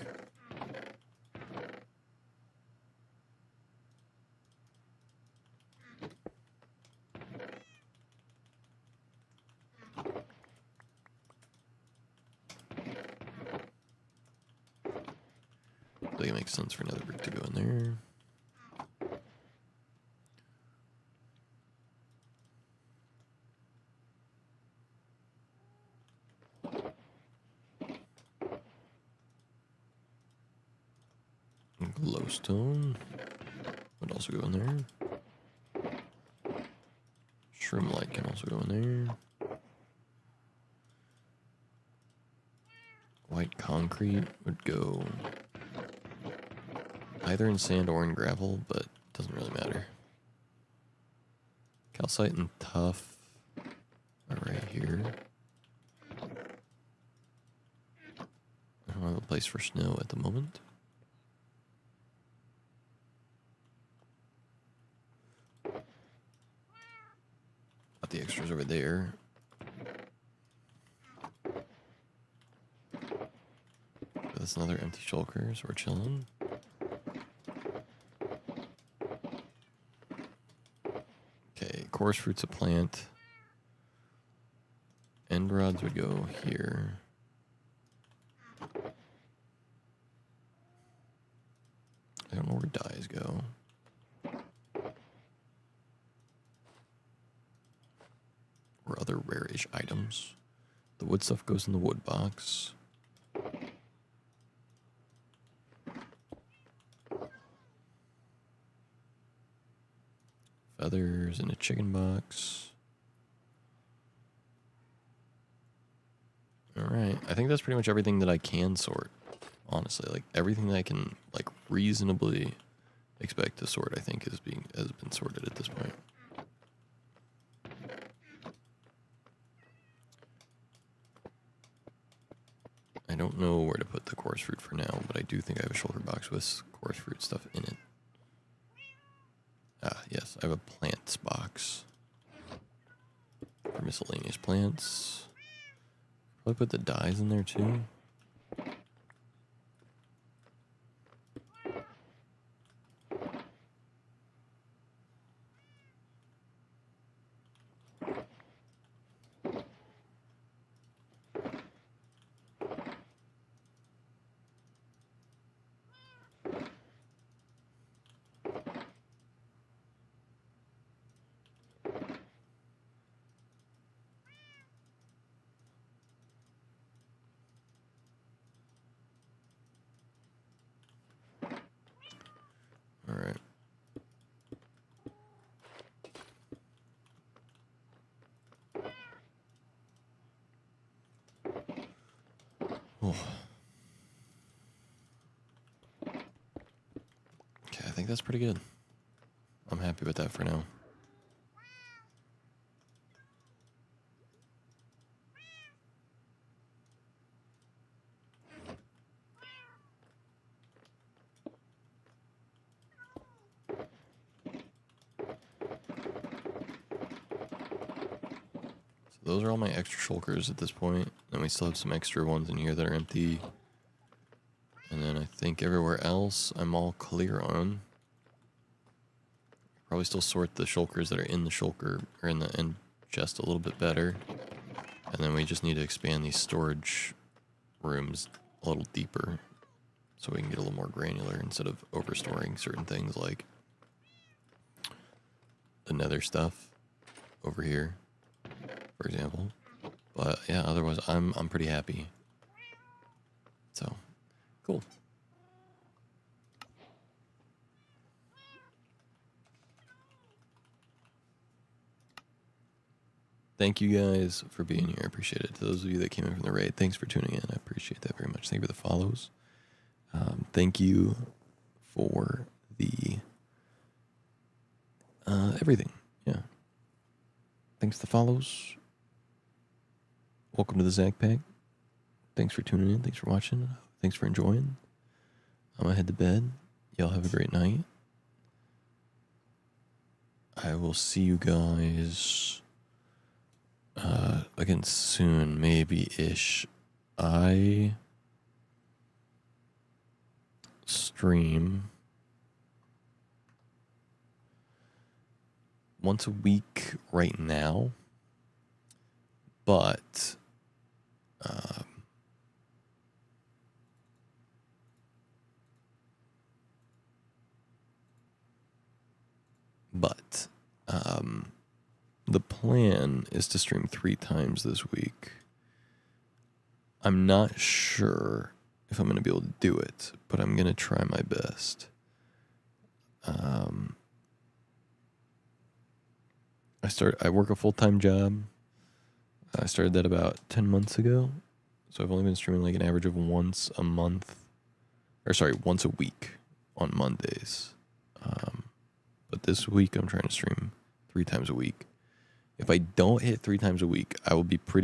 I think it makes sense for another brick to go in there. Glowstone would also go in there. Shroom light can also go in there. White concrete would go either in sand or in gravel, but it doesn't really matter. Calcite and tuff are right here. I don't have a place for snow at the moment. Got the extras over there. That's another empty shulker, so we're chilling. Okay, coarse fruits a plant. End rods would go here. I don't know where dyes go. Or other rare-ish items. The wood stuff goes in the wood box. Feathers in a chicken box. Alright, I think that's pretty much everything that I can sort. Honestly, like everything that I can like reasonably expect to sort, I think has been sorted at this point. I don't know where to put the coarse fruit for now, but I do think I have a shoulder box with coarse fruit stuff in it. Ah, yes, I have a plants box for miscellaneous plants. Probably put the dyes in there too. All right. Oh. Okay, I think that's pretty good. I'm happy with that for now. Those are all my extra shulkers at this point. And we still have some extra ones in here that are empty. And then I think everywhere else I'm all clear on. Probably still sort the shulkers that are in the shulker or in the end chest a little bit better. And then we just need to expand these storage rooms a little deeper so we can get a little more granular instead of overstoring certain things like the nether stuff over here, for example. But yeah, otherwise I'm pretty happy. So, cool. Thank you guys for being here. I appreciate it. To those of you that came in from the raid, thanks for tuning in. I appreciate that very much. Thank you for the follows. Thank you for the everything. Yeah. Thanks for the follows. Welcome to the Zack Pack. Thanks for tuning in. Thanks for watching. Thanks for enjoying. I'm gonna head to bed. Y'all have a great night. I will see you guys again soon, maybe-ish. I stream once a week right now, but the plan is to stream 3 times this week. I'm not sure if I'm going to be able to do it, but I'm going to try my best. I work a full-time job. I started that about 10 months ago. So I've only been streaming like an average of once a week on Mondays. But this week I'm trying to stream 3 times a week. If I don't hit 3 times a week, I will be pretty